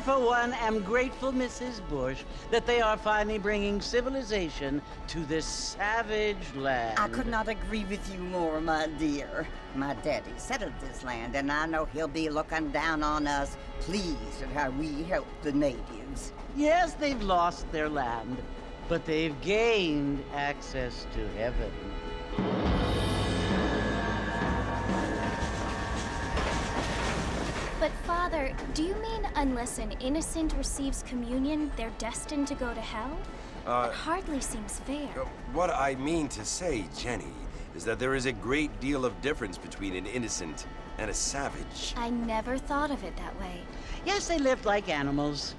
for one, am grateful, Mrs. Bush, that they are finally bringing civilization to this savage land. I could not agree with you more, my dear. My daddy settled this land, and I know he'll be looking down on us, pleased at how we help the natives. Yes, they've lost their land, but they've gained access to heaven. But Father, do you mean unless an innocent receives communion, they're destined to go to hell? It hardly seems fair. What I mean to say, Jenny, is that there is a great deal of difference between an innocent and a savage. I never thought of it that way. Yes, they lived like animals,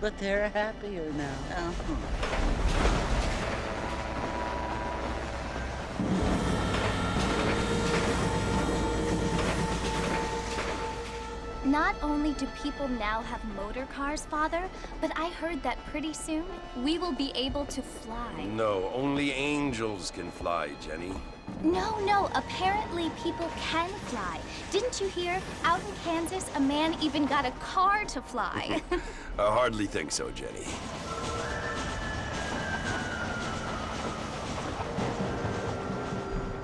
but they're happier now. Not only do people now have motor cars, Father, but I heard that pretty soon we will be able to fly. No, only angels can fly, Jenny. No, apparently people can fly. Didn't you hear? Out in Kansas, a man even got a car to fly. I hardly think so, Jenny.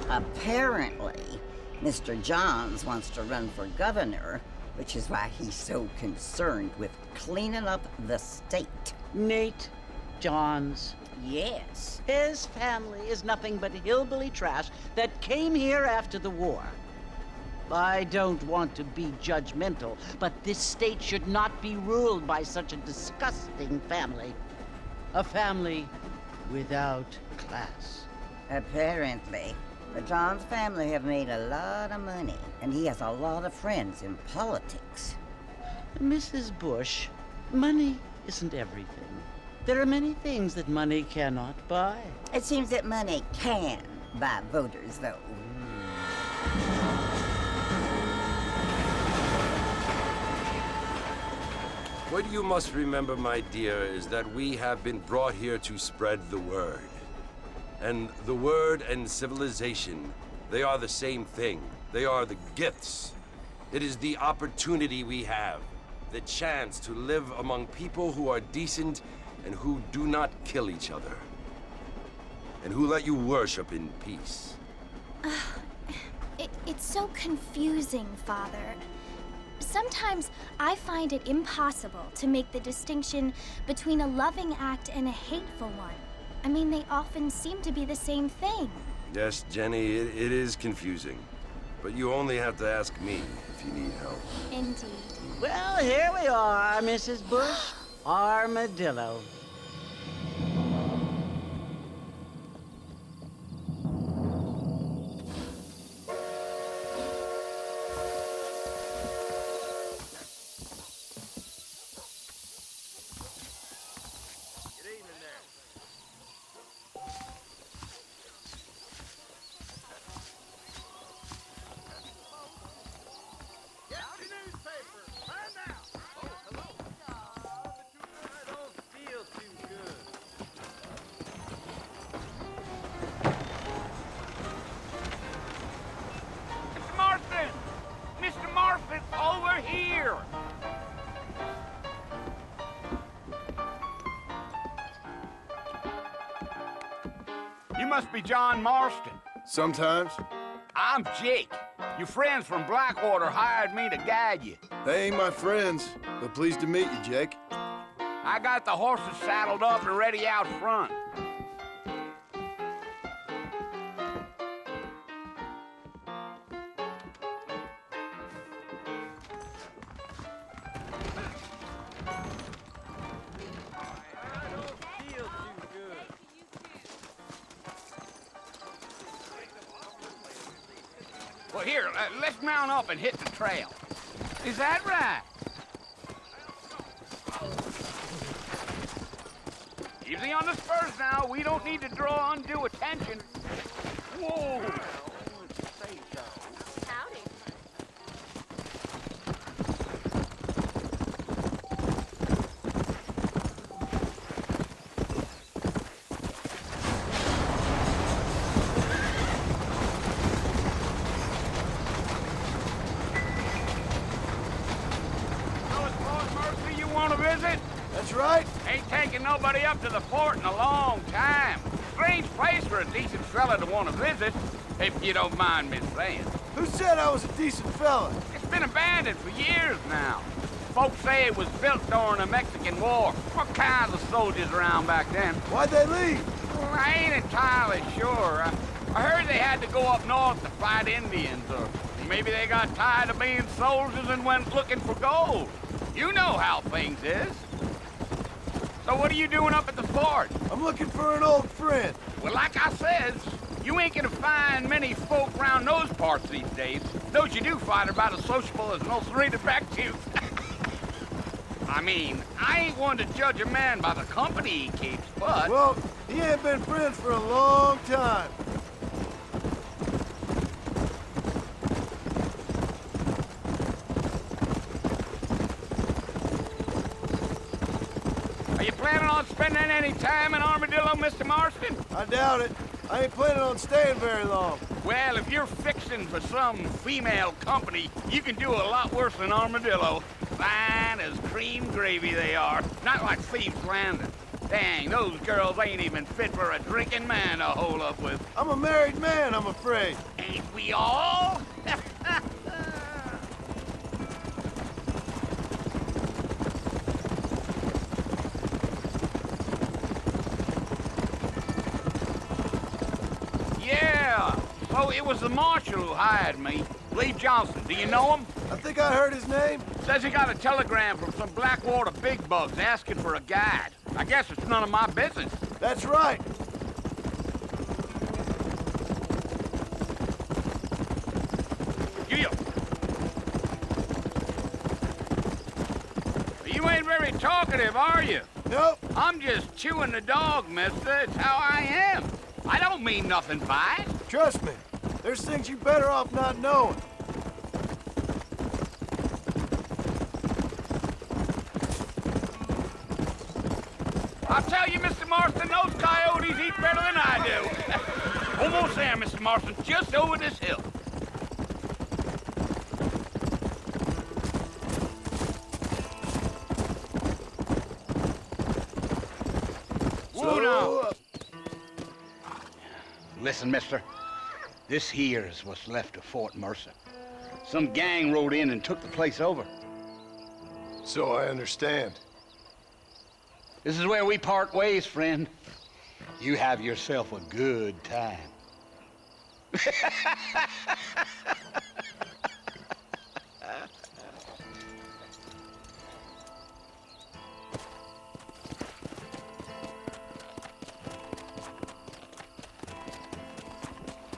Apparently, Mr. Johns wants to run for governor, which is why he's so concerned with cleaning up the state. Nate Johns. Yes. His family is nothing but hillbilly trash that came here after the war. I don't want to be judgmental, but this state should not be ruled by such a disgusting family. A family without class. Apparently. The Johns family have made a lot of money, and he has a lot of friends in politics. Mrs. Bush, money isn't everything. There are many things that money cannot buy. It seems that money can buy voters, though. What you must remember, my dear, is that we have been brought here to spread the word. And the word and civilization, they are the same thing. They are the gifts. It is the opportunity we have, the chance to live among people who are decent and who do not kill each other, and who let you worship in peace. It's so confusing, Father. Sometimes I find it impossible to make the distinction between a loving act and a hateful one. I mean, they often seem to be the same thing. Yes, Jenny, it is confusing. But you only have to ask me if you need help. Indeed. Well, here we are, Mrs. Bush. Armadillo. You must be John Marston. Sometimes. I'm Jake. Your friends from Blackwater hired me to guide you. They ain't my friends, but pleased to meet you, Jake. I got the horses saddled up and ready out front. Well, here, let's mount up and hit the trail. Is that right? Easy on the spurs now. We don't need to draw undue attention. Whoa! Howdy. Mercer, you want to be? right? Ain't taking nobody up to the fort in a long time. Strange place for a decent fella to want to visit, if you don't mind me saying. Who said I was a decent fella? It's been abandoned for years now. Folks say it was built during the Mexican War. All kinds of soldiers around back then. Why'd they leave? Well, I ain't entirely sure. I heard they had to go up north to fight Indians, or maybe they got tired of being soldiers and went looking for gold. You know how things is. So what are you doing up at the fort? I'm looking for an old friend. Well, like I says, you ain't gonna find many folk around those parts these days. Those you do find are about as sociable as most read back to. I mean, I ain't one to judge a man by the company he keeps, but... Well, he ain't been friends for a long time. Are you planning on spending any time in Armadillo, Mr. Marston? I doubt it. I ain't planning on staying very long. Well, if you're fixing for some female company, you can do a lot worse than Armadillo. Fine as cream gravy they are. Not like Thieves Landon. Dang, those girls ain't even fit for a drinking man to hole up with. I'm a married man, I'm afraid. Ain't we all? Yeah. Oh, it was the marshal who hired me. Lee Johnson. Do you know him? I think I heard his name. Says he got a telegram from some Blackwater big bugs asking for a guide. I guess it's none of my business. That's right. You ain't very talkative, are you? Nope. I'm just chewing the dog, mister. It's how I am. I don't mean nothing by it. Trust me. There's things you better off not knowing. I'll tell you, Mr. Marston, those coyotes eat better than I do. Almost there, Mr. Marston, just over this hill. Whoa, now. Listen, mister. This here is what's left of Fort Mercer. Some gang rode in and took the place over. So I understand. This is where we part ways, friend. You have yourself a good time.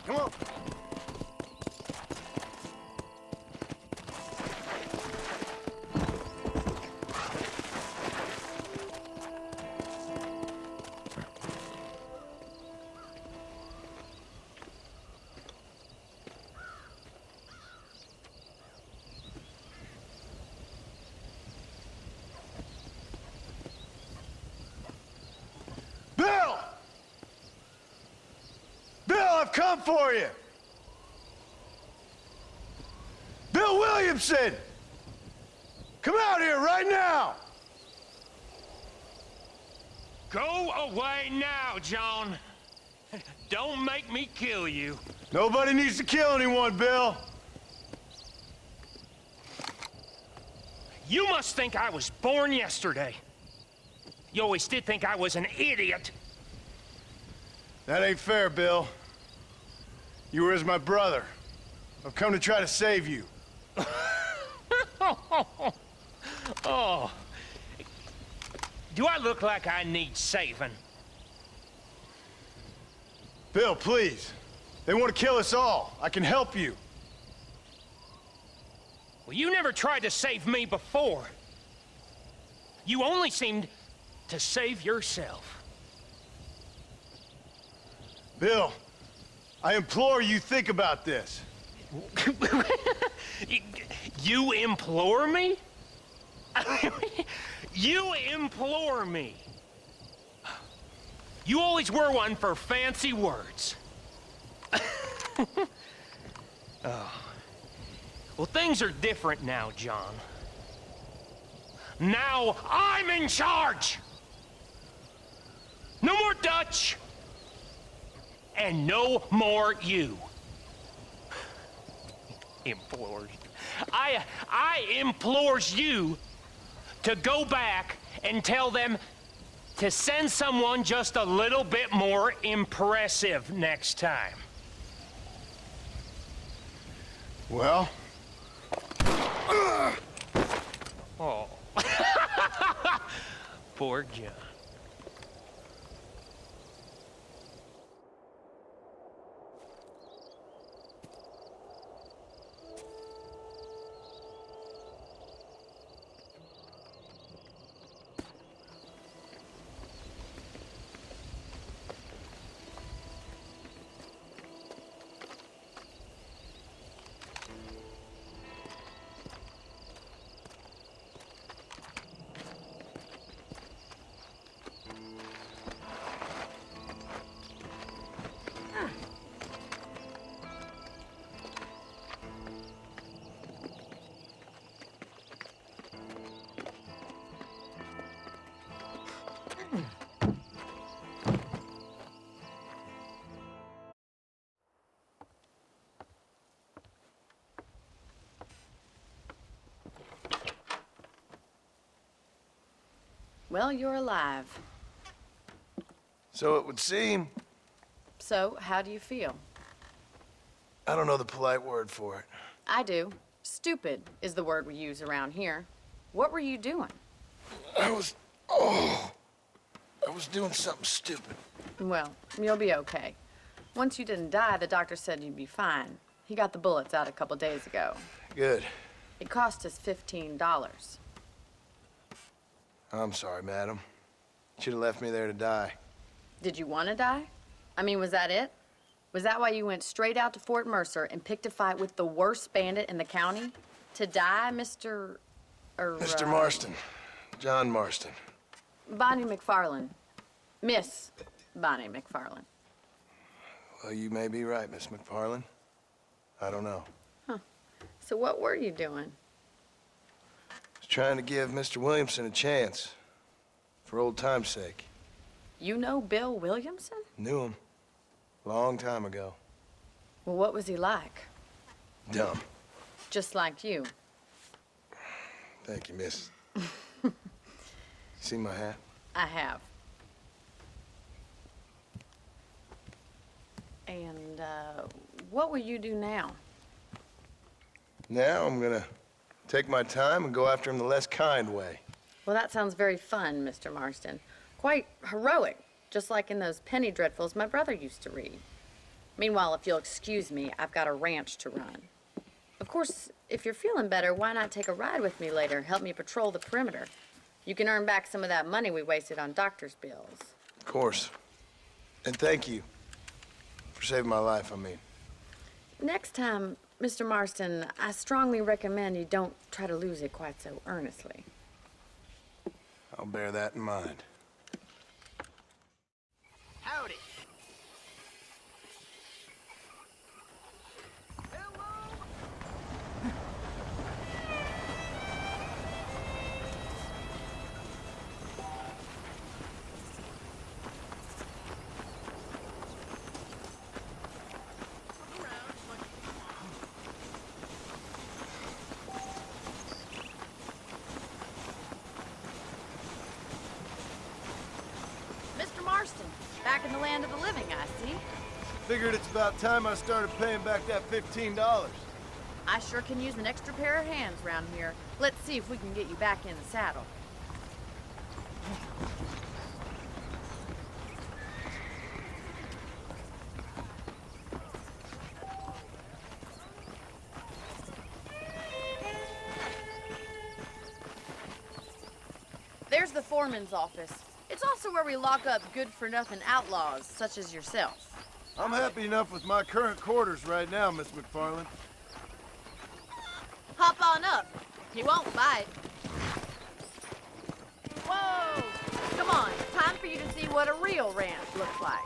Come on. Bill! Bill, I've come for you! Bill Williamson! Come out here right now! Go away now, John. Don't make me kill you. Nobody needs to kill anyone, Bill. You must think I was born yesterday. You always did think I was an idiot. That ain't fair, Bill. You were as my brother. I've come to try to save you. Oh. Do I look like I need saving? Bill, please. They want to kill us all. I can help you. Well, you never tried to save me before. You only seemed to save yourself. Bill, I implore you think about this. You implore me? You implore me? You always were one for fancy words. Oh. Well, things are different now, John. Now I'm in charge! No more Dutch! And no more you. Implores. I implores you to go back and tell them to send someone just a little bit more impressive next time. Well? Oh. Poor John. Well, you're alive. So it would seem. So, how do you feel? I don't know the polite word for it. I do. Stupid is the word we use around here. What were you doing? I was doing something stupid. Well, you'll be okay. Once you didn't die, the doctor said you'd be fine. He got the bullets out a couple days ago. Good. It cost us $15. I'm sorry, madam. Should have left me there to die. Did you want to die? I mean, was that it? Was that why you went straight out to Fort Mercer and picked a fight with the worst bandit in the county? To die, Mr. Mr. Marston. John Marston. Bonnie MacFarlane. Miss Bonnie MacFarlane. Well, you may be right, Miss MacFarlane. I don't know. Huh. So what were you doing? I was trying to give Mr. Williamson a chance. For old time's sake. You know Bill Williamson? Knew him. Long time ago. Well, what was he like? Dumb. Just like you. Thank you, miss. See my hat? I have. And, what will you do now? Now I'm gonna take my time and go after him the less kind way. Well, that sounds very fun, Mr. Marston. Quite heroic, just like in those penny dreadfuls my brother used to read. Meanwhile, if you'll excuse me, I've got a ranch to run. Of course, if you're feeling better, why not take a ride with me later? Help me patrol the perimeter. You can earn back some of that money we wasted on doctor's bills. Of course. And thank you for saving my life, I mean. Next time, Mr. Marston, I strongly recommend you don't try to lose it quite so earnestly. I'll bear that in mind. Howdy. Mr. Marston, back in the land of the living, I see. Figured it's about time I started paying back that $15. I sure can use an extra pair of hands around here. Let's see if we can get you back in the saddle. There's the foreman's office. It's also where we lock up good-for-nothing outlaws, such as yourself. I'm happy enough with my current quarters right now, Miss MacFarlane. Hop on up. He won't bite. Whoa! Come on, time for you to see what a real ranch looks like.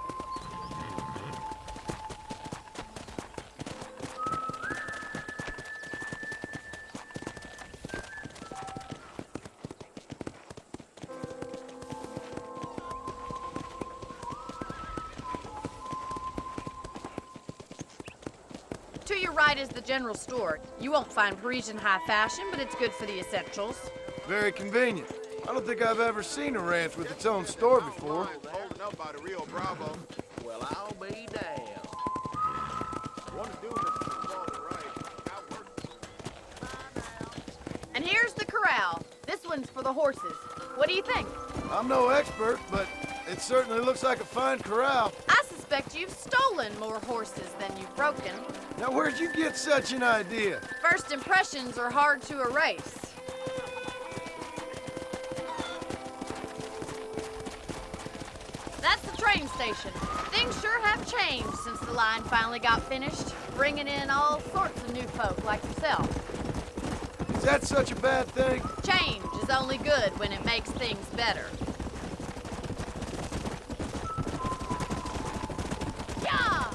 To your right is the general store. You won't find Parisian high fashion, but it's good for the essentials. Very convenient. I don't think I've ever seen a ranch with its own store before. Holding up by the Rio Bravo. Well, I'll be damned. Want to do this right. And here's the corral. This one's for the horses. What do you think? I'm no expert, but it certainly looks like a fine corral. I suspect you've stolen more horses than you've broken. Now, where'd you get such an idea? First impressions are hard to erase. That's the train station. Things sure have changed since the line finally got finished, bringing in all sorts of new folk like yourself. Is that such a bad thing? Change is only good when it makes things better. Yeah!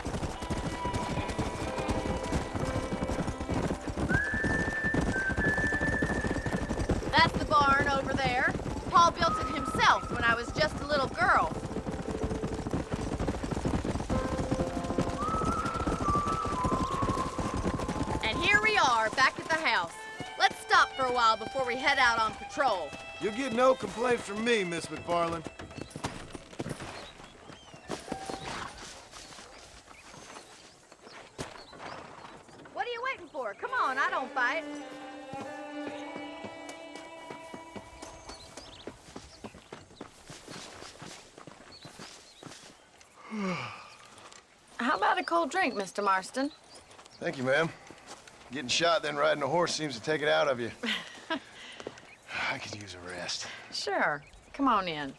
That's the barn over there. Paul built it himself when I was just a little girl. And here we are, back at the house. Let's stop for a while before we head out on patrol. You'll get no complaints from me, Miss MacFarlane. What are you waiting for? Come on, I don't fight. How about a cold drink, Mr. Marston? Thank you, ma'am. Getting shot, then riding a horse seems to take it out of you. I could use a rest. Sure. Come on in.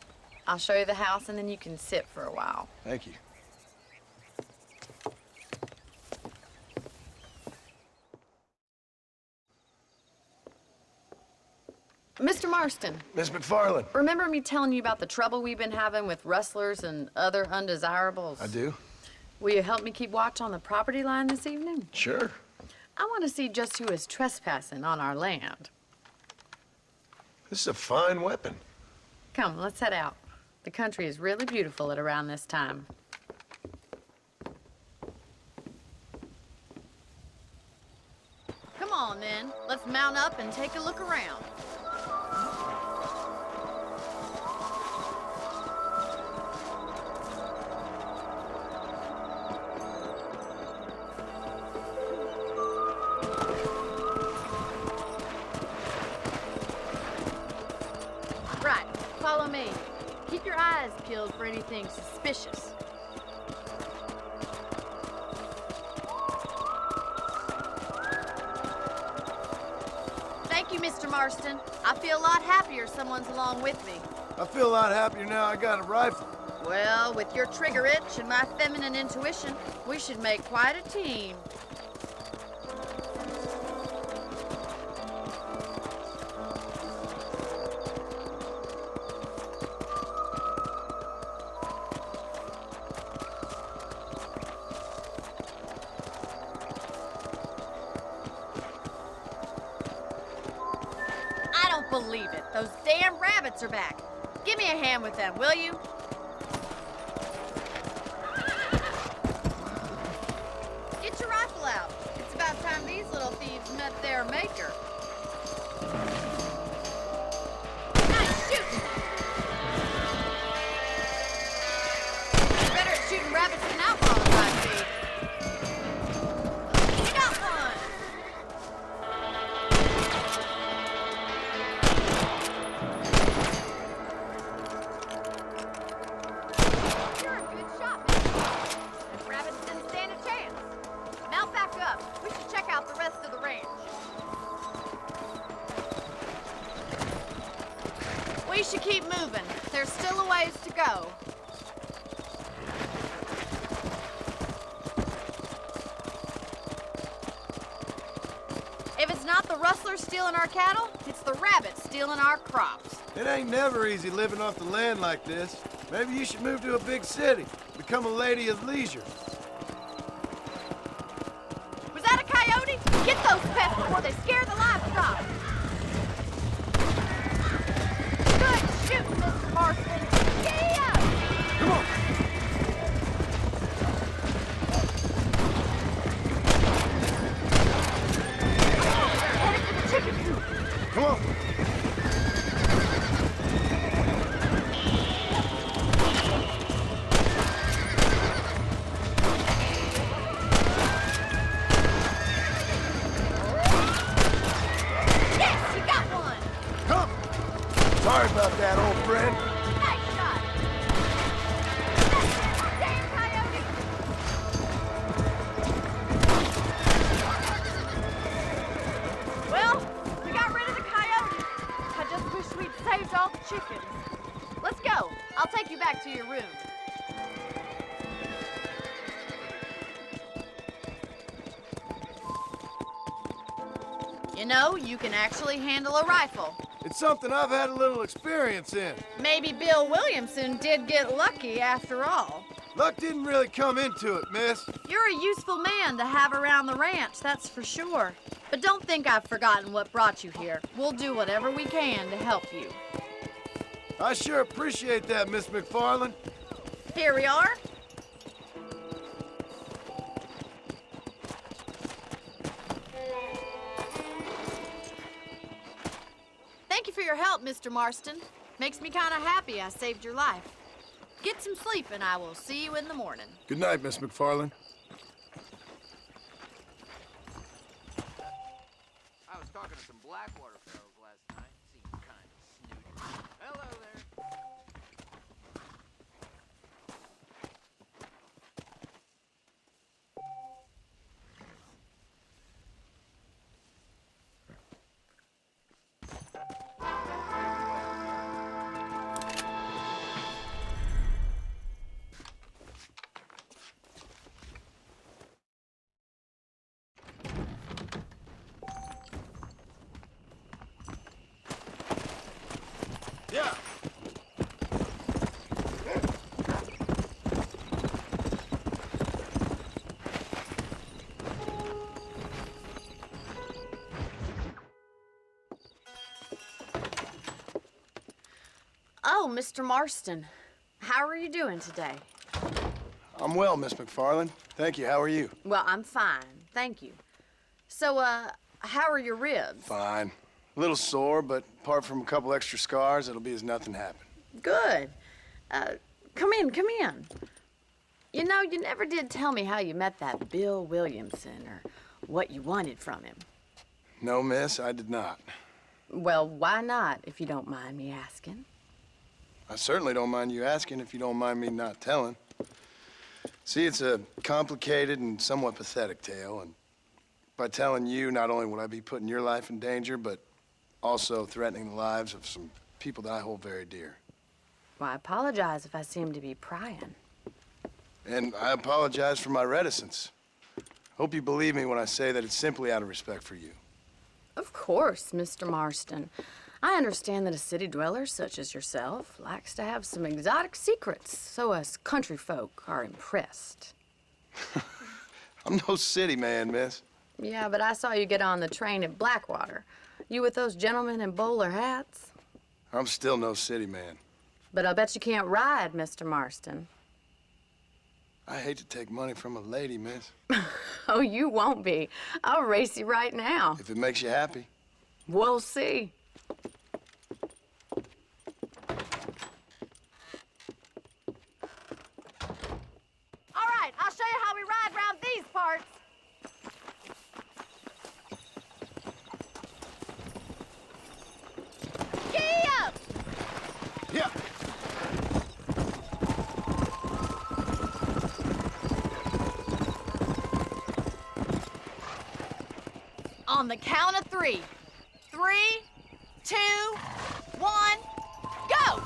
I'll show you the house, and then you can sit for a while. Thank you. Mr. Marston, Miss MacFarlane. remember me telling you about the trouble we've been having with rustlers and other undesirables? I do? Will you help me keep watch on the property line this evening? Sure. I want to see just who is trespassing on our land. This is a fine weapon. Come, let's head out. The country is really beautiful at around this time. Come on, then. Let's mount up and take a look around. Right, follow me. Keep your eyes peeled for anything suspicious. Thank you, Mr. Marston. I feel a lot happier someone's along with me. I feel a lot happier now I got a rifle. Well, with your trigger itch and my feminine intuition, we should make quite a team. I don't believe it. Those damn rabbits are back. Give me a hand with them, will you? Get your rifle out. It's about time these little thieves met their maker. Nice shooting! Better at shooting rabbits than outlaws, I see. You got one! You're a good shot, Mr. Them rabbits didn't stand a chance. Mount back up. We should check out the rest of the ranch. We should keep moving. There's still a ways to go. If it's not the rustlers stealing our cattle, it's the rabbits stealing our crops. It ain't never easy living off the land like this. Maybe you should move to a big city. Become a lady of leisure. Was that a coyote? Get those pests before they scare the livestock. Good shooting, Mr. Marston. Yeah! Come on. You know, you can actually handle a rifle. It's something I've had a little experience in. Maybe Bill Williamson did get lucky after all. Luck didn't really come into it, miss. You're a useful man to have around the ranch, that's for sure. But don't think I've forgotten what brought you here. We'll do whatever we can to help you. I sure appreciate that, Miss MacFarlane. Here we are. Thank you for your help, Mr. Marston. Makes me kind of happy I saved your life. Get some sleep and I will see you in the morning. Good night, Miss MacFarlane. I was talking to some Blackwater fellows last night. Seemed kind of snooty. Hello there. Yeah. Oh, Mr. Marston. How are you doing today? I'm well, Miss MacFarlane. Thank you. How are you? Well, I'm fine. Thank you. So, how are your ribs? Fine. A little sore, but apart from a couple extra scars, it'll be as nothing happened. Good. Come in, come in. You know, you never did tell me how you met that Bill Williamson or what you wanted from him. No, miss, I did not. Well, why not, if you don't mind me asking? I certainly don't mind you asking if you don't mind me not telling. See, it's a complicated and somewhat pathetic tale, and by telling you, not only would I be putting your life in danger, but also threatening the lives of some people that I hold very dear. Well, I apologize if I seem to be prying. And I apologize for my reticence. Hope you believe me when I say that it's simply out of respect for you. Of course, Mr. Marston. I understand that a city dweller such as yourself likes to have some exotic secrets, so us country folk are impressed. I'm no city man, miss. Yeah, but I saw you get on the train at Blackwater. You with those gentlemen in bowler hats? I'm still no city man. But I bet you can't ride, Mr. Marston. I hate to take money from a lady, miss. Oh, you won't be. I'll race you right now. If it makes you happy. We'll see. All right, I'll show you how we ride around these parts. Giddy up! Yeah. On the count of 3. 3, 2, 1, go!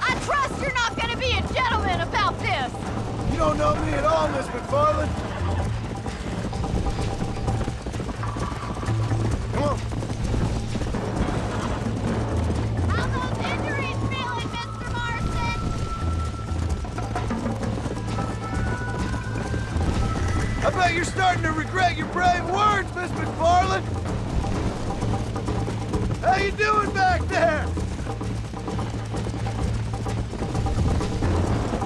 I trust you're not gonna be a gentleman about this. You don't know me at all, Miss MacFarlane. Come on. How those injuries feeling, Mr. Marston? I bet you're starting to regret your brave words, Miss MacFarlane. How you doing back there?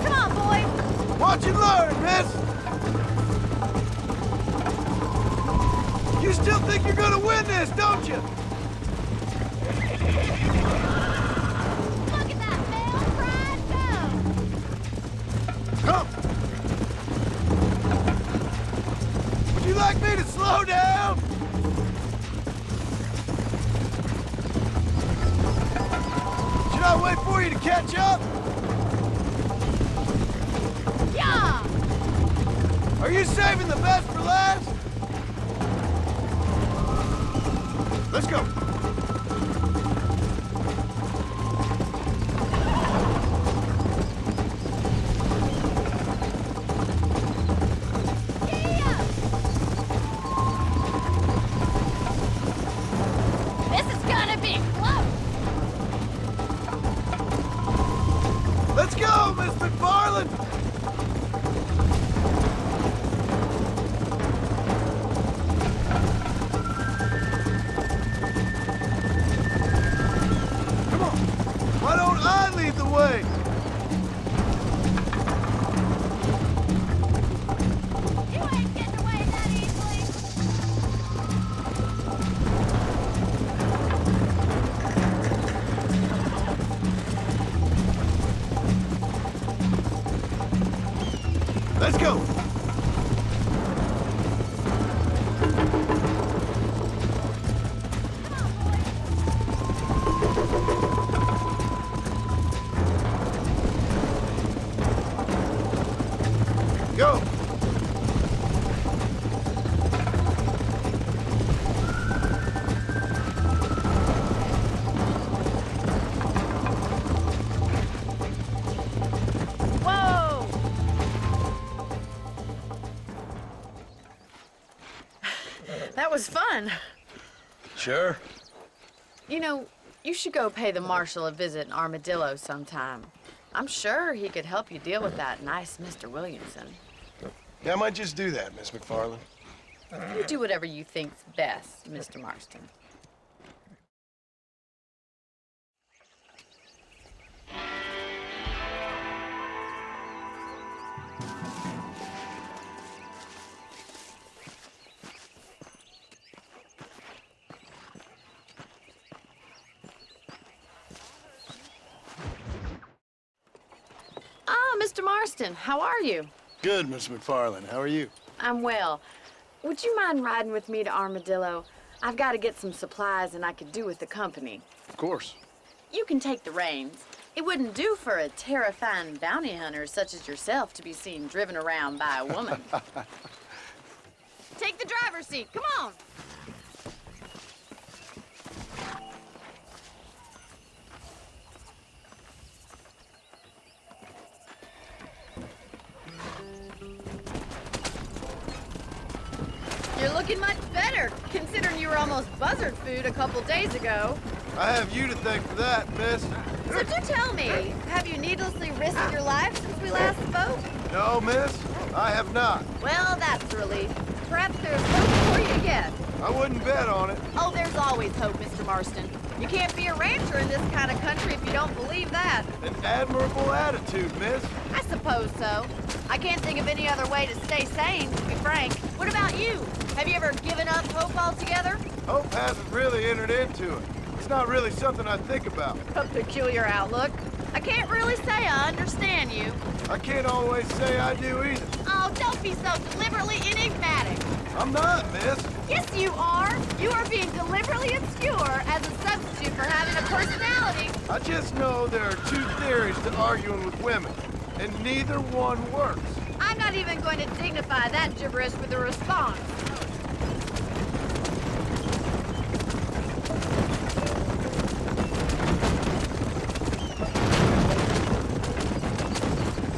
Come on, boys. Watch and learn, miss. You still think you're gonna win this, don't you? Look at that male pride go. Come. Would you like me to slow down? Should I wait for you to catch up? Yeah! Are you saving the best for last? Let's go. That was fun. Sure. You know, you should go pay the marshal a visit in Armadillo sometime. I'm sure he could help you deal with that nice Mr. Williamson. Yeah, I might just do that, Miss MacFarlane. You do whatever you think's best, Mr. Marston. Ah, Mr. Marston, how are you? Good, Miss MacFarlane. How are you? I'm well. Would you mind riding with me to Armadillo? I've got to get some supplies and I could do with the company. Of course. You can take the reins. It wouldn't do for a terrifying bounty hunter such as yourself to be seen driven around by a woman. Take the driver's seat. Come on. You're looking much better, considering you were almost buzzard food a couple days ago. I have you to thank for that, miss. So do tell me, have you needlessly risked your life since we last spoke? No, miss, I have not. Well, that's a relief. Perhaps there's hope for you yet. I wouldn't bet on it. Oh, there's always hope, Mr. Marston. You can't be a rancher in this kind of country if you don't believe that. An admirable attitude, miss. I suppose so. I can't think of any other way to stay sane, to be frank. What about you? Have you ever given up hope altogether? Hope hasn't really entered into it. It's not really something I think about. A peculiar outlook. I can't really say I understand you. I can't always say I do either. Oh, don't be so deliberately enigmatic. I'm not, miss. Yes, you are. You are being deliberately obscure as a substitute for having a personality. I just know there are two theories to arguing with women, and neither one works. I'm not even going to dignify that gibberish with a response.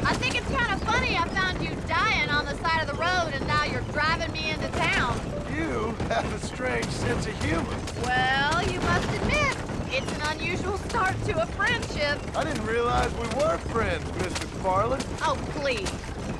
I think it's kind of funny I found you dying on the side of the road and now you're driving me into town. You have a strange sense of humor. Well, you must admit, it's an unusual start to a friendship. I didn't realize we were friends, Miss MacFarlane. Oh, please.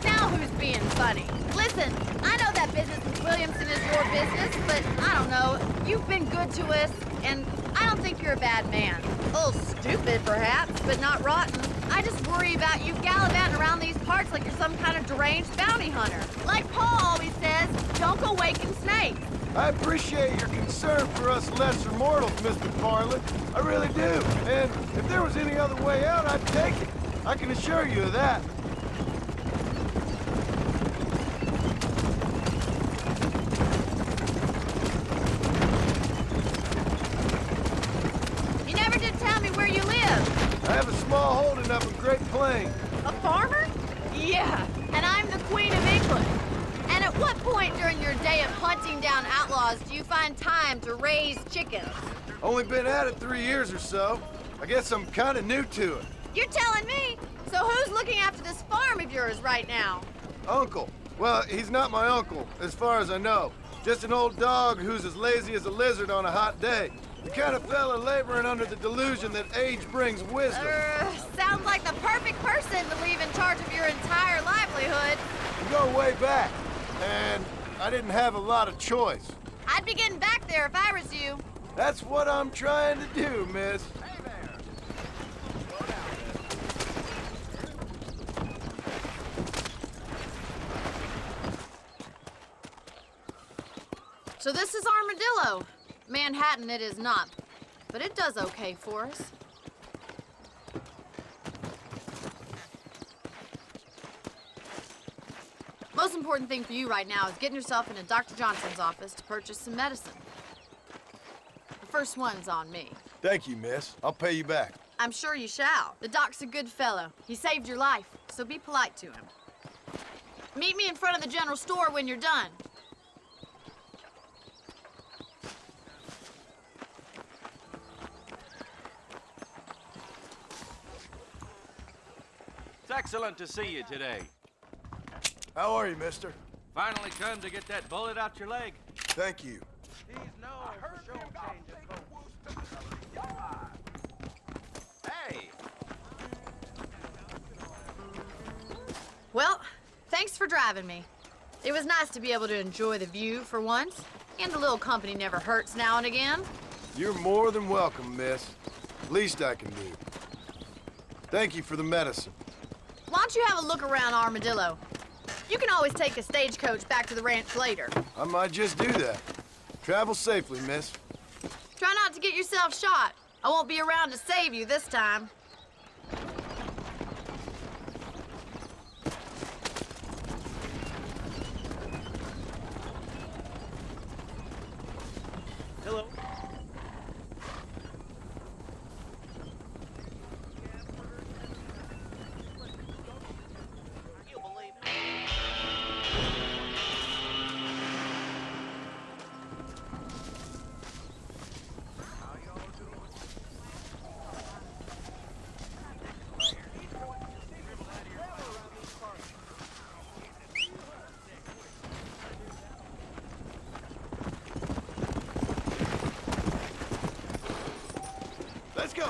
Now who's being funny? Listen, I know that business with Williamson is your business, but I don't know. You've been good to us, and I don't think you're a bad man. A little stupid, perhaps, but not rotten. I just worry about you gallivanting around these parts like you're some kind of deranged bounty hunter. Like Paul always says, don't go waking snakes. I appreciate your concern for us lesser mortals, Miss MacFarlane. I really do. And if there was any other way out, I'd take it. I can assure you of that. You never did tell me where you live. I have a small holding up in Great Plains. A farmer? Yeah, and I'm the Queen of England. And at what point during your day of hunting down outlaws do you find time to raise chickens? Only been at it 3 years or so. I guess I'm kind of new to it. You're telling me? So who's looking after this farm of yours right now? Uncle. Well, he's not my uncle, as far as I know. Just an old dog who's as lazy as a lizard on a hot day. The kind of fella laboring under the delusion that age brings wisdom. Sounds like the perfect person to leave in charge of your entire livelihood. We go way back, and I didn't have a lot of choice. I'd be getting back there if I was you. That's what I'm trying to do, miss. So this is Armadillo. Manhattan it is not, but it does okay for us. Most important thing for you right now is getting yourself into Dr. Johnson's office to purchase some medicine. The first one's on me. Thank you, miss. I'll pay you back. I'm sure you shall. The doc's a good fellow. He saved your life, so be polite to him. Meet me in front of the general store when you're done. It's excellent to see you today. How are you, mister? Finally come to get that bullet out your leg. Thank you. He's known for show changes. Hey! Well, thanks for driving me. It was nice to be able to enjoy the view for once, and a little company never hurts now and again. You're more than welcome, miss. Least I can do. Thank you for the medicine. Why don't you have a look around Armadillo? You can always take a stagecoach back to the ranch later. I might just do that. Travel safely, miss. Try not to get yourself shot. I won't be around to save you this time. Hello. Let's go.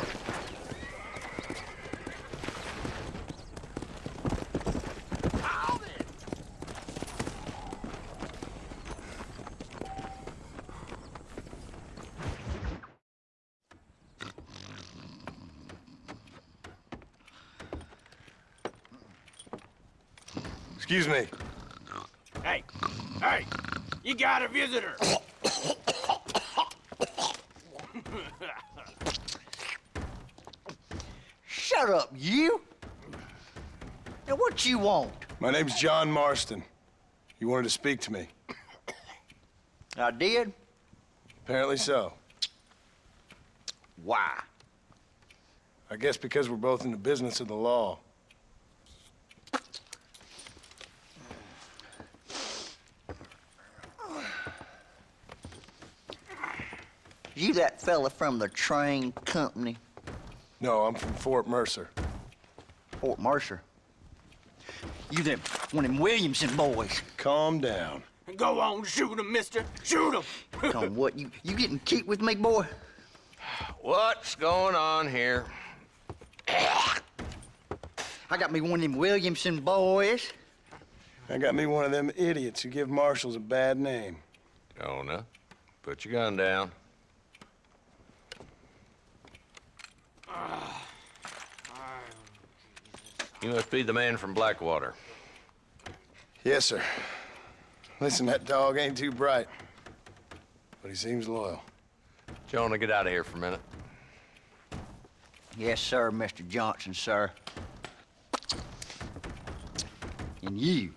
Excuse me. Hey! Hey! You got a visitor! Shut up, you! Now, what you want? My name's John Marston. You wanted to speak to me. I did? Apparently so. Why? I guess because we're both in the business of the law. You that fella from the train company? No, I'm from Fort Mercer. Fort Mercer? You them one of them Williamson boys? Calm down. Go on, shoot him, mister! Shoot him! Come on, what, you getting kicked with me, boy? What's going on here? I got me one of them Williamson boys. I got me one of them idiots who give marshals a bad name. Jonah, put your gun down. You must be the man from Blackwater. Yes, sir. Listen, that dog ain't too bright, but he seems loyal. Jonah, get out of here for a minute. Yes, sir, Mr. Johnson, sir. And you.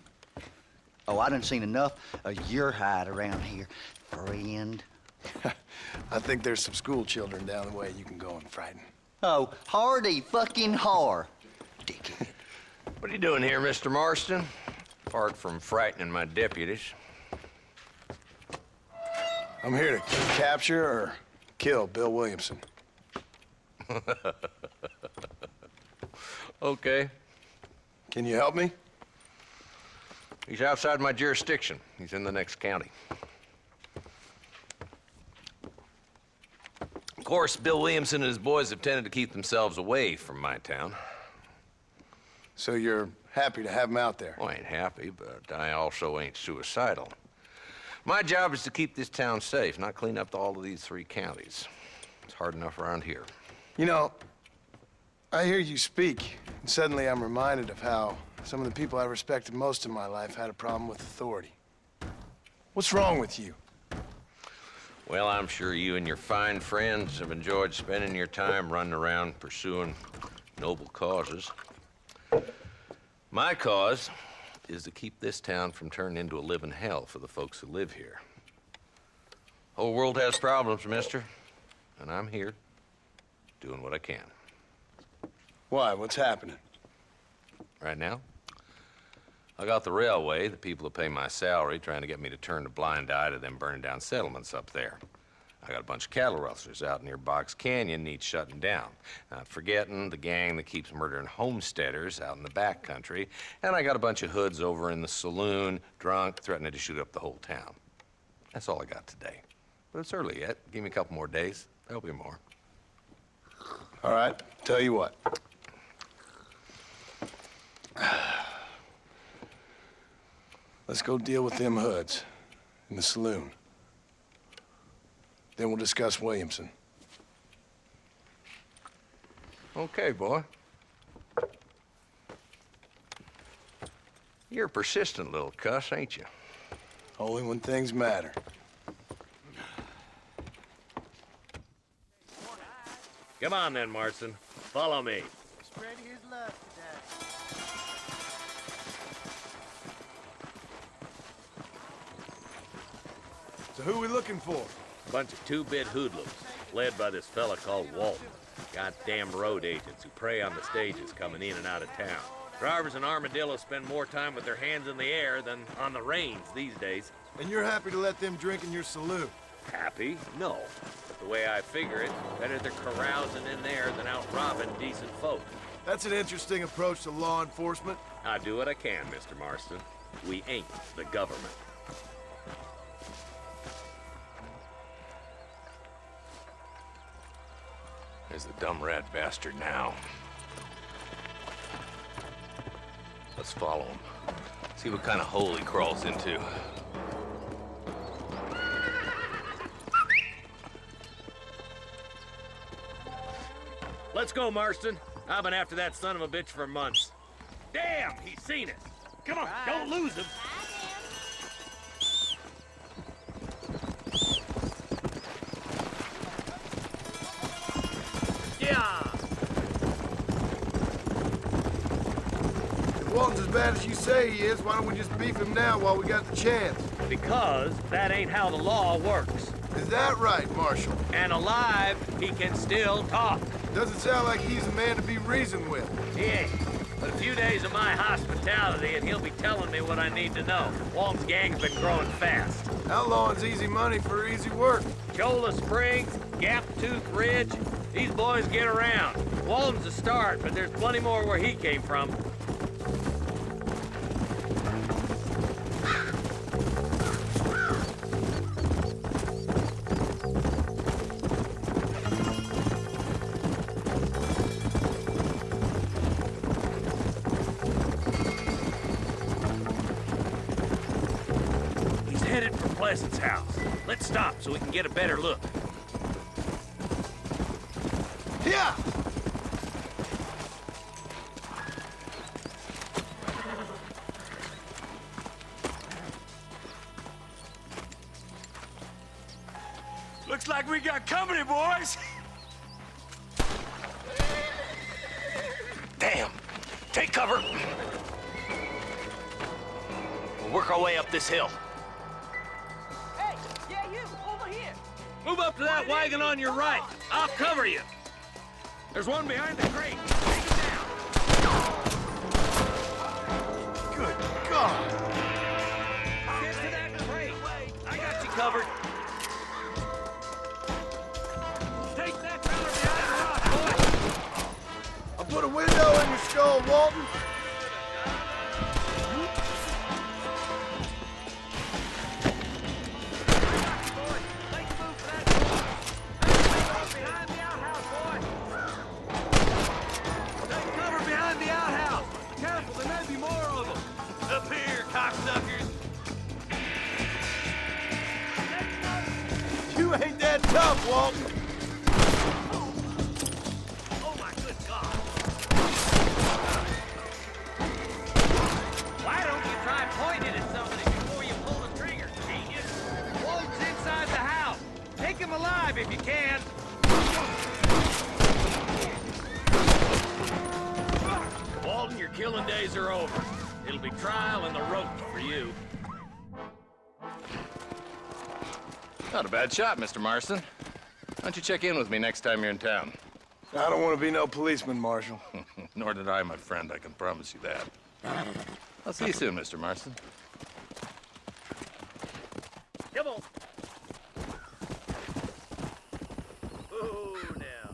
Oh, I done seen enough of your hide around here, friend. I think there's some school children down the way you can go and frighten. Oh, hardy fucking har. Dickhead. What are you doing here, Mr. Marston? Apart from frightening my deputies. I'm here to capture or kill Bill Williamson. Okay. Can you help me? He's outside my jurisdiction. He's in the next county. Of course, Bill Williamson and his boys have tended to keep themselves away from my town. So you're happy to have him out there? Well, I ain't happy, but I also ain't suicidal. My job is to keep this town safe, not clean up all of these 3 counties. It's hard enough around here. You know, I hear you speak, and suddenly I'm reminded of how some of the people I respected most in my life had a problem with authority. What's wrong with you? Well, I'm sure you and your fine friends have enjoyed spending your time running around pursuing noble causes. My cause is to keep this town from turning into a living hell for the folks who live here. Whole world has problems, mister, and I'm here doing what I can. Why? What's happening? Right now, I got the railway, the people who pay my salary, trying to get me to turn a blind eye to them burning down settlements up there. I got a bunch of cattle rustlers out near Box Canyon needs shutting down. Not forgetting the gang that keeps murdering homesteaders out in the back country. And I got a bunch of hoods over in the saloon, drunk, threatening to shoot up the whole town. That's all I got today. But it's early yet. Give me a couple more days. There'll be more. All right, tell you what. Let's go deal with them hoods in the saloon. Then we'll discuss Williamson. Okay, boy. You're a persistent little cuss, ain't you? Only when things matter. Come on then, Marston. Follow me. Spread his love today. So who we looking for? Bunch of two-bit hoodlums, led by this fella called Walton. Goddamn road agents who prey on the stages coming in and out of town. Drivers in Armadillo spend more time with their hands in the air than on the reins these days. And you're happy to let them drink in your saloon? Happy? No. But the way I figure it, better they're carousing in there than out robbing decent folk. That's an interesting approach to law enforcement. I do what I can, Mr. Marston. We ain't the government. There's the dumb rat bastard now. Let's follow him. See what kind of hole he crawls into. Let's go, Marston. I've been after that son of a bitch for months. Damn, he's seen us. Come on, don't lose him. Yeah. If Walton's as bad as you say he is, why don't we just beef him now while we got the chance? Because that ain't how the law works. Is that right, Marshal? And alive, he can still talk. Doesn't sound like he's a man to be reasoned with. He ain't. But a few days of my hospitality, and he'll be telling me what I need to know. Walton's gang's been growing fast. Outlawing's easy money for easy work. Cholla Springs, Gap Tooth Ridge, these boys get around. Walton's a start, but there's plenty more where he came from. Pleasant's house. Let's stop so we can get a better look. Yeah! Looks like we got company, boys. Damn! Take cover! We'll work our way up this hill. Move up to that wagon on your right. I'll cover you. There's one behind the crate. Take him down. Good God! Get to that crate. I got you covered. Take that fella behind the rock, boy. I'll put a window in your skull, Walton. You ain't that tough, Walton. Oh my good God. Why don't you try pointing at somebody before you pull the trigger, genius? Walton's inside the house. Take him alive if you can. Walton, your killing days are over. It'll be trial and the ropes for you. Not a bad shot, Mr. Marston. Why don't you check in with me next time you're in town? I don't want to be no policeman, Marshal. Nor did I, my friend. I can promise you that. I'll see you soon, Mr. Marston. Come on. Ooh, now.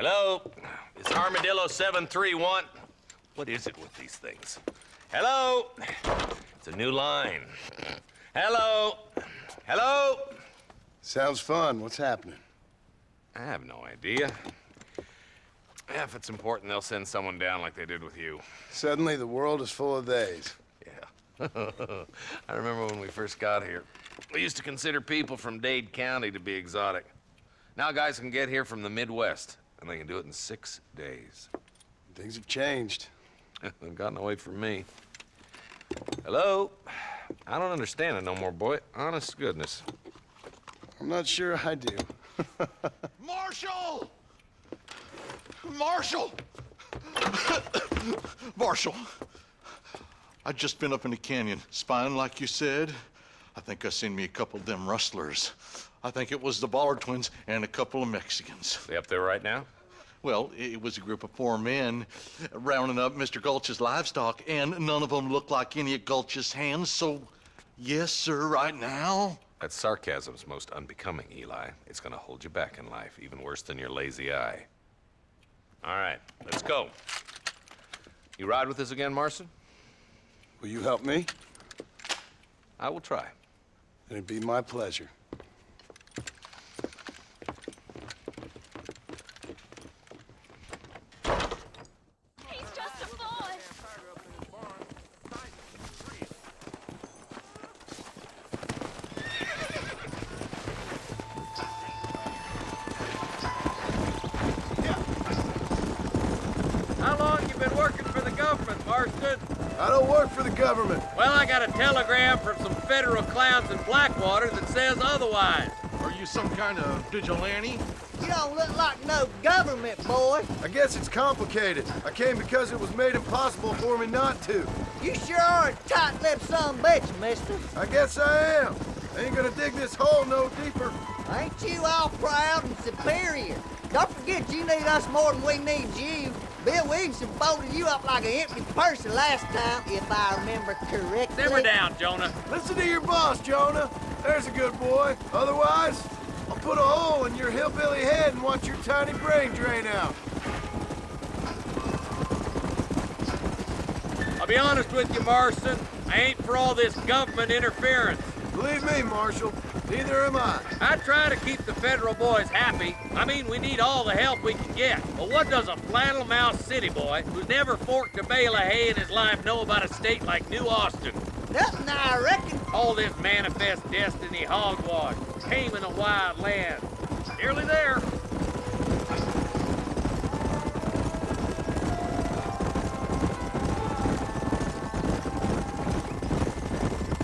Hello? Is Armadillo 731? What is it with these things? Hello? It's a new line. Hello? Hello? Sounds fun. What's happening? I have no idea. Yeah, if it's important, they'll send someone down like they did with you. Suddenly, the world is full of theys. Yeah. I remember when we first got here. We used to consider people from Dade County to be exotic. Now guys can get here from the Midwest, and they can do it in 6 days. Things have changed. They've gotten away from me. Hello? I don't understand it no more, boy. Honest to goodness. I'm not sure I do. Marshal! Marshal! Marshal! I'd just been up in the canyon, spying like you said. I think I seen me a couple of them rustlers. I think it was the Ballard twins and a couple of Mexicans. They up there right now? Well, it was a group of 4 men rounding up Mr. Gulch's livestock, and none of them looked like any of Gulch's hands, so yes, sir, right now. That sarcasm's most unbecoming, Eli. It's gonna hold you back in life, even worse than your lazy eye. All right, let's go. You ride with us again, Marston? Will you help me? I will try. It'd be my pleasure. He's just a boy. How long you been working for the government, Marston? I don't work for the government. Well, I got a telegram from some federal clowns in Blackwater that says otherwise. Are you some kind of vigilante? You don't look like no government boy. I guess it's complicated. I came because it was made impossible for me not to. You sure are a tight-lipped son of a bitch, mister. I guess I am. I ain't gonna dig this hole no deeper. Ain't you all proud and superior? Don't forget you need us more than we need you. Bill Williamson folded you up like an empty person last time, if I remember correctly. Simmer down, Jonah. Listen to your boss, Jonah. There's a good boy. Otherwise, I'll put a hole in your hillbilly head and watch your tiny brain drain out. I'll be honest with you, Marston. I ain't for all this government interference. Believe me, Marshal, neither am I. I try to keep the federal boys happy. I mean, we need all the help we can get. But what does a flannel-mouthed city boy who's never forked a bale of hay in his life know about a state like New Austin? Nothing, I reckon. All this manifest destiny hogwash, taming a wild land. Nearly there.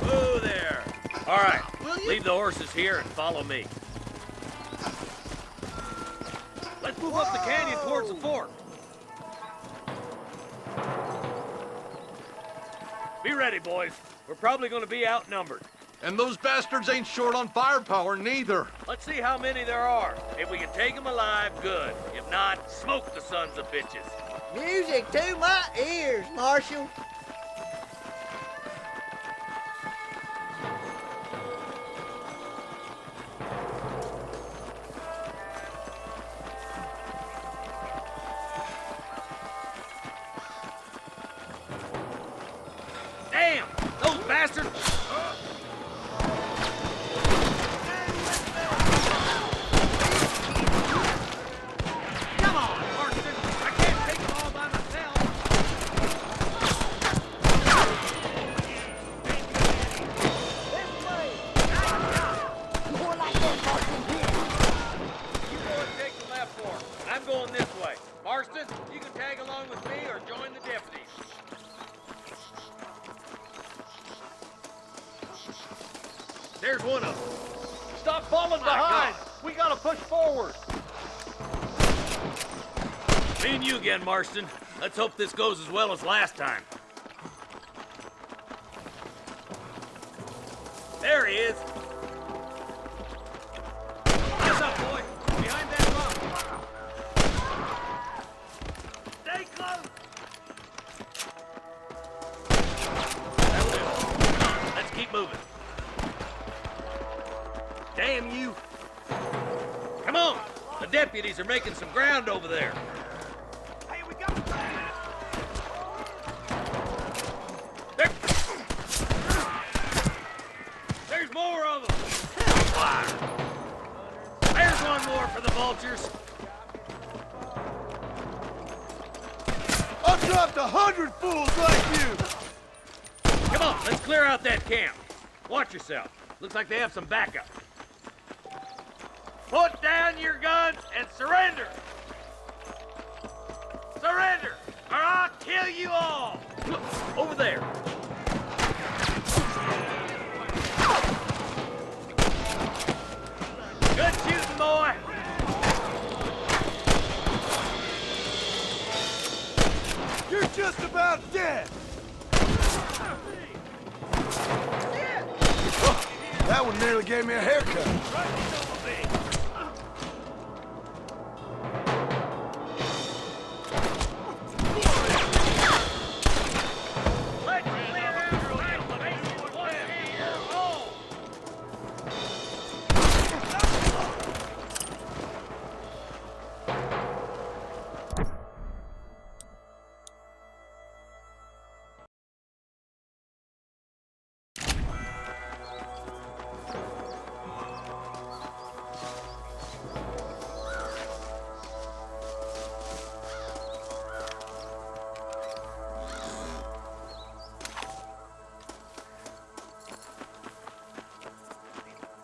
Whoa there. All right, leave the horses here and follow me. Let's move up the canyon towards the fort. Be ready, boys. We're probably going to be outnumbered. And those bastards ain't short on firepower, neither. Let's see how many there are. If we can take them alive, good. If not, smoke the sons of bitches. Music to my ears, Marshal. Damn! Those bastards! Come on, Marston! I can't take them all by myself! More like that, Marshal. You go and take the left fork. I'm going this way. Marston, you can tag along with me or join the deputies. There's one of them. Stop falling behind! We gotta push forward! Me and you again, Marston. Let's hope this goes as well as last time. There he is. What's up, boy? Behind that rock. Stay close. That'll do. Come on, let's keep moving. Damn you. Come on. The deputies are making some ground over there. Hey, we got There's more of them. Hellfire! There's one more for the vultures. I've dropped 100 fools like you! Come on, let's clear out that camp. Watch yourself. Looks like they have some backup. Put down your guns and surrender! Surrender, or I'll kill you all! Look, over there. Good shooting, boy! You're just about dead! Oh, that one nearly gave me a haircut.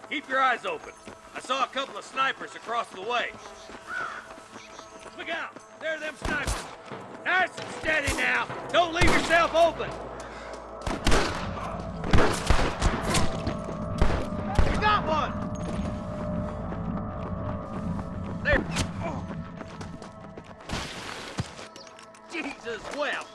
Keep your eyes open. I saw a couple of snipers across the way. Look out! There are them snipers. Nice and steady now. Don't leave yourself open. You got one! There. Oh. Jesus, well.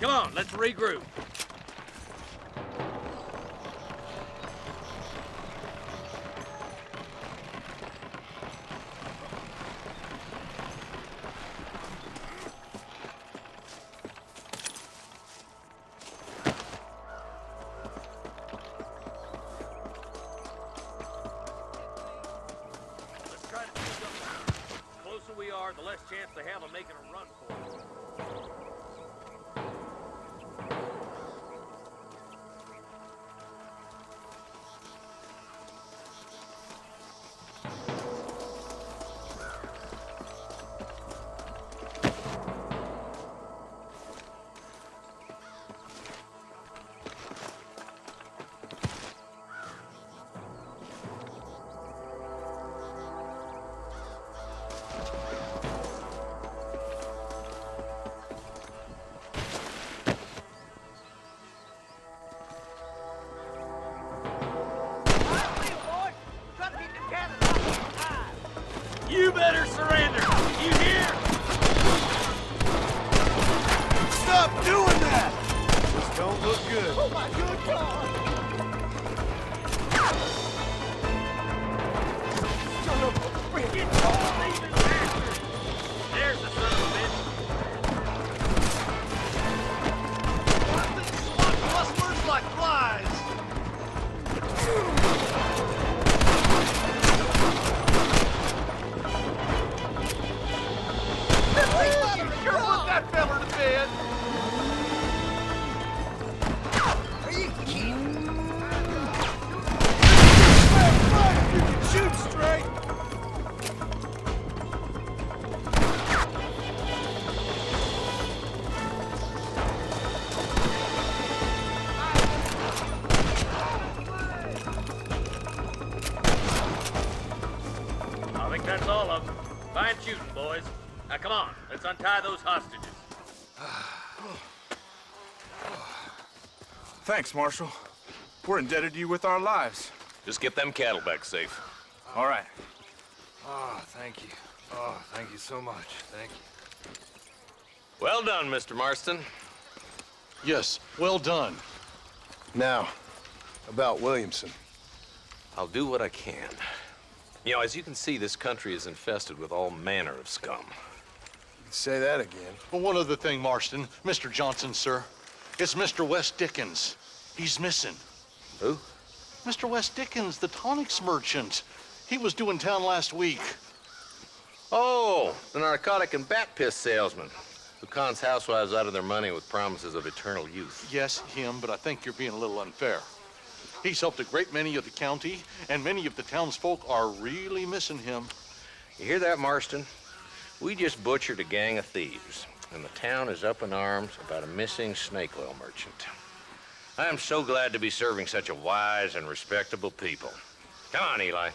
Come on, let's regroup. Let's try to pick up. The closer we are, the less chance they have of making a run for it. You better surrender! You hear? Stop doing that! This don't look good. Oh my good God! Son of a freaking all-leaving bastard! There's the son of a bitch! Rustlers like flies! Sure put that fella to bed! Are you kidding? You can shoot straight! I think that's all of them. Fine shooting, boys. Now come on, let's untie those hostages. Thanks, Marshal. We're indebted to you with our lives. Just get them cattle back safe. All right. Oh, thank you. Oh, thank you so much. Thank you. Well done, Mr. Marston. Yes, well done. Now, about Williamson. I'll do what I can. You know, as you can see, this country is infested with all manner of scum. Say that again. Well, one other thing, Marston. Mr. Johnson, sir. It's Mr. West Dickens. He's missing. Who? Mr. West Dickens, the tonics merchant. He was due in town last week. Oh, the narcotic and bat piss salesman who cons housewives out of their money with promises of eternal youth. Yes, him, but I think you're being a little unfair. He's helped a great many of the county, and many of the townsfolk are really missing him. You hear that, Marston? We just butchered a gang of thieves, and the town is up in arms about a missing snake oil merchant. I am so glad to be serving such a wise and respectable people. Come on, Eli.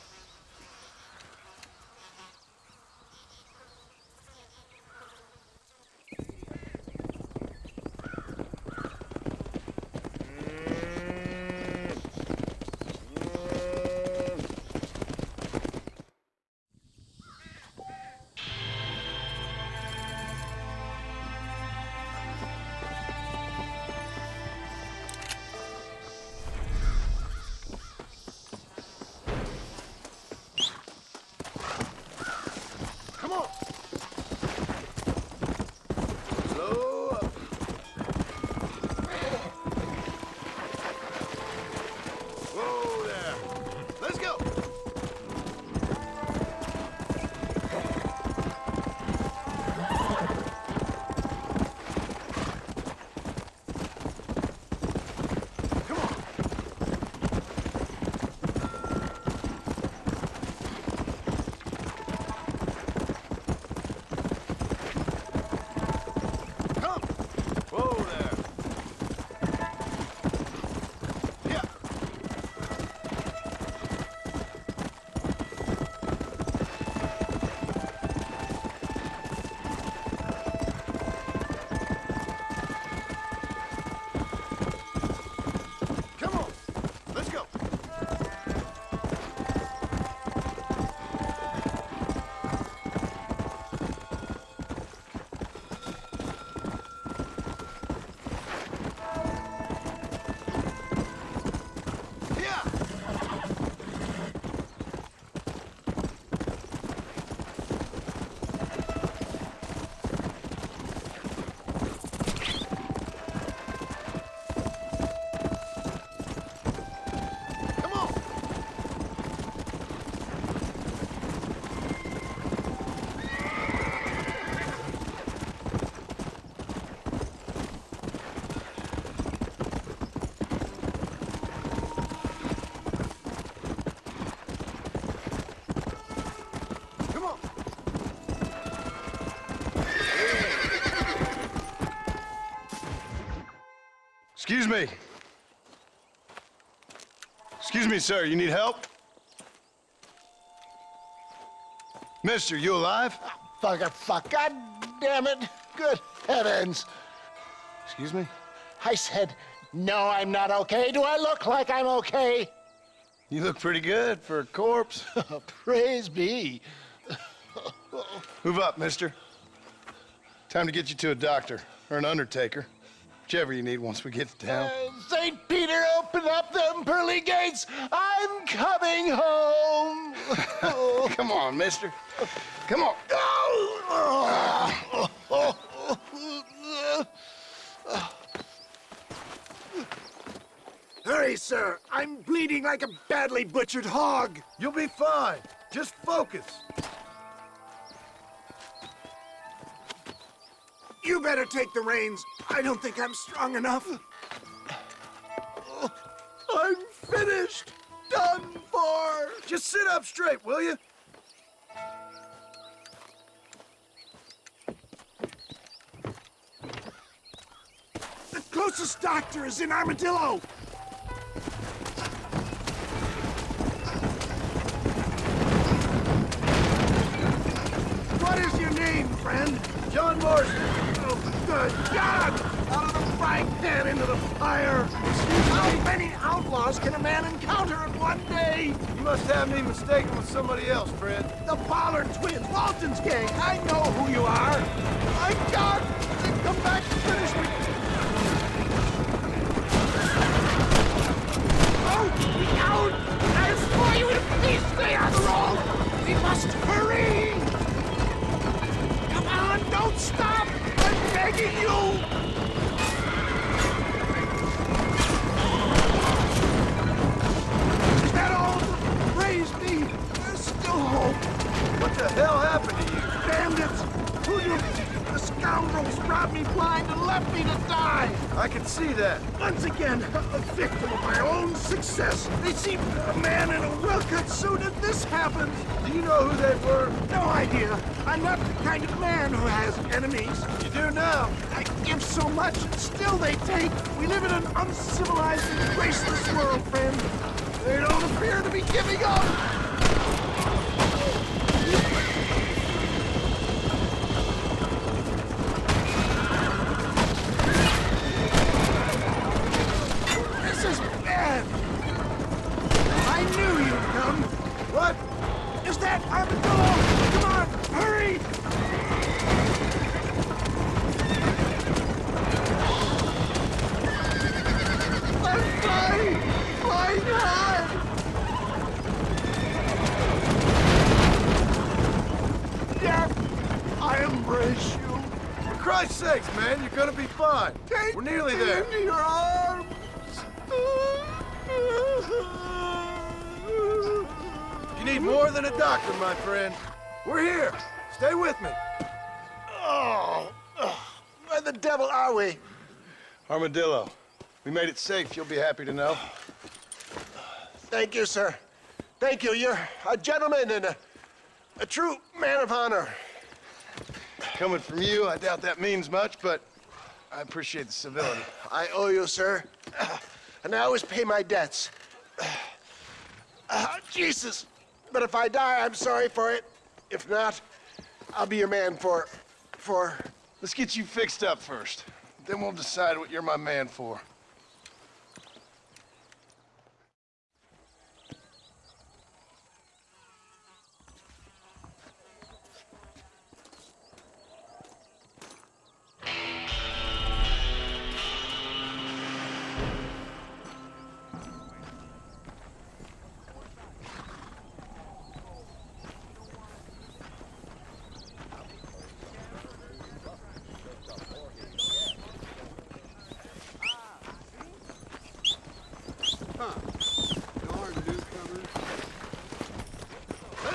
Excuse me. Excuse me, sir. You need help? Mister, you alive? Fuck. God damn it. Good heavens. Excuse me? I said, no, I'm not okay. Do I look like I'm okay? You look pretty good for a corpse. Praise be. Move up, mister. Time to get you to a doctor or an undertaker. Whichever you need once we get to town. St. Peter, open up them pearly gates. I'm coming home. Come on, mister. Come on. Hurry, sir. I'm bleeding like a badly butchered hog. You'll be fine. Just focus. You better take the reins. I don't think I'm strong enough. I'm finished. Done for. Just sit up straight, will you? The closest doctor is in Armadillo. What is your name, friend? John Marston. Oh, good God! Out of the frying pan into the fire! How outlaws can a man encounter in one day? You must have me mistaken with somebody else, friend. The Pollard twins, Walton's gang. I know who you are. My God, they come back to finish me. Oh, the out! I'll spoil you in a piece. Stay on the road. We must hurry. Come on, don't stop. I'm begging you. What the hell happened to you? Bandits! Hoodlums! The scoundrels robbed me blind and left me to die! I can see that. Once again, a victim of my own success. They seemed a man in a well-cut suit and this happens. Do you know who they were? No idea. I'm not the kind of man who has enemies. You do now. I give so much and still they take. We live in an uncivilized and graceless world, friend. They don't appear to be giving up. I knew you'd come. What? Is that Armadillo? Come on, hurry! I'm flying hard! Death, I embrace you. For Christ's sakes, man, you're gonna be fine. We're nearly there. Take me into your arms. You need more than a doctor, my friend. We're here. Stay with me. Oh, where the devil are we? Armadillo, we made it safe. You'll be happy to know. Thank you, sir. Thank you. You're a gentleman and a true man of honor. Coming from you, I doubt that means much, but I appreciate the civility. I owe you, sir. And I always pay my debts. Jesus. But if I die, I'm sorry for it. If not, I'll be your man for... Let's get you fixed up first. Then we'll decide what you're my man for. Let's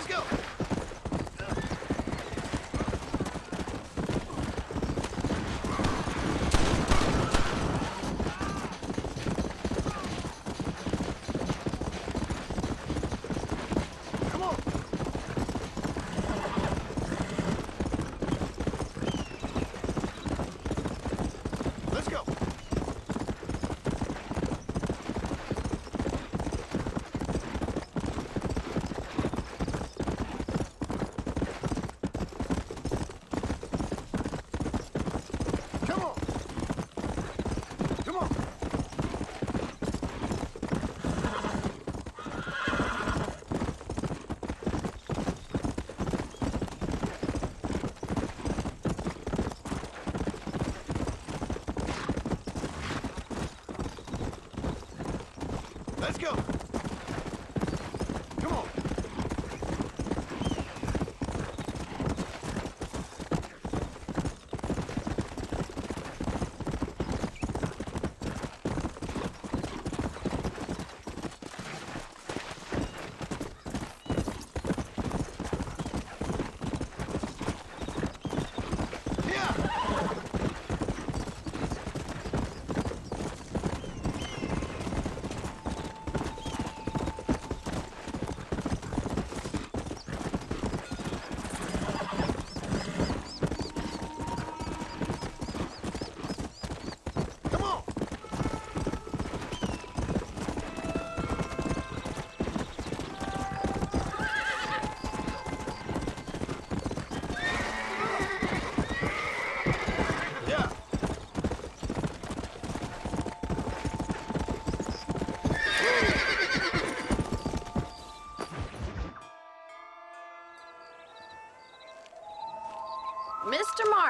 go. Come on.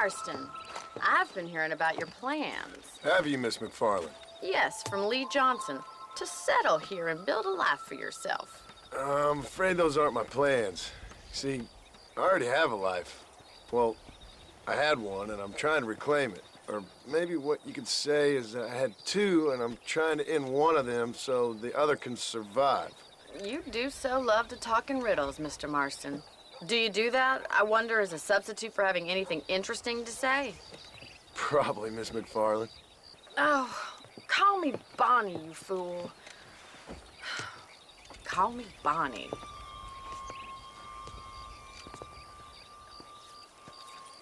Marston, I've been hearing about your plans. Have you, Miss MacFarlane? Yes, from Lee Johnson, to settle here and build a life for yourself. I'm afraid those aren't my plans. See, I already have a life. Well, I had one, and I'm trying to reclaim it. Or maybe what you could say is I had two, and I'm trying to end one of them so the other can survive. You do so love to talk in riddles, Mr. Marston. Do you do that, I wonder, as a substitute for having anything interesting to say? Probably, Miss MacFarlane. Oh, call me Bonnie, you fool. Call me Bonnie.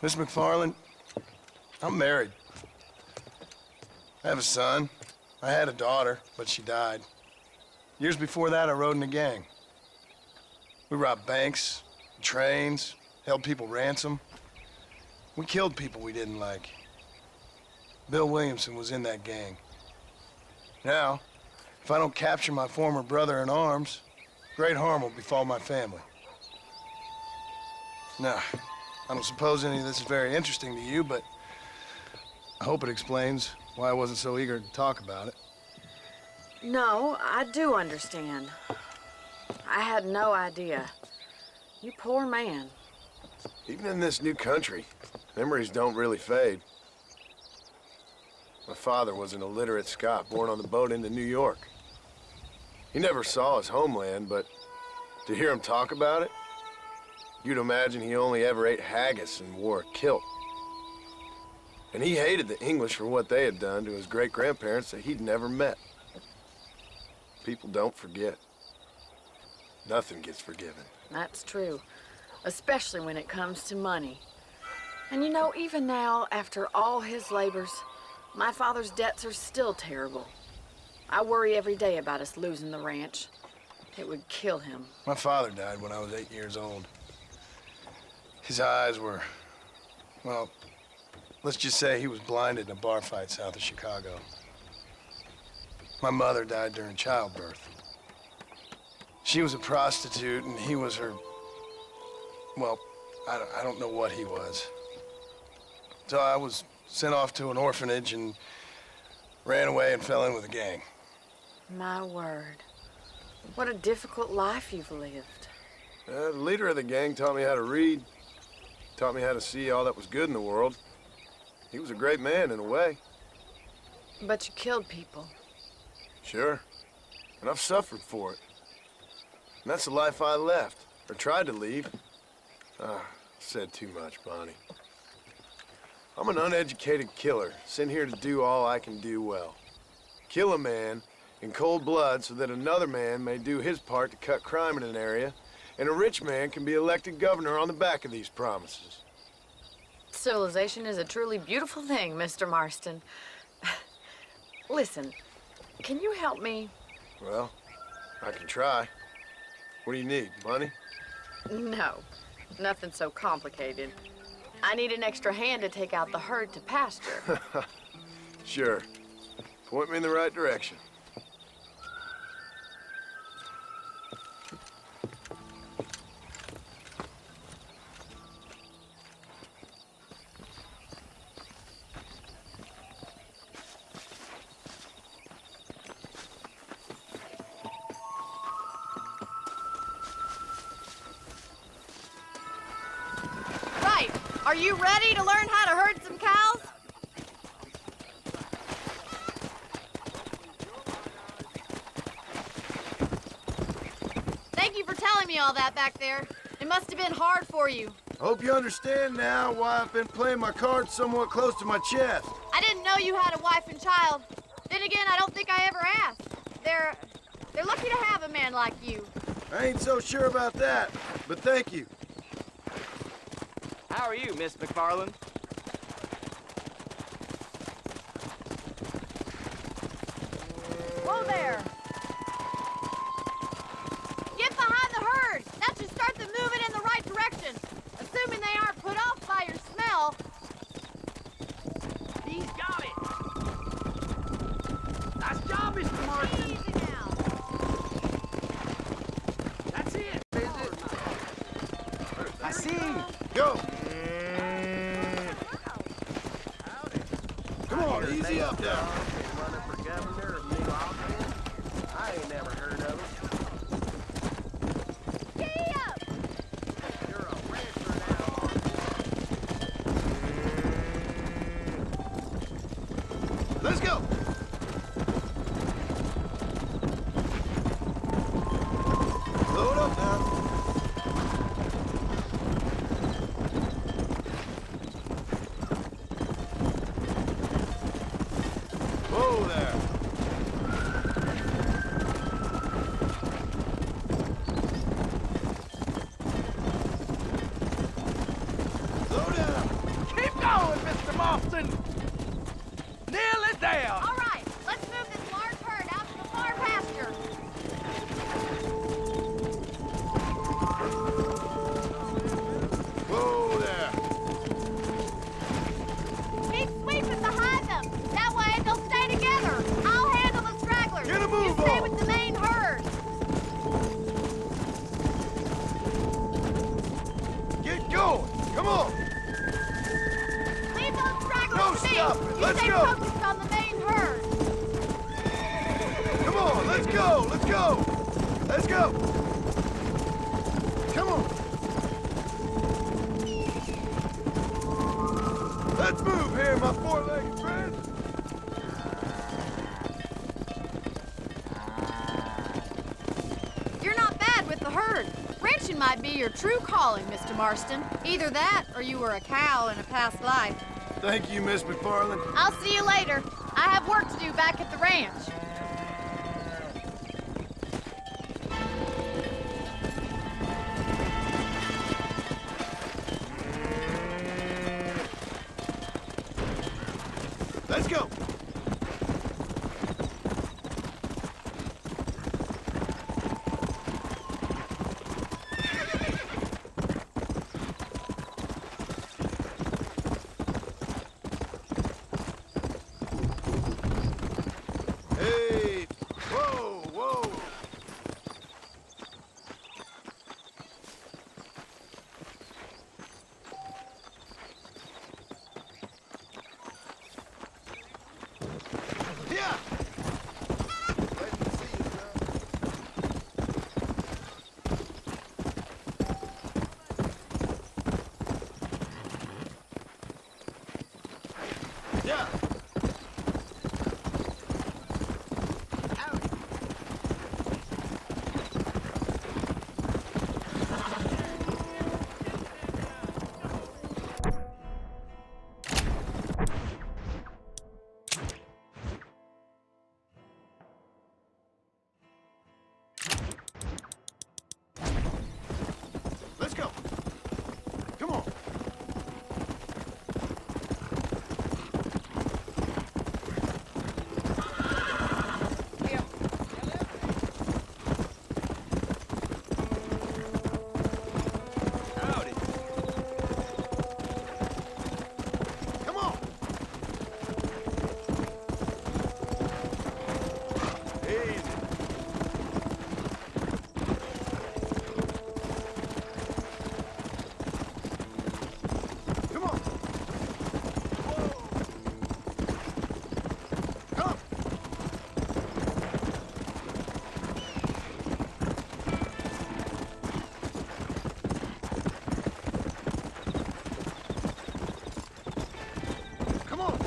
Miss MacFarlane, I'm married. I have a son. I had a daughter, but she died. Years before that, I rode in a gang. We robbed banks, trains, held people ransom. We killed people we didn't like. Bill Williamson was in that gang. Now, if I don't capture my former brother in arms, great harm will befall my family. Now, I don't suppose any of this is very interesting to you, but I hope it explains why I wasn't so eager to talk about it. No, I do understand. I had no idea. You poor man. Even in this new country, memories don't really fade. My father was an illiterate Scot born on the boat into New York. He never saw his homeland, but to hear him talk about it, you'd imagine he only ever ate haggis and wore a kilt. And he hated the English for what they had done to his great-grandparents that he'd never met. People don't forget. Nothing gets forgiven. That's true, especially when it comes to money. And you know, even now, after all his labors, my father's debts are still terrible. I worry every day about us losing the ranch. It would kill him. My father died when I was 8 years old. His eyes were, well, let's just say he was blinded in a bar fight south of Chicago. My mother died during childbirth. She was a prostitute, and he was her, well, I don't know what he was. So I was sent off to an orphanage and ran away and fell in with a gang. My word. What a difficult life you've lived. The leader of the gang taught me how to read, taught me how to see all that was good in the world. He was a great man in a way. But you killed people. Sure. And I've suffered for it. And that's the life I left, or tried to leave. Said too much, Bonnie. I'm an uneducated killer, sent here to do all I can do well. Kill a man in cold blood so that another man may do his part to cut crime in an area, and a rich man can be elected governor on the back of these promises. Civilization is a truly beautiful thing, Mr. Marston. Listen, can you help me? Well, I can try. What do you need, money? No, nothing so complicated. I need an extra hand to take out the herd to pasture. Sure. Point me in the right direction. Are you ready to learn how to herd some cows? Thank you for telling me all that back there. It must have been hard for you. I hope you understand now why I've been playing my cards somewhat close to my chest. I didn't know you had a wife and child. Then again, I don't think I ever asked. They're lucky to have a man like you. I ain't so sure about that, but thank you. How are you, Miss MacFarlane? Whoa there! Get behind the herd! That should start them moving in the right direction. Assuming they aren't put off by your smell. He's got it! Nice job, Mr. Marston! Easy now. That's it! I see! Go! Easy up there. Running for governor of New Albany? I ain't never heard of it. Giddy up! You're a rancher now. Let's go. Load up now. Whoa there. Slow down. Keep going, Mr. Marston. Nearly there. All right, let's move this large herd out to the far pasture. Whoa there. Keep sweeping behind them. That way they'll stay together. I'll handle the stragglers. Get a move You stay on. with the main herd. Get going. Come on. Leave those stragglers No to me. stopping. You Let's stay go. focused on the main herd. Come on. Let's go. Let's go. Let's go. Come on. Let's move here, my four-legged friend. You're not bad with the herd. Ranching might be your true calling, Mr. Marston. Either that, or you were a cow in a past life. Thank you, Miss MacFarlane. I'll see you later. I have work to do back at the ranch. Let's go. Hey, whoa, whoa. Yeah. Glad to see you, sir. Yeah. Let's go. Come on. Howdy. Come on. Easy. Come on. Whoa. Come. Come on.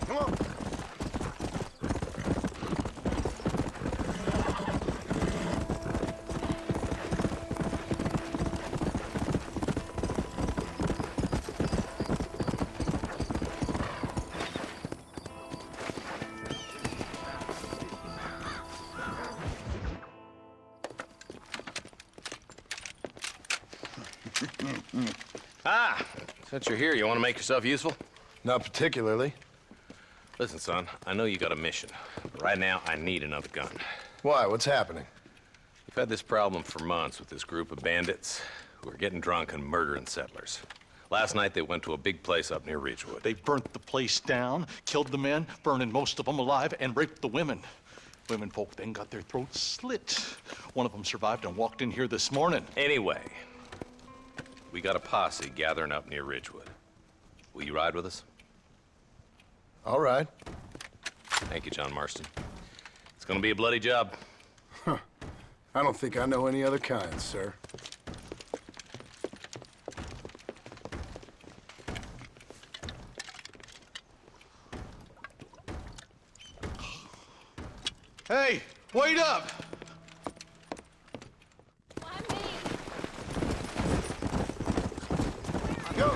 Come on. Ah, since you're here, you want to make yourself useful? Not particularly. Listen, son, I know you got a mission, but right now I need another gun. Why? What's happening? We've had this problem for months with this group of bandits who are getting drunk and murdering settlers. Last night they went to a big place up near Ridgewood. They burnt the place down, killed the men, burning most of them alive, and raped the women. Women folk then got their throats slit. One of them survived and walked in here this morning. Anyway, we got a posse gathering up near Ridgewood. Will you ride with us? All right. Thank you, John Marston. It's gonna be a bloody job. Huh. I don't think I know any other kind, sir. Hey, wait up! Go!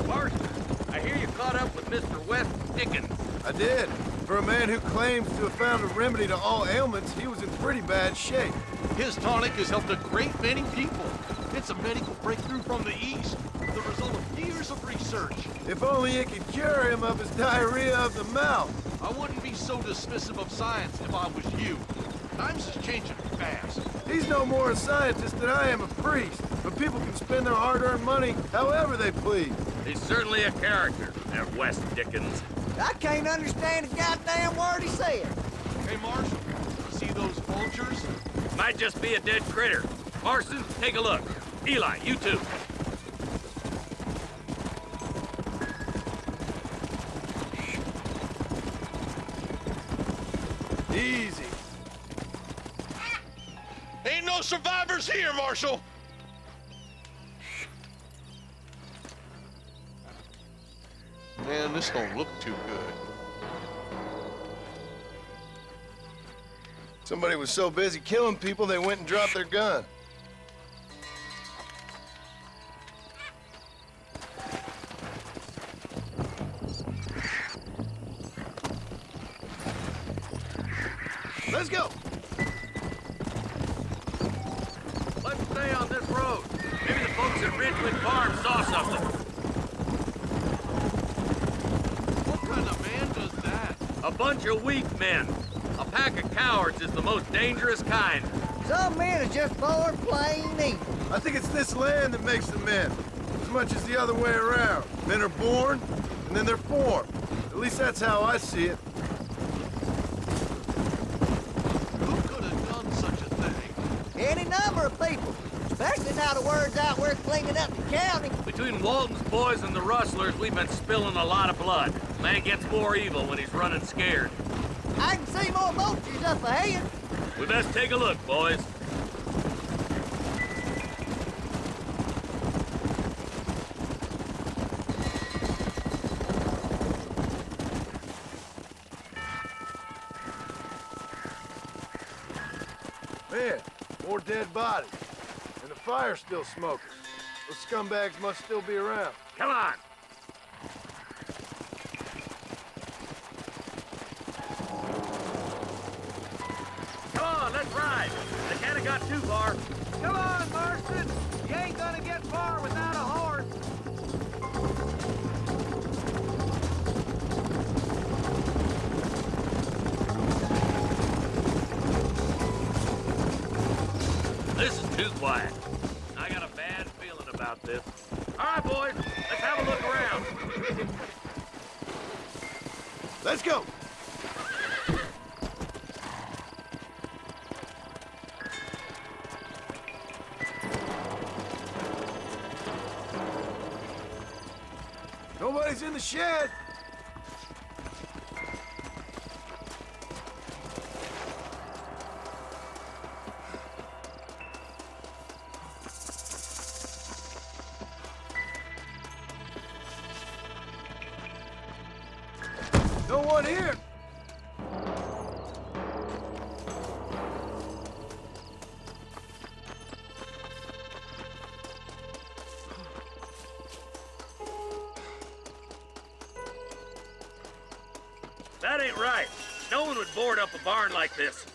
Marston, I hear you caught up with Mr. West Dickens. I did. For a man who claims to have found a remedy to all ailments, he was in pretty bad shape. His tonic has helped a great many people. It's a medical breakthrough from the East, the result of years of research. If only it could cure him of his diarrhea of the mouth. I wouldn't be so dismissive of science if I was you. Times is changing fast. He's no more a scientist than I am a priest. But people can spend their hard-earned money however they please. He's certainly a character, that West Dickens. I can't understand a goddamn word he said. Hey, Marshal, you see those vultures? Might just be a dead critter. Marston, take a look. Eli, you too. Easy. Ain't no survivors here, Marshal! Man, this don't look too good. Somebody was so busy killing people, they went and dropped their gun. Let's go! Let's stay on this road. Maybe the folks at Ridgewood Farm saw something. What kind of man does that? A bunch of weak men. A pack of cowards is the most dangerous kind. Some men are just born plain evil. I think it's this land that makes them men, as much as the other way around. Men are born, and then they're formed. At least that's how I see it. Who could have done such a thing? Any number of people, especially now the word's out we're cleaning up the county. Between Walton's boys and the rustlers, we've been spilling a lot of blood. Man gets more evil when he's running scared. I can see more vultures up ahead. We best take a look, boys. Man, more dead bodies. And the fire's still smoking. Those scumbags must still be around. Come on. Let's ride. They can't have got too far. Come on, Marston. You ain't gonna get far without a horse. This is too quiet. I got a bad feeling about this. All right, boys. Let's have a look around. Let's go! Nobody's in the shed. No one here. That ain't right. No one would board up a barn like this.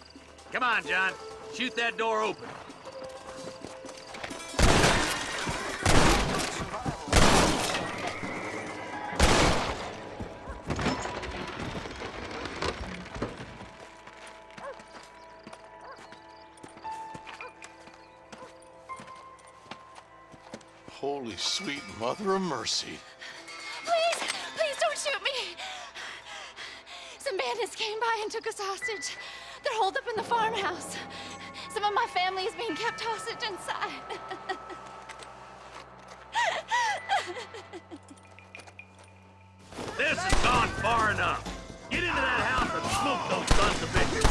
Come on, John. Shoot that door open. Holy sweet mother of mercy. Please don't shoot me. Some bandits came by and took us hostage. They're holed up in the farmhouse. Some of my family is being kept hostage inside. This has gone far enough. Get into that house and smoke those sons of bitches.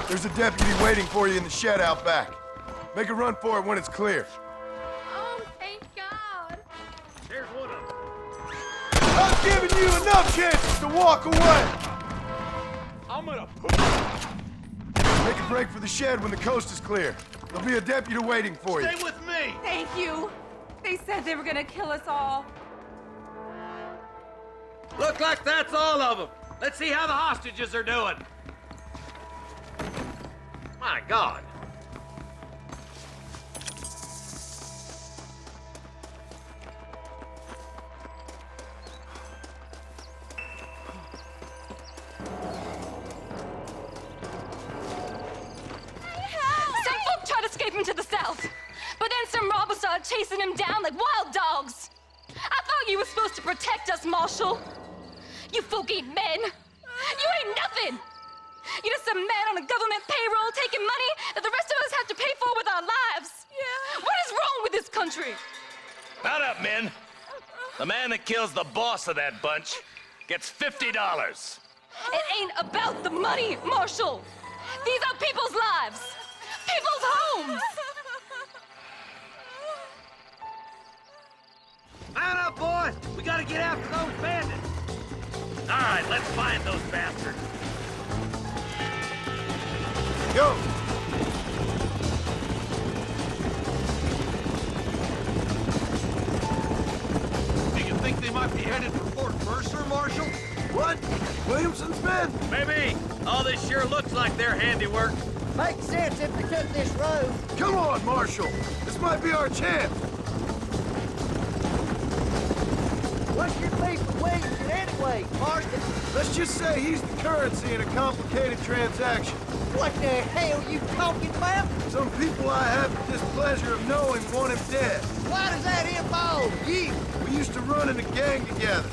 There's a deputy waiting for you in the shed out back. Make a run for it when it's clear. Oh, thank God. There's one of them. I've given you enough chances to walk away. I'm gonna Make a break for the shed when the coast is clear. There'll be a deputy waiting for you. Stay with me. Thank you. They said they were gonna kill us all. Look like that's all of them. Let's see how the hostages are doing. My God. Some folk tried escaping to the south, but then some robbers started chasing him down like wild dogs. I thought you were supposed to protect us, Marshal. You folk ain't men. You ain't nothing. You're just some man on a government payroll taking money that the rest of us have to pay for with our lives. Yeah. What is wrong with this country? Mount up, men. The man that kills the boss of that bunch gets $50. It ain't about the money, Marshal. These are people's lives, people's homes. Mount up, boys. We gotta get after those bandits. All right, let's find those bastards. Go! Do you think they might be headed for Fort Mercer, Marshal? What? Williamson's men? Maybe. All this sure looks like their handiwork. Makes sense if they took this road. Come on, Marshal. This might be our chance. What's your beef with Williamson anyway, Marston? Let's just say he's the currency in a complicated transaction. What the hell you talking about? Some people I have the displeasure of knowing want him dead. Why does that involve you? We used to run in a gang together.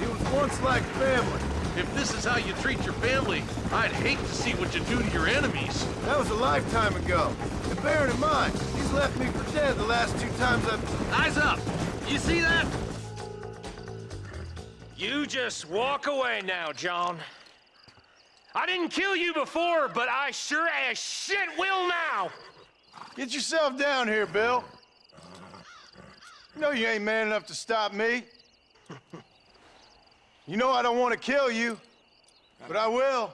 It was once like family. If this is how you treat your family, I'd hate to see what you do to your enemies. That was a lifetime ago. And bearing in mind, he's left me for dead the last 2 times I've... Eyes up! You see that? You just walk away now, John. I didn't kill you before, but I sure as shit will now. Get yourself down here, Bill. You know you ain't man enough to stop me. You know I don't want to kill you, but I will.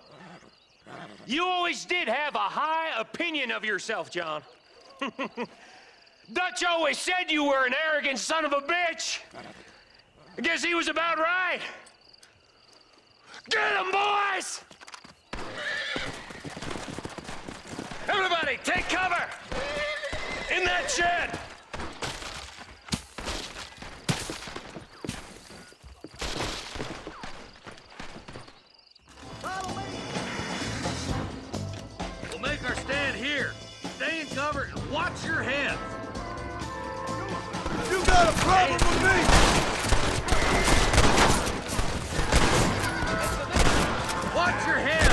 You always did have a high opinion of yourself, John. Dutch always said you were an arrogant son of a bitch. I guess he was about right. Get him, boys! Everybody, take cover! In that shed! We'll make our stand here. Stay in cover and watch your heads. You got a problem with me? Watch your head!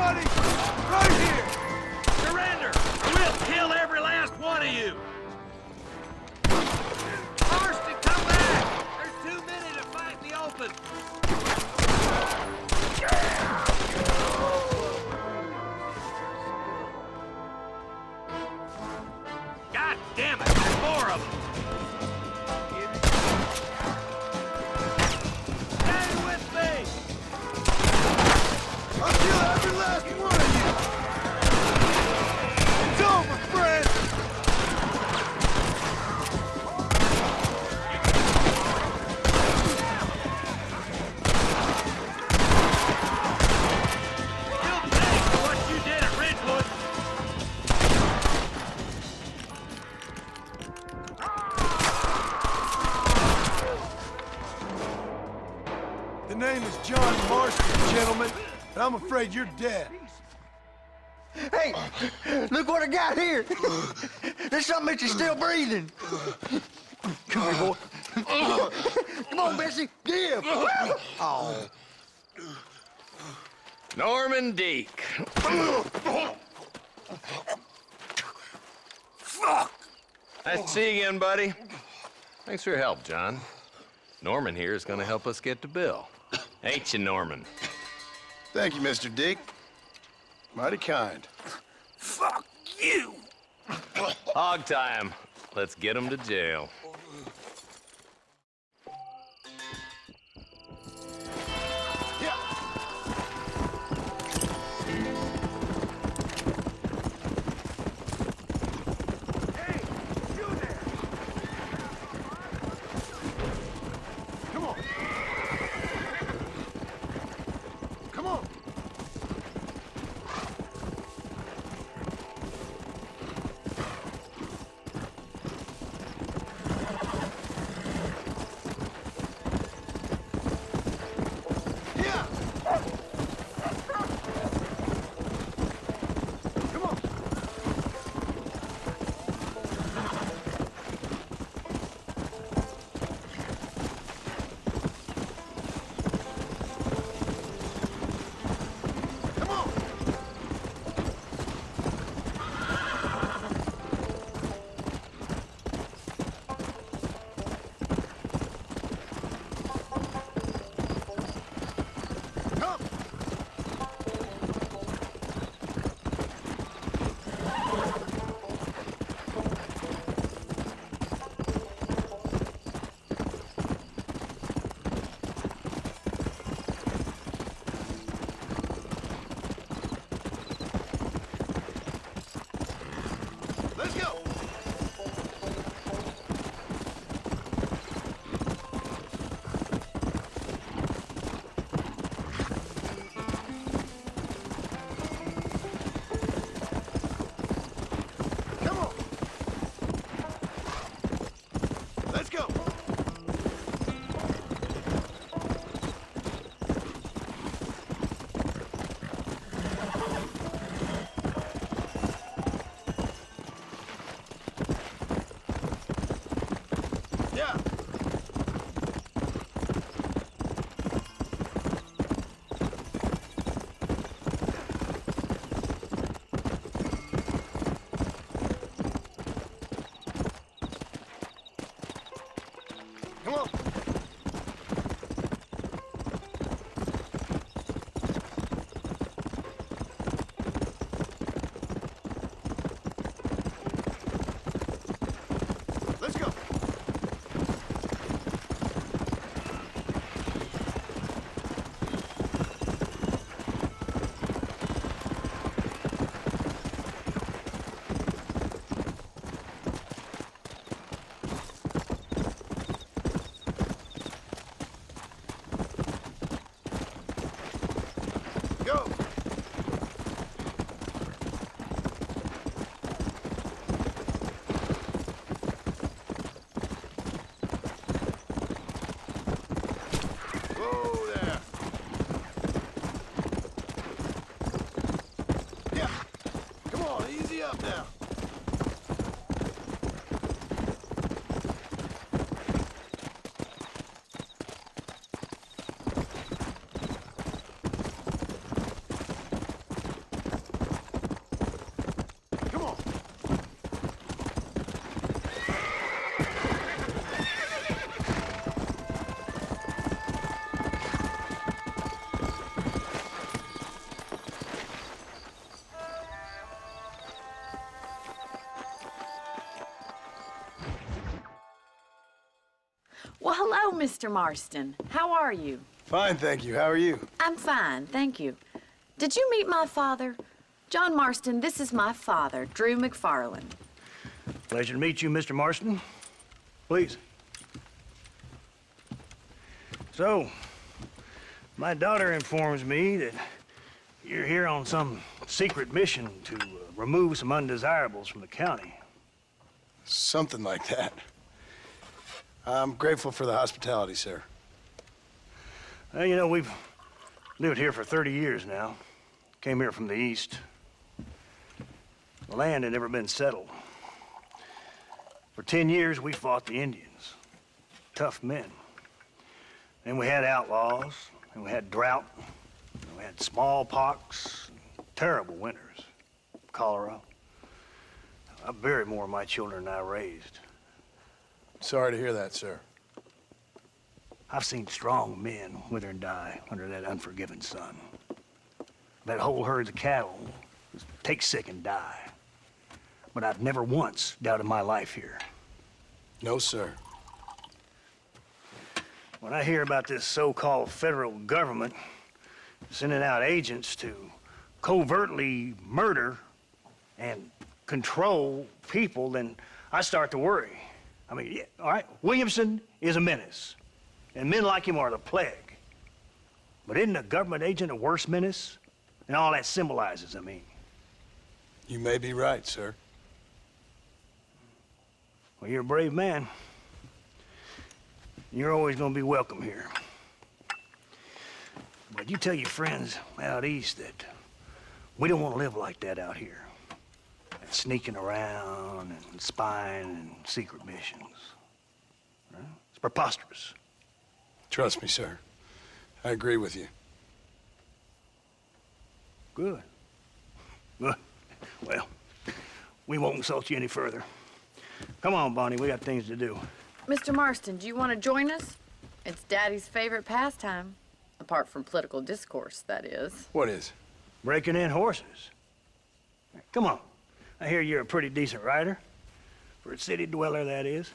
Everybody! Right here! Surrender! We'll kill every last one of you! Marston, come back! There's too many to fight in the open! God damn it! There's more of them! Stay with me! I'll kill every last one of you! It's over, friend! You'll pay for what you did at Ridgewood! The name is John Marston, gentlemen, and I'm afraid you're dead. Hey, look what I got here. There's something that you're still breathing. Come here, boy. Come on, Bessie, give. Oh. Norman Deek. Fuck! Nice to see you again, buddy. Thanks for your help, John. Norman here is gonna help us get to Bill. Ain't you, Norman? Thank you, Mr. Deek. Mighty kind. Fuck you! Hog time. Let's get him to jail. Well, hello, Mr. Marston. How are you? Fine, thank you. How are you? I'm fine, thank you. Did you meet my father? John Marston, this is my father, Drew MacFarlane. Pleasure to meet you, Mr. Marston. Please. So, my daughter informs me that you're here on some secret mission to remove some undesirables from the county. Something like that. I'm grateful for the hospitality, sir. Well, you know, we've lived here for 30 years now. Came here from the east. The land had never been settled. For 10 years, we fought the Indians. Tough men. Then we had outlaws, and we had drought, and we had smallpox, terrible winters, cholera. I buried more of my children than I raised. Sorry to hear that, sir. I've seen strong men wither and die under that unforgiving sun. That whole herds of cattle just take sick and die. But I've never once doubted my life here. No, sir. When I hear about this so-called federal government sending out agents to covertly murder and control people, then I start to worry. I mean, yeah, all right, Williamson is a menace, and men like him are the plague. But isn't a government agent a worse menace? And all that symbolizes, I mean. You may be right, sir. Well, you're a brave man. You're always gonna be welcome here. But you tell your friends out east that we don't want to live like that out here. Sneaking around and spying and secret missions. Right? It's preposterous. Trust me, sir. I agree with you. Good. Good. Well, we won't insult you any further. Come on, Bonnie, we got things to do. Mr. Marston, do you want to join us? It's Daddy's favorite pastime. Apart from political discourse, that is. What is? Breaking in horses. Come on. I hear you're a pretty decent rider. For a city dweller, that is.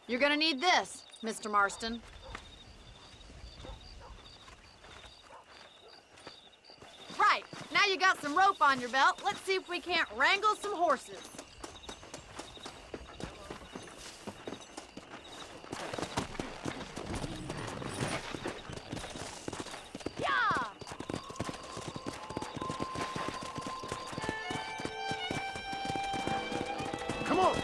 You're gonna need this, Mr. Marston. Right, now you got some rope on your belt. Let's see if we can't wrangle some horses. Come on!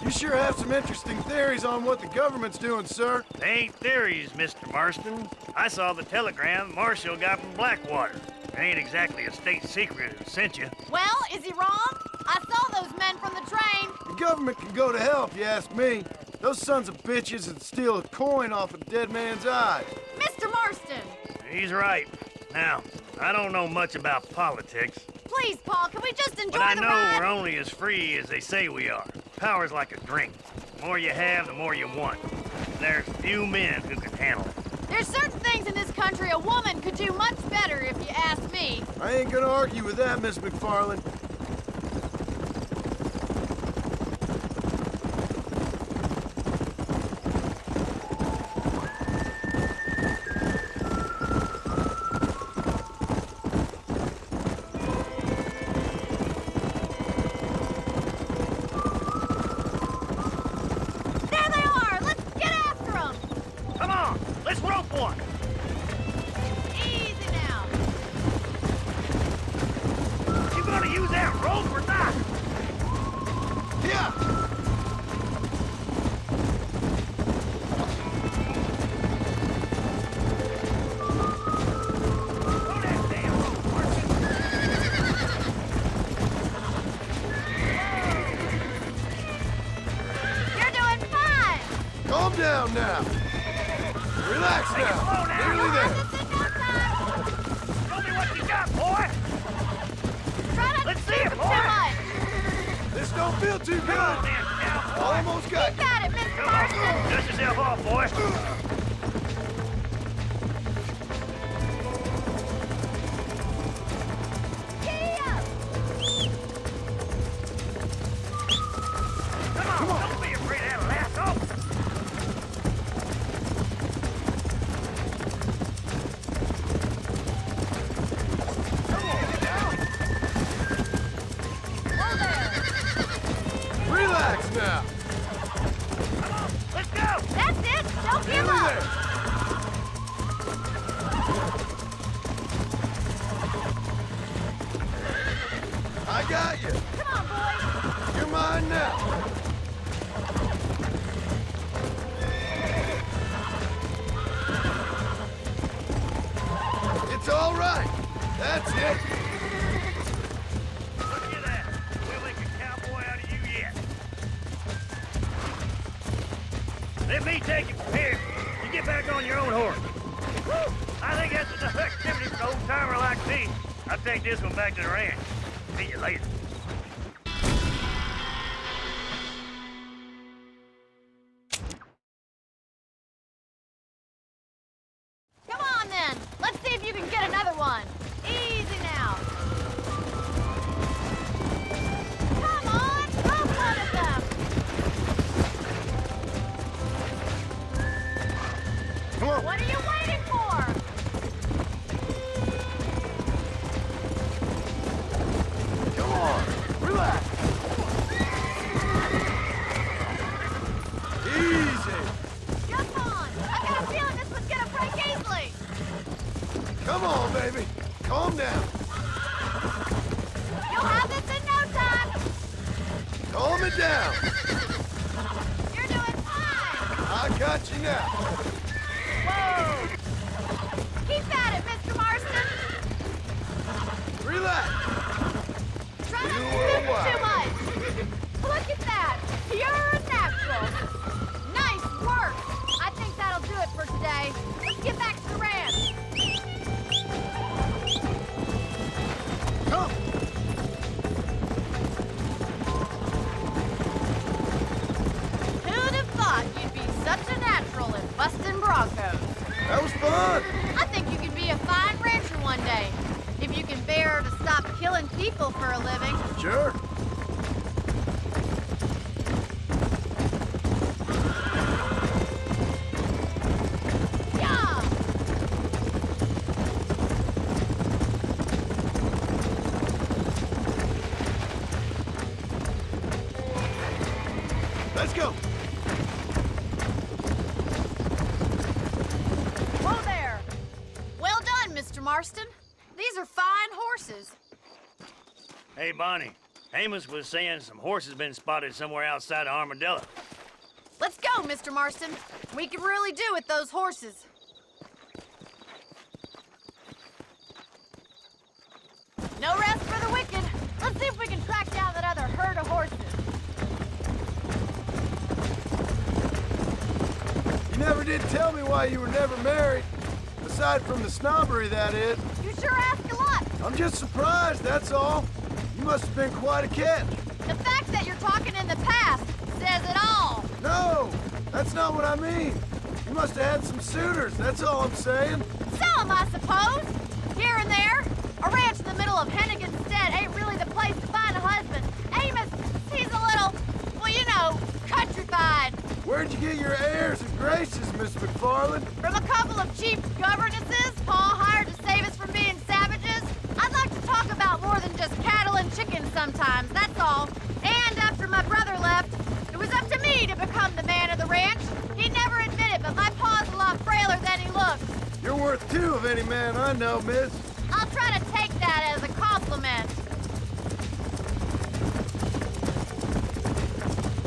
You sure have some interesting theories on what the government's doing, sir. They ain't theories, Mr. Marston. I saw the telegram Marshall got from Blackwater. It ain't exactly a state secret who sent you. Well, is he wrong? I saw those men from the train. The government can go to hell if you ask me. Those sons of bitches would steal a coin off a dead man's eye. Mr. Marston! He's right. Now, I don't know much about politics. Please, Paul, can we just enjoy But I the know ride? we're only as free as they say we are. Power's like a drink. The more you have, the more you want. There's few men who can handle it. There's certain things in this country a woman could do much better, if you ask me. I ain't gonna argue with that, Miss MacFarlane. There they are! Let's get after them! Come on, let's rope one! Easy now. You gonna use that rope or not? Yeah! You're doing fine! Calm down now. Relax now. Nearly there. Show me what you got, boy! Try not Let's to see shoot it, them boy! too much. This don't feel too good. Almost got You you. got it, Mr. Marston. Dust yourself off, boy. Come on, don't be afraid of that lasso. Relax now. Come on, let's go. That's it. Don't give up. I got you. Come on, boys. You're mine now. It's all right. That's it. Look at that. We'll make a cowboy out of you yet. Let me take you from here. You get back on your own horse. Woo! I think that's enough activity for an old-timer like me. I'll take this one back to the ranch. See you later. Come on, then. Let's see if you can get another one. Easy now. Come on, go one of them. Come on. What are you waiting for? Come on. Relax. Easy. Jump on. I got a feeling this one's gonna break easily. Come on, baby. Calm down. You'll have this in no time. Calm it down. You're doing fine. I got you now. Whoa. Keep at it, Mr. Marston. Relax. Try not You to were scoop too wild. much. Look at that. Pure natural. Nice work. I think that'll do it for today. Let's get back to the ranch. Come. Who'd have thought you'd be such a natural at busting broncos? That was fun. I think you could be a fine rancher one day. If you can bear to stop killing people for a living. Sure. Yeah! Let's go. Whoa there! Well done, Mr. Marston. These are fine horses. Hey, Bonnie. Amos was saying some horses been spotted somewhere outside of Armadillo. Let's go, Mr. Marston. We can really do with those horses. No rest for the wicked. Let's see if we can track down that other herd of horses. You never did tell me why you were never married. Aside from the snobbery, that is. You sure ask a lot. I'm just surprised, that's all. You must have been quite a catch. The fact that you're talking in the past says it all. No, that's not what I mean. You must have had some suitors, that's all I'm saying. Some, I suppose. Here and there. A ranch in the middle of Hennigan's Stead ain't really the place to find a husband. Amos, he's a little, well, you know, countrified. Where'd you get your airs and graces, Miss MacFarlane? From a couple of cheap governesses Pa hired to save us from being savages. I'd like to talk about more than just cattle and chickens sometimes, that's all. And after my brother left, it was up to me to become the man of the ranch. He never admitted, but my pa's a lot frailer than he looks. You're worth two of any man I know, miss. I'll try to take that as a compliment.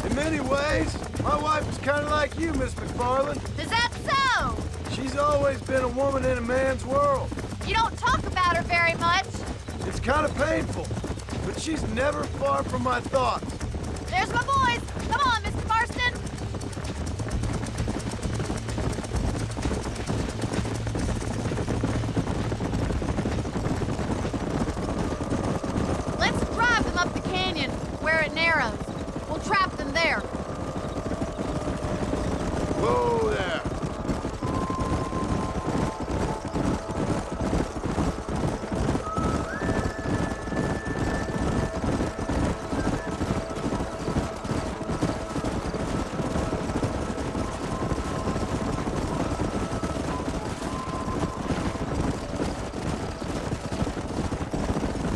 In many ways, my wife is kind of like you, Miss MacFarlane. Is that so? She's always been a woman in a man's world. You don't talk about her very much. It's kind of painful, but she's never far from my thoughts. There's my boys. Come on, Mr. Marston. Let's drive them up the canyon where it narrows. We'll trap them there. Whoa there!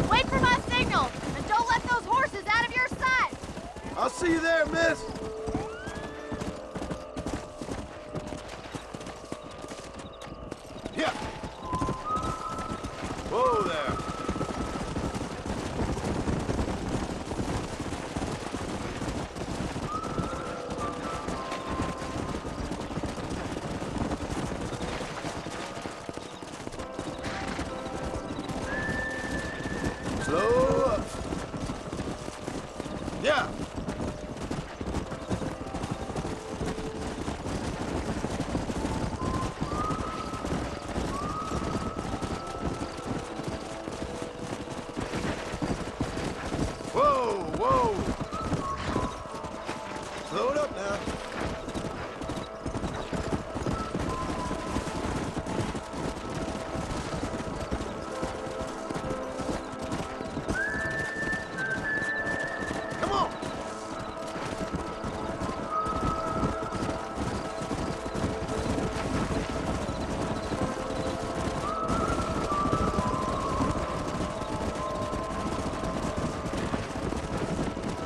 Wait for my signal, and don't let those horses out of your sight! I'll see you there, miss! Yeah! Whoa there! Slow up. Yeah. Whoa, whoa. Slow it up now. Come on.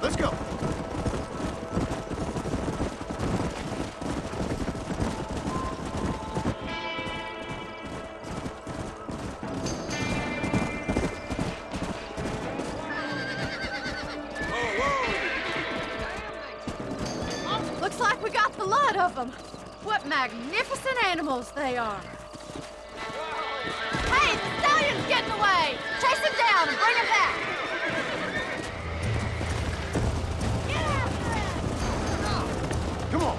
Let's go. Looks like we got the lot of them. What magnificent animals they are. Hey, the stallion's getting away! Chase him down and bring him back! Get after him! Come on.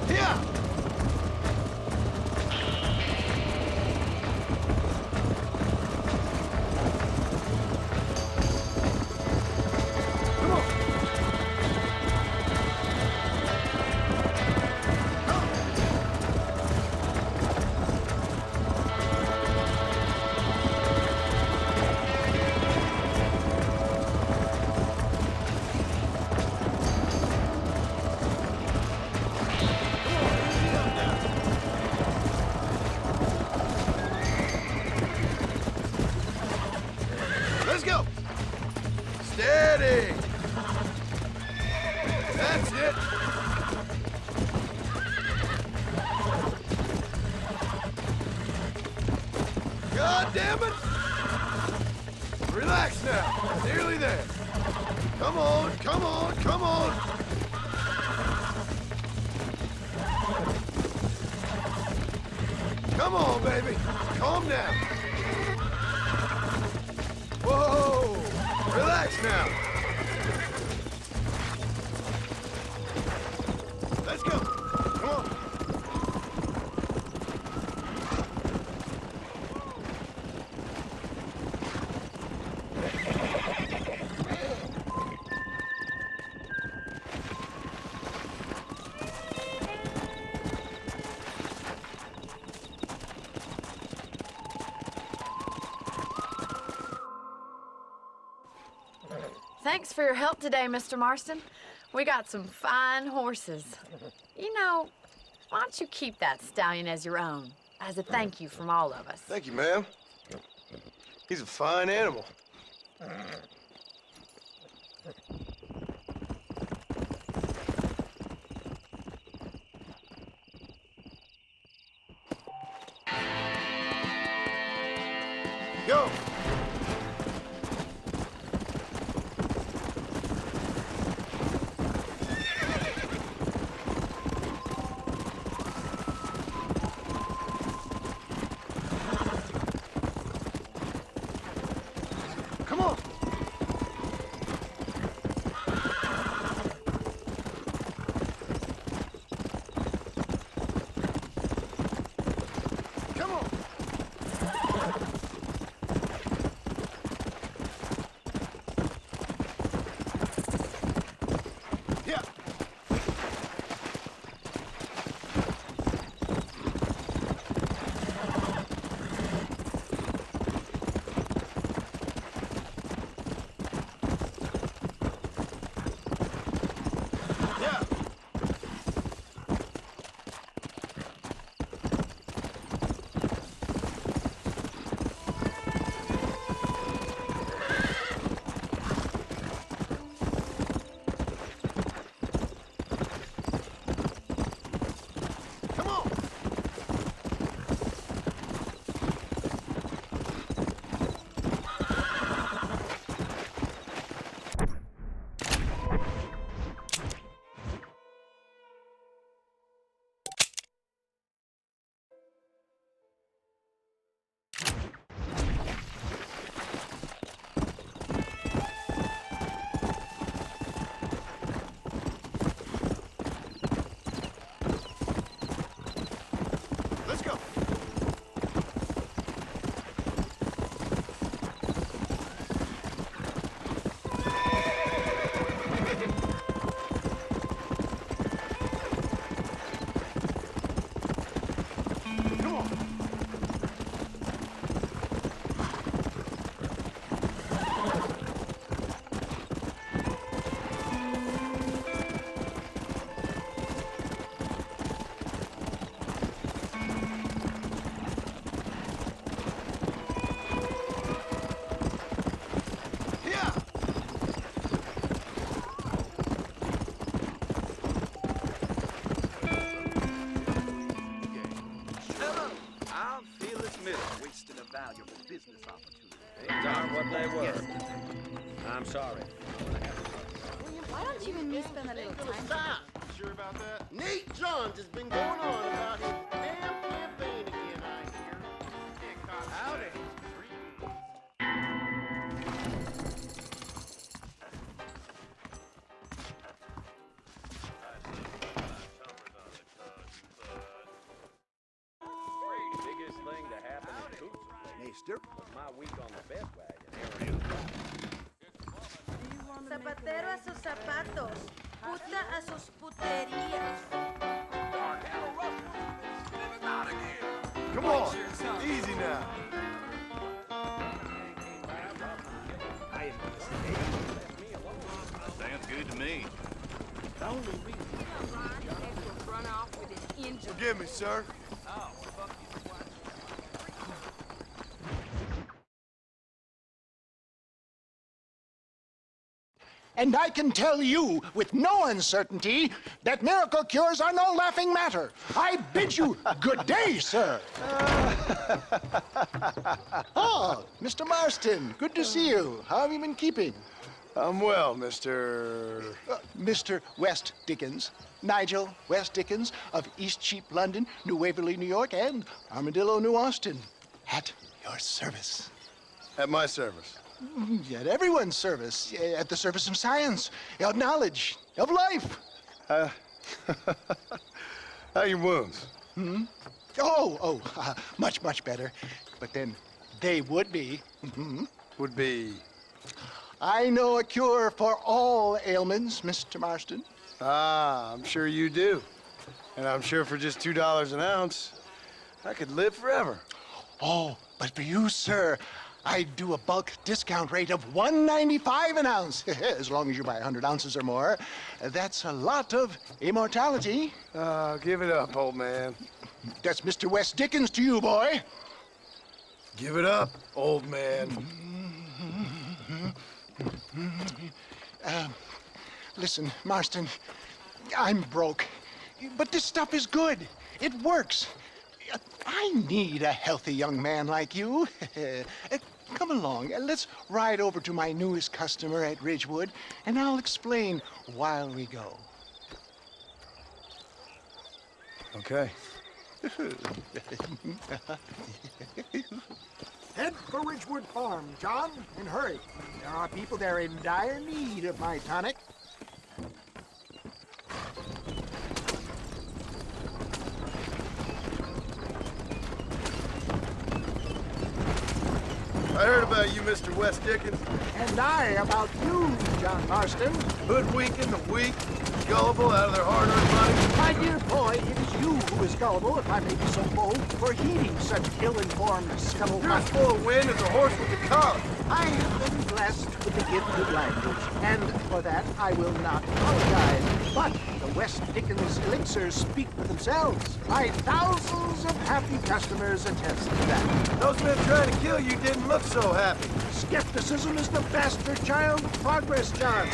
Yeah. Come on. Let's go. Steady. That's it. God damn it. Relax now. Nearly there. Come on, come on, come on. Come on, baby. Calm down. Whoa! Relax now. Let's go. Come on. Thanks for your help today, Mr. Marston. We got some fine horses. You know, why don't you keep that stallion as your own, as a thank you from all of us? Thank you, ma'am. He's a fine animal. Go! Come on! Things aren't what they were. I'm sorry. Why don't you and me spend a little time? Stop! Sure about that? Nate Johns has been going on about his damn campaign again, I hear. Howdy. Biggest thing to happen in Boots Mister? was my week on the bed wagon area. Zapatero a sus zapatos, puta a sus puterías. Come on, easy now. Sounds good to me. The only reason Ron run off with his engine. Forgive me, sir. Oh, fuck you. And I can tell you with no uncertainty that miracle cures are no laughing matter. I bid you good day, sir. Oh, Mr. Marston, good to see you. How have you been keeping? I'm well, Mr. Mr. West Dickens. Nigel West Dickens of East Cheap, London, New Waverly, New York, and Armadillo, New Austin. At your service. At my service. At everyone's service. At the service of science, of knowledge, of life. How are your wounds? Much, much better. But then they would be. Would be? I know a cure for all ailments, Mr. Marston. Ah, I'm sure you do. And I'm sure for just $2 an ounce, I could live forever. Oh, but for you, sir, I'd do a bulk discount rate of $1.95 an ounce, as long as you buy 100 ounces or more. That's a lot of immortality. Give it up, old man. That's Mr. West Dickens to you, boy. Give it up, old man. Listen, Marston, I'm broke, but this stuff is good. It works. I need a healthy young man like you. Come along, let's ride over to my newest customer at Ridgewood, and I'll explain while we go. Okay. Head for Ridgewood Farm, John, and hurry. There are people there in dire need of my tonic. I heard about you, Mr. West Dickens. And I about you, John Marston. Hoodwinking the weak, gullible out of their hard-earned money. My dear boy, it is you who is gullible, if I may be so bold, for heeding such ill-informed scuttlebutt. You're as full of wind as a horse with a collar. I have been blessed with the gift of language, and for that I will not apologize. But the West Dickens elixirs speak for themselves. My thousands of happy customers attest to that. Those men trying to kill you didn't look so happy. Skepticism is the bastard child of progress, John.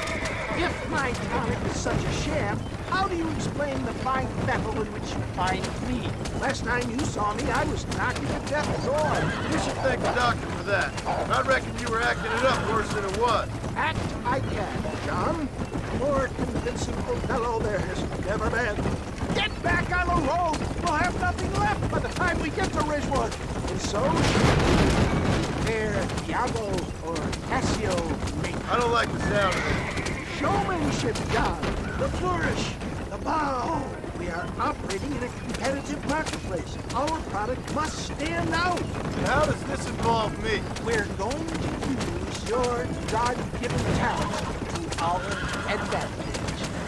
If my tonic is such a sham, how do you explain the fine battle in which you find me? Last time you saw me, I was knocking at death's door. You should thank the doctor for that. I reckon you were acting it up worse than it was. Act I can, John. A more convincing fellow there has never been. Get back on the road! We'll have nothing left by the time we get to Ridgewood. And so, there, Diablo or Cassio make. I don't like the sound of it. Showmanship, John. The flourish, the bow. We are operating in a competitive marketplace. Our product must stand out. And how does this involve me? We're going to use your God-given talent to our advantage.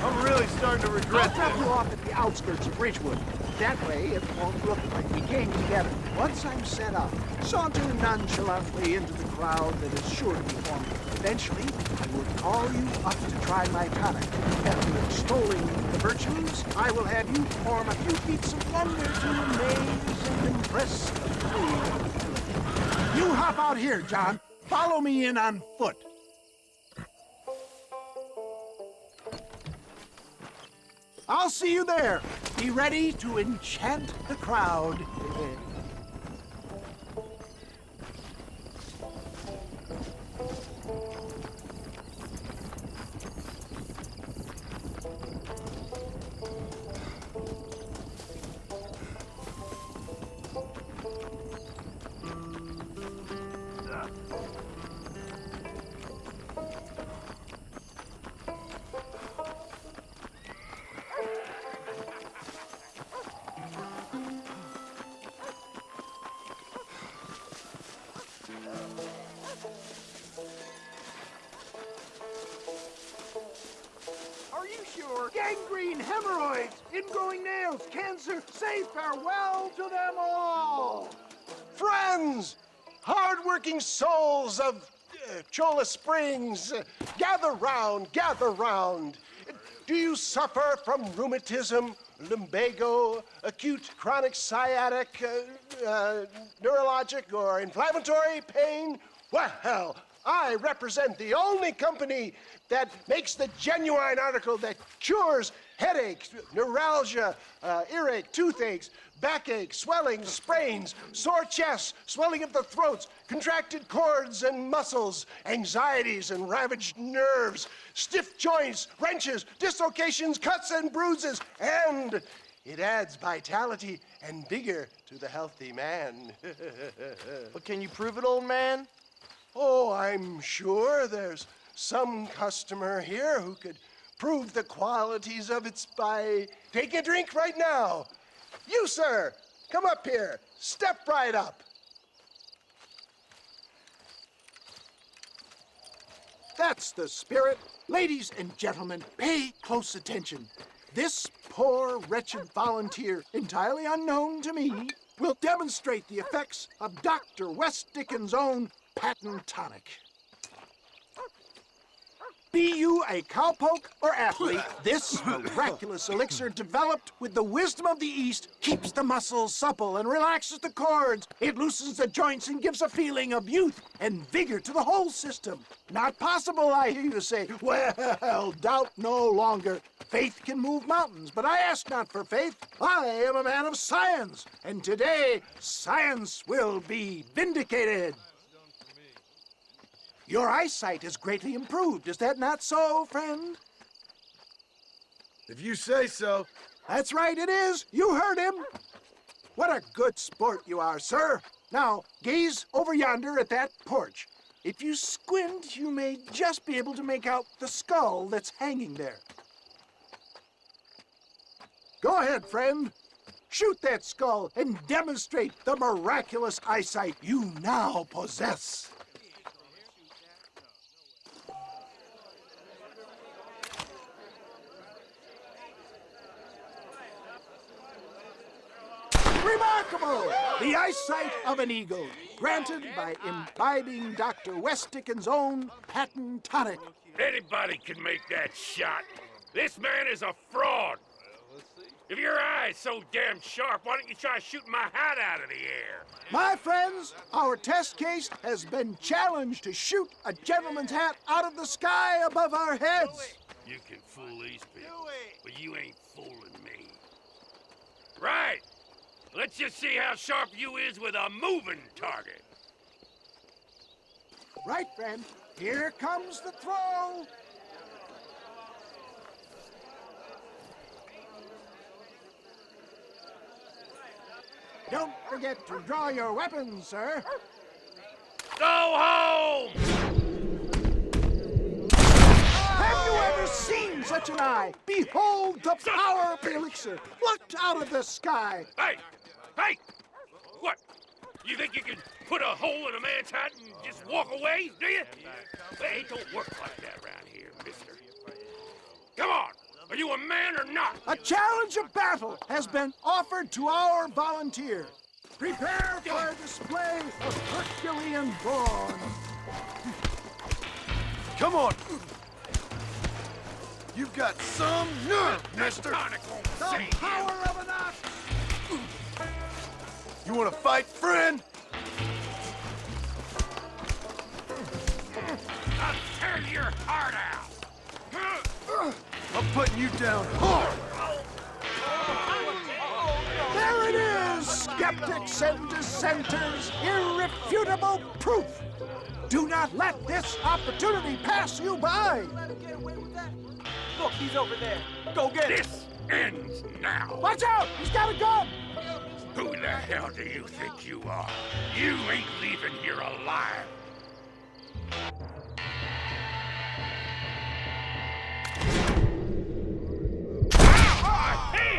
I'm really starting to regret I'll drop you off at the outskirts of Ridgewood. That way, it won't look like we came together. Once I'm set up, saunter nonchalantly into the crowd that is sure to be forming. Eventually, I will call you up to try my tonic. After extolling the virtues, I will have you perform a few feats of wonder to amaze and impress the free. You hop out here, John. Follow me in on foot. I'll see you there. Be ready to enchant the crowd. gangrene, hemorrhoids, ingrowing nails, cancer. Say farewell to them all. Friends, hard-working souls of Cholla Springs, gather round, gather round. Do you suffer from rheumatism, lumbago, acute chronic sciatic, neurologic, or inflammatory pain? Well, I represent the only company that makes the genuine article that cures headaches, neuralgia, earache, toothaches, backache, swelling, sprains, sore chests, swelling of the throats, contracted cords and muscles, anxieties and ravaged nerves, stiff joints, wrenches, dislocations, cuts and bruises, and it adds vitality and vigor to the healthy man. But can you prove it, old man? Oh, I'm sure there's some customer here who could prove the qualities of it by taking a drink right now. You, sir, come up here. Step right up. That's the spirit. Ladies and gentlemen, pay close attention. This poor, wretched volunteer, entirely unknown to me, will demonstrate the effects of Dr. West Dickens' own patent tonic. Be you a cowpoke or athlete, this miraculous elixir developed with the wisdom of the East keeps the muscles supple and relaxes the cords. It loosens the joints and gives a feeling of youth and vigor to the whole system. Not possible, I hear you say. Well, doubt no longer. Faith can move mountains, but I ask not for faith. I am a man of science, and today science will be vindicated. Your eyesight has greatly improved. Is that not so, friend? If you say so. That's right, it is. You heard him. What a good sport you are, sir. Now, gaze over yonder at that porch. If you squint, you may just be able to make out the skull that's hanging there. Go ahead, friend. Shoot that skull and demonstrate the miraculous eyesight you now possess. Remarkable! The eyesight of an eagle, granted by imbibing Dr. West Dickens' own patent tonic. Anybody can make that shot. This man is a fraud. If your eye's so damn sharp, why don't you try shooting my hat out of the air? My friends, our test case has been challenged to shoot a gentleman's hat out of the sky above our heads. You can fool these people, but you ain't fooling me. Right. Let's just see how sharp you is with a moving target. Right, friend. Here comes the throw. Don't forget to draw your weapons, sir. Go home! Have you ever seen such an eye? Behold the power of the elixir, plucked out of the sky. Hey! Hey! What? You think you can put a hole in a man's hat and just walk away, do you? Hey, it don't work like that around here, mister. Come on! Are you a man or not? A challenge of battle has been offered to our volunteer. Prepare for a display of Herculean brawn. Come on! You've got some nerve, mister! The power of an ox! You want to fight, friend? I'll tear your heart out! I'm putting you down hard! There it is, skeptics and dissenters, irrefutable proof. Do not let this opportunity pass you by. Look, he's over there. Go get him. This ends now. Watch out, he's got a gun. Who the hell do you think you are? You ain't leaving here alive.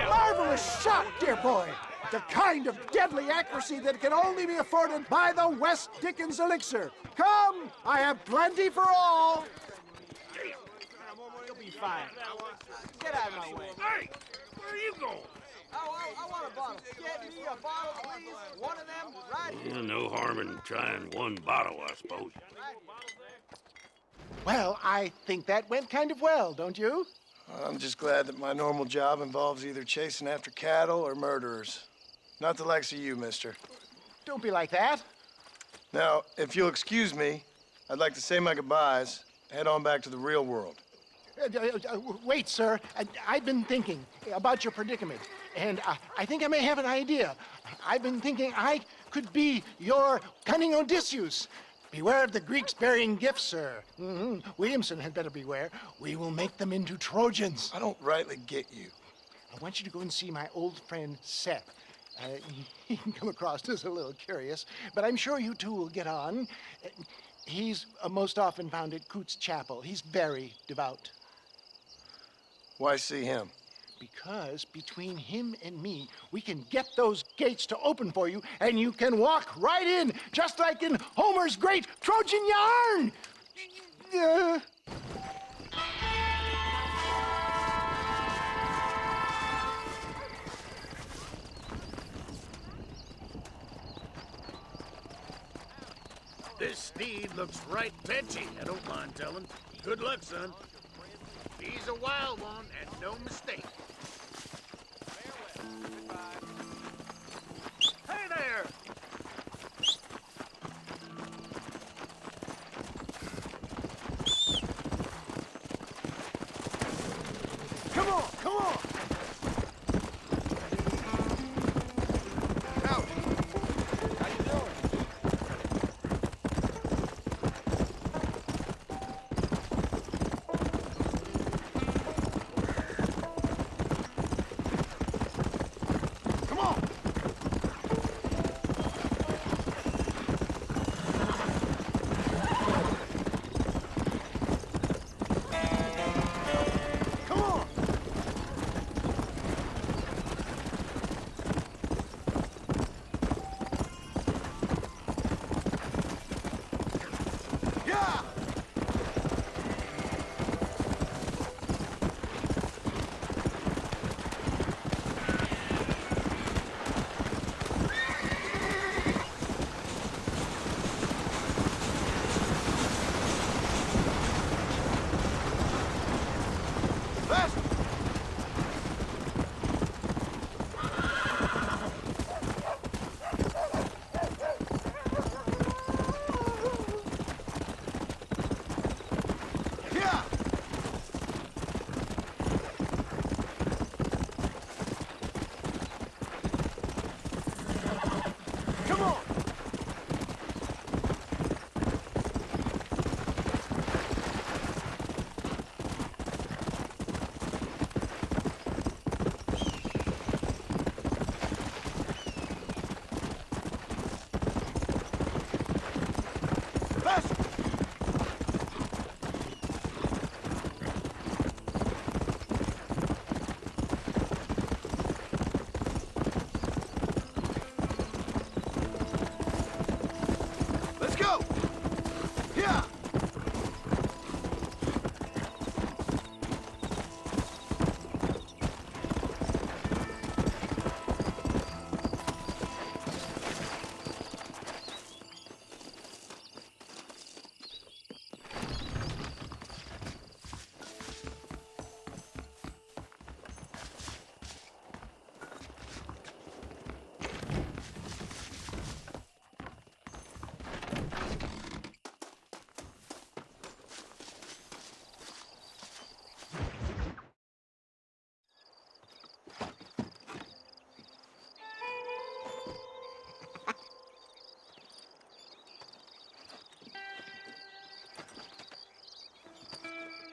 Marvelous shot, dear boy. The kind of deadly accuracy that can only be afforded by the West Dickens elixir. Come, I have plenty for all. be fine. Get out of my way. Hey, where are you going? I want a bottle. Get me a bottle, please. One of them right here. No harm in trying one bottle, I suppose. Well, I think that went kind of well, don't you? I'm just glad that my normal job involves either chasing after cattle or murderers. Not the likes of you, mister. Don't be like that. Now, if you'll excuse me, I'd like to say my goodbyes, head on back to the real world. Wait, sir. I've been thinking about your predicament, and I think I may have an idea. I've been thinking I could be your cunning Odysseus. Beware of the Greeks bearing gifts, sir. Williamson had better beware. We will make them into Trojans. I don't rightly get you. I want you to go and see my old friend Seth. He can come across as a little curious, but I'm sure you two will get on. He's most often found at Coots Chapel. He's very devout. Why see him? Because between him and me, we can get those gates to open for you, and you can walk right in, just like in Homer's great Trojan yarn! This steed looks right fetchy, I don't mind telling. Good luck, son. He's a wild one, and no mistake. Hey there! Come on, come on!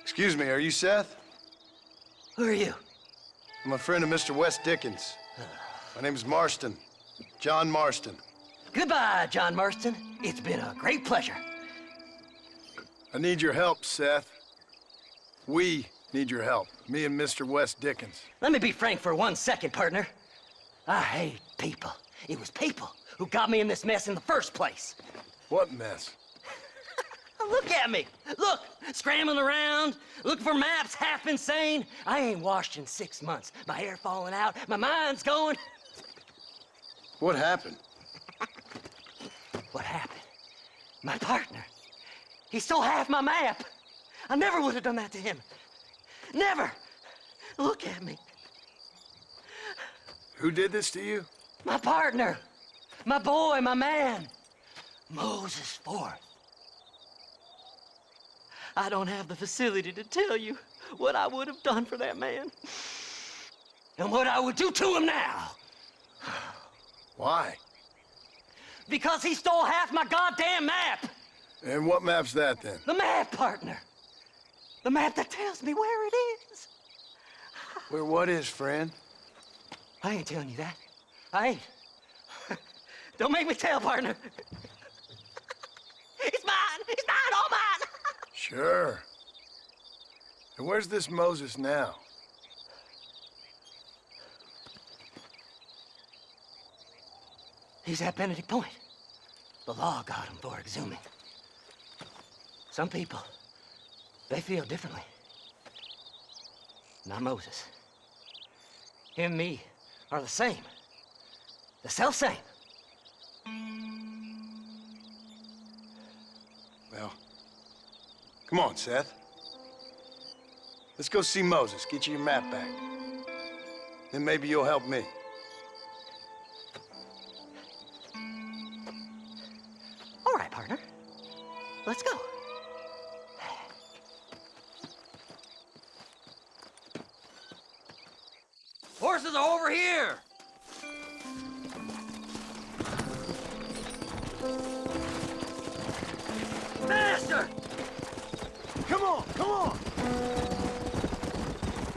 Excuse me, are you Seth? Who are you? I'm a friend of Mr. West Dickens. My name's Marston. John Marston. Goodbye, John Marston. It's been a great pleasure. I need your help, Seth. We need your help. Me and Mr. West Dickens. Let me be frank for 1 second, partner. I hate people. It was people who got me in this mess in the first place. What mess? Look at me. Look, scrambling around, looking for maps, half insane. I ain't washed in 6 months. My hair falling out, my mind's going. What happened? What happened? My partner. He stole half my map. I never would have done that to him. Never. Look at me. Who did this to you? My partner. My boy, my man. Moses Forth. I don't have the facility to tell you what I would have done for that man. And what I would do to him now. Why? Because he stole half my goddamn map. And what map's that, then? The map, partner. The map that tells me where it is. Where what is, friend? I ain't telling you that. I ain't. Don't make me tell, partner. It's mine! It's mine! All mine! Sure. And where's this Moses now? He's at Benedict Point. The law got him for exhuming. Some people, they feel differently. Not Moses. Him and me are the same. The self-same. Well, come on, Seth. Let's go see Moses, get you your map back. Then maybe you'll help me. All right, partner. Let's go. Horses are over here! Master! Come on, come on!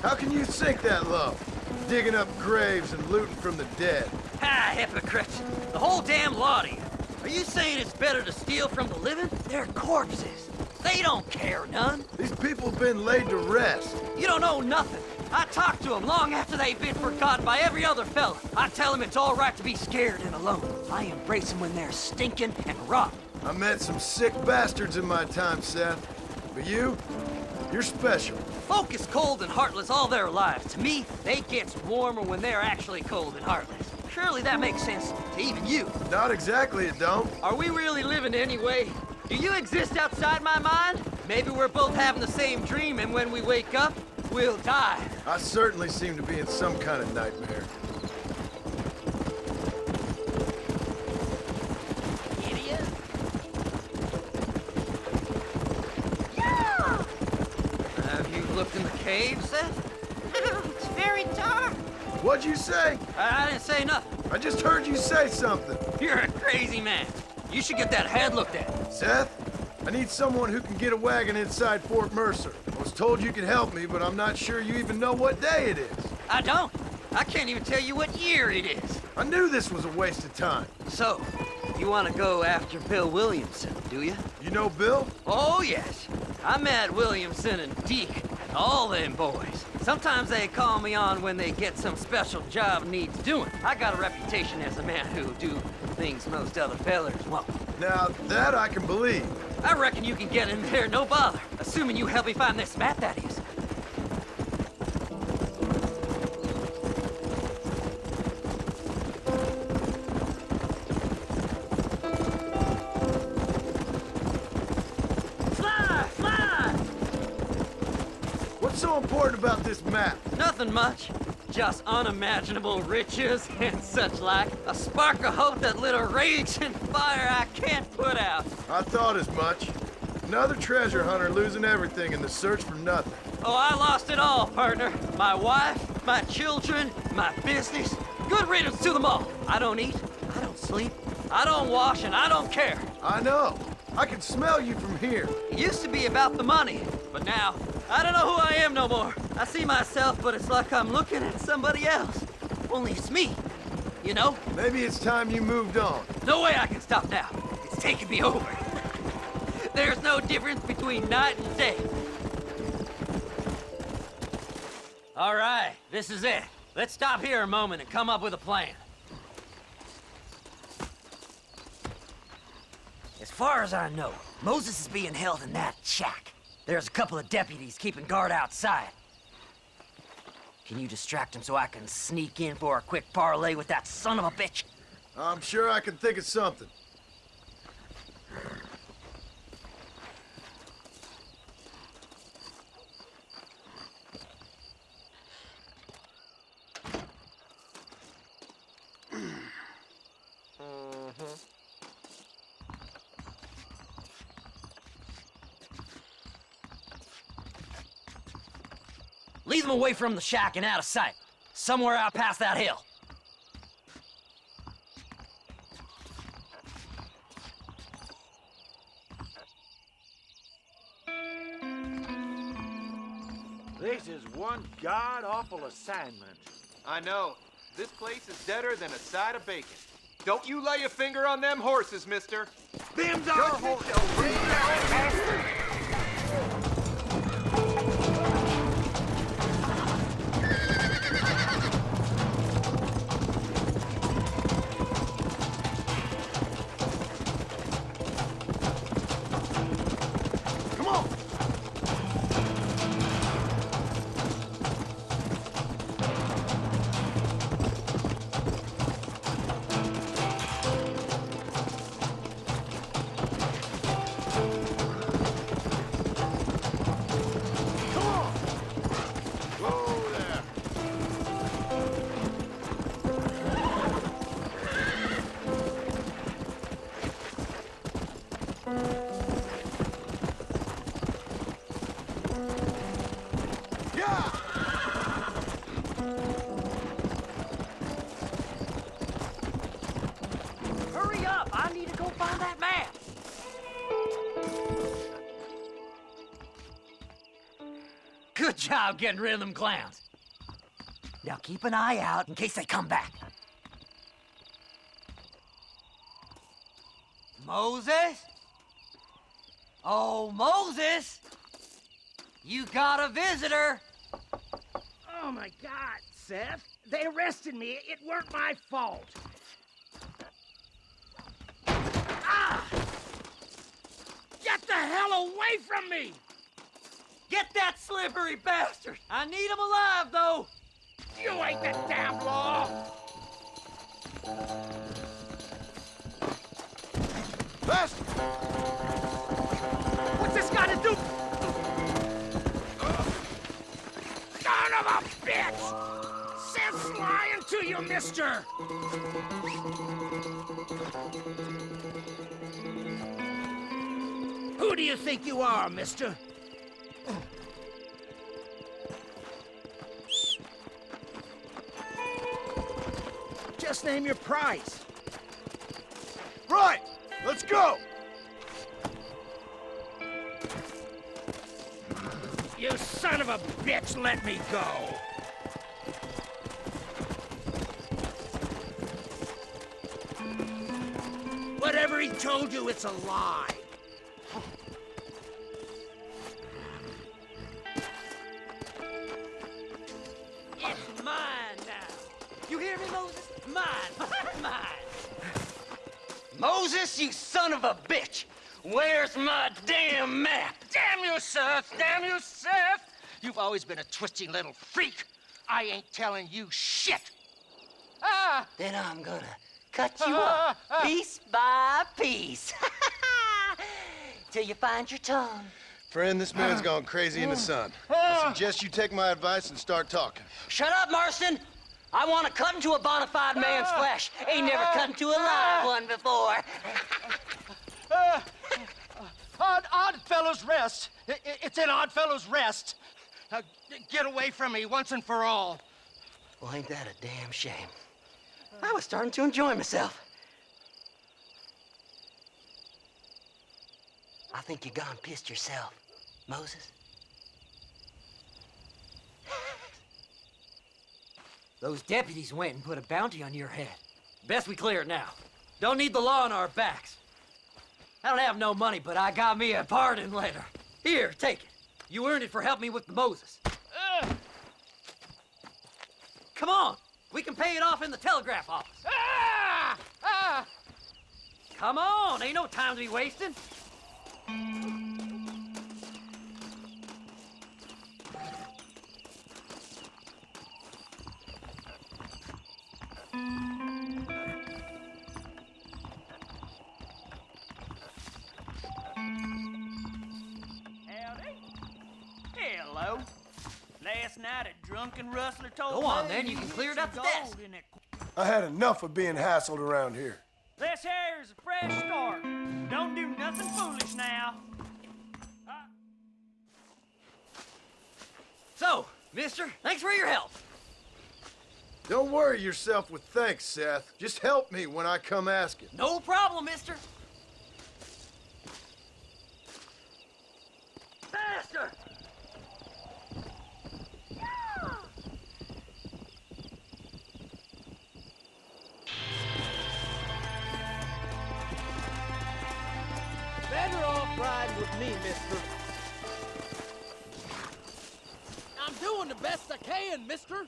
How can you sink that low? Digging up graves and looting from the dead. Ah, hypocrites! The whole damn lot of you. Are you saying it's better to steal from the living? They're corpses. They don't care none. These people have been laid to rest. You don't know nothing. I talk to them long after they've been forgotten by every other fella. I tell them it's all right to be scared and alone. I embrace them when they're stinking and rotten. I met some sick bastards in my time, Seth. But you're special. Folk is cold and heartless all their lives. To me, they gets warmer when they're actually cold and heartless. Surely that makes sense to even you. Not exactly, it don't. Are we really living anyway? Do you exist outside my mind? Maybe we're both having the same dream, and when we wake up, we'll die. I certainly seem to be in some kind of nightmare. Idiot. Yeah! Have you looked in the cave, Seth? It's very dark. What'd you say? I didn't say nothing. I just heard you say something. You're a crazy man. You should get that head looked at. Seth, I need someone who can get a wagon inside Fort Mercer. I was told you could help me, but I'm not sure you even know what day it is. I don't. I can't even tell you what year it is. I knew this was a waste of time. So, you want to go after Bill Williamson, do you? You know Bill? Oh, yes. I met Williamson and Deke and all them boys. Sometimes they call me on when they get some special job needs doing. I got a reputation as a man who'll do things most other fellers won't. Now, that I can believe. I reckon you can get in there, no bother. Assuming you help me find this map, that is. Fly! Fly! What's so important about this map? Nothing much. Just unimaginable riches and such like. A spark of hope that lit a raging fire I can't put out. I thought as much. Another treasure hunter losing everything in the search for nothing. Oh, I lost it all, partner. My wife, my children, my business. Good riddance to them all. I don't eat, I don't sleep, I don't wash, and I don't care. I know. I can smell you from here. It used to be about the money, but now, I don't know who I am no more. I see myself, but it's like I'm looking at somebody else. Only it's me, you know? Maybe it's time you moved on. No way I can stop now. It's taking me over. There's no difference between night and day. All right, this is it. Let's stop here a moment and come up with a plan. As far as I know, Moses is being held in that shack. There's a couple of deputies keeping guard outside. Can you distract him so I can sneak in for a quick parlay with that son of a bitch? I'm sure I can think of something. Lead them away from the shack and out of sight. Somewhere out past that hill. This is one god-awful assignment. I know. This place is deader than a side of bacon. Don't you lay a finger on them horses, mister. Them's our horses. Hurry up! I need to go find that man! Good job getting rid of them clowns. Now keep an eye out in case they come back. Moses? Oh, Moses! You got a visitor! Oh my God, Seth. They arrested me. It weren't my fault. Ah! Get the hell away from me! Get that slippery bastard! I need him alive, though! You ain't the damn law! Fast! What's this got to do? Son of a bitch! Seth's lying to you, mister! Who do you think you are, mister? Just name your price. Right! Let's go! You son of a bitch, let me go! Whatever he told you, it's a lie. It's mine now. You hear me, Moses? Mine. Mine. Moses, you son of a bitch! Where's my damn map? Damn you, Seth! Damn you, Seth! You've always been a twisty little freak. I ain't telling you shit. Ah! Then I'm gonna cut you up piece by piece. Till you find your tongue. Friend, this man's gone crazy in the sun. I suggest you take my advice and start talking. Shut up, Marston! I want to cut into a bona fide man's flesh. Ain't never cut into a live one before. Odd Fellow's Rest. It's in Odd Fellow's Rest. Get away from me once and for all. Well, ain't that a damn shame? I was starting to enjoy myself. I think you gone pissed yourself, Moses. Those deputies went and put a bounty on your head. Best we clear it now. Don't need the law on our backs. I don't have no money, but I got me a pardon letter. Here, take it. You earned it for helping me with the Moses. Come on, we can pay it off in the telegraph office. Come on, ain't no time to be wasting. Hello. Last night a drunken rustler told Go on, me then. You can clear it up the desk. I had enough of being hassled around here. This here's a fresh start. Don't do nothing foolish now. So, mister, thanks for your help. Don't worry yourself with thanks, Seth. Just help me when I come asking. No problem, mister. Faster! Better off riding with me, mister. I'm doing the best I can, mister.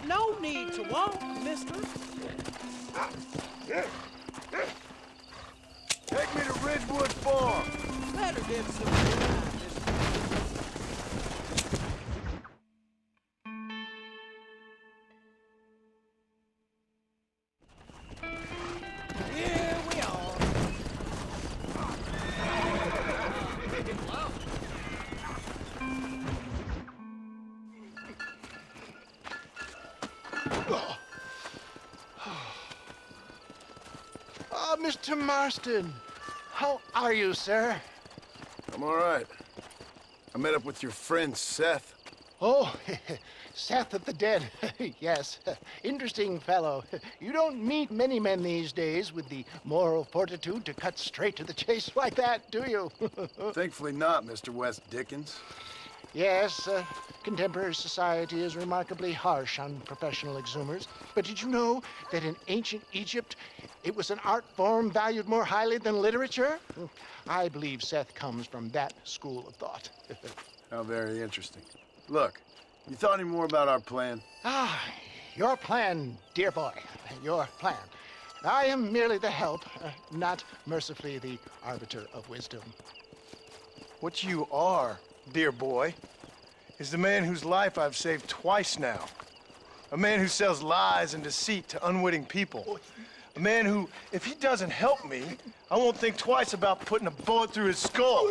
No need to walk, mister. Take me to Redwood Farm. Better get some time, mister. Here we are. Ah, Mr. Marston. How are you, sir? I'm all right. I met up with your friend, Seth. Oh, Seth of the Dead. Yes, interesting fellow. You don't meet many men these days with the moral fortitude to cut straight to the chase like that, do you? Thankfully not, Mr. West Dickens. Yes, contemporary society is remarkably harsh on professional exhumers. But did you know that in ancient Egypt, it was an art form valued more highly than literature? I believe Seth comes from that school of thought. How very interesting. Look, you thought any more about our plan? Ah, your plan, dear boy, your plan. I am merely the help, not mercifully the arbiter of wisdom. What you are, dear boy, is the man whose life I've saved twice now. A man who sells lies and deceit to unwitting people. A man who, if he doesn't help me, I won't think twice about putting a bullet through his skull,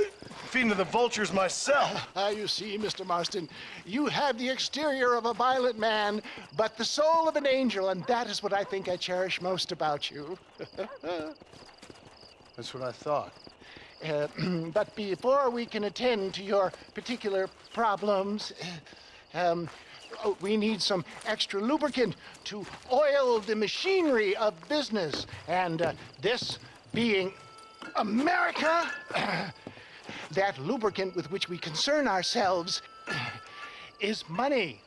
feeding to the vultures myself. You see, Mr. Marston, you have the exterior of a violent man, but the soul of an angel, and that is what I think I cherish most about you. That's what I thought. But before we can attend to your particular problems, we need some extra lubricant to oil the machinery of business. And this being America, that lubricant with which we concern ourselves is money.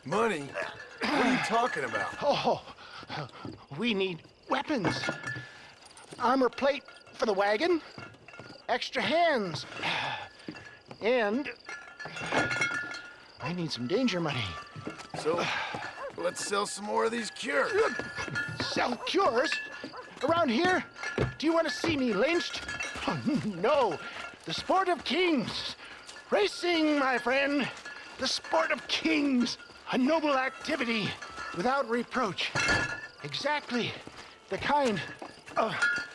Money? What are you talking about? Oh, we need weapons. Armor plate for the wagon, extra hands, and I need some danger money. So, let's sell some more of these cures. Sell cures? Around here? Do you want to see me lynched? Oh, no, the sport of kings. Racing, my friend, the sport of kings. A noble activity without reproach. Exactly the kind of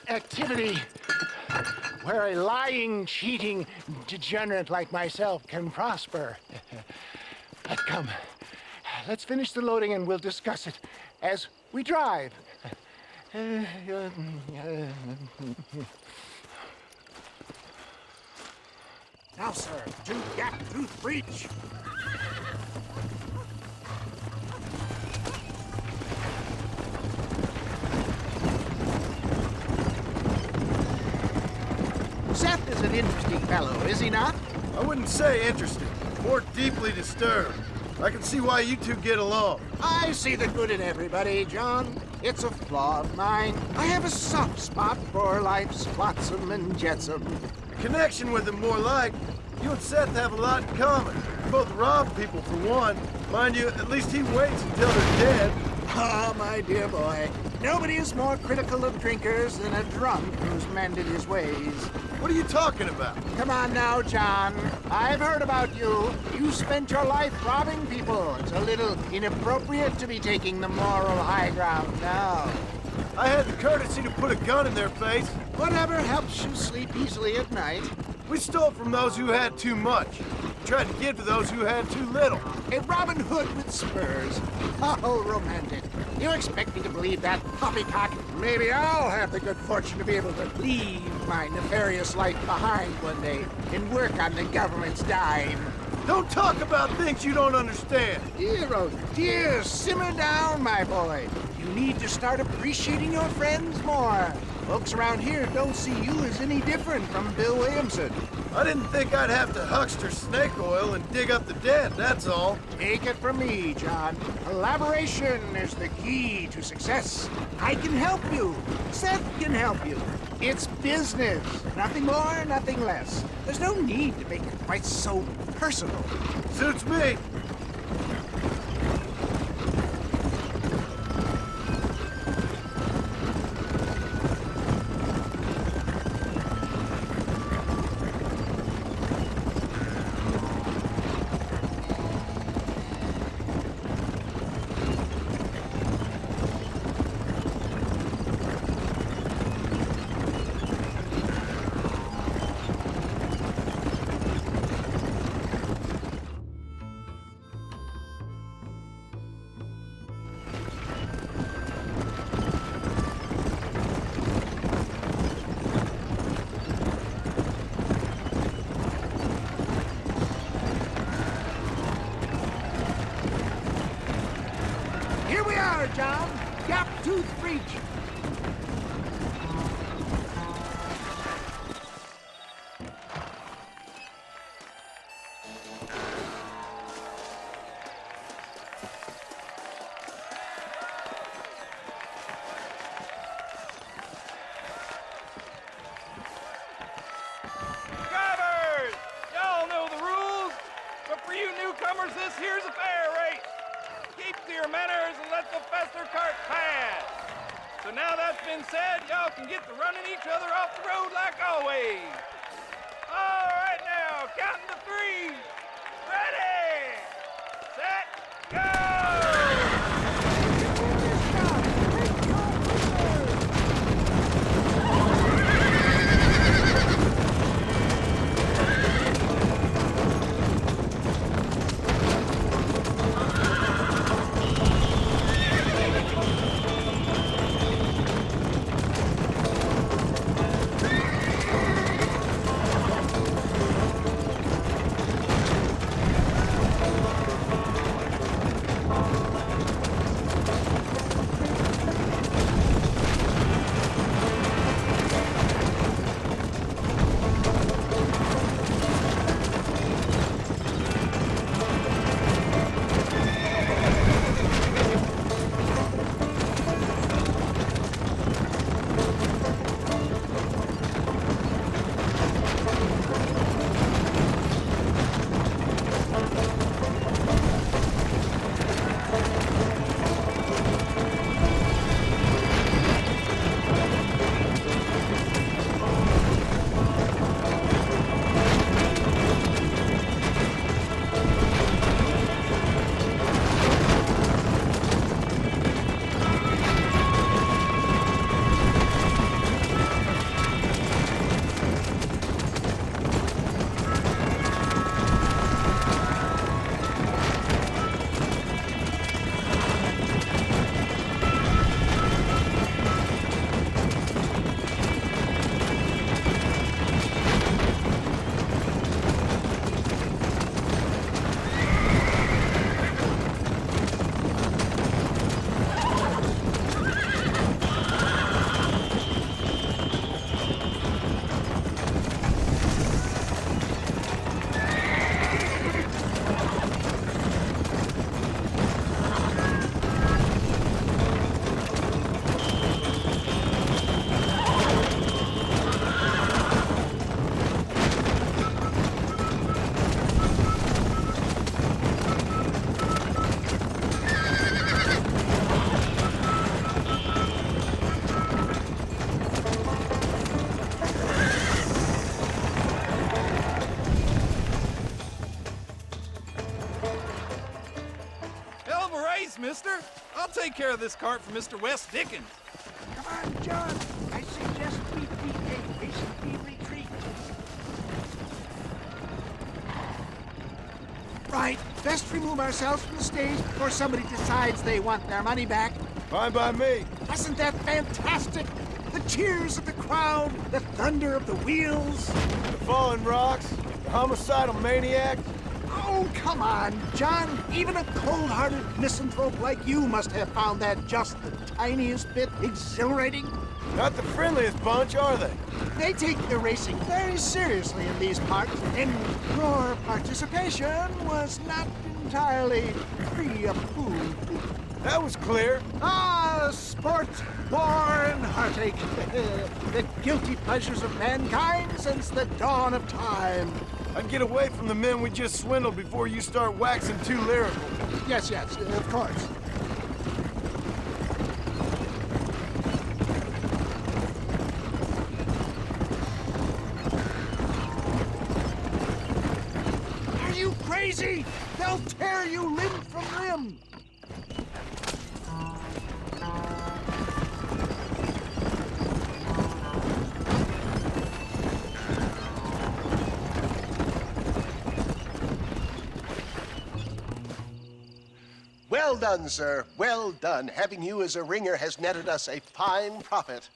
activity where a lying, cheating degenerate like myself can prosper. But come, let's finish the loading and we'll discuss it as we drive. Now, sir, to gap tooth breach. Seth is an interesting fellow, is he not? I wouldn't say interesting, more deeply disturbed. I can see why you two get along. I see the good in everybody, John. It's a flaw of mine. I have a soft spot for life's flotsam and jetsam. A connection with him, more like. You and Seth have a lot in common. You both rob people, for one. Mind you, at least he waits until they're dead. Ah, my dear boy. Nobody is more critical of drinkers than a drunk who's mended his ways. What are you talking about? Come on now, John. I've heard about you. You spent your life robbing people. It's a little inappropriate to be taking the moral high ground now. I had the courtesy to put a gun in their face. Whatever helps you sleep easily at night. We stole from those who had too much. We tried to give to those who had too little. A Robin Hood with spurs. How romantic. You expect me to believe that poppycock? Maybe I'll have the good fortune to be able to leave my nefarious life behind one day and work on the government's dime. Don't talk about things you don't understand. Dear, oh dear, simmer down, my boy. You need to start appreciating your friends more. Folks around here don't see you as any different from Bill Williamson. I didn't think I'd have to huckster snake oil and dig up the dead, that's all. Take it from me, John. Collaboration is the key to success. I can help you. Seth can help you. It's business. Nothing more, nothing less. There's no need to make it quite so personal. Suits me. John. Gap Tooth Breach. Drivers! Y'all know the rules, but for you newcomers, this here's a fair race. Keep to your manners and let the fester cart pass. So now that's been said, y'all can get to running each other off the road like always. All right now, counting to three. Ready, set, go! thanks, mister. I'll take care of this cart for Mr. West Dickens. Come on, John. I suggest we beat a hasty retreat. Right, best remove ourselves from the stage before somebody decides they want their money back. Fine by me. Wasn't that fantastic? The cheers of the crowd, the thunder of the wheels. The falling rocks, the homicidal maniac. Oh, come on, John. Even a cold-hearted misanthrope like you must have found that just the tiniest bit exhilarating. Not the friendliest bunch, are they? They take their racing very seriously in these parts, and your participation was not entirely free of food. That was clear. Ah, sport, war, and heartache. The guilty pleasures of mankind since the dawn of time. I'd get away from the men we just swindled before you start waxing too lyrical. Yes, of course. Are you crazy? They'll tear you limb from limb. Well done, sir. Well done. Having you as a ringer has netted us a fine profit.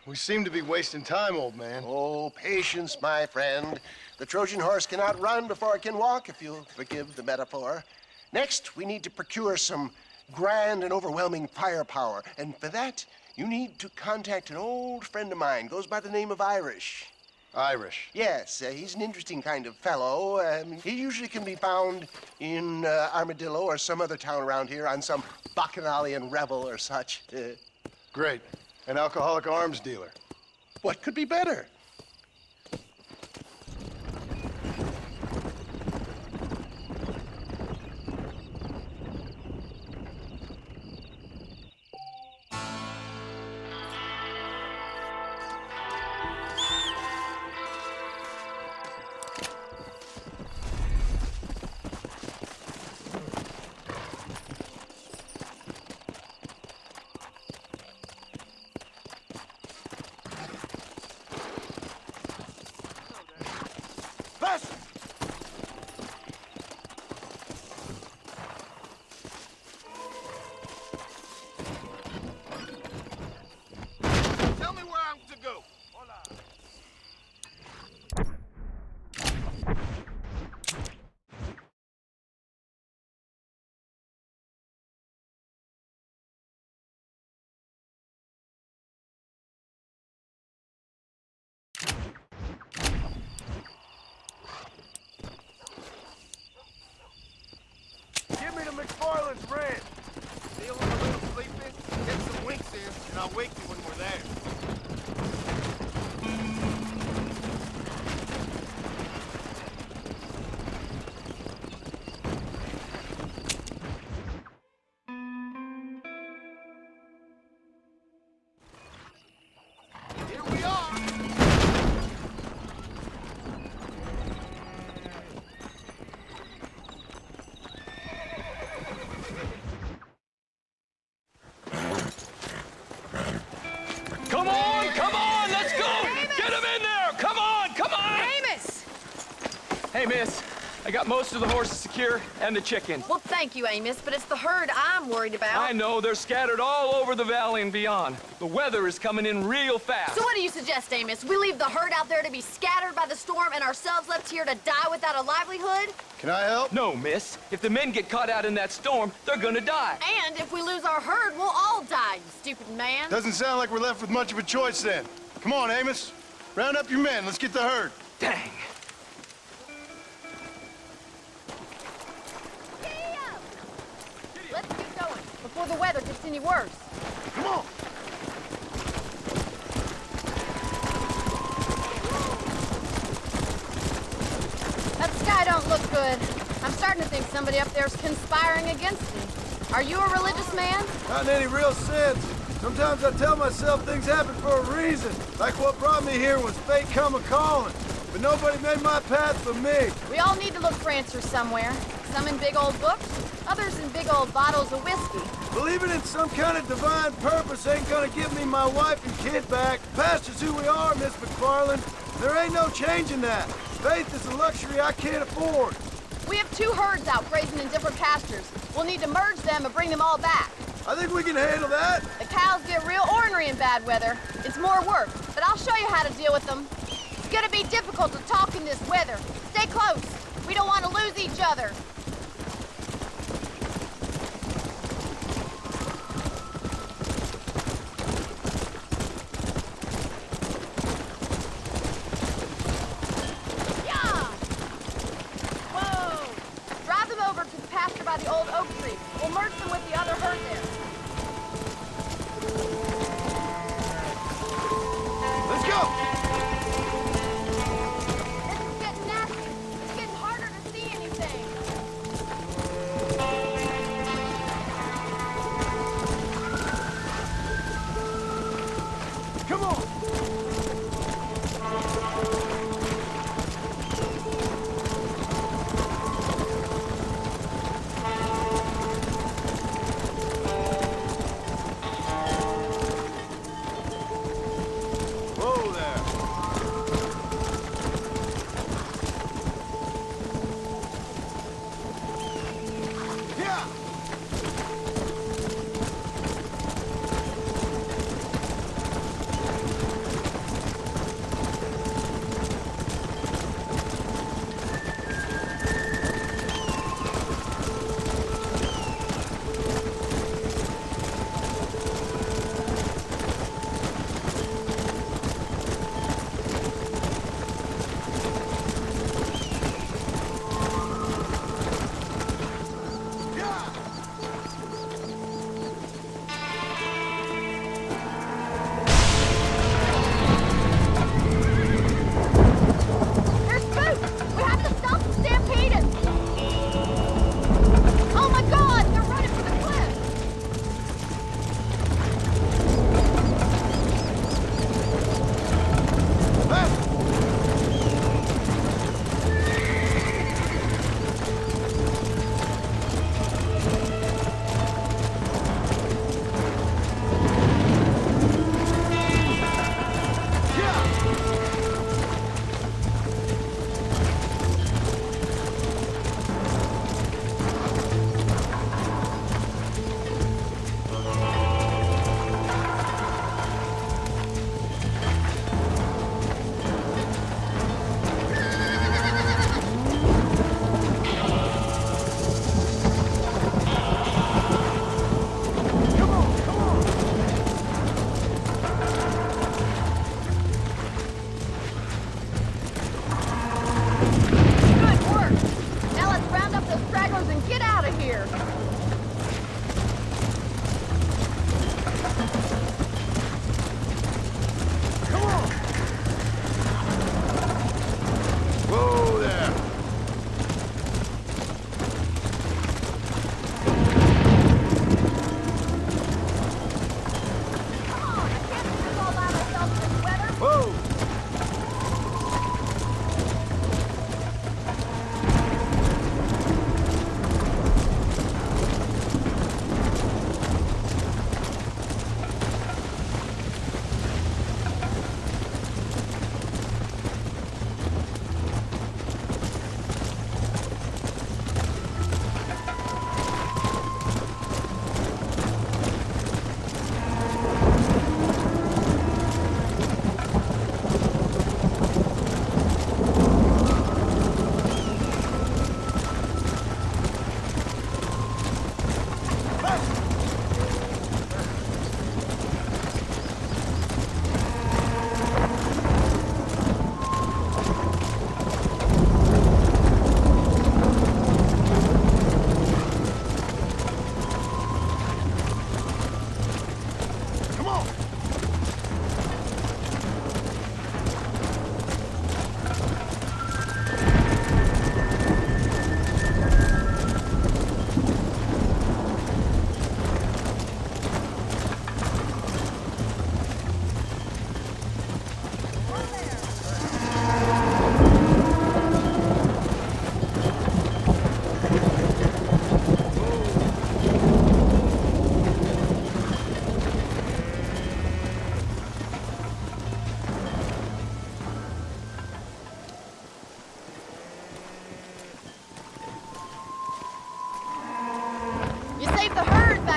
We seem to be wasting time, old man. Oh, patience, my friend. The Trojan horse cannot run before it can walk, if you'll forgive the metaphor. Next, we need to procure some grand and overwhelming firepower. And for that, you need to contact an old friend of mine. Goes by the name of Irish. Irish? Yes, he's an interesting kind of fellow. He usually can be found in Armadillo or some other town around here on some bacchanalian revel or such. Great. An alcoholic arms dealer. What could be better? Tell me where I'm to go. Give me the MacFarlane's ranch. Feeling a little sleepy? Get some winks in, and I'll wake you when we're there. Here we are. Come on, let's go! Get him in there! Come on! Amos! Hey, miss. I got most of the horses secure and the chickens. Well, thank you, Amos, but it's the herd I'm worried about. I know, they're scattered all over the valley and beyond. The weather is coming in real fast. So what do you suggest, Amos? We leave the herd out there to be scattered by the storm and ourselves left here to die without a livelihood? Can I help? No, miss. If the men get caught out in that storm, they're gonna die. And if we lose our herd, we'll all die, you stupid man. Doesn't sound like we're left with much of a choice then. Come on, Amos. Round up your men. Let's get the herd. Dang. Let's get going before the weather gets any worse. Come on. That sky don't look good. I'm starting to think somebody up there's conspiring against me. Are you a religious man? Not in any real sense. Sometimes I tell myself things happen for a reason. Like what brought me here was fate come a-calling. but nobody made my path for me. We all need to look for answers somewhere. Some in big old books, others in big old bottles of whiskey. Believing in some kind of divine purpose ain't gonna give me my wife and kid back. Past is who we are, Miss MacFarlane. There ain't no changing that. Faith is a luxury I can't afford. We have 2 herds out grazing in different pastures. We'll need to merge them and bring them all back. I think we can handle that. The cows get real ornery in bad weather. It's more work, but I'll show you how to deal with them. It's gonna be difficult to talk in this weather. Stay close. We don't want to lose each other. By the old oak tree. We'll merge them with the other herd there. Let's go! This is getting nasty. It's getting harder to see anything. Come on!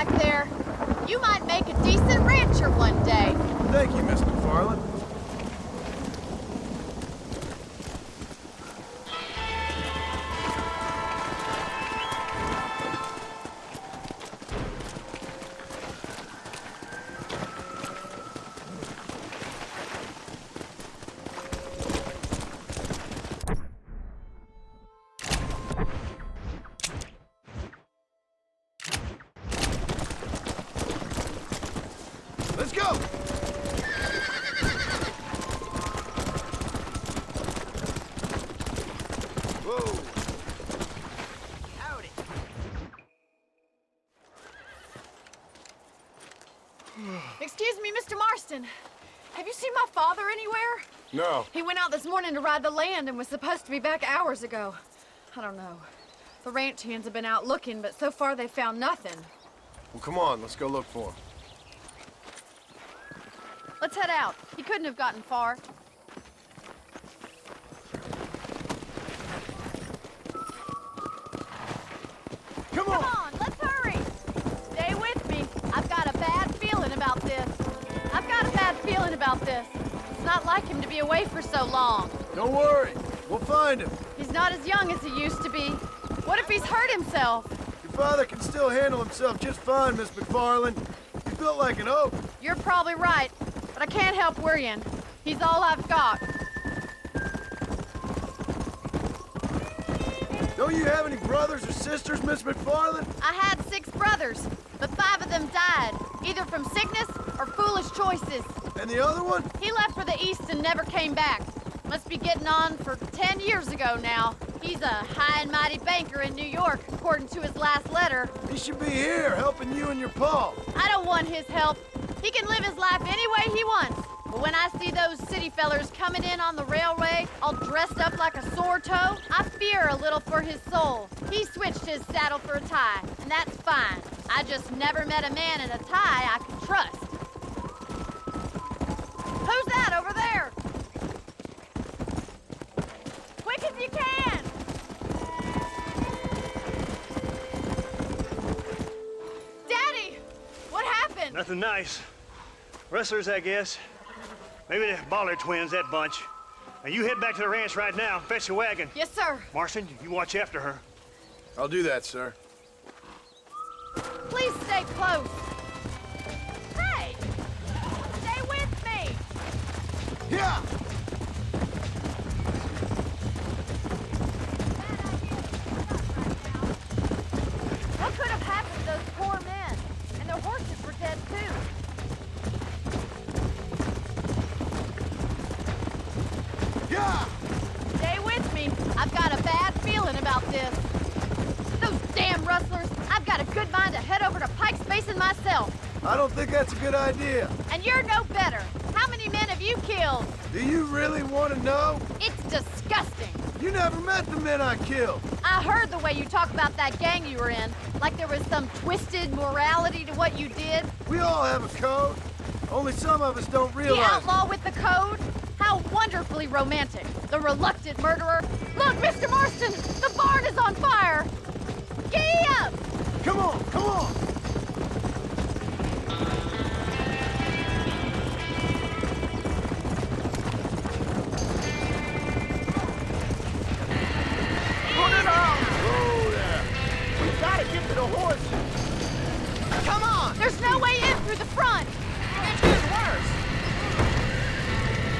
back there. You might make a decent rancher one day. Thank you, Miss MacFarlane. Let's go! Whoa! Howdy. Excuse me, Mr. Marston. Have you seen my father anywhere? No. He went out this morning to ride the land and was supposed to be back hours ago. I don't know. The ranch hands have been out looking, but so far they've found nothing. Well, come on, let's go look for him. Let's head out. He couldn't have gotten far. Come on, let's hurry. Stay with me. I've got a bad feeling about this. It's not like him to be away for so long. Don't worry, we'll find him. He's not as young as he used to be. What if he's hurt himself? Your father can still handle himself just fine, Miss MacFarlane. He's built like an oak. You're probably right, but I can't help worrying. He's all I've got. Don't you have any brothers or sisters, Miss MacFarlane? I had 6 brothers, but 5 of them died, either from sickness or foolish choices. And the other one? He left for the east and never came back. Must be getting on for 10 years ago now. He's a high and mighty banker in New York, according to his last letter. He should be here, helping you and your pa. I don't want his help. He can live his life any way he wants. But when I see those city fellers coming in on the railway, all dressed up like a sore toe, I fear a little for his soul. He switched his saddle for a tie, and that's fine. I just never met a man in a tie I could trust. Who's that over there? Quick as you can! Daddy! What happened? Nothing nice. Rustlers, I guess. Maybe the Baller twins, that bunch. Now you head back to the ranch right now. Fetch the wagon. Yes, sir. Marston, you watch after her. I'll do that, sir. Please stay close. Hey! Stay with me! Yeah! What could have happened to those poor men? And their horses were dead, too. Yeah! Stay with me. I've got a bad feeling about this. Those damn rustlers. I've got a good mind to head over to Pike's Basin myself. I don't think that's a good idea. And you're no better. How many men have you killed? Do you really want to know? It's disgusting. You never met the men I killed. I heard the way you talk about that gang you were in, like there was some twisted morality to what you did. We all have a code. Only some of us don't realize. The outlaw with the code? How wonderfully romantic. The reluctant murderer. Look, Mr. Marston, the barn is on fire. Giddy up! Come on, come on! Put it on! Oh, there. We gotta get to the horses. Come on! There's no way in through the front. It's getting worse.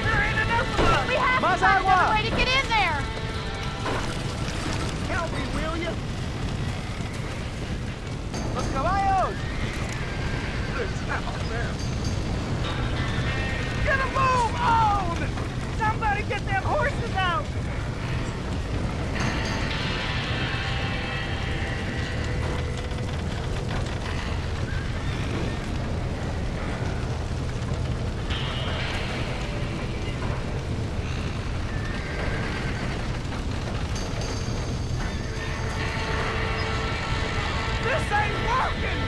There ain't enough of us. We have to find another way to get in there. Help me, will you? Los caballos! It's out there. Get a move on! Somebody get them horses out! This ain't working!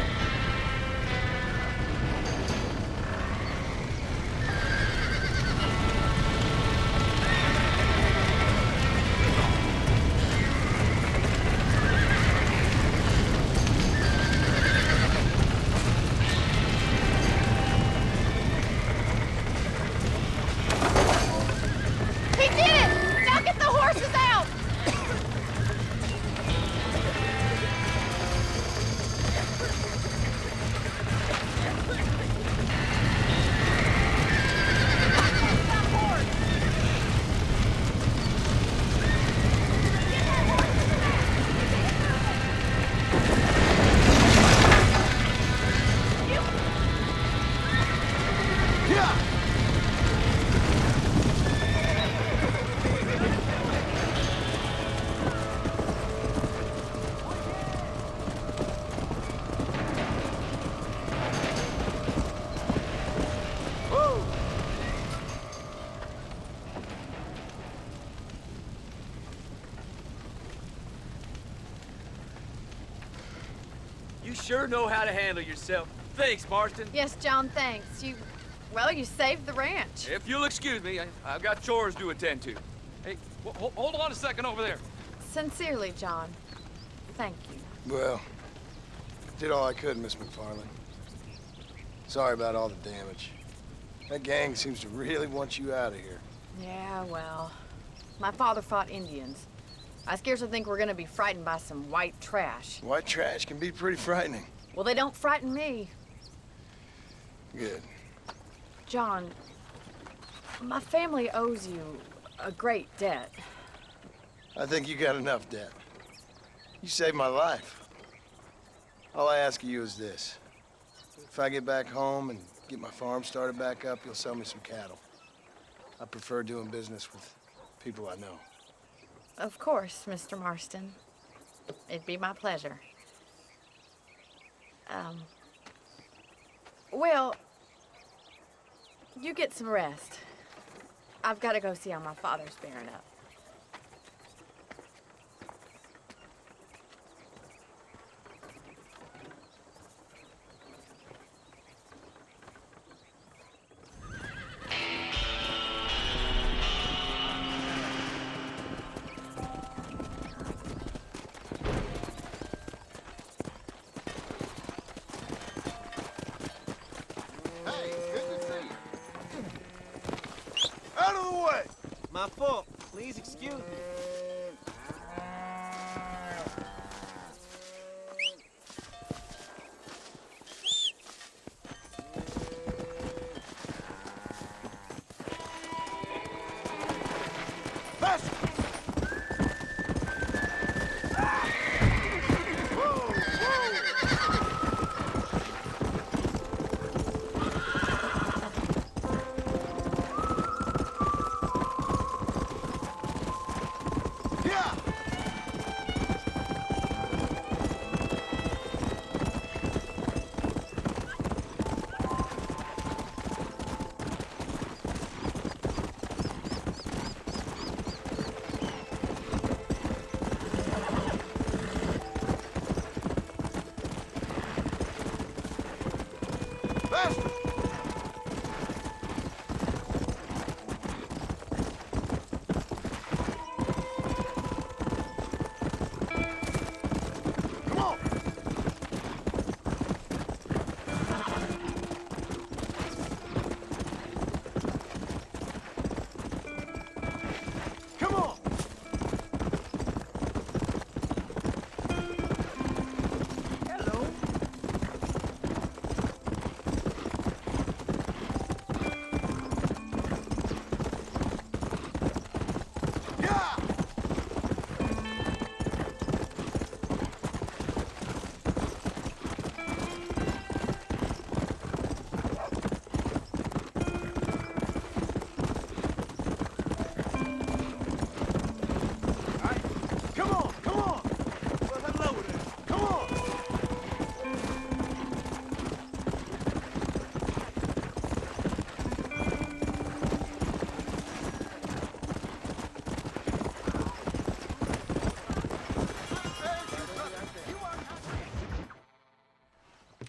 sure know how to handle yourself. Thanks, Marston. Yes, John, thanks. Well, you saved the ranch. If you'll excuse me, I've got chores to attend to. Hey, hold on a second over there. Sincerely, John. Thank you. Well, did all I could, Miss MacFarlane. Sorry about all the damage. That gang seems to really want you out of here. Yeah, well, my father fought Indians. I scarcely think we're gonna be frightened by some white trash. White trash can be pretty frightening. Well, they don't frighten me. Good. John, my family owes you a great debt. I think you got enough debt. You saved my life. All I ask of you is this. If I get back home and get my farm started back up, you'll sell me some cattle. I prefer doing business with people I know. Of course, Mr. Marston. It'd be my pleasure. Well, you get some rest. I've got to go see how my father's bearing up. Out of the way! My fault. Please excuse me. Faster!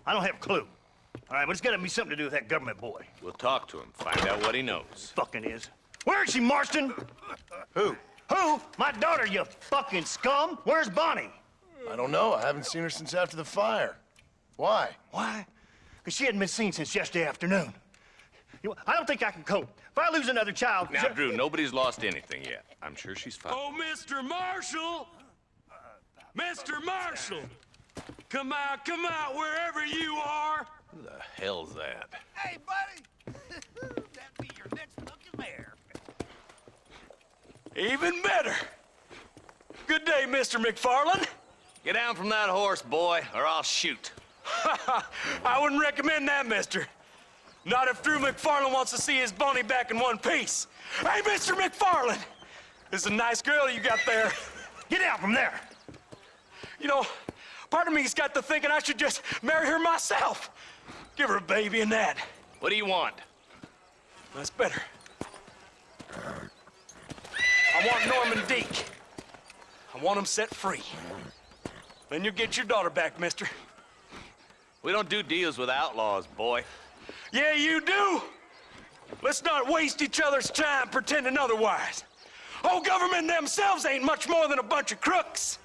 I don't have a clue. All right, but it's gotta be something to do with that government boy. We'll talk to him, find out what he knows. Fucking is. Where is she, Marston? Who? Who? My daughter, you fucking scum! Where's Bonnie? I don't know. I haven't seen her since after the fire. Why? Why? Because she hadn't been seen since yesterday afternoon. You know, I don't think I can cope. If I lose another child... Now, Drew, nobody's lost anything yet. I'm sure she's fine. Oh, Mr. Marshall! Mr. Marshall! Come out, wherever you are! Who the hell's that? Hey, buddy! That'd be your next looking mare. Even better! Good day, Mr. MacFarlane. Get down from that horse, boy, or I'll shoot. I wouldn't recommend that, mister. Not if Drew MacFarlane wants to see his Bonnie back in one piece. Hey, Mr. MacFarlane! This is a nice girl you got there. Get out from there! You know, part of me's got to thinking I should just marry her myself. Give her a baby and that. What do you want? That's better. I want Norman Deek. I want him set free. Then you'll get your daughter back, mister. We don't do deals with outlaws, boy. Yeah, you do. Let's not waste each other's time pretending otherwise. Old government themselves ain't much more than a bunch of crooks.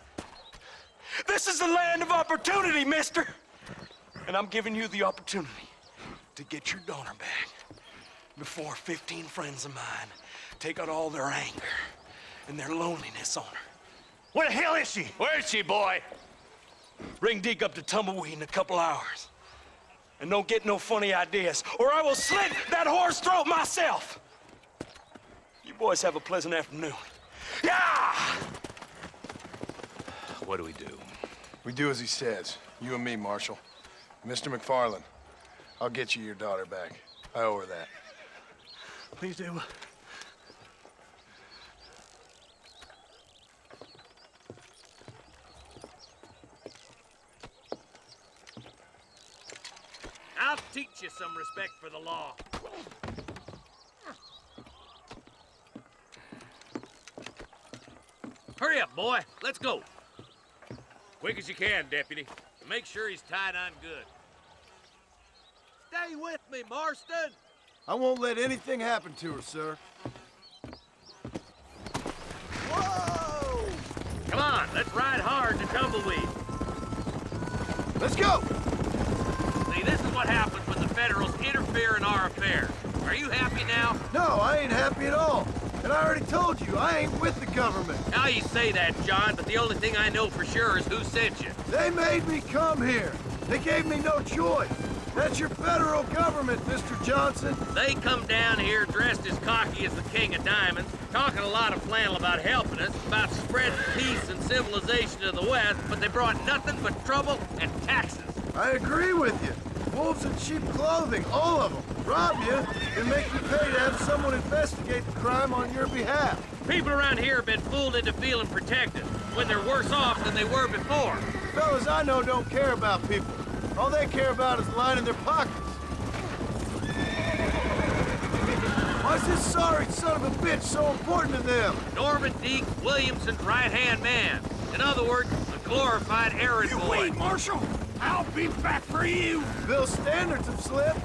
This is the land of opportunity, mister. And I'm giving you the opportunity to get your daughter back before 15 friends of mine take out all their anger and their loneliness on her. Where the hell is she? Where is she, boy? Bring Deke up to Tumbleweed in a couple hours. And don't get no funny ideas, or I will slit that whore's throat myself. You boys have a pleasant afternoon. Yeah! What do we do? We do as he says. You and me, Marshal. Mr. MacFarlane, I'll get you your daughter back. I owe her that. Please do. I'll teach you some respect for the law. Hurry up, boy. Let's go. Quick as you can, Deputy. Make sure he's tied on good. Stay with me, Marston! I won't let anything happen to her, sir. Whoa! Come on, let's ride hard to Tumbleweed. Let's go! See, this is what happens when the Federals interfere in our affairs. Are you happy now? No, I ain't happy at all. And I already told you, I ain't with the government. Now you say that, John, but the only thing I know for sure is who sent you. They made me come here. They gave me no choice. That's your federal government, Mr. Johnson. They come down here dressed as cocky as the King of Diamonds, talking a lot of flannel about helping us, about spreading peace and civilization to the West, but they brought nothing but trouble and taxes. I agree with you. Wolves in cheap clothing, all of them. Rob you and make you pay to have someone investigate the crime on your behalf. People around here have been fooled into feeling protected, when they're worse off than they were before. Fellas I know don't care about people. All they care about is lining their pockets. Why's this sorry son of a bitch so important to them? Norman Deke, Williamson's right-hand man. In other words, a glorified errand boy. Wait, Marshal! I'll be back for you! Bill's standards have slipped.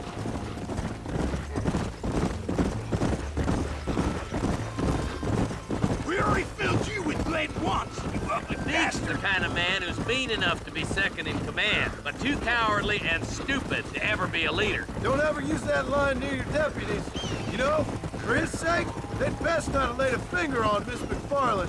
We already filled you with lead once, you ugly Deke's bastard! the kind of man who's mean enough to be second in command, but too cowardly and stupid to ever be a leader. Don't ever use that line near your deputies. You know, for his sake, they'd best not have laid a finger on Miss MacFarlane.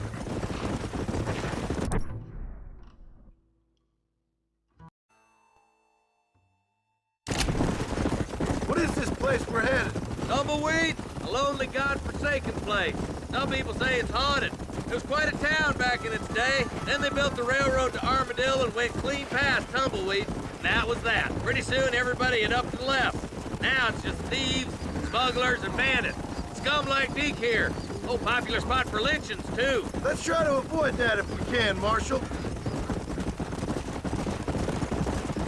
What is this place we're headed? Tumbleweed, a lonely, godforsaken place. Some people say it's haunted. It was quite a town back in its day. Then they built the railroad to Armadillo and went clean past Tumbleweed. And that was that. Pretty soon, everybody had up to the left. Now it's just thieves, smugglers, and bandits. Scum like Deke here. Oh, popular spot for lynchings, too. Let's try to avoid that if we can, Marshal.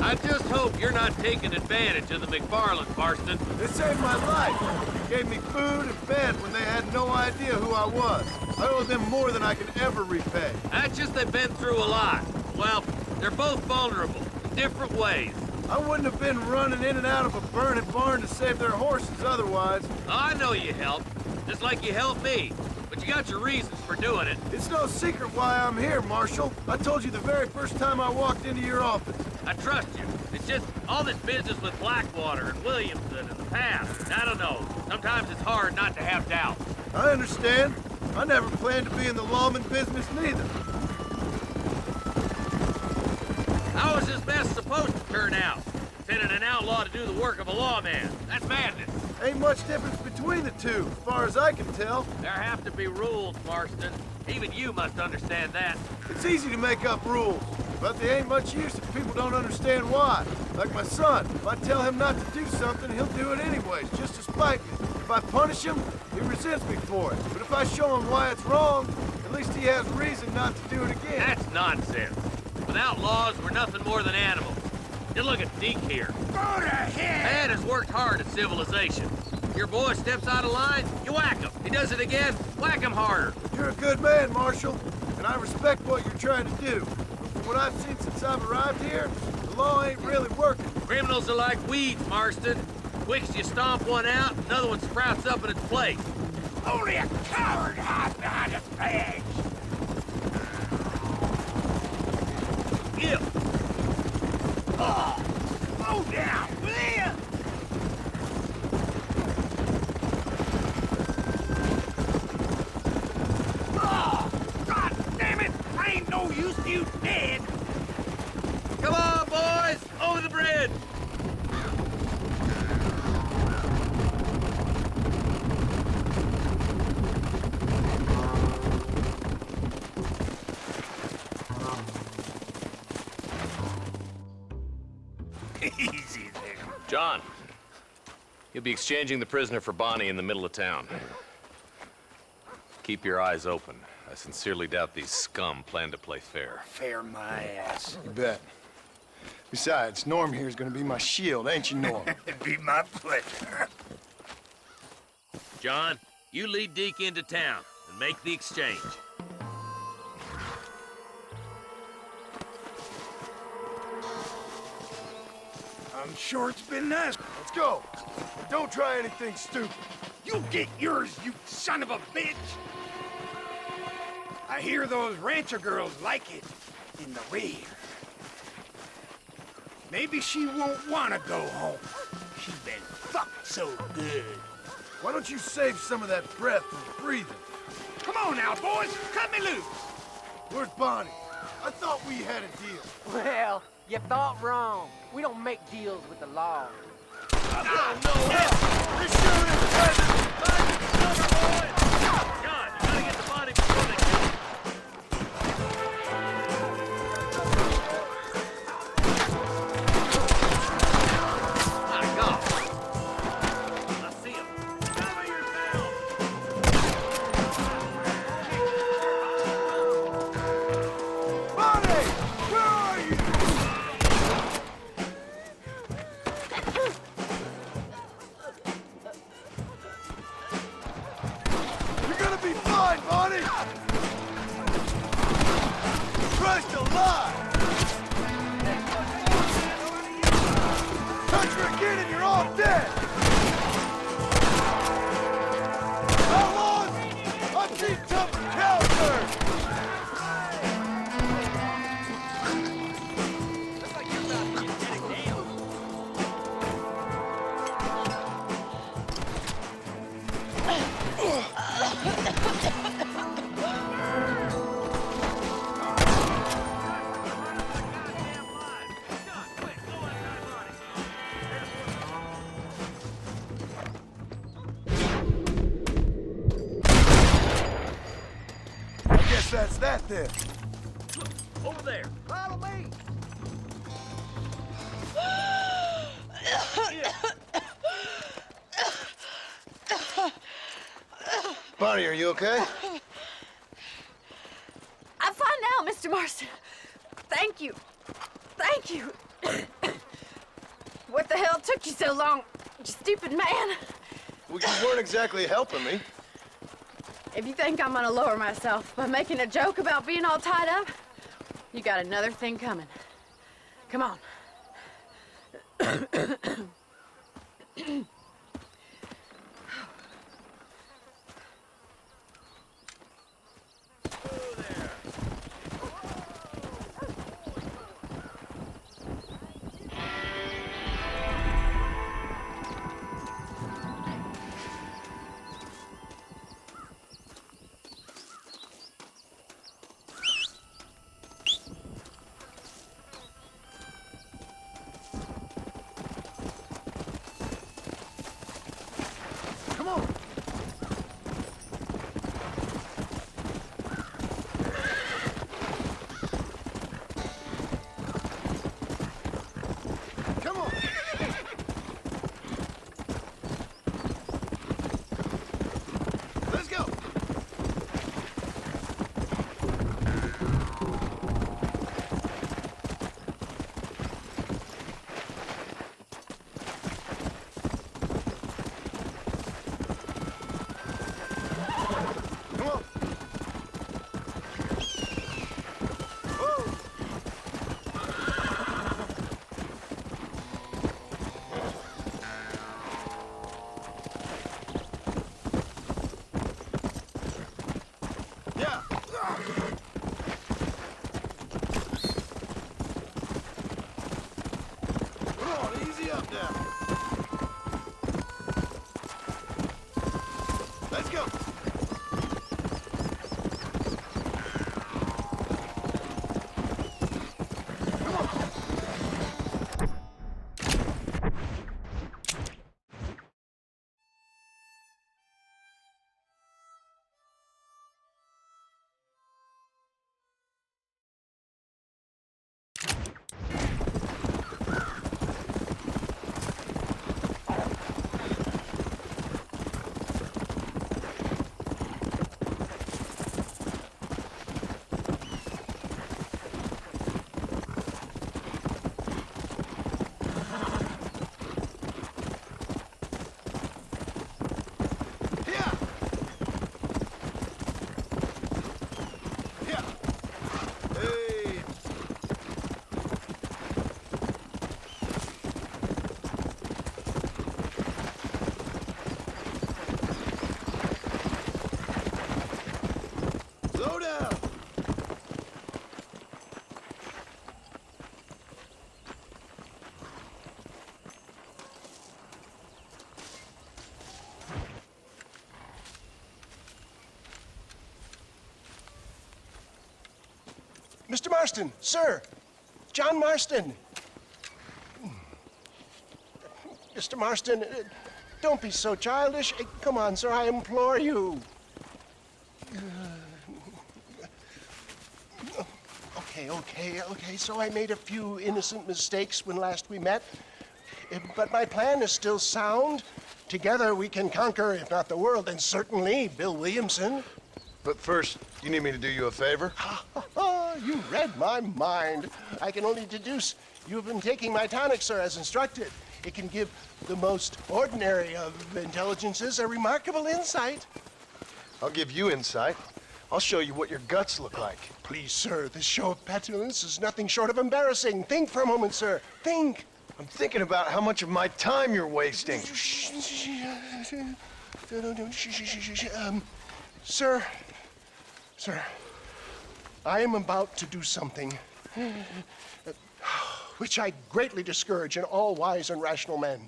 I just hope you're not taking advantage of the MacFarlanes, Marston. They saved my life. Gave me food and bed when they had no idea who I was. I owe them more than I can ever repay. That's just they've been through a lot. Well, they're both vulnerable in different ways. I wouldn't have been running in and out of a burning barn to save their horses otherwise. I know you helped, just like you helped me. But you got your reasons for doing it. It's no secret why I'm here, Marshal. I told you the very first time I walked into your office. I trust you. It's just all this business with Blackwater and Williamson in the past. I don't know. Sometimes it's hard not to have doubt. I understand. I never planned to be in the lawman business neither. How is this mess supposed to turn out? Sending an outlaw to do the work of a lawman. That's madness. Ain't much difference between the two, as far as I can tell. There have to be rules, Marston. Even you must understand that. It's easy to make up rules, but they ain't much use if people don't understand why. Like my son, if I tell him not to do something, he'll do it anyways, just to spite me. If I punish him, he resents me for it. But if I show him why it's wrong, at least he has reason not to do it again. That's nonsense. With outlaws, we're nothing more than animals. Just look at Deke here. Go to hell! Man has worked hard at civilization. Your boy steps out of line, you whack him. He does it again, whack him harder. You're a good man, Marshal, and I respect what you're trying to do. But from what I've seen since I've arrived here, the law ain't really working. Criminals are like weeds, Marston. Quick as you stomp one out, another one sprouts up in its place. Only a coward hides behind a badge. Yep. Oh, slow down, will ya? Oh, God damn it! I ain't no use to you dead. Come on, boys! Over the bridge! Easy there. John, you'll be exchanging the prisoner for Bonnie in the middle of town. Keep your eyes open. I sincerely doubt these scum plan to play fair. Fair my ass. You bet. Besides, Norm here's gonna be my shield, ain't you, Norm? It'd be my pleasure. John, you lead Deke into town and make the exchange. I'm sure it's been nice. Let's go. Don't try anything stupid. You get yours, you son of a bitch! I hear those rancher girls like it in the rear. Maybe she won't want to go home. She's been fucked so good. Why don't you save some of that breath for breathing? Come on now, boys. Cut me loose. Where's Bonnie? I thought we had a deal. Well, you thought wrong. We don't make deals with the law. This sure is present! Find the silver, boys! John, you gotta get the body before they kill him. My God! I see him. Cover yourself! Bonnie! Where are you? You're gonna be fine, Bonnie! Christ alive! Touch her again and you're all dead! Outlaws! I've seen tougher cows hurt! That's that then. Over there. Follow me. Bonnie, are you okay? I'm fine now, Mr. Marston. Thank you. Thank you. What the hell took you so long, you stupid man? Well, you weren't exactly helping me. If you think I'm gonna lower myself by making a joke about being all tied up, you got another thing coming. Come on. down. Let's go. Mr. Marston, sir. John Marston. Mr. Marston, don't be so childish. Come on, sir, I implore you. Okay, so I made a few innocent mistakes when last we met. But my plan is still sound. Together we can conquer, if not the world, then certainly Bill Williamson. But first, you need me to do you a favor? You read my mind. I can only deduce you have been taking my tonic, sir, as instructed. It can give the most ordinary of intelligences a remarkable insight. I'll give you insight. I'll show you what your guts look like. Please, sir, this show of petulance is nothing short of embarrassing. Think for a moment, sir. Think. I'm thinking about how much of my time you're wasting. Sir, I am about to do something which I greatly discourage in all wise and rational men.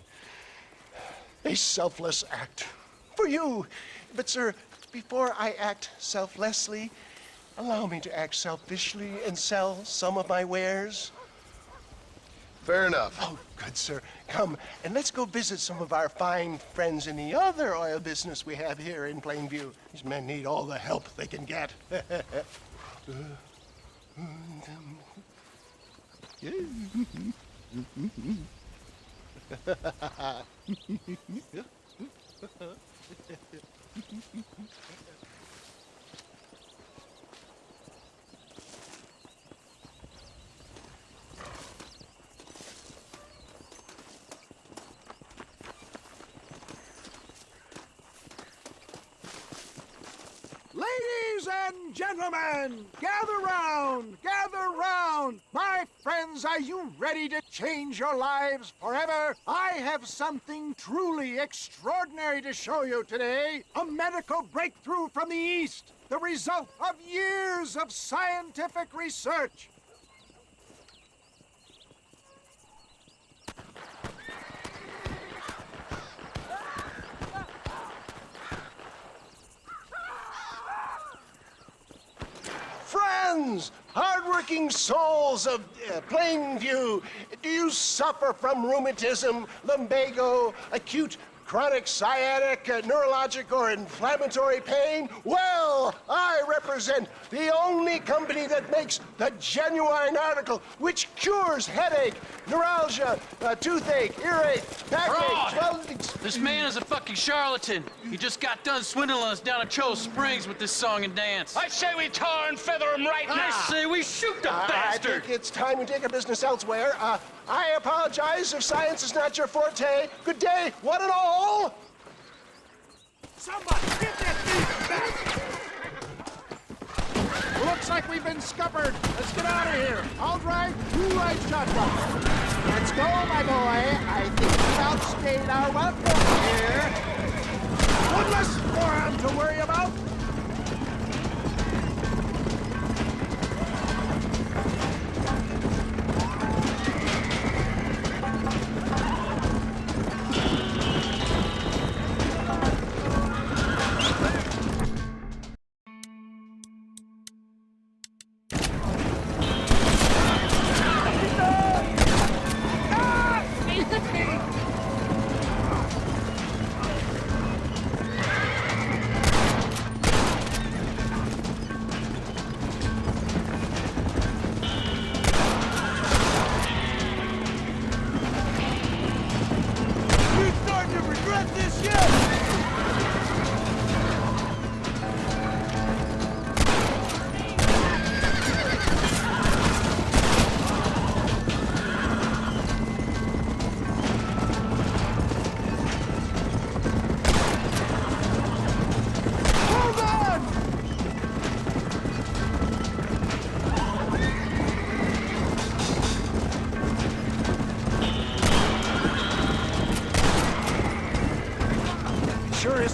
A selfless act for you. But, sir, before I act selflessly, allow me to act selfishly and sell some of my wares. Fair enough. Oh, good, sir. Come, and let's go visit some of our fine friends in the other oil business we have here in Plainview. These men need all the help they can get. Ladies and gentlemen, gather round, gather round. My friends, are you ready to change your lives forever? I have something truly extraordinary to show you today. A medical breakthrough from the East. The result of years of scientific research. Friends, hardworking souls of Plainview, do you suffer from rheumatism, lumbago, acute chronic sciatic, neurologic, or inflammatory pain? Well, I represent the only company that makes the genuine article which cures headache, neuralgia, toothache, earache, backache. Well, this man is a fucking charlatan. He just got done swindling us down at Cho Springs with this song and dance. I say we tar and feather him right now. I say we shoot the bastard. I think it's time we take our business elsewhere. I apologize if science is not your forte. Good day, one and all. Somebody, get that thief back! Looks like we've been scuppered. Let's get out of here. I'll drive, you ride shotgun. Let's go, my boy. I think we've outstayed our welcome here. One less forum to worry about.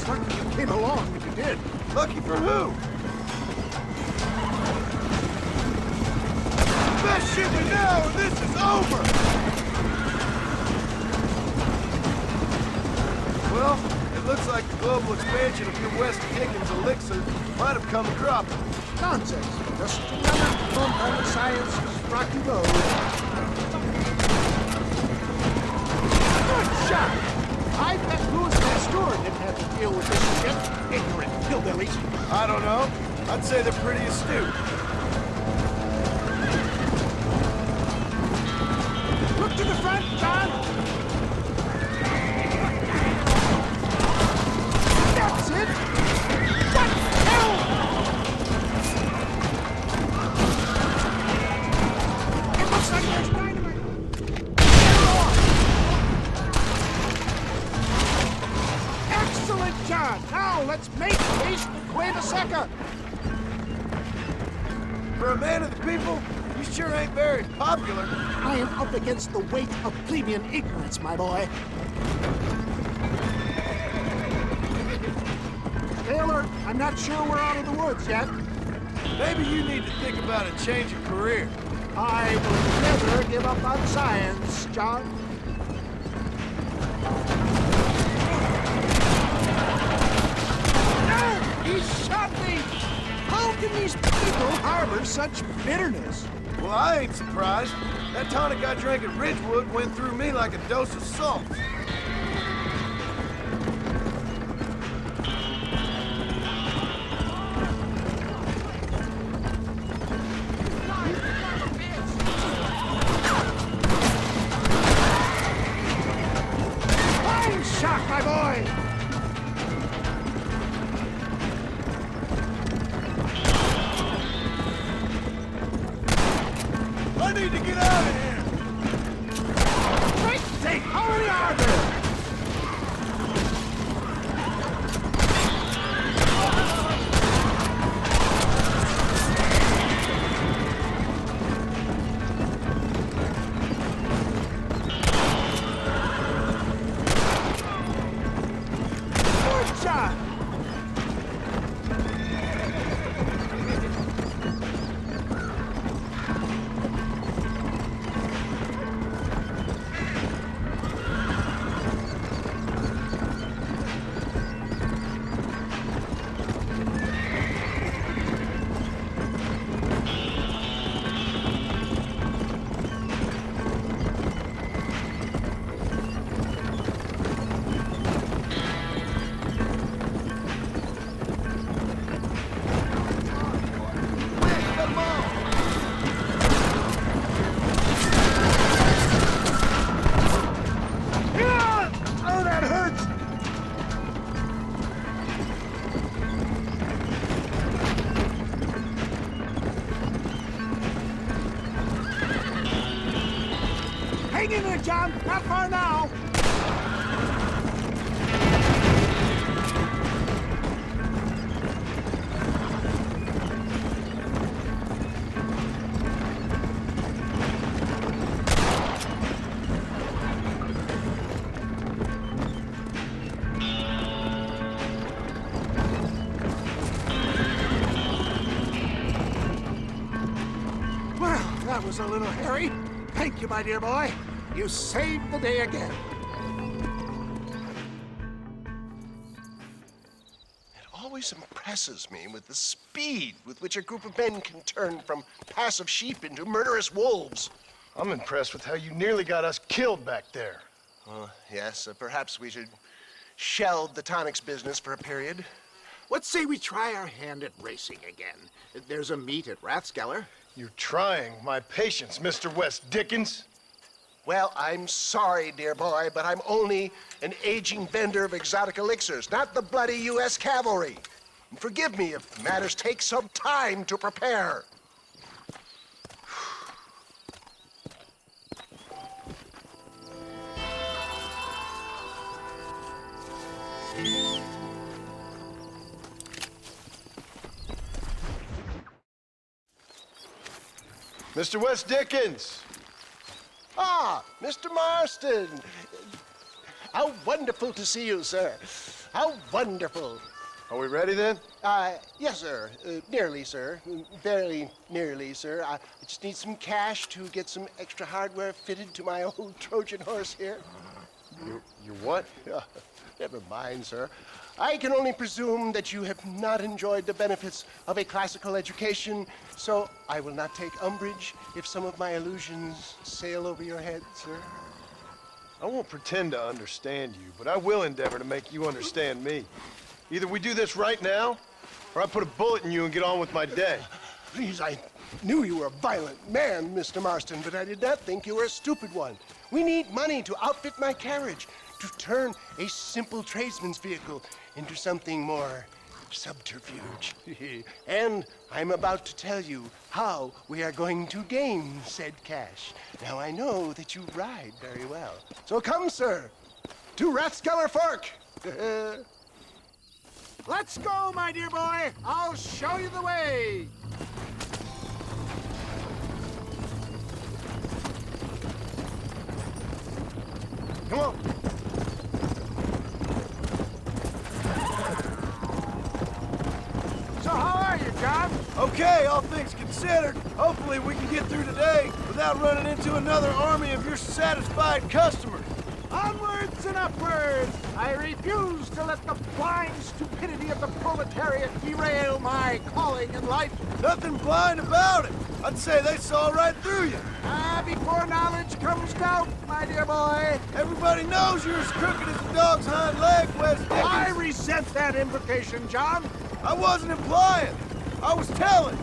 Lucky you came along when you did. Lucky for who? Best ship we know, and this is over! Well, it looks like the global expansion of your West Dickens elixir might have come a cropping. Nonsense. Just another bump on the science's rocky road. Good shot! I bet Louis Pasteur didn't have to deal with this shit. Ignorant hillbillies. I don't know. I'd say they're pretty astute. Look to the front, John! That's it! What the hell? It looks like there's dynamite! Excellent, John! Now let's make haste to Quaveseca! For a man of the people, you sure ain't very popular. I am up against the weight of plebeian ignorance, my boy. Taylor, I'm not sure we're out of the woods yet. Maybe you need to think about a change of career. I will never give up on science, John. No! He shot me! How can these people harbor such bitterness? Well, I ain't surprised. That tonic I drank at Ridgewood went through me like a dose of salt. Fine shot, my boy! I need to get out of here! Great sake, how many are there? Good shot! Oh, that hurts! Hang in there, John. Not far now. Well, that was a little hairy. Thank you, my dear boy. You saved the day again. It always impresses me with the speed with which a group of men can turn from passive sheep into murderous wolves. I'm impressed with how you nearly got us killed back there. Yes, perhaps we should shelve the tonics business for a period. What say we try our hand at racing again? There's a meet at Rathskeller. You're trying my patience, Mr. West Dickens. Well, I'm sorry, dear boy, but I'm only an aging vendor of exotic elixirs, not the bloody U.S. cavalry. And forgive me if matters take some time to prepare. Mr. West Dickens! Ah, Mr. Marston. How wonderful to see you, sir. How wonderful. Are we ready then? Yes, sir. Nearly, sir. Very nearly, sir. I just need some cash to get some extra hardware fitted to my old Trojan horse here. Your what? Never mind, sir. I can only presume that you have not enjoyed the benefits of a classical education, so I will not take umbrage if some of my allusions sail over your head, sir. I won't pretend to understand you, but I will endeavor to make you understand me. Either we do this right now, or I put a bullet in you and get on with my day. Please, I knew you were a violent man, Mr. Marston, but I did not think you were a stupid one. We need money to outfit my carriage, to turn a simple tradesman's vehicle into something more subterfuge. And I'm about to tell you how we are going to gain said cash. Now, I know that you ride very well. So come, sir, to Rathskeller Fork. Let's go, my dear boy. I'll show you the way. Come on. So how are you, John? Okay, all things considered. Hopefully we can get through today without running into another army of your satisfied customers. Onwards and upwards! I refuse to let the blind stupidity of the proletariat derail my calling in life. Nothing blind about it. I'd say they saw right through you. Before knowledge comes doubt, my dear boy. Everybody knows you're as crooked as a dog's hind leg, West Dickens. I resent that invocation, John. I wasn't implying. I was telling.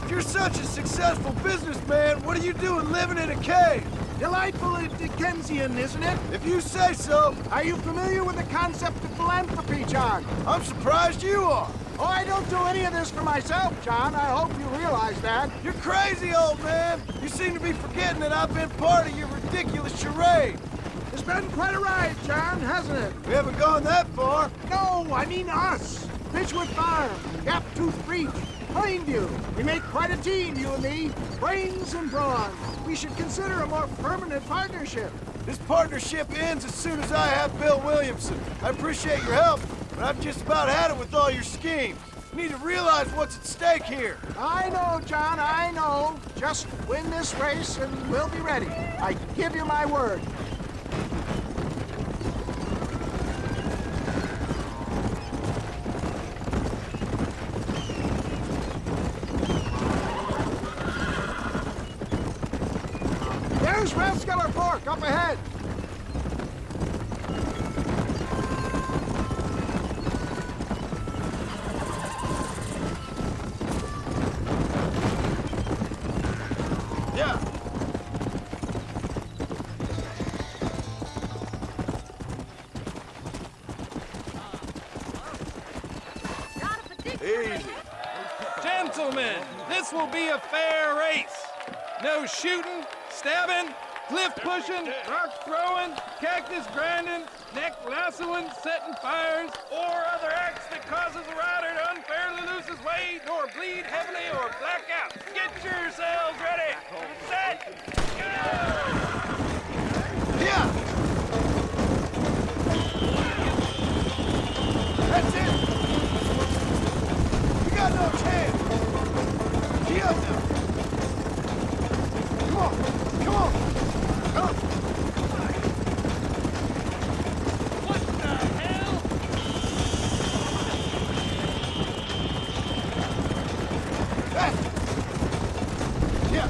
If you're such a successful businessman, what are you doing living in a cave? Delightfully Dickensian, isn't it? If you say so. Are you familiar with the concept of philanthropy, John? I'm surprised you are. Oh, I don't do any of this for myself, John. I hope you realize that. You're crazy, old man. You seem to be forgetting that I've been part of your ridiculous charade. It's been quite a ride, John, hasn't it? We haven't gone that far. No, I mean us. Bridgewood Farm, Gap-Tooth Breach, Plainview. We make quite a team, you and me. Brains and brawn. We should consider a more permanent partnership. This partnership ends as soon as I have Bill Williamson. I appreciate your help, but I've just about had it with all your schemes. You need to realize what's at stake here. I know, John, I know. Just win this race and we'll be ready. I give you my word. There's Rathskeller Fork up ahead. Yeah. Easy. Gentlemen, this will be a fair race. No shooting, stabbing, cliff pushing, rock throwing, cactus grinding, neck lassoing, setting fires, or other acts that causes a rider to unfairly lose his weight, or bleed heavily, or black out. Get yourselves ready. Set, go! Yeah. That's it. You got no chance. Gee up now. Come on. Come on. Come. What the hell? Yeah.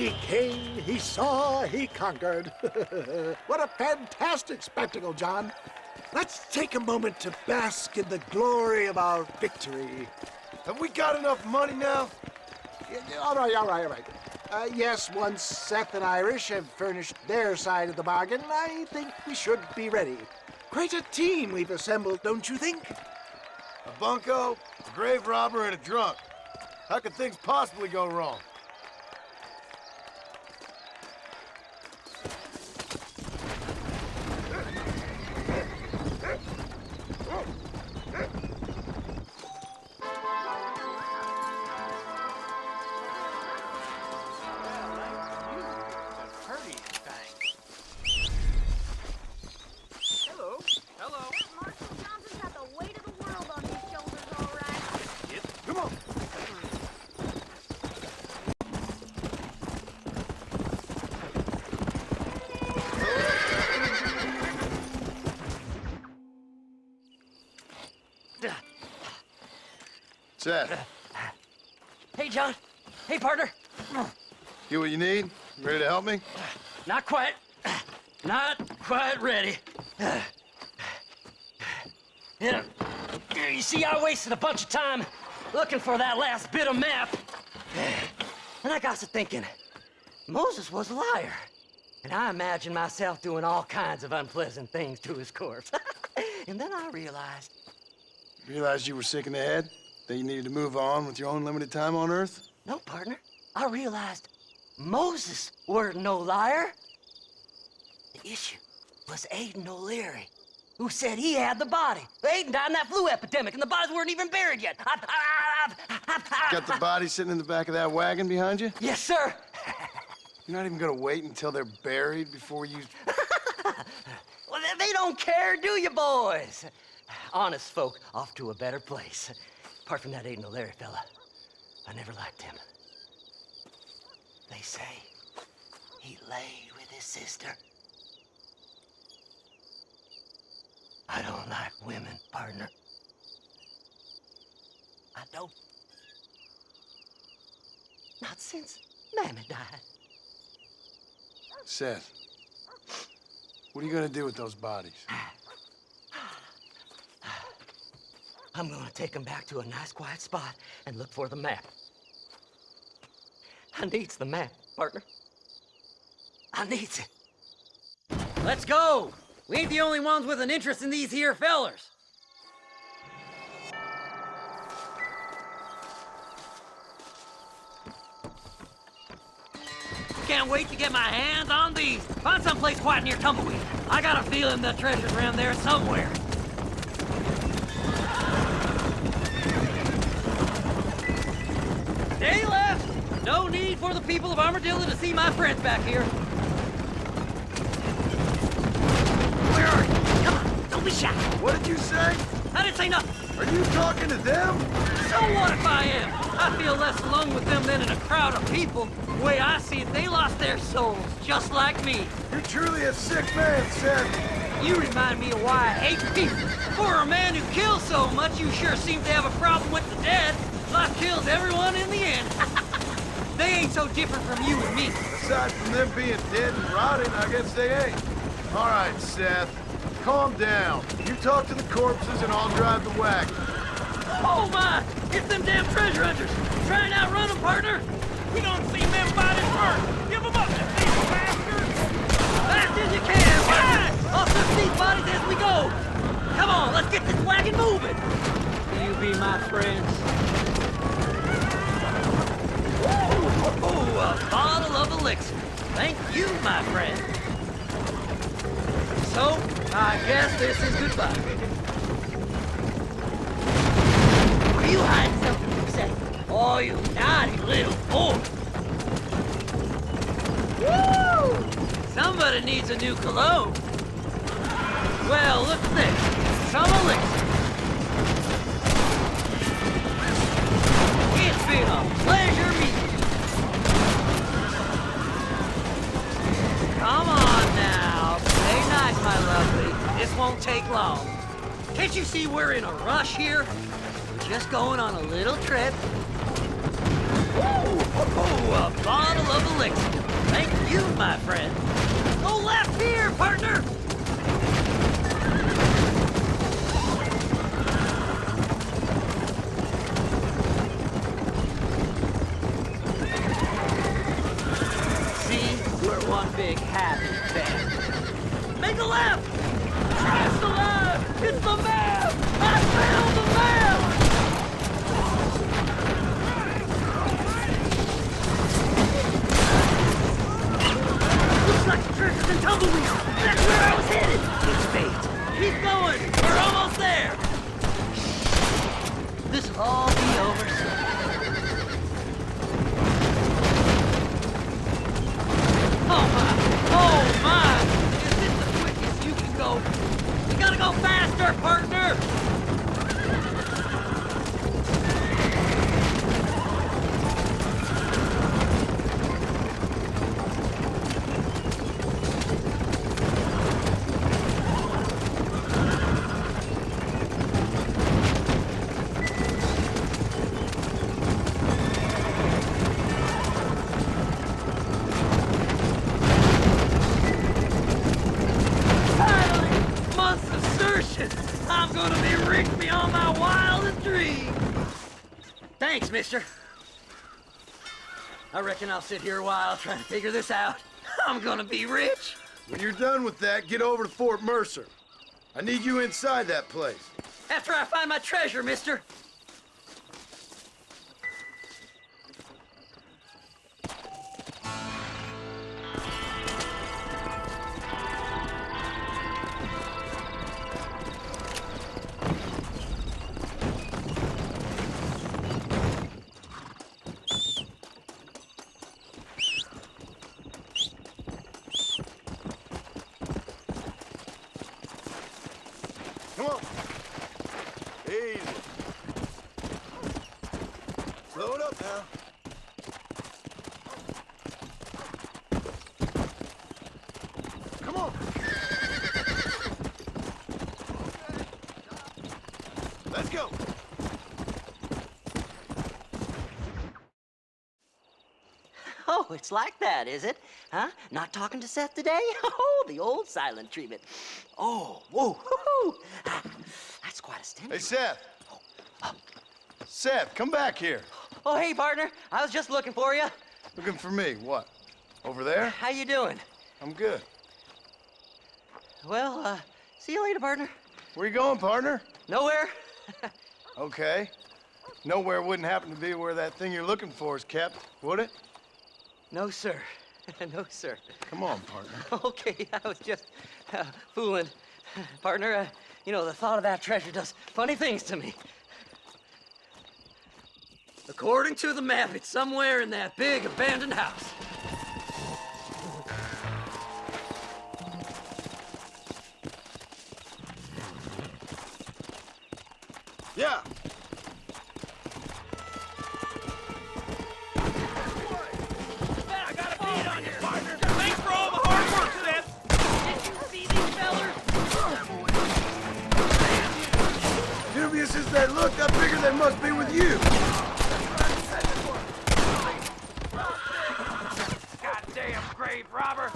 He came, he saw, he conquered. What a fantastic spectacle, John. Let's take a moment to bask in the glory of our victory. Have we got enough money now? All right. Yes, once Seth and Irish have furnished their side of the bargain, I think we should be ready. Quite a team we've assembled, don't you think? A bunco, a grave robber, and a drunk. How could things possibly go wrong? Seth. Hey, John. Hey, partner. Get what you need? Ready to help me? Not quite. Not quite ready. You see, I wasted a bunch of time looking for that last bit of map. And I got to thinking, Moses was a liar. And I imagined myself doing all kinds of unpleasant things to his corpse. And then I realized... Realized you were sick in the head? That you needed to move on with your own limited time on Earth? No, partner. I realized Moses weren't no liar. The issue was Aiden O'Leary, who said he had the body. Aiden died in that flu epidemic, and the bodies weren't even buried yet. Got the body sitting in the back of that wagon behind you? Yes, sir. You're not even gonna wait until they're buried before you... Well, they don't care, do you, boys? Honest folk off to a better place. Apart from that Aiden O'Leary fella, I never liked him. They say he lay with his sister. I don't like women, partner. I don't. Not since Mammy died. Seth, what are you gonna do with those bodies? I'm gonna take them back to a nice quiet spot and look for the map. I needs the map, partner. I needs it. Let's go! We ain't the only ones with an interest in these here fellers. Can't wait to get my hands on these. Find someplace quiet near Tumbleweed. I got a feeling the treasure's around there somewhere. Stay left! No need for the people of Armadillo to see my friends back here. Where are you? Come on, don't be shy. What did you say? I didn't say nothing. Are you talking to them? So what if I am? I feel less alone with them than in a crowd of people. The way I see it, they lost their souls, just like me. You're truly a sick man, Seth. You remind me of why I hate people. For a man who kills so much, you sure seem to have a problem with the dead. Life kills everyone in the end. They ain't so different from you and me. Aside from them being dead and rotting, I guess they ain't. All right, Seth. Calm down. You talk to the corpses and I'll drive the wagon. Oh my! It's them damn treasure hunters! Try and outrun them, partner! We don't see them bodies first! Give them up, you thief bastards! Fast as you can, partner! Off the these bodies as we go! Come on, let's get this wagon moving! You be my friends. Ooh, a bottle of elixir. Thank you, my friend. So, I guess this is goodbye. Are you hiding something from Seth? Oh, you naughty little boy. Woo! Somebody needs a new cologne. Well, look at this. Some elixir. It's been a pleasure meeting you. Come on now. Stay nice, my lovely. This won't take long. Can't you see we're in a rush here? We're just going on a little trip. Oh, a bottle of elixir. Thank you, my friend. Go left here, partner. See, we're one big happy family. Make a left. It's alive. It's the map. I found the map. Like the treasures and tumbleweeds. That's where I was headed. It's fate. Keep going. We're almost there. This'll all be over soon. Oh my! Oh my! Is this the quickest you can go? We gotta go faster, partner. I'm gonna be rich beyond my wildest dreams. Thanks, mister. I reckon I'll sit here a while trying to figure this out. I'm gonna be rich. When you're done with that, get over to Fort Mercer. I need you inside that place. After I find my treasure, mister. Come on. Easy. Slow it up now. Come on. Let's go. Oh, it's like that, is it? Huh? Not talking to Seth today? Oh, the old silent treatment. Oh, whoa, hoo-hoo. That's quite a stimulus. Hey, Seth. Seth, come back here. Oh, hey, partner. I was just looking for you. Looking for me? What? Over there? How you doing? I'm good. Well, see you later, partner. Where you going, partner? Nowhere. Okay. Nowhere wouldn't happen to be where that thing you're looking for is kept, would it? No, sir. No, sir. Come on, partner. Okay, I was just fooling. Partner, you know, the thought of that treasure does funny things to me. According to the map, it's somewhere in that big abandoned house. Yeah. I got a beat on you, partner. Thanks for all the hard work, Seth. Did you see these fellers? Dubious as they look, I figure they must be with you. Goddamn grave robber.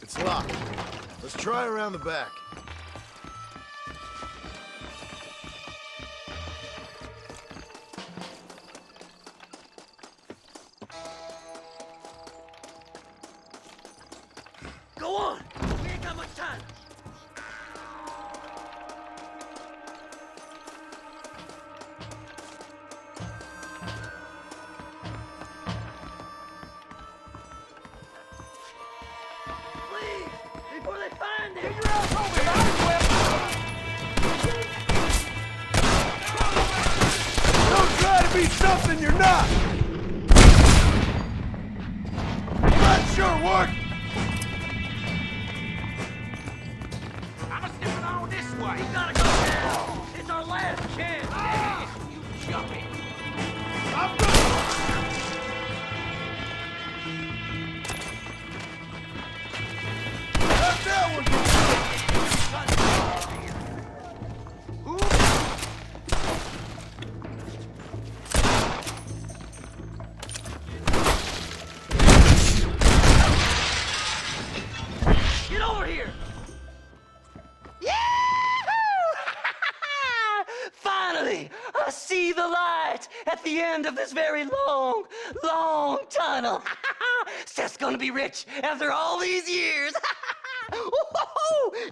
It's locked. Let's try around the back. Go on! We ain't got much time. to be something you're not. That sure worked. I'm stepping on this way. You gotta go now. It's our last chance. Hey, you jumping. I'm good. That one. Get over here. Finally, I see the light at the end of this very long, long tunnel. Seth's gonna be rich after all these years.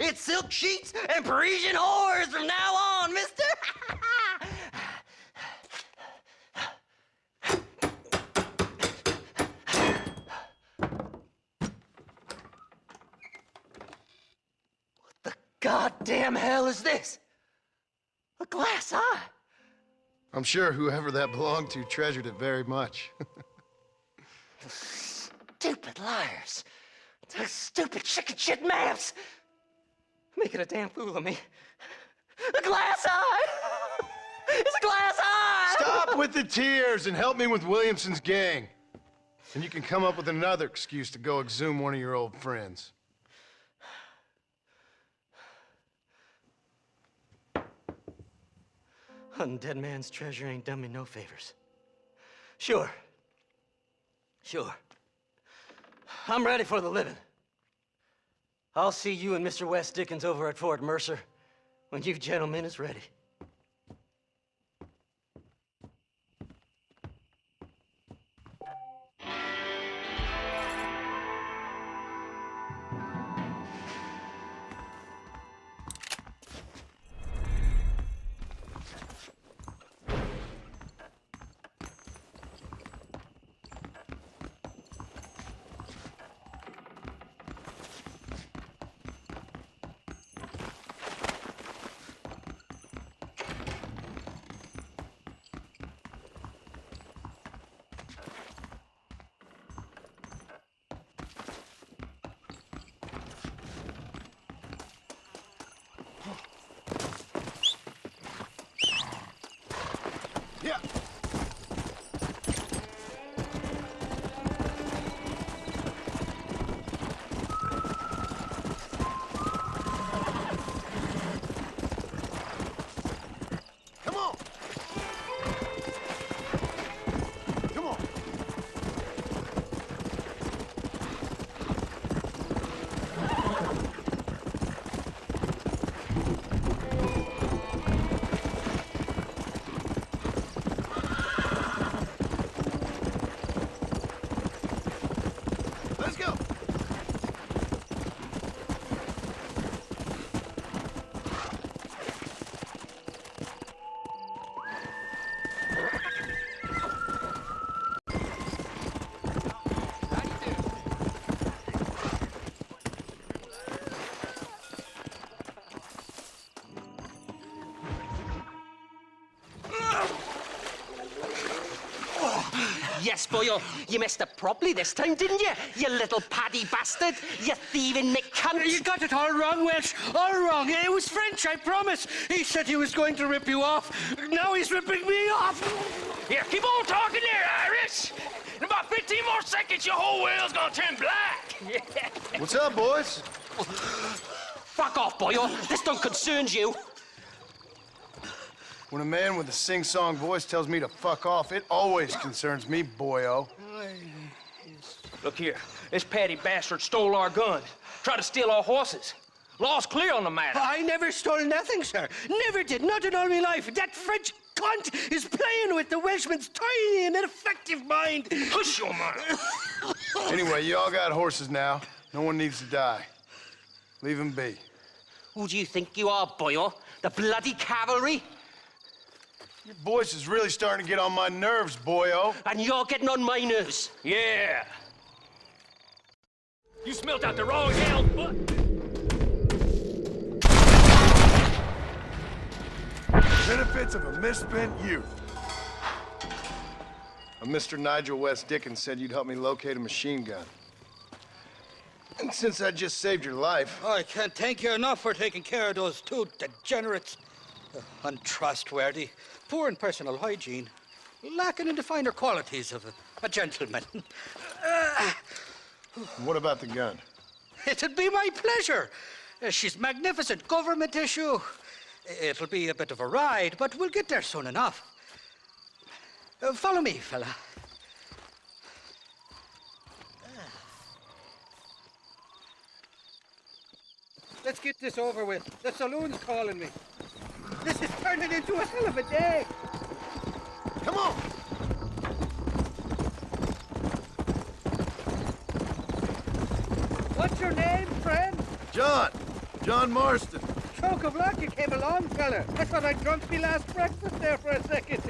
It's silk sheets and Parisian whores from now on, mister. What the goddamn hell is this? A glass eye? I'm sure whoever that belonged to treasured it very much. Stupid liars. Those stupid chicken shit maps. Making a damn fool of me. A glass eye! It's a glass eye! Stop with the tears and help me with Williamson's gang. And you can come up with another excuse to go exhume one of your old friends. Hunting dead man's treasure ain't done me no favors. Sure. I'm ready for the living. I'll see you and Mr. West Dickens over at Fort Mercer when you gentlemen is ready. Yeah. Come on. Come on. Let's go. Yes, boyo, you messed up properly this time, didn't you? You little paddy bastard. You thieving Nick cunt. You got it all wrong, Welsh. All wrong. It was French, I promise. He said he was going to rip you off. Now he's ripping me off. Here, keep on talking there, Irish. In about 15 more seconds, your whole whale's gonna turn black. What's up, boys? Fuck off, boyo. This don't concern you. When a man with a sing-song voice tells me to fuck off, it always concerns me, boyo. Look here, this patty bastard stole our guns, tried to steal our horses. Law's clear on the matter. I never stole nothing, sir. Never did. Not in all my life. That French cunt is playing with the Welshman's tiny and ineffective mind. Hush your mind. Anyway, you all got horses now. No one needs to die. Leave them be. Who do you think you are, boyo? The bloody cavalry? Your voice is really starting to get on my nerves, boyo. And you're getting on my nerves. Yeah. You smelt out the wrong hell, but... Benefits of a misspent youth. A Mr. Nigel West Dickens said you'd help me locate a machine gun. And since I just saved your life... I can't thank you enough for taking care of those two degenerates. Untrustworthy, poor in personal hygiene, lacking in the finer qualities of a gentleman. What about the gun? It'd be my pleasure. She's magnificent, government issue. It'll be a bit of a ride, but we'll get there soon enough. Follow me, fella. Let's get this over with. The saloon's calling me. This is turning into a hell of a day. Come on! What's your name, friend? John Marston. Stroke of luck, you came along, fella. I thought I'd drunk me last breakfast there for a second.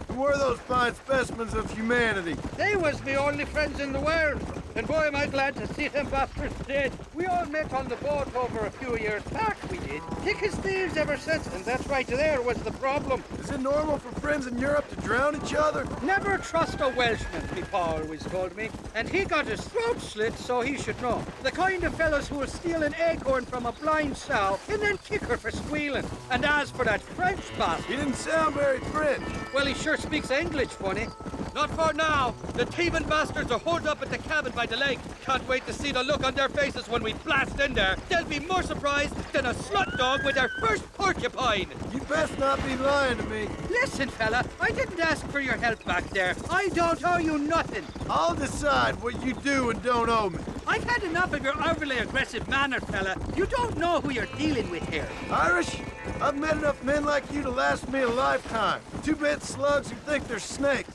Who were those fine specimens of humanity? They was me only friends in the world. And boy, am I glad to see them bastards dead. We all met on the boat over a few years back, we did. Thick as thieves ever since, and that's right there was the problem. Is it normal for friends in Europe to drown each other? Never trust a Welshman, me pa always told me. And he got his throat slit, so he should know. The kind of fellas who will steal an acorn from a blind sow and then kick her for squealing. And as for that French bastard... He didn't sound very French. Well, he sure speaks English funny. Not for now. The thieving bastards are holed up at the cabin by the lake. Can't wait to see the look on their faces when we blast in there. They'll be more surprised than a slut dog with their first porcupine. You best not be lying to me. Listen, fella, I didn't ask for your help back there. I don't owe you nothing. I'll decide what you do and don't owe me. I've had enough of your overly aggressive manner, fella. You don't know who you're dealing with here. Irish? I've met enough men like you to last me a lifetime. Two-bit slugs who think they're snakes.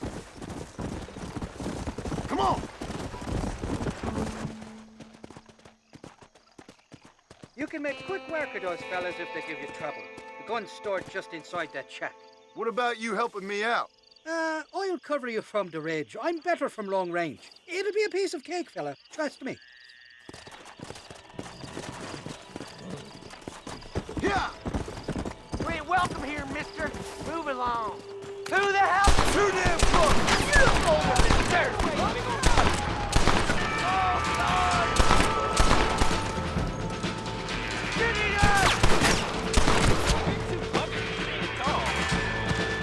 Come on! You can make quick work of those fellas if they give you trouble. The gun's stored just inside that shack. What about you helping me out? I'll cover you from the ridge. I'm better from long range. It'll be a piece of cake, fella. Trust me. Yeah! You ain't welcome here, mister. Move along. Who the hell? Too damn close! Get up over the stairs! Oh, God! Get it up!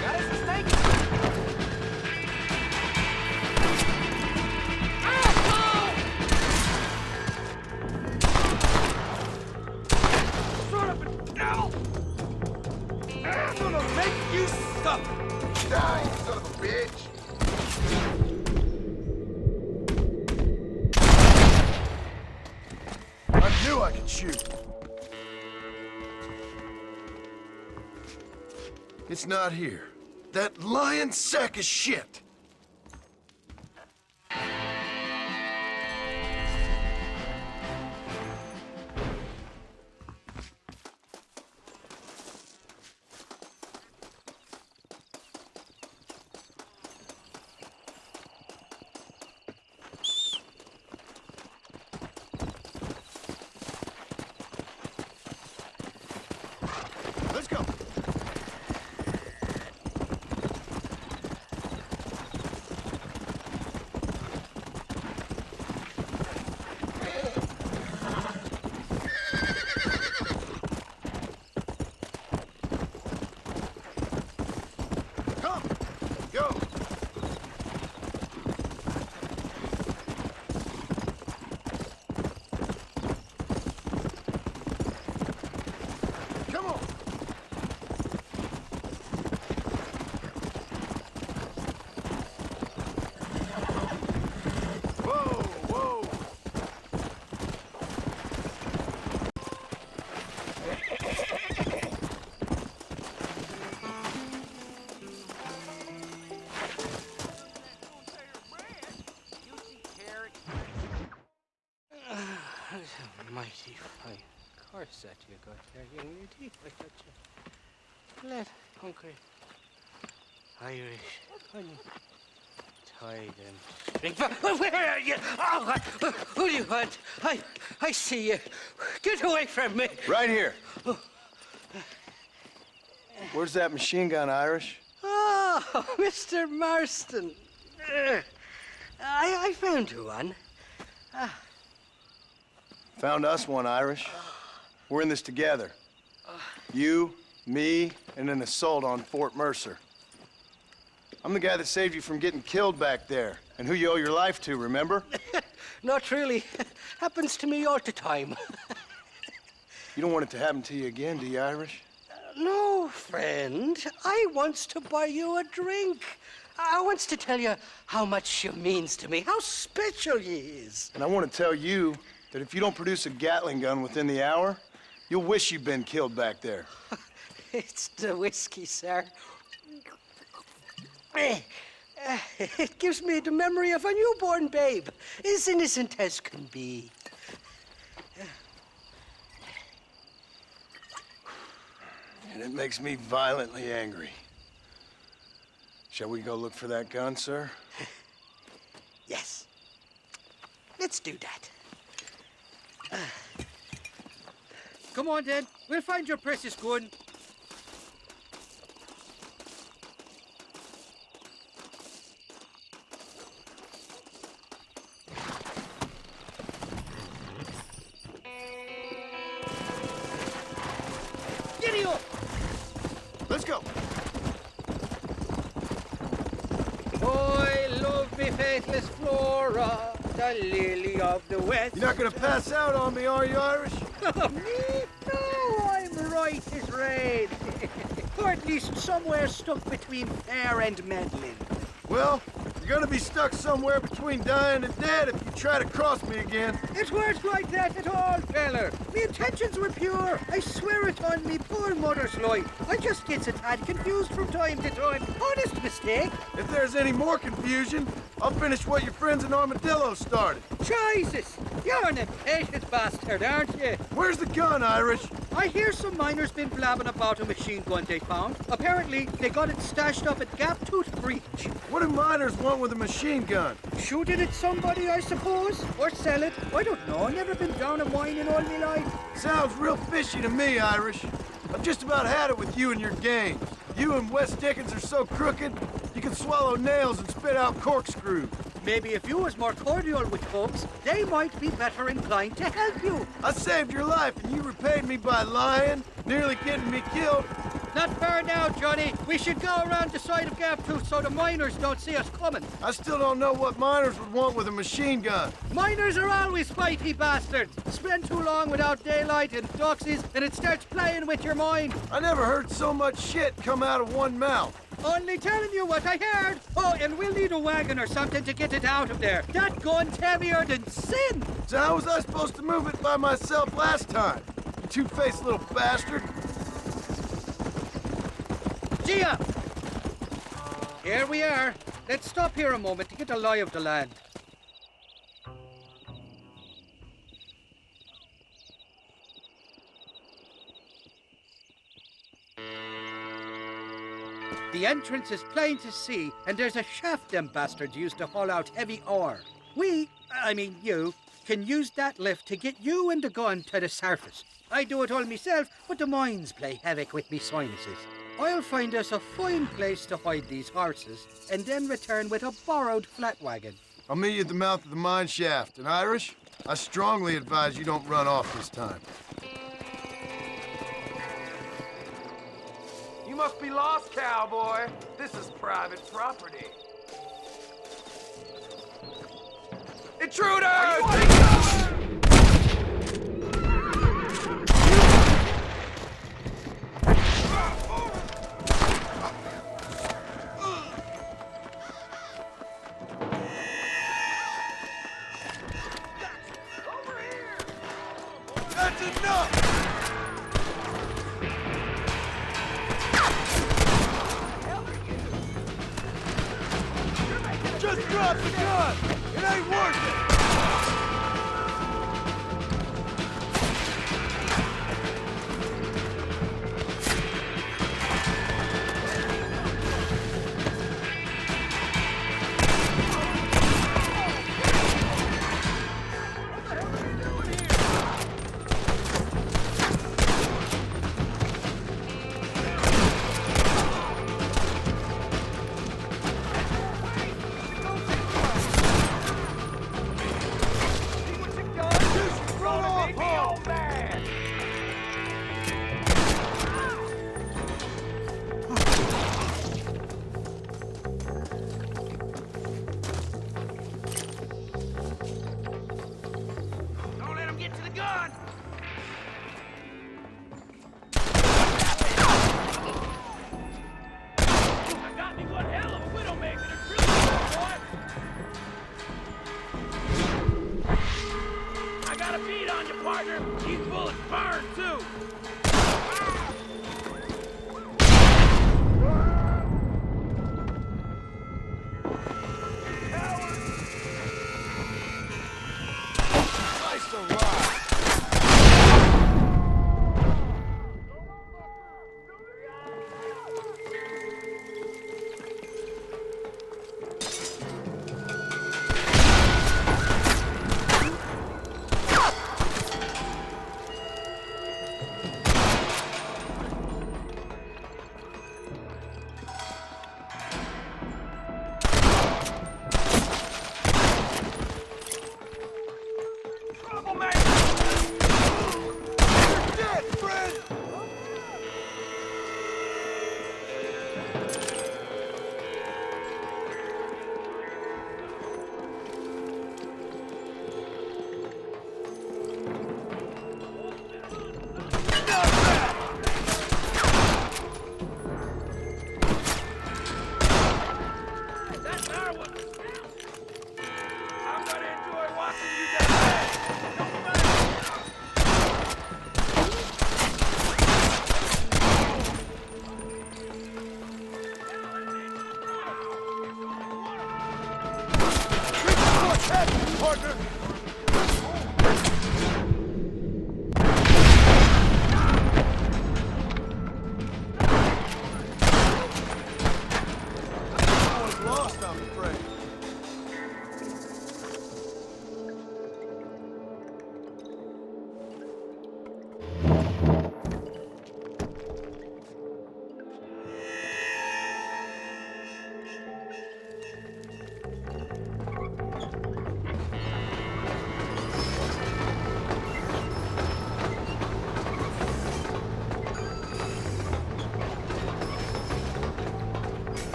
Got us a snake. Shut up and now! I'm gonna make you stop! Die, you son of a bitch! I knew I could shoot. It's not here. That lying sack of shit! Let's go. Come, go. Come on. Whoa, whoa. Mighty fine corset you got there, young lady. I got you. Let hungry Irish honey. Tie them. Where are you? Oh, who do you want? I see you. Get away from me. Right here. Where's that machine gun, Irish? Oh, Mr. Marston. I found you one. Found us one, Irish. We're in this together. You, me, and an assault on Fort Mercer. I'm the guy that saved you from getting killed back there, and who you owe your life to, remember? Not really. Happens to me all the time. You don't want it to happen to you again, do you, Irish? No, friend. I wants to buy you a drink. I wants to tell you how much you means to me, how special you is. And I want to tell you that if you don't produce a Gatling gun within the hour, you'll wish you'd been killed back there. It's the whiskey, sir. It gives me the memory of a newborn babe, as innocent as can be. And it makes me violently angry. Shall we go look for that gun, sir? Yes. Let's do that. Come on, then. We'll find your precious gun. Giddy up! Let's go. I love me faithless Flora, the lily of the west. You're not gonna pass out on me, are you, Irish? Me? No, I'm right as rain. Or at least somewhere stuck between fair and meddling. Well, you're gonna be stuck somewhere between dying and dead if you try to cross me again. It weren't like that at all, feller. Me intentions were pure. I swear it on me poor mother's life. I just gets a tad confused from time to time. Honest mistake. If there's any more confusion, I'll finish what your friends in Armadillo started. Jesus! You're an impatient bastard, aren't you? Where's the gun, Irish? I hear some miners been blabbing about a machine gun they found. Apparently, they got it stashed up at Gaptooth Breach. What do miners want with a machine gun? Shoot it at somebody, I suppose? Or sell it? I don't know. Never been down a mine in all my life. Sounds real fishy to me, Irish. I've just about had it with you and your games. You and Wes Dickens are so crooked, you can swallow nails and spit out corkscrews. Maybe if you was more cordial with folks, they might be better inclined to help you. I saved your life, and you repaid me by lying, nearly getting me killed. Not far now, Johnny. We should go around the side of Gaptooth so the miners don't see us coming. I still don't know what miners would want with a machine gun. Miners are always fighty bastards. Spend too long without daylight and doxies, and it starts playing with your mind. I never heard so much shit come out of one mouth. Only telling you what I heard. Oh, and we'll need a wagon or something to get it out of there. That gun's heavier than sin. So how was I supposed to move it by myself last time? You two-faced little bastard. Gia! Here we are. Let's stop here a moment to get a lie of the land. The entrance is plain to see, and there's a shaft them bastards used to haul out heavy ore. You, can use that lift to get you and the gun to the surface. I do it all myself, but the mines play havoc with me sinuses. I'll find us a fine place to hide these horses, and then return with a borrowed flat wagon. I'll meet you at the mouth of the mine shaft. And Irish, I strongly advise you don't run off this time. You must be lost, cowboy. This is private property. Intruder! That's enough! Just drop the gun! It ain't worth it! partner. These bullets burn, too. Nice alive.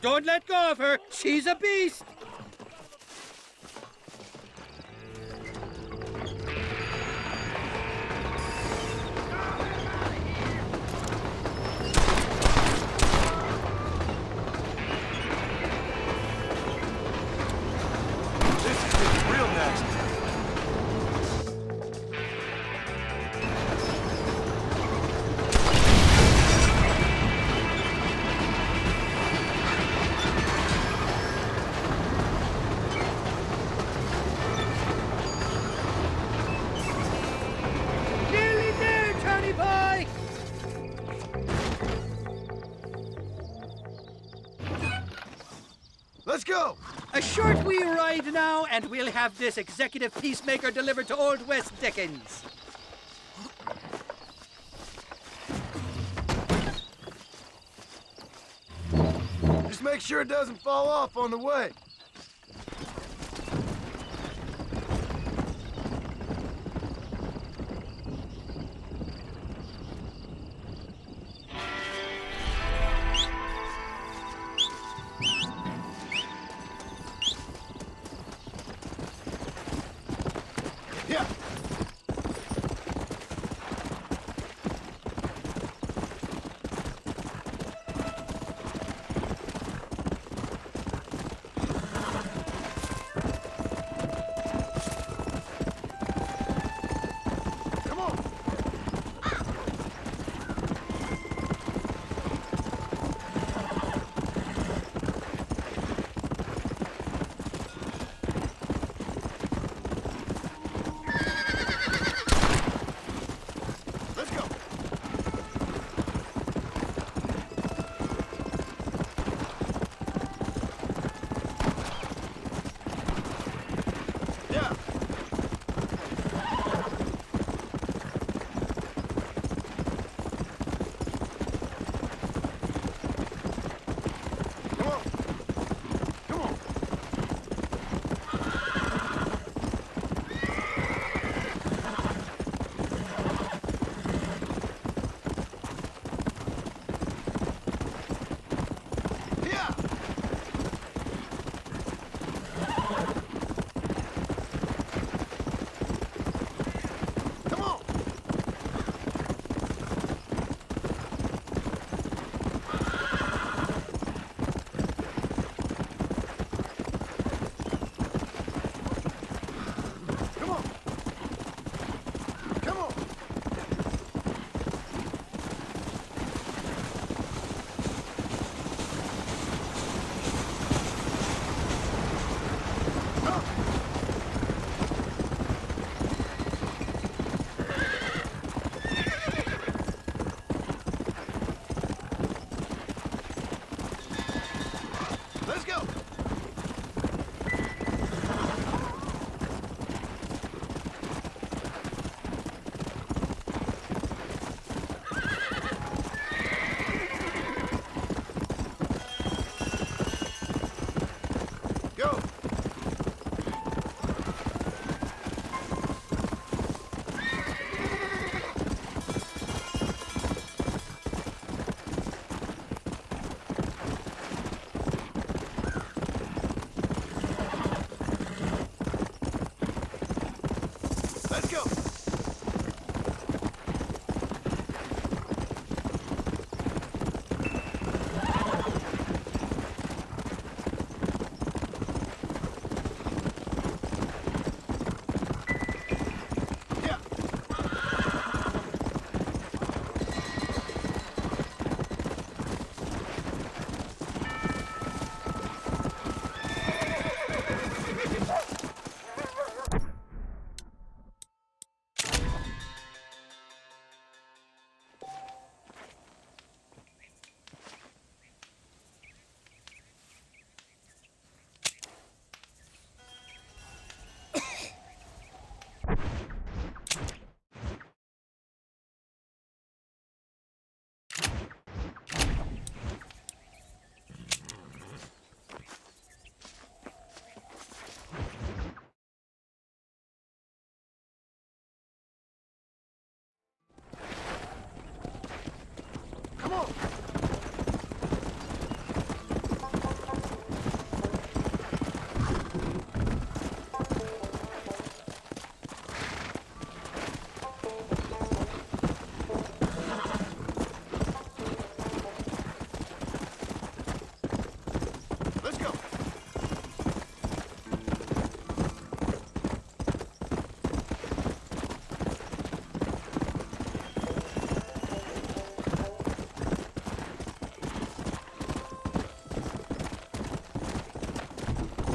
Don't let go of her. She's a beast. This is getting real nasty. Nearly there, Johnny Pike. Let's go. A short wee ride now, and we'll have this executive peacemaker delivered to Old West Dickens. Just make sure it doesn't fall off on the way. Yeah.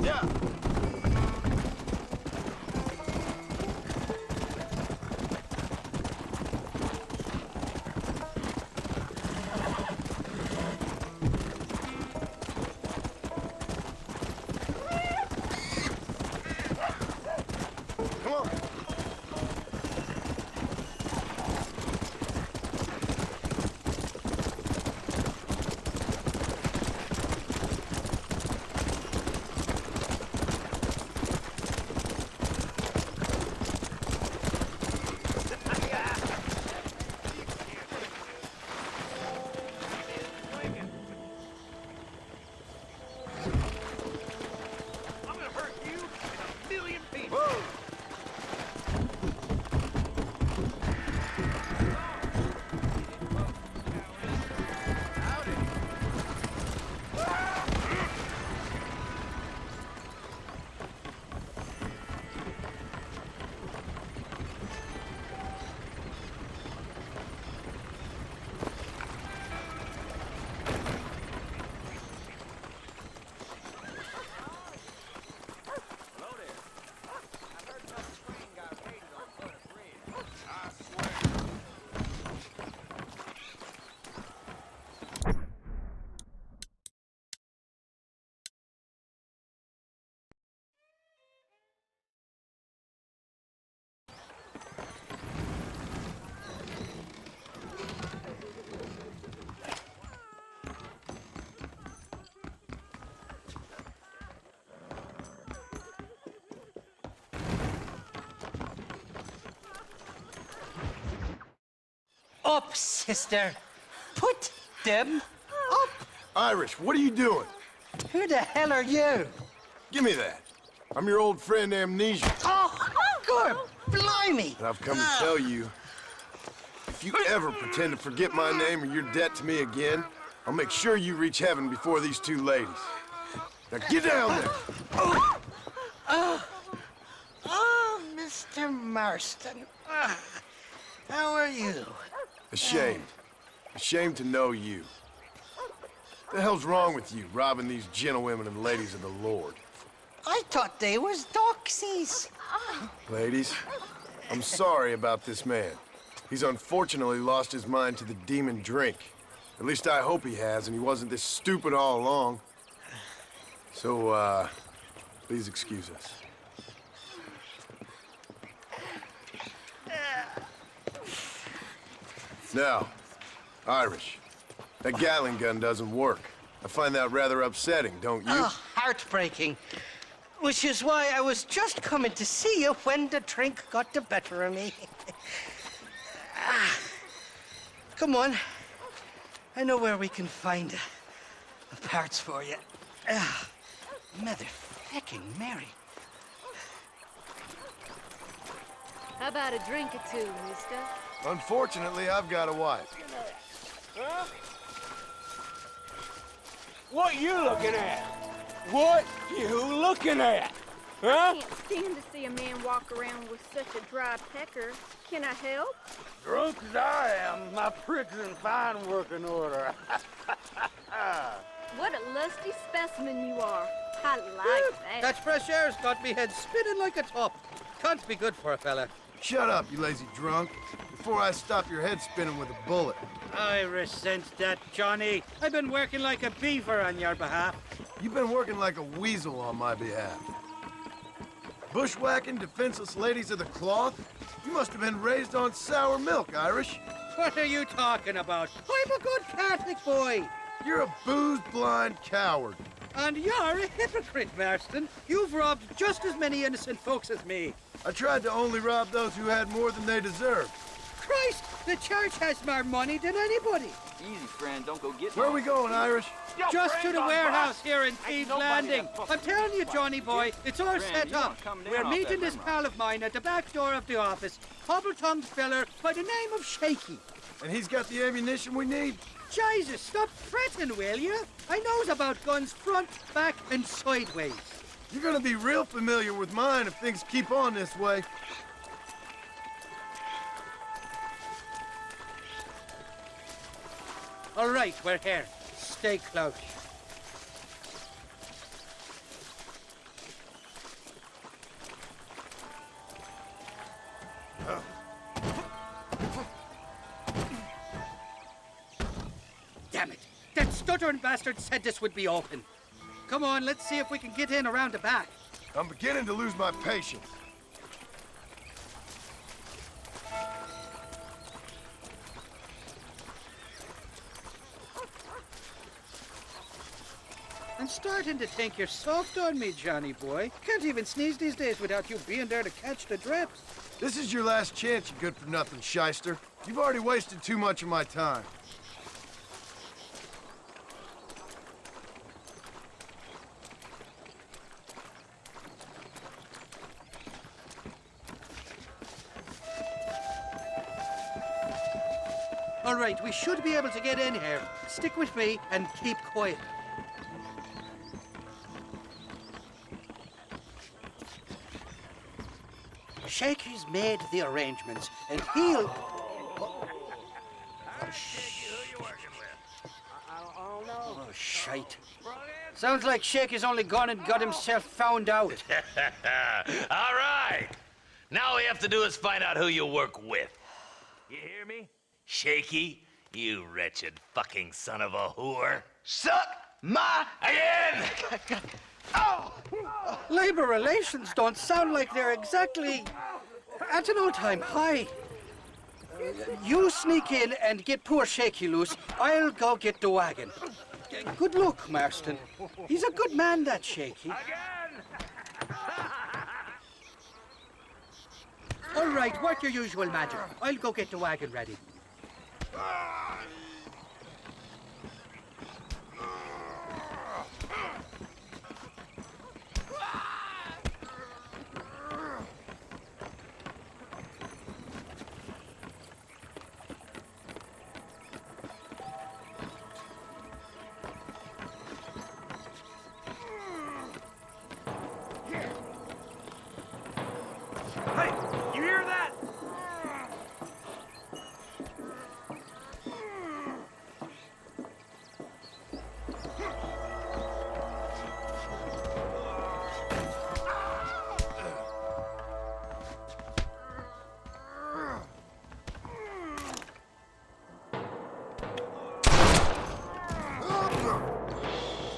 Yeah. Come on. I'm gonna hurt you in a million pieces. Up, sister. Put them up. Irish, what are you doing? Who the hell are you? Give me that. I'm your old friend Amnesia. Oh, good blimey. And I've come to tell you, if you ever pretend to forget my name or your debt to me again, I'll make sure you reach heaven before these two ladies. Now get down there. Oh, Mr. Marston. How are you? Ashamed. Ashamed to know you. What the hell's wrong with you, robbing these gentlewomen and ladies of the Lord? I thought they was doxies. Ladies, I'm sorry about this man. He's unfortunately lost his mind to the demon drink. At least I hope he has, and he wasn't this stupid all along. So, please excuse us. Now, Irish, that Gatling gun doesn't work. I find that rather upsetting, don't you? Oh, heartbreaking. Which is why I was just coming to see you when the drink got the better of me. Come on. I know where we can find the parts for you. Mother-fecking Mary. How about a drink or two, mister? Unfortunately, I've got a wife. Huh? What you looking at? What you looking at? Huh? I can't stand to see a man walk around with such a dry pecker. Can I help? Drunk as I am, my prick's in fine working order. What a lusty specimen you are. I like that. That fresh air's got me head spinning like a top. Can't be good for a fella. Shut up, you lazy drunk, before I stop your head spinning with a bullet. I resent that, Johnny. I've been working like a beaver on your behalf. You've been working like a weasel on my behalf. Bushwhacking defenseless ladies of the cloth? You must have been raised on sour milk, Irish. What are you talking about? I'm a good Catholic boy. You're a booze-blind coward. And you're a hypocrite, Marston. You've robbed just as many innocent folks as me. I tried to only rob those who had more than they deserved. Christ, the church has more money than anybody. Easy, friend. Don't go get Where are we going, Irish? Just to the warehouse here in Thieves Landing. I'm telling you, Johnny boy, it's all set up. We're meeting this pal of mine at the back door of the office, hobble-tongued feller by the name of Shaky. And he's got the ammunition we need? Jesus, stop fretting, will you? I knows about guns front, back, and sideways. You're gonna be real familiar with mine if things keep on this way. All right, we're here. Stay close. Damn it! That stuttering bastard said this would be open. Come on, let's see if we can get in around the back. I'm beginning to lose my patience. I'm starting to think you're soft on me, Johnny boy. Can't even sneeze these days without you being there to catch the drips. This is your last chance, you good-for-nothing shyster. You've already wasted too much of my time. All right, we should be able to get in here. Stick with me and keep quiet. Shaky's made the arrangements, and he'll... Oh, shite. Sounds like Shaky's only gone and got himself found out. All right. Now all we have to do is find out who you work with. You hear me? Shaky, you wretched fucking son of a whore. Suck my... Again! Oh! Labor relations don't sound like they're exactly at an all-time high. You sneak in and get poor Shaky loose. I'll go get the wagon. Good luck, Marston. He's a good man, that Shaky. All right, work your usual magic. I'll go get the wagon ready. Hey, you hear that?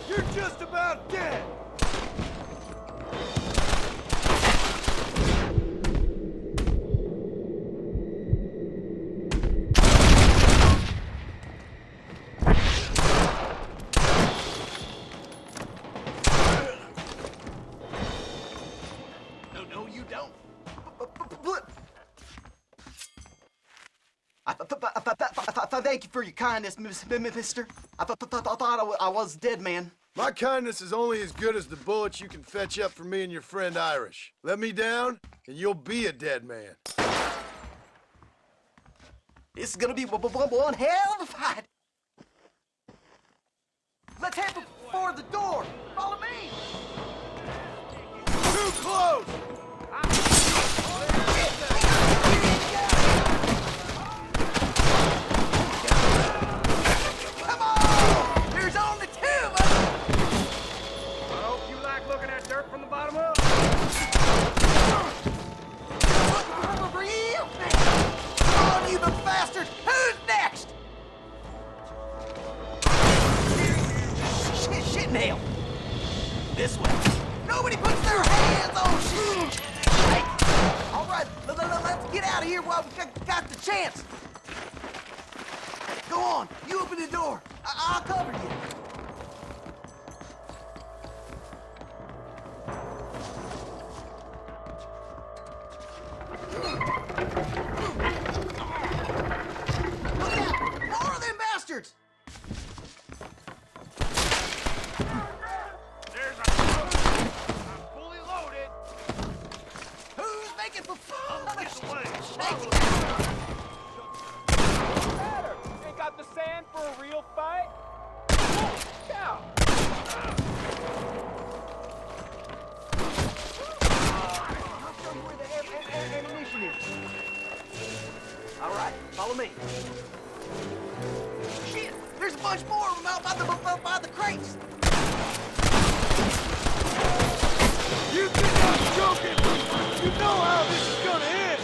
You're just about dead! No, you don't. Thank you for your kindness, mister. I thought I was dead, man. My kindness is only as good as the bullets you can fetch up for me and your friend Irish. Let me down, and you'll be a dead man. This is gonna be one hell of a fight. Let's head for the door. Follow me. Too close! Come on! There's only two of us. I hope you like looking at dirt from the bottom up. Real fast. Come on, you little bastards. Who's next? Shit nail. This way. Nobody puts their hands on shit. Hey. All right, let's get out of here while we got the chance. Go on, you open the door. I'll cover you. Look out! More of them bastards! There's a I'm fully loaded. Who's making for fun? This way. Matter? Ain't got the sand for a real fight? Cow! All right, follow me. Shit, there's a bunch more of them out by the crates. You think I'm joking? You know how this is gonna end!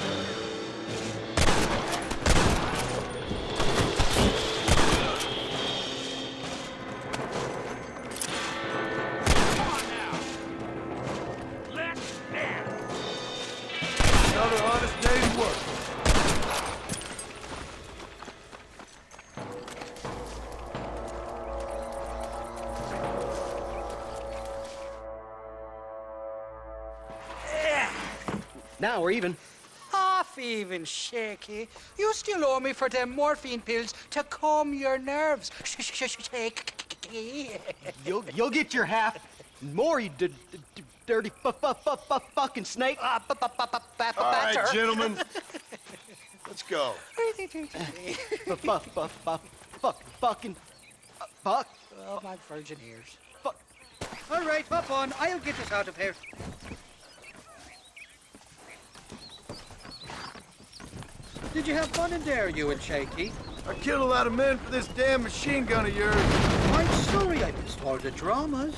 Now we're even. Half even, Shaky. You still owe me for them morphine pills to calm your nerves. Shaky. You'll get your half. More, you dirty fucking snake. All right, gentlemen. Let's go. Fucking. Fuck. Oh, my virgin ears. All right, hop on. I'll get us out of here. Did you have fun in there, you and Shaky? I killed a lot of men for this damn machine gun of yours. I'm sorry I missed all the dramas.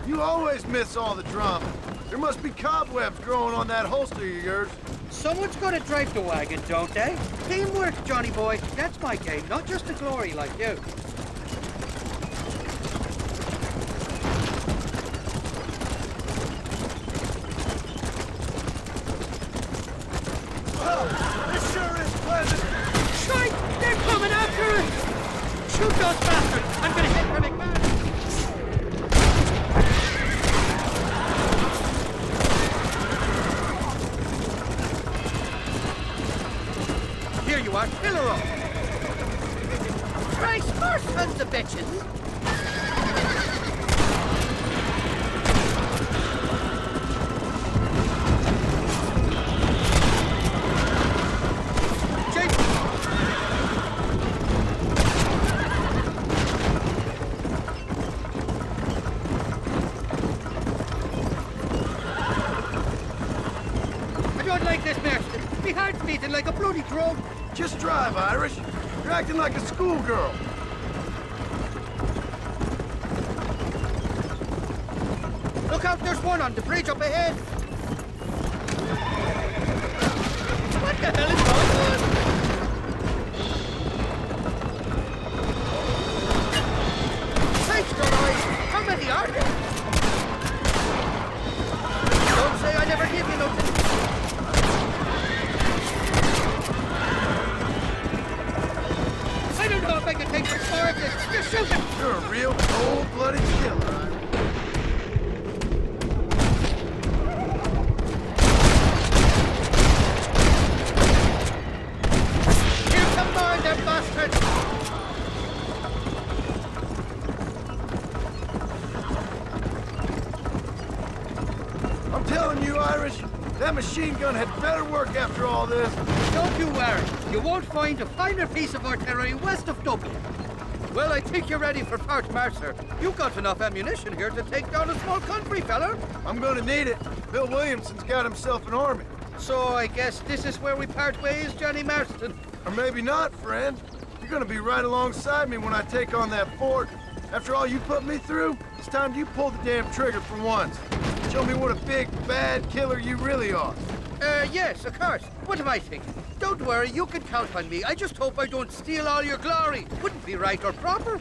You always miss all the drama. There must be cobwebs growing on that holster of yours. Someone's got to drive the wagon, don't they? Teamwork, Johnny boy. That's my game, not just a glory like you. This sure is pleasant. Shite! They're coming after us! Shoot those bastards! I'm gonna hit for McMahon! Here you are, kill her off! Christ, more sons of bitches! Beating like a bloody drum. Just drive, Irish. You're acting like a schoolgirl. Look out, there's one on the bridge up ahead. What the hell is going on? Thanks, Eyes. How many are there? Don't say I never give you nothing. I don't know if I can take much more of this. Just shoot him! You're a real cold-blooded killer, Irish. Here come more, them bastards! I'm telling you, Irish, that machine gun had better work after all this. Don't you worry. You won't find a finer piece of artillery west of Dublin. Well, I think you're ready for Fort Mercer. You've got enough ammunition here to take down a small country, fella. I'm gonna need it. Bill Williamson's got himself an army. So I guess this is where we part ways, Johnny Marston. Or maybe not, friend. You're gonna be right alongside me when I take on that fort. After all you put me through, it's time you pull the damn trigger for once. Show me what a big, bad killer you really are. Yes, of course. What am I thinking? Don't worry, you can count on me. I just hope I don't steal all your glory. Wouldn't be right or proper.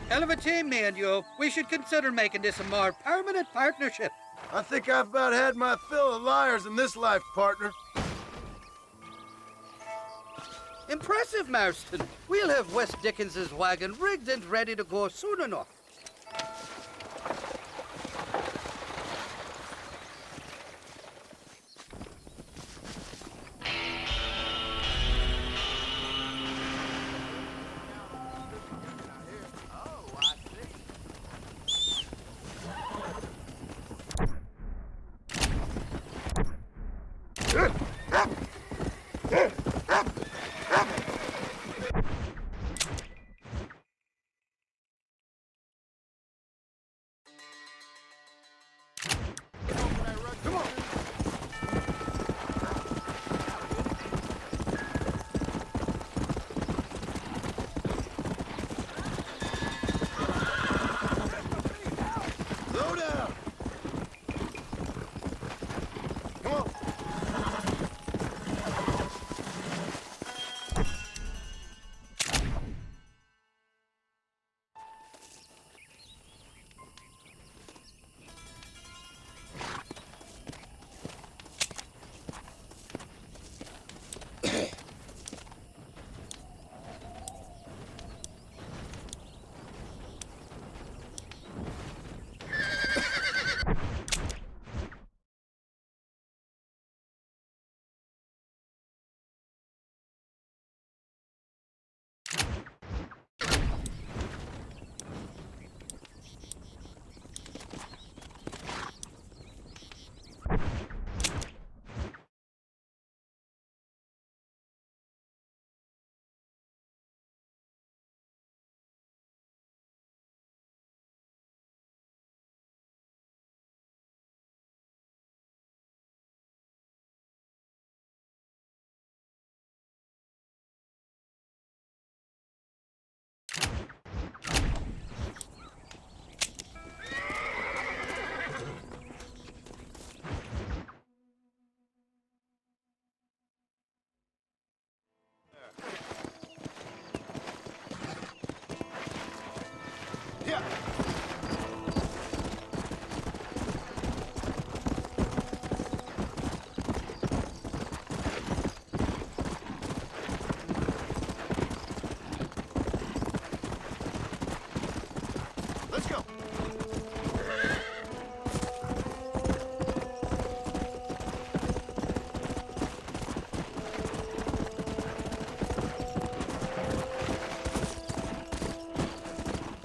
Hell of a team, me and you. We should consider making this a more permanent partnership. I think I've about had my fill of liars in this life, partner. Impressive, Marston. We'll have West Dickens's wagon rigged and ready to go soon enough.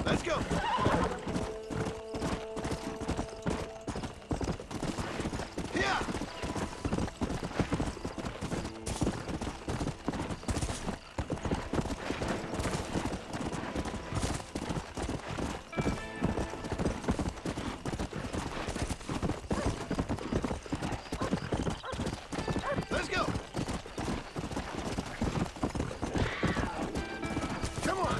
Let's go. Here. Let's go. Come on.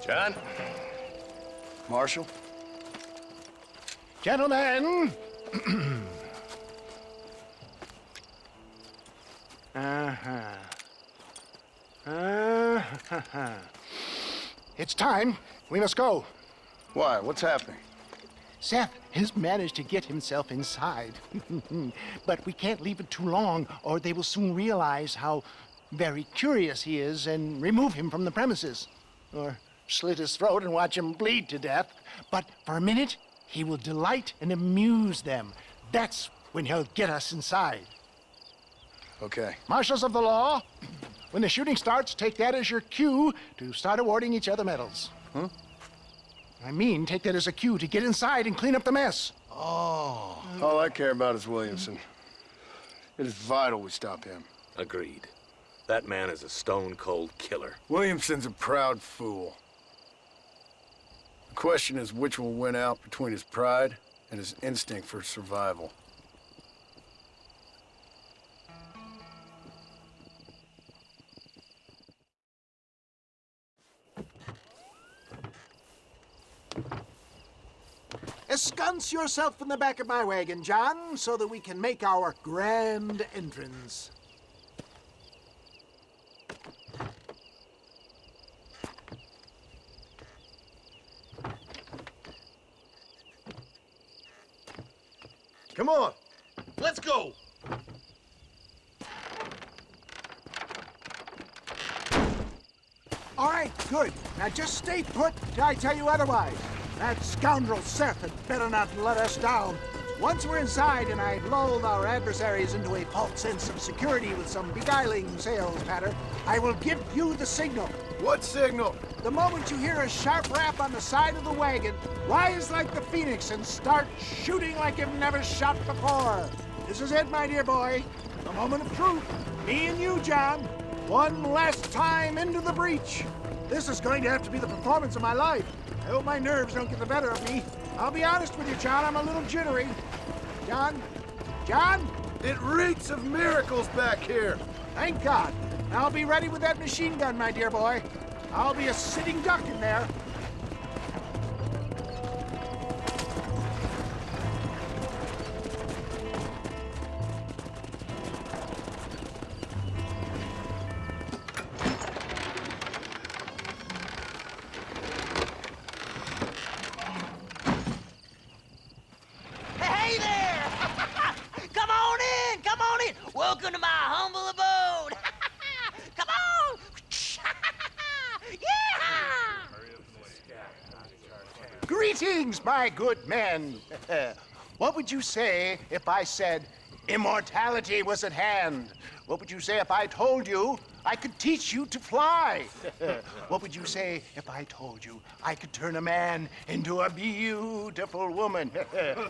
John? Marshal? Gentlemen! It's time. We must go. Why? What's happening? Seth has managed to get himself inside. But we can't leave it too long, or they will soon realize how very curious he is and remove him from the premises. Or slit his throat and watch him bleed to death. But for a minute, he will delight and amuse them. That's when he'll get us inside. Okay. Marshals of the law, when the shooting starts, take that as your cue to start awarding each other medals. Huh? I mean, take that as a cue to get inside and clean up the mess. Oh. All I care about is Williamson. It is vital we stop him. Agreed. That man is a stone-cold killer. Williamson's a proud fool. The question is which will win out between his pride and his instinct for survival. Ensconce yourself in the back of my wagon, John, so that we can make our grand entrance. Come on. Let's go. All right, good. Now just stay put till I tell you otherwise. That scoundrel Seth had better not let us down. Once we're inside and I've lulled our adversaries into a false sense of security with some beguiling sales patter, I will give you the signal. What signal? The moment you hear a sharp rap on the side of the wagon, rise like the phoenix and start shooting like you've never shot before. This is it, my dear boy. The moment of truth. Me and you, John. One last time into the breach. This is going to have to be the performance of my life. I hope my nerves don't get the better of me. I'll be honest with you, John, I'm a little jittery. John? John? It reeks of miracles back here. Thank God. I'll be ready with that machine gun, my dear boy. I'll be a sitting duck in there. Hey there! Come on in! Come on in! Welcome to my humble abode! Come on! Yeah! Greetings, my good men. What would you say if I said immortality was at hand? What would you say if I told you I could teach you to fly? What would you say if I told you I could turn a man into a beautiful woman?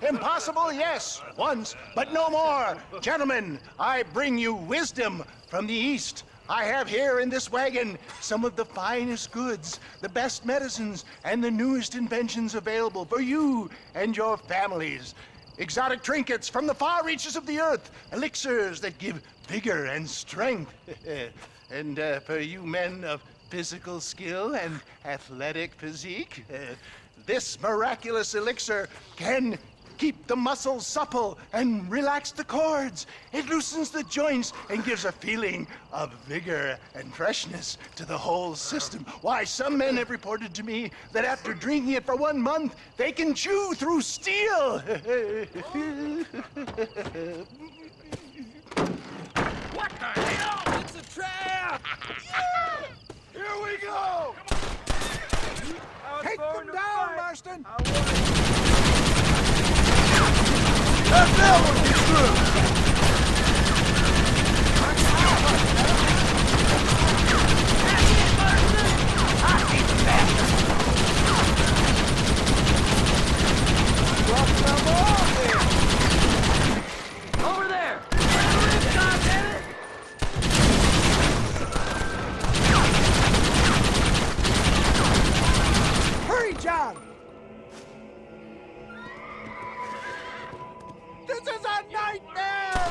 Impossible, yes, once, but no more. Gentlemen, I bring you wisdom from the east. I have here in this wagon some of the finest goods, the best medicines, and the newest inventions available for you and your families. Exotic trinkets from the far reaches of the earth, elixirs that give vigor and strength. And for you men of physical skill and athletic physique, this miraculous elixir can keep the muscles supple and relax the cords. It loosens the joints and gives a feeling of vigor and freshness to the whole system. Why, some men have reported to me that after drinking it for 1 month, they can chew through steel. What the hell? It's a trap! Here we go! Take them down, Marston! That's that one get through! Over there! God damn it! Hurry, John! This is a nightmare!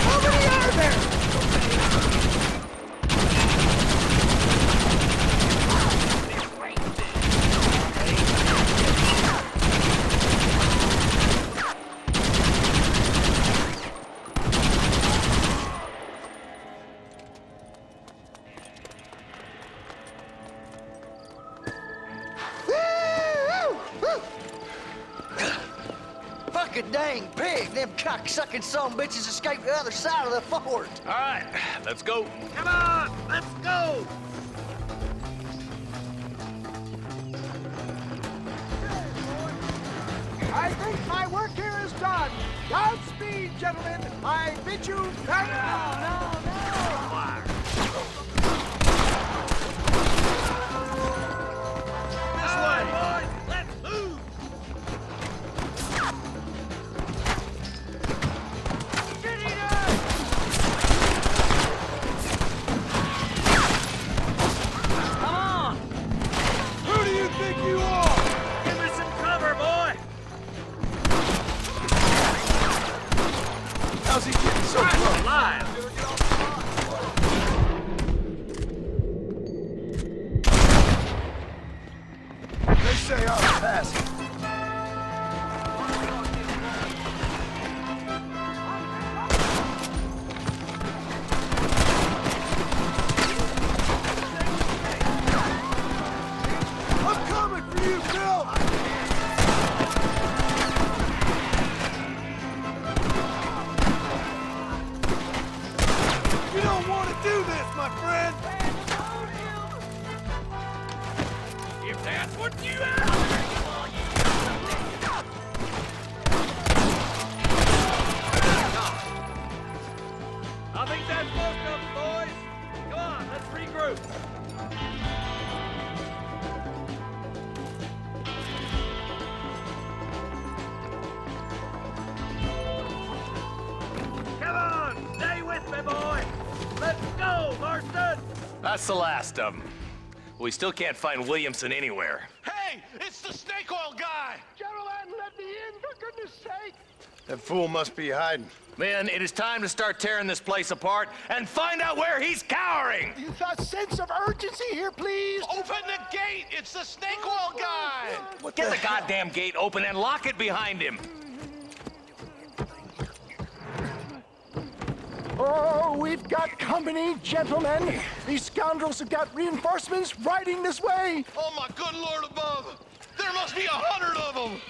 How many are there? Fucking dang pig! Them cock-sucking son bitches escaped the other side of the fort! All right, let's go. Come on, let's go! I think my work here is done. Godspeed, gentlemen. I bid you farewell. This way, boys! Let's move! Get eater! Come on! Who do you think you are? Give me some cover, boy! How's he getting so I'm close? alive! They say I'm passing. I'm coming for you, Bill! You don't want to do this, my friend! If that's what you I think that's most of them, boys. Come on, let's regroup. Come on, stay with me, boy. Let's go, Marston. That's the last of them. We still can't find Williamson anywhere. Hey, it's the snake oil guy! Gentlemen, let me in, for goodness sake. That fool must be hiding. Men, it is time to start tearing this place apart and find out where he's cowering! A sense of urgency here, please. Open the gate! It's the snake oil guy! Get the goddamn gate open and lock it behind him! Oh, we've got company, gentlemen. These scoundrels have got reinforcements riding this way. Oh, my good Lord above! There must be 100 of them!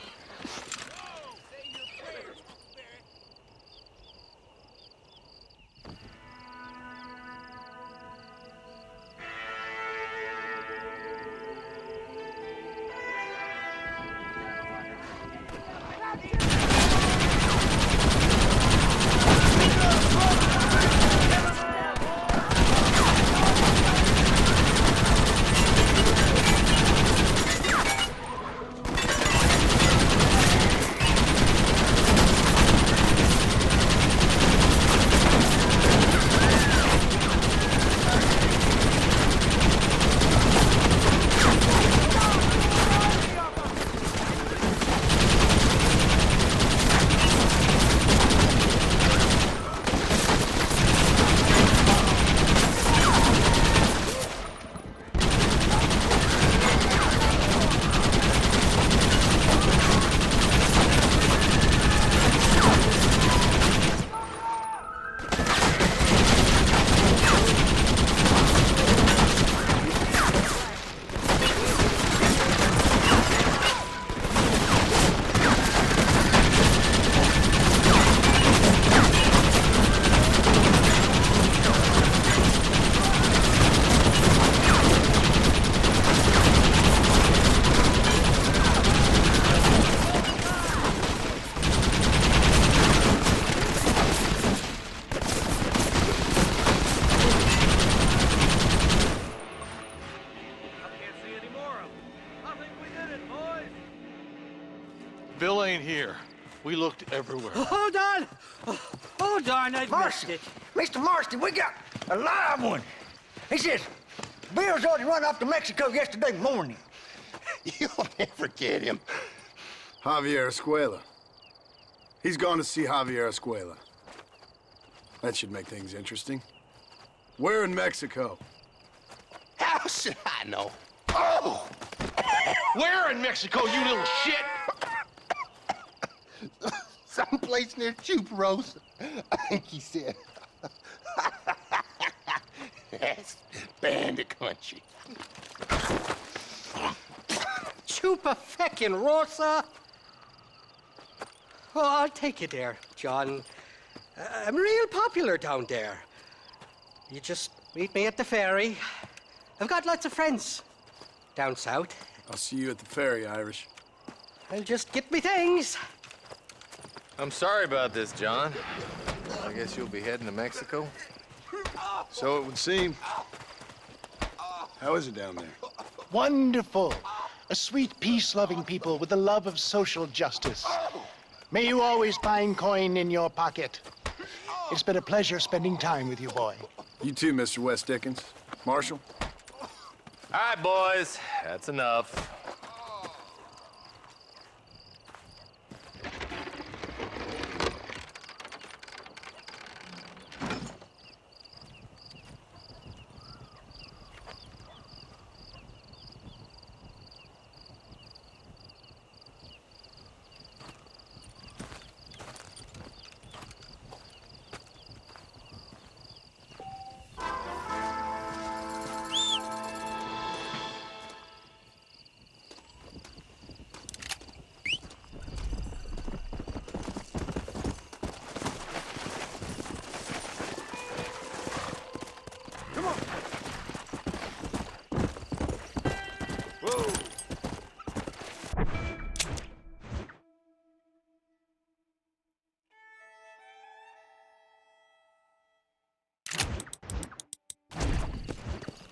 Bill ain't here. We looked everywhere. Hold on! Oh, darn, I missed it. Mr. Marston, we got a live one. He says, Bill's already run off to Mexico yesterday morning. You'll never get him. Javier Escuela. He's gone to see Javier Escuela. That should make things interesting. Where in Mexico? How should I know? Oh! Where in Mexico, you little shit? Someplace near Chuparosa, I think he said. That's bandit country. Chupa-feckin' Rosa. Well, I'll take you there, John. I'm real popular down there. You just meet me at the ferry. I've got lots of friends down south. I'll see you at the ferry, Irish. I'll just get me things. I'm sorry about this, John. I guess you'll be heading to Mexico? So it would seem. How is it down there? Wonderful. A sweet, peace-loving people with the love of social justice. May you always find coin in your pocket. It's been a pleasure spending time with you, boy. You too, Mr. West Dickens. Marshal? All right, boys. That's enough.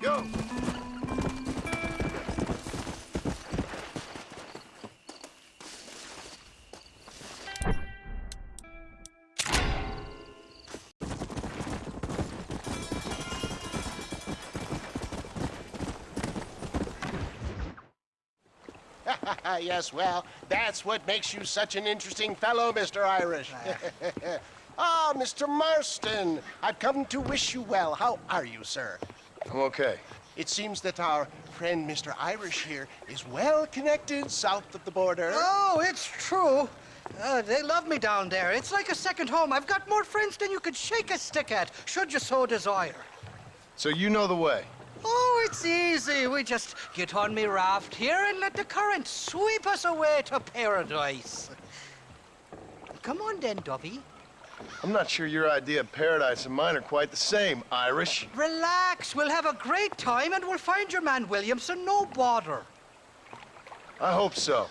Go! Yes, well, that's what makes you such an interesting fellow, Mr. Irish. Ah, Mr. Marston, I've come to wish you well. How are you, sir? I'm okay. It seems that our friend Mr. Irish here is well connected south of the border. Oh, it's true. They love me down there. It's like a second home. I've got more friends than you could shake a stick at, should you so desire. So you know the way? Oh, it's easy. We just get on me raft here and let the current sweep us away to paradise. Come on then, Dovey. I'm not sure your idea of paradise and mine are quite the same, Irish. Relax. We'll have a great time and we'll find your man Williamson, no bother. I hope so.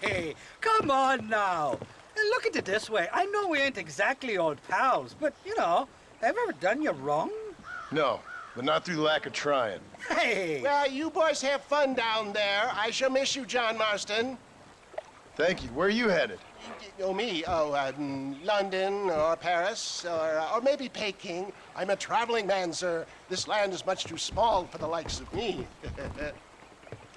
Hey, come on now. Look at it this way. I know we ain't exactly old pals, but, you know, have I ever done you wrong? No, but not through lack of trying. Hey! Well, you boys have fun down there. I shall miss you, John Marston. Thank you. Where are you headed? Oh, me? Oh, London or Paris or maybe Peking. I'm a traveling man, sir. This land is much too small for the likes of me.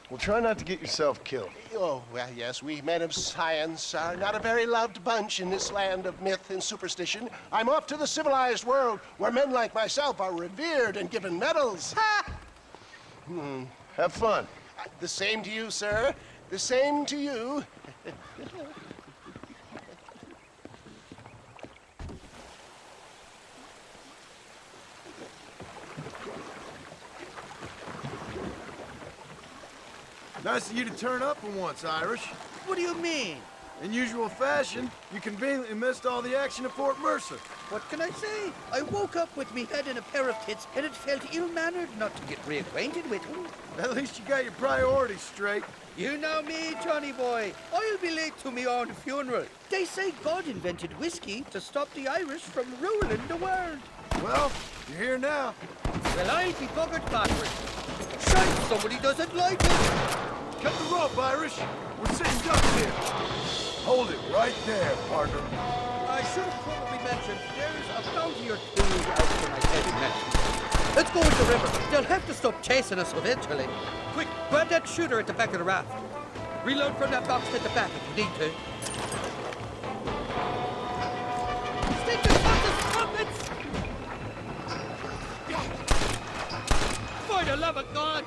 Well, try not to get yourself killed. Oh, well, yes, we men of science are not a very loved bunch in this land of myth and superstition. I'm off to the civilized world where men like myself are revered and given medals. Ha! Have fun. The same to you, sir. The same to you. Nice of you to turn up for once, Irish. What do you mean? In usual fashion, you conveniently missed all the action at Fort Mercer. What can I say? I woke up with me head in a pair of tits, and it felt ill-mannered not to get reacquainted with him. At least you got your priorities straight. You know me, Johnny boy. I'll be late to me own funeral. They say God invented whiskey to stop the Irish from ruling the world. Well, you're here now. Well, I'll be buggered backwards. Shite, somebody doesn't like it. Cut the rope, Irish. We're sitting ducks here. Hold it right there, partner. I should have probably mentioned there's a bounty or two out for my head in Mexico. Let's go into the river. They'll have to stop chasing us eventually. Quick, grab that shooter at the back of the raft. Reload from that box at the back if you need to. Stick the trumpets! For the love of God!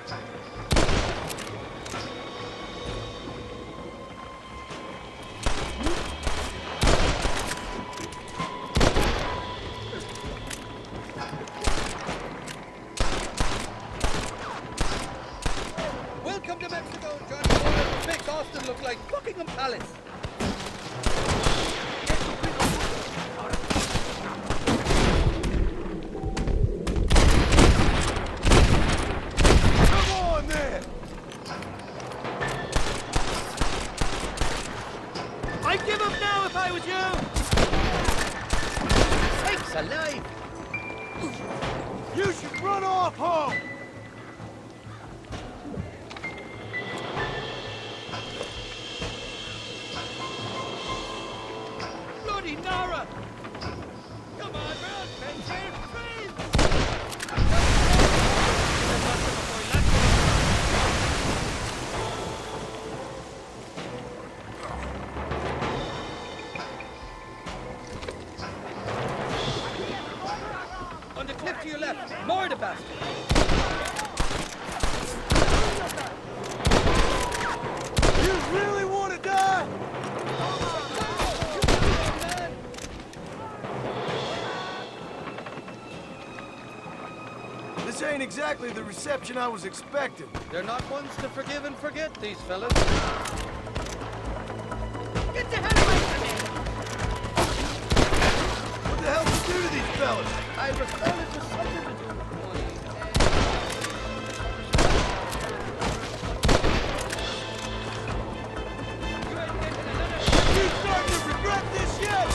Welcome to Mexico, John. Makes Austin look like Buckingham Palace. Come on, then! I'd give up now if I was you! Sakes alive! You should run off home! Bloody Nara! Come on, run, Spencer! On the cliff to your left, more the bastard! You really want to die? This ain't exactly the reception I was expecting. They're not ones to forgive and forget, these fellas. Get the hell away from me! What the hell did you do to these fellas? I reported to something to do with money. You starting to regret this yet?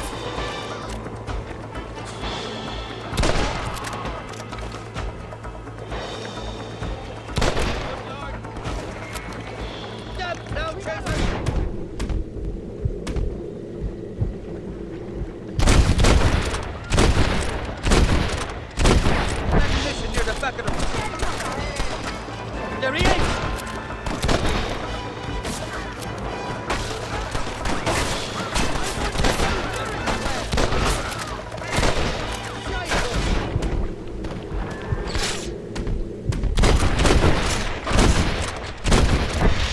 Now, Tracer! Ammunition near the back of the room. There he is!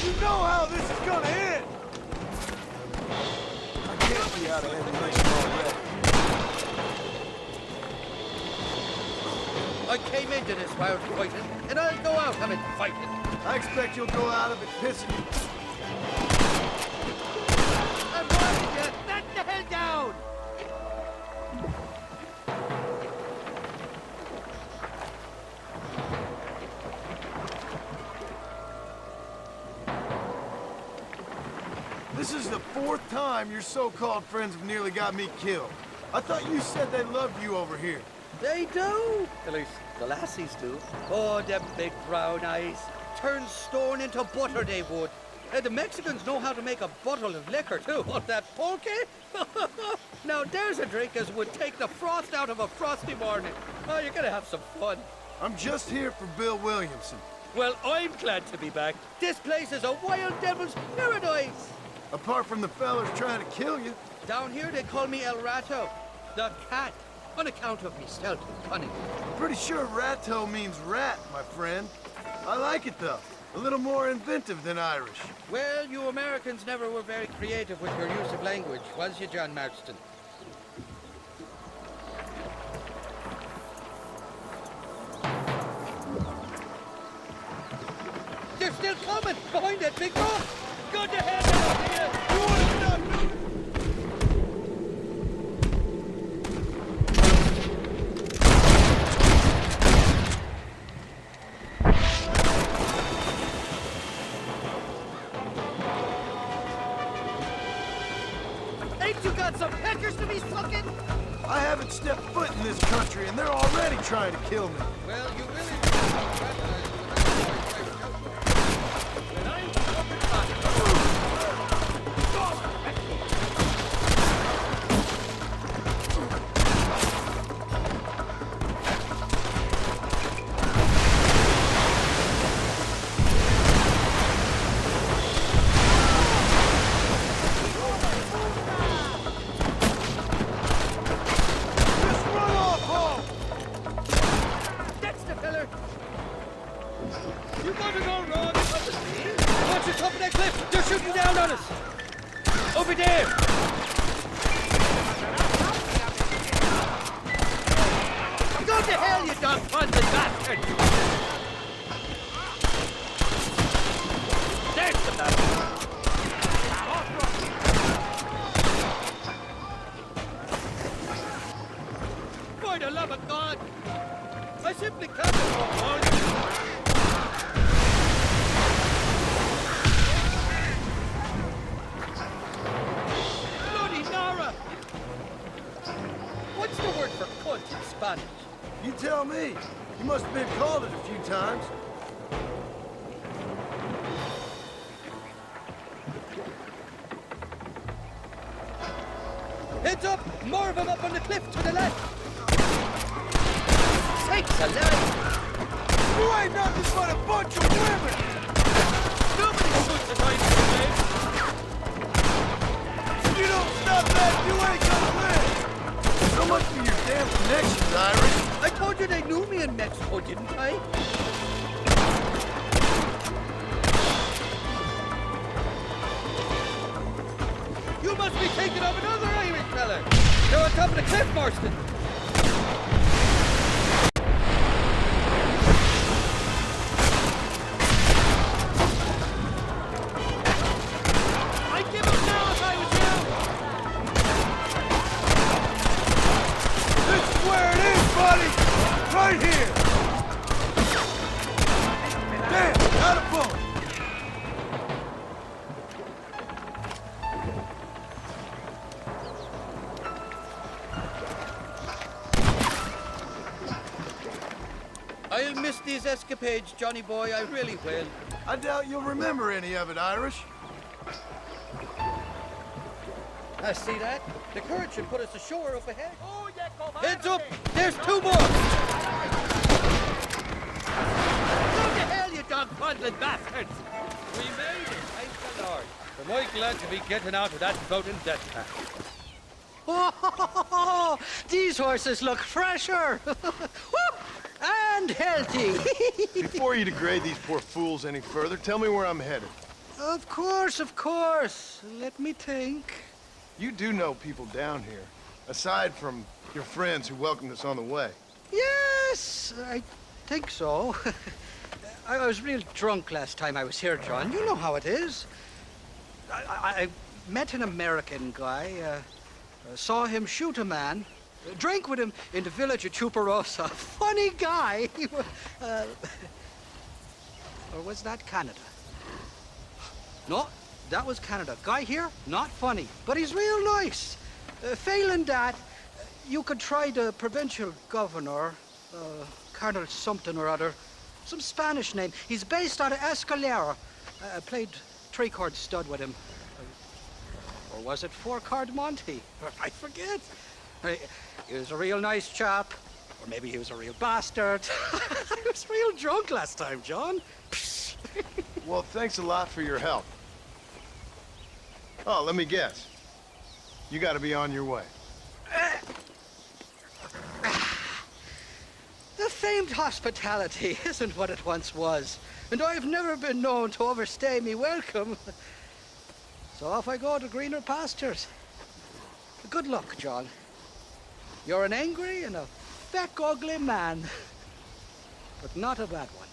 You know how this is gonna end! I can't be out of ammunition already. I came into this wild fighting, and I'll go out of it fighting. I expect you'll go out of it pissing. I'm warning you, back the hell down! This is the fourth time your so-called friends have nearly got me killed. I thought you said they loved you over here. They do. At least the lassies do. Oh, them big brown eyes. Turn stone into butter, they would. And the Mexicans know how to make a bottle of liquor, too. Oh, that pulque? Now, there's a drink as would take the frost out of a frosty morning. Oh, you're gonna have some fun. I'm just here for Bill Williamson. Well, I'm glad to be back. This place is a wild devil's paradise. Apart from the fellas trying to kill you. Down here, they call me El Rato, the cat, on account of me stealth and cunning. Pretty sure Rato means rat, my friend. I like it, though. A little more inventive than Irish. Well, you Americans never were very creative with your use of language, was you, John Marston? They're still coming! Behind that big rock! Good to have them here! You want to stop moving? Ain't you got some peckers to be sucking? I haven't stepped foot in this country, and they're already trying to kill me. Well, you really... shooting down on us! Over there! Go to hell, you dog-funded bastard! There's the bastard! For the love of God! I simply can't afford one! What's the word for cunt in Spanish? You tell me. You must have been called it a few times. Heads up! More of them up on the cliff to the left! Sakes alive! You ain't nothing but a bunch of women! Nobody shoots at ice today! If you don't stop that, you ain't gonna live! So much for your damn connections, Irish. I told you they knew me in Mexico, didn't I? You must be thinking of another Irish fella. They're on top of the cliff, Marston. I'd give up now if I was you. This is where it is, buddy! Right here! Damn, got a bullet! I'll miss these escapades, Johnny boy, I really will. I doubt you'll remember any of it, Irish. I see that. The current should put us ashore up ahead. Heads up! There's two more! Go to hell, you dog-fondling bastards! We made it, thank the Lord. Am I glad to be getting out of that floating death trap. Oh, these horses look fresher and healthy. Before you degrade these poor fools any further, tell me where I'm headed. Of course, of course. Let me think. You do know people down here, aside from your friends who welcomed us on the way. Yes, I think so. I was real drunk last time I was here, John. You know how it is. I met an American guy, saw him shoot a man, drank with him in the village of Chuparosa. Funny guy. Or was that Canada? No, that was Canada. Guy here, not funny, but he's real nice. Failing that, you could try the provincial governor, Colonel something or other, some Spanish name. He's based out of Escalera. I played three-chord stud with him. Or was it four-chord Monty? I forget. He was a real nice chap. Or maybe he was a real bastard. I was real drunk last time, John. Well, thanks a lot for your help. Oh, let me guess. You gotta be on your way. The famed hospitality isn't what it once was, and I've never been known to overstay me welcome. So off I go to greener pastures. Good luck, John. You're an angry and a feck ugly man, but not a bad one.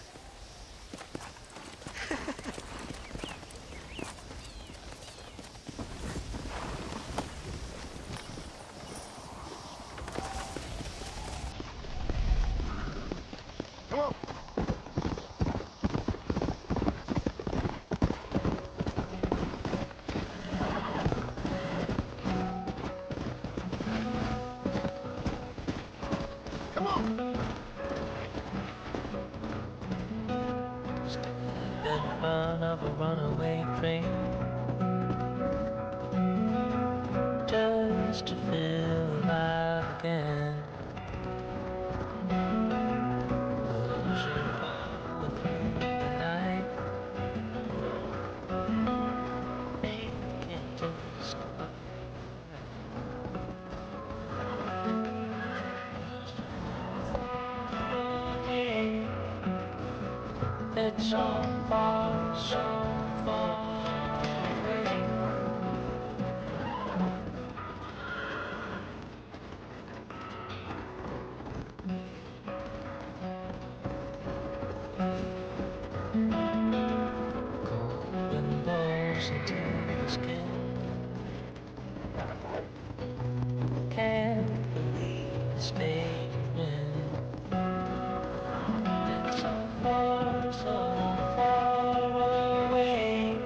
Come on. Come on. In front of a runaway train, just to feel alive again. It's so far, so far. closer to your skin. Can't believe it's fading. It's so far, so far away.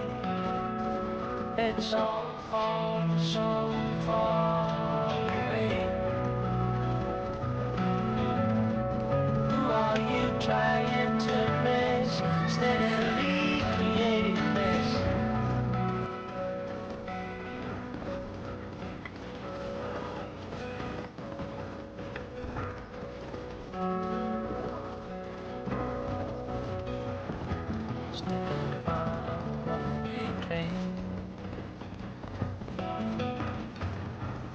It's so far, so far away. Who are you trying to miss? Steadily creating this. Stepping on a runaway train.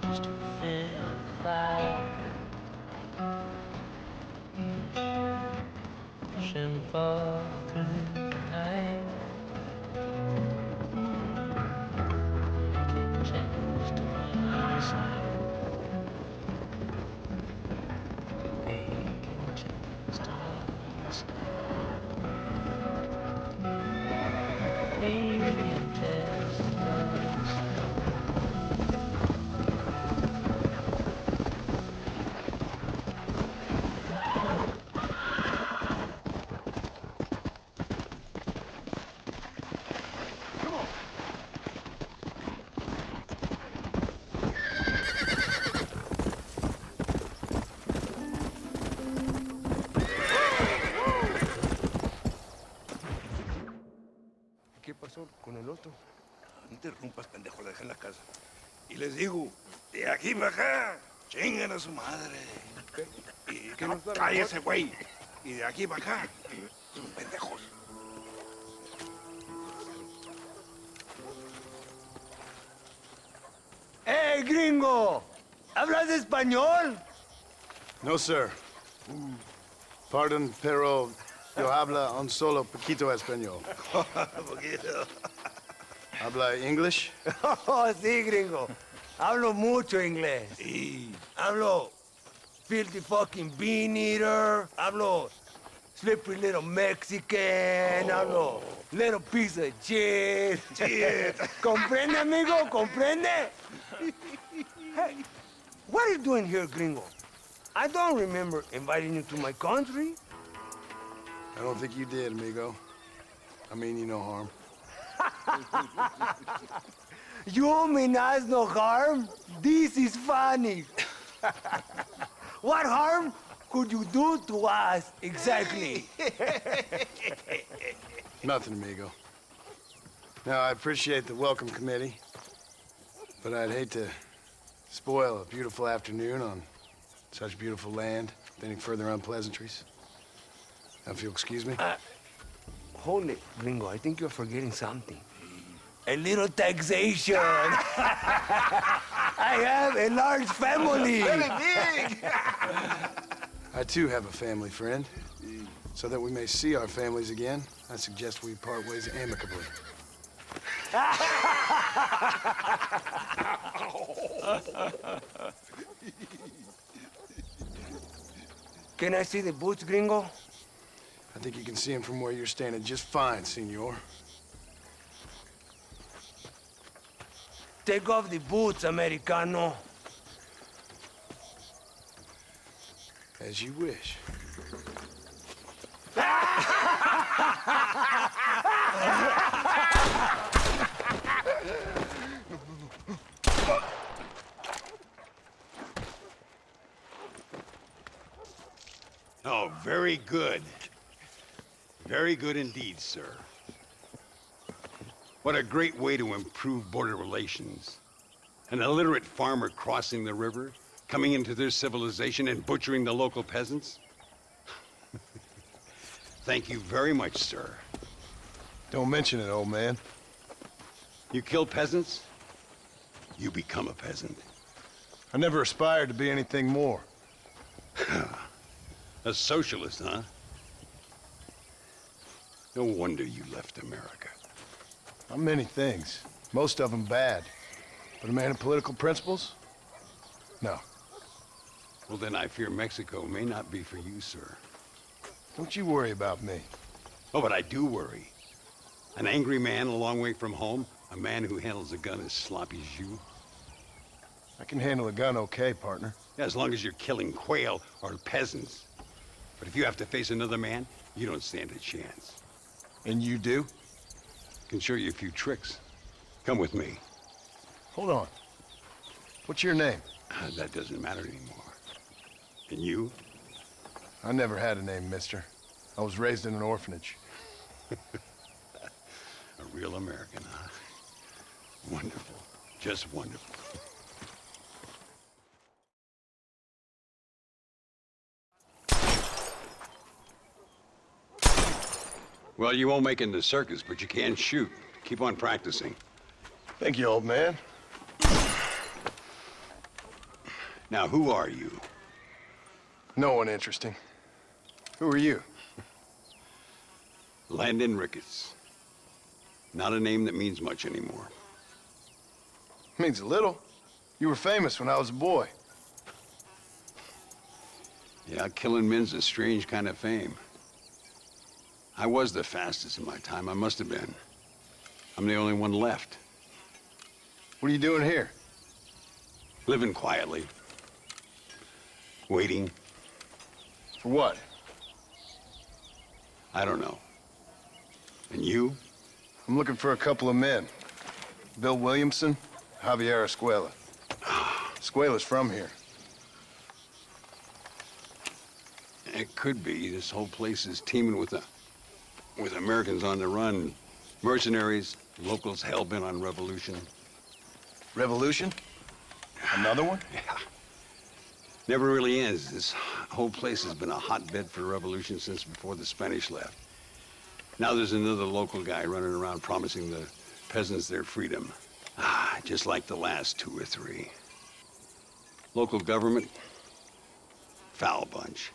Just to feel alive. Pushing far through the night. Making changes to my eyesight. Making changes to my eyesight. Making changes to my eyesight. ¿Qué pasó con el otro? No interrumpas, pendejo, deja en la casa. Y les digo, de aquí para acá, chingan a su madre. Y no, cállese, güey. Y de aquí para acá, son pendejos. ¡Eh, gringo! ¿Hablas español? No, sir. Pardon, pero yo habla un solo poquito español. Poquito. ¿Habla English? Oh, sí, gringo. Hablo mucho inglés. Sí. Hablo filthy fucking bean eater. Hablo slippery little Mexican. Hablo little piece of shit. Shit. ¿Comprende, amigo? ¿Comprende? Hey, what are you doing here, gringo? I don't remember inviting you to my country. I don't think you did, amigo. I mean you no harm. You mean us no harm? This is funny. What harm could you do to us, exactly? Nothing, amigo. Now, I appreciate the welcome committee, but I'd hate to spoil a beautiful afternoon on such beautiful land with any further unpleasantries. Now, if you'll excuse me. Hold it, gringo. I think you're forgetting something. A little taxation. I have a large family. Very big. I, too, have a family friend. So that we may see our families again, I suggest we part ways amicably. Can I see the boots, gringo? I think you can see him from where you're standing just fine, senor. Take off the boots, Americano. As you wish. Oh, very good. Very good indeed, sir. What a great way to improve border relations. An illiterate farmer crossing the river, coming into their civilization and butchering the local peasants? Thank you very much, sir. Don't mention it, old man. You kill peasants, you become a peasant. I never aspired to be anything more. A socialist, huh? No wonder you left America. I'm many things. Most of them bad. But a man of political principles? No. Well, then I fear Mexico may not be for you, sir. Don't you worry about me. Oh, but I do worry. An angry man a long way from home, A man who handles a gun as sloppy as you? I can handle a gun okay, partner. Yeah, as long as you're killing quail or peasants. But if you have to face another man, you don't stand a chance. And you do? Can show you a few tricks. Come with me. Hold on. What's your name? That doesn't matter anymore. And you? I never had a name, mister. I was raised in an orphanage. A real American, huh? Wonderful. Just wonderful. Well, you won't make it in the circus, but you can shoot. Keep on practicing. Thank you, old man. Now, who are you? No one interesting. Who are you? Landon Ricketts. Not a name that means much anymore. Means a little. You were famous when I was a boy. Yeah, killing men's a strange kind of fame. I was the fastest in my time. I must have been. I'm the only one left. What are you doing here? Living quietly. Waiting. For what? I don't know. And you? I'm looking for a couple of men. Bill Williamson, Javier Escuela. Escuela's from here. It could be. This whole place is teeming with Americans on the run. Mercenaries, locals hell-bent on revolution. Revolution? Another one? Yeah. Never really ends. This whole place has been a hotbed for revolution since before the Spanish left. Now there's another local guy running around promising the peasants their freedom. Just like the last 2 or 3. Local government, foul bunch.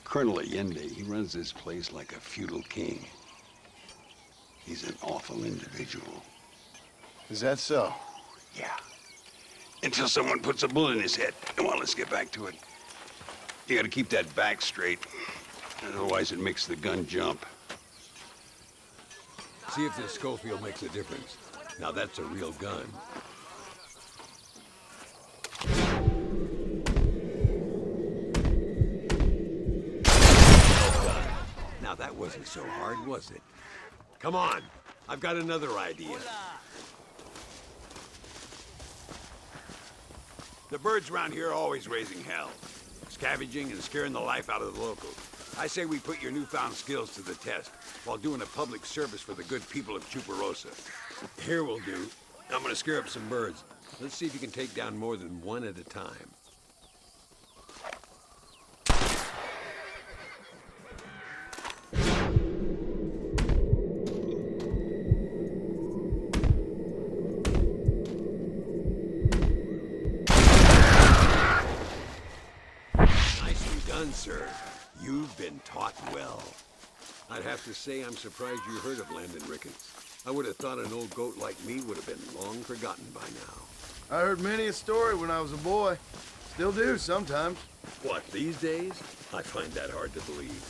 Colonel Allende, he runs this place like a feudal king. He's an awful individual. Is that so? Yeah. Until someone puts a bullet in his head. Well, let's get back to it. You gotta keep that back straight. Otherwise it makes the gun jump. See if this Schofield makes a difference. Now that's a real gun. Now that wasn't so hard, was it? Come on, I've got another idea. The birds around here are always raising hell, scavenging and scaring the life out of the locals. I say we put your newfound skills to the test while doing a public service for the good people of Chuparosa. Here we'll do. I'm gonna scare up some birds. Let's see if you can take down more than one at a time. Sir, you've been taught well. I'd have to say I'm surprised you heard of Landon Ricketts. I would have thought an old goat like me would have been long forgotten by now. I heard many a story when I was a boy. Still do sometimes. What, these days? I find that hard to believe.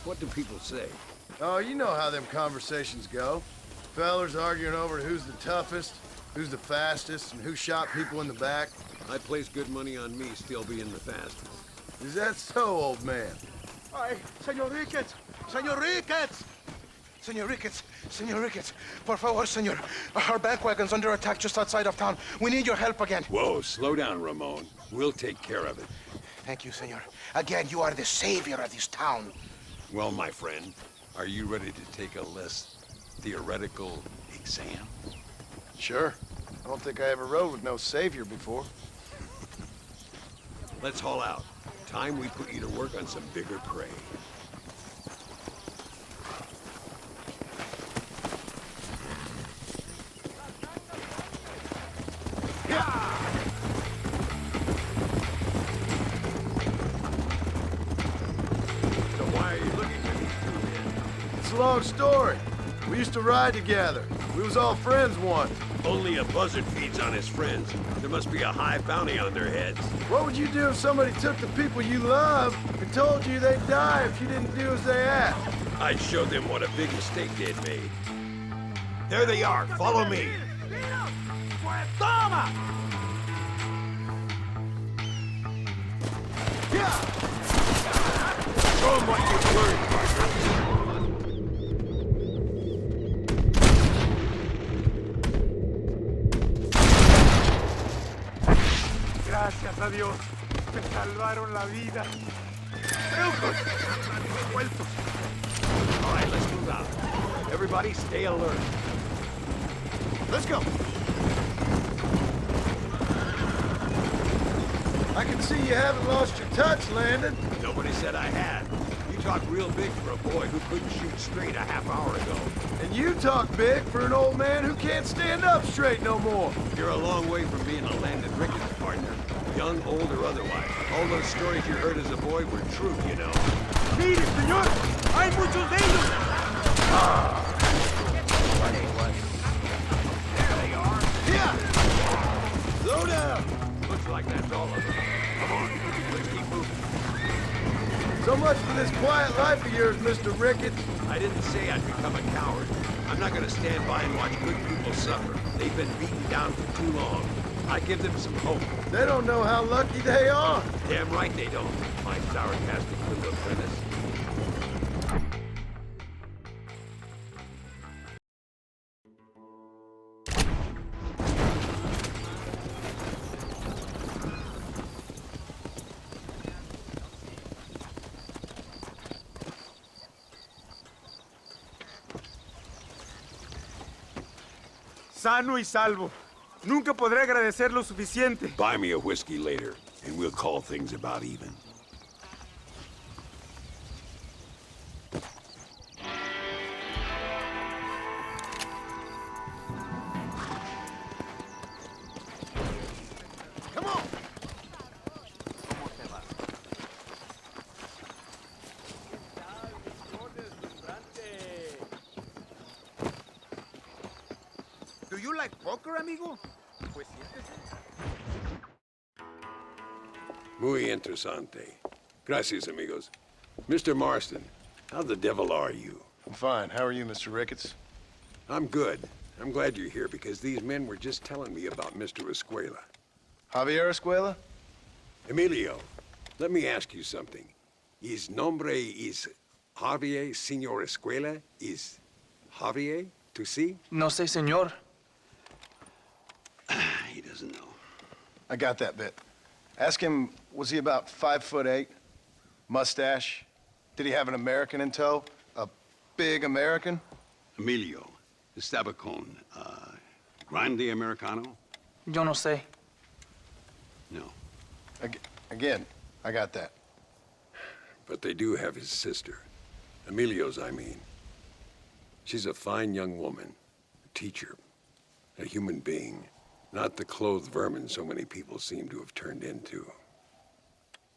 What do people say? Oh, you know how them conversations go. Fellers arguing over who's the toughest, who's the fastest, and who shot people in the back. I place good money on me still being the fastest. Is that so, old man? Ay, Señor Ricketts! Señor Ricketts! Señor Ricketts! Señor Ricketts! Por favor, señor. Our bank wagon's under attack just outside of town. We need your help again. Whoa, slow down, Ramon. We'll take care of it. Thank you, señor. Again, you are the savior of this town. Well, my friend, are you ready to take a less theoretical exam? Sure. I don't think I ever rode with no savior before. Let's haul out. Time we put you to work on some bigger prey. So why are you looking for these 2 men? It's a long story. We used to ride together. We was all friends once. Only a buzzard feeds on his friends. There must be a high bounty on their heads. What would you do if somebody took the people you love and told you they'd die if you didn't do as they asked? I'd show them what a big mistake they'd made. There they are. Follow me. Toma! Show them what you've learned. Gracias a Dios. Me salvaron la vida. ¡Trucos! ¡Vueltos! All right, let's move out. Everybody stay alert. Let's go. I can see you haven't lost your touch, Landon. Nobody said I had. You talk real big for a boy who couldn't shoot straight a half hour ago. And you talk big for an old man who can't stand up straight no more. You're a long way from being a Landon Ricketts partner. Young, old, or otherwise. All those stories you heard as a boy were true, you know. ¡Mire, señor! ¡Hay muchos de ellos! There they are. Yeah! Slow down! Looks like that's all of them. Come on, let's keep moving. So much for this quiet life of yours, Mr. Ricketts. I didn't say I'd become a coward. I'm not gonna stand by and watch good people suffer. They've been beaten down for too long. I give them some hope. They don't know how lucky they are. Damn right they don't, my sarcastic little apprentice. Sano y salvo. Nunca podré agradecer lo suficiente. Buy me a whiskey later, and we'll call things about even. Come on. Do you like poker, amigo? Muy interesante. Gracias, amigos. Mr. Marston, how the devil are you? I'm fine. How are you, Mr. Ricketts? I'm good. I'm glad you're here because these men were just telling me about Mr. Escuela. Javier Escuela? Emilio, let me ask you something. His nombre is Javier Señor Escuela? Is Javier to see? No sé, señor. He doesn't know. I got that bit. Ask him, was he about 5'8"? Mustache? Did he have an American in tow? A big American? Emilio, Estabacon, Grande Americano? Yo no sé. No. Again, I got that. But they do have his sister. Emilio's, I mean. She's a fine young woman, a teacher, a human being. Not the clothed vermin so many people seem to have turned into.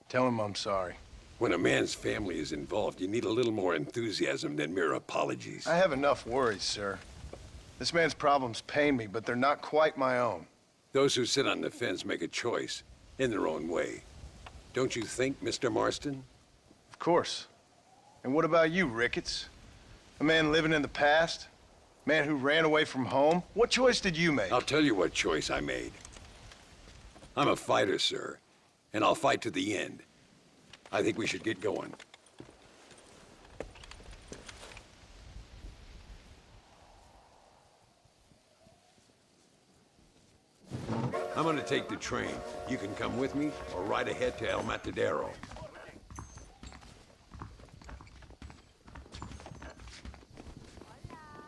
Tell him I'm sorry. When a man's family is involved, you need a little more enthusiasm than mere apologies. I have enough worries, sir. This man's problems pain me, but they're not quite my own. Those who sit on the fence make a choice, in their own way. Don't you think, Mr. Marston? Of course. And what about you, Ricketts? A man living in the past? Man who ran away from home? What choice did you make? I'll tell you what choice I made. I'm a fighter, sir, and I'll fight to the end. I think we should get going. I'm gonna take the train. You can come with me or ride ahead to El Matadero.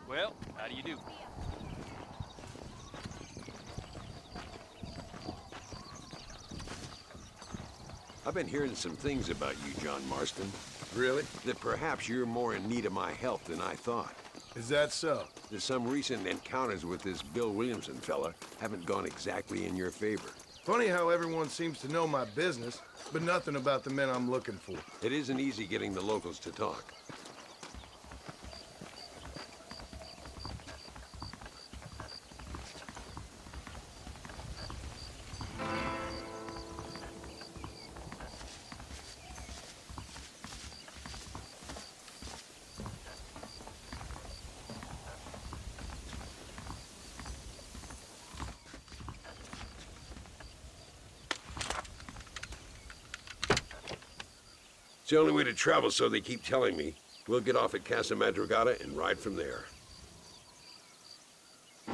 Well, how do you do? I've been hearing some things about you, John Marston. Really? That perhaps you're more in need of my help than I thought. Is that so? There's some recent encounters with this Bill Williamson fella haven't gone exactly in your favor. Funny how everyone seems to know my business, but nothing about the men I'm looking for. It isn't easy getting the locals to talk. It's the only way to travel, so they keep telling me. We'll get off at Casa Madrugada and ride from there. You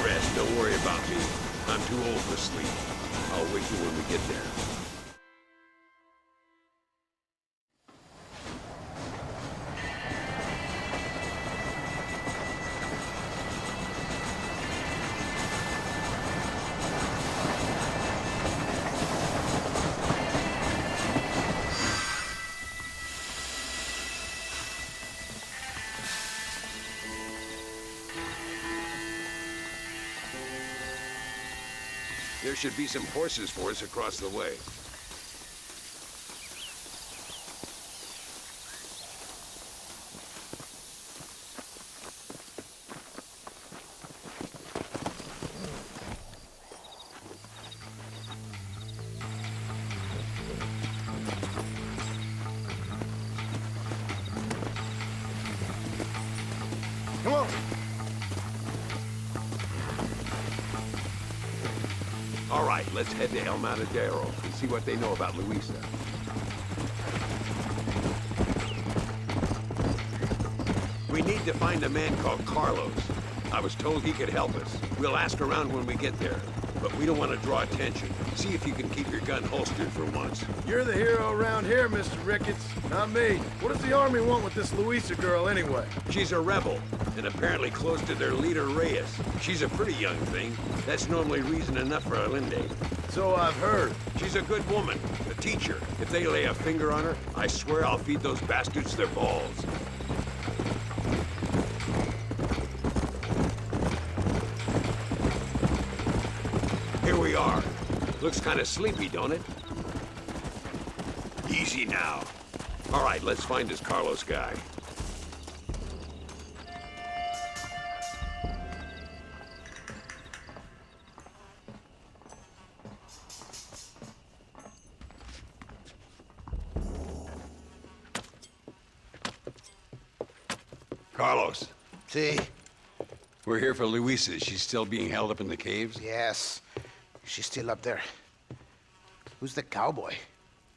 rest, don't worry about me. I'm too old for sleep. I'll wake you when we get there. There should be some horses for us across the way. Come on. All right, let's head to El Matadero and see what they know about Luisa. We need to find a man called Carlos. I was told he could help us. We'll ask around when we get there, but we don't want to draw attention. See if you can keep your gun holstered for once. You're the hero around here, Mr. Ricketts, not me. What does the army want with this Luisa girl anyway? She's a rebel, and apparently close to their leader, Reyes. She's a pretty young thing. That's normally reason enough for Allende. So I've heard. She's a good woman, a teacher. If they lay a finger on her, I swear I'll feed those bastards their balls. Here we are. Looks kind of sleepy, don't it? Easy now. All right, let's find this Carlos guy. Carlos. See? We're here for Luisa. She's still being held up in the caves? Yes. She's still up there. Who's the cowboy?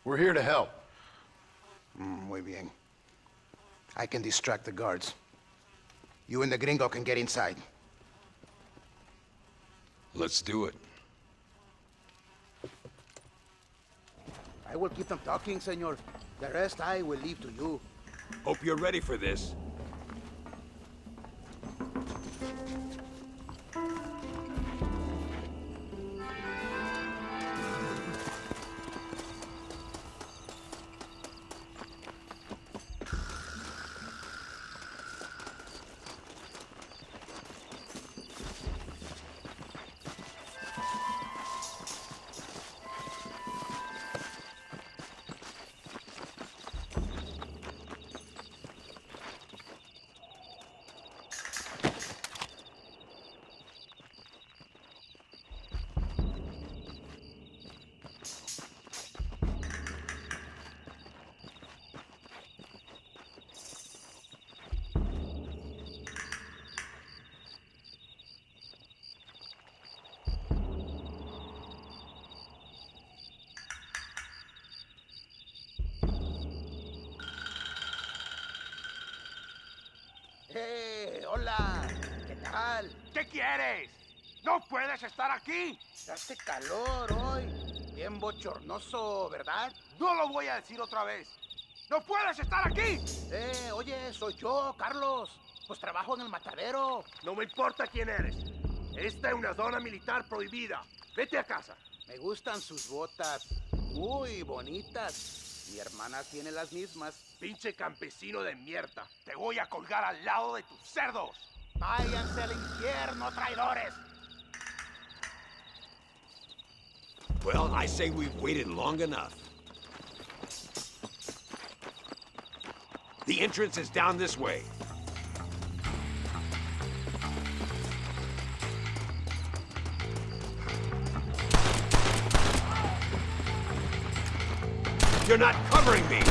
We're here to help. Muy bien. I can distract the guards. You and the gringo can get inside. Let's do it. I will keep them talking, senor. The rest I will leave to you. Hope you're ready for this. Hola. ¿Qué tal? ¿Qué quieres? ¡No puedes estar aquí! Hace calor hoy. Bien bochornoso, ¿verdad? No lo voy a decir otra vez. ¡No puedes estar aquí! Oye, soy yo, Carlos. Pues trabajo en el matadero. No me importa quién eres. Esta es una zona militar prohibida. Vete a casa. Me gustan sus botas. Muy bonitas. Mi hermana tiene las mismas. Pinche campesino de mierda. Te voy a colgar al lado de tus cerdos. Váyanse al infierno, traidores. Well, I say we've waited long enough. The entrance is down this way. You're not covering me.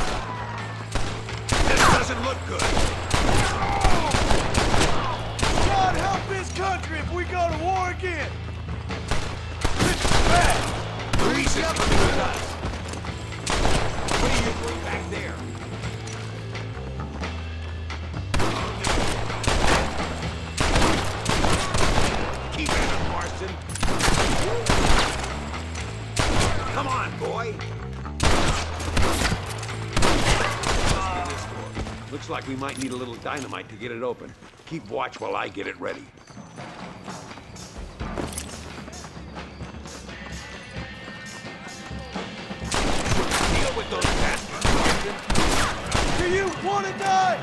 This doesn't look good. God help this country if we go to war again. This is bad. Grease is coming with us. What are you doing back there? Keep at it, Marston. Come on, boy. Looks like we might need a little dynamite to get it open. Keep watch while I get it ready. Deal with those bastards, Marston. Do you want to die?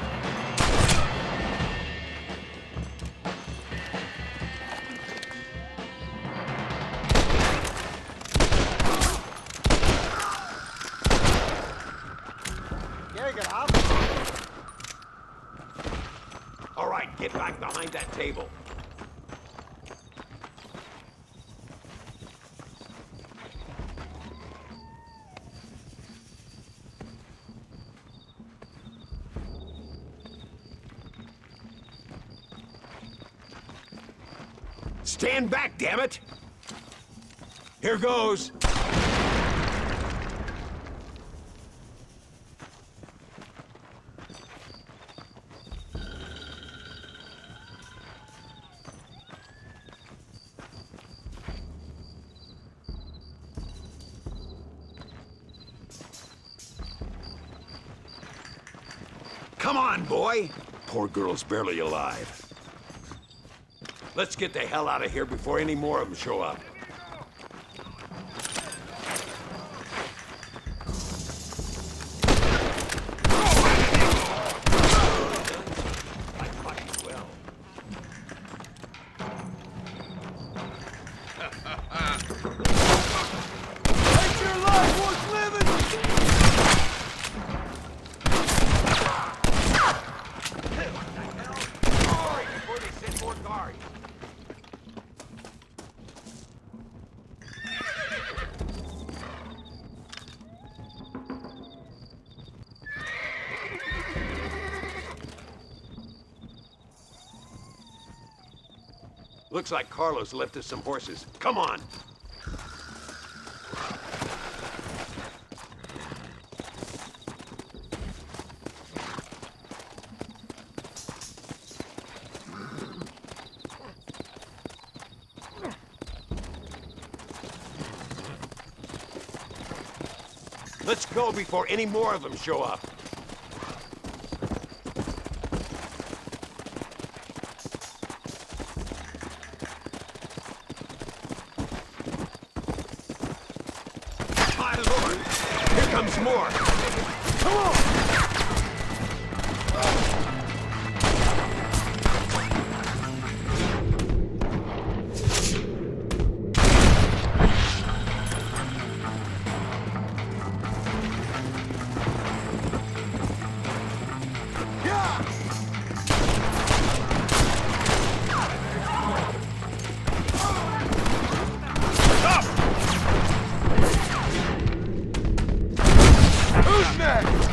All right, get back behind that table. Stand back, damn it! Here goes. Come on, boy! Poor girl's barely alive. Let's get the hell out of here before any more of them show up. Make your life worth living! Before they send more guards. Looks like Carlos left us some horses. Come on! Let's go before any more of them show up. My lord! Here comes more! Come on! Who's next?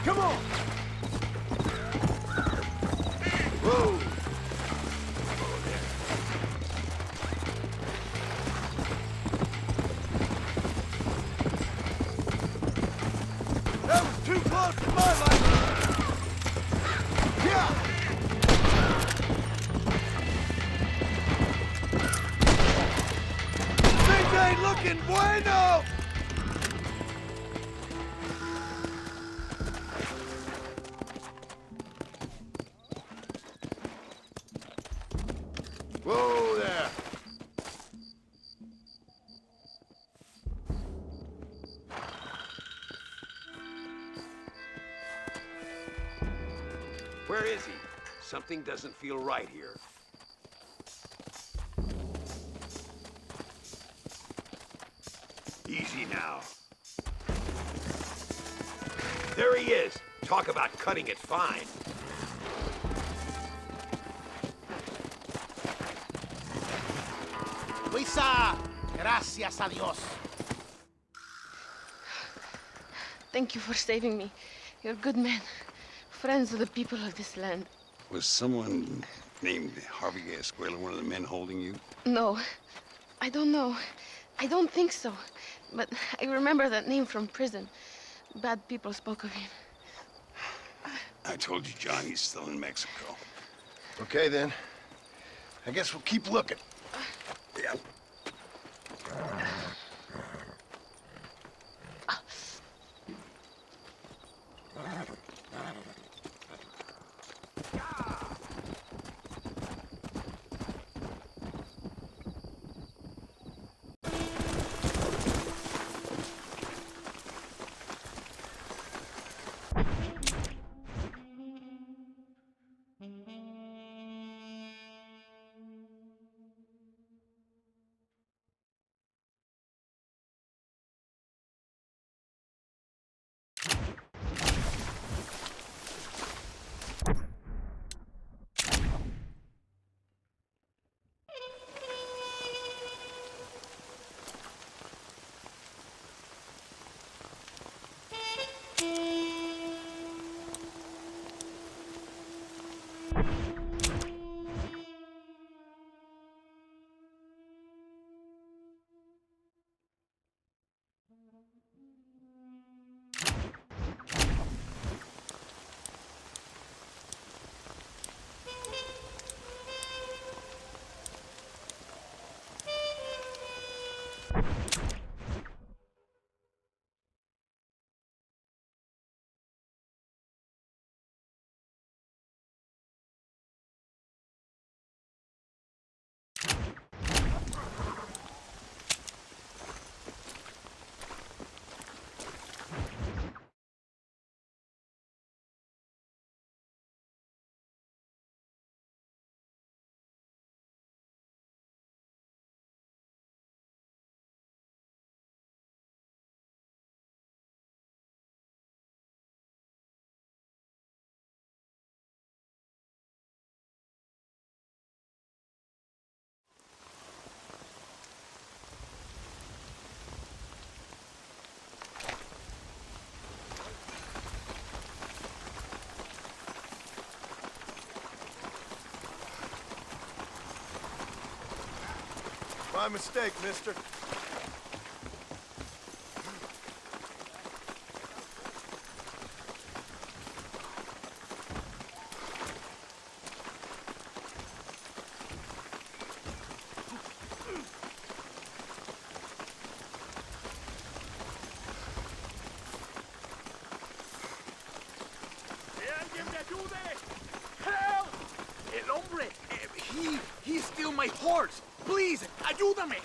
Come on! Whoa! That was too close to my liking! Yeah! Things ain't looking bueno! Whoa there! Where is he? Something doesn't feel right here. Easy now. There he is. Talk about cutting it fine. Luisa, gracias a Dios. Thank you for saving me. You're good men. Friends of the people of this land. Was someone named Harvey Escuela one of the men holding you? No, I don't know. I don't think so. But I remember that name from prison. Bad people spoke of him. I told you, John, he's still in Mexico. Okay, then. I guess we'll keep looking. Yeah. My mistake, mister. Help! El hombre, he stole my horse. Please, ayúdame.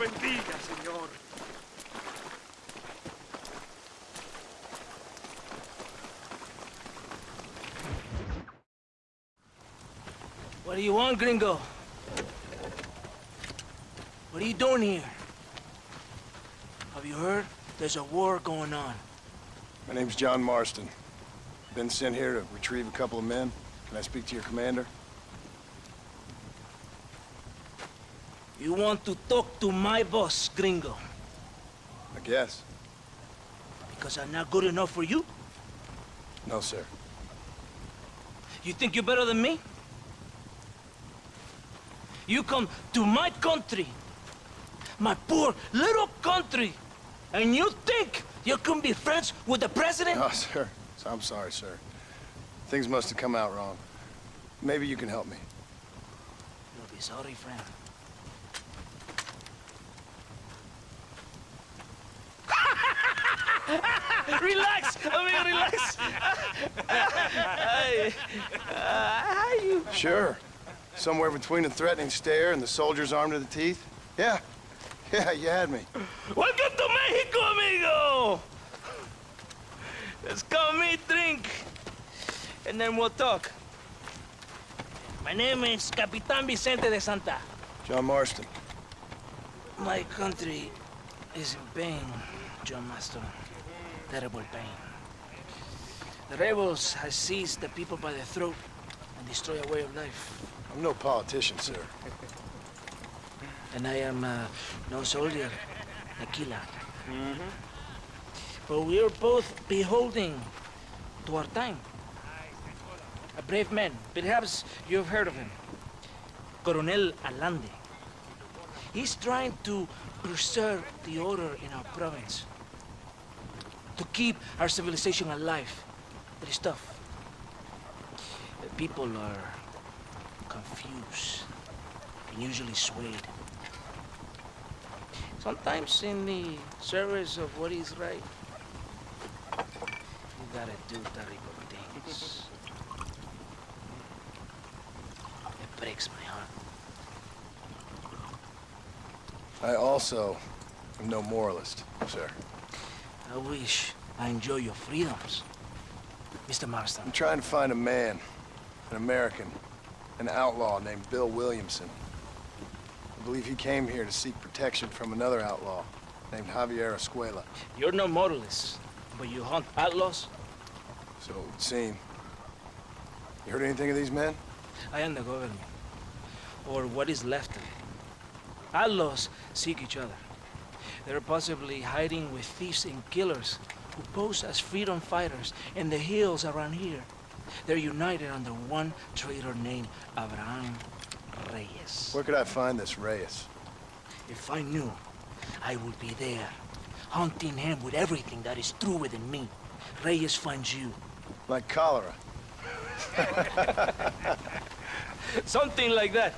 bendiga, señor. What do you want, gringo? What are you doing here? Have you heard? There's a war going on. My name's John Marston. Been sent here to retrieve a couple of men. Can I speak to your commander? You want to talk to my boss, gringo? I guess. Because I'm not good enough for you? No, sir. You think you're better than me? You come to my country, my poor little country, and you think you can be friends with the president? No, sir. I'm sorry, sir. Things must have come out wrong. Maybe you can help me. You'll be sorry, friend. Relax, amigo, relax. How you? Sure. Somewhere between a threatening stare and the soldier's arm to the teeth? Yeah. Yeah, you had me. Welcome to Mexico, amigo! Let's come meet, drink, and then we'll talk. My name is Capitan Vicente de Santa. John Marston. My country is in pain, John Marston. Terrible pain. The rebels have seized the people by the throat and destroy a way of life. I'm no politician, sir. And I am no soldier, a killer. But we are both beholding to our time. A brave man, perhaps you've heard of him. Coronel Allende. He's trying to preserve the order in our province. To keep our civilization alive. It is tough. The people are confused and usually swayed. Sometimes in the service of what is right, you gotta do terrible things. It breaks my heart. I also am no moralist, sir. I wish I enjoy your freedoms, Mr. Marston. I'm trying to find a man, an American, an outlaw named Bill Williamson. I believe he came here to seek protection from another outlaw named Javier Escuela. You're no moralist, but you hunt outlaws? So it would seem. You heard anything of these men? I am the government, or what is left of it. Outlaws seek each other. They're possibly hiding with thieves and killers who pose as freedom fighters in the hills around here. They're united under one traitor named Abraham Reyes. Where could I find this Reyes? If I knew, I would be there, hunting him with everything that is true within me. Reyes finds you. Like cholera. Something like that.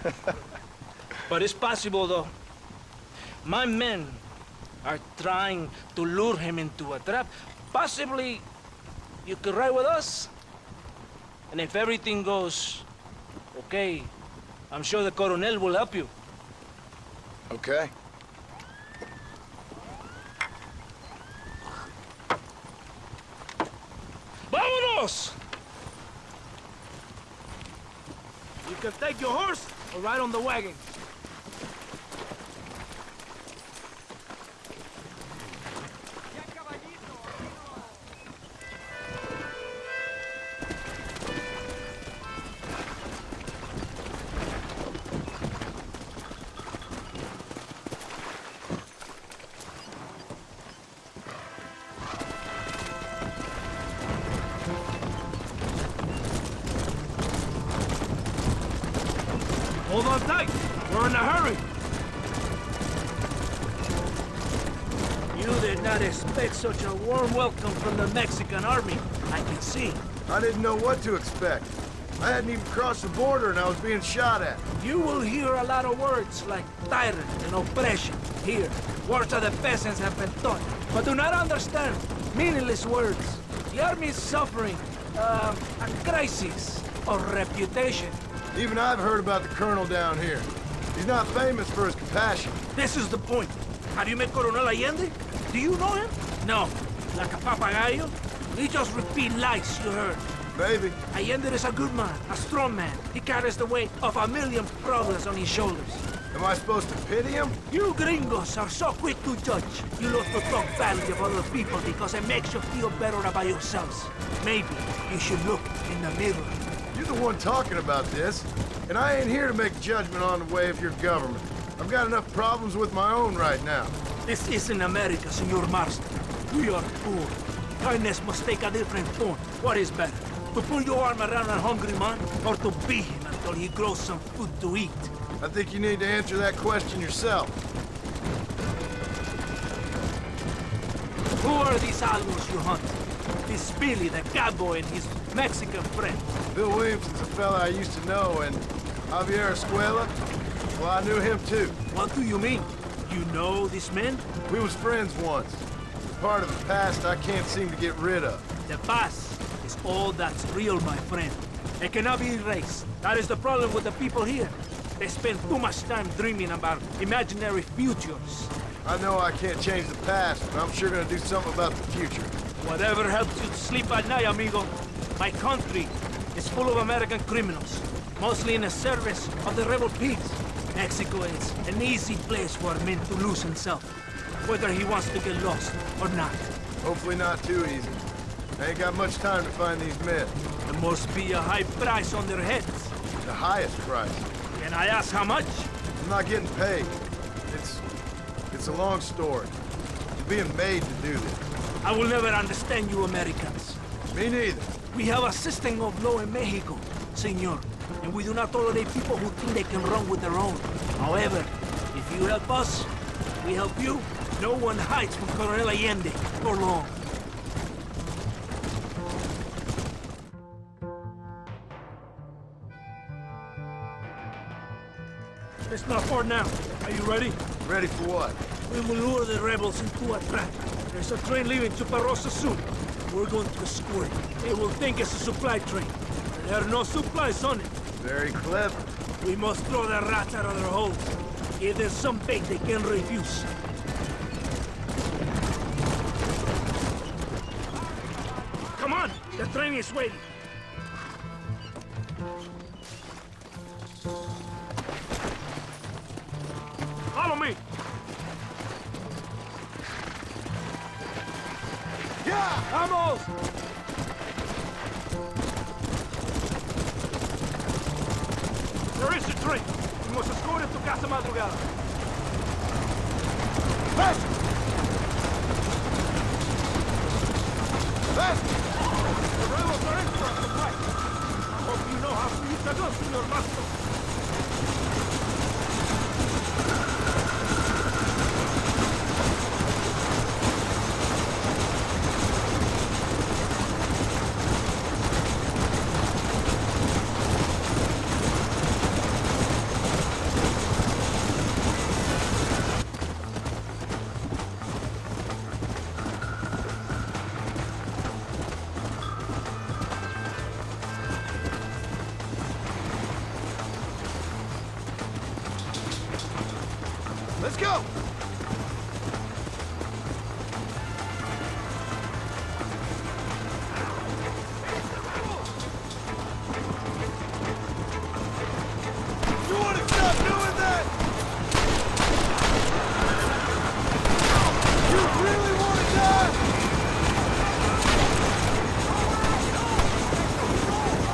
But it's possible, though. My men are trying to lure him into a trap. Possibly you could ride with us. And if everything goes okay, I'm sure the Coronel will help you. Okay. ¡Vámonos! You can take your horse or ride on the wagon. Hold on tight. We're in a hurry. You did not expect such a warm welcome from the Mexican army, I can see. I didn't know what to expect. I hadn't even crossed the border and I was being shot at. You will hear a lot of words like tyrant and oppression here. Words that the peasants have been taught, but do not understand. Meaningless words. The army is suffering a crisis of reputation. Even I've heard about the colonel down here. He's not famous for his compassion. This is the point. Have you met Coronel Allende? Do you know him? No. Like a papagayo? We just repeat lies you heard. Maybe. Allende is a good man, a strong man. He carries the weight of 1,000,000 problems on his shoulders. Am I supposed to pity him? You gringos are so quick to judge. You love to talk badly of other people because it makes you feel better about yourselves. Maybe you should look in the mirror. You're the one talking about this, and I ain't here to make judgment on the way of your government. I've got enough problems with my own right now. This isn't America, Senor Marston. We are poor. Kindness must take a different form. What is better? To put your arm around a hungry man, or to beat him until he grows some food to eat? I think you need to answer that question yourself. Who are these outlaws you hunt? This Billy, the cowboy, and his Mexican friend. Bill Williamson's a fella I used to know, and Javier Escuela, well, I knew him too. What do you mean? You know these men? We was friends once. Part of the past I can't seem to get rid of. The past is all that's real, my friend. It cannot be erased. That is the problem with the people here. They spend too much time dreaming about imaginary futures. I know I can't change the past, but I'm sure gonna do something about the future. Whatever helps you sleep at night, amigo. My country is full of American criminals, mostly in the service of the rebel pigs. Mexico is an easy place for a man to lose himself, whether he wants to get lost or not. Hopefully not too easy. I ain't got much time to find these men. There must be a high price on their heads. The highest price. Can I ask how much? I'm not getting paid. It's a long story. You're being made to do this. I will never understand you Americans. Me neither. We have a system of law in Mexico, senor, and we do not tolerate people who think they can run with their own. However, if you help us, we help you. No one hides from Colonel Allende for long. It's not far now. Are you ready? Ready for what? We will lure the rebels into a trap. There's a train leaving Chuparosa soon. We're going to escort it. They will think it's a supply train. There are no supplies on it. Very clever. We must throw the rats out of their holes. Give them some bait they can refuse. Come on! The train is waiting. Follow me! Yeah! Vamos! There is a train. We must escort it to Casa Madrugada. Faster! Faster! The rebels are in for us tonight. I hope you know how to use the gun, Senor Master. Let's go! You want to stop doing that? You really want to die?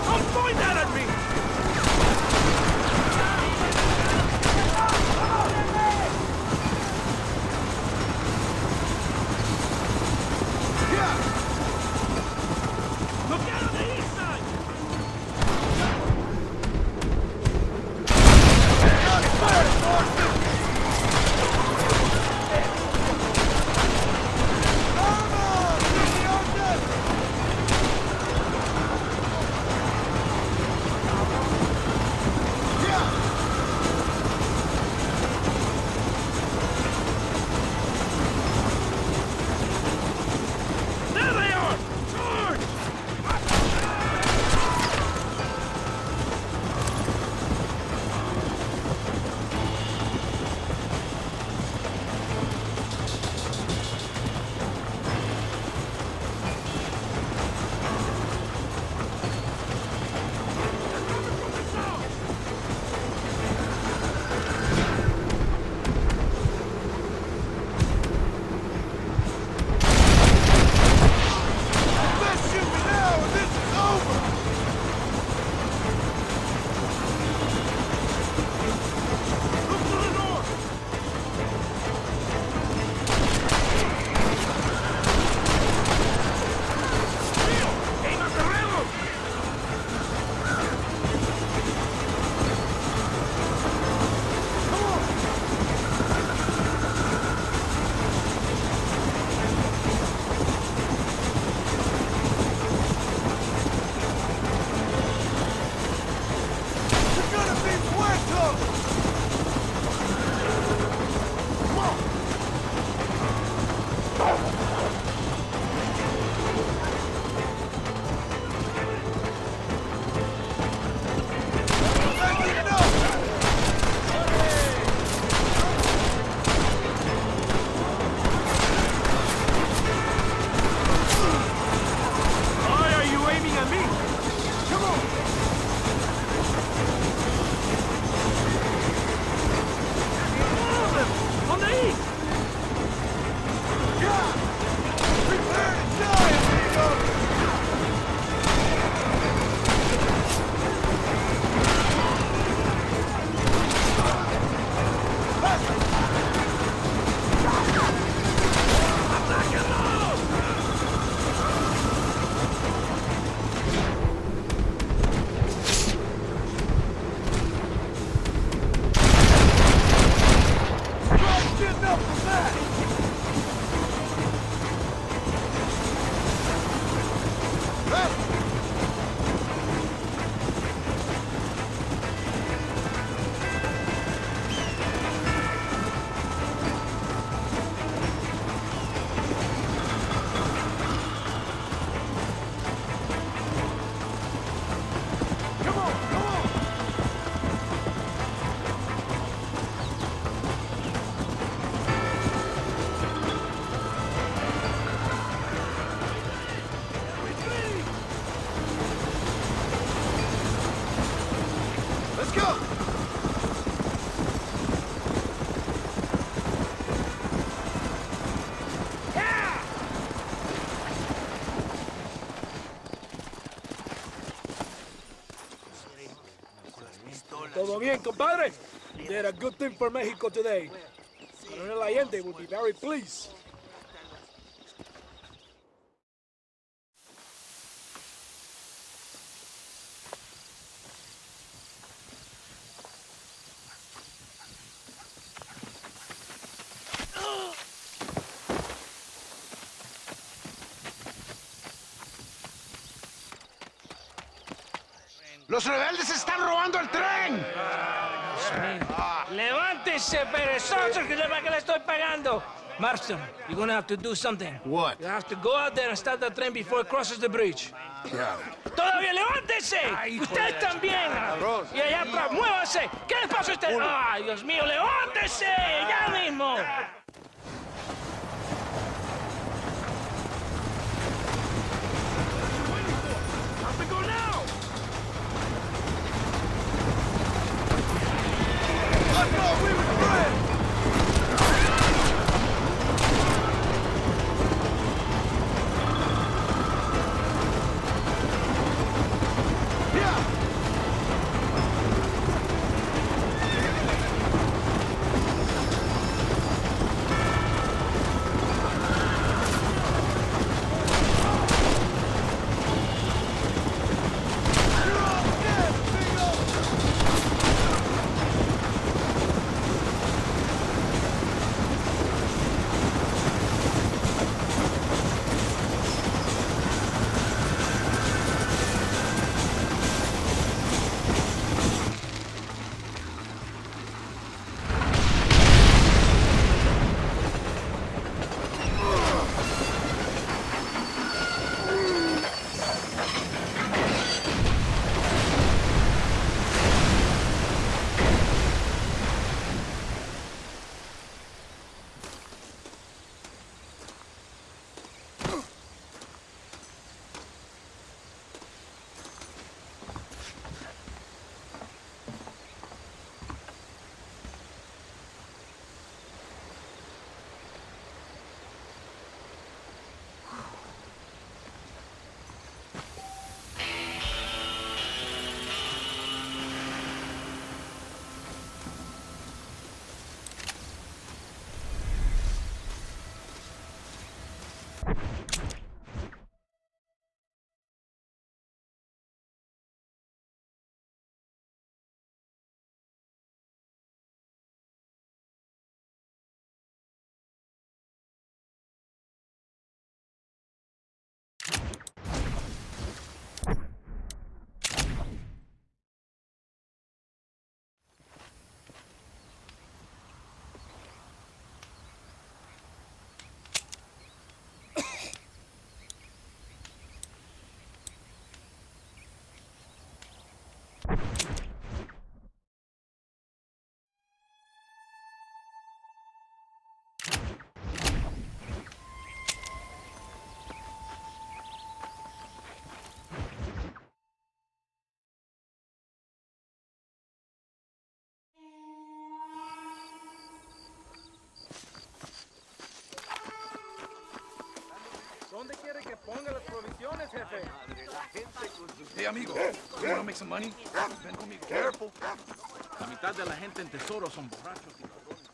Don't point that at me! bien, compadre. You did a good thing for Mexico today. Coronel Allende will be very pleased. ¡Los rebeldes están robando el tren! ¡Levántese, perezosos, que le estoy pagando! Marston, you're gonna have to do something. What? You have to go out there and stop the train before it crosses the bridge. Yeah. ¡Todavía levántese! ¡Usted también! Y allá atrás, muévase. ¿Qué les pasa a usted? ¡Ay, Dios mío, levántese! ¡Ya mismo! ¿Dónde quiere que ponga las provisiones, jefe? Hey, amigo, you wanna make some money? Ven conmigo. Careful. La mitad de la gente en Tesoro son borrachos y ladrones.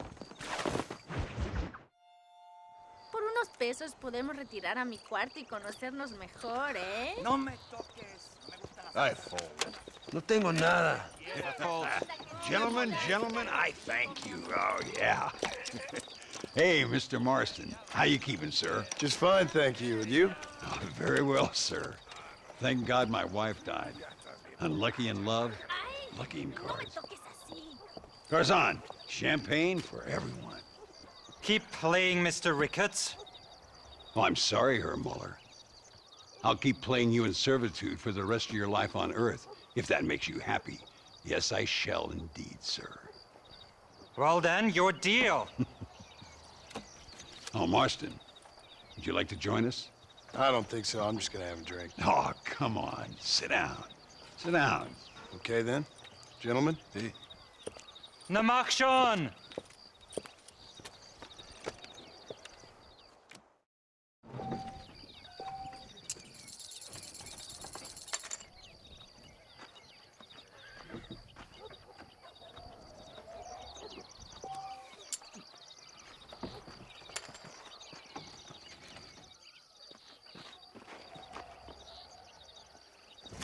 Por unos pesos podemos retirar a mi cuarto y conocernos mejor, ¿eh? No me toques. Me gusta la... Ay, fold. No tengo nada. Gentlemen, I thank you. Oh, yeah. Hey, Mr. Marston. How you keeping, sir? Just fine, thank you. And you? Oh, very well, sir. Thank God my wife died. Unlucky in love, lucky in cards. Garzon, champagne for everyone. Keep playing, Mr. Ricketts. Oh, I'm sorry, Herr Muller. I'll keep playing you in servitude for the rest of your life on Earth, if that makes you happy. Yes, I shall indeed, sir. Well then, your deal. Oh, Marston, would you like to join us? I don't think so. I'm just gonna have a drink. Oh, come on. Sit down. Sit down. Okay, then. Gentlemen? Hey. Namakshon!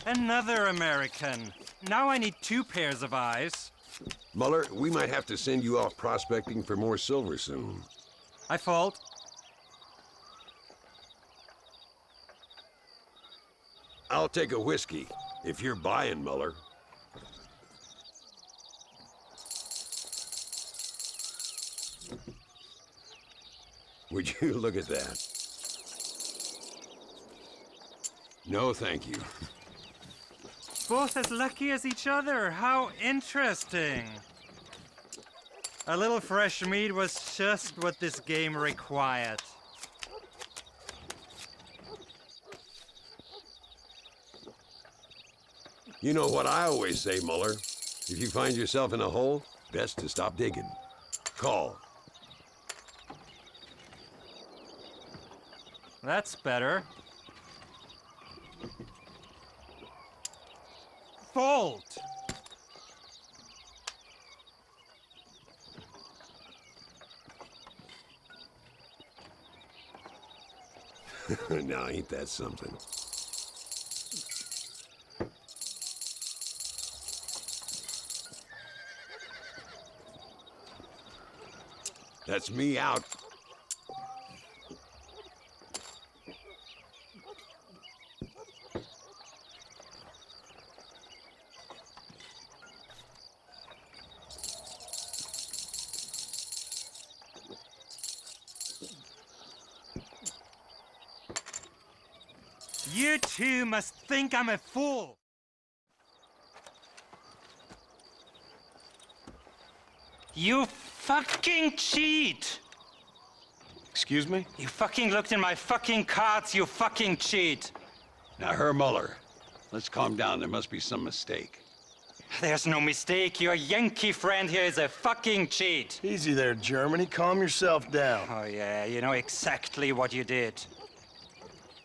Another American. Now I need 2 pairs of eyes. Muller, we might have to send you off prospecting for more silver soon. I fault. I'll take a whiskey, if you're buying, Muller. Would you look at that? No, thank you. Both as lucky as each other. How interesting. A little fresh meat was just what this game required. You know what I always say, Muller? If you find yourself in a hole, best to stop digging. Call. That's better. Fault. Now, ain't that something? That's me out. You two must think I'm a fool. You fucking cheat! Excuse me? You fucking looked in my fucking cards, you fucking cheat! Now, Herr Muller, let's calm down. There must be some mistake. There's no mistake. Your Yankee friend here is a fucking cheat. Easy there, Germany. Calm yourself down. Oh, yeah, you know exactly what you did.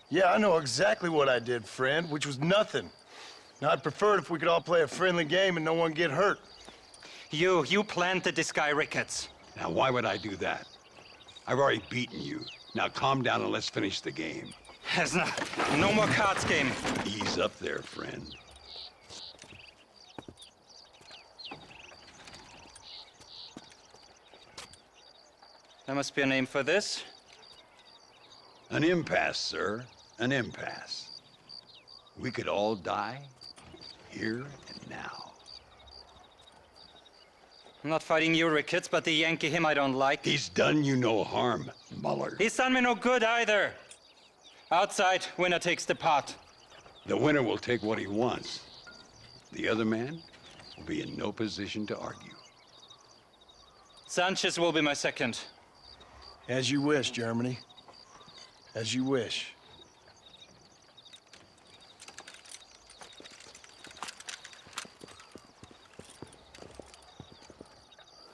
Yeah, I know exactly what I did, friend, which was nothing. Now, I'd prefer it if we could all play a friendly game and no one get hurt. You planted this guy Ricketts. Now, why would I do that? I've already beaten you. Now, calm down and let's finish the game. There's no more cards game. Ease up there, friend. There must be a name for this. An impasse, sir. An impasse. We could all die, here and now. I'm not fighting you, Ricketts, but the Yankee him I don't like. He's done you no harm, Muller. He's done me no good either. Outside, winner takes the pot. The winner will take what he wants. The other man will be in no position to argue. Sanchez will be my second. As you wish, Germany. As you wish.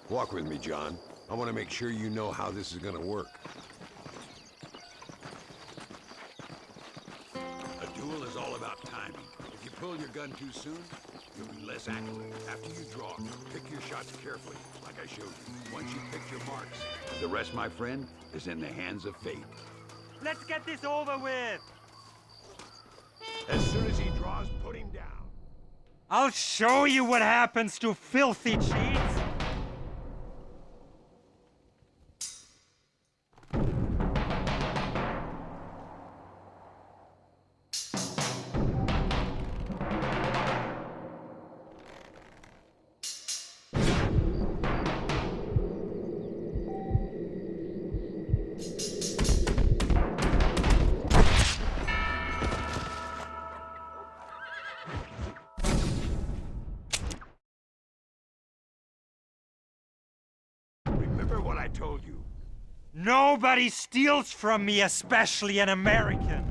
Walk with me, John. I want to make sure you know how this is going to work. A duel is all about timing. If you pull your gun too soon, you'll be less accurate. After you draw, pick your shots carefully, like I showed you. Once you pick your marks, the rest, my friend, is in the hands of fate. Let's get this over with. As soon as he draws, put him down. I'll show you what happens to filthy cheats. I told you. Nobody steals from me, especially an American.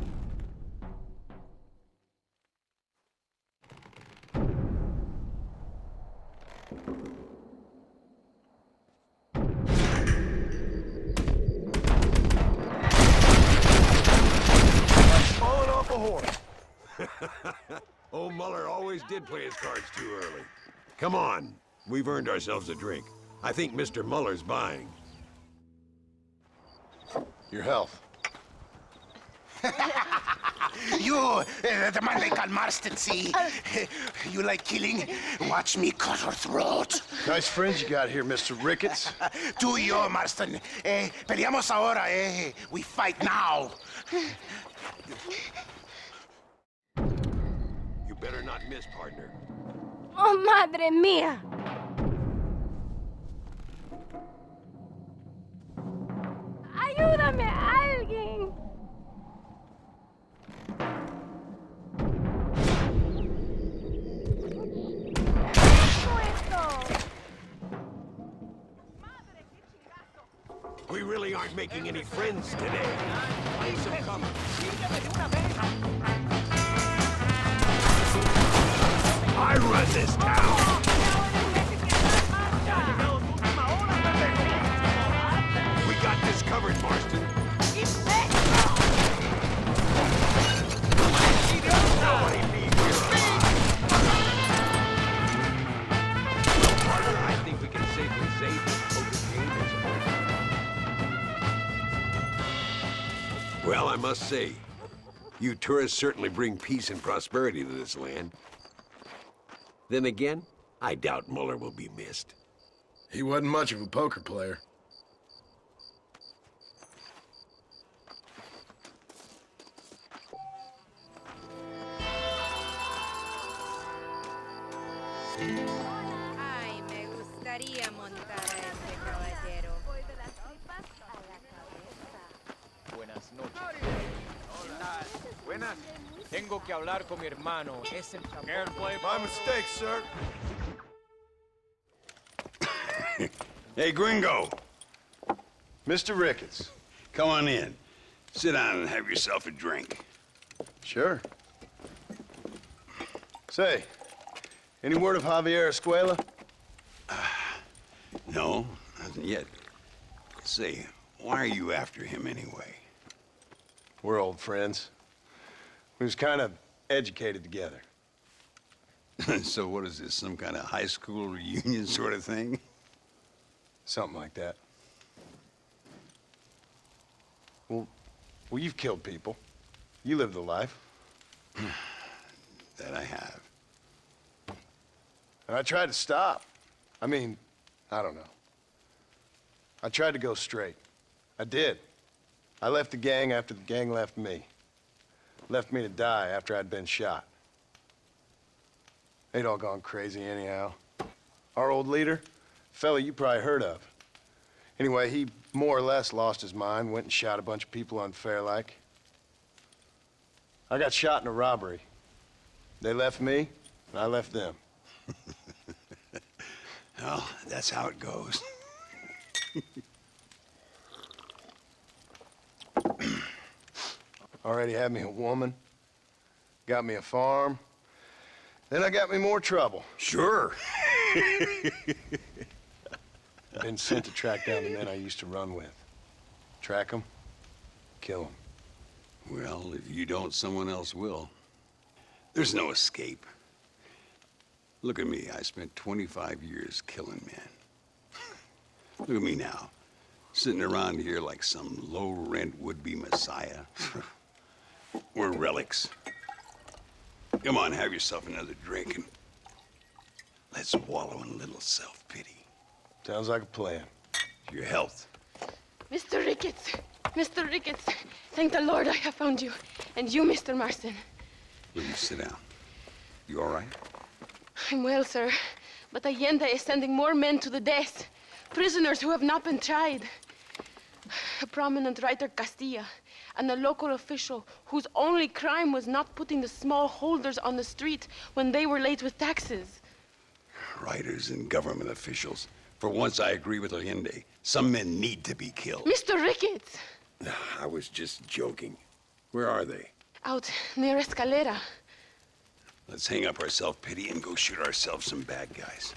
Falling off a horse. Old Muller always did play his cards too early. Come on, we've earned ourselves a drink. I think Mr. Muller's buying. Your health. You, the man they call Marston, see? You like killing? Watch me cut her throat. Nice friends you got here, Mr. Ricketts. Tú y yo, Marston. Peleamos ahora, eh? We fight now. You better not miss, partner. ¡Oh, madre mía! ¡Ayúdame, alguien! We really aren't making any friends today. Place them coming. I run this town. We got this covered, Marston. Nobody leave here alive. Partner, I think we can safely say this poker game is over. Well, I must say, you tourists certainly bring peace and prosperity to this land. Then again, I doubt Muller will be missed. He wasn't much of a poker player. Ay, me gustaría montar a este caballero. Buenas noches. Buenas. Tengo que hablar con mi hermano. Es el chambón. My mistake, sir. Hey, Gringo. Mr. Ricketts. Come on in. Sit down and have yourself a drink. Sure. Say, any word of Javier Escuela? No, nothing yet. Say, why are you after him anyway? We're old friends. We was kind of educated together. So what is this, some kind of high school reunion sort of thing? Something like that. Well, you've killed people. You lived the life. That I have. And I tried to stop. I mean, I don't know. I tried to go straight. I did. I left the gang after the gang left me. Left me to die after I'd been shot. They'd all gone crazy anyhow. Our old leader, fella you probably heard of. Anyway, he more or less lost his mind, went and shot a bunch of people unfair like. I got shot in a robbery. They left me, and I left them. Well, that's how it goes. Already had me a woman, got me a farm, then I got me more trouble. Sure. Been sent to track down the men I used to run with. Track them, kill them. Well, if you don't, someone else will. There's no escape. Look at me, I spent 25 years killing men. Look at me now, sitting around here like some low-rent would-be messiah. We're relics. Come on, have yourself another drink and let's wallow in a little self-pity. Sounds like a plan. Your health. Mr. Ricketts! Mr. Ricketts! Thank the Lord I have found you. And you, Mr. Marston. Will you sit down? You all right? I'm well, sir. But Allende is sending more men to the death. Prisoners who have not been tried. A prominent writer, Castilla, and a local official whose only crime was not putting the small holders on the street when they were late with taxes. Writers and government officials. For once, I agree with Allende. Some men need to be killed. Mr. Ricketts! I was just joking. Where are they? Out near Escalera. Let's hang up our self-pity and go shoot ourselves some bad guys.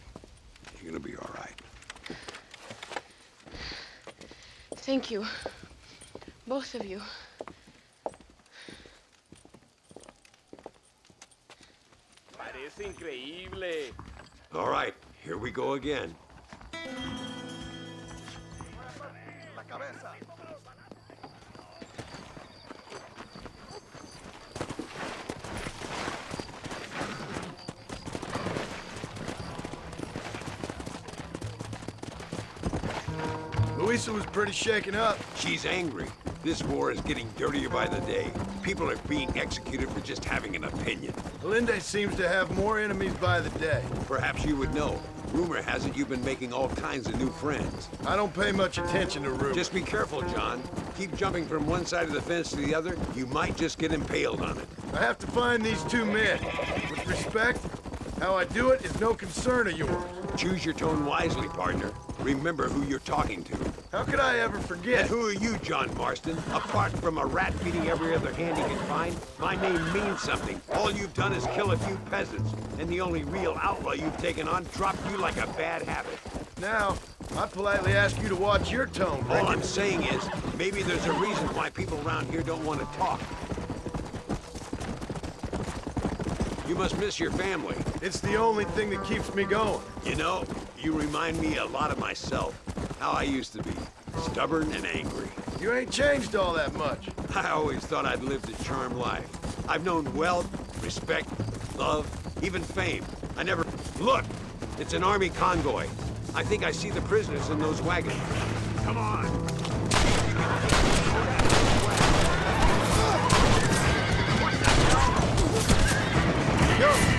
You're gonna be all right. Thank you. Both of you. Parece increíble. All right, here we go again. Louisa was pretty shaken up. She's angry. This war is getting dirtier by the day. People are being executed for just having an opinion. Linde seems to have more enemies by the day. Perhaps you would know. Rumor has it you've been making all kinds of new friends. I don't pay much attention to rumors. Just be careful, John. Keep jumping from one side of the fence to the other. You might just get impaled on it. I have to find these two men. With respect, how I do it is no concern of yours. Choose your tone wisely, partner. Remember who you're talking to. How could I ever forget? And who are you, John Marston? Apart from a rat feeding every other hand he can find, my name means something. All you've done is kill a few peasants, and the only real outlaw you've taken on dropped you like a bad habit. Now, I politely ask you to watch your tone, Ricketts. All I'm saying is, maybe there's a reason why people around here don't want to talk. You must miss your family. It's the only thing that keeps me going. You know, you remind me a lot of myself. How I used to be. Stubborn and angry. You ain't changed all that much. I always thought I'd lived a charmed life. I've known wealth, respect, love, even fame. I never... Look! It's an army convoy. I think I see the prisoners in those wagons. Come on! Go!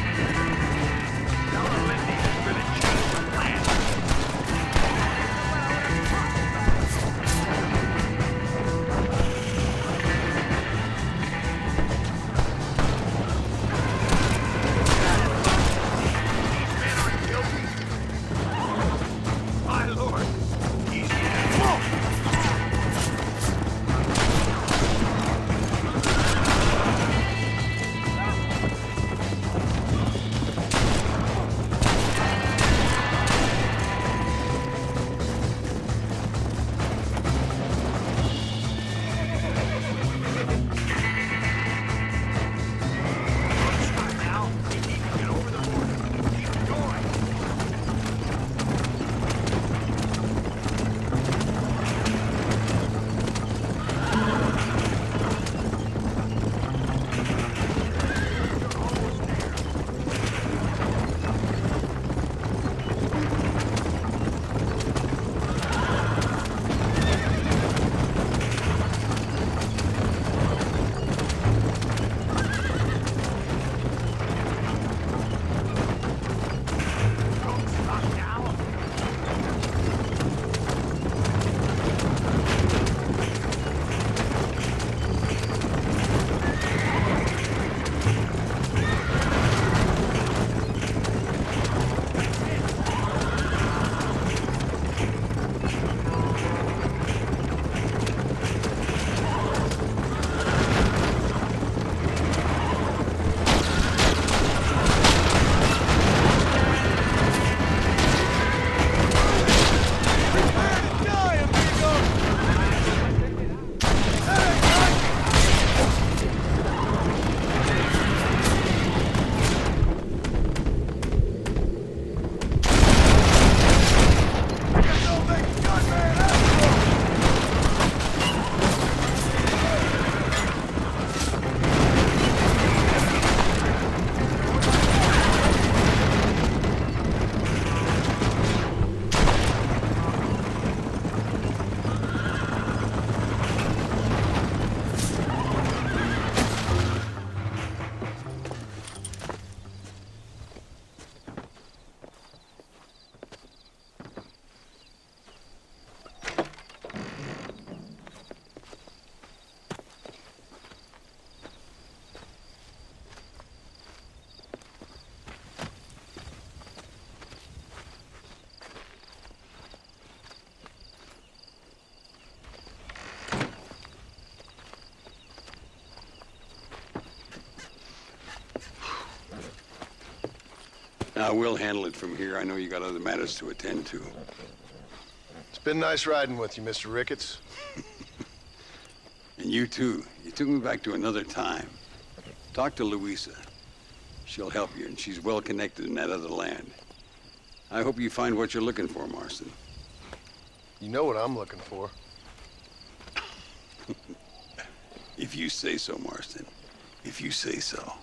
Now, we'll handle it from here. I know you got other matters to attend to. It's been nice riding with you, Mr. Ricketts. And you, too. You took me back to another time. Talk to Louisa. She'll help you, and she's well connected in that other land. I hope you find what you're looking for, Marston. You know what I'm looking for. If you say so, Marston. If you say so.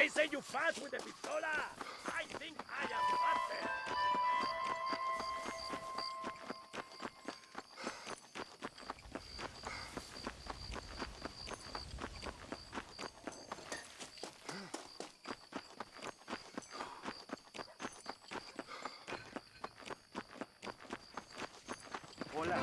They say you fast with the pistola. I think I am faster. Hola.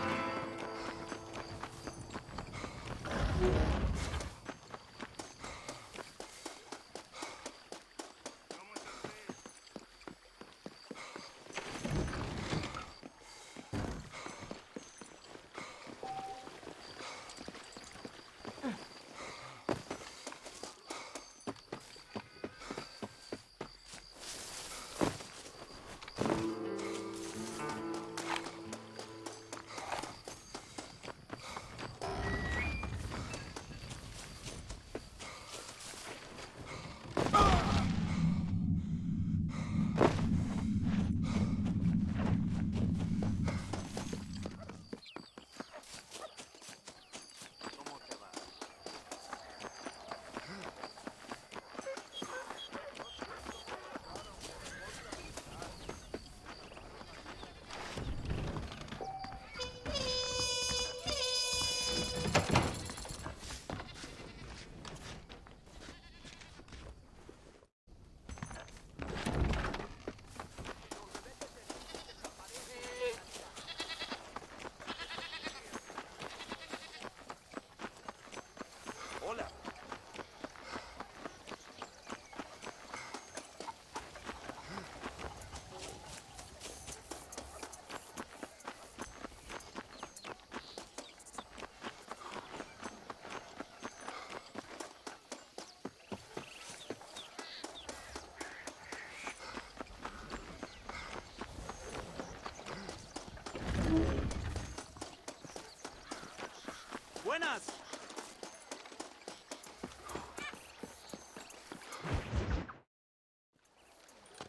Buenas.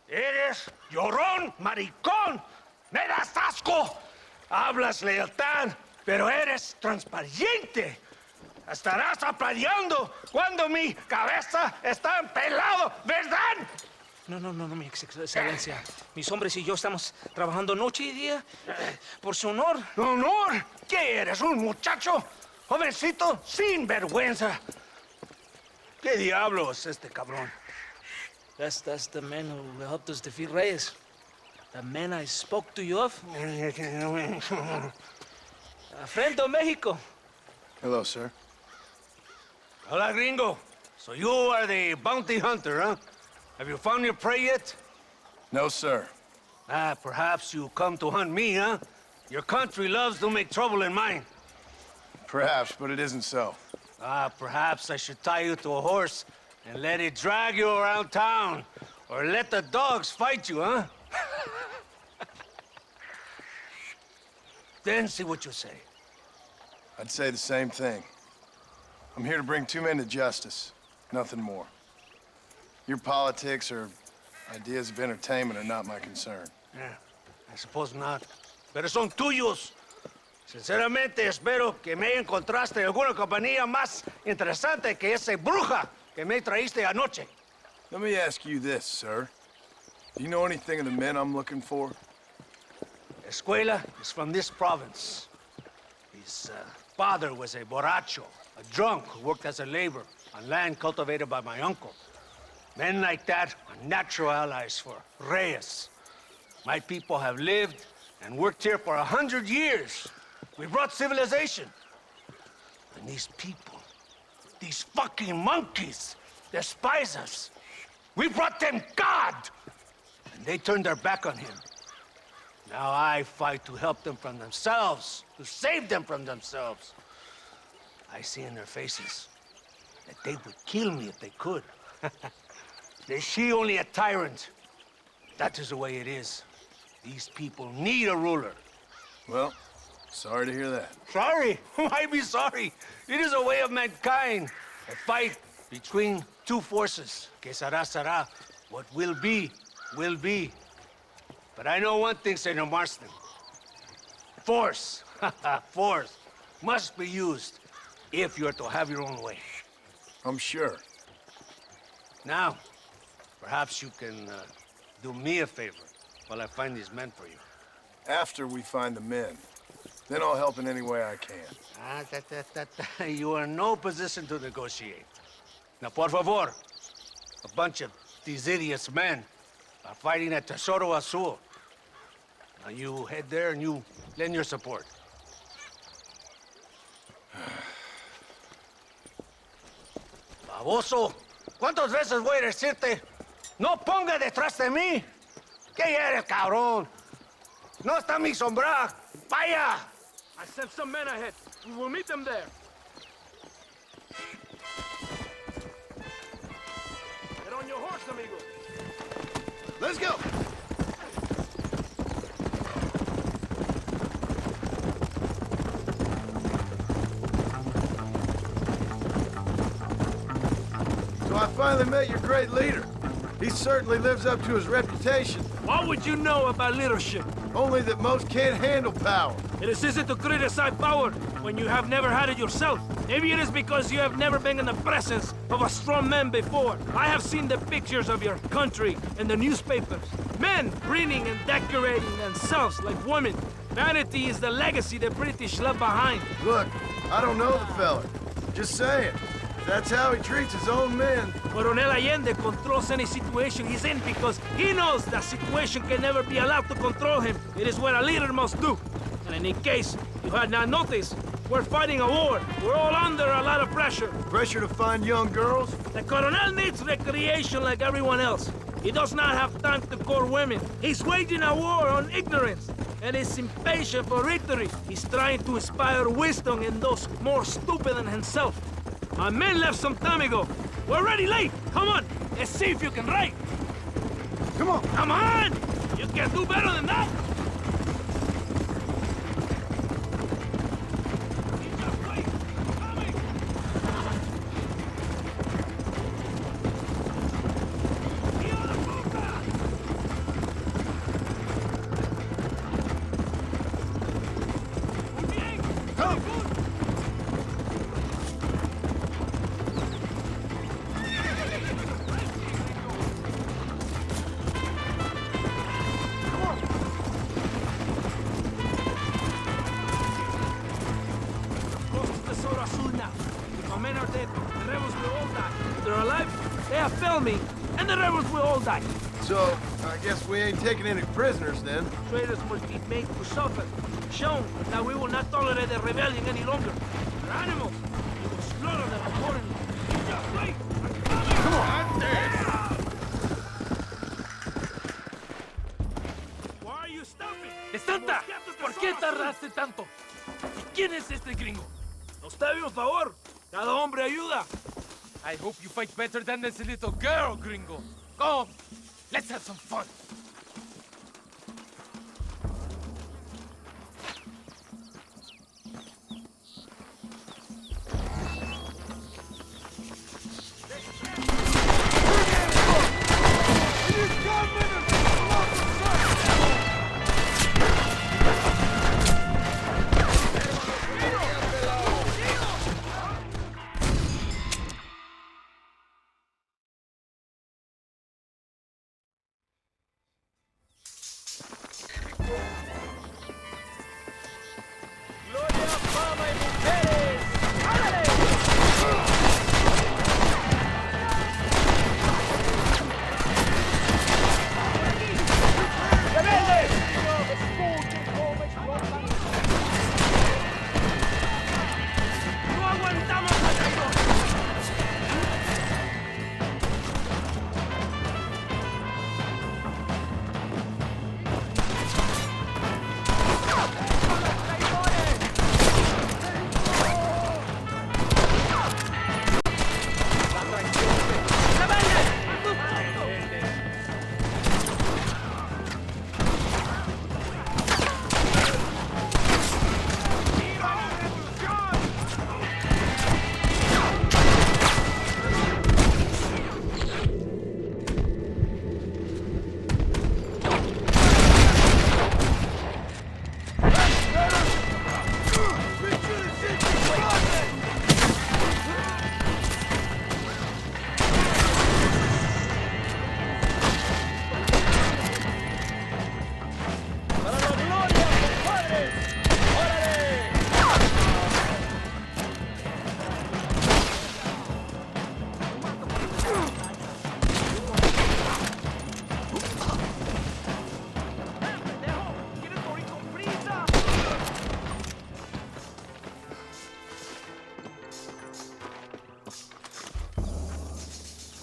Eres llorón, maricón. Me das asco. Hablas lealtad, pero eres transparente. Estarás aplaudiendo cuando mi cabeza está empelado, ¿verdad? No, mi excelencia. Mis hombres y yo estamos trabajando noche y día por su honor. ¿Honor? ¿Qué eres, un muchacho? Jovencito sin vergüenza. ¿Qué diablo es este cabrón? That's the man who helped us defeat Reyes. The man I spoke to you of. A friend of Mexico. Hello, sir. Hola, gringo. So you are the bounty hunter, huh? Have you found your prey yet? No, sir. Perhaps you come to hunt me, huh? Your country loves to make trouble in mine. Perhaps, but it isn't so. Perhaps I should tie you to a horse and let it drag you around town. Or let the dogs fight you, huh? Then see what you say. I'd say the same thing. I'm here to bring two men to justice. Nothing more. Your politics or ideas of entertainment are not my concern. Yeah, I suppose not. Pero son tuyos. Sinceramente, espero que me encontraste alguna compañía más interesante que esa bruja que me traíste anoche. Let me ask you this, sir. Do you know anything of the men I'm looking for? Escuela is from this province. His father was a borracho, a drunk who worked as a laborer on land cultivated by my uncle. Men like that are natural allies for Reyes. My people have lived and worked here for 100 years. We brought civilization. And these people, these fucking monkeys, despise us. We brought them God! And they turned their back on him. Now I fight to help them from themselves, to save them from themselves. I see in their faces that they would kill me if they could. Is she only a tyrant? That is the way it is. These people need a ruler. Well, sorry to hear that. Sorry? Why be sorry? It is a way of mankind. A fight between two forces. Que será, será. What will be, will be. But I know one thing, Senor Marston. Force, force, must be used if you're to have your own way. I'm sure. Now, Perhaps you can do me a favor while I find these men for you. After we find the men, then I'll help in any way I can. You are in no position to negotiate. Now, por favor, a bunch of these idiots men are fighting at Tesoro Azul. Now you head there and you lend your support. Baboso, ¿cuántas veces voy a decirte? No ponga detrás de mí. ¿Qué eres, cabrón? No está mi sombra. Vaya. I sent some men ahead. We will meet them there. Get on your horse, amigo. Let's go! So I finally met your great leader. He certainly lives up to his reputation. What would you know about leadership? Only that most can't handle power. It is easy to criticize power when you have never had it yourself. Maybe it is because you have never been in the presence of a strong man before. I have seen the pictures of your country in the newspapers. Men preening and decorating themselves like women. Vanity is the legacy the British left behind. Look, I don't know the fella. Just saying. That's how he treats his own men. Coronel Allende controls any situation he's in because he knows that situation can never be allowed to control him. It is what a leader must do. And in case you had not noticed, we're fighting a war. We're all under a lot of pressure. Pressure to find young girls? The Coronel needs recreation like everyone else. He does not have time to court women. He's waging a war on ignorance and is impatient for victory. He's trying to inspire wisdom in those more stupid than himself. My men left some time ago. We're already late. Come on, let's see if you can write. Come on. Come on! You can do better than that. So, I guess we ain't taking any prisoners then. Traitors must be made to suffer. Shown that we will not tolerate the rebellion any longer. They're animals. We will slaughter them accordingly. Just wait! Come on! Why are you stopping? ¡Santa! ¿Por qué tardaste tanto? ¿Y quién es este gringo? Nos debe un favor. Cada hombre ayuda. I hope you fight better than this little girl, gringo. Come, let's have some fun.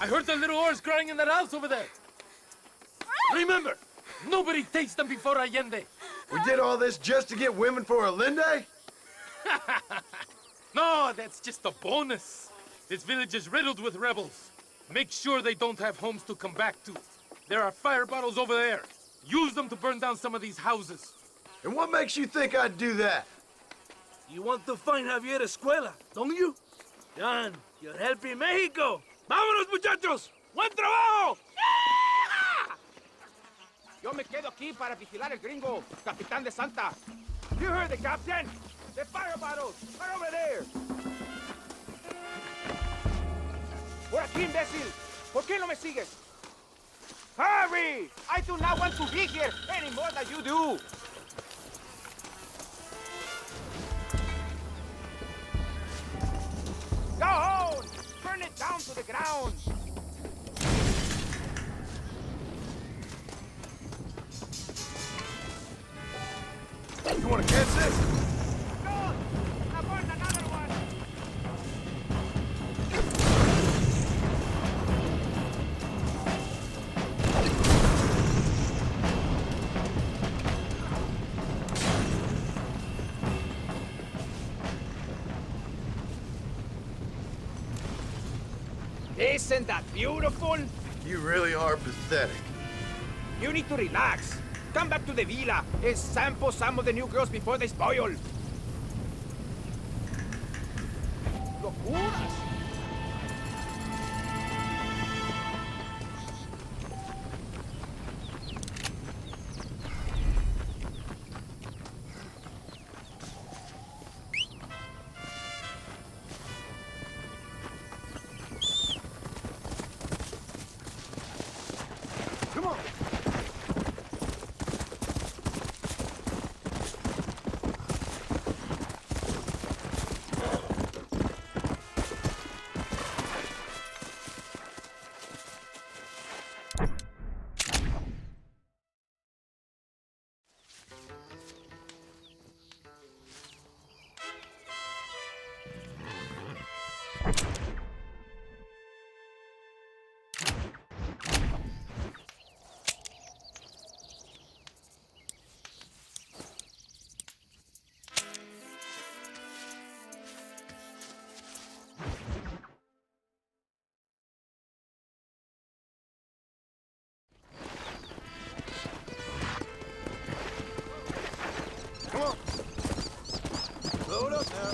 heard the little oars crying in that house over there. Remember, nobody takes them before Allende. We did all this just to get women for Allende? No, that's just a bonus. This village is riddled with rebels. Make sure they don't have homes to come back to. There are fire bottles over there. Use them to burn down some of these houses. And what makes you think I'd do that? You want to find Javier Escuela, don't you? John, you're helping Mexico. ¡Vámonos, muchachos! ¡Buen trabajo! Yo me quedo aquí para vigilar el gringo, Capitán de Santa. You heard the captain? The fire bottles are over there. Por aquí, imbécil. ¿Por qué no me sigues? Hurry! I do not want to be here any more than you do. Go on! Burn it down to the ground! You want to catch this? Go! Now burn another one! Isn't that beautiful? You really are pathetic. You need to relax. Come back to the villa and sample some of the new girls before they spoil. Locuras. Come on. Load up now.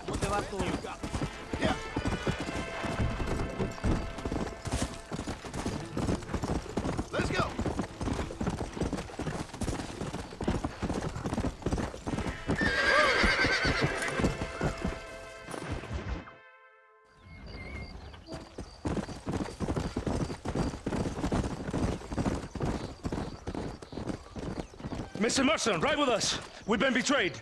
¿Dónde va todo? Yeah. Let's go. Mr. Mercer, ride with us. We've been betrayed.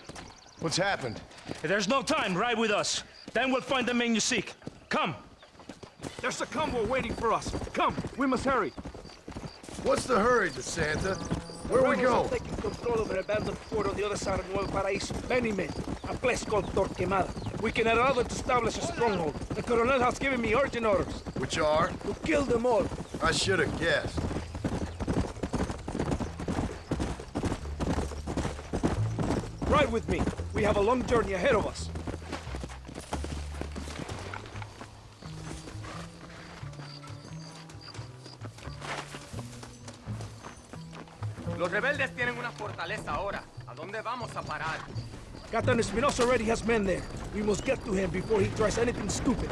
What's happened? There's no time. Ride with us. Then we'll find the man you seek. Come. There's a convoy waiting for us. Come, we must hurry. What's the hurry, DeSanta? Where we go? Taking control of an abandoned fort on the other side of Nuevo Paraíso. Many men. A place called Torquemada. We can allow them to establish a stronghold. The Colonel has given me urgent orders. Which are? To kill them all. I should have guessed. Ride with me. We have a long journey ahead of us. Los rebeldes tienen una fortaleza ahora. ¿A dónde vamos a parar? Captain Espinosa already has men there. We must get to him before he tries anything stupid.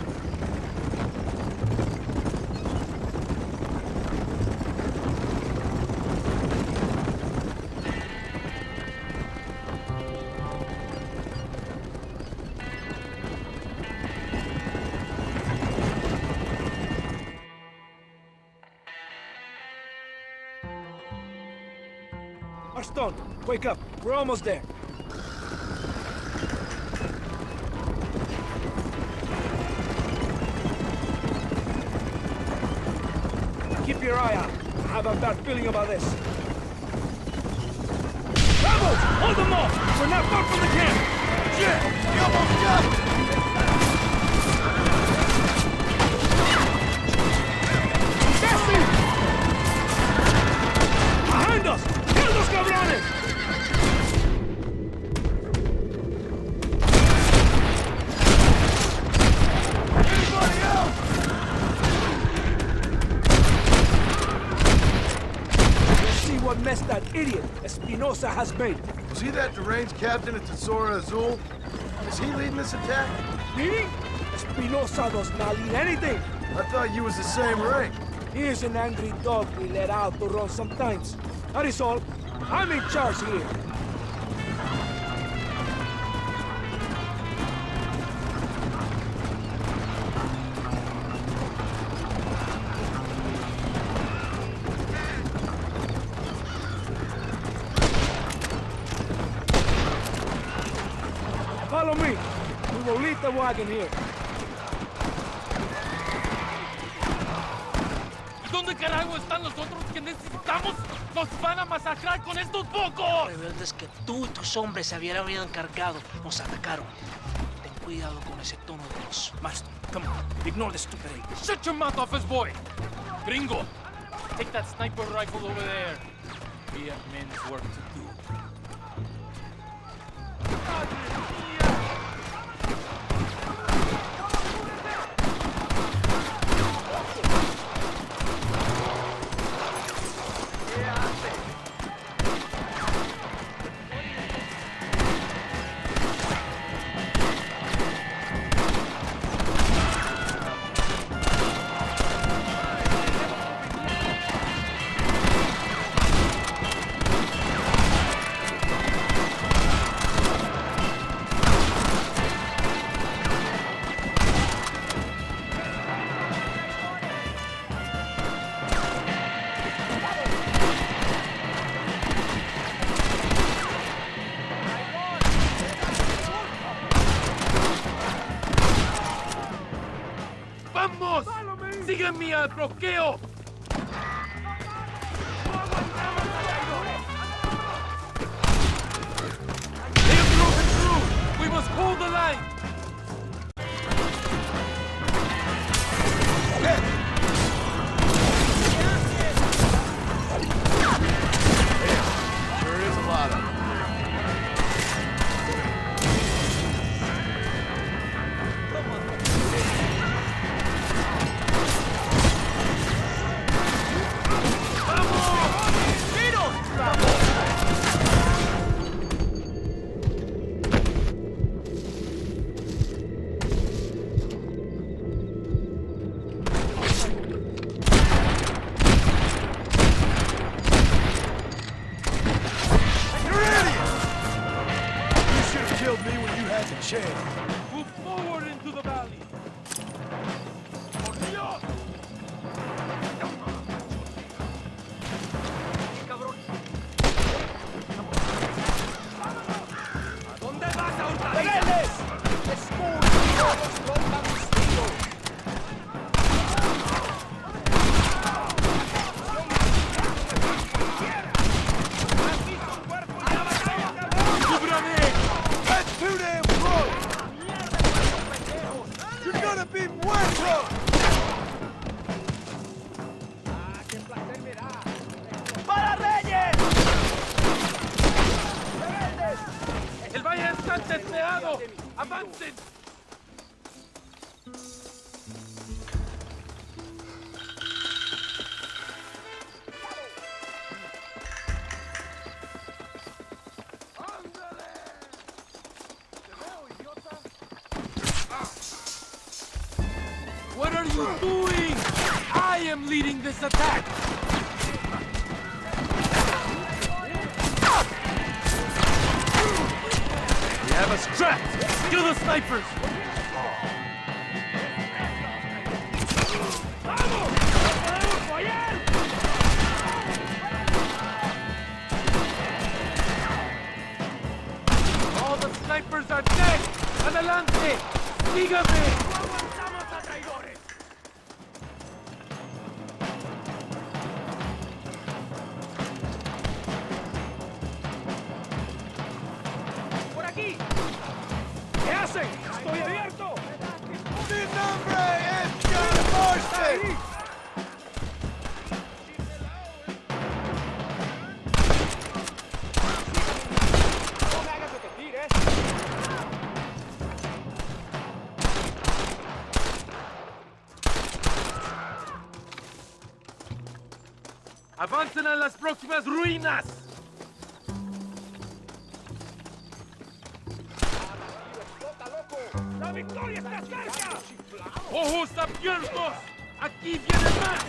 Marston, wake up. We're almost there. Keep your eye out. I have a bad feeling about this. Rebels! Hold them off! We're not far from the camp! Shit! You almost got it! ¡Behind us! ¡Kill those cabrones! Anybody else? Let's see what mess that idiot Espinosa has made. Was he that deranged captain at Tesoro Azul? Is he leading this attack? Me? Espinosa does not lead anything. I thought you was the same rank. He is an angry dog we let out to run sometimes. That is all. I'm in charge here. Follow me. We will leave the wagon here. ¿Dónde carajo están los otros que necesitamos? ¡Nos van a masacrar con estos pocos! Rebeldes que tú y tus hombres se habían encargado nos atacaron. Ten cuidado con ese tono de voz. Marston, come on. Ignore the stupid ape. Shut your mouth, office boy! Gringo, take that sniper rifle over there. We have men's work to do. ¡Vamos! ¡Sígueme al bloqueo! They have broken through! We must hold the line! Sure is a lot of them. Move forward into the valley! Por Dios! ¿A dónde vas a hurtar? ¡Rebeldes! ¡Escuchen todos contra mis tiros! ¡Cúbrame! That's too damn close! You're gonna be muerto! ¡Para Reyes! ¡El valle está testeado! ¡Avancen! What are you doing? I am leading this attack! We have us trapped! Kill the snipers! All the snipers are dead! Adelante! Sígame! hacen? ¡Estoy abierto! ¡Mi nombre es John Marston! No me hagas repetir, ¿eh? ¡Avancen a las próximas ruinas! ¡La victoria está cerca! ¡Ojos abiertos! ¡Aquí viene más!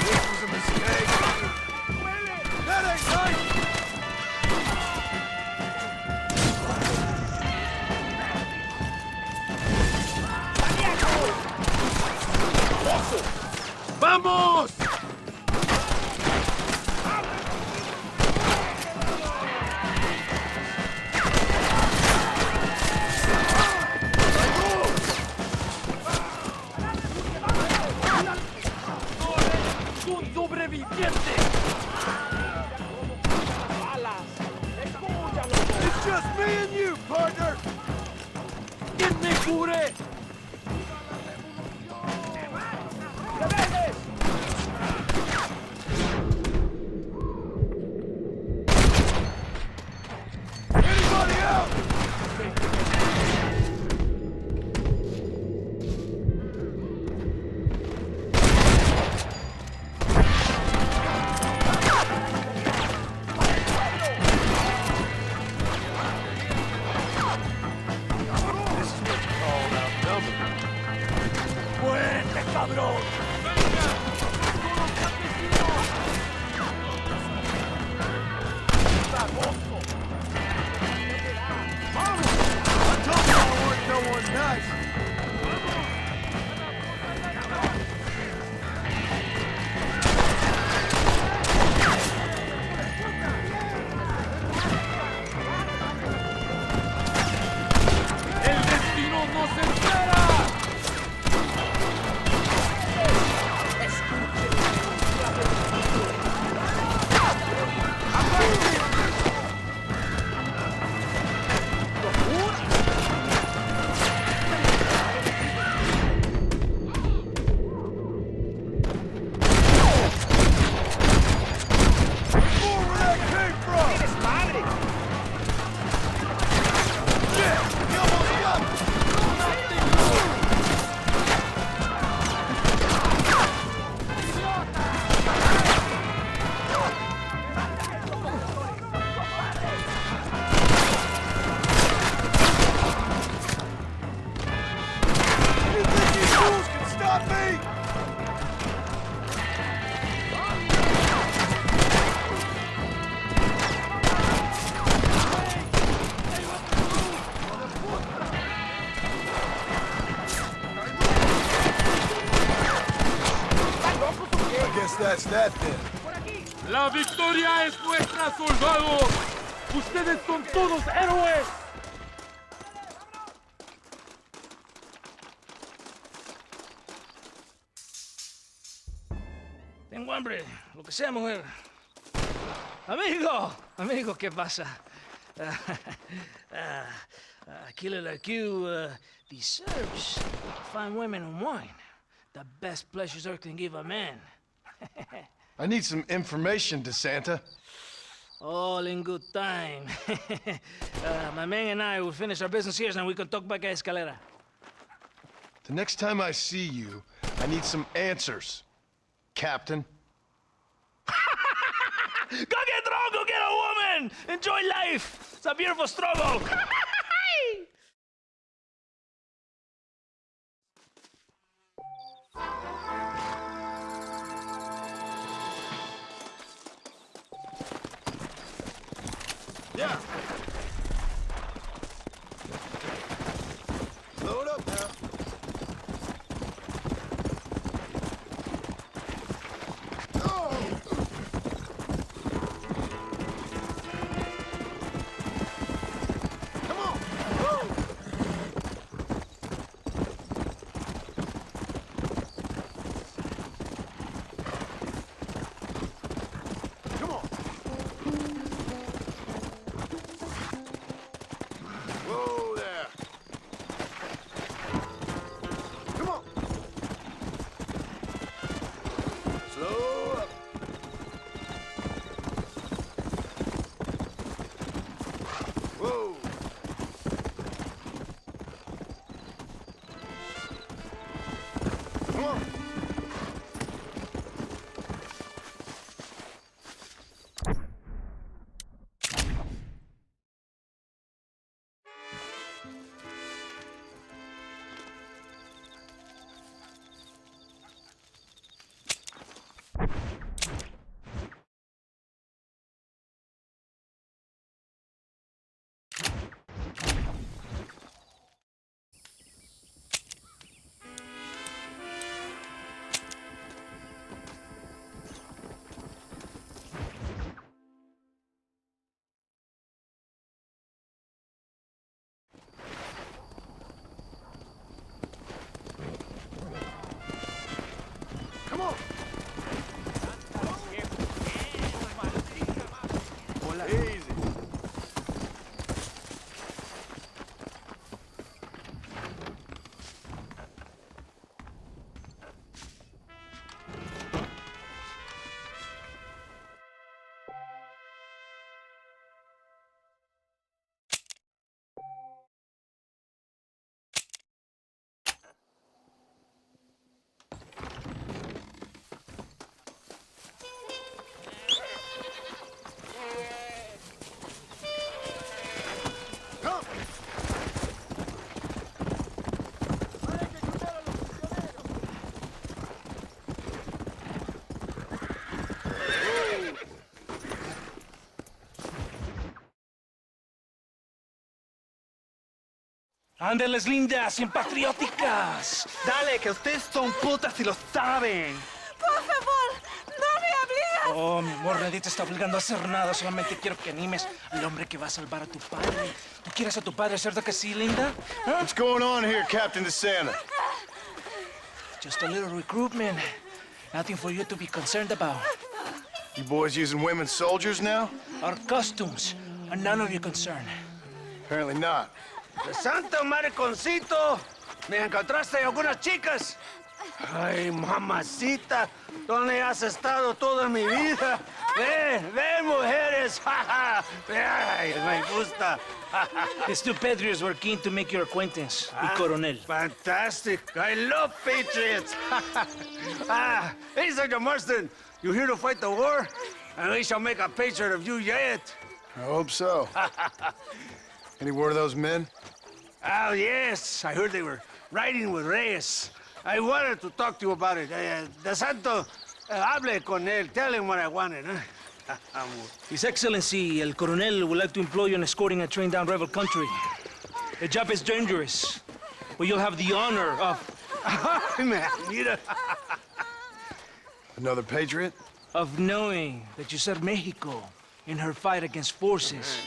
This was a mistake. That ain't nice. ¡Vamos! ¡Un sobreviviente! It's just me and you, partner. ¡Quien me cure! Anybody out? ¡Muerte, cabrón! I told you I weren't no one nice. ¡El destino nos espera! That's that then. ¡La victoria es nuestra, soldados! ¡Ustedes son todos héroes! Tengo hambre, lo que sea, mujer. Amigo, ¿qué pasa? A killer like you deserves fine women and wine. The best pleasures Earth can give a man. I need some information, DeSanta. All in good time. My man and I will finish our business here, and we can talk back at Escalera. The next time I see you, I need some answers, Captain. Go get drunk, go get a woman! Enjoy life! It's a beautiful struggle! Yeah. Load up now. Come Ándeles, lindas, bien patrióticas. Dale, que ustedes son putas y lo saben. Por favor, no me obligas. Oh, mi amor, nadie te está obligando a hacer nada. Solamente quiero que animes al hombre que va a salvar a tu padre. ¿Tú quieres a tu padre, cierto que sí, linda? Huh? What's going on here, Captain DeSanta? Just a little recruitment. Nothing for you to be concerned about. You boys using women soldiers now? Our costumes are none of your concern. Apparently not. ¡Santo mariconcito! ¿Me encontraste algunas chicas? Ay, mamacita, ¿dónde has estado toda mi vida? Ven, mujeres, ay, me gusta. These two patriots were keen to make your acquaintance, the Coronel. Fantastic, I love patriots. Hey, Sergeant Marston, you here to fight the war? And we shall make a patriot of you yet. I hope so. Any word of those men? Oh, yes, I heard they were riding with Reyes. I wanted to talk to you about it. De Santo, hable con él. Tell him what I wanted. His Excellency, El Coronel, would like to employ you in escorting a train down rebel country. The job is dangerous, but you'll have the honor of... Mira. Another patriot? Of knowing that you served Mexico in her fight against forces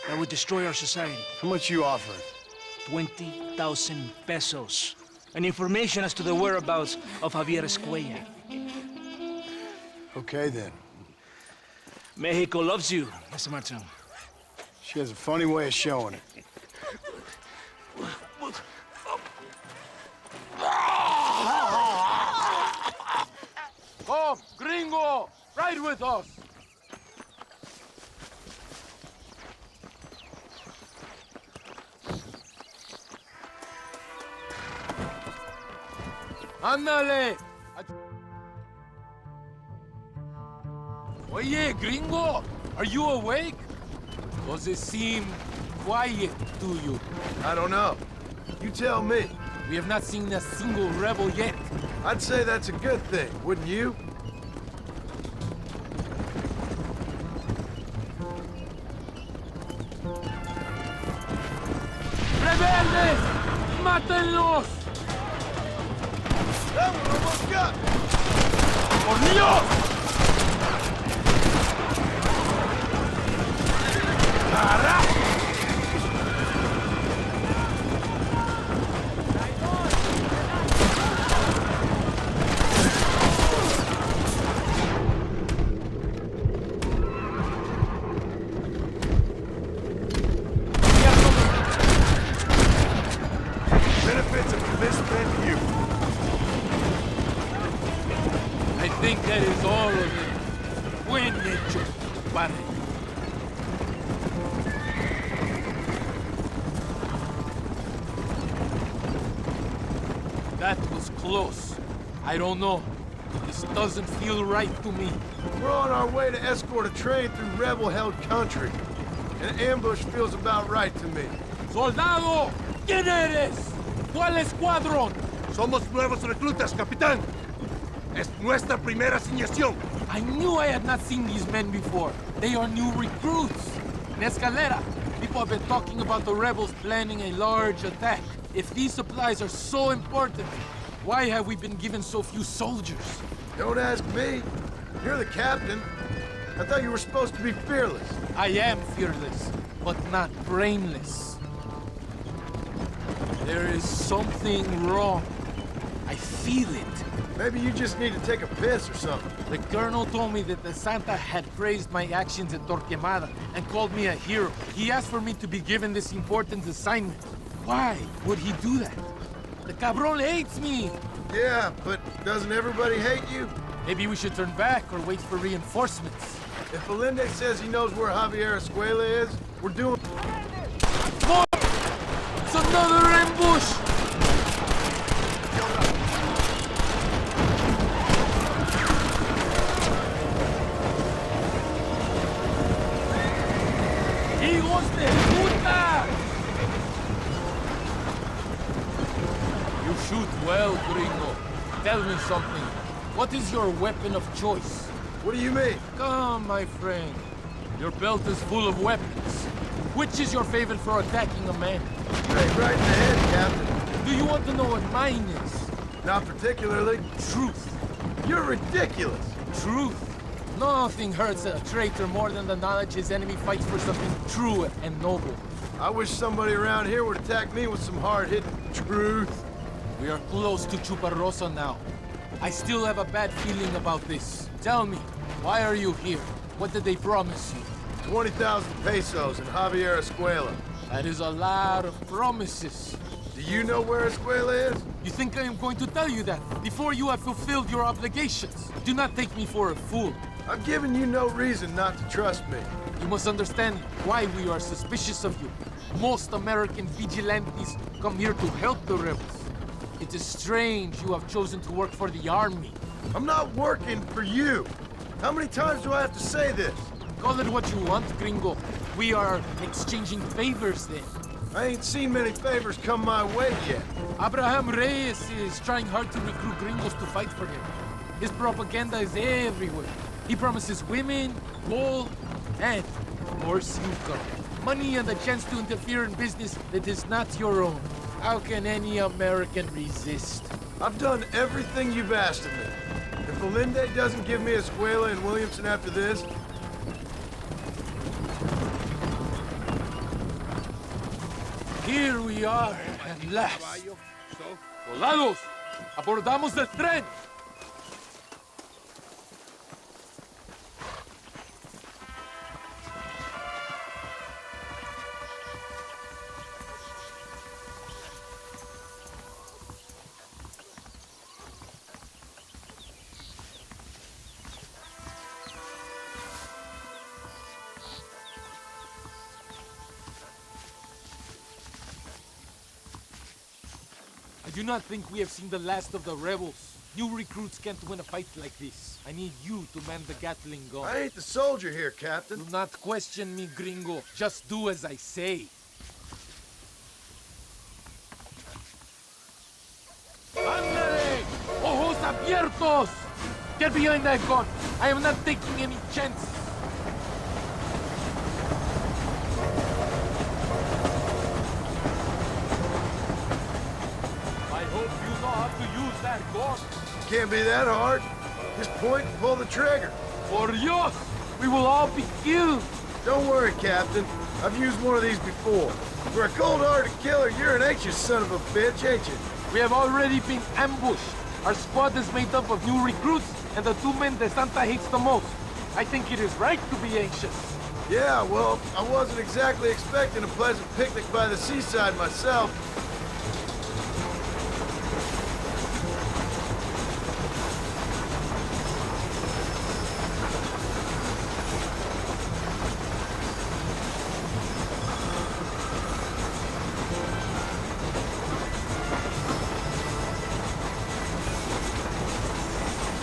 that would destroy our society. How much you offering? 20,000 pesos. And information as to the whereabouts of Javier Escuella. Okay, then. Mexico loves you, Mr. Martin. She has a funny way of showing it. Come, gringo! Ride with us! ¡Ándale! Oye, gringo! Are you awake? Does it seem quiet to you? I don't know. You tell me. We have not seen a single rebel yet. I'd say that's a good thing, wouldn't you? ¡Rebeldes! ¡Mátenlos! ¡Por Dios! ¡Agarra! Benefits of misspent youth. I think that is all of it. Buen hecho, padre. That was close. I don't know. This doesn't feel right to me. We're on our way to escort a train through rebel-held country. An ambush feels about right to me. ¡Soldado! ¿Quién eres? ¿Cuál escuadrón? Somos nuevos reclutas, capitán. Es nuestra primera asignación. I knew I had not seen these men before. They are new recruits. In Escalera, people have been talking about the rebels planning a large attack. If these supplies are so important, why have we been given so few soldiers? Don't ask me. You're the captain. I thought you were supposed to be fearless. I am fearless, but not brainless. There is something wrong. I feel it. Maybe you just need to take a piss or something. The colonel told me that the Santa had praised my actions at Torquemada and called me a hero. He asked for me to be given this important assignment. Why would he do that? The cabron hates me. Yeah, but doesn't everybody hate you? Maybe we should turn back or wait for reinforcements. If Valente says he knows where Javier Escuela is, we're doing... More! It's another ambush! ¡Hijos de puta! You shoot well, gringo. Tell me something. What is your weapon of choice? What do you mean? Come, my friend. Your belt is full of weapons. Which is your favorite for attacking a man? Straight right in the head, Captain. Do you want to know what mine is? Not particularly. Truth. You're ridiculous. Truth. Nothing hurts a traitor more than the knowledge his enemy fights for something true and noble. I wish somebody around here would attack me with some hard-hitting truth. We are close to Chuparosa now. I still have a bad feeling about this. Tell me, why are you here? What did they promise you? 20,000 pesos in Javier Escuela. That is a lot of promises. Do you know where Escuela is? You think I am going to tell you that before you have fulfilled your obligations? Do not take me for a fool. I've given you no reason not to trust me. You must understand why we are suspicious of you. Most American vigilantes come here to help the rebels. It is strange you have chosen to work for the army. I'm not working for you. How many times do I have to say this? Call it what you want, gringo. We are exchanging favors then. I ain't seen many favors come my way yet. Abraham Reyes is trying hard to recruit gringos to fight for him. His propaganda is everywhere. He promises women, gold, and more silver. Money and the chance to interfere in business that is not your own. How can any American resist? I've done everything you've asked of me. If Valinde doesn't give me Escuela and Williamson after this, here we are, at last. Soldados, abordamos el tren. I do not think we have seen the last of the rebels. New recruits can't win a fight like this. I need you to man the Gatling gun. I ain't the soldier here, Captain. Do not question me, gringo. Just do as I say. ¡Ándale! ¡Ojos abiertos! Get behind that gun. I am not taking any chances. Can't be that hard. Just point and pull the trigger. Por Dios! We will all be killed! Don't worry, Captain. I've used one of these before. For a cold-hearted killer, you're an anxious son of a bitch, ain't you? We have already been ambushed. Our squad is made up of new recruits and the two men De Santa hates the most. I think it is right to be anxious. Yeah, well, I wasn't exactly expecting a pleasant picnic by the seaside myself.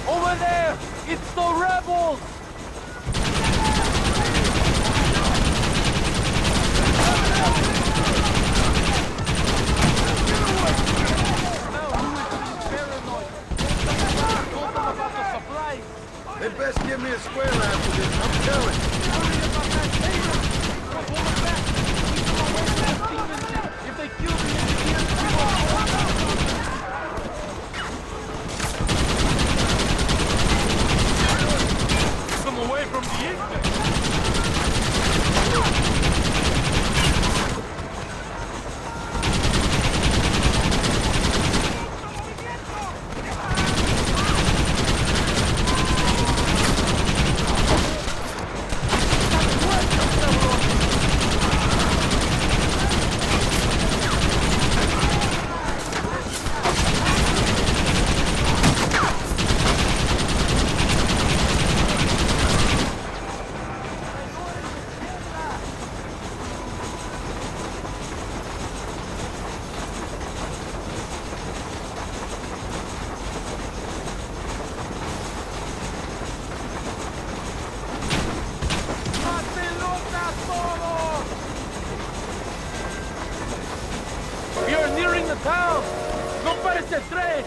Over there! It's the rebels! They best give me a square after this, I'm telling you. If they kill me in the end, we will... Come away from the ignorant! We are nearing the town! No pares el tren!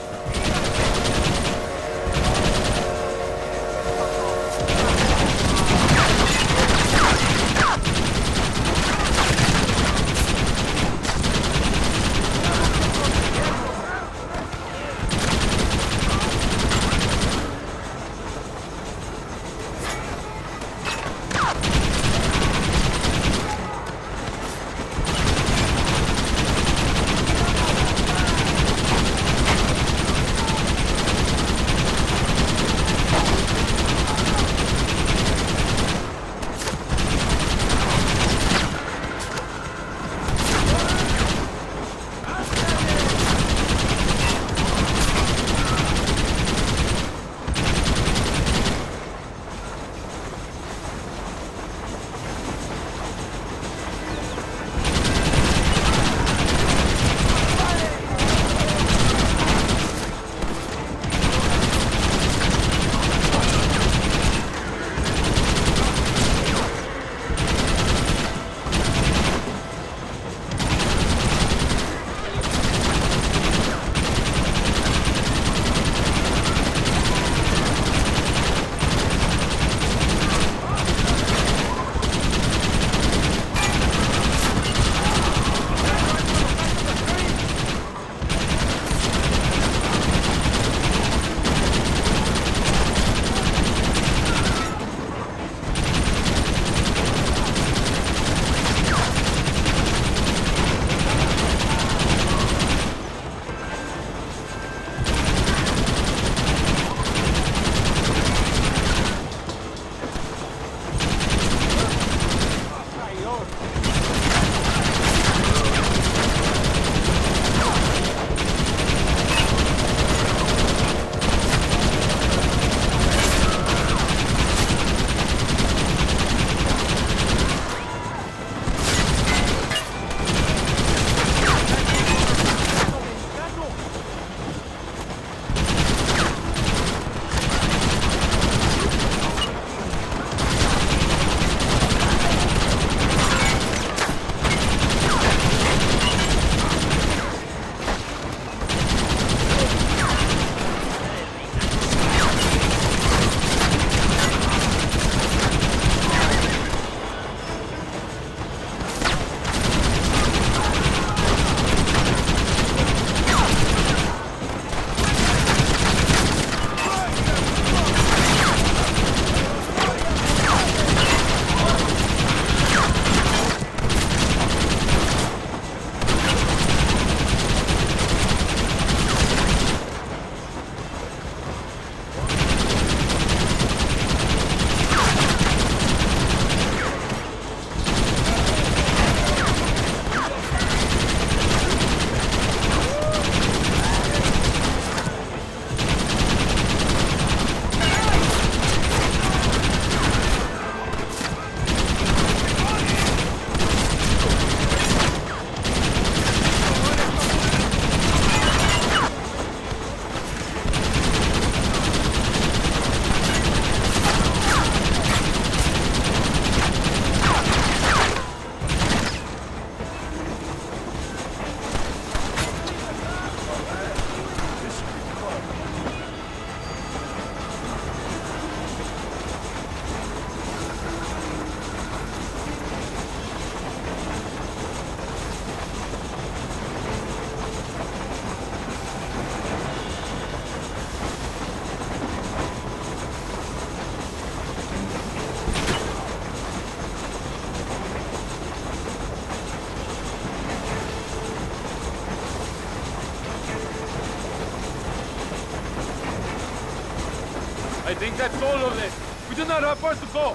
think that's all of them? We do not have far to go.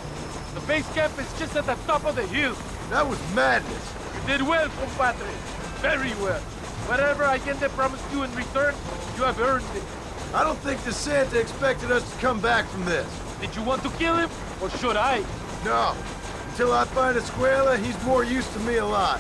The base camp is just at the top of the hill. That was madness. You did well, compadre. Very well. Whatever Allende promised you in return, you have earned it. I don't think the Santa expected us to come back from this. Did you want to kill him, or should I? No. Until I find Escuela, he's more use to me alive.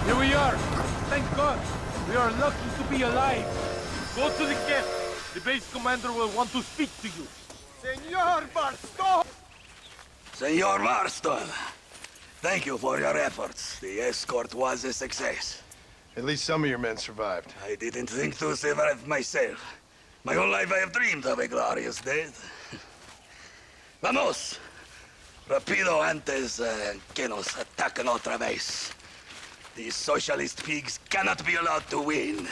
Here we are. Thank God. We are lucky to be alive. Go to the camp. The base commander will want to speak to you. Senor Marston! Senor Marston, thank you for your efforts. The escort was a success. At least some of your men survived. I didn't think to survive myself. My whole life I have dreamed of a glorious death. Vamos! Rapido antes que nos ataquen otra vez. These socialist pigs cannot be allowed to win.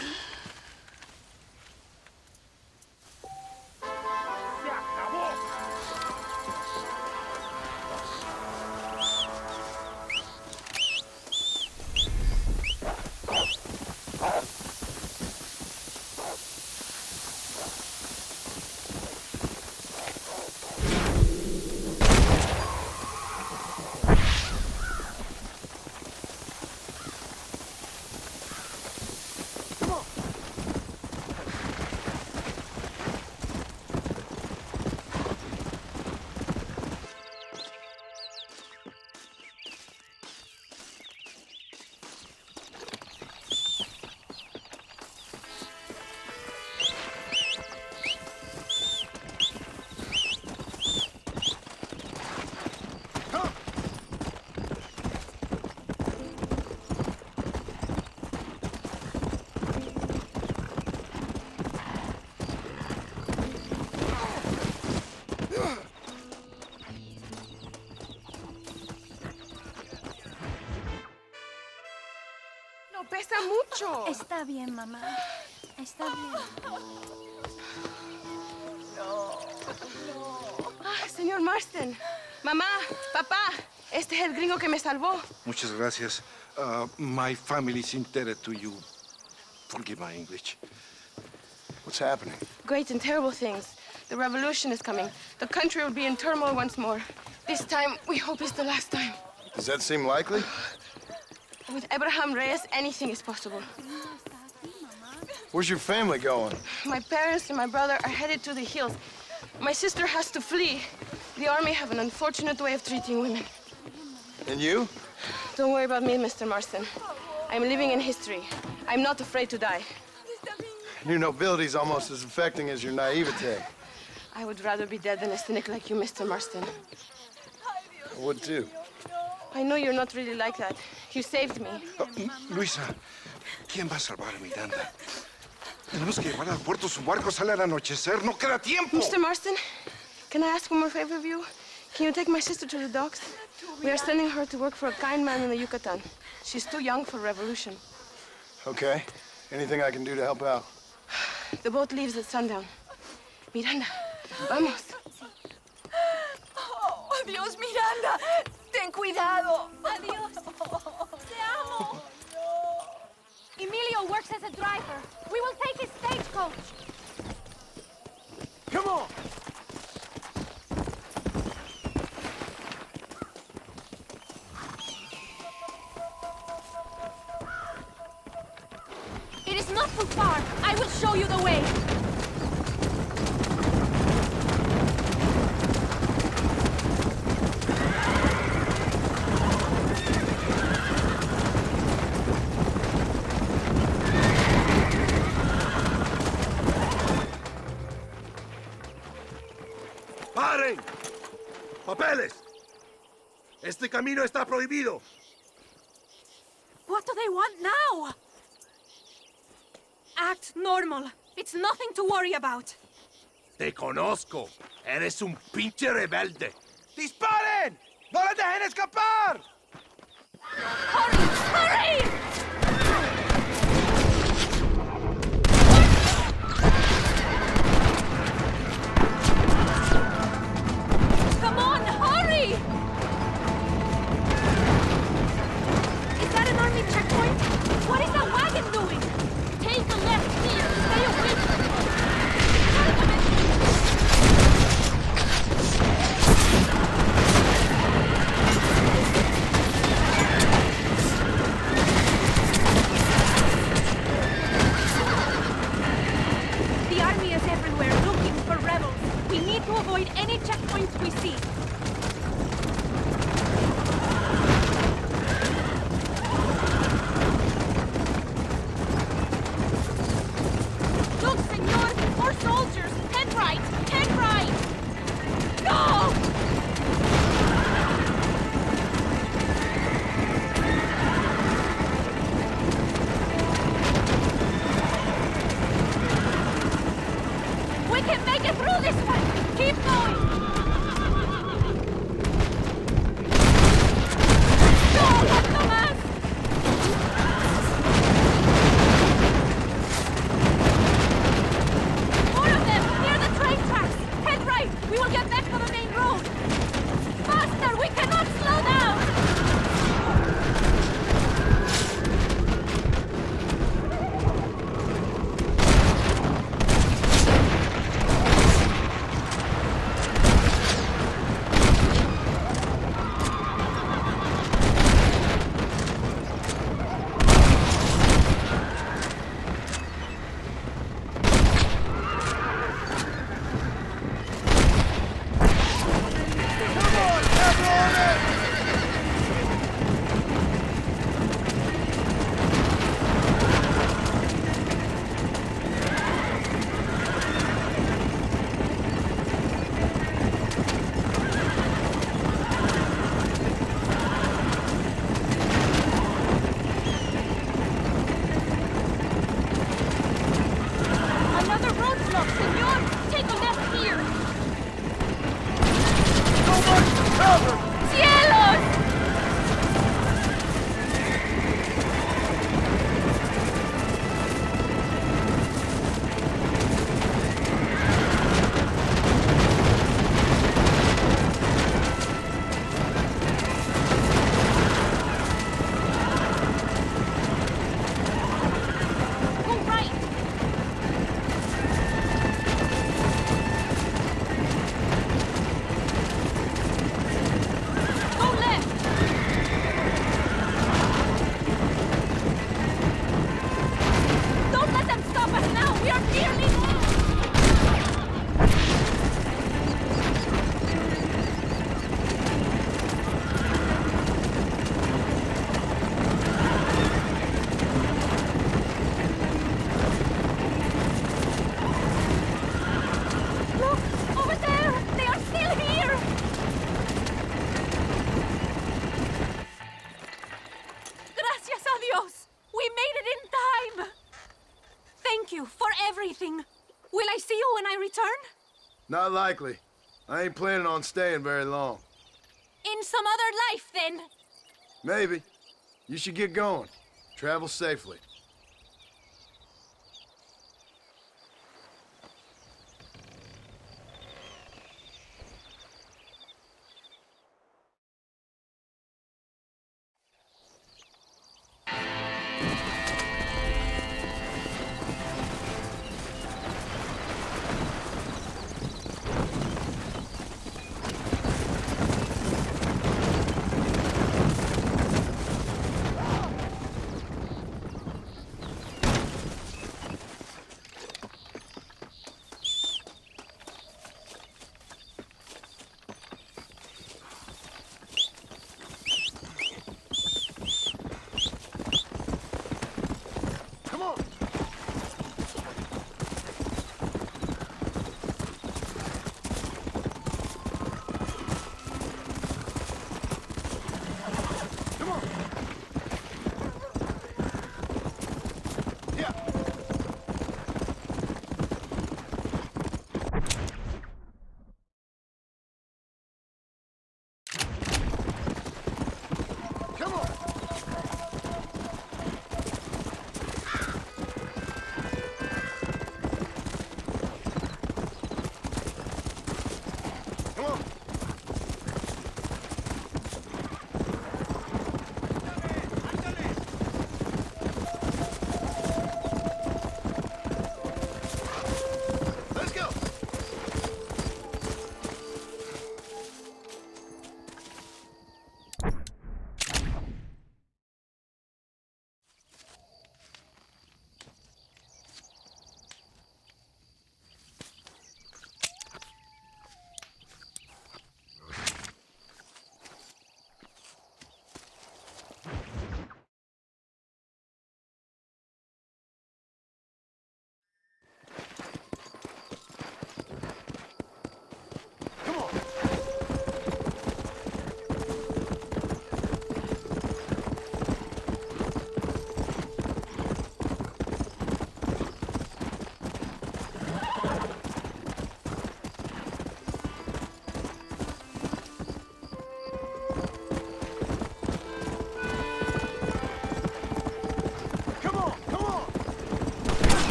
Pesa mucho. Está bien, mamá. Está bien. Señor Marston. Mamá, papá, este es el gringo que me salvó. Muchas gracias. My family is indebted to you. Forgive my English. What's happening? Great and terrible things. The revolution is coming. The country will be in turmoil once more. This time, we hope it's the last time. Does that seem likely? With Abraham Reyes, anything is possible. Where's your family going? My parents and my brother are headed to the hills. My sister has to flee. The army have an unfortunate way of treating women. And you? Don't worry about me, Mr. Marston. I'm living in history. I'm not afraid to die. Your nobility's almost as affecting as your naivete. I would rather be dead than a cynic like you, Mr. Marston. I would too. I know you're not really like that. You saved me. Luisa, ¿quién va a salvar a Miranda? Tenemos que llevar al puerto. Su barco sale al anochecer. No queda tiempo. Mr. Marston, can I ask one more favor of you? Can you take my sister to the docks? We are sending her to work for a kind man in the Yucatan. She's too young for revolution. Okay. Anything I can do to help out? The boat leaves at sundown. Miranda, vamos. Oh, adiós, Miranda. Ten cuidado. Adiós. Te amo. Emilio works as a driver. We will take his stagecoach. Come on. It is not too far. I will show you the way. ¡Paren! ¡Papeles! Este camino está prohibido. What do they want now? Act normal. It's nothing to worry about. Te conozco. Eres un pinche rebelde. ¡Disparen! ¡No les dejen escapar! Hurry! Hurry! avoid any checkpoints we see. Look, senor! More soldiers! Head right! Head right! Go! We can make it through this one! Keep going! Go, Thomas! More of them, near the train tracks! Head right! We will get back to the main road! Faster! We cannot slow down! Another roadblock, senor! Take a left here! So much cover! ¡Cielos! Go right! Go left! Don't let them stop us now! We are nearly there! Look! Over there! They are still here! Gracias a Dios! We made it in time! Thank you for everything. Will I see you when I return? Not likely. I ain't planning on staying very long. In some other life, then. Maybe. You should get going. Travel safely.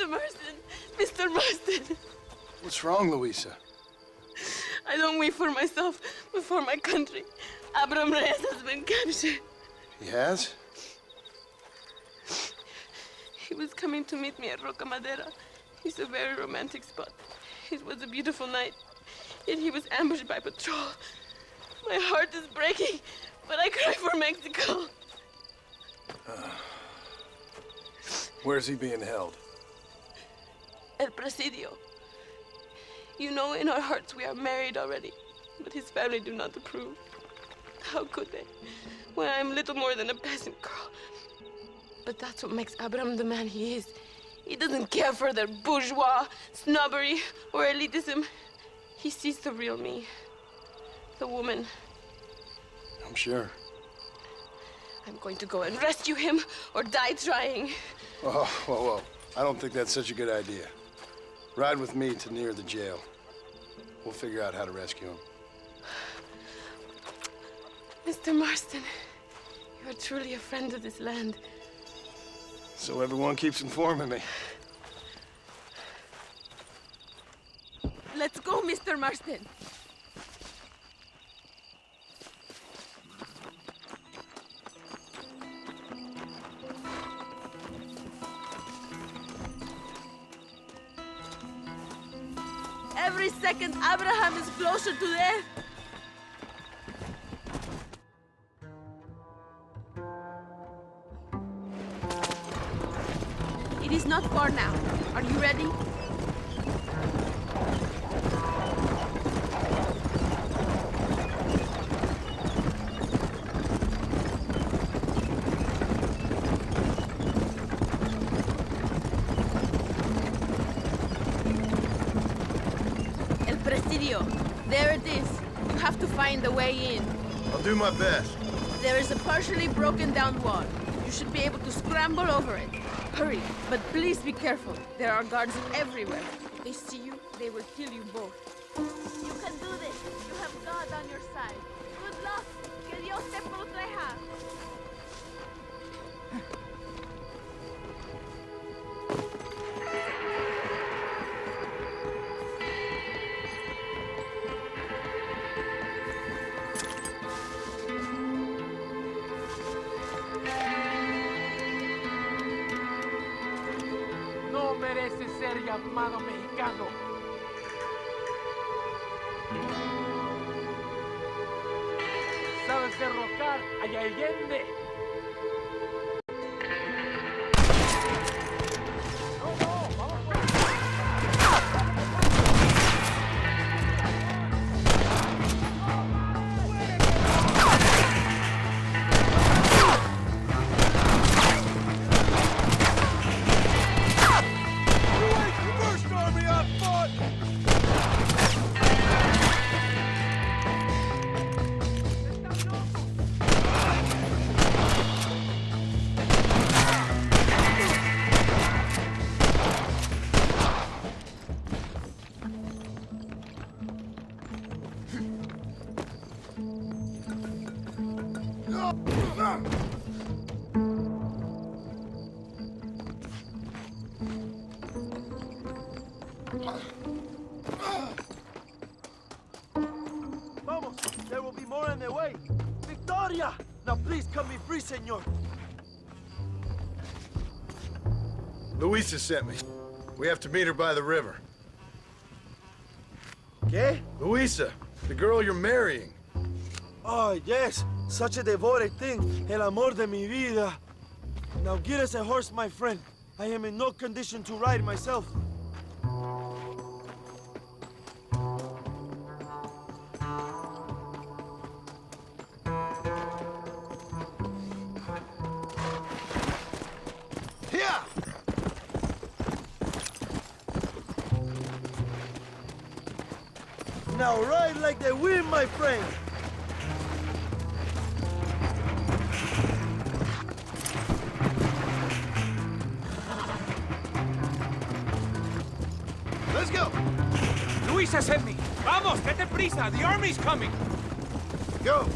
Mr. Marston! Mr. Marston! What's wrong, Louisa? I don't weep for myself, but for my country. Abram Reyes has been captured. He has? He was coming to meet me at Roca Madera. It's a very romantic spot. It was a beautiful night, yet he was ambushed by patrol. My heart is breaking, but I cry for Mexico. Where's he being held? El Presidio. You know, in our hearts we are married already, but his family do not approve. How could they, when I am little more than a peasant girl? But that's what makes Abram the man he is. He doesn't care for their bourgeois, snobbery, or elitism. He sees the real me, the woman. I'm sure. I'm going to go and rescue him or die trying. Oh, whoa. I don't think that's such a good idea. Ride with me to near the jail. We'll figure out how to rescue him. Mr. Marston, you are truly a friend of this land. So everyone keeps informing me. Let's go, Mr. Marston. Every second, Abraham is closer to death. It is not far now. Are you ready? El Presidio. There it is. You have to find the way in. I'll do my best. There is a partially broken down wall. You should be able to scramble over it. Hurry, but please be careful. There are guards everywhere. If they see you, they will kill you both. You can do this. You have God on your side. Good luck. Que Dios te proteja. No merece ser llamado mexicano. ¿Sabes derrocar a Allende? Vamos, there will be more on the way. Victoria! Now please cut me free, senor. Louisa sent me. We have to meet her by the river. ¿Qué? Louisa, the girl you're marrying. Oh, yes. Such a devoted thing. El amor de mi vida. Now get us a horse, my friend. I am in no condition to ride myself. Here! Now ride like the wind, my friend. Let's go! Luisa sent me. Vamos, date prisa. The army's coming. Go!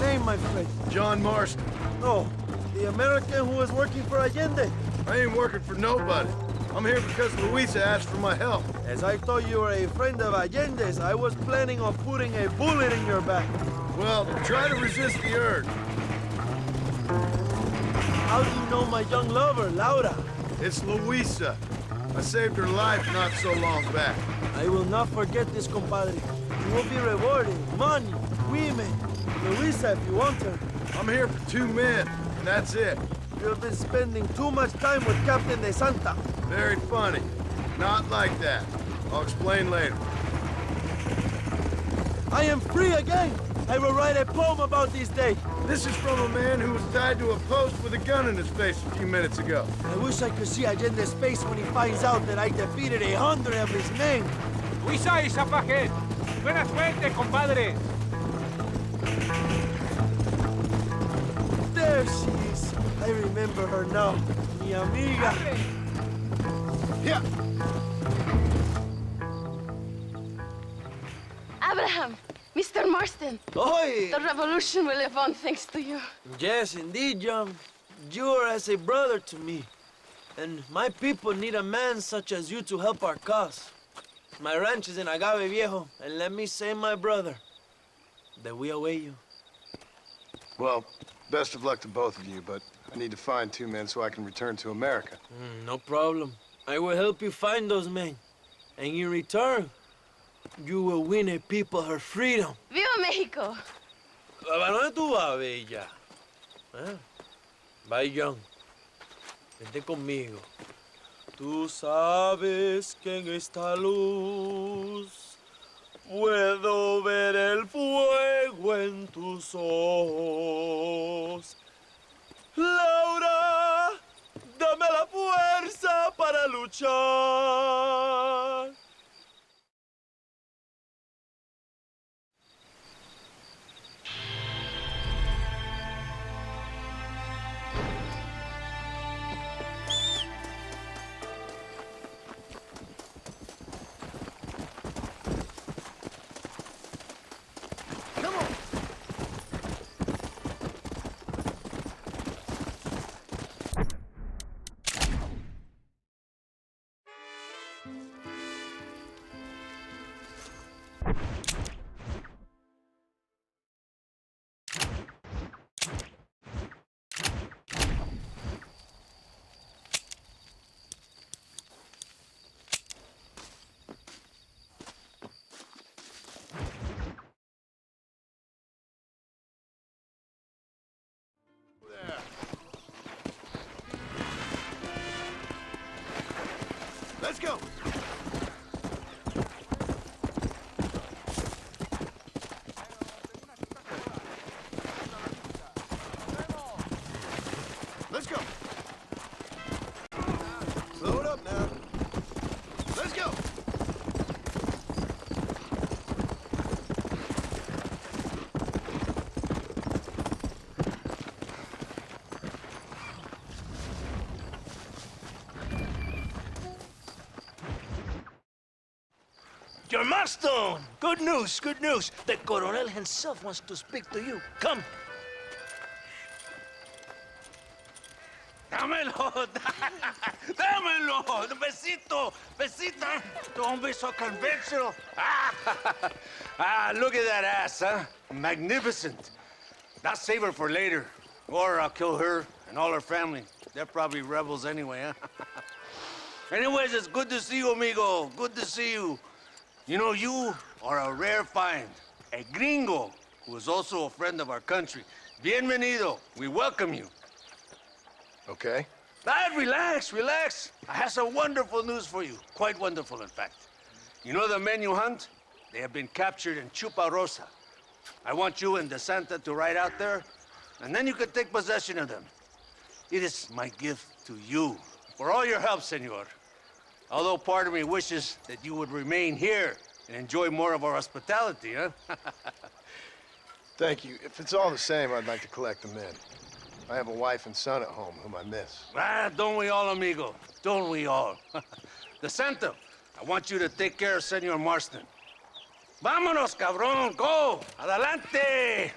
name, my friend? John Marston. No, the American who was working for Allende. I ain't working for nobody. I'm here because Luisa asked for my help. As I thought you were a friend of Allende's, I was planning on putting a bullet in your back. Well, try to resist the urge. How do you know my young lover, Laura? It's Luisa. I saved her life not so long back. I will not forget this, compadre. You will be rewarded. Money, women, Luisa if you want her. I'm here for 2 men, and that's it. You have been spending too much time with Captain De Santa. Very funny. Not like that. I'll explain later. I am free again! I will write a poem about this day. This is from a man who was tied to a post with a gun in his face a few minutes ago. I wish I could see Allende's face when he finds out that I defeated 100 of his men. Luisa y Zapaje. Buena suerte, compadre. There she is. I remember her now. Mi amiga. Yeah. Abraham, Mr. Marston. Oi! The revolution will live on thanks to you. Yes, indeed, John. You are as a brother to me. And my people need a man such as you to help our cause. My ranch is in Agave Viejo, and let me say, my brother, that we await you. Well, best of luck to both of you, but I need to find 2 men so I can return to America. No problem. I will help you find those men. And in return, you will win a people her freedom. Viva Mexico! ¿A dónde tú vas, bella? ¿Eh? Bye, John. Vente conmigo. Tú sabes que en esta luz puedo ver el fuego en tus ojos. Laura, dame la fuerza para luchar. Let's go. Let's go. Slow it up now. Let's go. Your Marston! Good news, good news. The Coronel himself wants to speak to you. Come. Dámelo, dámelo, besito, besita. Don't be so conventional. Look at that ass, huh? Magnificent. I'll save her for later, or I'll kill her and all her family. They're probably rebels anyway, huh? Anyways, it's good to see you, amigo. Good to see you. You know, you are a rare find. A gringo who is also a friend of our country. Bienvenido. We welcome you. Okay. Relax, relax. I have some wonderful news for you. Quite wonderful, in fact. You know the men you hunt? They have been captured in Chuparosa. I want you and De Santa to ride out there, and then you can take possession of them. It is my gift to you for all your help, senor. Although part of me wishes that you would remain here and enjoy more of our hospitality, huh? Thank you. If it's all the same, I'd like to collect the men. I have a wife and son at home whom I miss. Don't we all, amigo? Don't we all? De Santa, I want you to take care of Senor Marston. Vámonos, cabrón, go! Adelante!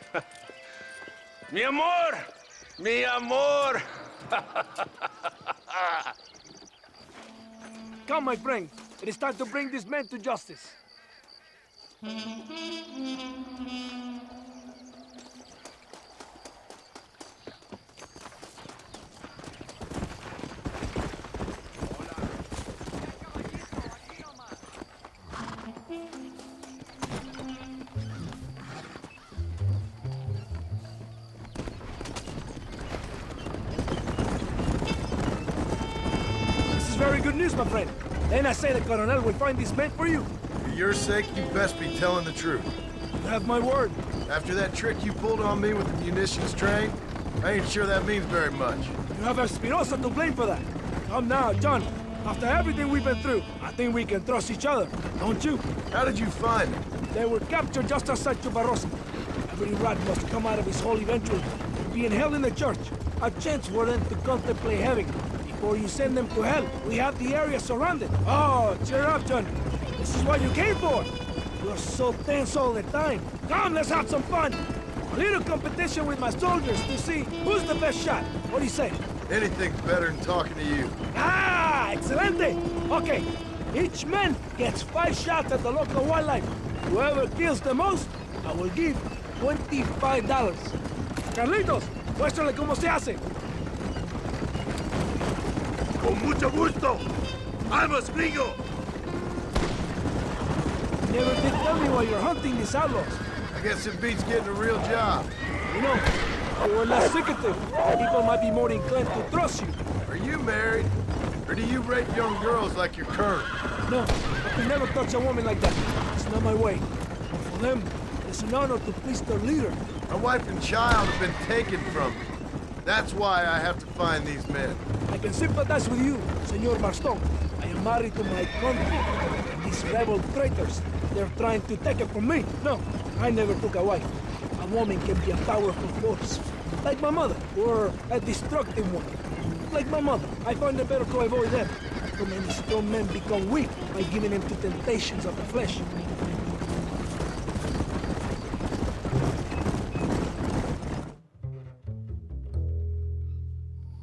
Mi amor! Mi amor! Come, my friend. It is time to bring this man to justice. Very good news, my friend. Then I say the Colonel will find this man for you. For your sake, you best be telling the truth. You have my word. After that trick you pulled on me with the munitions train, I ain't sure that means very much. You have Espinosa to blame for that. Come now, John. After everything we've been through, I think we can trust each other, don't you? How did you find them? They were captured just outside Chubarrosa. Every rat must come out of his hole eventually. Being held in the church, a chance for them to contemplate heaven. Before you send them to hell, we have the area surrounded. Oh, cheer up, John. This is what you came for. You're so tense all the time. Come, let's have some fun. A little competition with my soldiers to see who's the best shot. What do you say? Anything's better than talking to you. Ah, excelente. Okay, each man gets 5 shots at the local wildlife. Whoever kills the most, I will give $25. Carlitos, muéstrale cómo se hace. Con mucho gusto. Vamos, gringo. You never did tell me why you're hunting these outlaws. I guess it beats getting a real job. You know, if you were less secretive, people might be more inclined to trust you. Are you married? Or do you rape young girls like your current? No, I could never touch a woman like that. It's not my way. But for them, it's an honor to please their leader. My wife and child have been taken from me. That's why I have to find these men. I can sympathize with you, Senor Marston. I am married to my country. And these rebel traitors, they're trying to take it from me. No, I never took a wife. A woman can be a powerful force. Like my mother, or a destructive one. Like my mother, I find it better to avoid them. Too many strong men become weak by giving in to temptations of the flesh.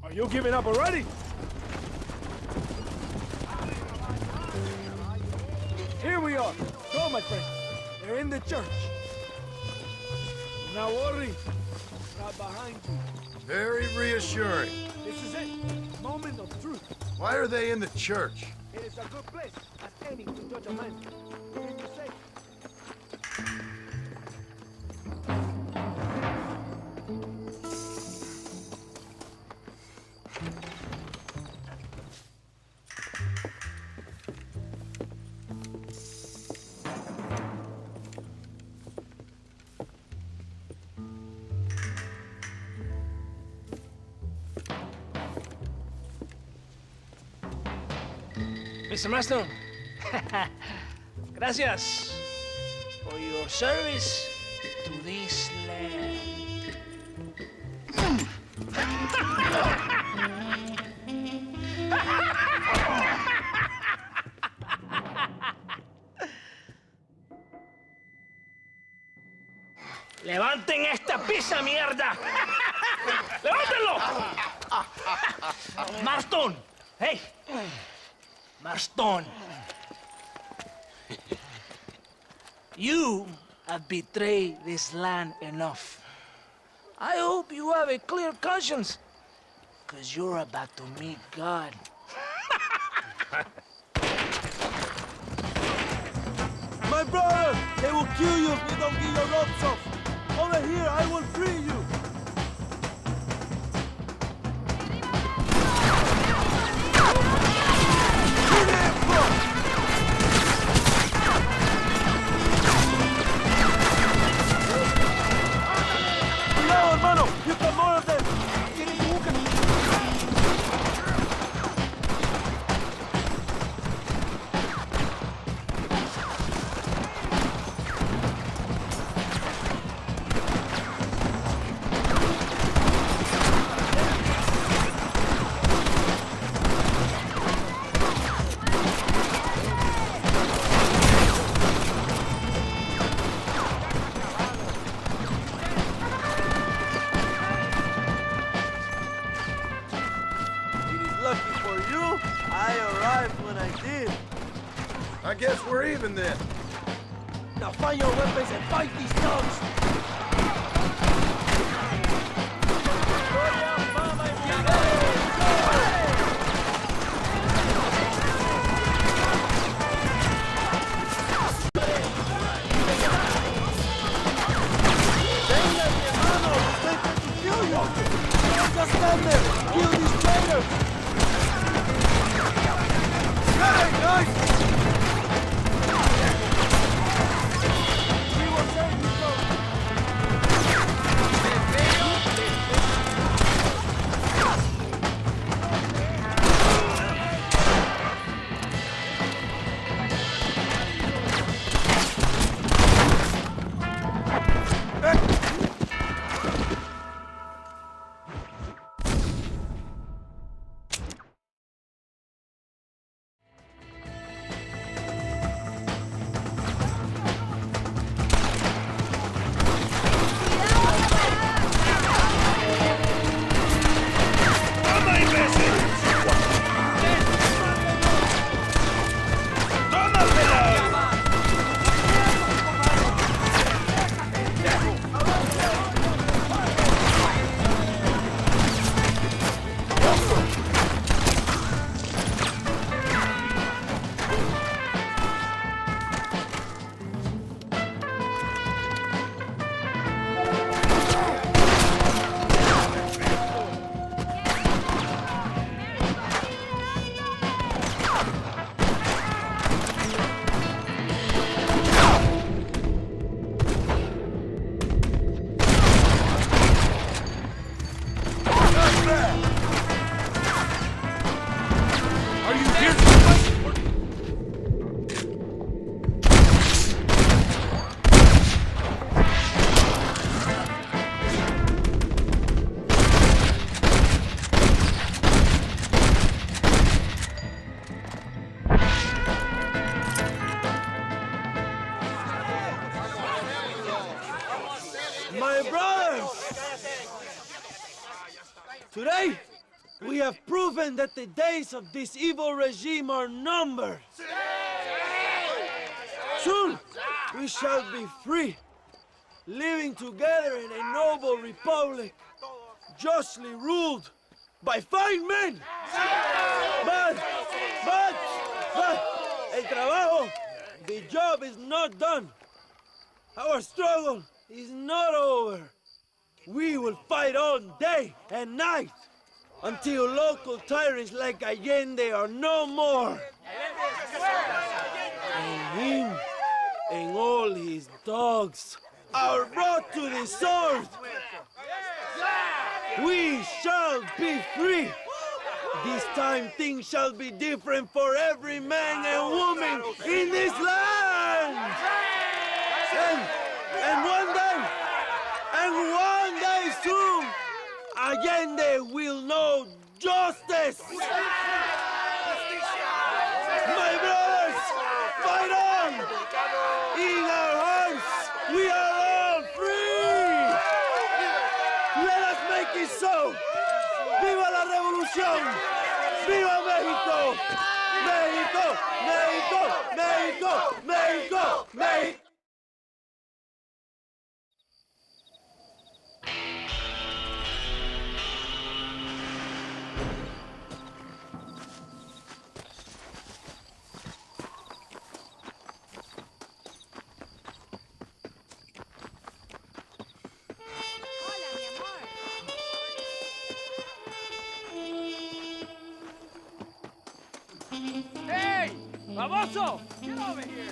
Are you giving up already? Here we are. Go, my friend. They're in the church. Now worry. Right behind you. Very reassuring. This is it. Moment of truth. Why are they in the church? It is a good place as any to judge a man. What did you say? Mr. Marston, gracias for your service to this land. ¡Levanten esta pizza, mierda! ¡Levántenlo! Marston, hey. Marston, you have betrayed this land enough. I hope you have a clear conscience, because you're about to meet God. My brother, they will kill you if you don't get your ropes off. Over here, I will free you. Hermano, you got more of them. I guess we're even then. Now find your weapons and fight these thugs! Just stand there! Kill these traitors! Hey, guys! We will save you, My brothers! Today, we have proven that the days of this evil regime are numbered. Soon, we shall be free, living together in a noble republic, justly ruled by fine men. But, el trabajo, the job is not done. Our struggle is not over. We will fight all day and night until local tyrants like Allende are no more. And him and all his dogs are brought to the sword. We shall be free. This time things shall be different for every man and woman in this land. And one day soon, Allende will know justice. My brothers, fight on! In our hearts, we are all free! Let us make it so! ¡Viva la revolución! ¡Viva México! ¡México! ¡México! ¡México! ¡México! ¡México! Hey! Baboso! Get over here!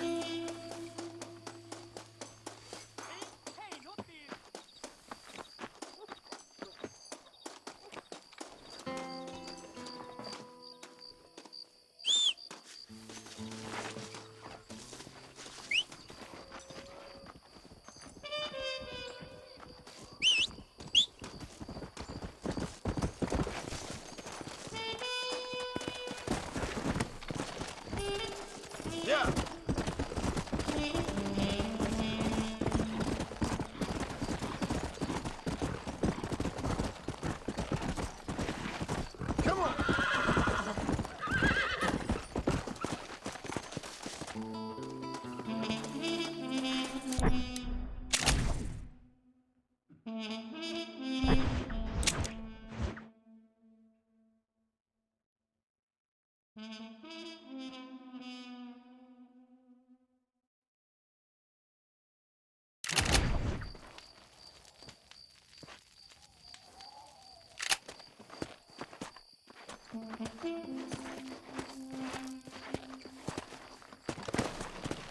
Yeah.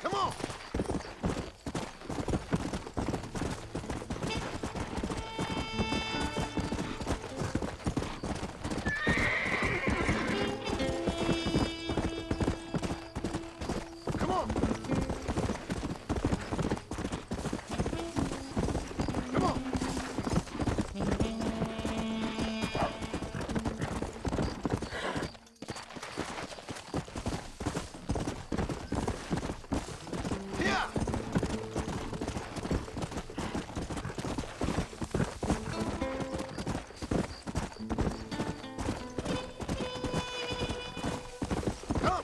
Come on! Come on! Come on! Yeah! Come!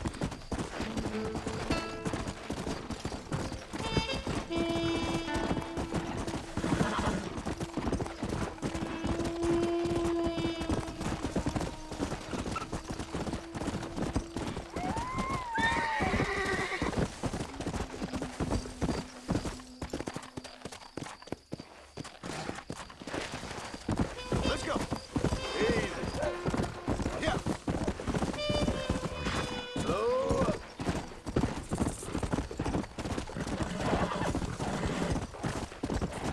Let's go. Easy. Yeah. Slow up.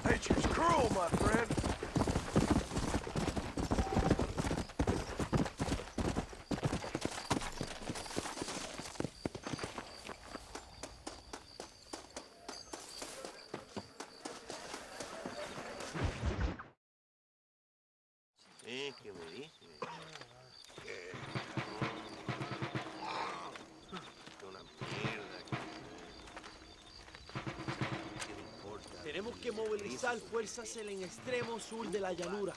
Nature's cruel, my friend. ¿Qué me dice? Una mierda. Tenemos que movilizar fuerzas en el extremo sur de la llanura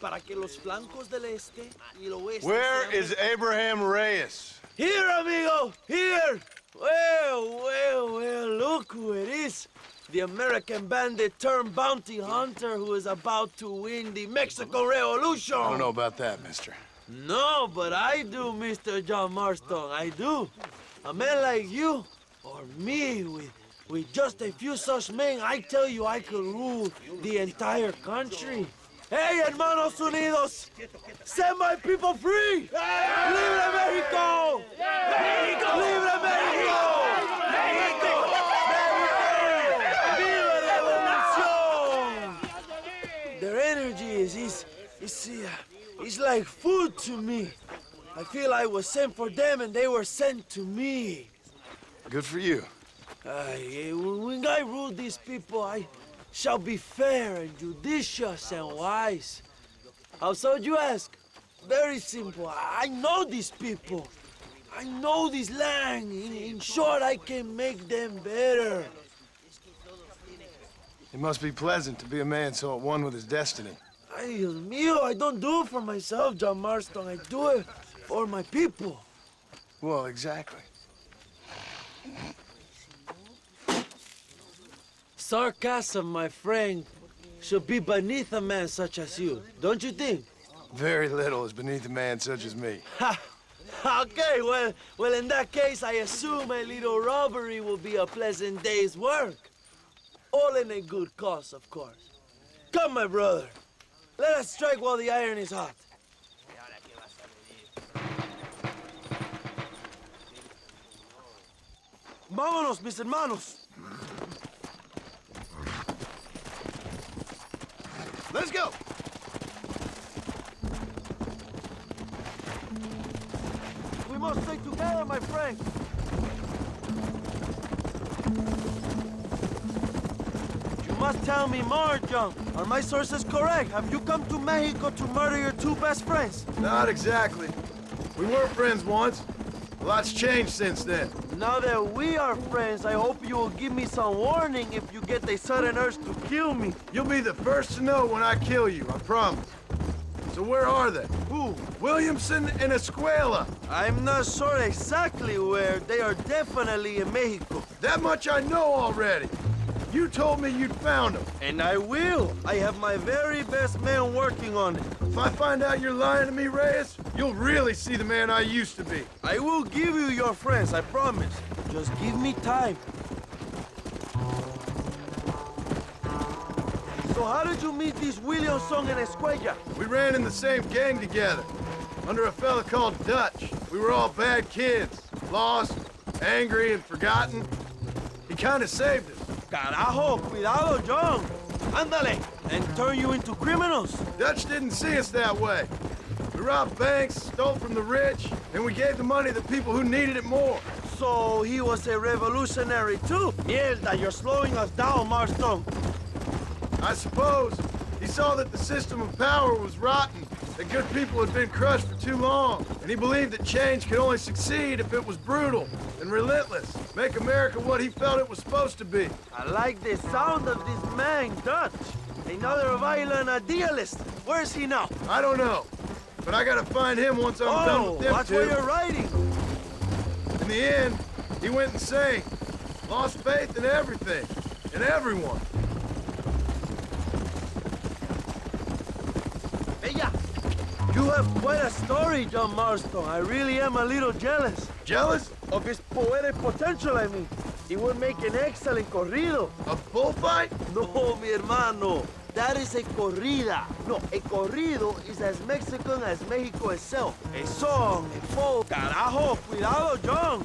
para que los flancos del este y el oeste Where sean- is Abraham Reyes? Here, amigo! Here! Well, look who it is. The American bandit turned bounty hunter who is about to win the Mexican Revolution. I don't know about that, mister. No, but I do, Mr. John Marston, I do. A man like you, or me, with just a few such men, I tell you I could rule the entire country. Hey, hermanos unidos! Set my people free! ¡Libre México! ¡México! ¡Libre México! ¡México! ¡Viva la revolución! Their energy is like food to me. I feel I was sent for them and they were sent to me. Good for you. When I rule these people, I shall be fair and judicious and wise. How so, you ask? Very simple. I know these people. I know this land. In short, I can make them better. It must be pleasant to be a man so at one with his destiny. Ay, Dios mío, I don't do it for myself, John Marston. I do it for my people. Well, exactly. Sarcasm, my friend, should be beneath a man such as you, don't you think? Very little is beneath a man such as me. Ha! Okay, well, in that case, I assume a little robbery will be a pleasant day's work. All in a good cause, of course. Come, my brother. Let us strike while the iron is hot. Vámonos, mis hermanos. Let's go! We must stay together, my friend. You must tell me more, John. Are my sources correct? Have you come to Mexico to murder your two best friends? Not exactly. We were friends once. A lot's changed since then. Now that we are friends, I hope you will give me some warning if you get a sudden urge to kill me. You'll be the first to know when I kill you, I promise. So where are they? Who? Williamson and Escuela. I'm not sure exactly where. They are definitely in Mexico. That much I know already. You told me you'd found him. And I will. I have my very best man working on it. If I find out you're lying to me, Reyes, you'll really see the man I used to be. I will give you your friends, I promise. Just give me time. So how did you meet these Williamson and Escuella? We ran in the same gang together, under a fella called Dutch. We were all bad kids, lost, angry, and forgotten. He kind of saved us. Carajo, cuidado, John. Ándale, and turn you into criminals. Dutch didn't see us that way. We robbed banks, stole from the rich, and we gave the money to people who needed it more. So he was a revolutionary too? Mierda, you're slowing us down, Marston. I suppose. He saw that the system of power was rotten, that good people had been crushed for too long, and he believed that change could only succeed if it was brutal and relentless, make America what he felt it was supposed to be. I like the sound of this man, Dutch. Another violent idealist. Where's he now? I don't know, but I gotta find him once I'm done with them that's two. what you're writing. In the end, he went insane, lost faith in everything, and everyone. You have quite a story, John Marston. I really am a little jealous. Jealous? Of his poetic potential, I mean. He would make an excellent corrido. A bullfight? No, mi hermano. That is a corrida. No, a corrido is as Mexican as Mexico itself. A song, a folk. Carajo, cuidado, John.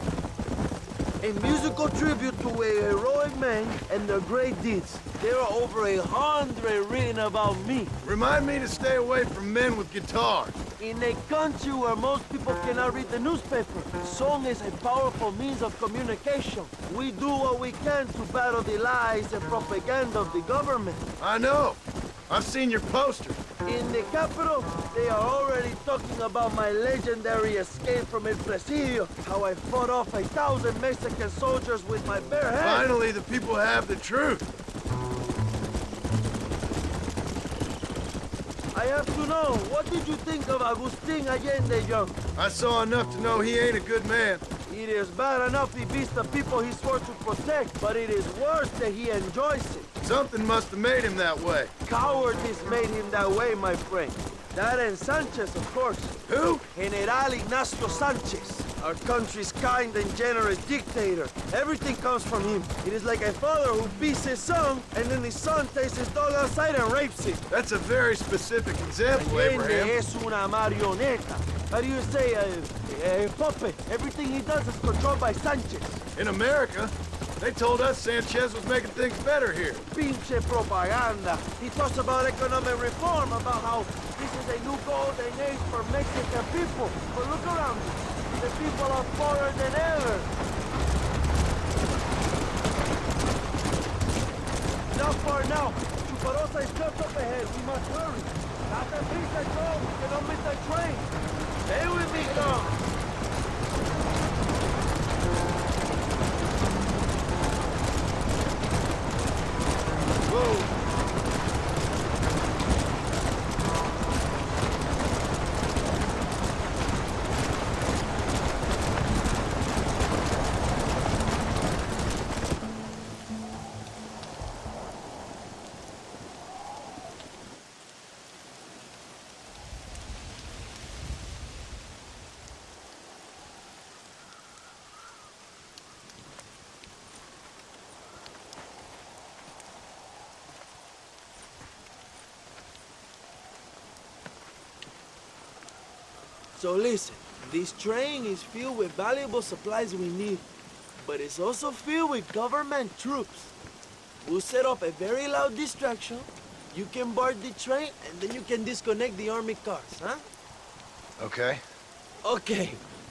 A musical tribute to a heroic man and their great deeds. There are over 100 written about me. Remind me to stay away from men with guitars. In a country where most people cannot read the newspaper, song is a powerful means of communication. We do what we can to battle the lies and propaganda of the government. I know. I've seen your poster. In the capital, they are already talking about my legendary escape from El Presidio, how I fought off 1,000 Mexican soldiers with my bare hands. Finally, the people have the truth. I have to know, what did you think of Agustin Allende, Young? I saw enough to know he ain't a good man. It is bad enough he beats the people he swore to protect, but it is worse that he enjoys it. Something must have made him that way. Cowardice made him that way, my friend. That and Sanchez, of course. Who? General Ignacio Sanchez, our country's kind and generous dictator. Everything comes from him. It is like a father who beats his son, and then his son takes his dog outside and rapes him. That's a very specific example, Allende Abraham. es una marioneta. How do you say, a puppet? Everything he does is controlled by Sanchez. In America, they told us Sanchez was making things better here. Pinche propaganda. He talks about economic reform, about how this is a new golden age for Mexican people. But look around you. The people are poorer than ever. Not far now. Chuparosa is just up ahead. We must hurry. Date prisa, Joe. We cannot miss that train. Stay with me, Tom. Whoa. So listen, this train is filled with valuable supplies we need, but it's also filled with government troops. We'll set up a very loud distraction. You can board the train, and then you can disconnect the army cars, huh? Okay. Okay,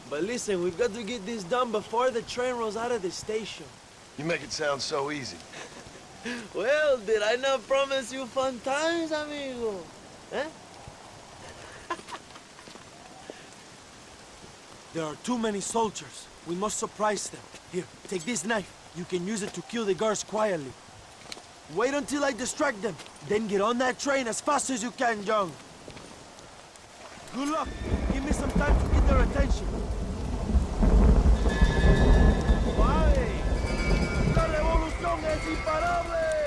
but listen, we've got to get this done before the train rolls out of the station. You make it sound so easy. Well, did I not promise you fun times, amigo? Eh? There are too many soldiers. We must surprise them. Here, take this knife. You can use it to kill the guards quietly. Wait until I distract them. Then get on that train as fast as you can, John. Good luck. Give me some time to get their attention. ¡Vale! ¡La revolución es imparable!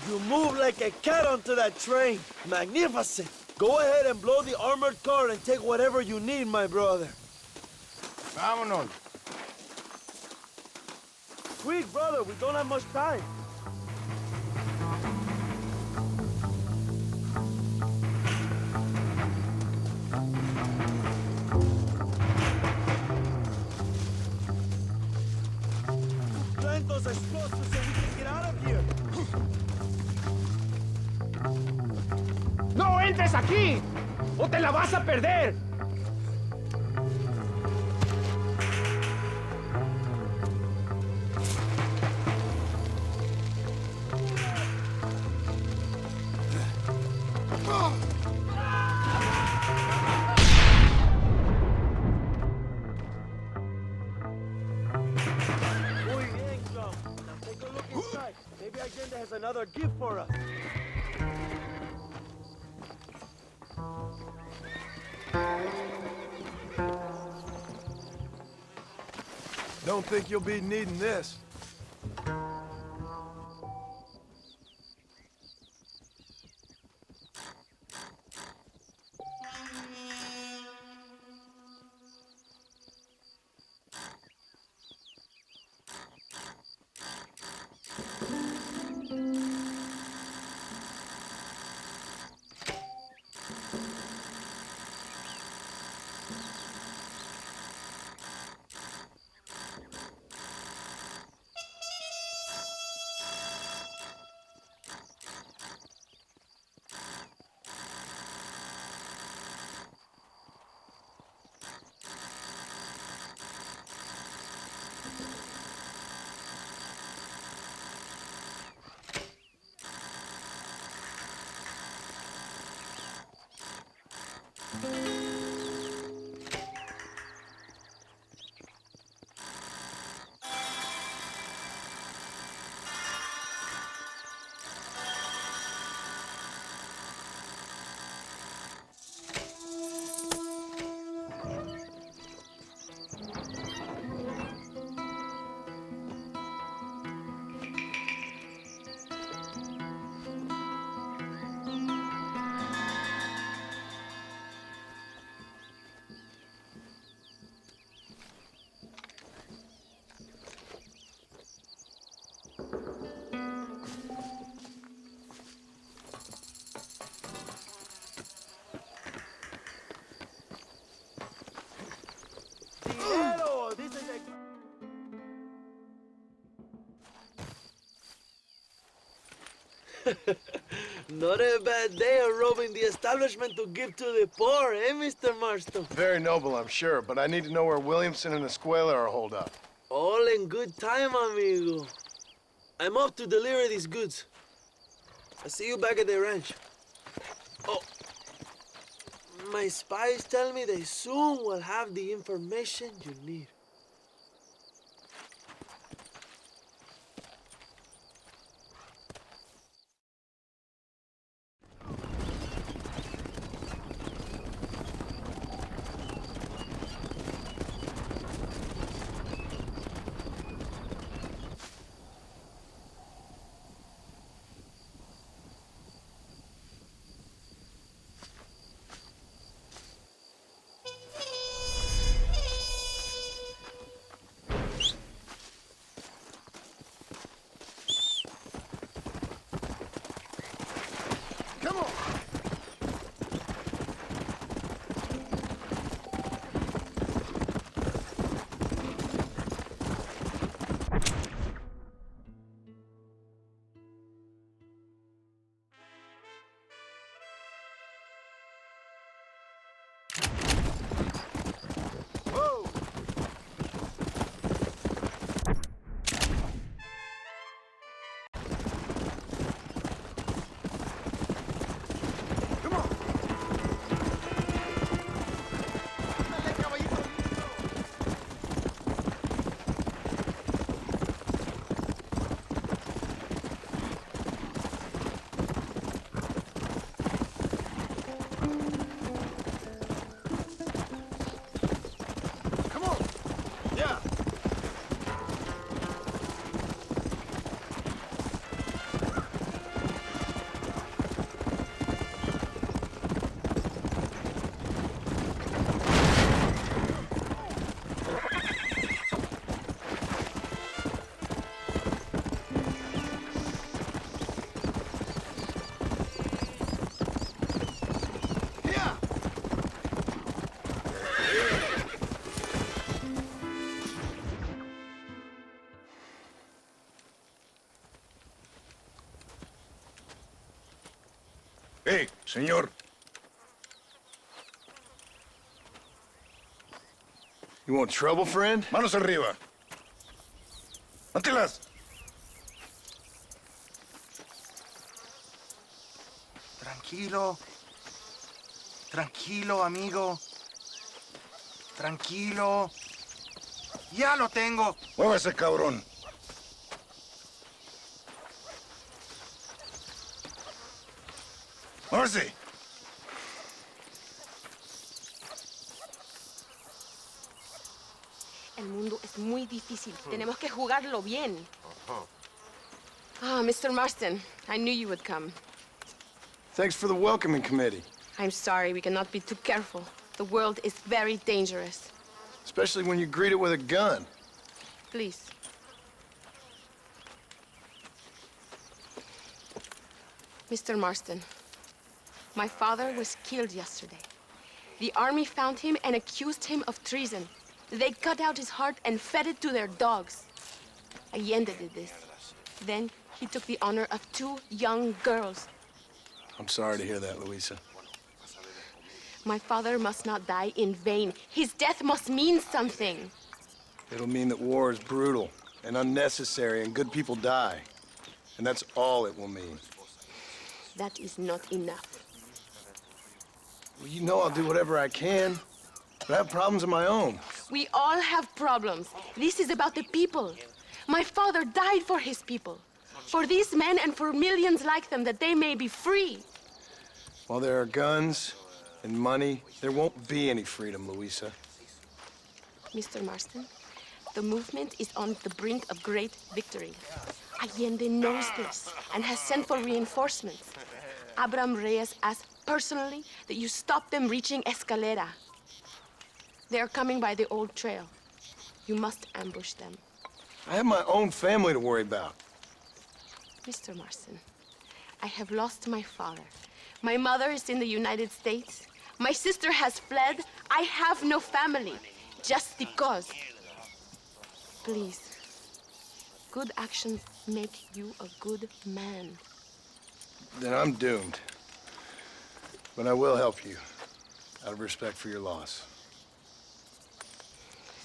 You move like a cat onto that train. Magnificent. Go ahead and blow the armored car and take whatever you need, my brother. Vámonos. Quick, brother, we don't have much time. Plant those explosives so we can get out of here. ¡No entres aquí! ¡O te la vas a perder! Muy bien, John. Now take a look inside. Maybe Agenda has another gift for us. Don't think you'll be needing this. Not a bad day of robbing the establishment to give to the poor, eh, Mr. Marston? Very noble, I'm sure, but I need to know where Williamson and Escuela are holed up. All in good time, amigo. I'm off to deliver these goods. I'll see you back at the ranch. Oh, my spies tell me they soon will have the information you need. Hey, señor. You want trouble, friend? Manos arriba. ¡Antelas! Tranquilo. Tranquilo, amigo. Tranquilo. Ya lo tengo. Muévase, cabrón. Muévase. El mundo es muy difícil. Tenemos que jugarlo bien. Ah, Mr. Marston, I knew you would come. Thanks for the welcoming committee. I'm sorry, we cannot be too careful. The world is very dangerous. Especially when you greet it with a gun. Please. Mr. Marston, my father was killed yesterday. The army found him and accused him of treason. They cut out his heart and fed it to their dogs. Allende did this. Then he took the honor of 2 young girls. I'm sorry to hear that, Luisa. My father must not die in vain. His death must mean something. It'll mean that war is brutal and unnecessary and good people die. And that's all it will mean. That is not enough. Well, you know I'll do whatever I can, but I have problems of my own. We all have problems. This is about the people. My father died for his people. For these men and for millions like them, that they may be free. While there are guns and money, there won't be any freedom, Louisa. Mr. Marston, the movement is on the brink of great victory. Allende knows this and has sent for reinforcements. Abraham Reyes asked personally that you stop them reaching Escalera. They are coming by the old trail. You must ambush them. I have my own family to worry about. Mr. Marston, I have lost my father. My mother is in the United States. My sister has fled. I have no family, just because. Please, good actions make you a good man. Then I'm doomed. But I will help you, out of respect for your loss.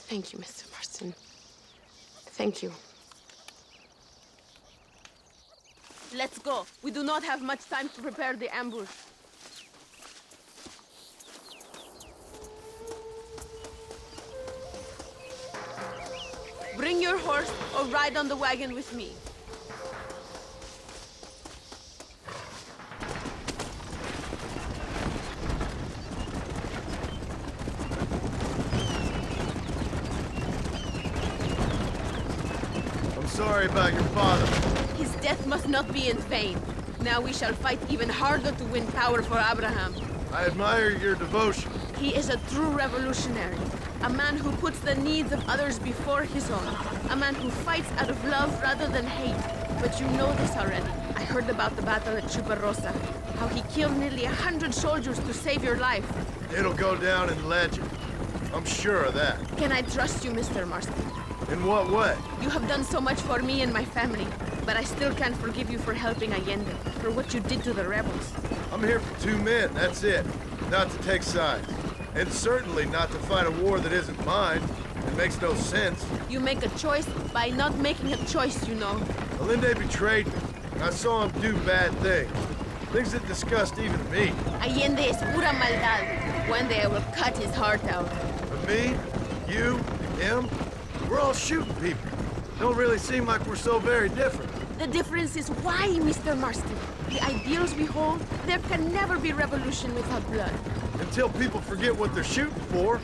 Thank you, Mr. Marston. Thank you. Let's go. We do not have much time to prepare the ambush. Bring your horse or ride on the wagon with me. I'm sorry about your father. His death must not be in vain. Now we shall fight even harder to win power for Abraham. I admire your devotion. He is a true revolutionary. A man who puts the needs of others before his own. A man who fights out of love rather than hate. But you know this already. I heard about the battle at Chuparosa. How he killed nearly 100 soldiers to save your life. It'll go down in legend. I'm sure of that. Can I trust you, Mr. Marston? In what way? You have done so much for me and my family. But I still can't forgive you for helping Allende. For what you did to the rebels. I'm here for 2 men, that's it. Not to take sides. And certainly not to fight a war that isn't mine. It makes no sense. You make a choice by not making a choice, you know. Allende betrayed me. I saw him do bad things. Things that disgust even me. Allende es pura maldad. One day I will cut his heart out. But me, you, him, we're all shooting people. Don't really seem like we're so very different. The difference is why, Mr. Marston. The ideals we hold, there can never be revolution without blood. Until people forget what they're shooting for,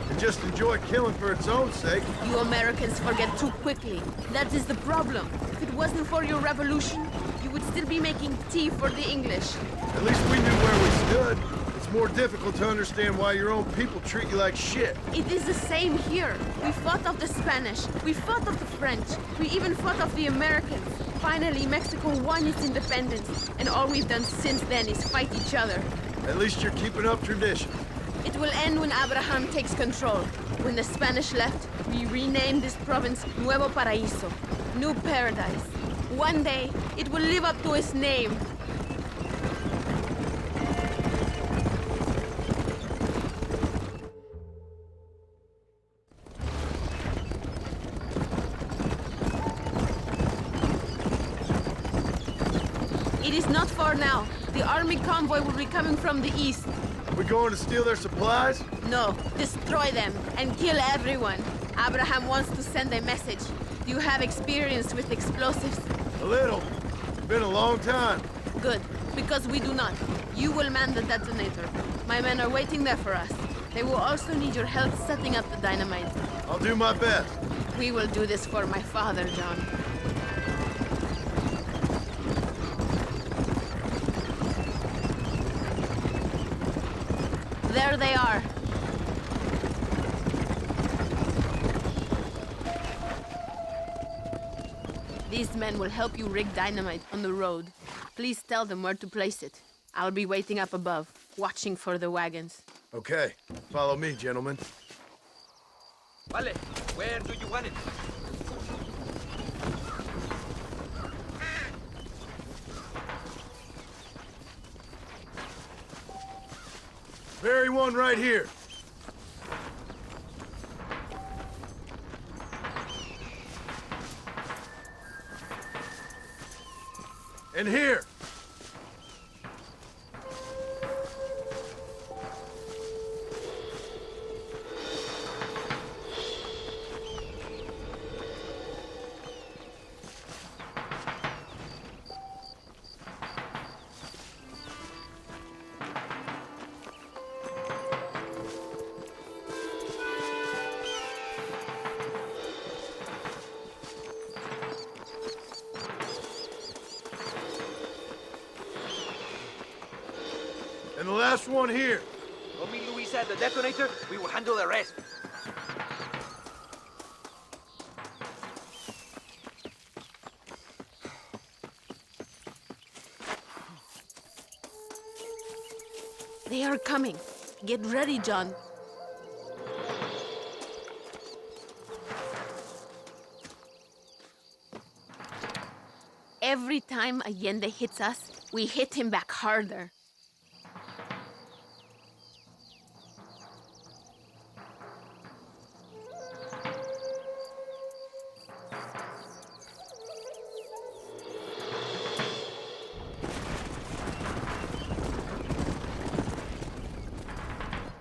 and just enjoy killing for its own sake. You Americans forget too quickly. That is the problem. If it wasn't for your revolution, you would still be making tea for the English. At least we knew where we stood. It's more difficult to understand why your own people treat you like shit. It is the same here. We fought off the Spanish. We fought off the French. We even fought off the Americans. Finally, Mexico won its independence. And all we've done since then is fight each other. At least you're keeping up tradition. It will end when Abraham takes control. When the Spanish left, we renamed this province Nuevo Paraíso, New Paradise. One day, it will live up to its name. It is not far now. The army convoy will be coming from the east. We going to steal their supplies? No, destroy them and kill everyone. Abraham wants to send a message. Do you have experience with explosives? A little. Been a long time. Good, because we do not. You will man the detonator. My men are waiting there for us. They will also need your help setting up the dynamite. I'll do my best. We will do this for my father, John. There they are. These men will help you rig dynamite on the road. Please tell them where to place it. I'll be waiting up above, watching for the wagons. Okay. Follow me, gentlemen. Vale, where do you want it? Very one right here. And here. last one here. Go meet Luisa at the detonator. We will handle the rest. They are coming. Get ready, John. Every time Allende hits us, we hit him back harder.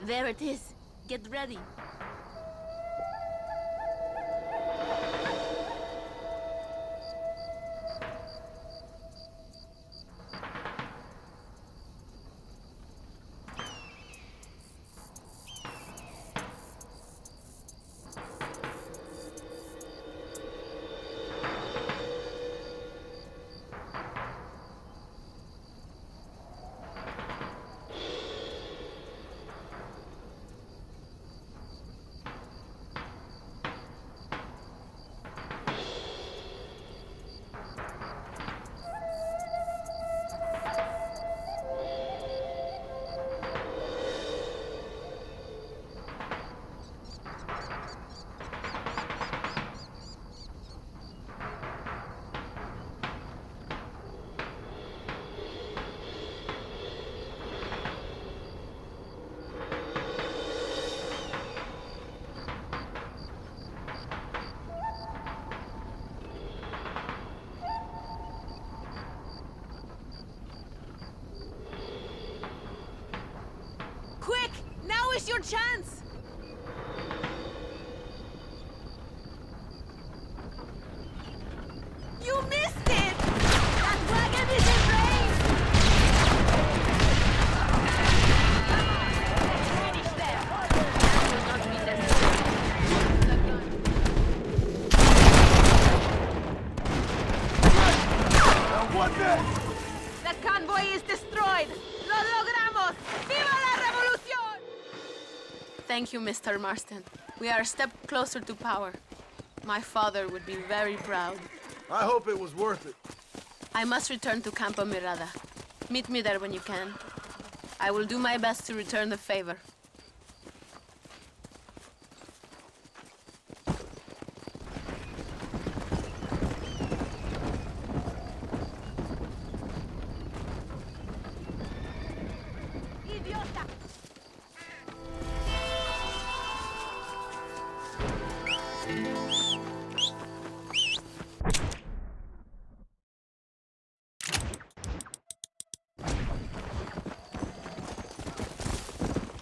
There it is. Get ready. Quick! Now is your chance! You missed it! That wagon is in range! Finish them! That will not be necessary. What next? The convoy is destroyed! ¡Lo logramos! ¡Viva la revolución! Thank you, Mr. Marston. We are a step closer to power. My father would be very proud. I hope it was worth it. I must return to Campo Mirada. Meet me there when you can. I will do my best to return the favor.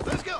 Let's go!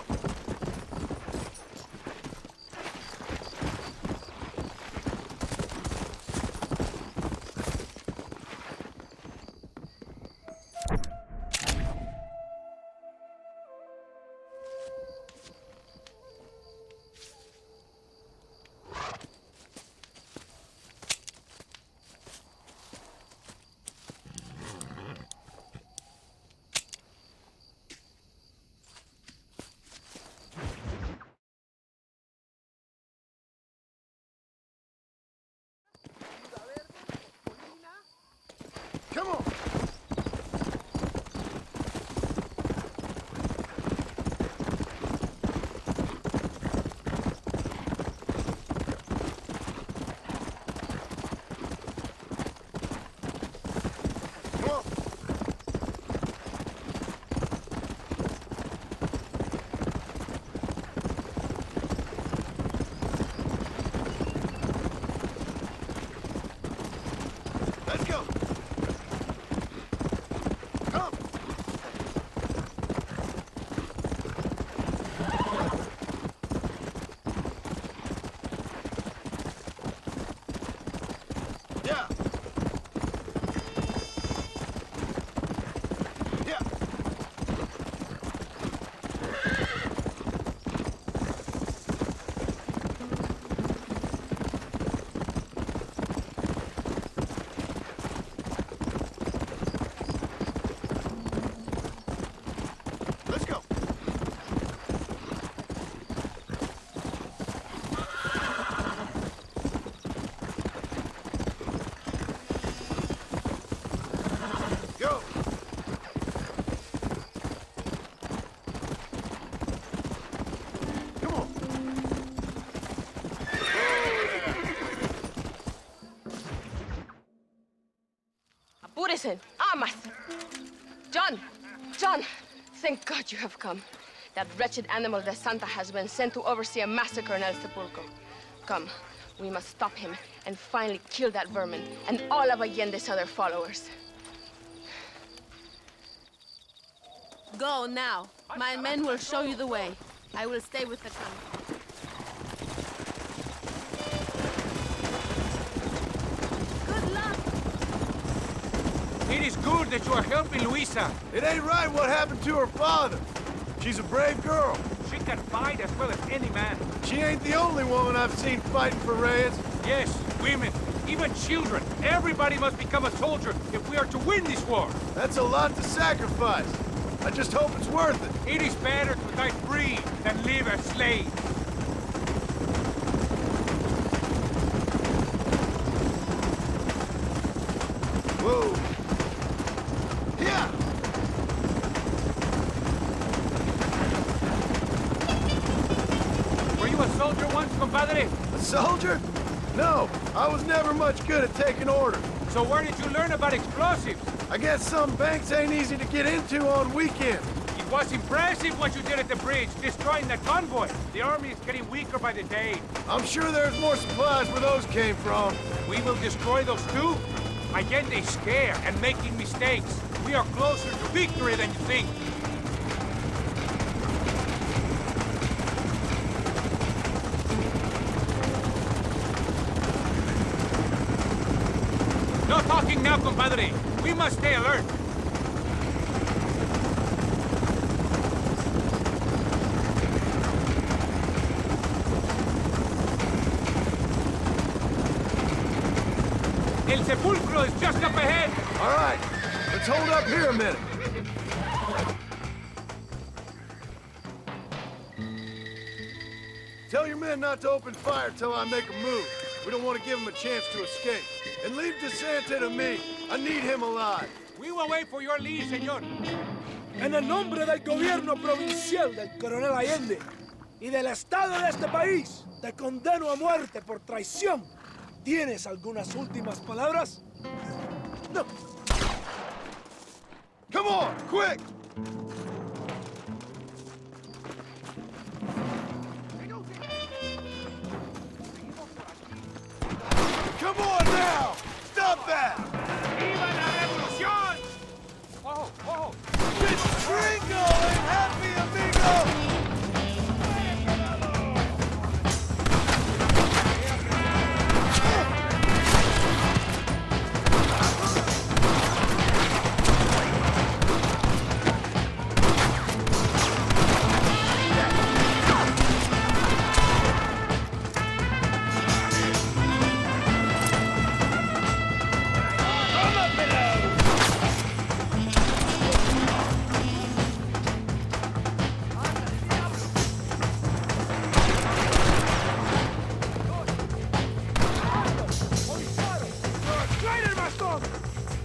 Basin, armas! John, thank God you have come. That wretched animal de Santa has been sent to oversee a massacre in El Sepulcro. Come, we must stop him and finally kill that vermin and all of Allende's other followers. Go now. My men will show you the way. I will stay with the camp. Good luck. It is good that you are helping Luisa. It ain't right what happened to her father. She's a brave girl. She can fight as well as any man. She ain't the only woman I've seen fighting for Reyes. Yes, women, even children. Everybody must become a soldier if we are to win this war. That's a lot to sacrifice. I just hope it's worth it. It is better to die free than live a slave. Whoa. Yeah. Were you a soldier once, compadre? A soldier? No, I was never much good at taking orders. So where did you learn about explosives? I guess some banks ain't easy to get into on weekends. It was impressive what you did at the bridge, destroying that convoy. The army is getting weaker by the day. I'm sure there's more supplies where those came from. We will destroy those too. Allende's scared and making mistakes. We are closer to victory than you think. No talking now, compadre. We must stay alert. El Sepulcro is just up ahead. All right, let's hold up here a minute. Tell your men not to open fire till I make a move. We don't want to give them a chance to escape. And leave DeSanta to me. I need him alive. We will wait for your lead, señor. En el nombre del gobierno provincial del coronel Allende y del estado de este país, te condeno a muerte por traición. ¿Tienes algunas últimas palabras? No. Come on, quick! Come on now! Stop that! ¡Viva la revolución! Oh, oh! It's Gringo and Happy Amigo!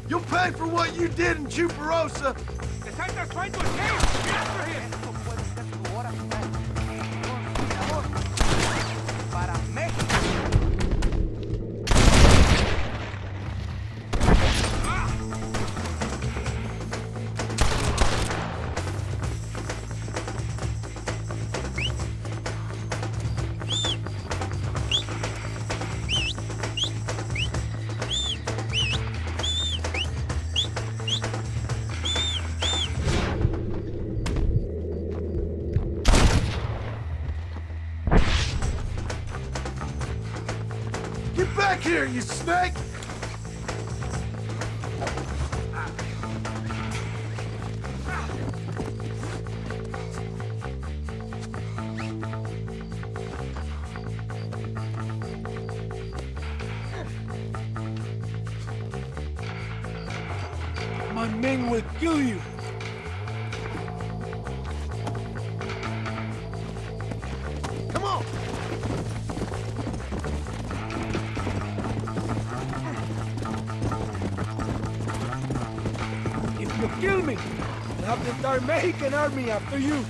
You'll pay for what you did in Chuparosa. The Santa's trying to escape! Get after him! Get back here, you snake! My men will kill you. Come on! If you kill me, I'll have the entire Mexican army after you.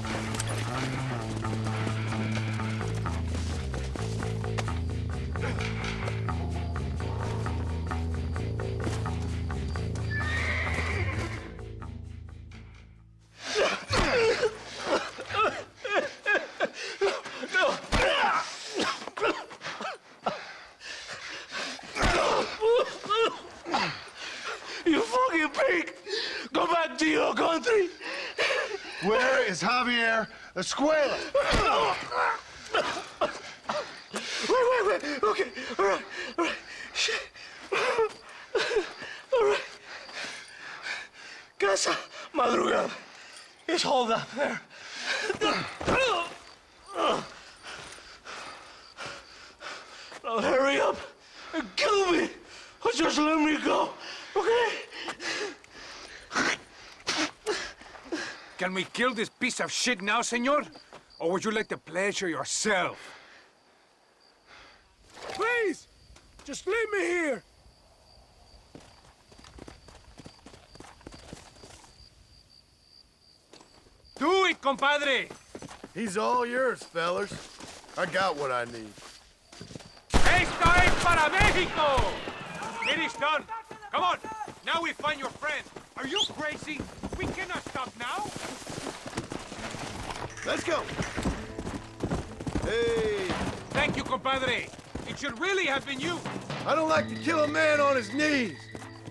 is Javier Escuela. Wait. Okay, all right. Shit. All right. Casa Madrugada. It's hold up there. Now hurry up and kill me, or just let me go, okay? Can we kill this piece of shit now, senor? Or would you like the pleasure yourself? Please! Just leave me here! Do it, compadre! He's all yours, fellas. I got what I need. Esta es para Mexico! It is done. Come on, now we find your friend. Are you crazy? We cannot stop now. Let's go. Hey. Thank you, compadre. It should really have been you. I don't like to kill a man on his knees,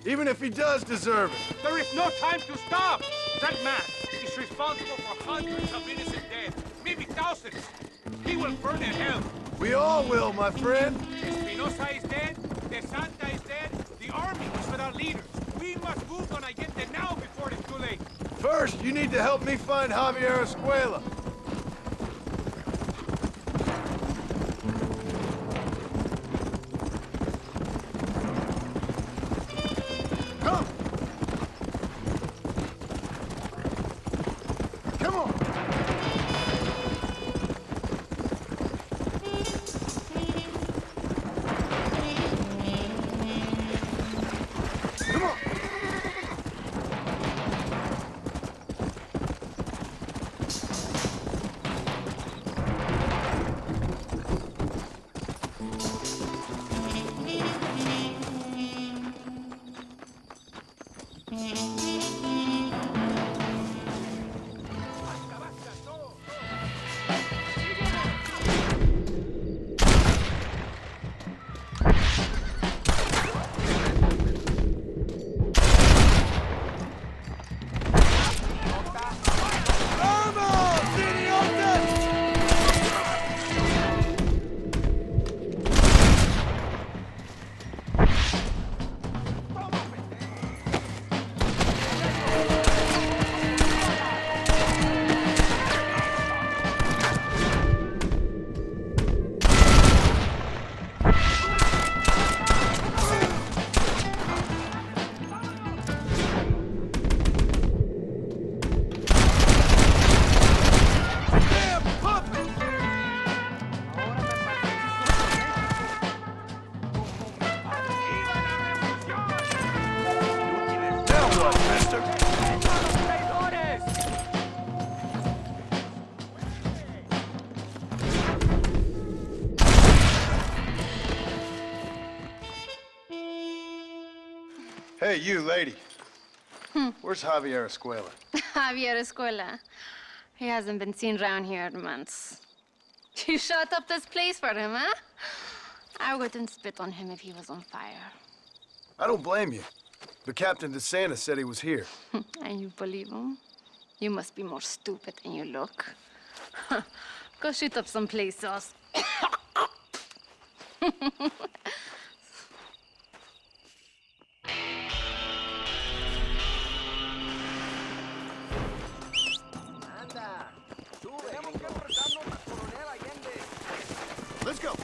even if he does deserve it. There is no time to stop. That man is responsible for hundreds of innocent dead, maybe thousands. He will burn in hell. We all will, my friend. Espinosa is dead, De Santa is dead, the army is without leaders. We must move on Allende now before it's too late. First, you need to help me find Javier Escuela. Hey, you, lady. Where's Javier Escuela? Javier Escuela. He hasn't been seen around here in months. You shut up this place for him, huh? I wouldn't spit on him if he was on fire. I don't blame you. But Captain DeSanta said he was here. And you believe him? You must be more stupid than you look. Go shoot up some places. Let's go.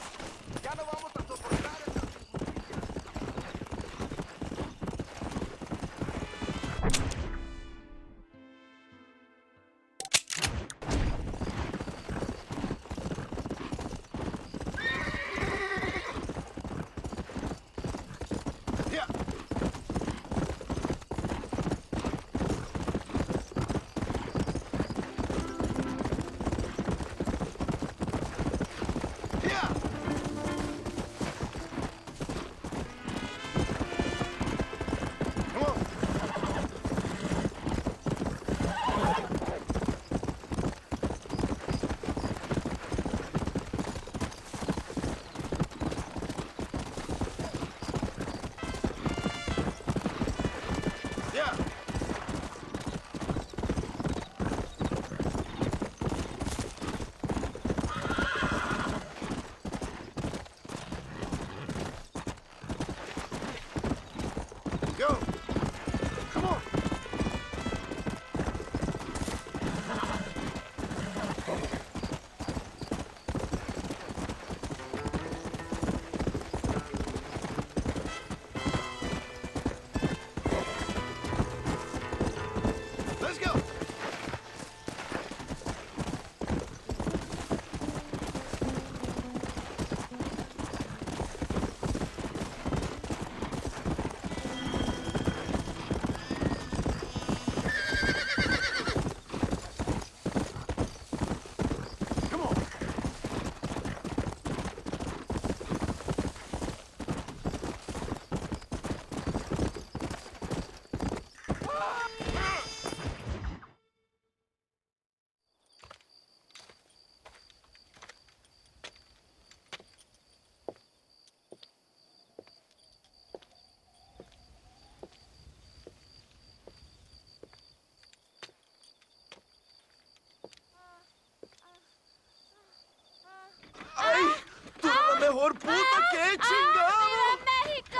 mejor puta que chingado. México!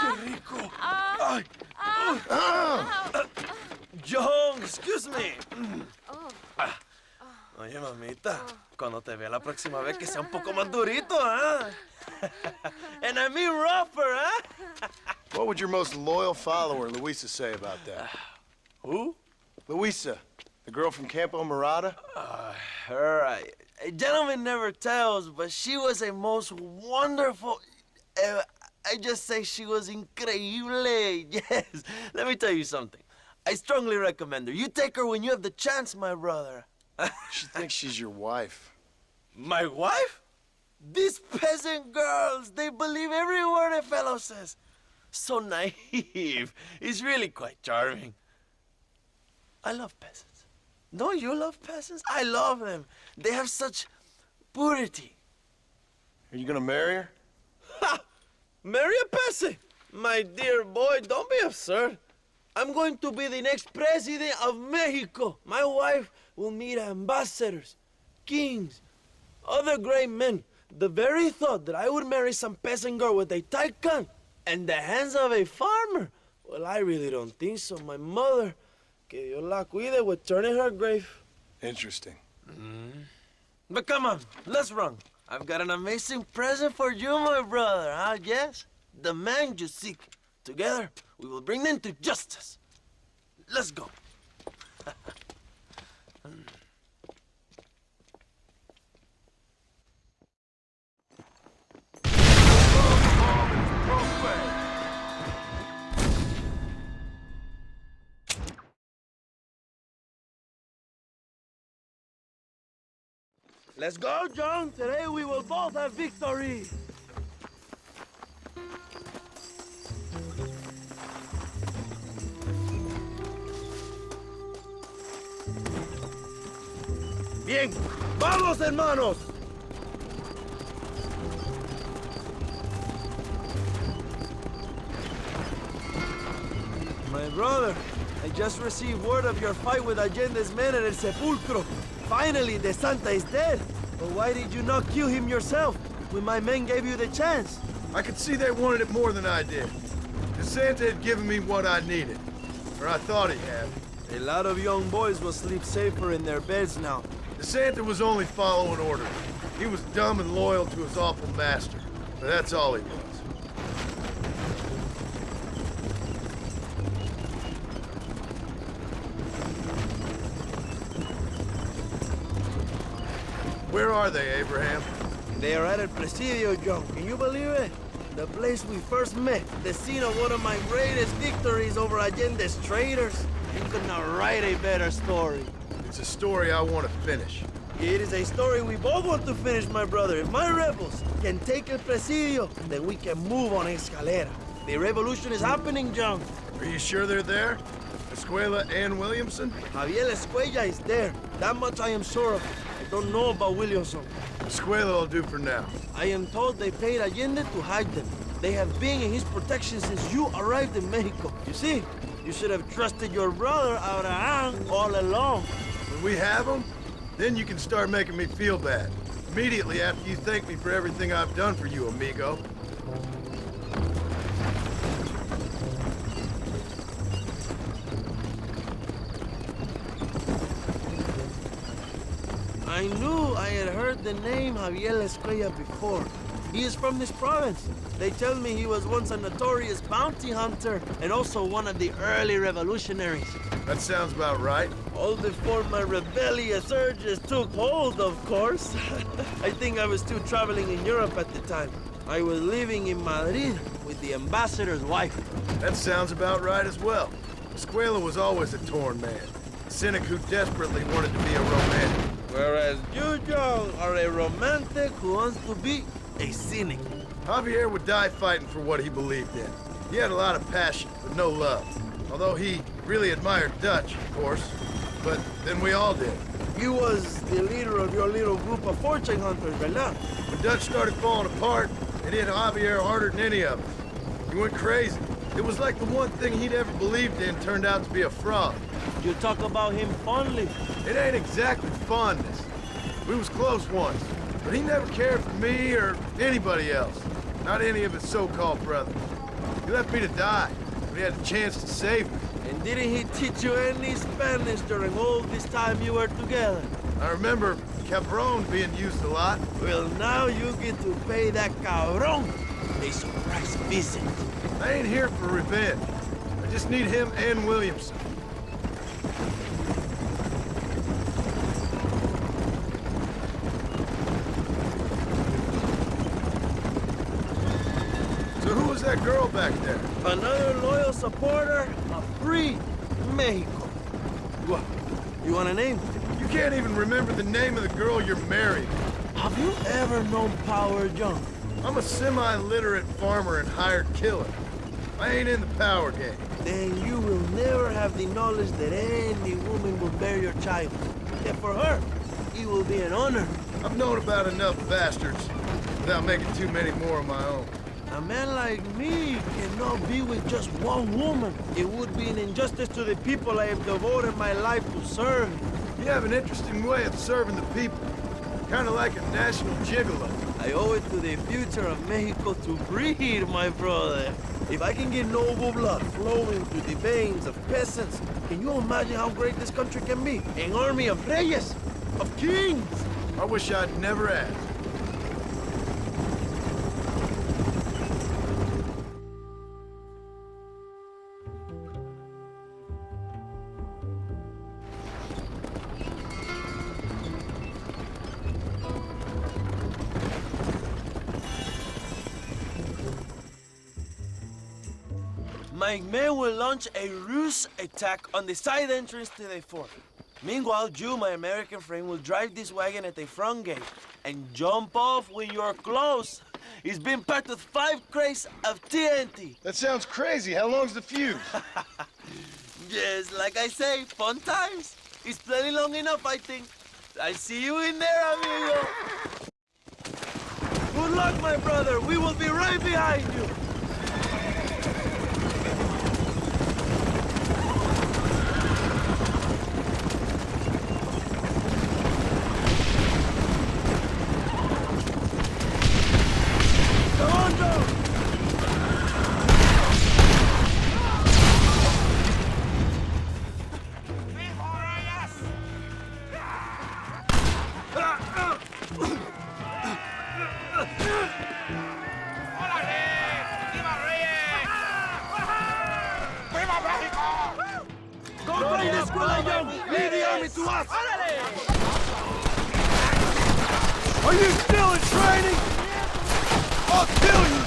¡Qué rico! Ay. John, excuse me. Oye, mamita, cuando te vea la próxima vez que sea un poco más durito, ¿ah? And I mean rougher, ¿ah? What would your most loyal follower, Luisa, say about that? Who? Luisa, the girl from Campo Murata? Her, a gentleman never tells, but she was a most wonderful... I just say she was increíble. Yes. Let me tell you something. I strongly recommend her. You take her when you have the chance, my brother. She thinks she's your wife. My wife? These peasant girls, they believe every word a fellow says. So naive. It's really quite charming. I love peasants. Don't you love peasants? I love them. They have such purity. Are you gonna marry her? Ha! Marry a peasant? My dear boy, don't be absurd. I'm going to be the next president of Mexico. My wife will meet ambassadors, kings, other great men. The very thought that I would marry some peasant girl with a tight gun and the hands of a farmer, well, I really don't think so. My mother, que Dios la cuide, would turn in her grave. Interesting. But come on, let's run. I've got an amazing present for you, my brother, huh? Yes? The man you seek. Together, we will bring them to justice. Let's go. Let's go, John. Today we will both have victory. Bien, vamos, hermanos. My brother, I just received word of your fight with Allende's men at El Sepulcro. Finally, the Santa is dead. But why did you not kill him yourself when my men gave you the chance? I could see they wanted it more than I did. The Santa had given me what I needed. Or I thought he had. A lot of young boys will sleep safer in their beds now. The Santa was only following orders. He was dumb and loyal to his awful master. But that's all he was. Where are they, Abraham? They are at El Presidio, John. Can you believe it? The place we first met. The scene of one of my greatest victories over Allende's traitors. You could not write a better story. It's a story I want to finish. It is a story we both want to finish, my brother. If my rebels can take El Presidio, then we can move on Escalera. The revolution is happening, John. Are you sure they're there? Escuela and Williamson? Javier Escuella is there. That much I am sure of. I don't know about Williamson. Escuela will do for now. I am told they paid Allende to hide them. They have been in his protection since you arrived in Mexico. You see, you should have trusted your brother Abraham all along. When we have them, then you can start making me feel bad. Immediately after you thank me for everything I've done for you, amigo. I knew I had heard the name Javier Escuella before. He is from this province. They tell me he was once a notorious bounty hunter and also one of the early revolutionaries. That sounds about right. All before my rebellious urges took hold, of course. I think I was still traveling in Europe at the time. I was living in Madrid with the ambassador's wife. That sounds about right as well. Escuela was always a torn man. A cynic who desperately wanted to be a romantic. Whereas you, John, are a romantic who wants to be a cynic. Javier would die fighting for what he believed in. He had a lot of passion, but no love. Although he really admired Dutch, of course. But then we all did. He was the leader of your little group of fortune hunters, ¿verdad? When Dutch started falling apart, it hit Javier harder than any of us. He went crazy. It was like the one thing he'd ever believed in turned out to be a fraud. You talk about him fondly. It ain't exactly fondness. We was close once. But he never cared for me or anybody else. Not any of his so-called brothers. He left me to die, but he had a chance to save me. And didn't he teach you any Spanish during all this time you were together? I remember Cabron being used a lot. Well, now you get to pay that cabron a surprise visit. I ain't here for revenge. I just need him and Williamson. So who was that girl back there? Another loyal supporter of free Mexico. What? You want a name? You can't even remember the name of the girl you're married. Have you ever known power, John? I'm a semi-literate farmer and hired killer. I ain't in the power game. Then you will never have the knowledge that any woman will bear your child. And for her, it will be an honor. I've known about enough bastards without making too many more of my own. A man like me cannot be with just one woman. It would be an injustice to the people I have devoted my life to serve. You have an interesting way of serving the people. Kind of like a national gigolo. I owe it to the future of Mexico to breed, my brother. If I can get noble blood flowing through the veins of peasants, can you imagine how great this country can be? An army of reyes, of kings. I wish I'd never asked. My men will launch a ruse attack on the side entrance to the fort. Meanwhile, you, my American friend, will drive this wagon at the front gate and jump off when you're close. It's been packed with 5 crates of TNT. That sounds crazy. How long's the fuse? Yes, like I say, fun times. It's plenty long enough, I think. I see you in there, amigo. Good luck, my brother. We will be right behind you. Are you still in training? I'll kill you!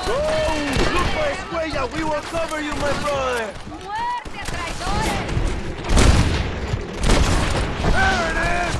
Go! Look for Escuella! We will cover you, my brother! There it is!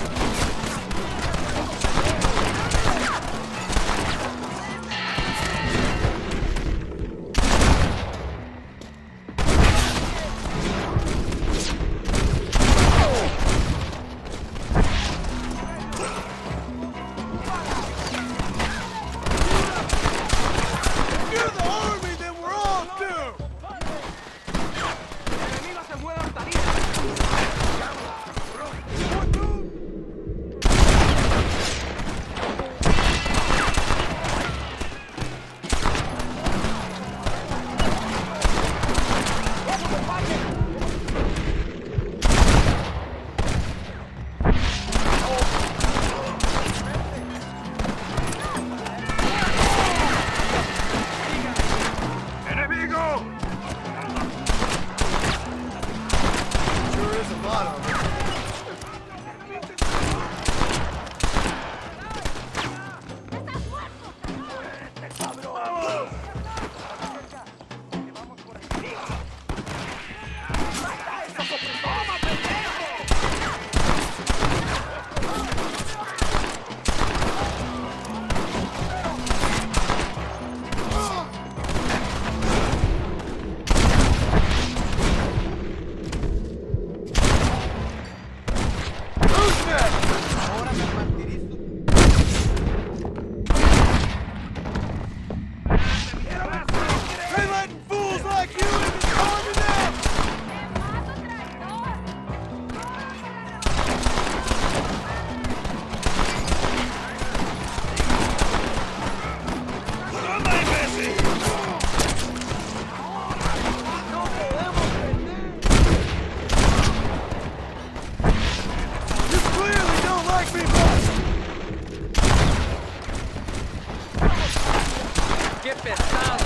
qué pesado!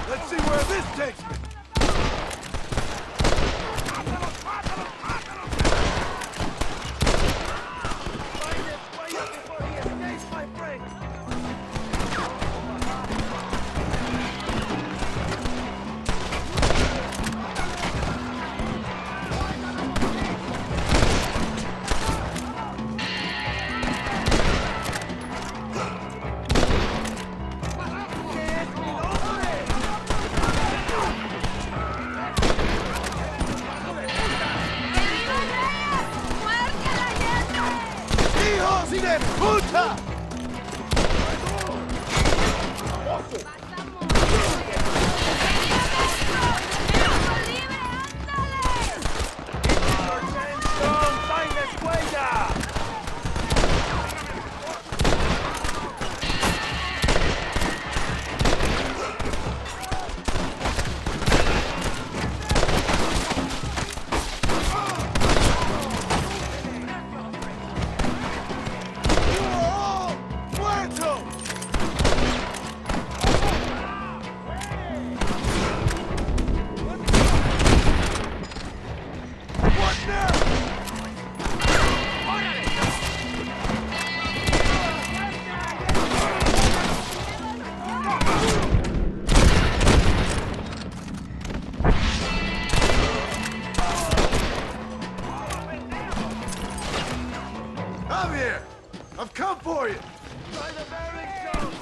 Let's see where this takes me. I've come for you! By the bearing zone!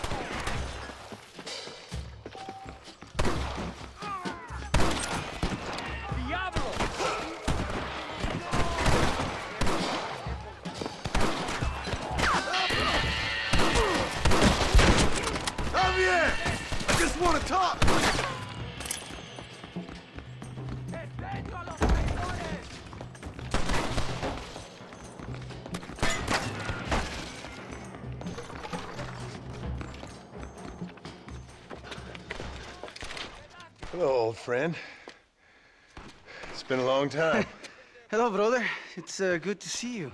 Diablo! Javier! I just want to talk! Hello, old friend. It's been a long time. Hello, brother. It's good to see you.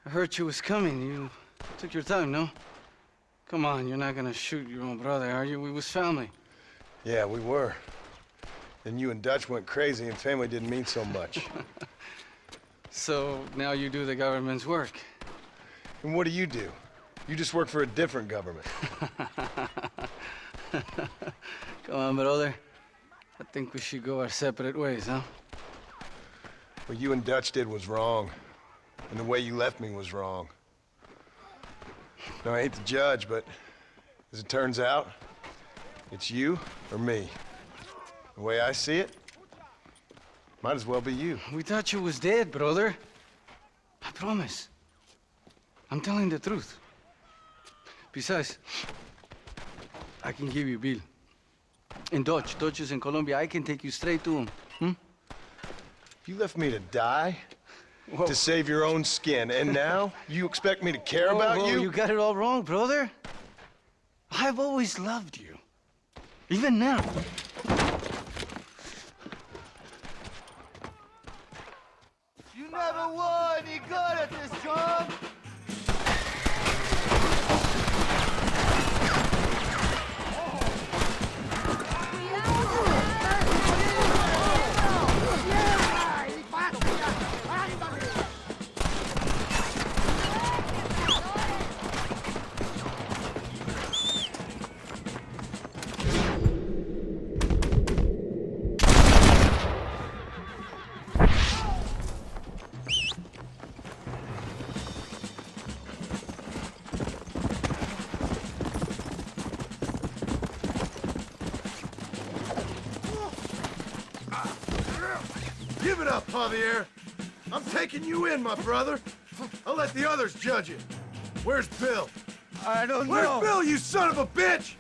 I heard you was coming. You took your time, no? Come on, you're not gonna shoot your own brother, are you? We was family. Yeah, we were. Then you and Dutch went crazy and family didn't mean so much. So now you do the government's work. And what do? You just work for a different government. Come on, brother. I think we should go our separate ways, huh? What you and Dutch did was wrong. And the way you left me was wrong. Now, I hate to judge, but as it turns out, it's you or me. The way I see it, might as well be you. We thought you was dead, brother. I promise. I'm telling the truth. Besides, I can give you Bill. In Dutch. Dutch is in Colombia. I can take you straight to him. Hmm? You left me to die? Whoa. To save your own skin, and now you expect me to care about you? You got it all wrong, brother. I've always loved you. Even now. You never were any good at this, John! Give it up, Javier. I'm taking you in, my brother. I'll let the others judge it. Where's Bill? I don't know. Where's Bill, you son of a bitch?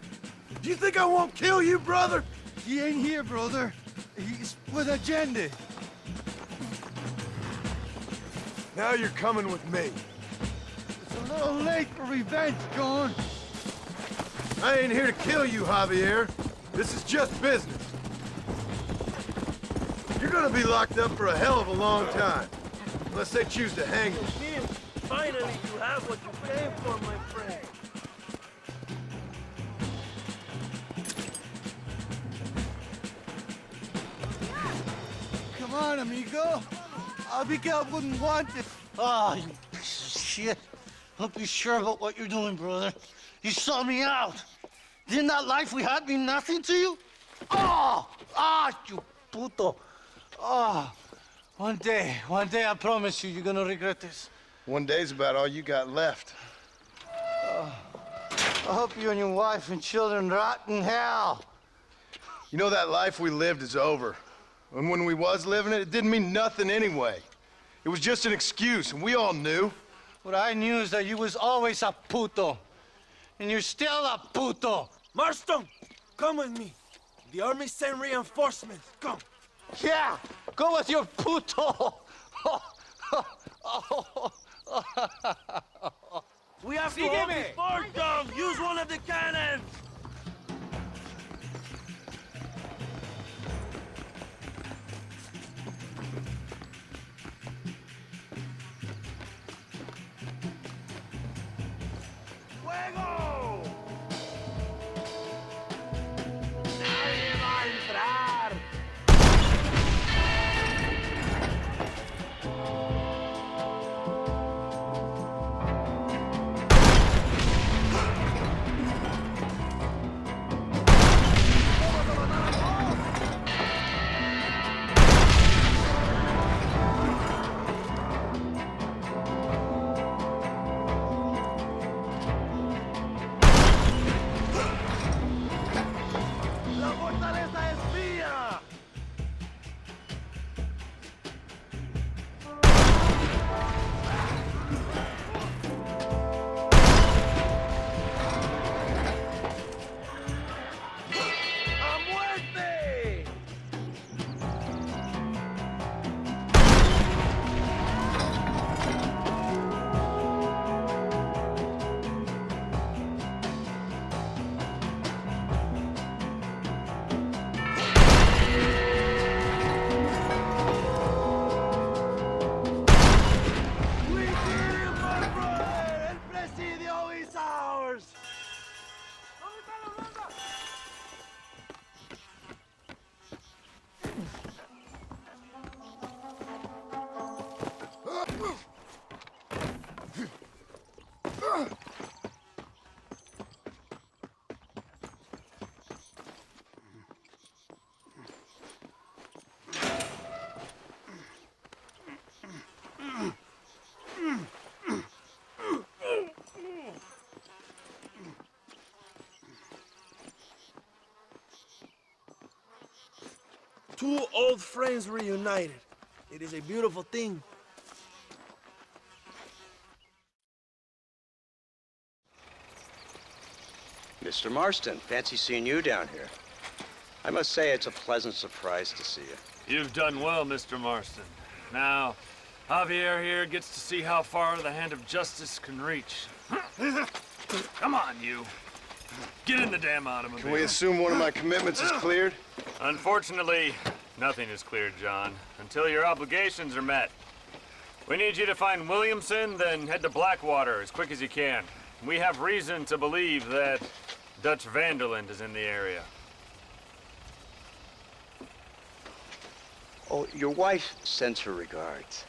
Do you think I won't kill you, brother? He ain't here, brother. He's with Agenda. Now you're coming with me. It's a little late for revenge, John. I ain't here to kill you, Javier. This is just business. You're gonna be locked up for a hell of a long time. Unless they choose to hang us. Finally, you have what you came for, my friend. Come on, amigo. Abigail wouldn't want it. Ah, you piece of shit. Don't be sure about what you're doing, brother. You saw me out. Didn't that life we had mean nothing to you? Oh! Ah, you puto. Oh. One day, I promise you, you're gonna regret this. One day's about all you got left. I hope you and your wife and children rot in hell. You know, that life we lived is over. And when we was living it, it didn't mean nothing anyway. It was just an excuse, and we all knew. What I knew is that you was always a puto. And you're still a puto. Marston, come with me. The army sent reinforcements. Come. Yeah, go with your puto. We have to hold this fort down. Use one of the cannons. ¡Fuego! ¡Nadie va a entrar! ¡La fortaleza es mía! ¡A muerte! We did it, my brother! El Presidio is ours! Two old friends reunited. It is a beautiful thing. Mr. Marston, fancy seeing you down here. I must say it's a pleasant surprise to see you. You've done well, Mr. Marston. Now, Javier here gets to see how far the hand of justice can reach. Come on, you. Get in the damn automobile. Can we assume one of my commitments is cleared? Unfortunately, nothing is cleared, John, until your obligations are met. We need you to find Williamson, then head to Blackwater as quick as you can. We have reason to believe that Dutch Vanderland is in the area. Oh, your wife sends her regards.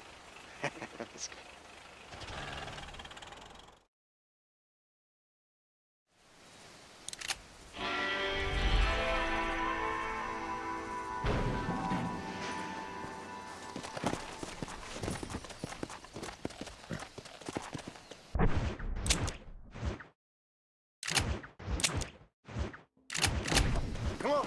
Come on!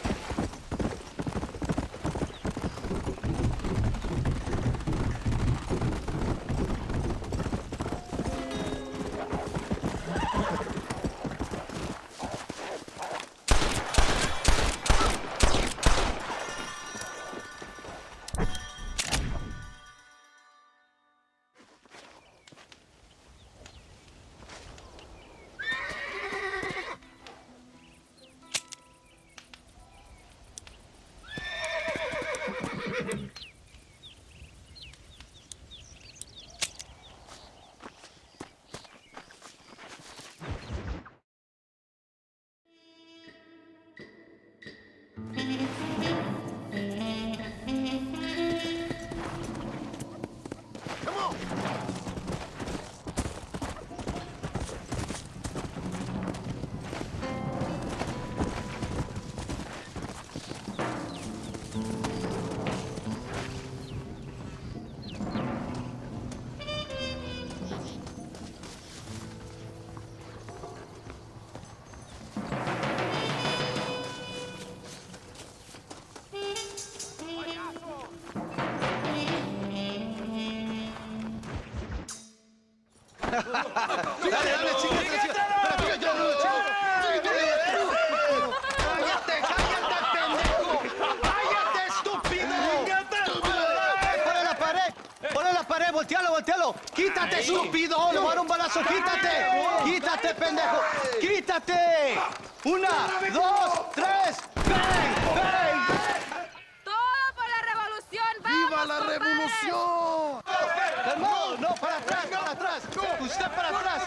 Dale, chíquete. ¡Cállate, pendejo! ¡Cállate, estúpido! ¡Ponle la pared! ¡Voltealo! ¡Quítate, estúpido! ¡Le voy a dar un balazo! ¡Quítate, pendejo! ¡Quítate! 1, 2, 3. ¡Bang! ¡Todo por la revolución! ¡Vamos, ¡Viva la revolución! ¡Calmado! ¡No, para atrás! ¡Usted para atrás!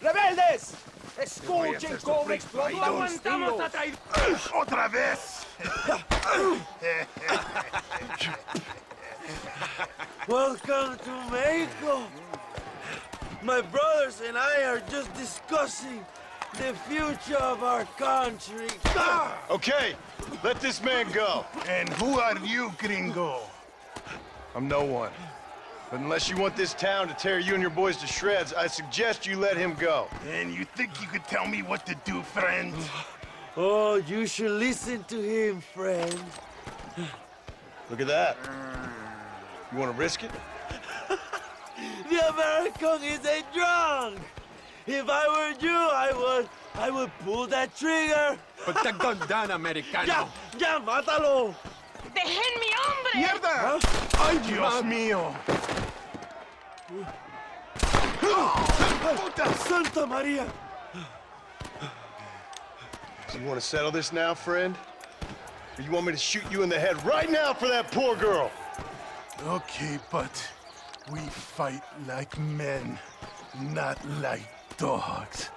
¡Rebeldes! ¡Escuchen cómo explota un ¡Aguantamos a traidores! ¡Otra vez! Welcome to Mexico. My brothers and I are just discussing the future of our country. Okay, let this man go. And who are you, gringo? I'm no one. But unless you want this town to tear you and your boys to shreds, I suggest you let him go. And you think you could tell me what to do, friend? Oh, you should listen to him, friend. Look at that. You want to risk it? The American is a drunk. If I were you, I would pull that trigger. Put the gun down, Americano. Ya, mátalo. ¡Dejen mi hombre! ¡Mierda! ¡Ay, Dios mío! ¡Puta Santa María! So you want to settle this now, friend? Or you want me to shoot you in the head right now for that poor girl? Okay, but we fight like men, not like dogs.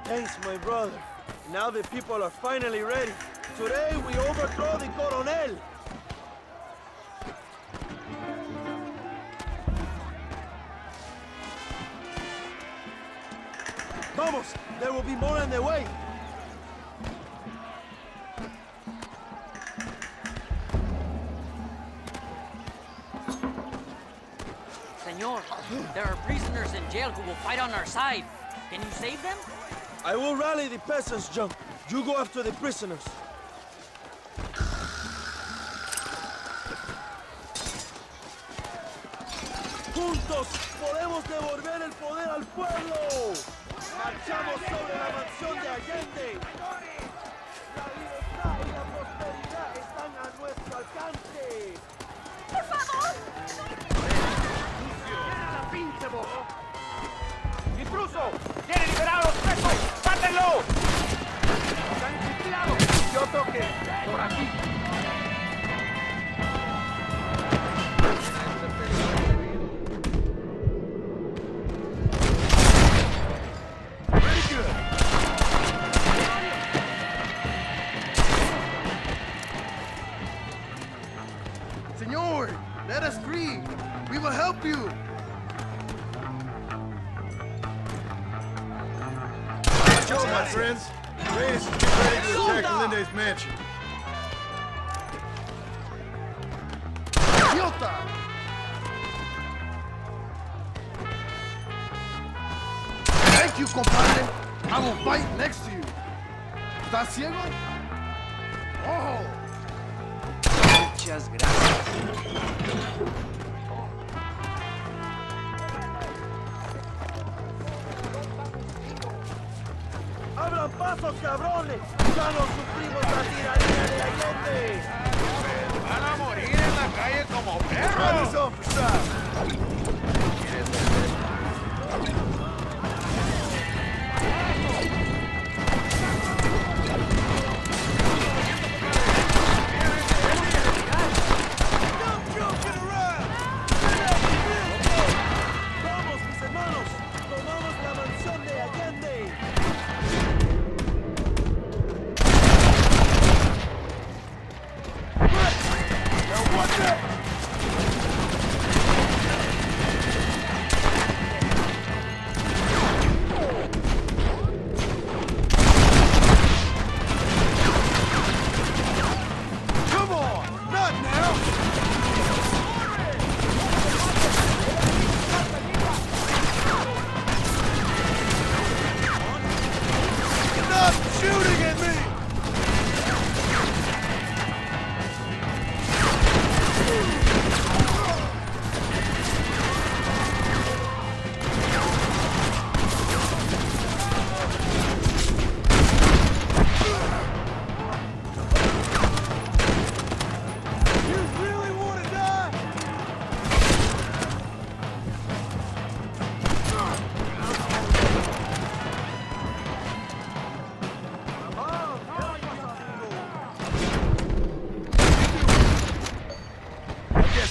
Thanks, my brother. Now the people are finally ready. Today we overthrow the Coronel. Vamos! There will be more on the way. Senor, there are prisoners in jail who will fight on our side. Can you save them? I will rally the peasants, John. You go after the prisoners. ¡Juntos podemos devolver el poder al pueblo! ¡Marchamos sobre la mansión de Allende! ¡La libertad y la prosperidad están a nuestro alcance! ¡Por favor! ¡Cierra la pinche boca! ¡Intruso! ¡Quiere liberar a los presos! ¡Mátenlo! ¡Cuidado! ¡Yo toque! ¡Por aquí! Senor, let us free. We will help you. Let's go, my friends. Raiders, get ready to attack Melinde's mansion. Idiota! Thank you, compadre. I will fight next to you. ¿Estás ciego? Oh! Muchas gracias. ¡Abran paso, cabrones! ¡Ya no sufrimos la tiranía de Allende! ¡Van a morir en la calle como perros! ¡Vamos, mis hermanos! ¡Tomamos la mansión de Allende!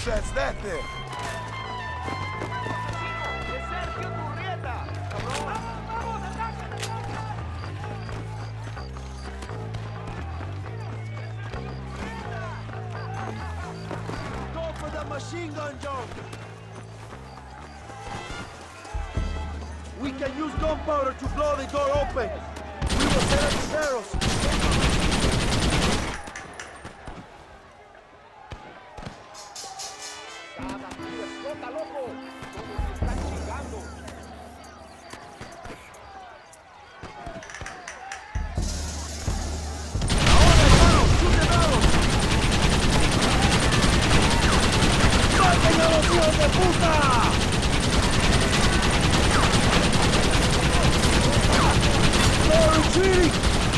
That's that then. Go for the machine gun, John! We can use gunpowder to blow the door open. We will set up the barrels.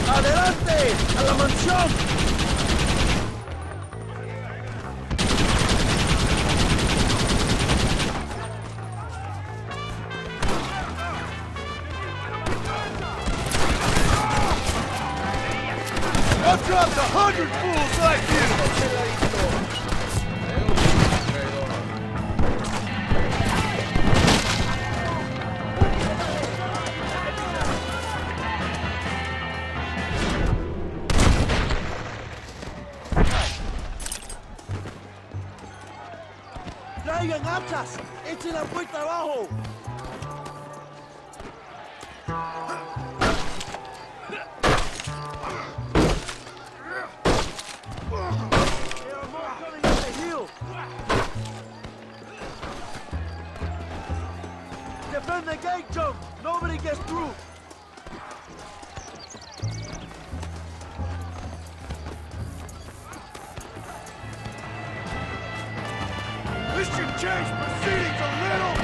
¡Adelante! ¡A la mansión! I've dropped 100 fools like you! ¡Traigan hachas! ¡Echen la puerta abajo! Defend the gate, John! Nobody gets through! This should change proceedings a little!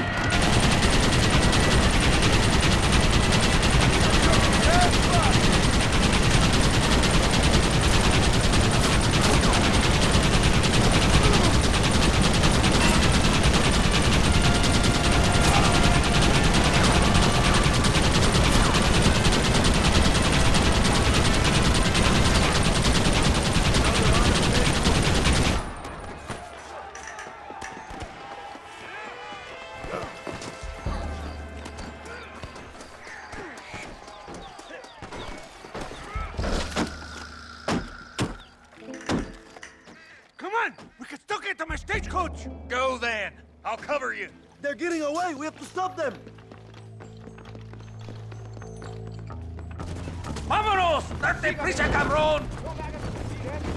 Go then. I'll cover you. They're getting away. We have to stop them. ¡Vámonos! ¡Date prisa, cabrón!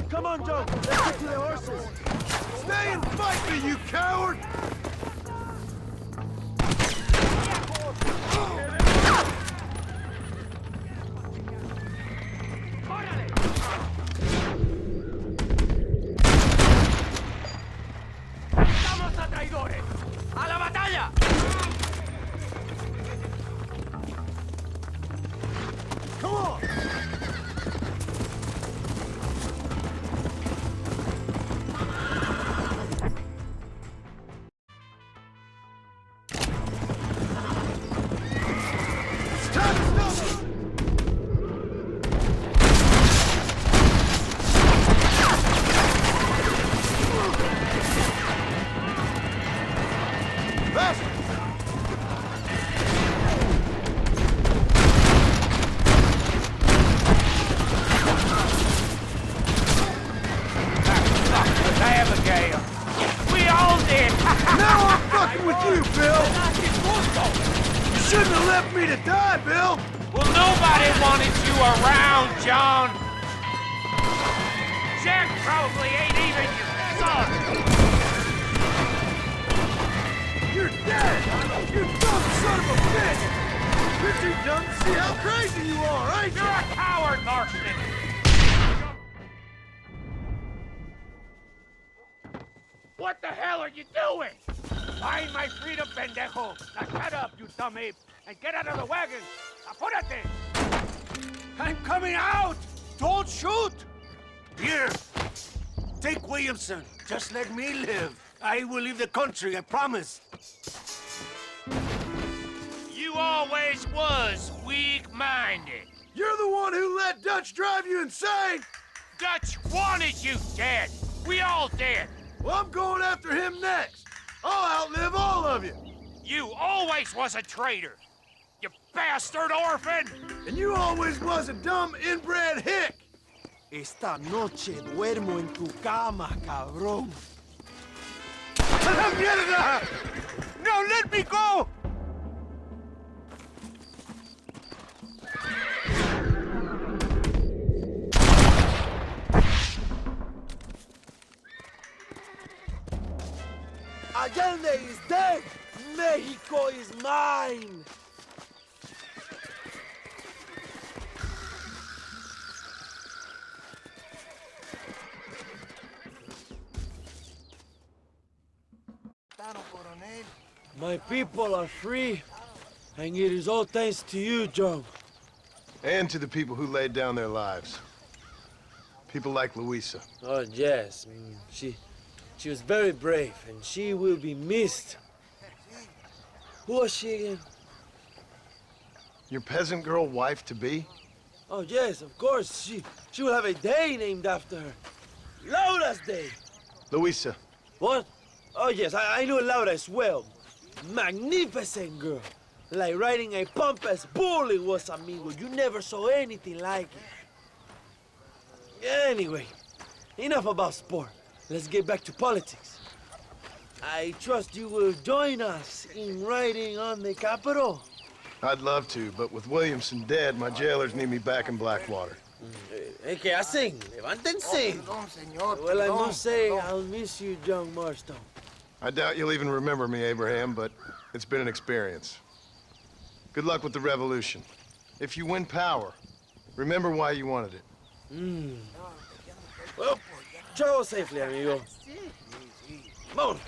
Come on, John. Let's get to the horses. Stay and fight me, you coward! Abigail. We all did. Now I'm fucking with you, Bill. You shouldn't have left me to die, Bill. Well, nobody wanted you around, John. Jack probably ain't even your son. You're dead. You dumb son of a bitch. You're too dumb to see how crazy you are, ain't you? You're a coward, Marston. What the hell are you doing? Find my freedom, pendejo. Now shut up, you dumb ape, and get out of the wagon. Apúrate. I'm coming out! Don't shoot! Here, take Williamson. Just let me live. I will leave the country, I promise. You always was weak-minded. You're the one who let Dutch drive you insane! Dutch wanted you dead. We all did. Well, I'm going after him next. I'll outlive all of you. You always was a traitor. You bastard orphan! And you always was a dumb inbred hick. Esta noche duermo en tu cama, cabrón. ¡La mierda! No, let me go! Allende is dead! Mexico is mine! My people are free, and it is all thanks to you, John. And to the people who laid down their lives. People like Louisa. Oh, yes. She was very brave, and she will be missed. Who was she again? Your peasant girl wife-to-be? Oh, yes, of course. She will have a day named after her. Laura's Day. Louisa. What? Oh, yes, I know Laura as well. Magnificent girl. Like riding a pompous bull it was, amigo. You never saw anything like it. Anyway, enough about sport. Let's get back to politics. I trust you will join us in riding on the Capitol. I'd love to, but with Williamson dead, my jailers need me back in Blackwater. ¿Qué hacen? Levántense. Well, I must say, I'll miss you, young Marston. I doubt you'll even remember me, Abraham, but it's been an experience. Good luck with the revolution. If you win power, remember why you wanted it. Well, travel safely, amigo. Vámonos.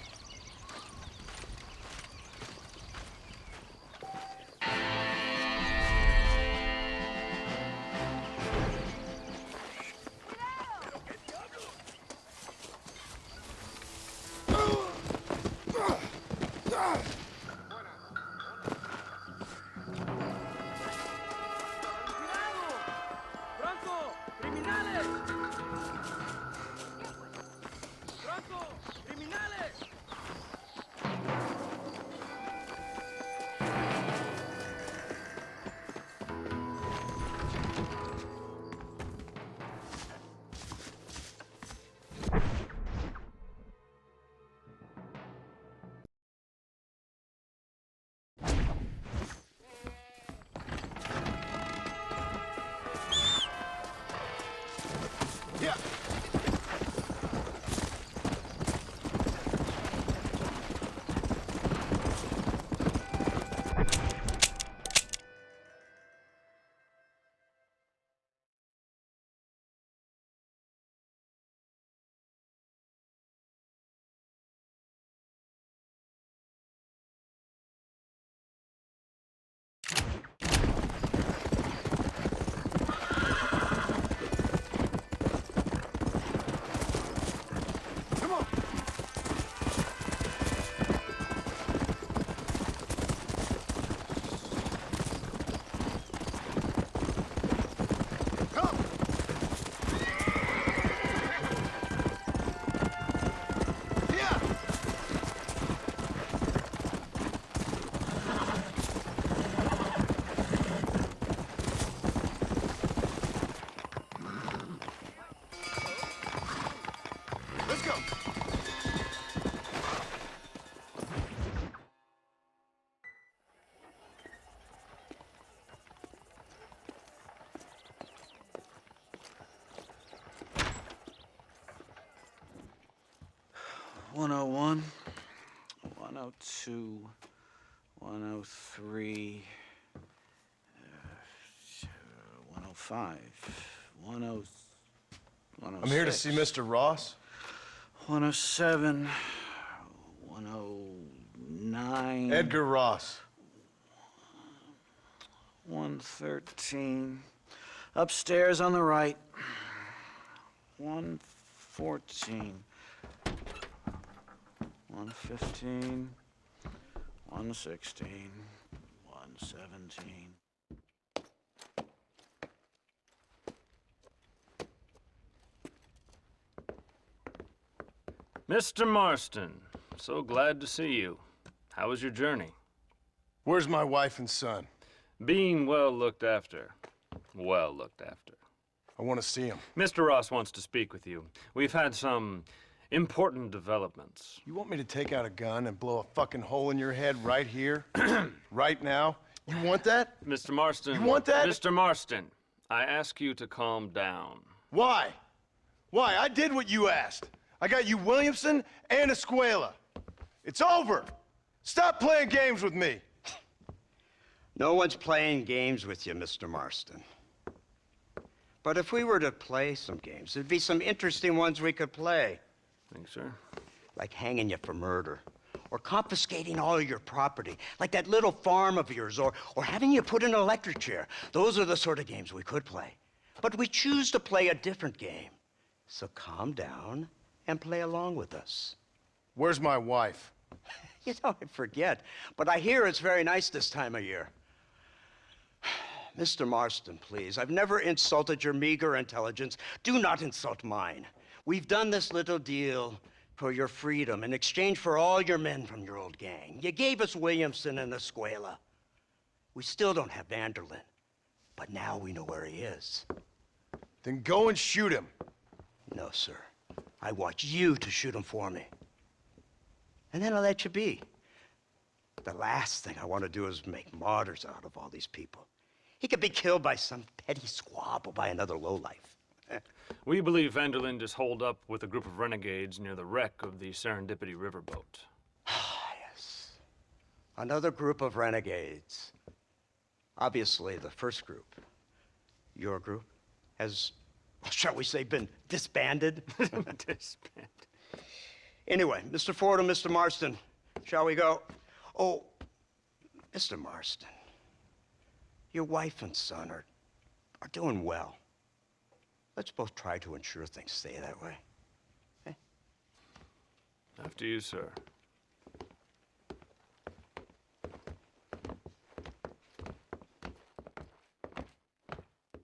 101, 102, 103, 105, 106. I'm here to see Mr. Ross. 107, 109. Edgar Ross. 113. Upstairs on the right. 114. 115. 116. 117. Mr. Marston, so glad to see you. How was your journey? Where's my wife and son? Being well looked after. Well looked after. I want to see him. Mr. Ross wants to speak with you. We've had some important developments. You want me to take out a gun and blow a fucking hole in your head right here? Right now? You want that? Mr. Marston. You want that? Mr. Marston, I ask you to calm down. Why? Why? I did what you asked. I got you Williamson and Escuela. It's over. Stop playing games with me. No one's playing games with you, Mr. Marston. But if we were to play some games, there'd be some interesting ones we could play. Thanks, sir. Like hanging you for murder, or confiscating all your property, like that little farm of yours, or having you put in an electric chair. Those are the sort of games we could play. But we choose to play a different game. So calm down and play along with us. Where's my wife? You know, I forget, but I hear it's very nice this time of year. Mr. Marston, please, I've never insulted your meager intelligence. Do not insult mine. We've done this little deal for your freedom in exchange for all your men from your old gang. You gave us Williamson and Escuela. We still don't have Vanderlyn, but now we know where he is. Then go and shoot him. No, sir. I want you to shoot him for me. And then I'll let you be. The last thing I want to do is make martyrs out of all these people. He could be killed by some petty squabble by another lowlife. We believe Vanderlyn is holed up with a group of renegades near the wreck of the Serendipity riverboat. Yes. Another group of renegades. Obviously, the first group, your group, has, shall we say, been disbanded? Disbanded. Anyway, Mr. Ford and Mr. Marston, shall we go? Oh, Mr. Marston, your wife and son are doing well. Let's both try to ensure things stay that way. Okay? After you, sir.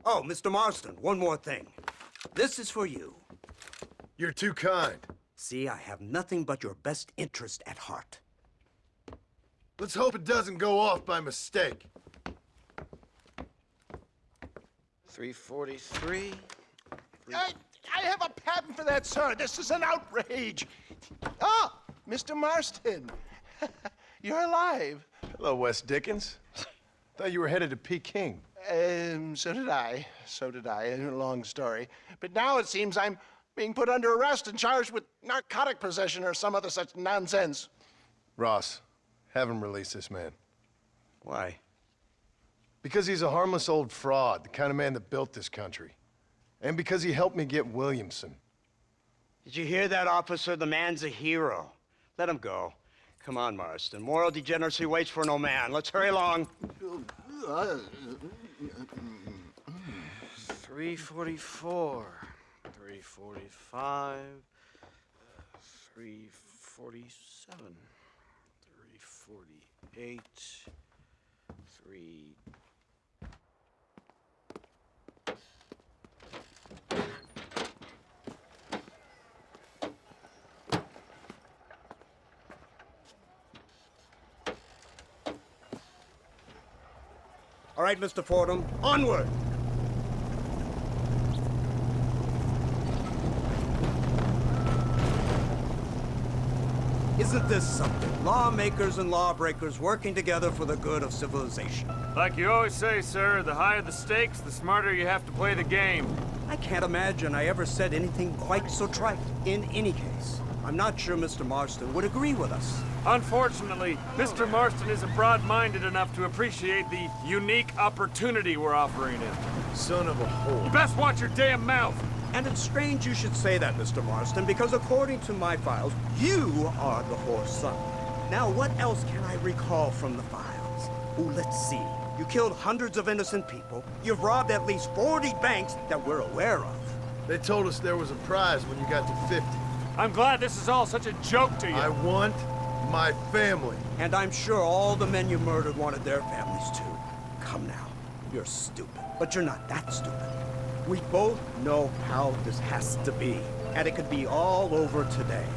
Oh, Mr. Marston, one more thing. This is for you. You're too kind. See, I have nothing but your best interest at heart. Let's hope it doesn't go off by mistake. 343. I have a patent for that, sir. This is an outrage. Ah, Mr. Marston. You're alive. Hello, Wes Dickens. Thought you were headed to Peking. So did I. So did I. A long story. But now it seems I'm being put under arrest and charged with narcotic possession or some other such nonsense. Ross, have him release this man. Why? Because he's a harmless old fraud, the kind of man that built this country. And because he helped me get Williamson. Did you hear that, officer? The man's a hero. Let him go. Come on, Marston. Moral degeneracy waits for no man. Let's hurry along. 344. 345. 347. 348. 3... All right, Mr. Fordham, onward! Isn't this something? Lawmakers and lawbreakers working together for the good of civilization. Like you always say, sir, the higher the stakes, the smarter you have to play the game. I can't imagine I ever said anything quite so trite. In any case, I'm not sure Mr. Marston would agree with us. Unfortunately, Mr. Marston isn't broad-minded enough to appreciate the unique opportunity we're offering him. Son of a whore. You best watch your damn mouth! And it's strange you should say that, Mr. Marston, because according to my files, you are the whore's son. Now, what else can I recall from the files? Oh, let's see. You killed hundreds of innocent people. You've robbed at least 40 banks that we're aware of. They told us there was a prize when you got to 50. I'm glad this is all such a joke to you. I want my family. And I'm sure all the men you murdered wanted their families too. Come now. You're stupid, but you're not that stupid. We both know how this has to be, and it could be all over today.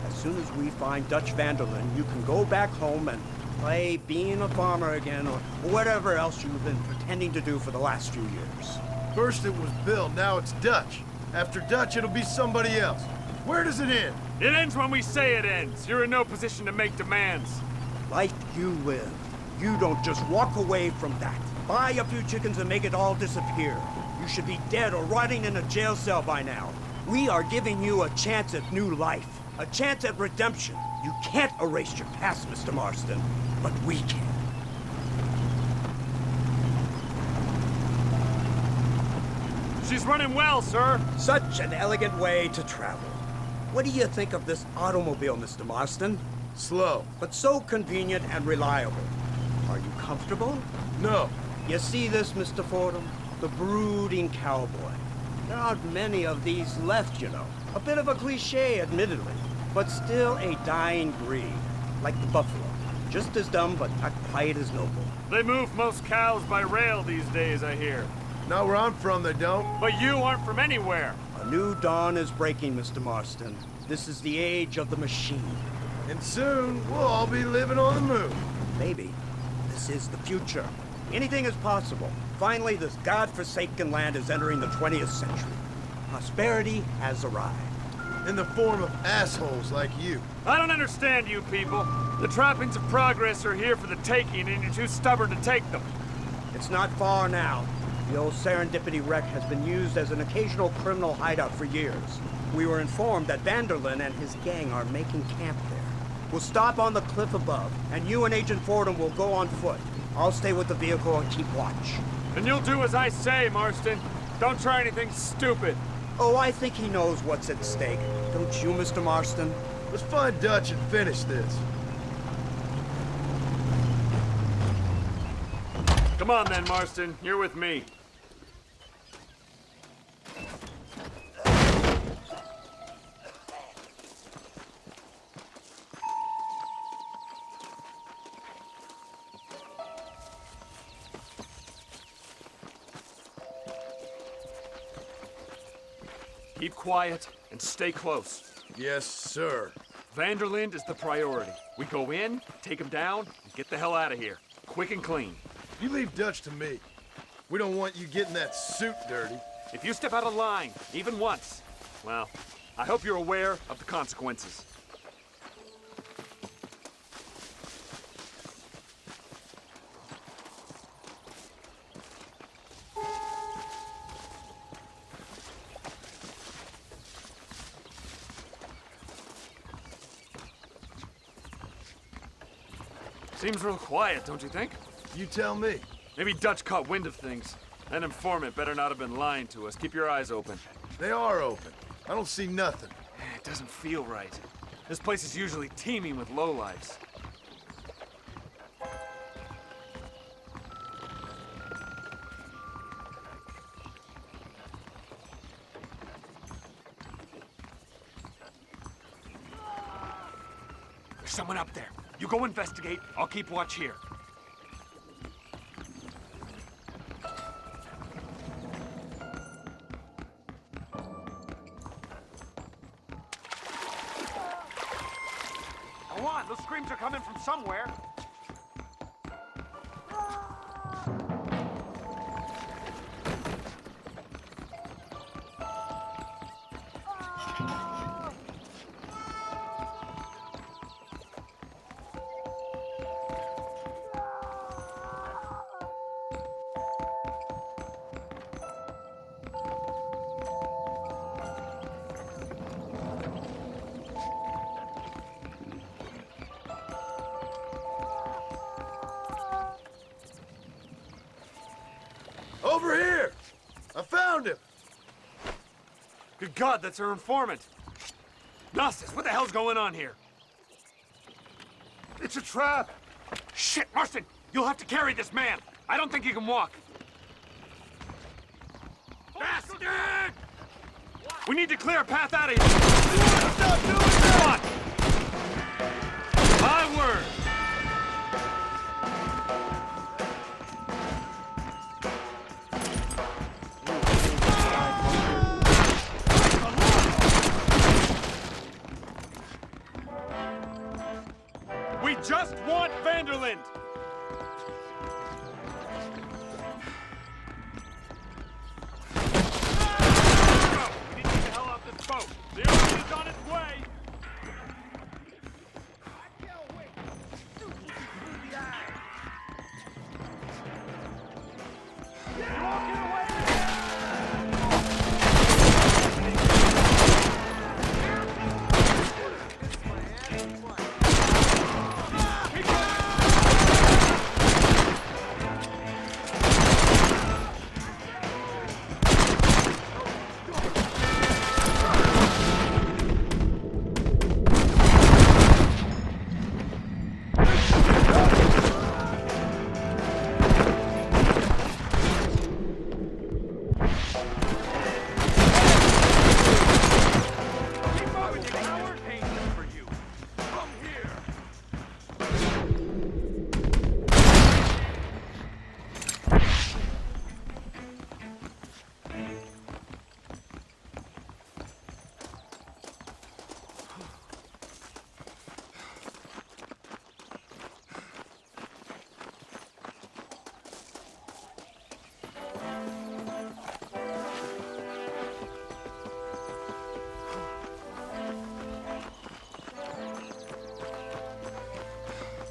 As soon as we find Dutch Vanderlyn, you can go back home and play being a farmer again, or whatever else you've been pretending to do for the last few years. First it was Bill, now it's Dutch. After Dutch, it'll be somebody else. Where does it end? It ends when we say it ends. You're in no position to make demands. Life you live. You don't just walk away from that. Buy a few chickens and make it all disappear. You should be dead or rotting in a jail cell by now. We are giving you a chance at new life. A chance at redemption. You can't erase your past, Mr. Marston, but we can. She's running well, sir. Such an elegant way to travel. What do you think of this automobile, Mr. Marston? Slow. But so convenient and reliable. Are you comfortable? No. You see this, Mr. Fordham? The brooding cowboy. There aren't many of these left, you know. A bit of a cliché, admittedly, but still a dying breed, like the buffalo. Just as dumb, but not quite as noble. They move most cows by rail these days, I hear. Not where I'm from, they don't. But you aren't from anywhere. A new dawn is breaking, Mr. Marston. This is the age of the machine. And soon, we'll all be living on the moon. Maybe. This is the future. Anything is possible. Finally, this godforsaken land is entering the 20th century. Prosperity has arrived. In the form of assholes like you. I don't understand you people. The trappings of progress are here for the taking, and you're too stubborn to take them. It's not far now. The old Serendipity wreck has been used as an occasional criminal hideout for years. We were informed that Vanderlyn and his gang are making camp there. We'll stop on the cliff above, and you and Agent Fordham will go on foot. I'll stay with the vehicle and keep watch. And you'll do as I say, Marston. Don't try anything stupid. Oh, I think he knows what's at stake. Don't you, Mr. Marston? Let's find Dutch and finish this. Come on then, Marston. You're with me. Keep quiet and stay close. Yes, sir. Vanderlyn is the priority. We go in, take him down, and get the hell out of here. Quick and clean. You leave Dutch to me. We don't want you getting that suit dirty. If you step out of line, even once, well, I hope you're aware of the consequences. Seems real quiet, don't you think? You tell me. Maybe Dutch caught wind of things. That informant better not have been lying to us. Keep your eyes open. They are open. I don't see nothing. It doesn't feel right. This place is usually teeming with lowlifes. There's someone up there. You go investigate. I'll keep watch here. Go on, those screams are coming from somewhere. Good God, that's her informant. Gnosis, what the hell's going on here? It's a trap! Shit, Marston! You'll have to carry this man! I don't think he can walk. Bastard! We need to clear a path out of here! Stop doing that! My word! We just want Vanderland! We need to get the hell off this boat! The army is on its way!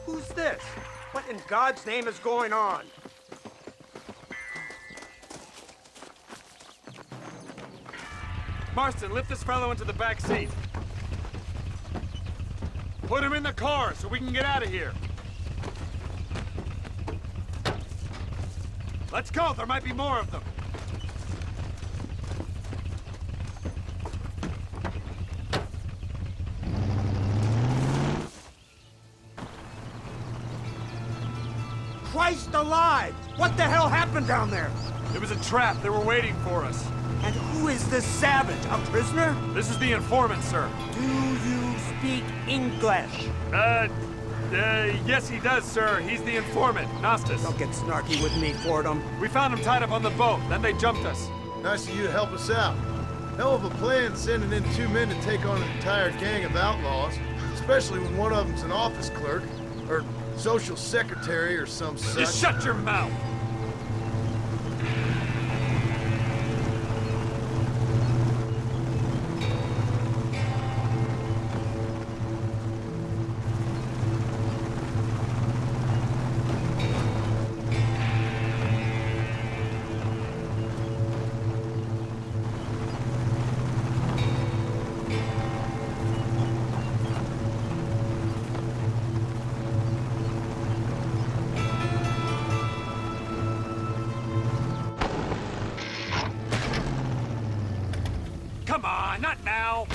Who's this? What in God's name is going on? Marston, lift this fellow into the back seat. Put him in the car so we can get out of here. Let's go, there might be more of them. Christ alive! What the hell happened down there? It was a trap. They were waiting for us. And who is this savage? A prisoner? This is the informant, sir. Do you speak English? Yes he does, sir. He's the informant, Gnostis. Don't get snarky with me, Fordham. We found him tied up on the boat, then they jumped us. Nice of you to help us out. Hell of a plan sending in 2 men to take on an entire gang of outlaws, especially when one of them's an office clerk, or social secretary, or some such. Just shut your mouth! Come on, not now!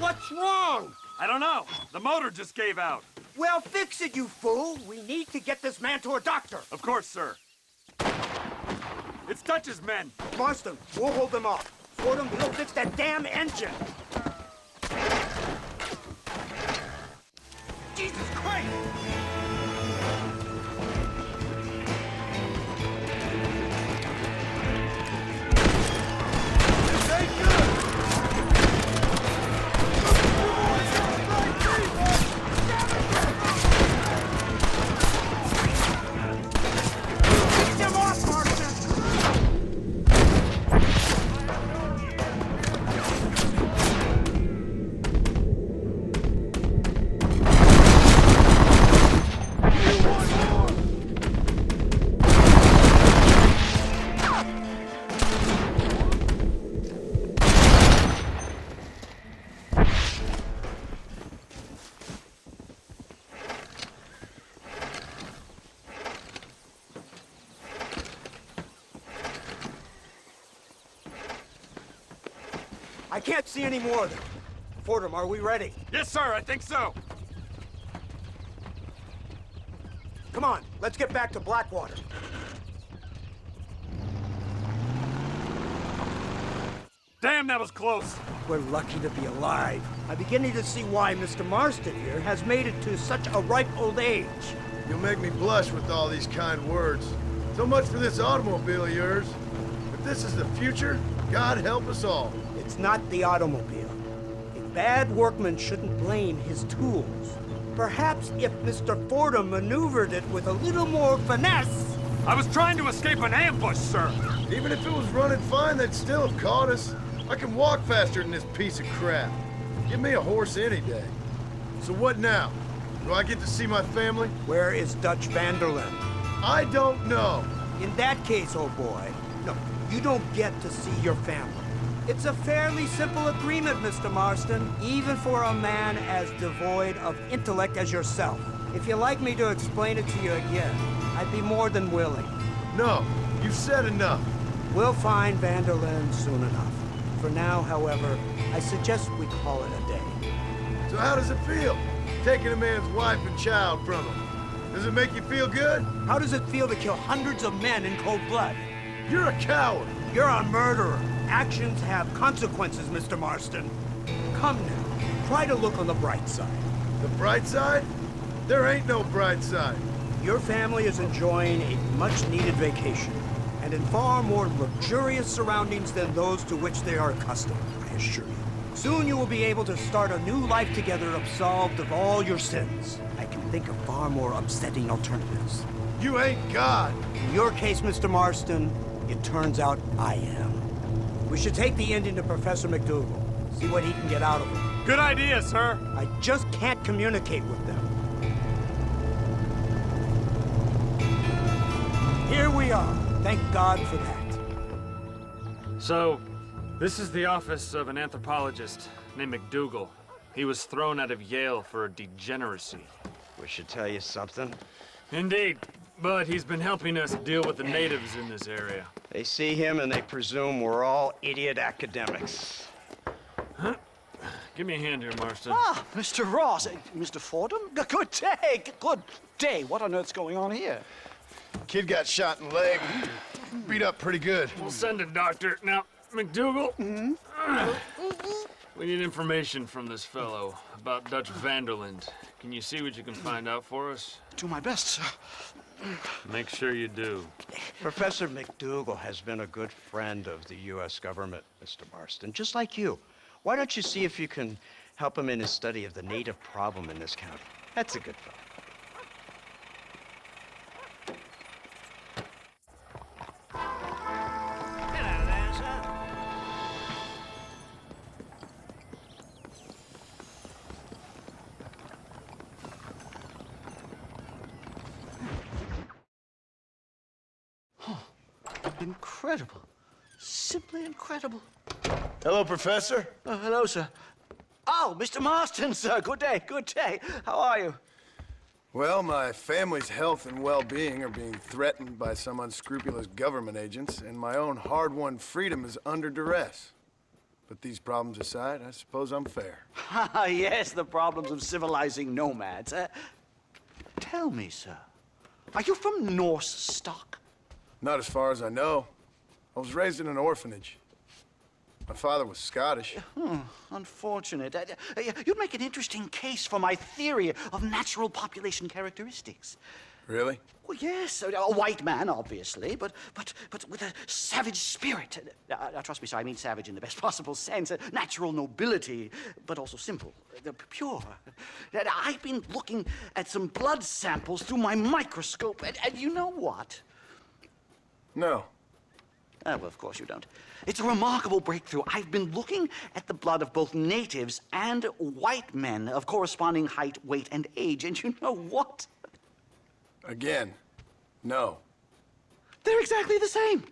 What's wrong? I don't know. The motor just gave out. Well, fix it, you fool! We need to get this man to a doctor! Of course, sir. It's Dutch's men. Marston, we'll hold them off. Fordham, we'll fix that damn engine! Jesus Christ! I can't see any more of them. Fordham, are we ready? Yes, sir, I think so. Come on, let's get back to Blackwater. Damn, that was close. We're lucky to be alive. I'm beginning to see why Mr. Marston here has made it to such a ripe old age. You'll make me blush with all these kind words. So much for this automobile of yours. If this is the future, God help us all. It's not the automobile. A bad workman shouldn't blame his tools. Perhaps if Mr. Fordham maneuvered it with a little more finesse... I was trying to escape an ambush, sir. Even if it was running fine, they'd still have caught us. I can walk faster than this piece of crap. Give me a horse any day. So what now? Do I get to see my family? Where is Dutch Vanderlyn? I don't know. In that case, old boy, no, you don't get to see your family. It's a fairly simple agreement, Mr. Marston, even for a man as devoid of intellect as yourself. If you'd like me to explain it to you again, I'd be more than willing. No, you've said enough. We'll find Vanderlyn soon enough. For now, however, I suggest we call it a day. So how does it feel, taking a man's wife and child from him? Does it make you feel good? How does it feel to kill hundreds of men in cold blood? You're a coward. You're a murderer. Actions have consequences, Mr. Marston. Come now, try to look on the bright side. The bright side? There ain't no bright side. Your family is enjoying a much-needed vacation, and in far more luxurious surroundings than those to which they are accustomed, I assure you. Soon you will be able to start a new life together, absolved of all your sins. I can think of far more upsetting alternatives. You ain't God. In your case, Mr. Marston, it turns out I am. We should take the Indian to Professor McDougal, see what he can get out of him. Good idea, sir. I just can't communicate with them. Here we are. Thank God for that. So, this is the office of an anthropologist named McDougal. He was thrown out of Yale for a degeneracy. We should tell you something. Indeed, but he's been helping us deal with the natives in this area. They see him and they presume we're all idiot academics. Huh? Give me a hand here, Marston. Ah, Mr. Ross. Mr. Fordham? Good day. Good day. What on earth's going on here? Kid got shot in the leg. Beat up pretty good. We'll send a doctor. Now, McDougal, we need information from this fellow about Dutch Vanderlyn. Can you see what you can find out for us? Do my best, sir. Make sure you do. Professor McDougal has been a good friend of the U.S. government, Mr. Marston, just like you. Why don't you see if you can help him in his study of the native problem in this county? That's a good fellow. Incredible. Simply incredible. Hello, Professor. Hello, sir. Oh, Mr. Marston, sir. Good day, good day. How are you? Well, my family's health and well-being are being threatened by some unscrupulous government agents, and my own hard-won freedom is under duress. But these problems aside, I suppose I'm fair. Yes, the problems of civilizing nomads. Tell me, sir, are you from Norse stock? Not as far as I know. I was raised in an orphanage. My father was Scottish. Unfortunate. You'd make an interesting case for my theory of natural population characteristics. Really? Well, yes, a white man, obviously, but with a savage spirit. Trust me, sir, I mean savage in the best possible sense. Natural nobility, but also simple, pure. I've been looking at some blood samples through my microscope, and you know what? No. Well, of course you don't. It's a remarkable breakthrough. I've been looking at the blood of both natives and white men of corresponding height, weight, and age, and you know what? Again, no. They're exactly the same.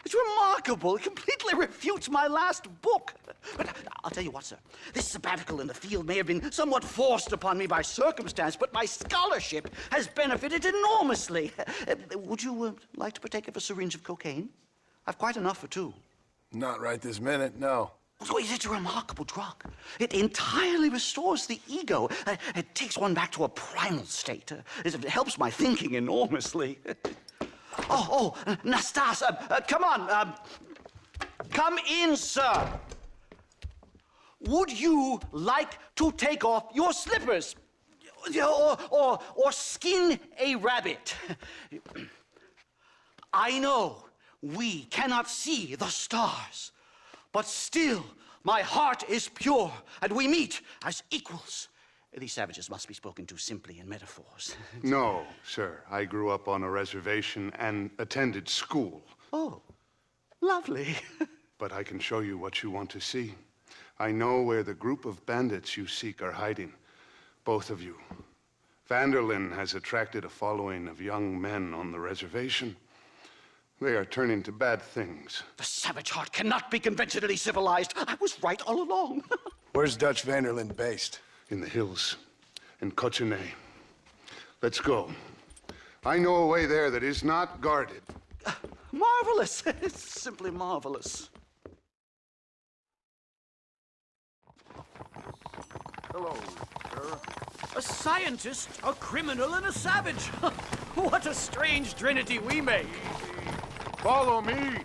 It's remarkable. It completely refutes my last book. But I'll tell you what, sir. This sabbatical in the field may have been somewhat forced upon me by circumstance, but my scholarship has benefited enormously. Would you like to partake of a syringe of cocaine? I've quite enough for two. Not right this minute, no. So it's a remarkable drug. It entirely restores the ego. It takes one back to a primal state. It helps my thinking enormously. Nastas, come on. Come in, sir. Would you like to take off your slippers? Or skin a rabbit? I know we cannot see the stars, but still my heart is pure, and we meet as equals. These savages must be spoken to simply in metaphors. No, sir. I grew up on a reservation and attended school. Oh, lovely. But I can show you what you want to see. I know where the group of bandits you seek are hiding. Both of you. Vanderlyn has attracted a following of young men on the reservation. They are turning to bad things. The savage heart cannot be conventionally civilized. I was right all along. Where's Dutch Vanderlyn based? In the hills, in Cochene. Let's go. I know a way there that is not guarded. Marvelous. It's simply marvelous. Hello, sir. A scientist, a criminal, and a savage. What a strange trinity we make. Follow me.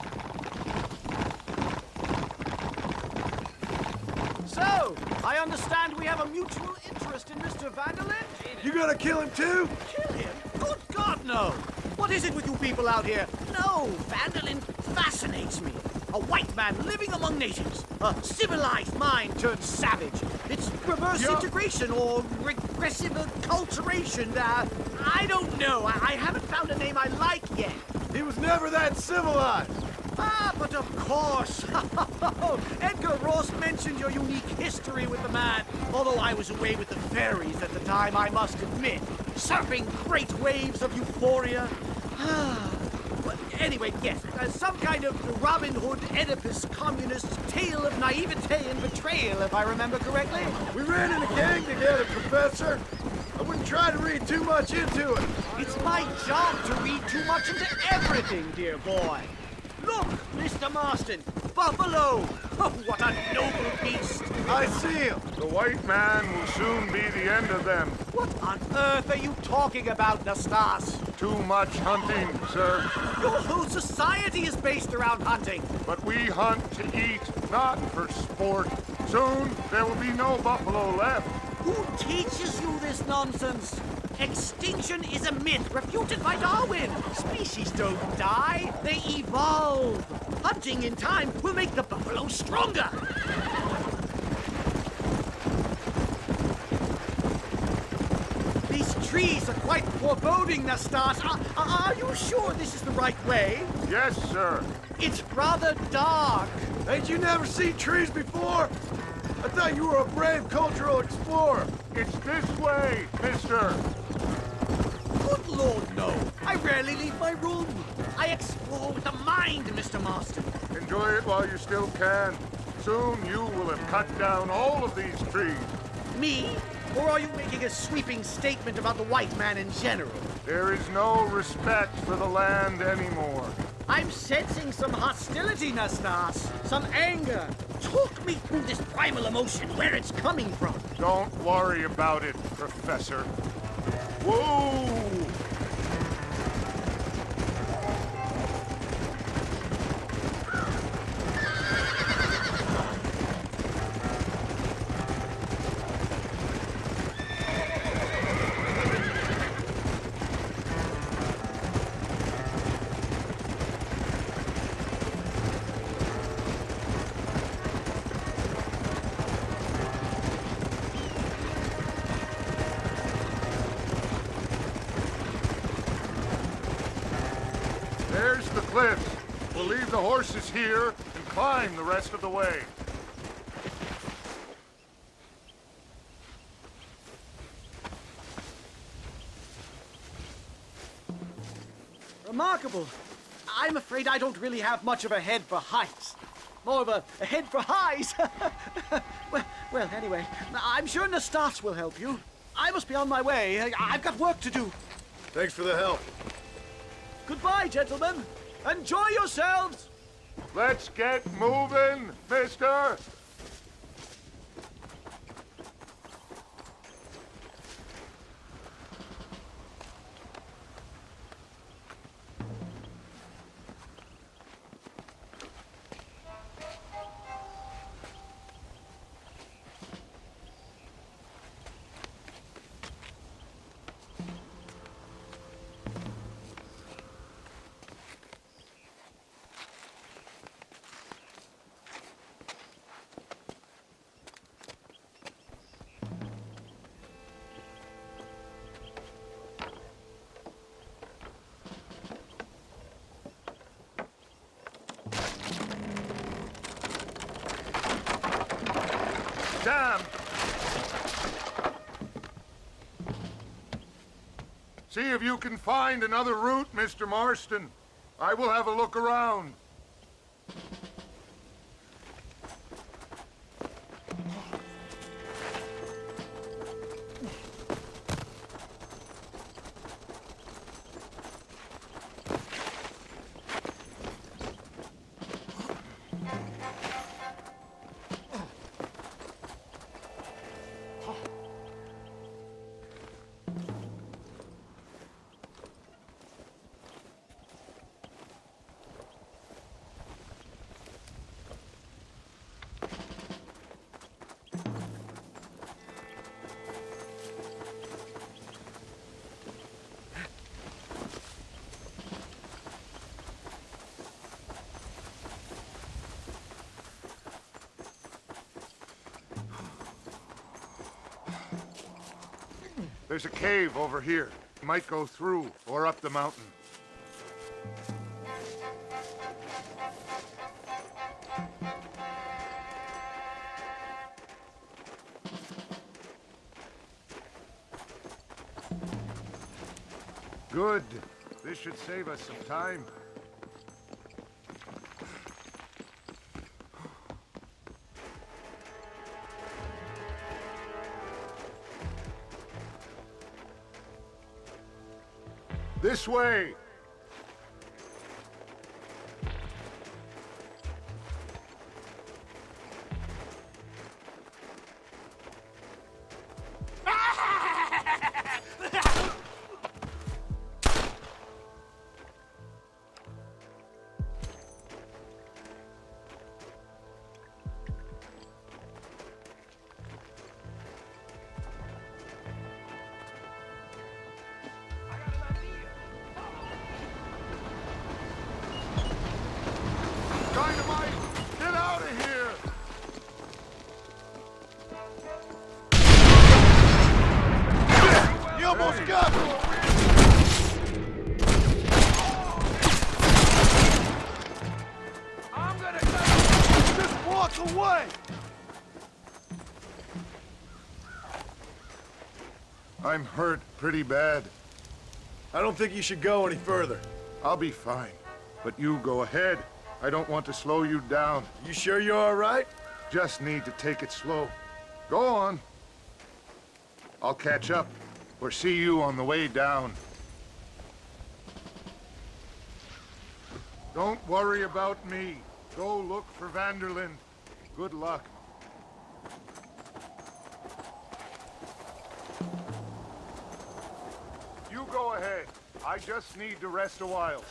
So, I understand we have a mutual interest in Mr. Vanderlyn? You gonna kill him too? Kill him? Good God, no! What is it with you people out here? No, Vanderlyn fascinates me. A white man living among natives. A civilized mind turned savage. It's reverse integration or regressive acculturation. I don't know. I haven't found a name I like yet. He was never that civilized. Ah, but of course. Edgar Ross mentioned your unique history with the man. Although I was away with the fairies at the time, I must admit. Surfing great waves of euphoria. But anyway, yes, some kind of Robin Hood, Oedipus, communist tale of naivete and betrayal, if I remember correctly. We ran in a gang together, Professor. I wouldn't try to read too much into it. It's my job to read too much into everything, dear boy. Look, Mr. Marston, buffalo! Oh, what a noble beast! I see him. The white man will soon be the end of them. What on earth are you talking about, Nastas? Too much hunting, sir. Your whole society is based around hunting. But we hunt to eat, not for sport. Soon, there will be no buffalo left. Who teaches you this nonsense? Extinction is a myth refuted by Darwin. Species don't die, they evolve. Hunting in time will make the buffalo stronger. These trees are quite foreboding, Nastas. Are you sure this is the right way? Yes, sir. It's rather dark. Ain't you never seen trees before? I thought you were a brave cultural explorer. It's this way, mister. Good Lord, no. I rarely leave my room. I explore with the mind, Mr. Marston. Enjoy it while you still can. Soon you will have cut down all of these trees. Me? Or are you making a sweeping statement about the white man in general? There is no respect for the land anymore. I'm sensing some hostility, Nastas. Some anger. Talk me through this primal emotion, where it's coming from. Don't worry about it, Professor. Whoa! There's the cliffs. We'll leave the horses here and climb the rest of the way. Remarkable. I'm afraid I don't really have much of a head for heights. More of a head for highs. well, anyway, I'm sure Nastas will help you. I must be on my way. I've got work to do. Thanks for the help. Goodbye, gentlemen. Enjoy yourselves. Let's get moving, mister. jammed. See if you can find another route, Mr. Marston. I will have a look around. There's a cave over here. Might go through or up the mountain. Good. This should save us some time. This way! I'm hurt pretty bad. I don't think you should go any further. I'll be fine, but you go ahead. I don't want to slow you down. You sure you're all right? Just need to take it slow. Go on. I'll catch up or see you on the way down. Don't worry about me. Go look for Vanderlyn. Good luck. You go ahead. I just need to rest a while.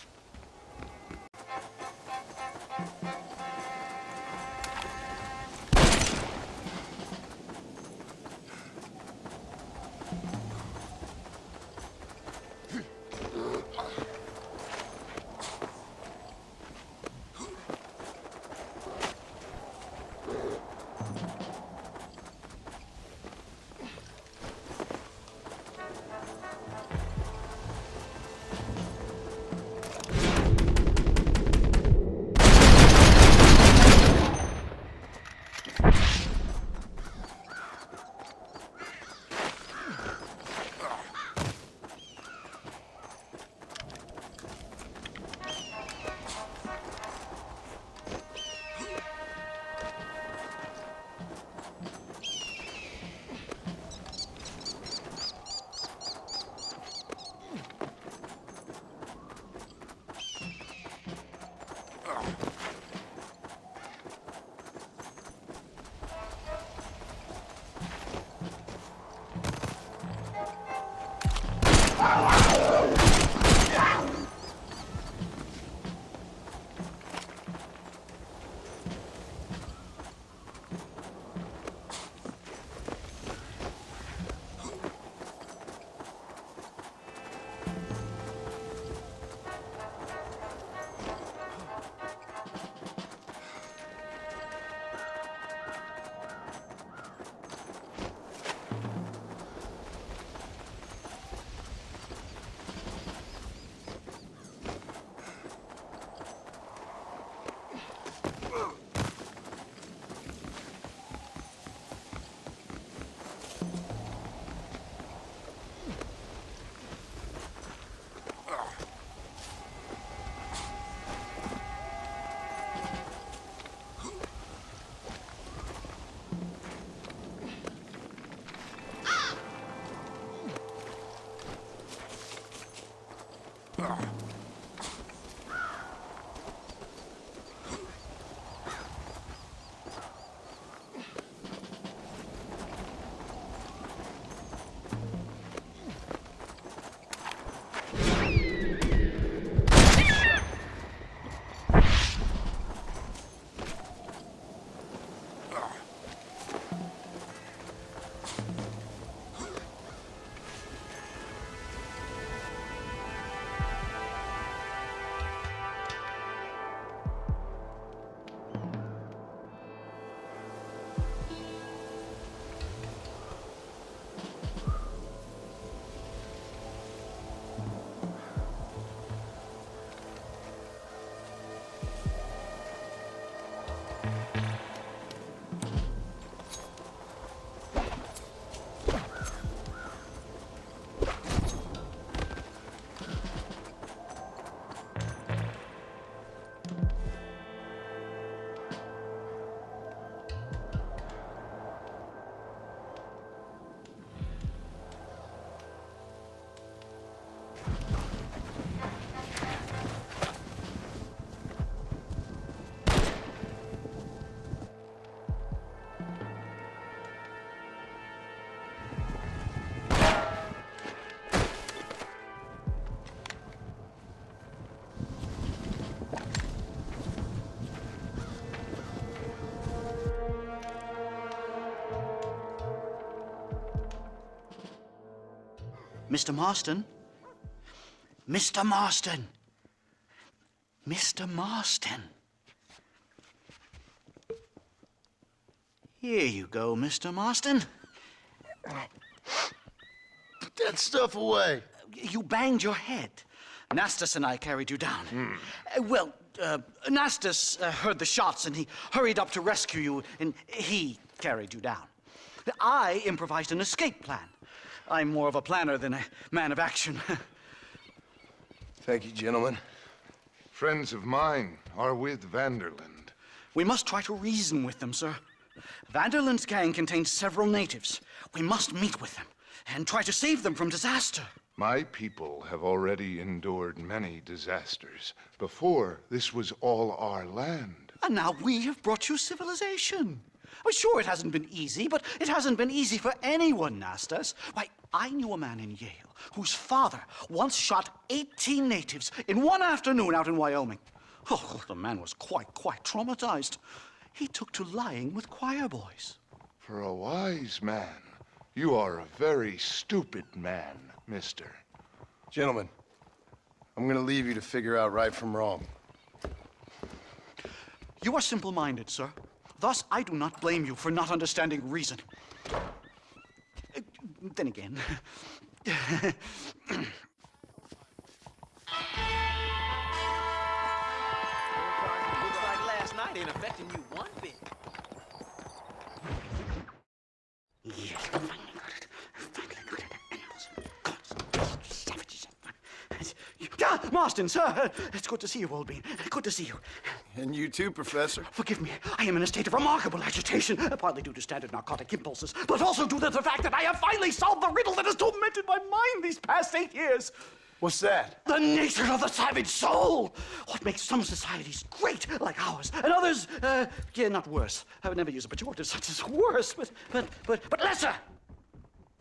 Mr. Marston? Mr. Marston! Mr. Marston! Here you go, Mr. Marston. Put that stuff away. You banged your head. Nastas and I carried you down. Nastas heard the shots and he hurried up to rescue you and he carried you down. I improvised an escape plan. I'm more of a planner than a man of action. Thank you, gentlemen. Friends of mine are with Vanderland. We must try to reason with them, sir. Vanderland's gang contains several natives. We must meet with them and try to save them from disaster. My people have already endured many disasters. Before, this was all our land. And now we have brought you civilization. Well, sure, it hasn't been easy, but it hasn't been easy for anyone, Nastas. Why, I knew a man in Yale whose father once shot 18 natives in one afternoon out in Wyoming. Oh, the man was quite traumatized. He took to lying with choir boys. For a wise man, you are a very stupid man, mister. Gentlemen, I'm gonna leave you to figure out right from wrong. You are simple-minded, sir. Thus, I do not blame you for not understanding reason. Then again... Looks like last night ain't affecting you one bit. Yes, I finally got it. Marston, sir! It's good to see you, old bean. Good to see you. And you too, Professor. Forgive me. I am in a state of remarkable agitation, partly due to standard narcotic impulses, but also due to the fact that I have finally solved the riddle that has tormented my mind these past 8 years. What's that? The nature of the savage soul! What makes some societies great, like ours, and others, not worse. I would never use a pejorative such as worse, but lesser!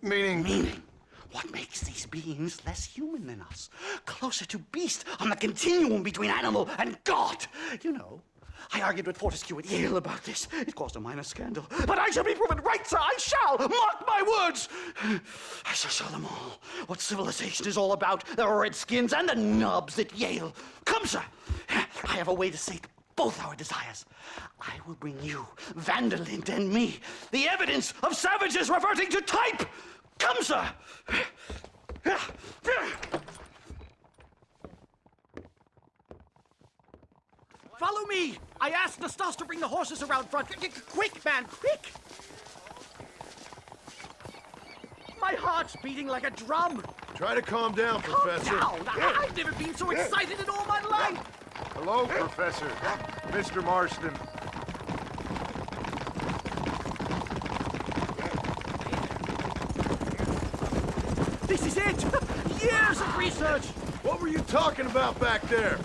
Meaning? What makes these beings less human than us? Closer to beast on the continuum between animal and God. You know, I argued with Fortescue at Yale about this. It caused a minor scandal. But I shall be proven right, sir. I shall. Mark my words. I shall show them all what civilization is all about. The redskins and the nubs at Yale. Come, sir. I have a way to sate both our desires. I will bring you, Vanderland and me, the evidence of savages reverting to type. Come, sir! Follow me! I asked Nastas to bring the horses around front. Quick, man, quick! My heart's beating like a drum. Try to calm down, Professor. Calm down! I've never been so excited in all my life! Hello, Professor. Mr. Marston. This is it! Years of research! What were you talking about back there?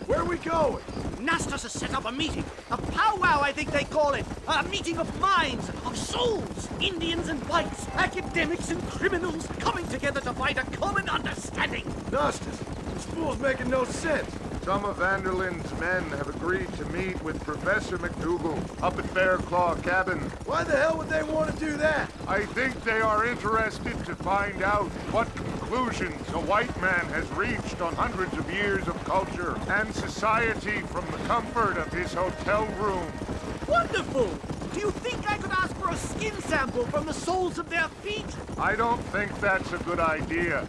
Where are we going? Nastas has set up a meeting. A powwow, I think they call it. A meeting of minds, of souls. Indians and whites, academics and criminals coming together to find a common understanding. Nastas, this fool's making no sense. Some of Vanderlin's men have agreed to meet with Professor McDougal up at Bear Claw Cabin. Why the hell would they want to do that? I think they are interested to find out what conclusions a white man has reached on hundreds of years of culture and society from the comfort of his hotel room. Wonderful! Do you think I could ask for a skin sample from the soles of their feet? I don't think that's a good idea.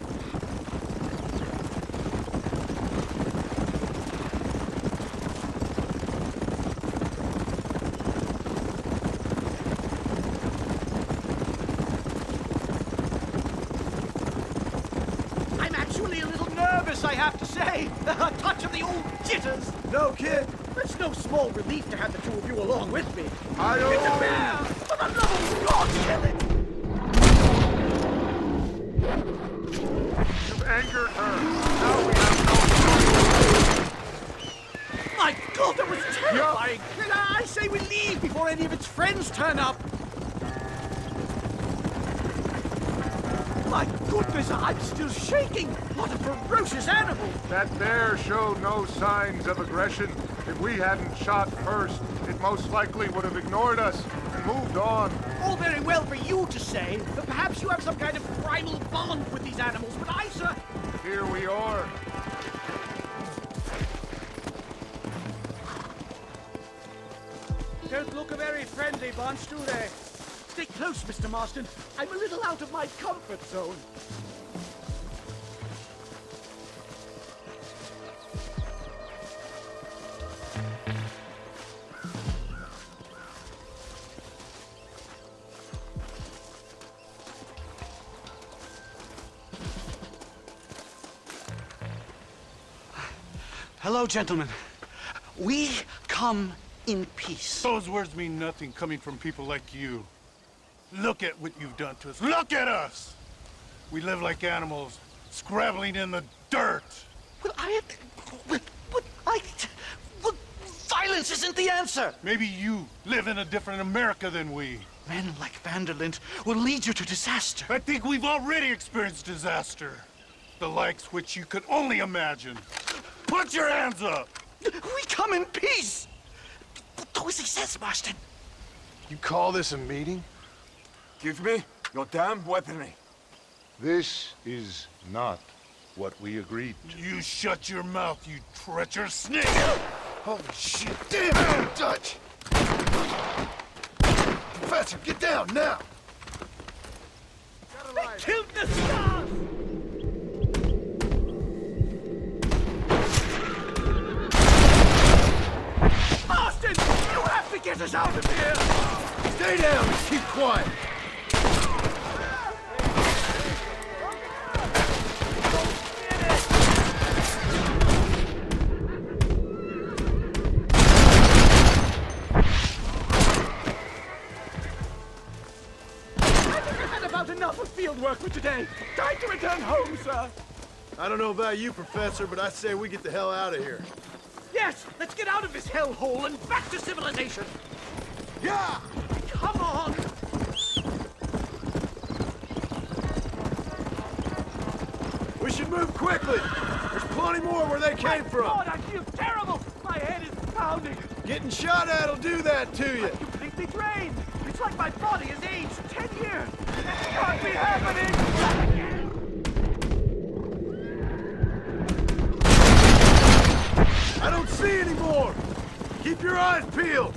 I have to say. A touch of the old jitters. No, kid. It's no small relief to have the two of you along with me. It's a bear! For the love of God, kill it! You've angered her. Now we have no choice. My God, that was terrifying! I say we leave before any of its friends turn up. My goodness, I'm still shaking! What a ferocious animal! That bear showed no signs of aggression. If we hadn't shot first, it most likely would have ignored us and moved on. All very well for you to say, but perhaps you have some kind of primal bond with these animals, but I, sir... Here we are. Don't look a very friendly bunch, do they? Stay close, Mr. Marston. I'm a little out of my comfort zone. Hello, gentlemen. We come in peace. Those words mean nothing coming from people like you. Look at what you've done to us. Look at us! We live like animals, scrabbling in the dirt. Well, violence isn't the answer. Maybe you live in a different America than we. Men like Vanderlyn will lead you to disaster. I think we've already experienced disaster. The likes which you could only imagine. Put your hands up! We come in peace! Do as he says, Marston. You call this a meeting? Give me your damn weaponry. This is not what we agreed to. You shut your mouth, you treacherous snake! Holy shit! Damn it, Dutch! Professor, get down now! They killed the stars! Marston! You have to get us out of here! Stay down and keep quiet! Enough of field work for today. Time to return home, sir. I don't know about you, Professor, but I say we get the hell out of here. Yes, let's get out of this hellhole and back to civilization. Yeah! Come on! We should move quickly. There's plenty more where they came from. God, I feel terrible. My head is pounding. Getting shot at'll do that to you. I'm completely drained. It's like my body has aged 10 years. This can't be happening. I don't see any more. Keep your eyes peeled.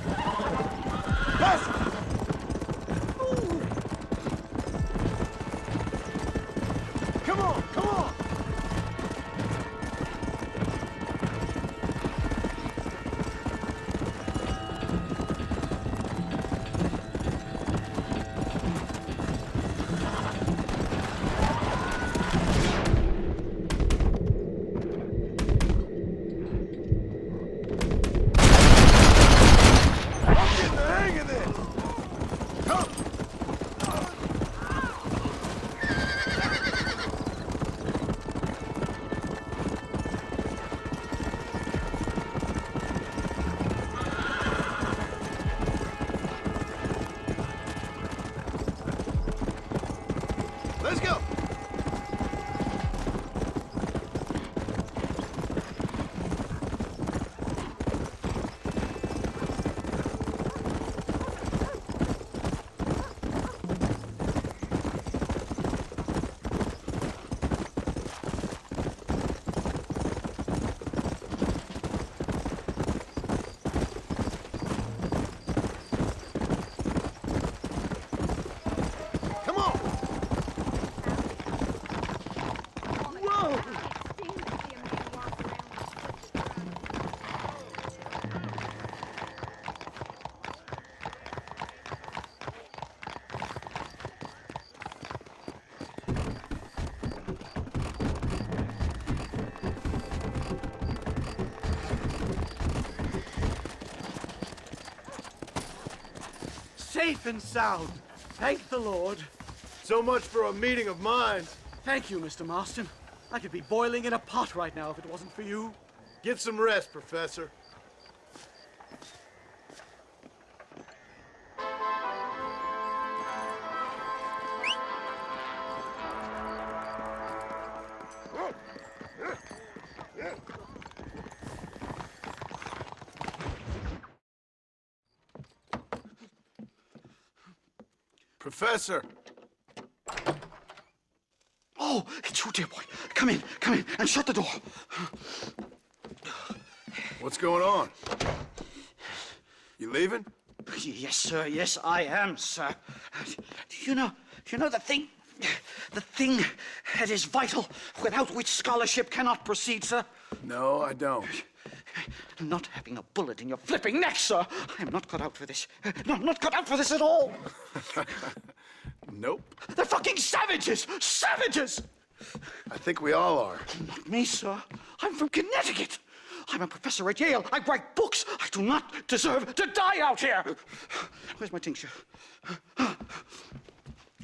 Pass it. Come on, come on. Let's go! Safe and sound. Thank the Lord. So much for a meeting of minds. Thank you, Mr. Marston. I could be boiling in a pot right now if it wasn't for you. Get some rest, Professor. Professor! Oh, it's you, dear boy. Come in, and shut the door. What's going on? You leaving? Yes, sir. Yes, I am, sir. You know the thing that is vital, without which scholarship cannot proceed, sir? No, I don't. Not having a bullet in your flipping neck, sir. I'm not cut out for this. No, I'm not cut out for this at all. Nope. They're fucking savages! Savages! I think we all are. Not me, sir. I'm from Connecticut. I'm a professor at Yale. I write books. I do not deserve to die out here. Where's my tincture?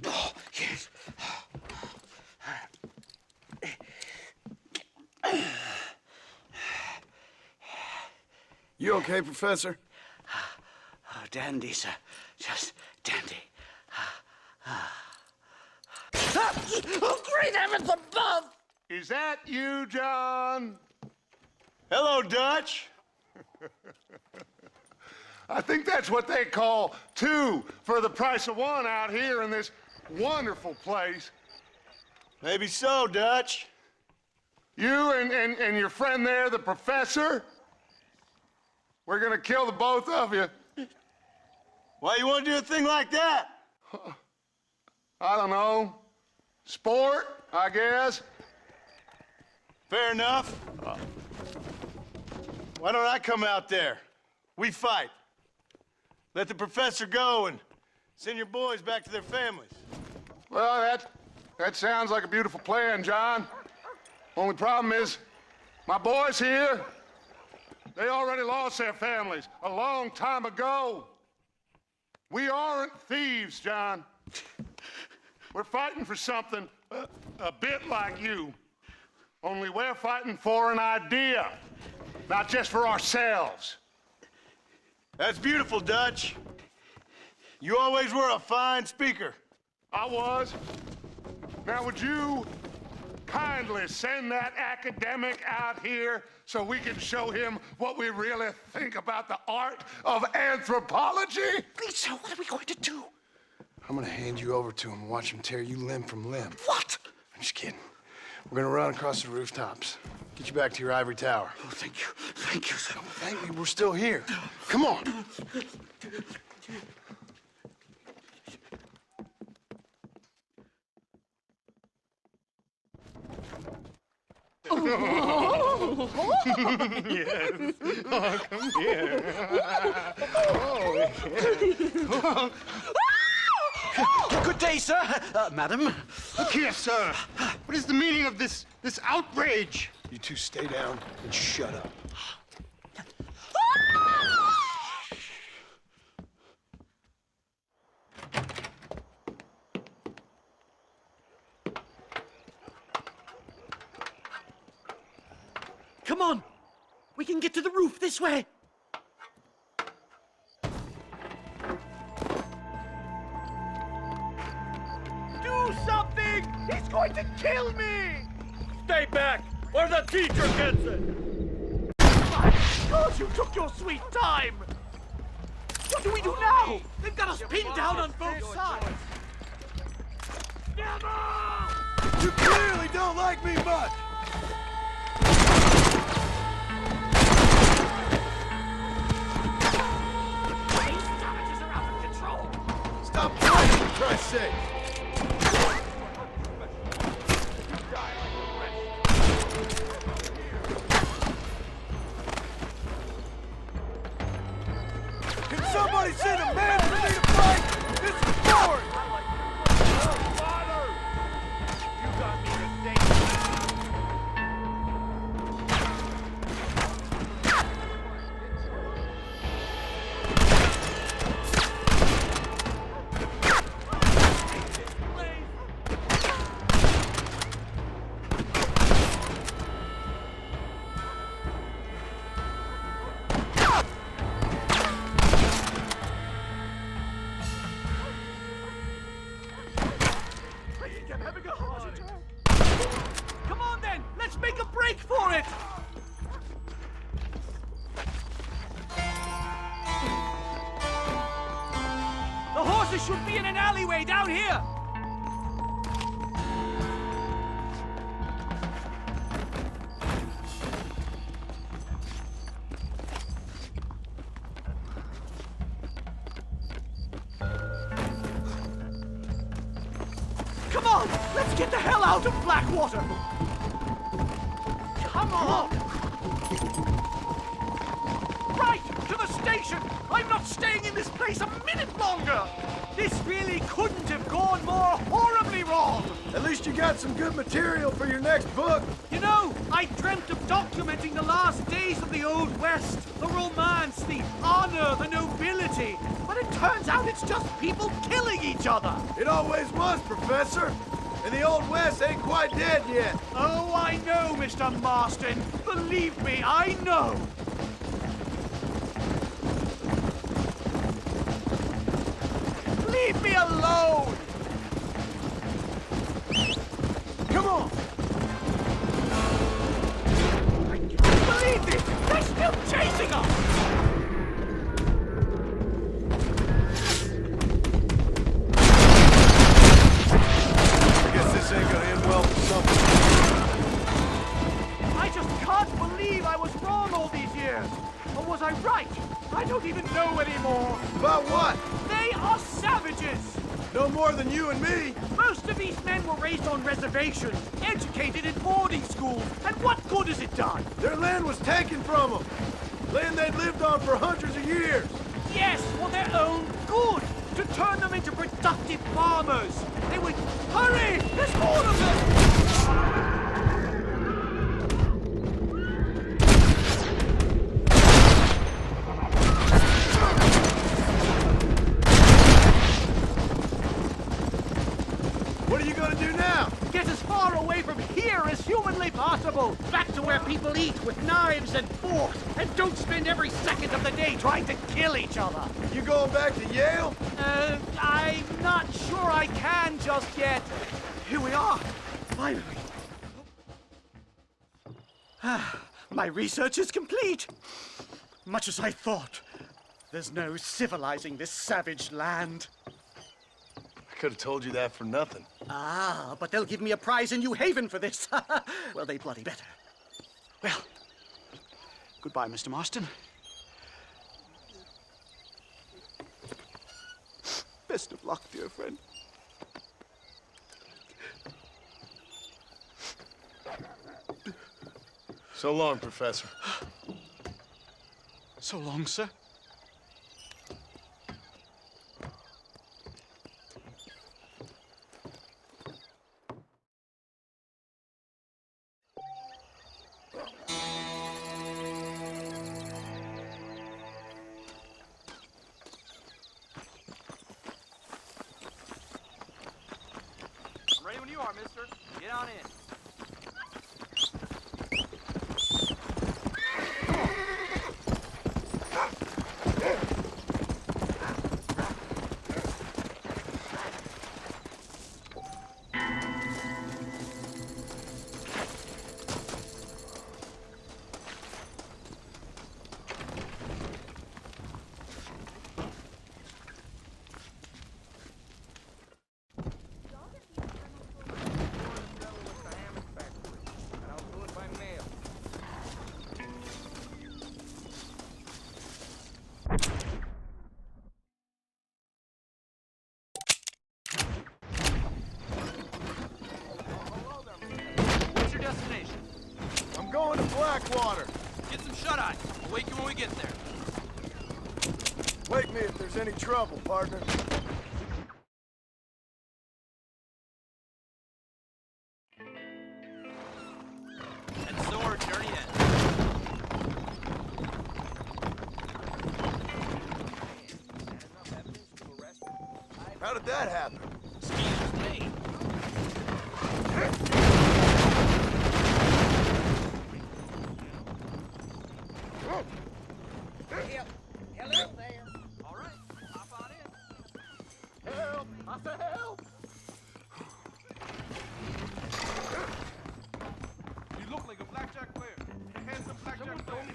Oh, yes. You okay, Professor? Oh, dandy, sir. Just dandy. Oh, great heavens above! Is that you, John? Hello, Dutch. I think that's what they call two for the price of one out here in this wonderful place. Maybe so, Dutch. You and your friend there, the professor, we're gonna kill the both of you. Why you want to do a thing like that? I don't know. Sport, I guess. Fair enough. Why don't I come out there? We fight. Let the professor go and send your boys back to their families. Well, that sounds like a beautiful plan, John. Only problem is, my boys here, they already lost their families a long time ago. We aren't thieves, John. We're fighting for something a bit like you. Only we're fighting for an idea, not just for ourselves. That's beautiful, Dutch. You always were a fine speaker. I was. Now, would you kindly send that academic out here so we can show him what we really think about the art of anthropology? Please, sir, what are we going to do? I'm gonna hand you over to him and watch him tear you limb from limb. What? I'm just kidding. We're gonna run across the rooftops. Get you back to your ivory tower. Oh, thank you. Thank you, sir. Don't thank me, we're still here. Come on. Yes. Oh, come here. Oh. Good day, sir. Madam. Look here, sir. What is the meaning of this outrage? You two stay down and shut up. Come on! We can get to the roof this way! Do something! He's going to kill me! Stay back, or the teacher gets it! My God, you took your sweet time! What do we do now? They've got us pinned down on both sides! You clearly don't like me much! These savages are out of control! Stop fighting, for Christ's sake! Can somebody send a man for me to fight? This is boring! Come on then, let's make a break for it! The horses should be in an alleyway down here! Come on, let's get the hell out of Blackwater! Come on! Right, to the station! I'm not staying in this place a minute longer! This really couldn't have gone more horribly wrong! At least you got some good material for your next book. You know, I dreamt of documenting the last days of the Old West. The romance, the honor, the nobility. But it turns out it's just people killing each other. It always was, Professor. And the Old West ain't quite dead yet. Oh, I know, Mr. Marston. Believe me, I know. Leave me alone! Come on! I can't believe this! They're still chasing us! I guess this ain't gonna end well for something. I just can't believe I was wrong all these years. Or was I right? I don't even know anymore. About what? They are savages! No more than you and me. Most of these men were raised on reservations, educated in boarding schools, and what good has it done? Their land was taken from them. Land they'd lived on for hundreds of years. Yes, for their own good, to turn them into productive farmers. They would... Hurry! There's more of them! What are you gonna do now? Get as far away from here as humanly possible. Back to where people eat with knives and forks. And don't spend every second of the day trying to kill each other. You going back to Yale? I'm not sure I can just yet. Here we are. Finally. My research is complete. Much as I thought. There's no civilizing this savage land. I could have told you that for nothing. Ah, but they'll give me a prize in New Haven for this. Well, they bloody better. Well, goodbye, Mr. Marston. Best of luck, dear friend. So long, Professor. So long, sir. I'm ready when you are, mister. Get on in. Blackwater. Get some shut-eye. I'll wake you when we get there. Wake me if there's any trouble, partner. And so our journey ends. How did that happen? Excuse me. Hello there. All right, hop on in. Help! I said help! You look like a blackjack player. A handsome blackjack player.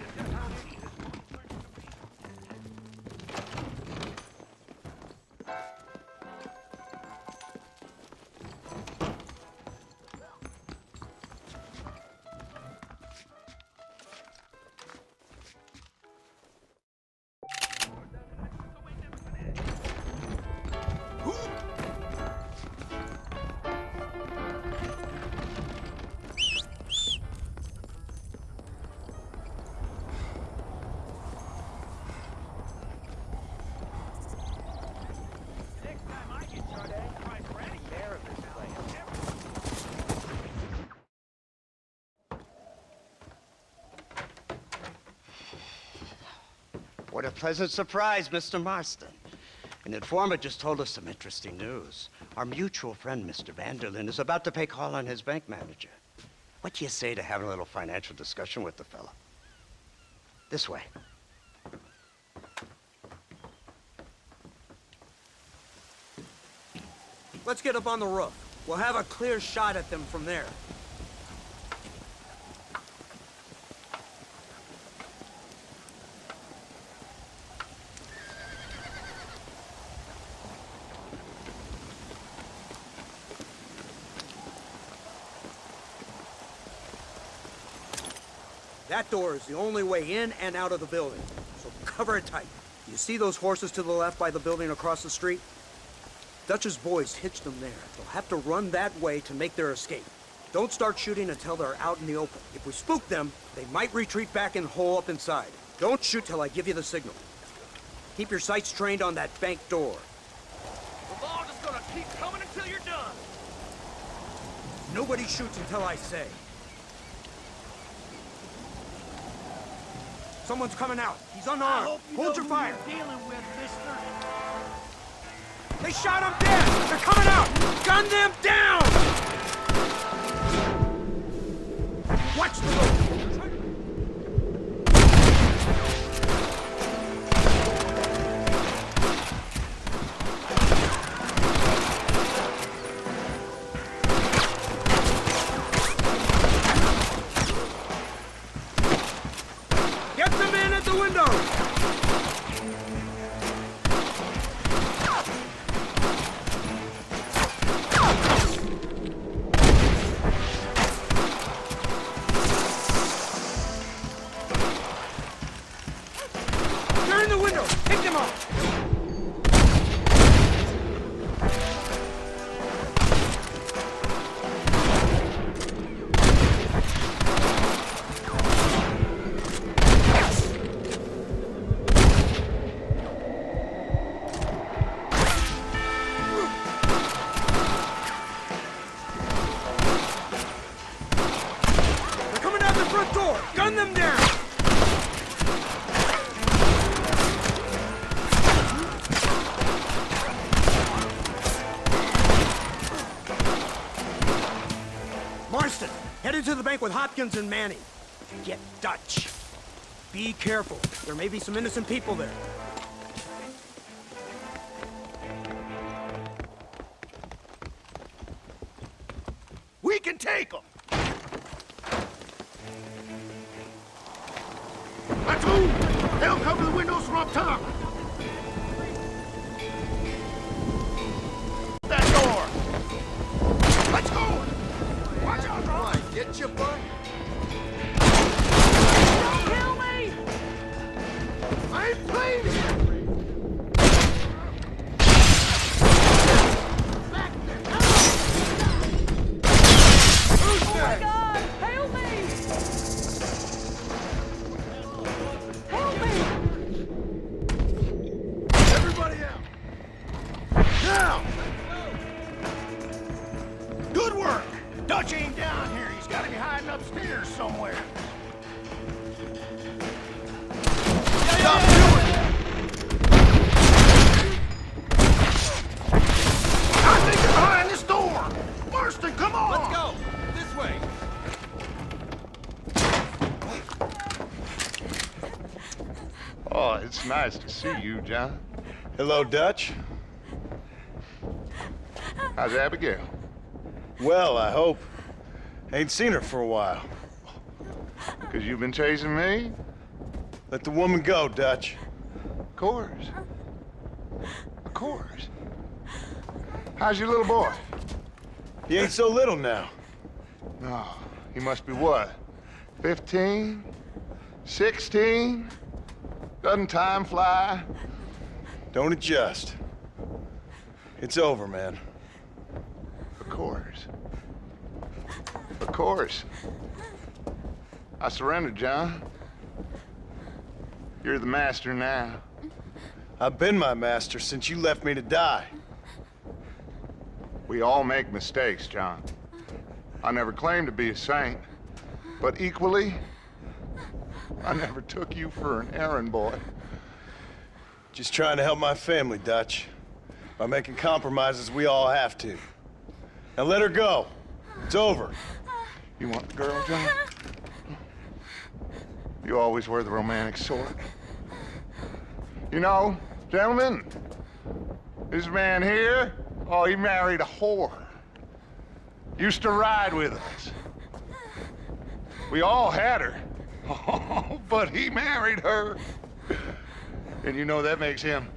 What a pleasant surprise, Mr. Marston. An informant just told us some interesting news. Our mutual friend, Mr. Vanderlyn, is about to pay call on his bank manager. What do you say to having a little financial discussion with the fella? This way. Let's get up on the roof. We'll have a clear shot at them from there. That door is the only way in and out of the building, so cover it tight. You see those horses to the left by the building across the street? Dutch's boys hitched them there. They'll have to run that way to make their escape. Don't start shooting until they're out in the open. If we spook them, they might retreat back and hole up inside. Don't shoot till I give you the signal. Keep your sights trained on that bank door. We're all just gonna keep coming until you're done. Nobody shoots until I say. Someone's coming out. He's unarmed. Hold your fire. Dealing with, mister. They shot him dead! They're coming out! Gun them down! Watch the road! Get the man at the window! To the bank with Hopkins and Manning. Get Dutch. Be careful. There may be some innocent people there. We can take them! Let's move! They'll cover the windows from up top! That door! Let's go! Watch out, Ron! Get your butt! Don't kill me! I ain't playing here! Back there! Oh my God! Help me! Dutch ain't down here. He's got to be hiding upstairs somewhere. Stop doing it! I think you're behind this door. Marston, come on! Let's go! This way! Oh, it's nice to see you, John. Hello, Dutch. How's Abigail? Well, I hope. Ain't seen her for a while. Because you've been chasing me? Let the woman go, Dutch. Of course. Of course. How's your little boy? He ain't so little now. No, he must be what? 15? 16? Doesn't time fly? Don't adjust. It's over, man. Of course. Of course. I surrendered, John. You're the master now. I've been my master since you left me to die. We all make mistakes, John. I never claimed to be a saint, but equally, I never took you for an errand boy. Just trying to help my family, Dutch. By making compromises we all have to. Now let her go. It's over. You want the girl, John? You always were the romantic sort. You know, gentlemen, this man here, oh, he married a whore. Used to ride with us. We all had her. Oh, but he married her. And you know that makes him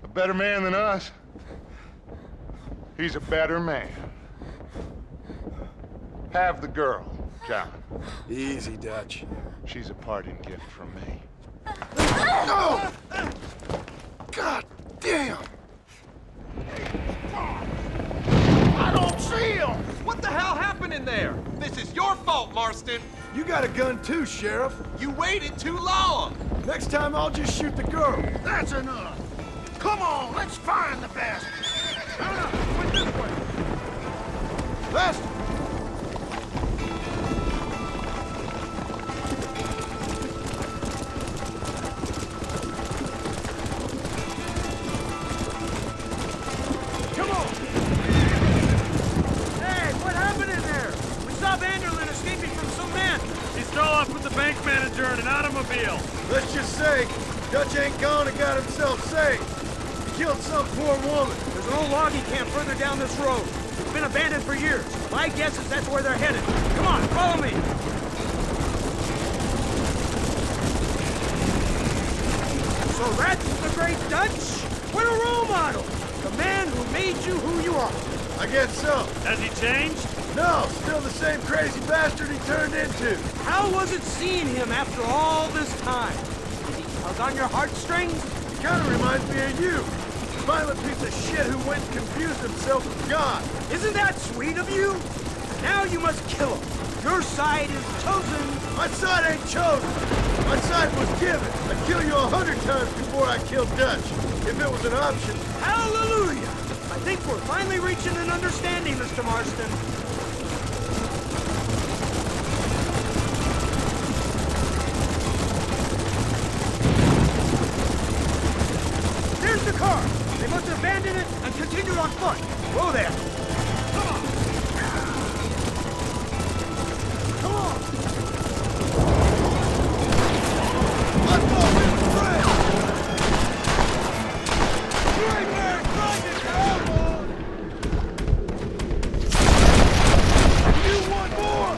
a better man than us. He's a better man. Have the girl, John. Easy, Dutch. She's a parting gift from me. No! God damn! I don't see him! What the hell happened in there? This is your fault, Marston! You got a gun too, Sheriff. You waited too long! Next time I'll just shoot the girl. That's enough! Come on, let's find the bastard! Went this way. Bastard! Come on! Hey, what happened in there? We saw Vanderlyn escaping from some men. He stole off with the bank manager in an automobile. Let's just say, Dutch ain't gone and got himself saved. He killed some poor woman. There's an old logging camp further down this road. It's been abandoned for years. My guess is that's where they're headed. Come on, follow me. So that's the great Dutch? What a role model! The man who made you who you are. I guess so. Has he changed? No, still the same crazy bastard he turned into. How was it seeing him after all this time? Did he tug on your heartstrings? He kind of reminds me of you. Violent piece of shit who went and confused himself with God. Isn't that sweet of you? Now you must kill him. Your side is chosen. My side ain't chosen. My side was given. I'd kill you 100 times before I killed Dutch, if it was an option. Hallelujah! I think we're finally reaching an understanding, Mr. Marston. There's the car. They must have abandoned it and continued on foot. Whoa there. Come on. Come on. Let's go, Mr. Fred. You ain't very frightened, cowboy. You want more?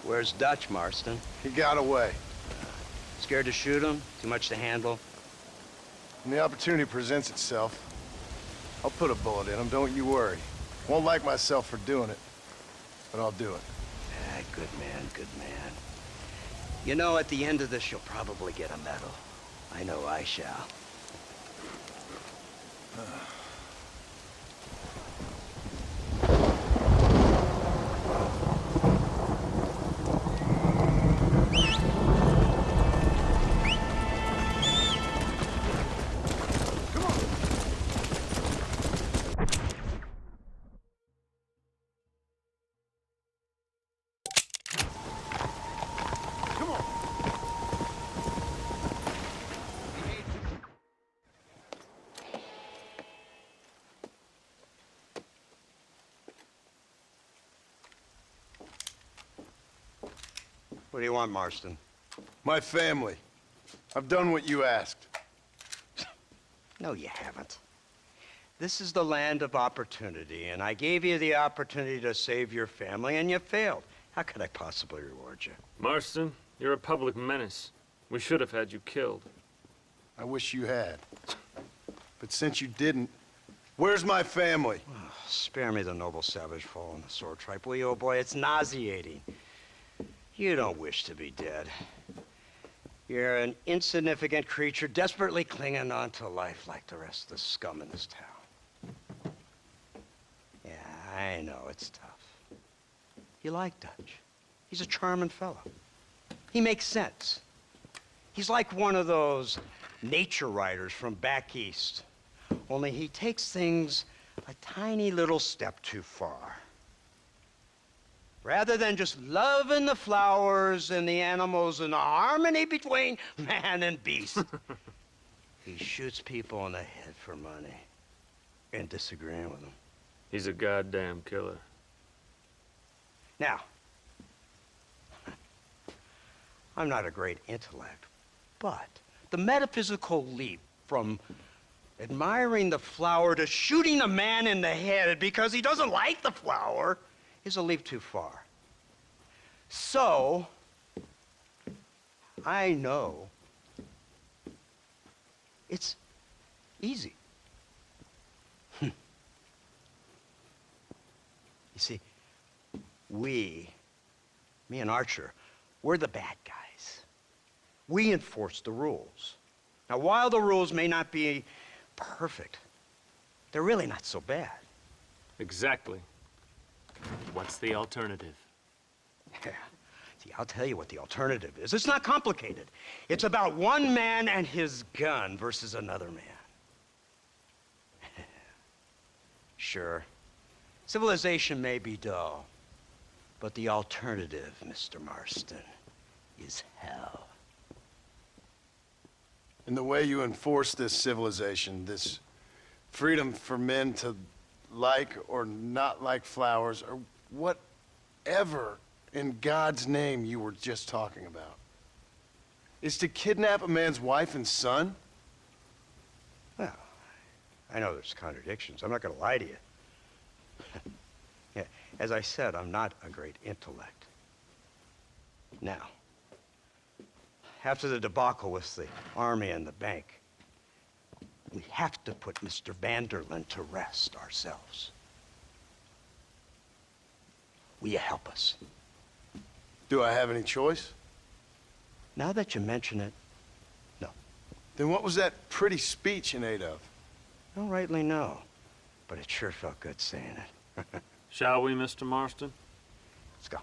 Where's Dutch, Marston? He got away. Scared to shoot him? Too much to handle? When the opportunity presents itself, I'll put a bullet in him, don't you worry. Won't like myself for doing it, but I'll do it. Ah, good man, good man. You know, at the end of this, you'll probably get a medal. I know I shall. What do you want, Marston? My family. I've done what you asked. No, you haven't. This is the land of opportunity, and I gave you the opportunity to save your family, and you failed. How could I possibly reward you? Marston, you're a public menace. We should have had you killed. I wish you had. But since you didn't, where's my family? Oh, spare me the noble savage fall on the sword tripe, will you, old boy? It's nauseating. You don't wish to be dead. You're an insignificant creature desperately clinging on to life like the rest of the scum in this town. Yeah, I know, it's tough. You like Dutch. He's a charming fellow. He makes sense. He's like one of those nature writers from back east. Only he takes things a tiny little step too far. Rather than just loving the flowers and the animals and the harmony between man and beast, he shoots people in the head for money and disagreeing with them. He's a goddamn killer. Now, I'm not a great intellect, but the metaphysical leap from admiring the flower to shooting a man in the head because he doesn't like the flower is a leap too far. So, I know it's easy. You see, me and Archer, we're the bad guys. We enforce the rules. Now, while the rules may not be perfect, they're really not so bad. Exactly. What's the alternative? Yeah. See, I'll tell you what the alternative is. It's not complicated. It's about one man and his gun versus another man. Sure, civilization may be dull, but the alternative, Mr. Marston, is hell. in the way you enforce this civilization, this freedom for men to like or not like flowers, or whatever in God's name you were just talking about, is to kidnap a man's wife and son? Well, I know there's contradictions. I'm not going to lie to you. Yeah, as I said, I'm not a great intellect. Now, after the debacle with the army and the bank, we have to put Mr. Vanderlyn to rest ourselves. Will you help us? Do I have any choice? Now that you mention it, no. Then what was that pretty speech in aid of? Don't rightly know, but it sure felt good saying it. Shall we, Mr. Marston? Let's go.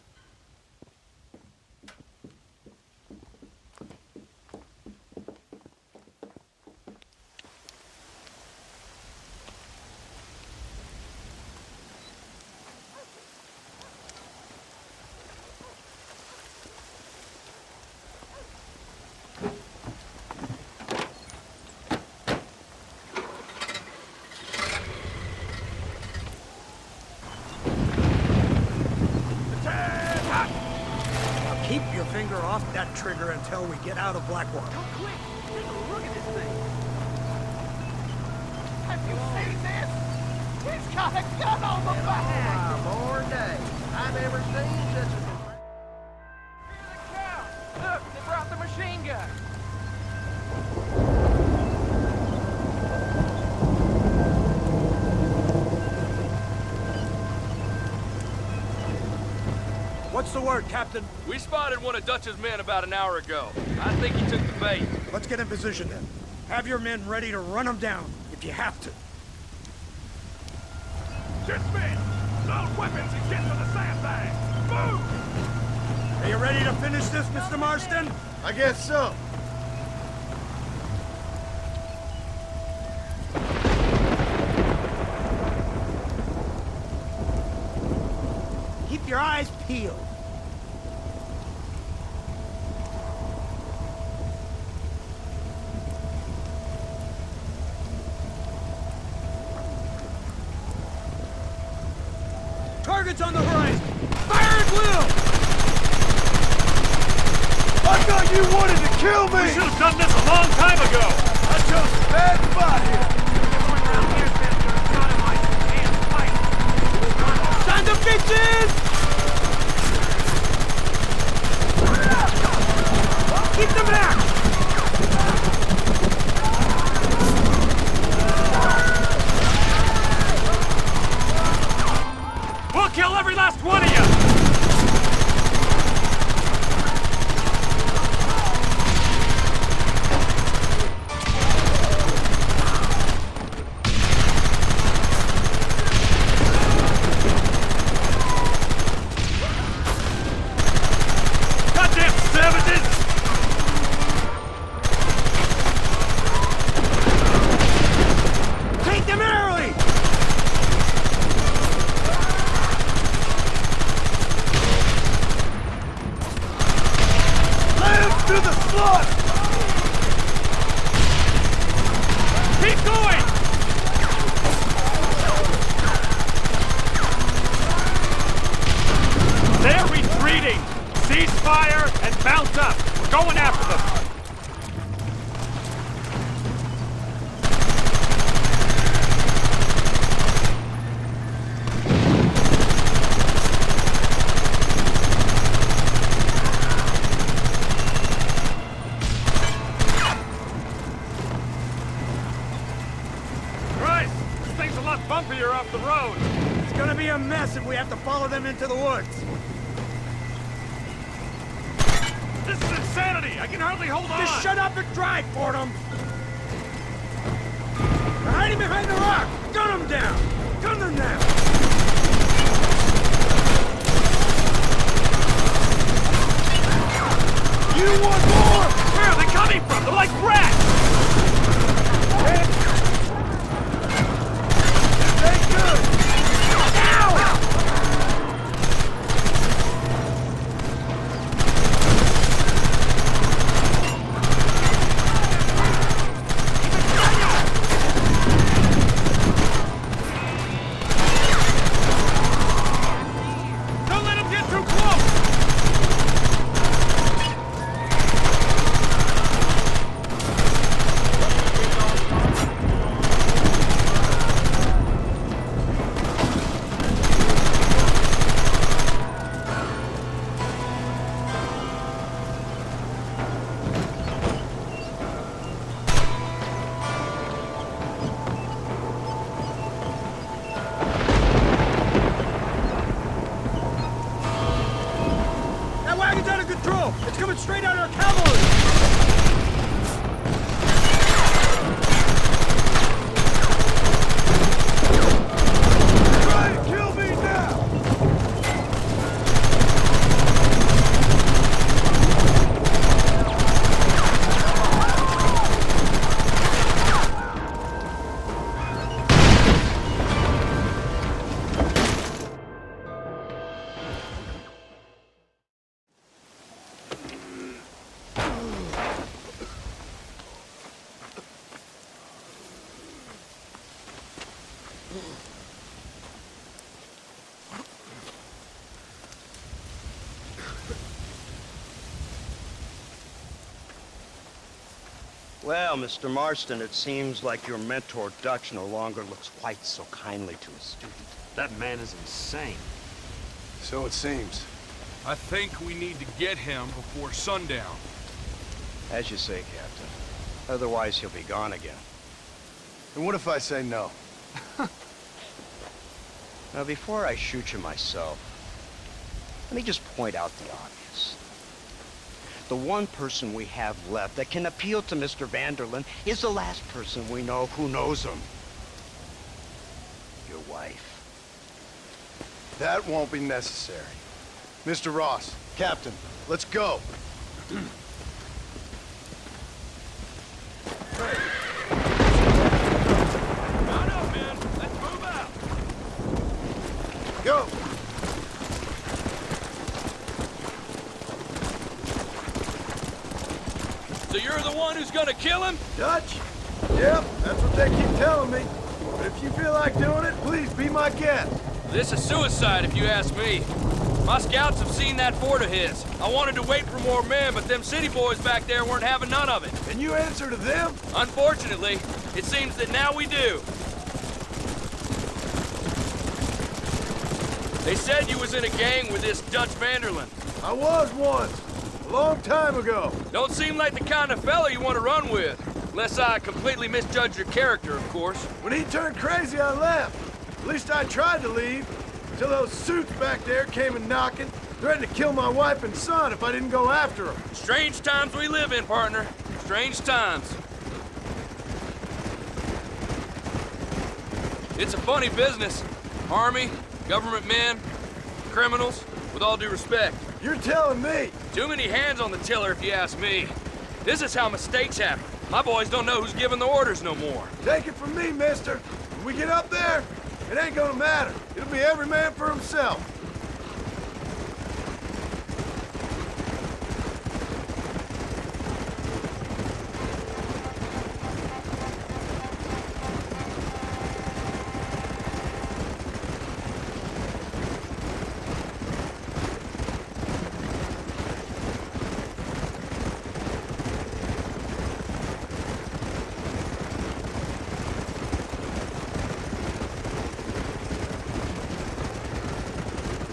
Keep your finger off that trigger until we get out of Blackwater. Quick, take a look at this thing. Have you seen this? He's got a gun on the back. More day. I never seen such a... Look, they brought the machine gun. What's the word, Captain? We spotted one of Dutch's men about an hour ago. I think he took the bait. Let's get in position then. Have your men ready to run them down if you have to. Dismiss! Load weapons and get to the sandbag! Move! Are you ready to finish this, Mr. Marston? I guess so. Keep your eyes peeled. Targets on the horizon! Fire at will! I thought you wanted to kill me! We should have done this a long time ago! I chose a bad spot here! Everyone around here says you're a sodomite and Pike. Sign the bitches! Keep them back! We'll kill every last one of you! Goddamn savages! Take them early! To the slot! Keep going! They're retreating! Cease fire and bounce up! We're going after them! Bumpier off the road. It's gonna be a mess if we have to follow them into the woods. This is insanity! I can hardly hold on! Just shut up and drive, Fordham! They're hiding behind the rock! Gun them down! Gun them down! You want more? Where are they coming from? They're like rats! coming straight at our cavalry! Try to kill me now! Well, Mr. Marston, it seems like your mentor Dutch no longer looks quite so kindly to his student. That man is insane. So it seems. I think we need to get him before sundown. As you say, Captain. Otherwise, he'll be gone again. And what if I say no? Now, before I shoot you myself, let me just point out the obvious. The one person we have left that can appeal to Mr. Vanderlyn is the last person we know who knows him. Your wife. That won't be necessary. Mr. Ross, Captain, let's go. Go! So you're the one who's gonna kill him? Dutch? Yep, that's what they keep telling me. But if you feel like doing it, please be my guest. This is suicide, if you ask me. My scouts have seen that fort of his. I wanted to wait for more men, but them city boys back there weren't having none of it. And you answer to them? Unfortunately, it seems that now we do. They said you was in a gang with this Dutch Vanderlyn. I was once. A long time ago. Don't seem like the kind of fella you want to run with. Unless I completely misjudged your character, of course. When he turned crazy, I left. At least I tried to leave. Till those suits back there came and knocking, threatened to kill my wife and son if I didn't go after them. Strange times we live in, partner. Strange times. It's a funny business. Army, government men, criminals, with all due respect. You're telling me? Too many hands on the tiller, if you ask me. This is how mistakes happen. My boys don't know who's giving the orders no more. Take it from me, mister. When we get up there, it ain't gonna matter. It'll be every man for himself.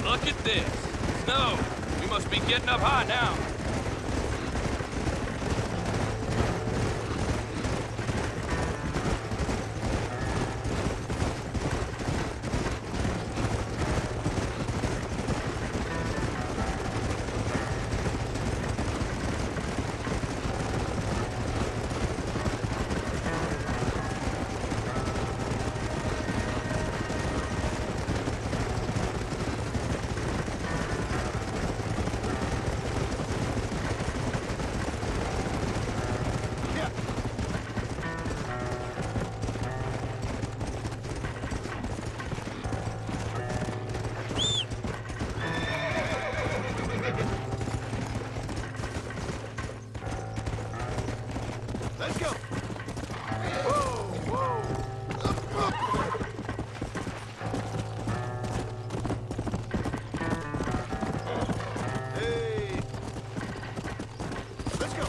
Look at this. Snow. We must be getting up high now. Let's go. Whoa, whoa. Hey. Let's go.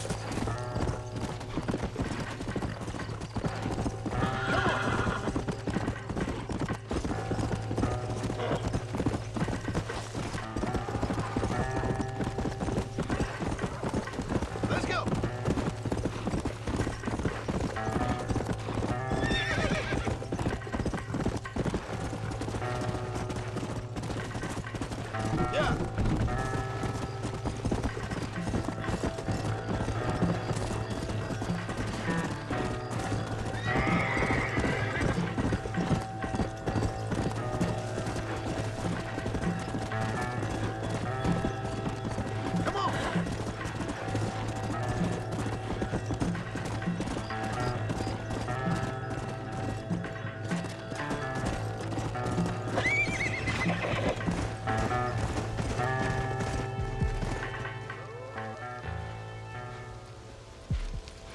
Let's go.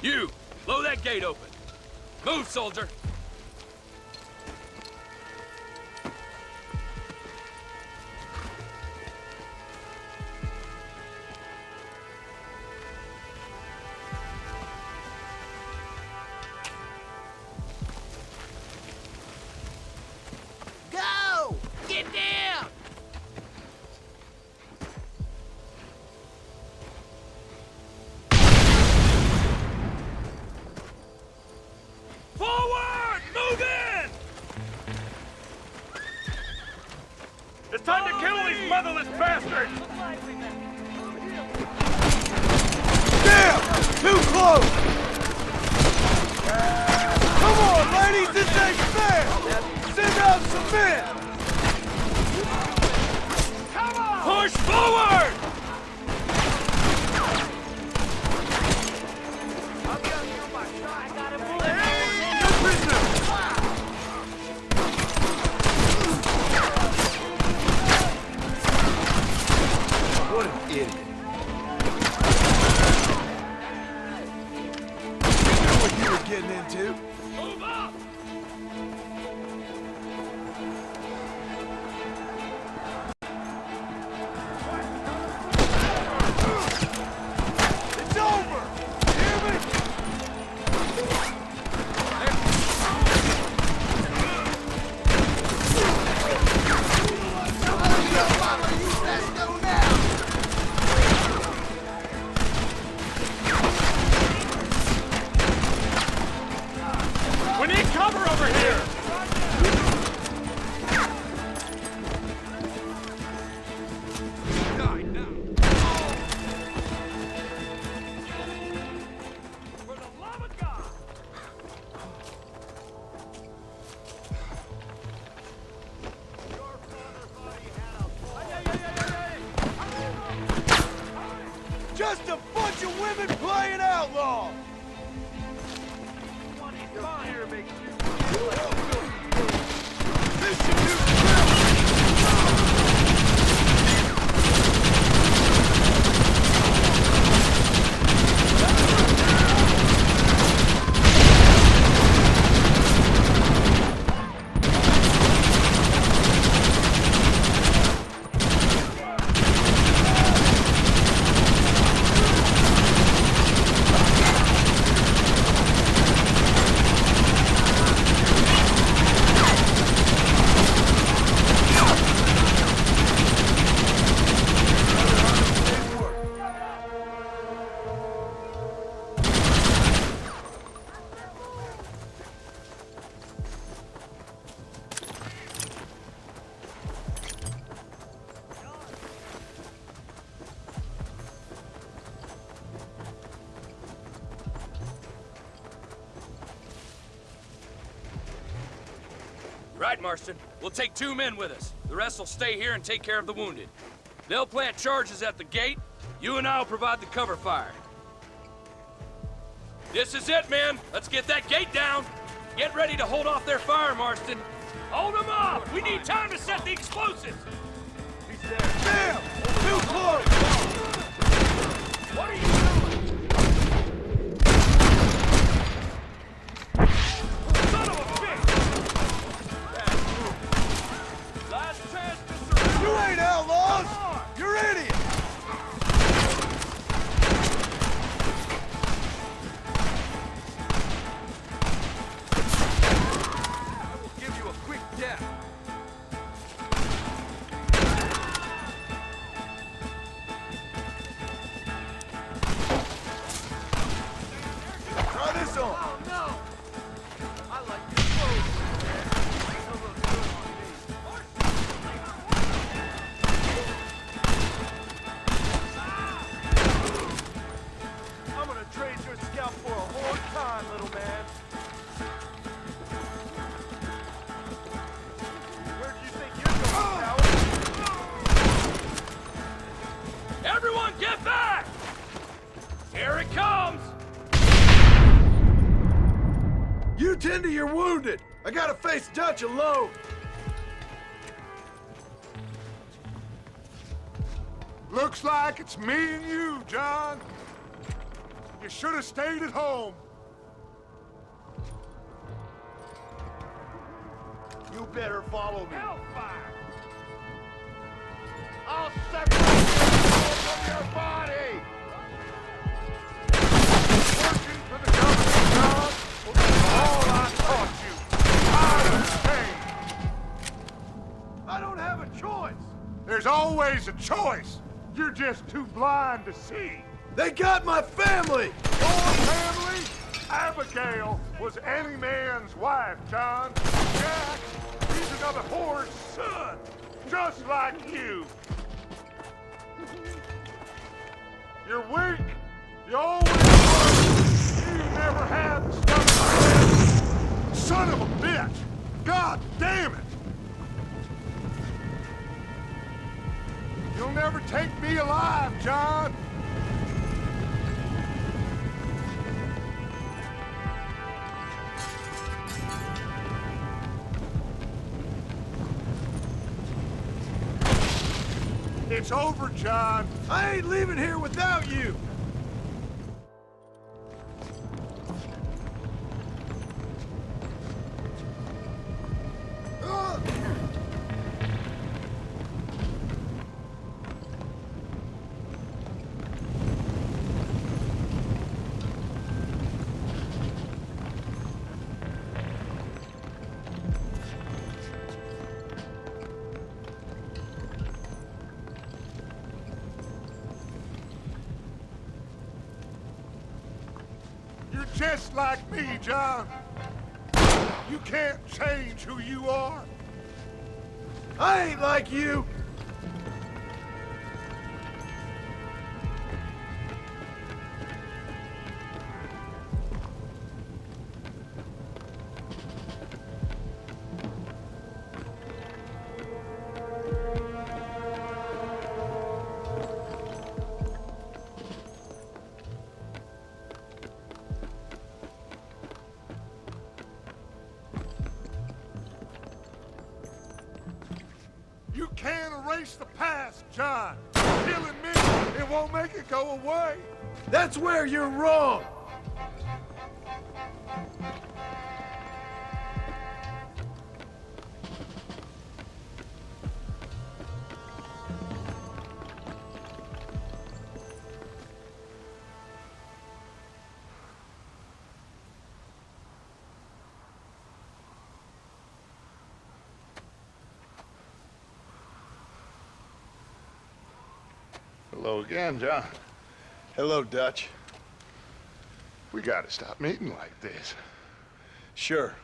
You, blow that gate open. Move, soldier. Go! Get down! Forward! Move in! It's time to kill these motherless bastards! Damn! Too close! Come on, ladies, this ain't fair! Send out some men! Come on! Push forward! What an idiot. You knew what you were getting into. Move up! It's over! Hear me? We need cover over here! Just a bunch of women playing outlaw! This should do Right, Marston. We'll take 2 men with us. The rest will stay here and take care of the wounded. They'll plant charges at the gate. You and I'll provide the cover fire. This is it, men. Let's get that gate down. Get ready to hold off their fire, Marston. Hold them off! We need time to set the explosives! He's there. Damn! Too close! What are you doing? Son of a bitch! Last chance to surrender! You ain't outlaws! You're idiots! Tend to your wounded. I gotta face Dutch alone. Looks like it's me and you, John. You should have stayed at home. You better follow me. Hellfire! I'll separate you from your body! Working for the government, John, will be all I taught you. I don't have a choice! There's always a choice. You're just too blind to see. They got my family! Your family? Abigail was any man's wife, John. Jack, he's another whore's son, just like you. You're weak. You always were. You never had the stomach. Son of a bitch! God damn it! You'll never take me alive, John. It's over, John. I ain't leaving here without you! You're just like me, John. You can't change who you are. I ain't like you! You can't erase the past, John. Killing me, it won't make it go away. That's where you're wrong! Hello again, John. Hello, Dutch. We gotta stop meeting like this. Sure.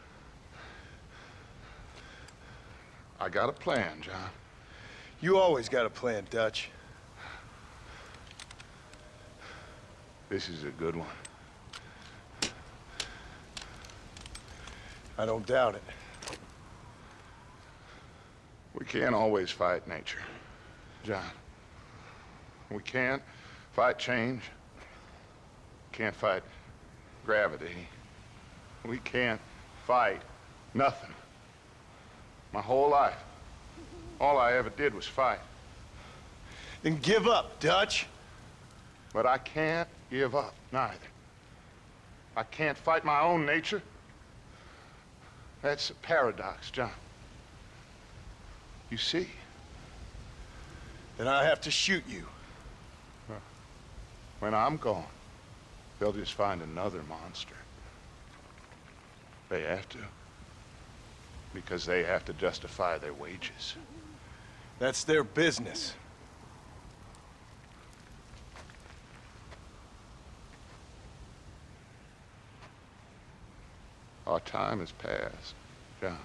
I got a plan, John. You always got a plan, Dutch. This is a good one. I don't doubt it. We can't always fight nature, John. We can't fight change. Can't fight gravity. We can't fight nothing. My whole life, all I ever did was fight. Then give up, Dutch. But I can't give up, neither. I can't fight my own nature. That's a paradox, John. You see? Then I have to shoot you. When I'm gone, they'll just find another monster. They have to. Because they have to justify their wages. That's their business. Our time has passed, John.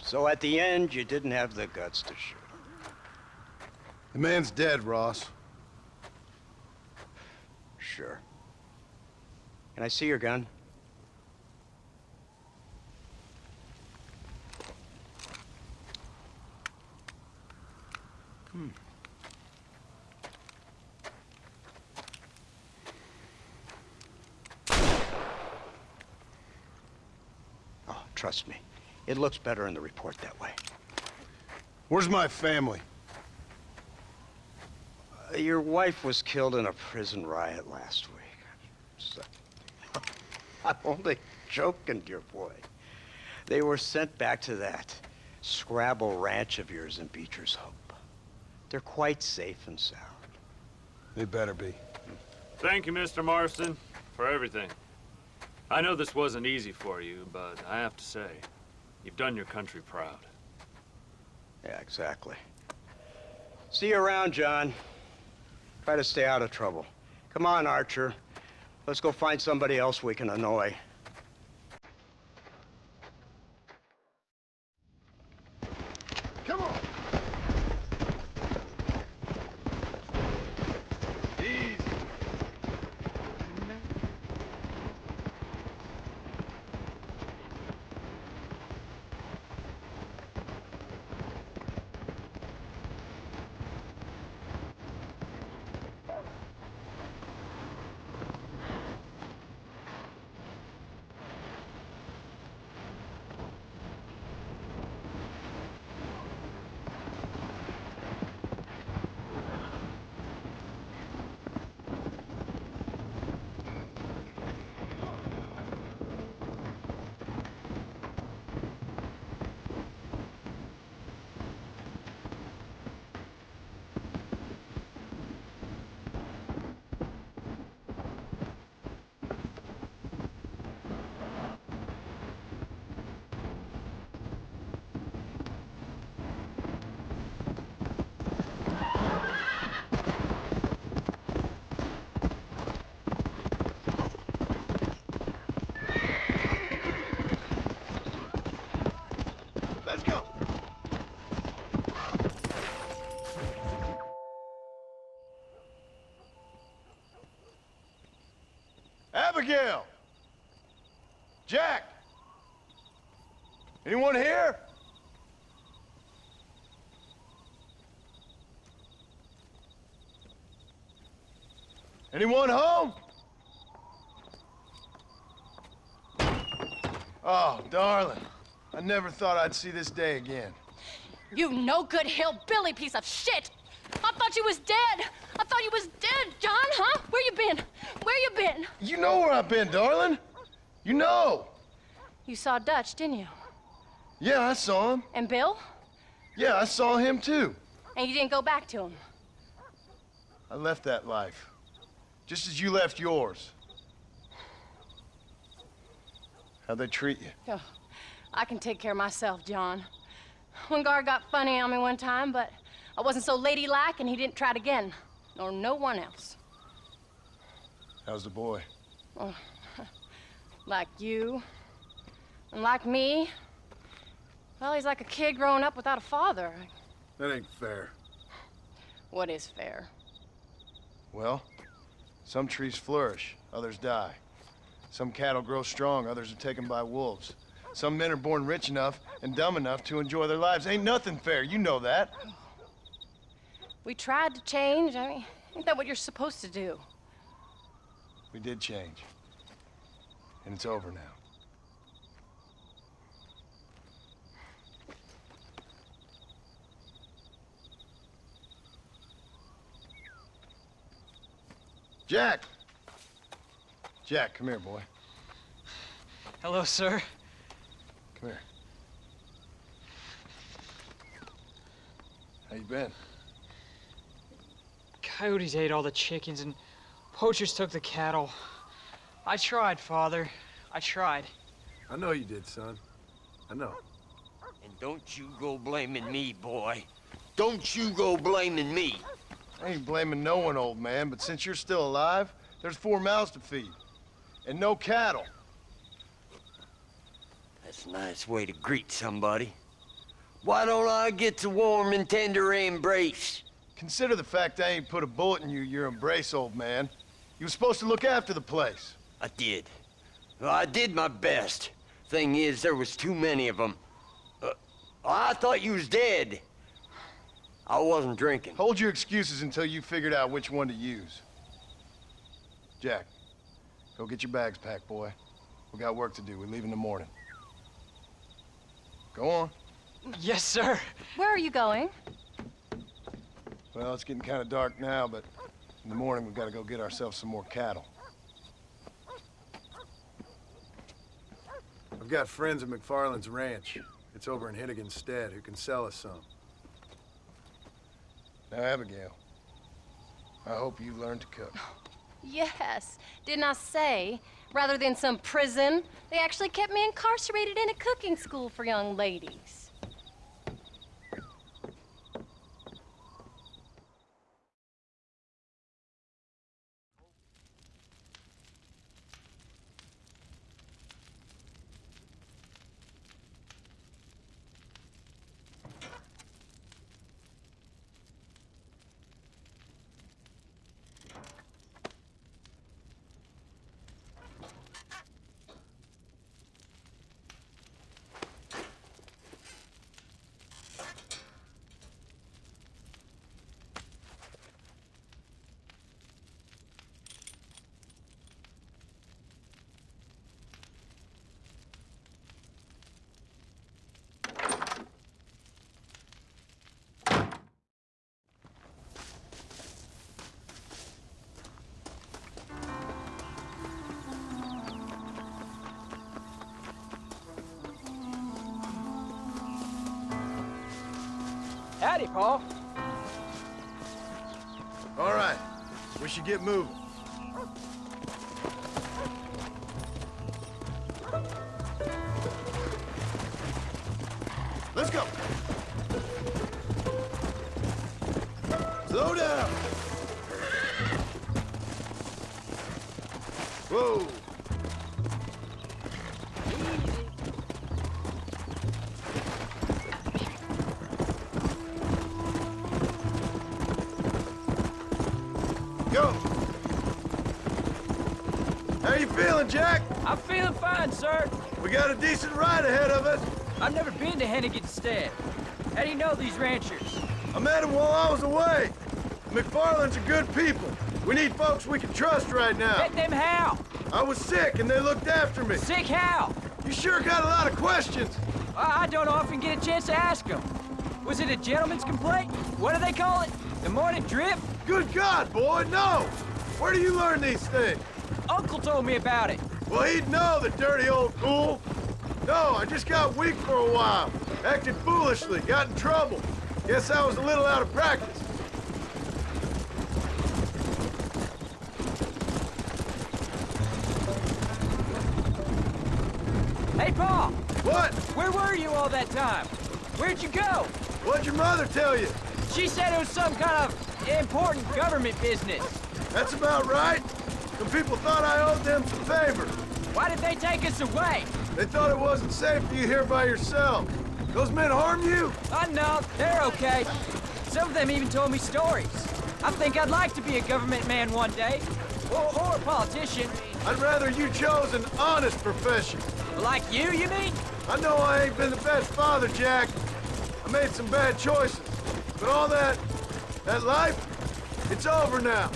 So at the end, you didn't have the guts to shoot him. The man's dead, Ross. Sure. Can I see your gun? Trust me. It looks better in the report that way. Where's my family? Your wife was killed in a prison riot last week. So, I'm only joking, dear boy. They were sent back to that Scrabble ranch of yours in Beecher's Hope. They're quite safe and sound. They better be. Thank you, Mr. Marston, for everything. I know this wasn't easy for you, but I have to say, you've done your country proud. Yeah, exactly. See you around, John. Try to stay out of trouble. Come on, Archer. Let's go find somebody else we can annoy. Come on! Easy. Abigail! Jack! Anyone here? Anyone home? Oh, darling. I never thought I'd see this day again. You no-good hillbilly piece of shit! I thought you was dead! I thought you was dead, John, huh? Where you been? Where you been? You know where I've been, darling. You know. You saw Dutch, didn't you? Yeah, I saw him. And Bill? Yeah, I saw him too. And you didn't go back to him? I left that life. Just as you left yours. How'd they treat you? Oh, I can take care of myself, John. One guard got funny on me one time, but I wasn't so ladylike and he didn't try it again. Nor no one else. How's the boy? Oh, like you. And like me. Well, he's like a kid growing up without a father. That ain't fair. What is fair? Well, some trees flourish, others die. Some cattle grow strong, others are taken by wolves. Some men are born rich enough and dumb enough to enjoy their lives. Ain't nothing fair, you know that. We tried to change. I mean, ain't that what you're supposed to do? We did change. And it's over now. Jack! Jack, come here, boy. Hello, sir. Come here. How you been? Coyotes ate all the chickens and poachers took the cattle. I tried, Father. I tried. I know you did, son. I know. And don't you go blaming me, boy. Don't you go blaming me. I ain't blaming no one, old man, but since you're still alive, there's 4 mouths to feed. And no cattle. That's a nice way to greet somebody. Why don't I get the warm and tender embrace? Consider the fact I ain't put a bullet in your embrace, old man. You were supposed to look after the place. I did. Well, I did my best. Thing is, there was too many of them. I thought you was dead. I wasn't drinking. Hold your excuses until you figured out which one to use. Jack, go get your bags packed, boy. We got work to do. We leave in the morning. Go on. Yes, sir. Where are you going? Well, it's getting kind of dark now, but in the morning we've got to go get ourselves some more cattle. I've got friends at MacFarlane's ranch. It's over in Hennigan's stead who can sell us some. Now, Abigail, I hope you learned to cook. Yes. Didn't I say, rather than some prison, they actually kept me incarcerated in a cooking school for young ladies. Howdy, Paul. All right, we should get moving. Let's go. Slow down. Whoa. Go. How you feeling, Jack? I'm feeling fine, sir. We got a decent ride ahead of us. I've never been to Hennigan's stead. How do you know these ranchers? I met them while I was away. MacFarlane's are good people. We need folks we can trust right now. Met them how? I was sick and they looked after me. Sick how? You sure got a lot of questions. I don't often get a chance to ask them. Was it a gentleman's complaint? What do they call it? The morning drip? Good God, boy, no! Where do you learn these things? Uncle told me about it. Well, he'd know, the dirty old fool. No, I just got weak for a while. Acted foolishly, got in trouble. Guess I was a little out of practice. Hey, Paul! What? Where were you all that time? Where'd you go? What'd your mother tell you? She said it was some kind of important government business. That's about right. Some people thought I owed them some favor. Why did they take us away? They thought it wasn't safe for you here by yourself. Those men harm you? No, they're okay. Some of them even told me stories. I think I'd like to be a government man one day. Or a politician. I'd rather you chose an honest profession. Like you mean? I know I ain't been the best father, Jack. I made some bad choices. But all that life, it's over now.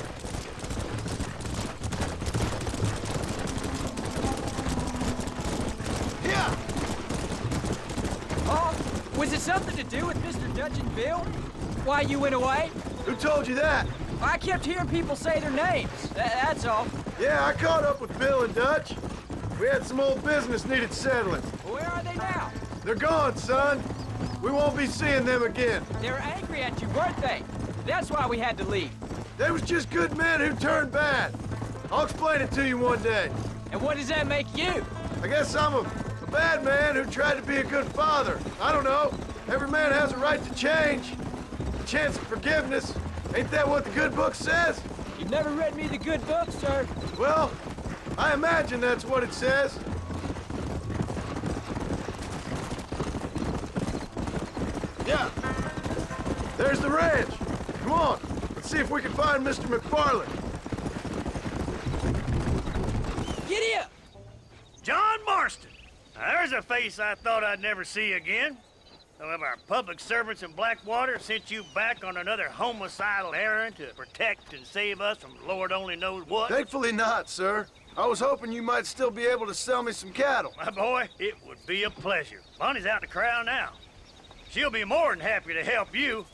Yeah! Oh, was it something to do with Mr. Dutch and Bill? Why you went away? Who told you that? I kept hearing people say their names. That's all. Yeah, I caught up with Bill and Dutch. We had some old business needed settling. Where are they now? They're gone, son. We won't be seeing them again. They were angry at you, weren't they? That's why we had to leave. They was just good men who turned bad. I'll explain it to you one day. And what does that make you? I guess I'm a bad man who tried to be a good father. I don't know. Every man has a right to change. A chance of forgiveness. Ain't that what the good book says? You've never read me the good book, sir. Well, I imagine that's what it says. Yeah. There's the ranch. Come on. Let's see if we can find Mr. MacFarlane. Giddy up! John Marston. Now, there's a face I thought I'd never see again. Some of our public servants in Blackwater sent you back on another homicidal errand to protect and save us from Lord only knows what. Thankfully not, sir. I was hoping you might still be able to sell me some cattle. My boy, it would be a pleasure. Bonnie's out in the crowd now. She'll be more than happy to help you.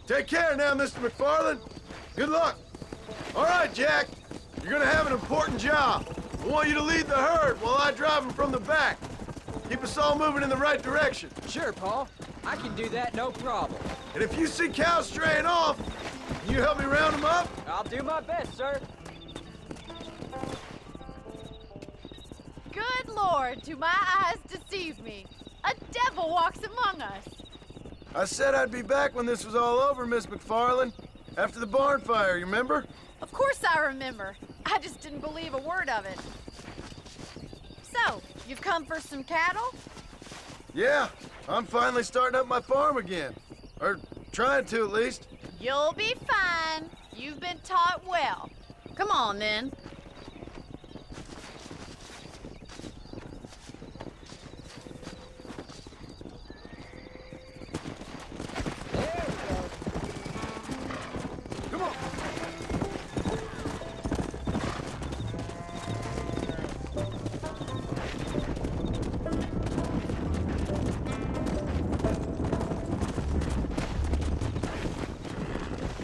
Take care now, Mr. MacFarlane. Good luck. All right, Jack. You're gonna have an important job. I want you to lead the herd while I drive them from the back. Keep us all moving in the right direction. Sure, Paul. I can do that, no problem. And if you see cows straying off, can you help me round them up? I'll do my best, sir. Good Lord, do my eyes deceive me? A devil walks among us. I said I'd be back when this was all over, Miss MacFarlane. After the barn fire, you remember? Of course I remember. I just didn't believe a word of it. So, you've come for some cattle? Yeah, I'm finally starting up my farm again. Or trying to, at least. You'll be fine. You've been taught well. Come on, then. Come on.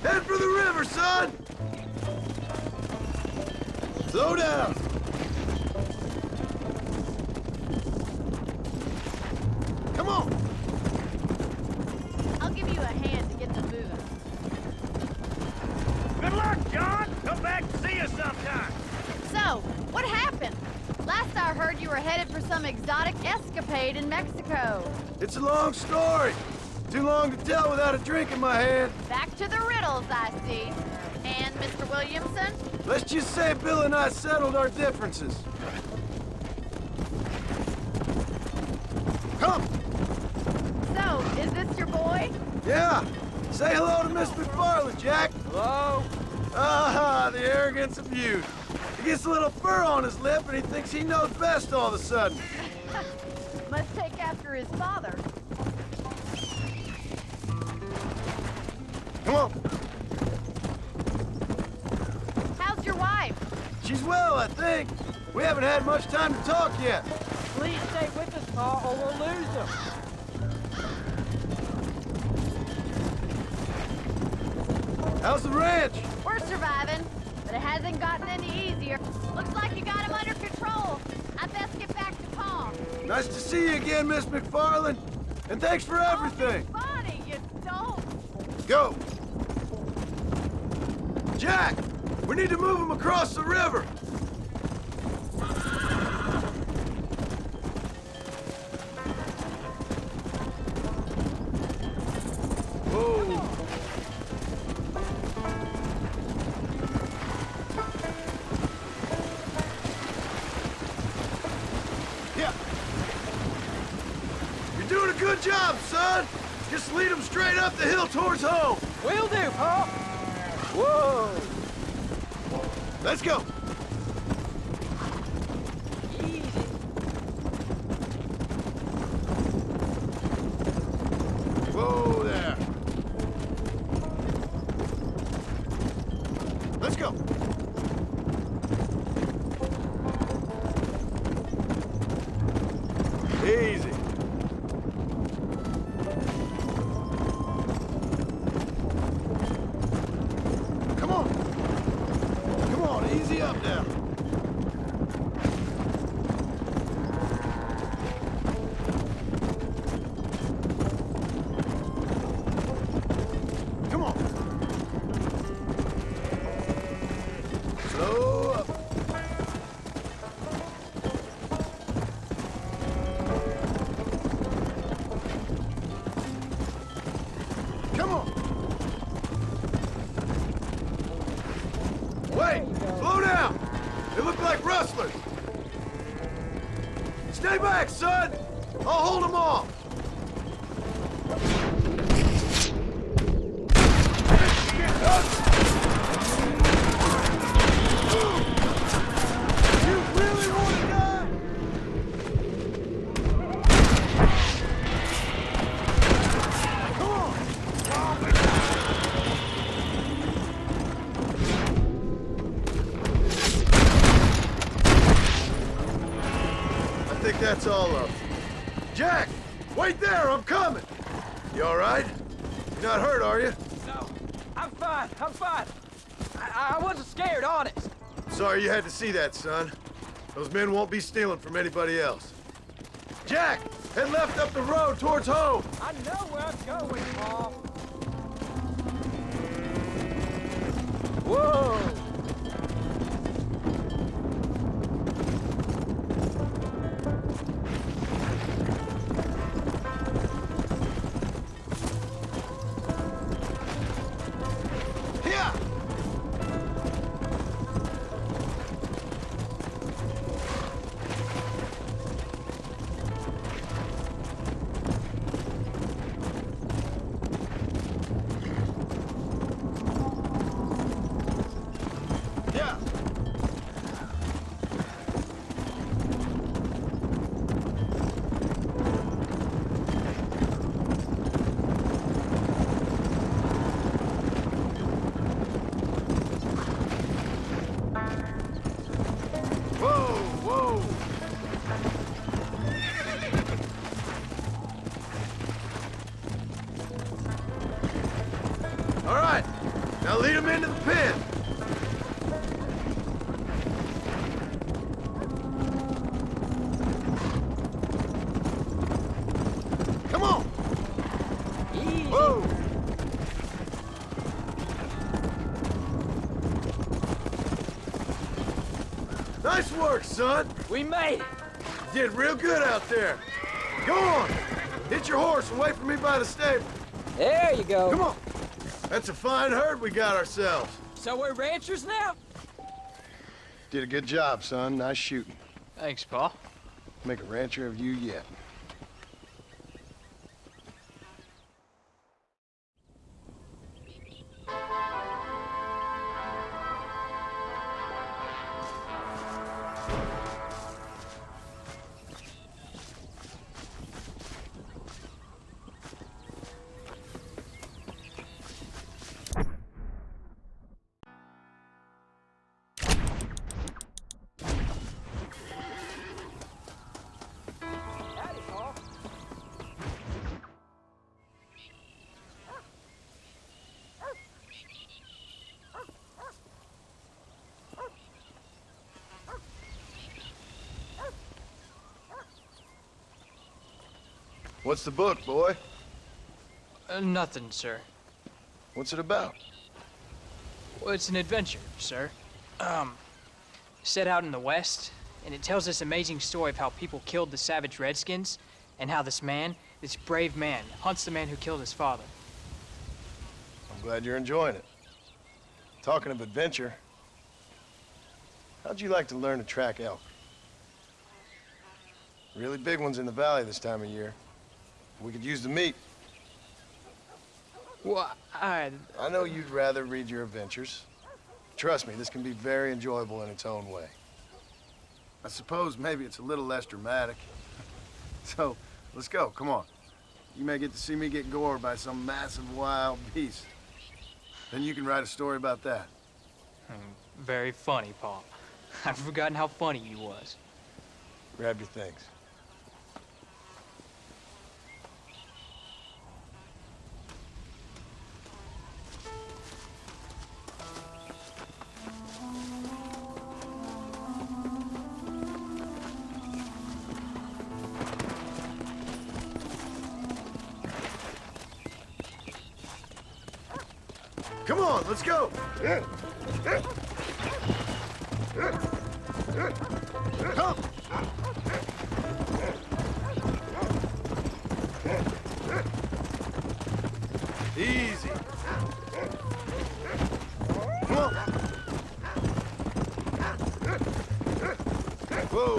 Head for the river, son! Slow down! Come on! I'll give you a hand to get them moving. Good luck, John. Come back to see us sometime. So, what happened? Last I heard you were headed for some exotic escapade in Mexico. It's a long story. Too long to tell without a drink in my hand. Back to the riddles, I see. And Mr. Williamson? Let's just say Bill and I settled our differences. Come! So, is this your boy? Yeah! Say hello to Miss MacFarlane, Jack! Hello? Ah, the arrogance of youth. He gets a little fur on his lip and he thinks he knows best all of a sudden. Must take after his father. Come on. How's your wife? She's well, I think. We haven't had much time to talk yet. Please stay with us, Paul, or we'll lose them. How's the ranch? We're surviving, but it hasn't gotten any easier. Looks like you got him under control. I best get back to Paul. Nice to see you again, Miss MacFarlane. And thanks for everything. Funny, you don't. Go. Jack, we need to move him across the river. Whoa. Yeah. You're doing a good job, son. Just lead him straight up the hill towards home. Will do, Paul. Whoa. Let's go. Whoa there. Let's go. Easy. Come on. Come on, easy up now. Come on. Slow up. Come on. Wait, slow down. They look like rustlers. Stay back, son. I'll hold them off. You really want to die? Come on. that's all of them. Jack! Wait there, I'm coming! You all right? You're not hurt, are you? No, I'm fine, I'm fine. I wasn't scared, honest. Sorry you had to see that, son. Those men won't be stealing from anybody else. Jack! Head left up the road towards home! I know where I'm going, Paul. Whoa! Now lead him into the pen. Come on. Easy. Whoa. Nice work, son. We made it. You did real good out there. Go on. Hit your horse and wait for me by the stable. There you go. Come on. That's a fine herd we got ourselves. So we're ranchers now? Did a good job, son. Nice shooting. Thanks, Pa. Make a rancher of you yet. What's the book, boy? Nothing, sir. What's it about? Well, it's an adventure, sir. Set out in the West, and it tells this amazing story of how people killed the savage Redskins, and how this man, this brave man, hunts the man who killed his father. I'm glad you're enjoying it. Talking of adventure, how'd you like to learn to track elk? Really big ones in the valley this time of year. We could use the meat. Well, I know you'd rather read your adventures. Trust me, this can be very enjoyable in its own way. I suppose maybe it's a little less dramatic. So, let's go, come on. You may get to see me get gored by some massive wild beast. Then you can write a story about that. Very funny, Pa. I've forgotten how funny you was. Grab your things. Come on, let's go! Come! Easy. Come on. Whoa.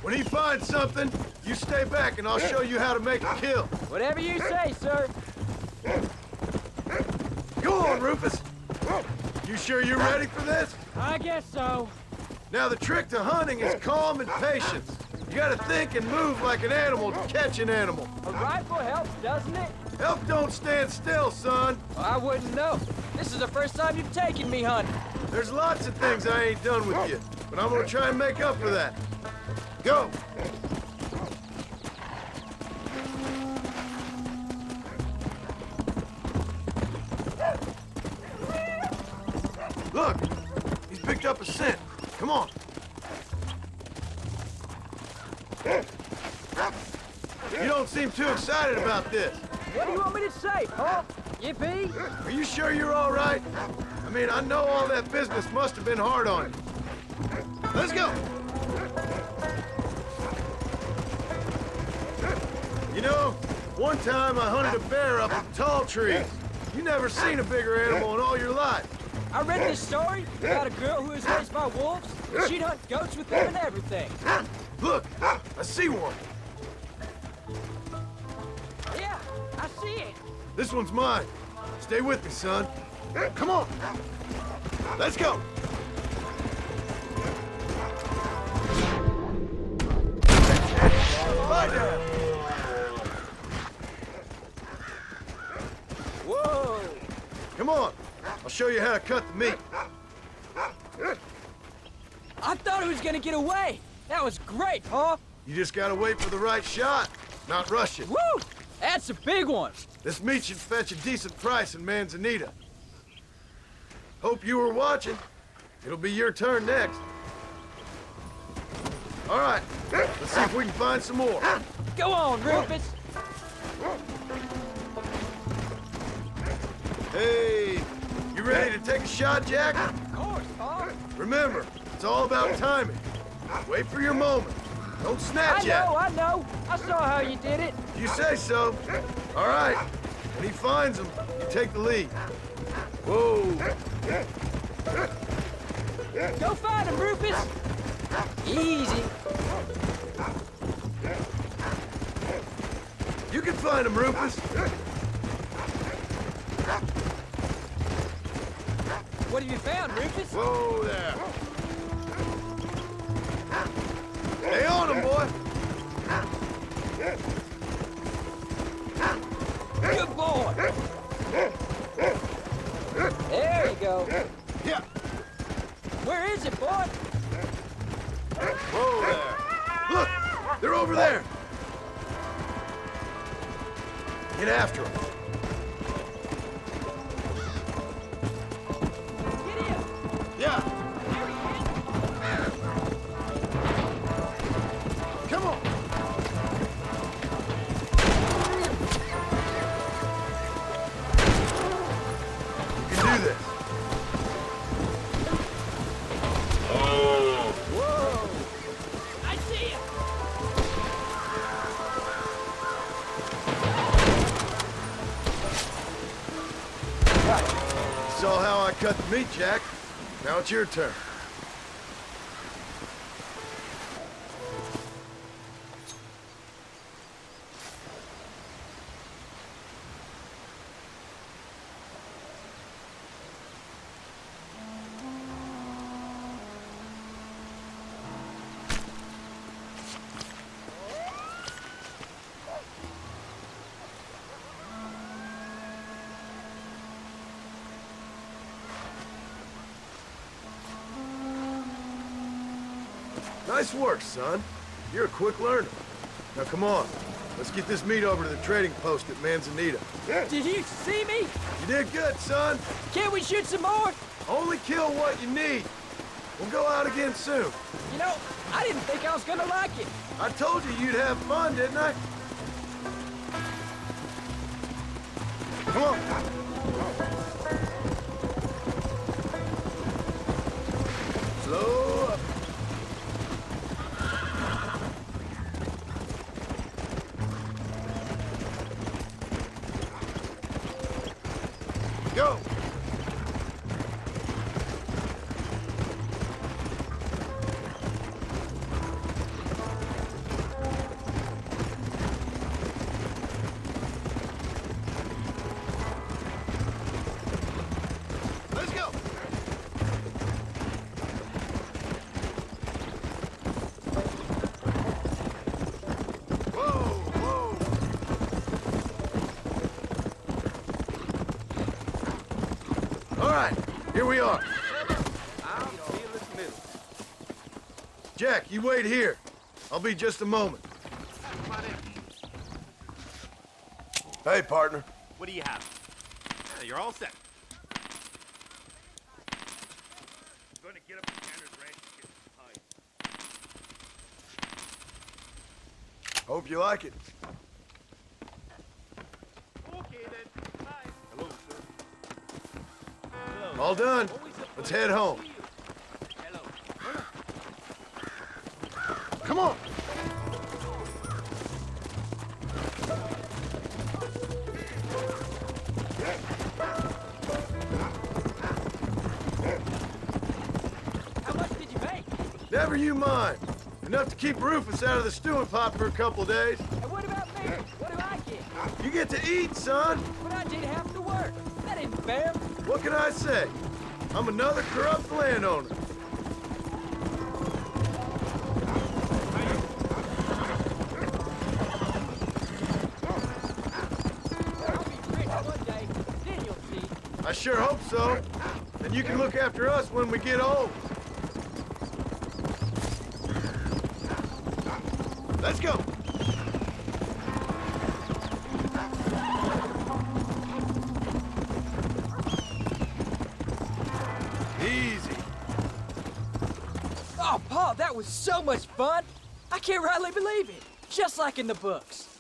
When he finds something, you stay back and I'll show you how to make a kill. Whatever you say, sir. Go on, Rufus. You sure you're ready for this? I guess so. Now, the trick to hunting is calm and patience. You gotta think and move like an animal to catch an animal. A rifle helps, doesn't it? Elk don't stand still, son. Well, I wouldn't know. This is the first time you've taken me hunting. There's lots of things I ain't done with you, but I'm gonna try and make up for that. Go! Look! He's picked up a scent. Come on. You don't seem too excited about this. What do you want me to say, Paul? Yippee? Are you sure you're all right? I mean, I know all that business must have been hard on you. Let's go! You know, one time I hunted a bear up in tall trees. You never seen a bigger animal in all your life. I read this story about a girl who was raised by wolves, and she'd hunt goats with them and everything. Look, I see one. Yeah, I see it. This one's mine. Stay with me, son. Come on. Let's go. Lie down. Whoa. Come on. I'll show you how to cut the meat. I thought he was gonna get away. That was great, Paul. You just gotta wait for the right shot, not rush it. Woo! That's a big one. This meat should fetch a decent price in Manzanita. Hope you were watching. It'll be your turn next. All right, let's see if we can find some more. Go on, Rufus. Hey, you ready to take a shot, Jack? Of course, Paul. Remember, it's all about timing. Wait for your moment. Don't snatch at it. I know. I saw how you did it. You say so. All right. When he finds them, you take the lead. Whoa. Go find him, Rufus. Easy. You can find him, Rufus. What have you found, Rufus? Whoa there. Stay on him, boy. Good boy. There you go. Yeah. Where is it, boy? Whoa there. Look, they're over there. Get after them. Get him. Yeah. There he is. Come on. You can do this. Whoa. I see him. You saw how I cut the meat, Jack. Now it's your turn. Nice work, son. You're a quick learner. Now come on. Let's get this meat over to the trading post at Manzanita. Did you see me? You did good, son. Can't we shoot some more? Only kill what you need. We'll go out again soon. You know, I didn't think I was gonna like it. I told you you'd have fun, didn't I? Come on. Slow up. Go. Let's go. Whoa, whoa. All right, here we are. Jack, you wait here. I'll be just a moment. Hey, partner. What do you have? Yeah, you're all set. I'm going to get up to Tanner's ranch and get some pie. Hope you like it. Okay, then. Bye. Hello, sir. Hello. All done. Let's head home. Hello. Come on. How much did you make? Never you mind. Enough to keep Rufus out of the stewing pot for a couple of days. And what about me? What do I get? You get to eat, son. But I did half the work. That ain't fair. What can I say? I'm another corrupt landowner. I'll be rich one day. Then you'll see. I sure hope so. And you can look after us when we get old. Let's go. Easy. Oh, Paul, that was so much fun. I can't rightly believe it. Just like in the books.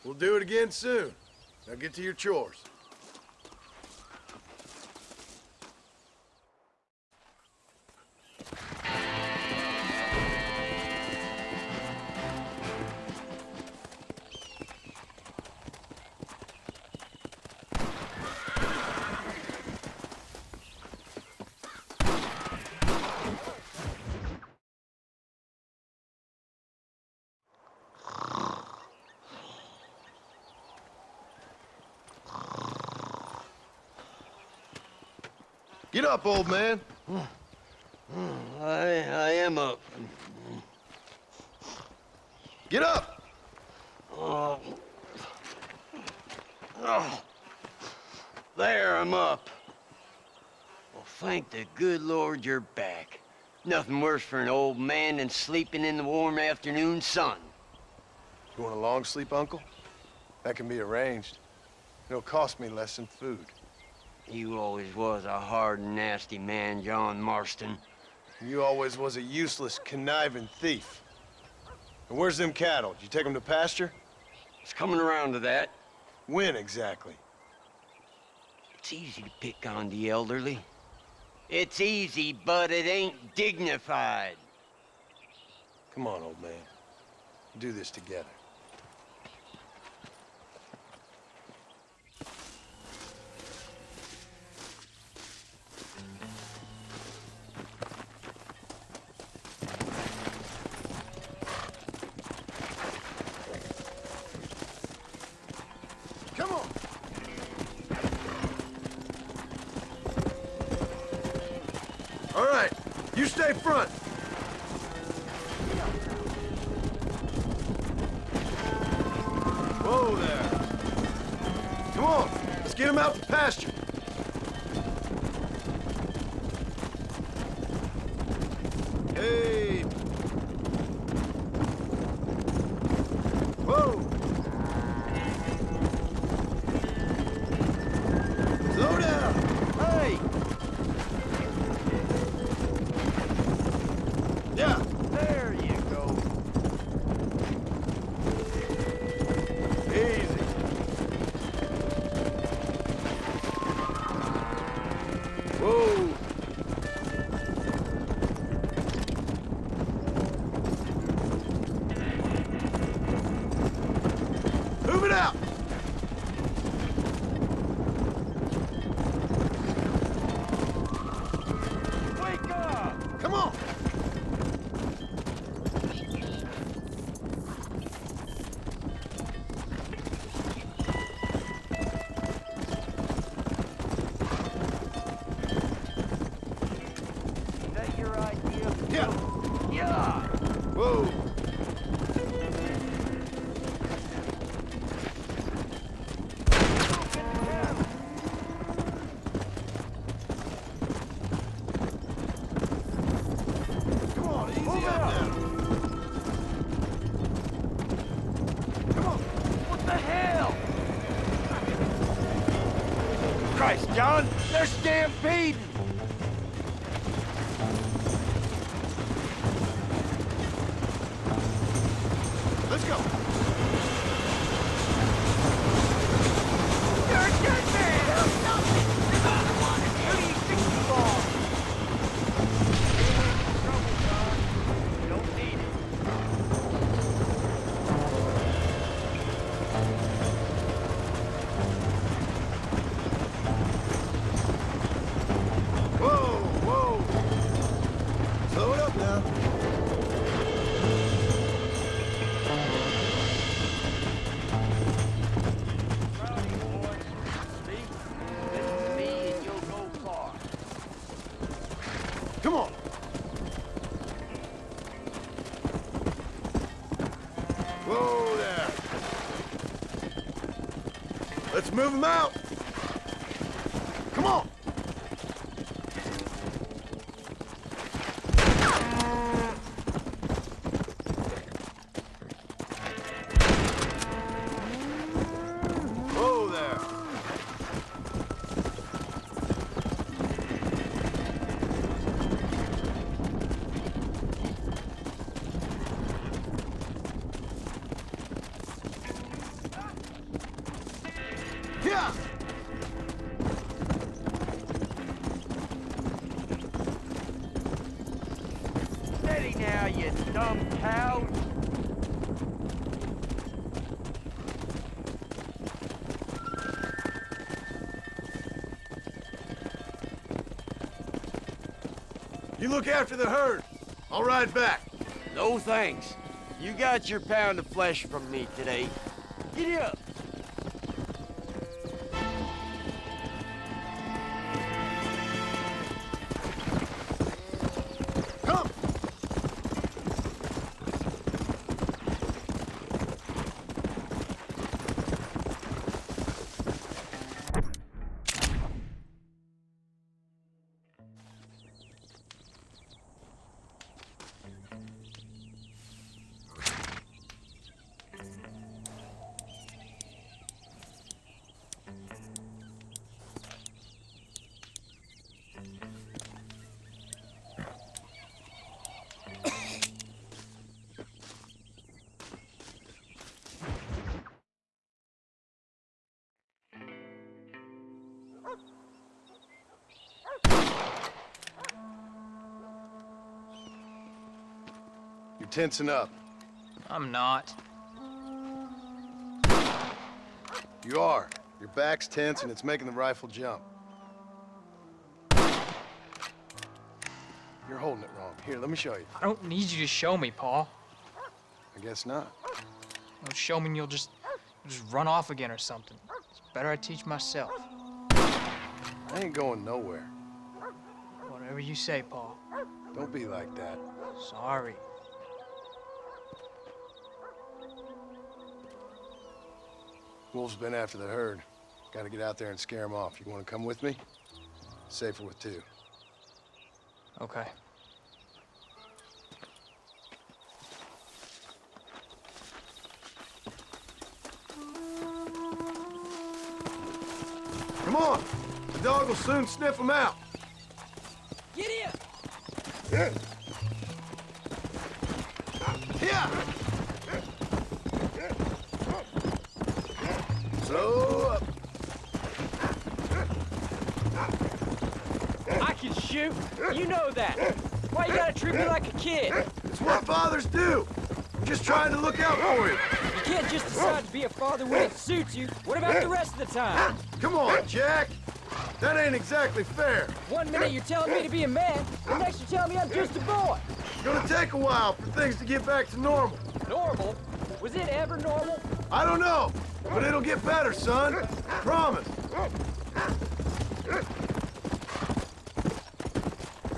We'll do it again soon. Now get to your chores. Get up, old man. I am up. Get up! Oh. Oh. There, I'm up. Well, thank the good Lord you're back. Nothing worse for an old man than sleeping in the warm afternoon sun. You want a long sleep, Uncle? That can be arranged. It'll cost me less than food. You always was a hard and nasty man, John Marston. You always was a useless, conniving thief. And where's them cattle? Did you take them to pasture? It's coming around to that. When exactly? It's easy to pick on the elderly. It's easy, but it ain't dignified. Come on, old man. We'll do this together. Come on. All right, you stay front. Whoa there. Come on, let's get him out to pasture. Hey. Whoa. Slow down. Hey. Yeah, there you go. Easy. Whoa. Move it out. Wake up. Come on. Is that your idea? Yeah. Yeah. Whoa. Come on, easy up now. John! They're stampeding! Let's go! You're a dead man! There's only one! Who do you think you are? Trouble, John. You don't need it. Whoa, whoa! Slow it up now. Come on! Whoa there! Let's move them out! Come on! Whoa there! Yeah! Steady now, you dumb cow! You look after the herd. I'll ride back. No thanks. You got your pound of flesh from me today. Giddy up! Come! You're tensing up. I'm not. You are. Your back's tense and it's making the rifle jump. You're holding it wrong. Here, let me show you. I don't need you to show me, Paul. I guess not. Don't show me and you'll just run off again or something. It's better I teach myself. I ain't going nowhere. Whatever you say, Paul. Don't be like that. Sorry. Wolf's been after the herd. Gotta get out there and scare him off. You wanna come with me? Safer with two. Okay. Come on! The dog will soon sniff them out. Giddy up! Yeah! Slow up. I can shoot. You know that. Why you gotta treat me like a kid? It's what fathers do. I'm just trying to look out for you. You can't just decide to be a father when it suits you. What about the rest of the time? Come on, Jack. That ain't exactly fair. 1 minute you're telling me to be a man, the next you're telling me I'm just a boy. It's gonna take a while for things to get back to normal. Normal? Was it ever normal? I don't know, but it'll get better, son. Promise.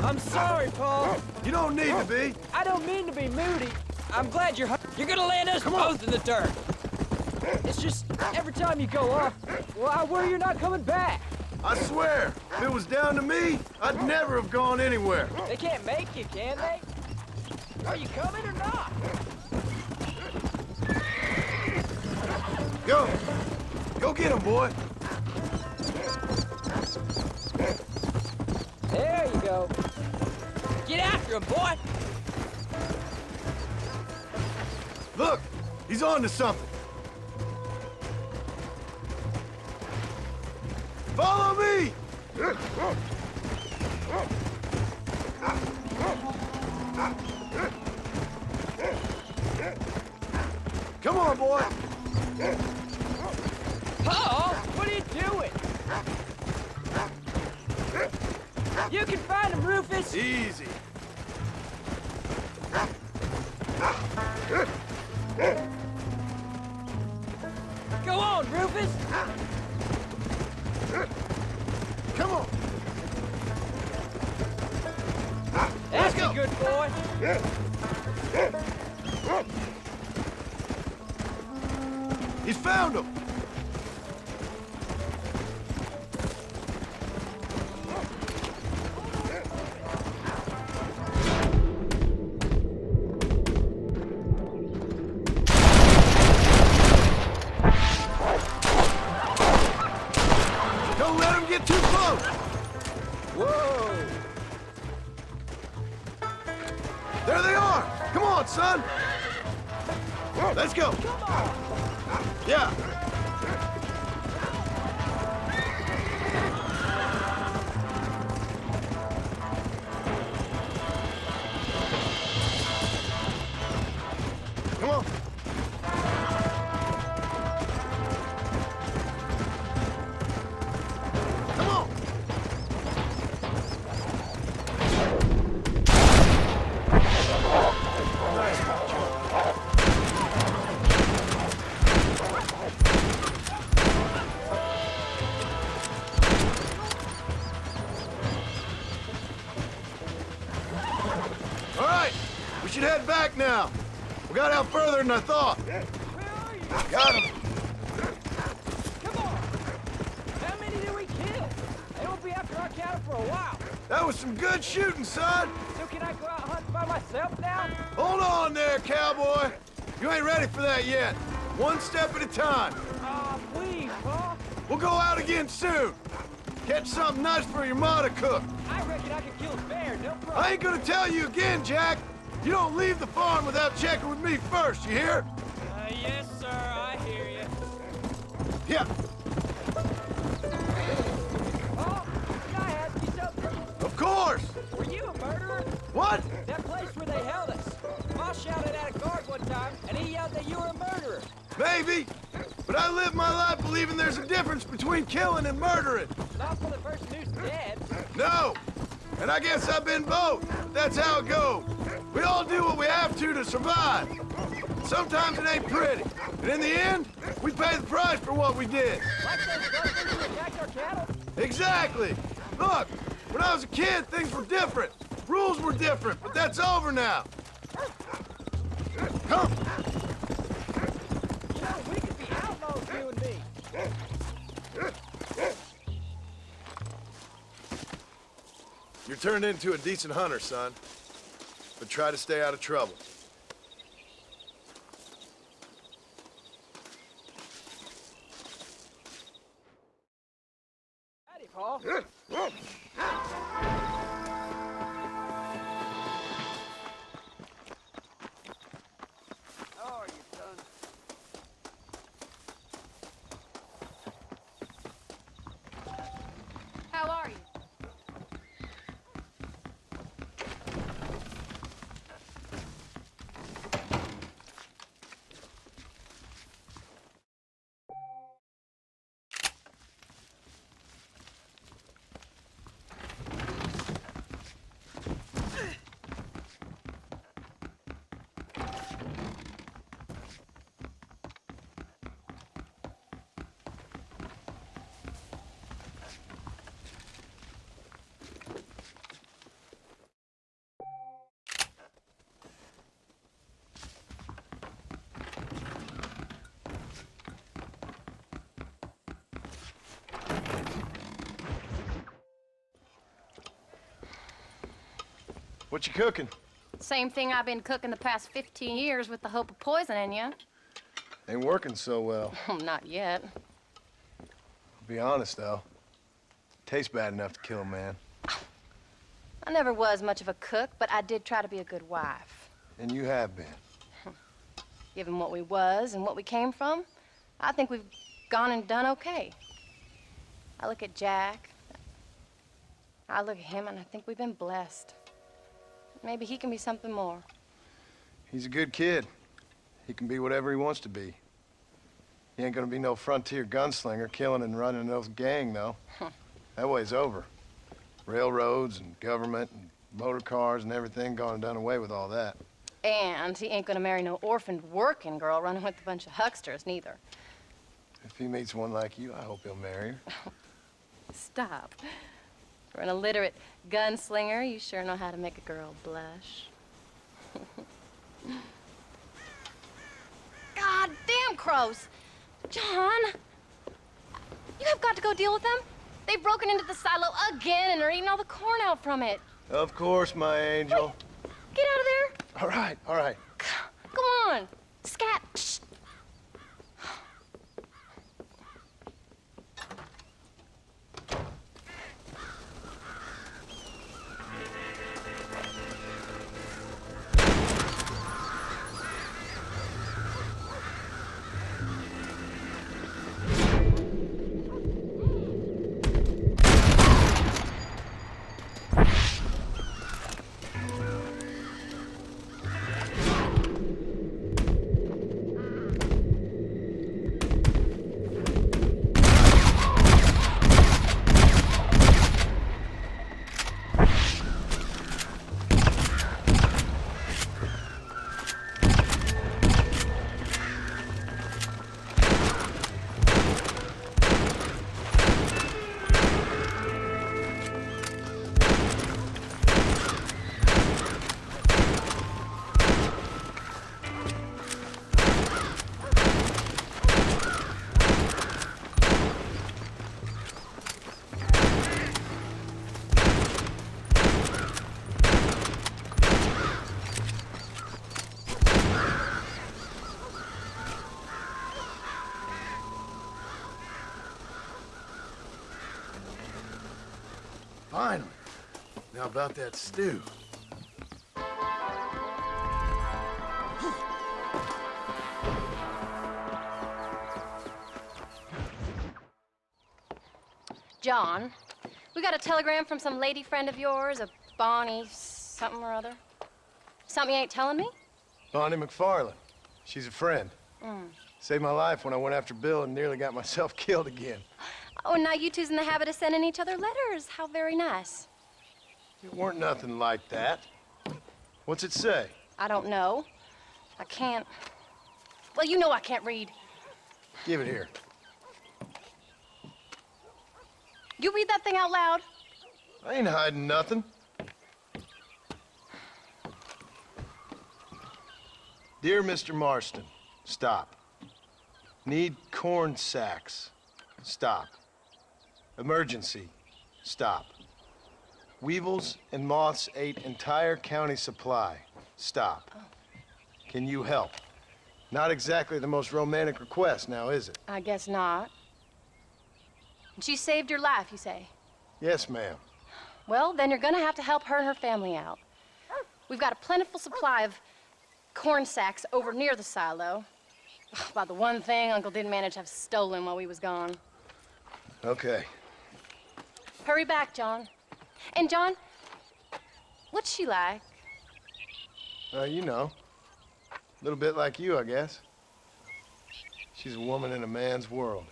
I'm sorry, Paul. You don't need to be. I don't mean to be moody. I'm glad you're gonna land us both in the dirt. It's just, every time you go off, well, I worry you're not coming back. I swear, if it was down to me, I'd never have gone anywhere. They can't make you, can they? Are you coming or not? Go. Go get him, boy. go. Get after him, boy! Look, he's on to something. Follow me! Come on, boy! Uh-oh! What are you doing? You can find him, Rufus! Easy. Go on, Rufus! Come on! That's a good boy! He's found him! Don't let him get too close! Whoa! There they are! Come on, son! Let's go! Yeah! Come on! Come on! All right, we should head back now. We got out further than I thought. Got him. Come on! How many did we kill? They won't be after our cattle for a while. That was some good shooting, son. So can I go out hunting by myself now? Hold on there, cowboy. You ain't ready for that yet. One step at a time. Aw, please, Pa. We'll go out again soon. Catch something nice for your ma to cook. I reckon I can kill a bear, no problem. I ain't gonna tell you again, Jack. You don't leave the farm without checking with me first, you hear? Yes, sir, I hear you. Yeah. Oh, can I ask you something? Of course. Were you a murderer? What? That place where they held us. Ma shouted at a guard one time, and he yelled that you were a murderer. Maybe. But I live my life believing there's a difference between killing and murdering. Not for the person who's dead. No. And I guess I've been both. That's how it goes. We all do what we have to survive. Sometimes it ain't pretty. And in the end, we pay the price for what we did. Like those smugglers who attacked our cattle? Exactly. Look, when I was a kid, things were different. Rules were different, but that's over now. Come. You know, we could be outlaws, you and me. You're turned into a decent hunter, son. But try to stay out of trouble. Howdy, Paul. How are you, son? How are you? What you cooking? Same thing I've been cooking the past 15 years with the hope of poisoning you. Ain't working so well. Not yet. I'll be honest, though. Tastes bad enough to kill a man. I never was much of a cook, but I did try to be a good wife. And you have been. Given what we was and what we came from, I think we've gone and done okay. I look at Jack, I look at him, and I think we've been blessed. Maybe he can be something more. He's a good kid. He can be whatever he wants to be. He ain't gonna be no frontier gunslinger killing and running no gang, though. That way's over. Railroads and government and motor cars and everything gone and done away with all that. And he ain't gonna marry no orphaned working girl running with a bunch of hucksters, neither. If he meets one like you, I hope he'll marry her. Stop. For an illiterate gunslinger, you sure know how to make a girl blush. God damn crows! John! You have got to go deal with them. They've broken into the silo again and are eating all the corn out from it. Of course, my angel. Wait, get out of there. All right, all right. Come on. Scat. Shh. Finally. Now about that stew. John, we got a telegram from some lady friend of yours, a Bonnie something or other. Something you ain't telling me? Bonnie MacFarlane. She's a friend. Mm. Saved my life when I went after Bill and nearly got myself killed again. Oh, and now you two's in the habit of sending each other letters. How very nice. It weren't nothing like that. What's it say? I don't know. I can't. Well, you know I can't read. Give it here. You read that thing out loud? I ain't hiding nothing. Dear Mr. Marston, stop. Need corn sacks. Stop. Emergency. Stop. Weevils and moths ate entire county supply. Stop. Can you help? Not exactly the most romantic request, now is it? I guess not. She saved your life, you say? Yes, ma'am. Well, then you're gonna have to help her and her family out. We've got a plentiful supply of corn sacks over near the silo. About the one thing Uncle didn't manage to have stolen while we was gone. Okay. Hurry back, John. And John, what's she like? You know. A little bit like you, I guess. She's a woman in a man's world.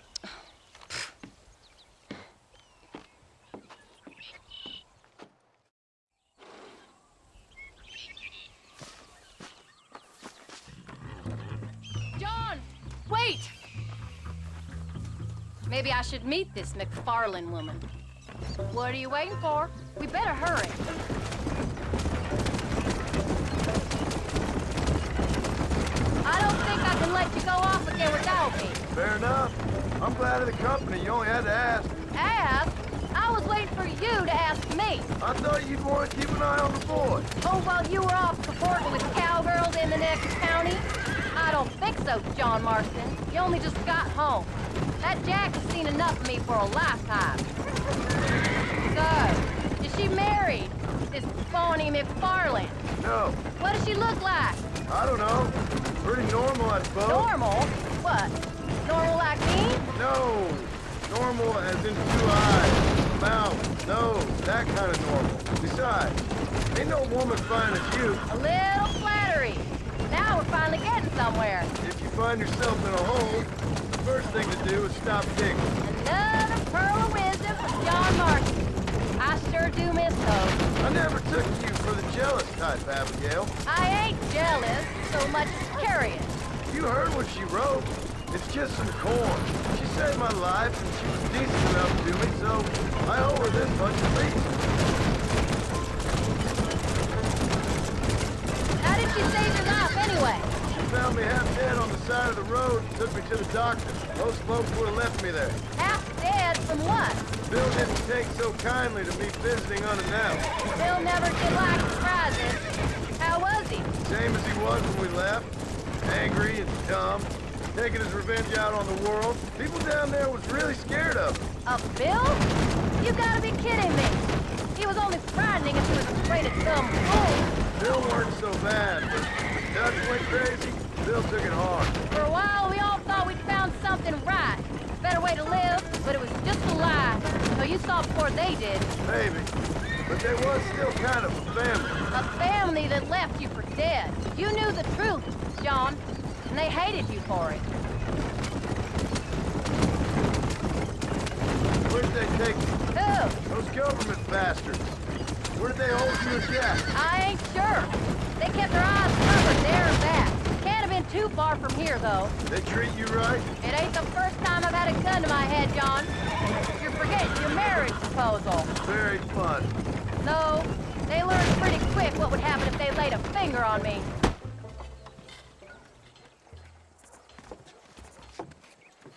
John, wait! Maybe I should meet this MacFarlane woman. What are you waiting for? We better hurry. I don't think I can let you go off again without me. Fair enough. I'm glad of the company. You only had to ask. Ask? I was waiting for you to ask me. I thought you'd want to keep an eye on the boy. Oh, while you were off cavorting with cowgirls in the next county? I don't think so, John Marston. You only just got home. That Jack has seen enough of me for a lifetime. So, is she married? This Tony MacFarlane? No. What does she look like? I don't know. Pretty normal, I suppose. Normal? What? Normal like me? No. Normal as in 2 eyes, mouth, nose, that kind of normal. Besides, ain't no woman fine as you. A little flattery. Now we're finally getting somewhere. If you find yourself in a hole, the first thing to do is stop digging. Another pearl of wisdom from John Marston. I sure do miss those. I never took you for the jealous type, Abigail. I ain't jealous so much as curious. You heard what she wrote. It's just some corn. She saved my life, and she was decent enough to me, so I owe her this much at least. How did she save your life, anyway? She found me half dead on the side of the road and took me to the doctor. Most folks would have left me there. Half dead from what? Bill didn't take so kindly to me visiting unannounced. Bill never did like surprises. How was he? Same as he was when we left. Angry and dumb. Taking his revenge out on the world. People down there was really scared of him. Of Bill? You gotta be kidding me. He was only frightening if he was afraid of some fool. Bill weren't so bad, but when Dutch went crazy, Bill took it hard. For a while, we all thought we'd found something right. A better way to live, but it was just a lie. So you saw before they did. Maybe. But they was still kind of a family. A family that left you for dead. You knew the truth, John. And they hated you for it. Where'd they take you? Who? Those government bastards. Where did they hold you in Jack? I ain't sure. They kept their eyes covered there and back. Can't have been too far from here, though. They treat you right? It ain't the first time I've had a gun to my head, John. You're forgetting your marriage proposal. Very fun. No, they learned pretty quick what would happen if they laid a finger on me.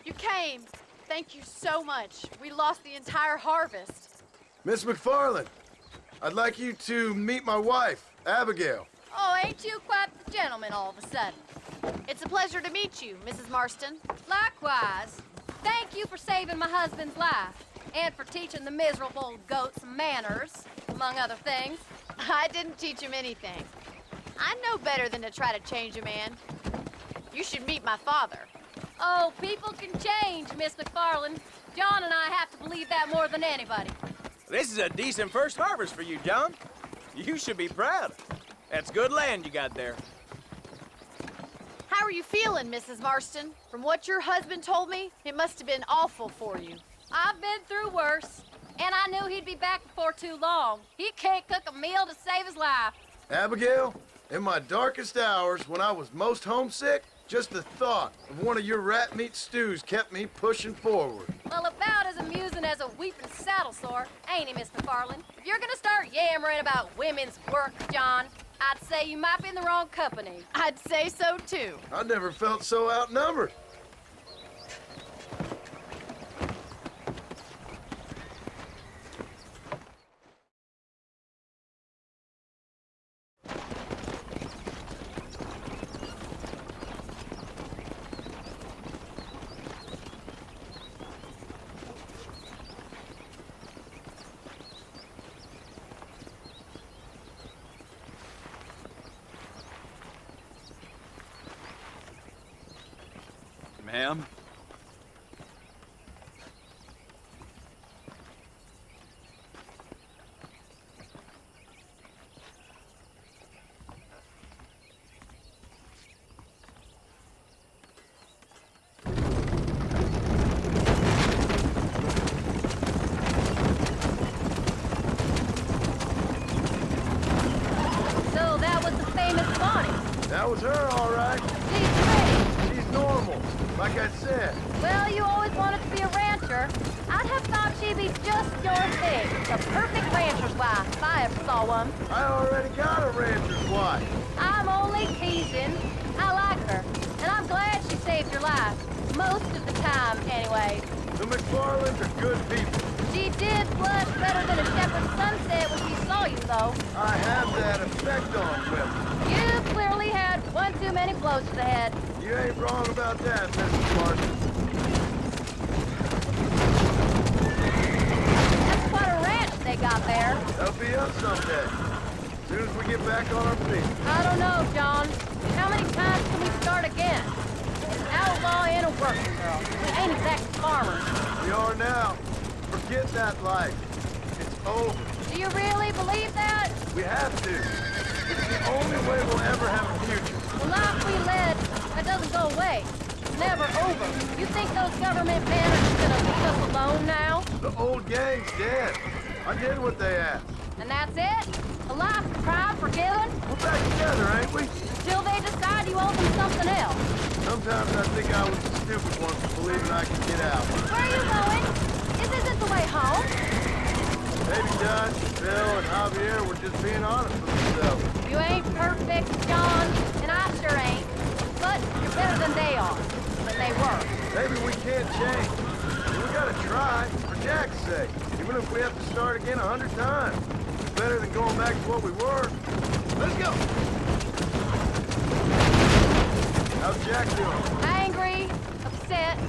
You came. Thank you so much. We lost the entire harvest. Miss MacFarlane, I'd like you to meet my wife, Abigail. Oh, ain't you quite the gentleman all of a sudden? It's a pleasure to meet you, Mrs. Marston. Likewise. Thank you for saving my husband's life. And for teaching the miserable goats manners, among other things. I didn't teach him anything. I know better than to try to change a man. You should meet my father. Oh, people can change, Miss MacFarlane. John and I have to believe that more than anybody. This is a decent first harvest for you, John. You should be proud. That's good land you got there. How are you feeling, Mrs. Marston? From what your husband told me, it must have been awful for you. I've been through worse, and I knew he'd be back before too long. He can't cook a meal to save his life. Abigail, in my darkest hours, when I was most homesick, just the thought of one of your rat meat stews kept me pushing forward. Well, about as amusing as a weeping saddle sore, ain't he, Miss MacFarlane? If you're gonna start yammering about women's work, John, I'd say you might be in the wrong company. I'd say so, too. I never felt so outnumbered. Ma'am? So that was the famous Bonnie. That was her, all right. She's pretty. She's normal, like I said. Well, you always wanted to be a rancher. I'd have thought she'd be just your thing. The perfect rancher's wife, if I ever saw one. I already got a rancher's wife. I'm only teasing. I like her, and I'm glad she saved your life. Most of the time, anyway. The MacFarlanes are good people. She did blush better than a shepherd's sunset when she saw you, though. I have that effect on women. You clearly had one too many blows to the head. You ain't wrong about that, Mrs. Marston. That's quite a ranch they got there. They'll be up someday. as soon as we get back on our feet. I don't know, John. How many times can we start again? An outlaw and a working girl. We ain't exactly farmers. We are now. Forget that life. It's over. Do you really believe that? We have to. It's the only way we'll ever have a future. The life we led, that doesn't go away. It's never over. You think those government men are just gonna leave us alone now? The old gang's dead. I did what they asked. And that's it? A life proud, forgiven? We're back together, ain't we? Until they decide you owe them something else. Sometimes I think I was the stupid one for believing I could get out. Where are you going? This isn't the way home. Maybe Dutch, Bill, and Javier were just being honest with themselves. You ain't perfect, John, and I sure ain't. But you're better than they are. Than they were. Maybe we can't change. But we gotta try, for Jack's sake. Even if we have to start again 100 times. It's better than going back to what we were. Let's go! How's Jack doing? Angry, upset.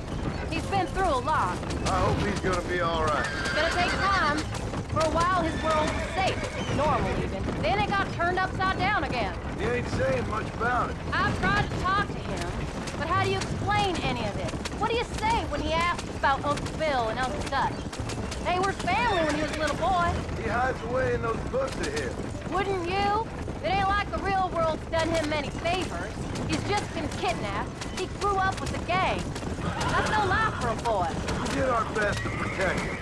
He's been through a lot. I hope he's gonna be all right. It's gonna take time. For a while, his world was safe. Normal, even. Then it got turned upside down again. He ain't saying much about it. I've tried to talk to him, but how do you explain any of this? What do you say when he asks about Uncle Bill and Uncle Dutch? They were family when he was a little boy. He hides away in those books of his. Wouldn't you? It ain't like the real world's done him many favors. He's just been kidnapped. He grew up with the gang. That's no life for a boy. We did our best to protect him.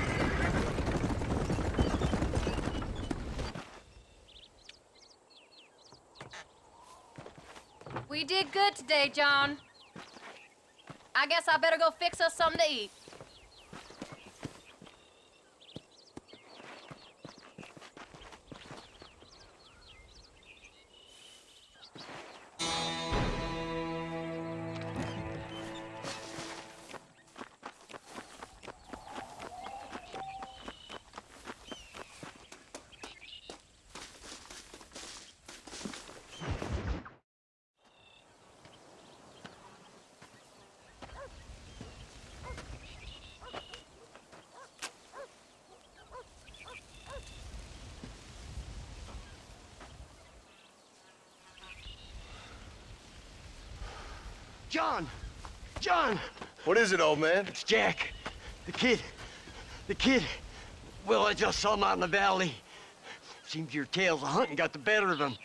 We did good today, John. I guess I better go fix us something to eat. John! John! What is it, old man? It's Jack. The kid. The kid. Well, I just saw him out in the valley. Seems your tales of hunting got the better of him.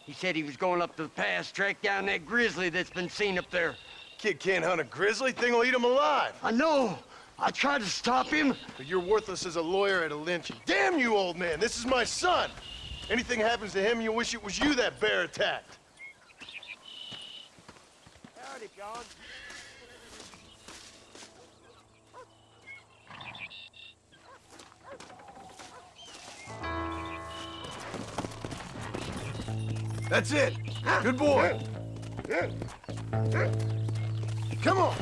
He said he was going up to the pass, track down that grizzly that's been seen up there. Kid can't hunt a grizzly. Thing will eat him alive. I know. I tried to stop him. But you're worthless as a lawyer at a lynching. Damn you, old man. This is my son. Anything happens to him, you'll wish it was you that bear attacked. Howdy, John. That's it. Good boy. Come on.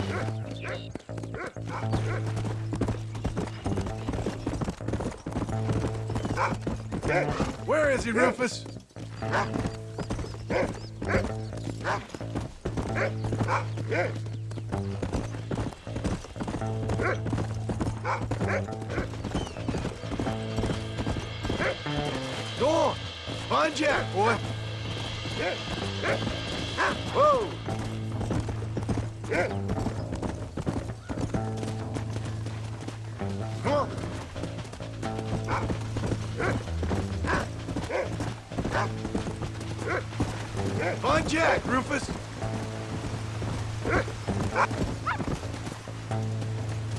Where is he, Rufus? Go on. Find Jack, boy. Whoa. Come on. Find Jack, Rufus.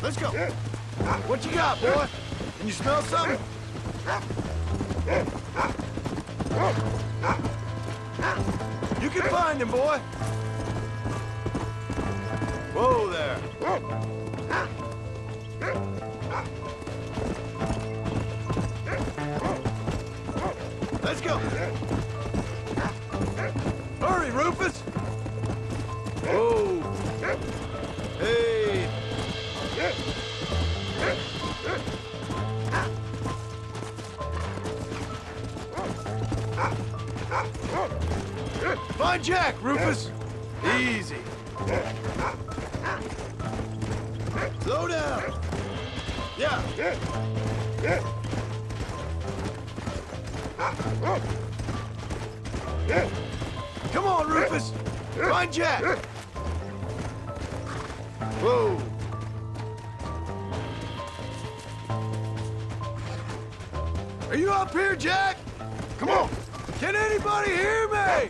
Let's go. What you got, boy? Can you smell something? You can find him, boy. Whoa there. Let's go. Hurry, Rufus. Whoa. Hey. Find Jack, Rufus. Easy. Slow down. Yeah. Come on, Rufus! Find Jack! Whoa! Are you up here, Jack? Come on! Can anybody hear me?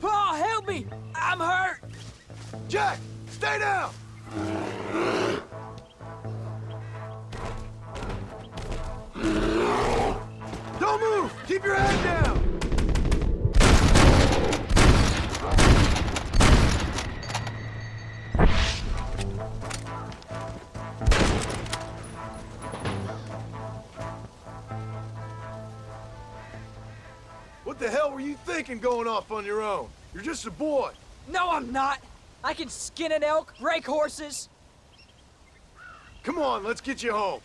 Paul, help me! I'm hurt! Jack, stay down! Don't move! Keep your head down! What the hell were you thinking going off on your own? You're just a boy. No, I'm not! I can skin an elk, break horses. Come on, let's get you home.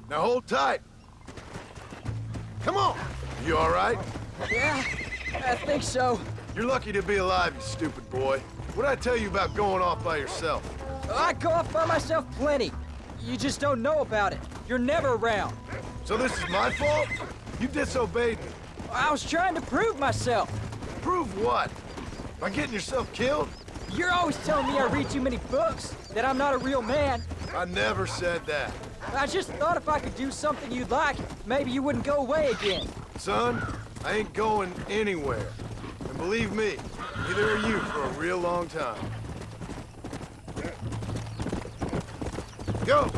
Now hold tight. Come on. You all right? Yeah, I think so. You're lucky to be alive, you stupid boy. What'd I tell you about going off by yourself? I go off by myself plenty. You just don't know about it. You're never around. So this is my fault? You disobeyed me. I was trying to prove myself. Prove what? By getting yourself killed? You're always telling me I read too many books, that I'm not a real man. I never said that. I just thought if I could do something you'd like, maybe you wouldn't go away again. Son, I ain't going anywhere. And believe me, neither are you for a real long time. Go!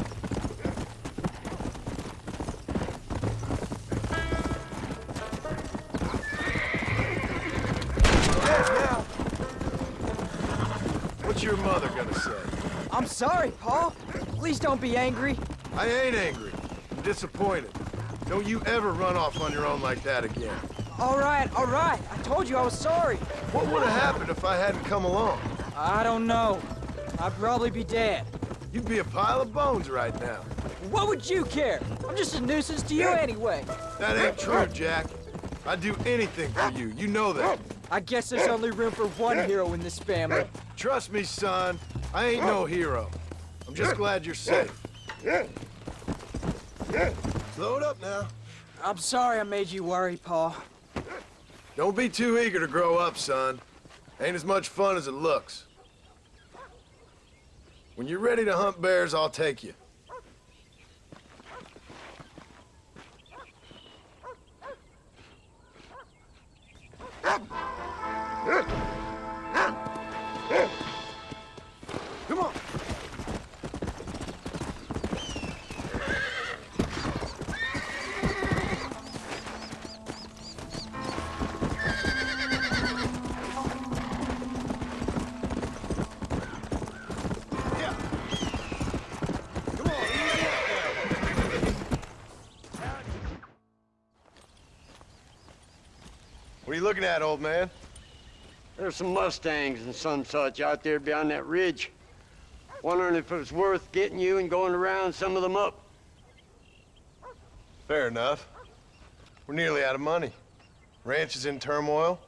Now. What's your mother gonna say? I'm sorry, Paul. Please don't be angry. I ain't angry. I'm disappointed. Don't you ever run off on your own like that again. All right, all right. I told you I was sorry. What would have happened if I hadn't come along? I don't know. I'd probably be dead. You'd be a pile of bones right now. What would you care? I'm just a nuisance to you anyway. That ain't true, Jack. I'd do anything for you. You know that. I guess there's only room for one hero in this family. Trust me, son. I ain't no hero. I'm just glad you're safe. Load up now. I'm sorry I made you worry, Paul. Don't be too eager to grow up, son. Ain't as much fun as it looks. When you're ready to hunt bears, I'll take you. Come on. What are you looking at, old man? There's some Mustangs and some such out there beyond that ridge. Wondering if it was worth getting you and going around some of them up. Fair enough. We're nearly out of money. Ranch is in turmoil.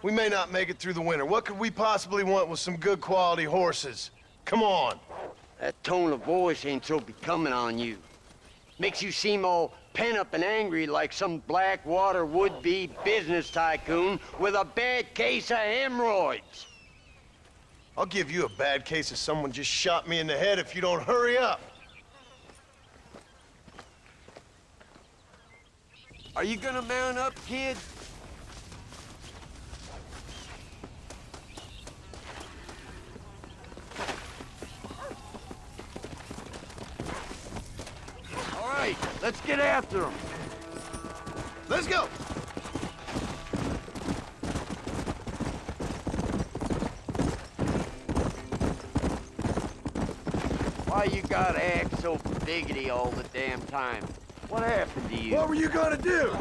We may not make it through the winter. What could we possibly want with some good quality horses? Come on. That tone of voice ain't so becoming on you. Makes you seem all pent up and angry like some Blackwater would-be business tycoon with a bad case of hemorrhoids. I'll give you a bad case of someone just shot me in the head if you don't hurry up. Are you gonna mount up, kid? Let's get after him. Let's go! Why you gotta act so diggity all the damn time? What happened to you? What were you gonna do?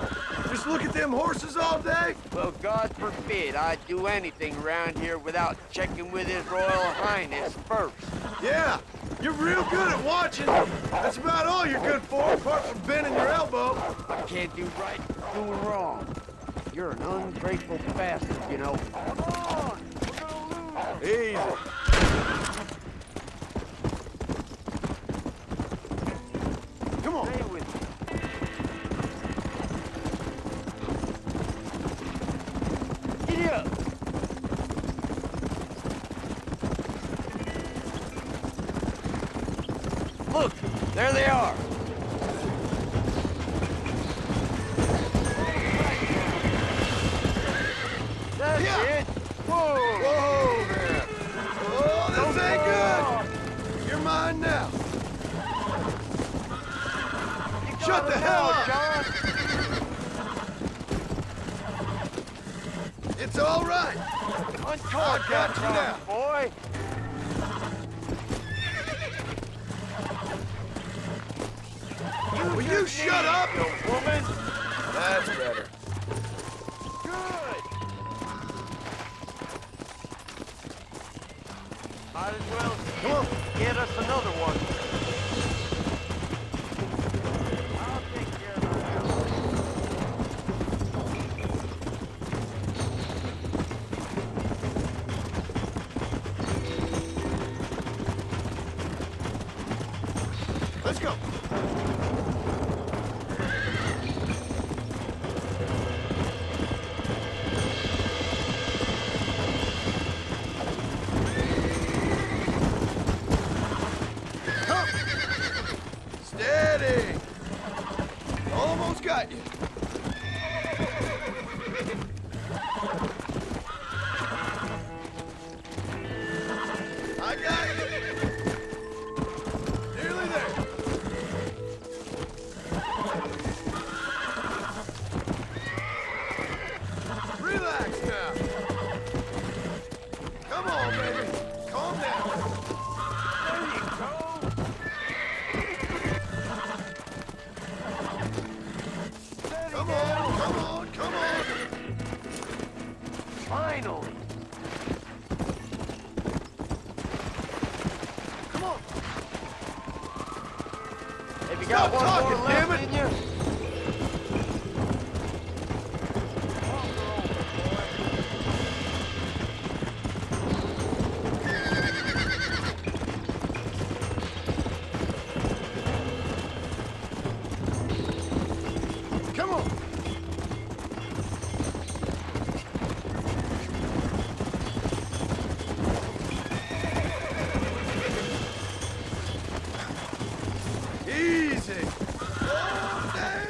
Just look at them horses all day? Well, God forbid I'd do anything around here without checking with His Royal Highness first. Yeah, you're real good at watching. That's about all you're good for, apart from bending your elbow. I can't do right, doing wrong. You're an ungrateful bastard, you know. Come on! We're gonna lose! Easy. Come on. Stay with me. Giddy up! Look, there they are. That's it. Whoa! Whoa there. Oh, this ain't good. You're mine now. Shut the hell up, John. It's all right. Uncork got you now, boy. Will you shut up, you woman? That's better. Good. Might as well Come on. get us another one. I'll take care of Let's go. Come. Steady. Almost got you. I got you. Nearly there. Relax now. Come on, baby. Calm down. There you go. Come on, come on, come on. Finally. Come on. Have you Stop got one talking, more damn left it. in you? Come on. Easy. Oh, damn.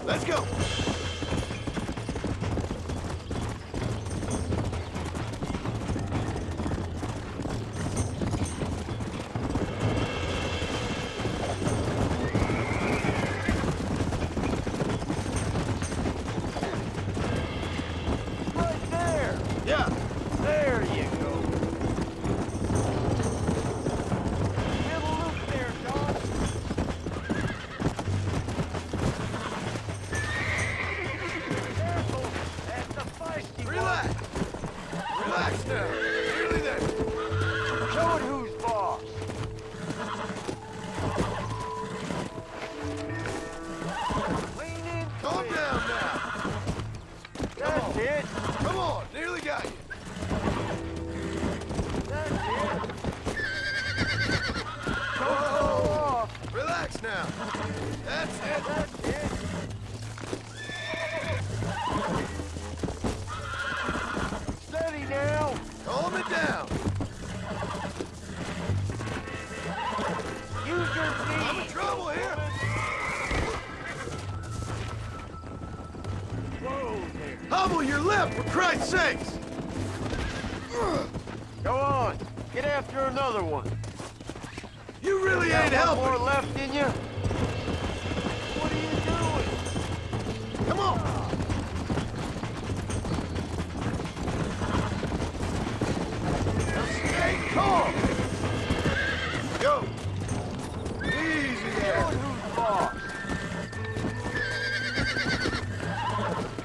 Let's go. Right there. Yeah. There you go. Get a loop there, John. Careful. That's a feisty one. Relax. Relax now. Nearly there. Show it who's boss. Lean in. Calm down now. That's it. Come on. Nearly got you. That's it. Oh, relax now. That's it. That's it. Steady now. Calm it down. Use your feet. I'm in trouble here. Whoa there. Hobble your lip, for Christ's sakes. Go on. Get after another one. You really Got ain't one helping. more left in you? What are you doing? Come on. Stay calm. Go. Easy there. Who's boss?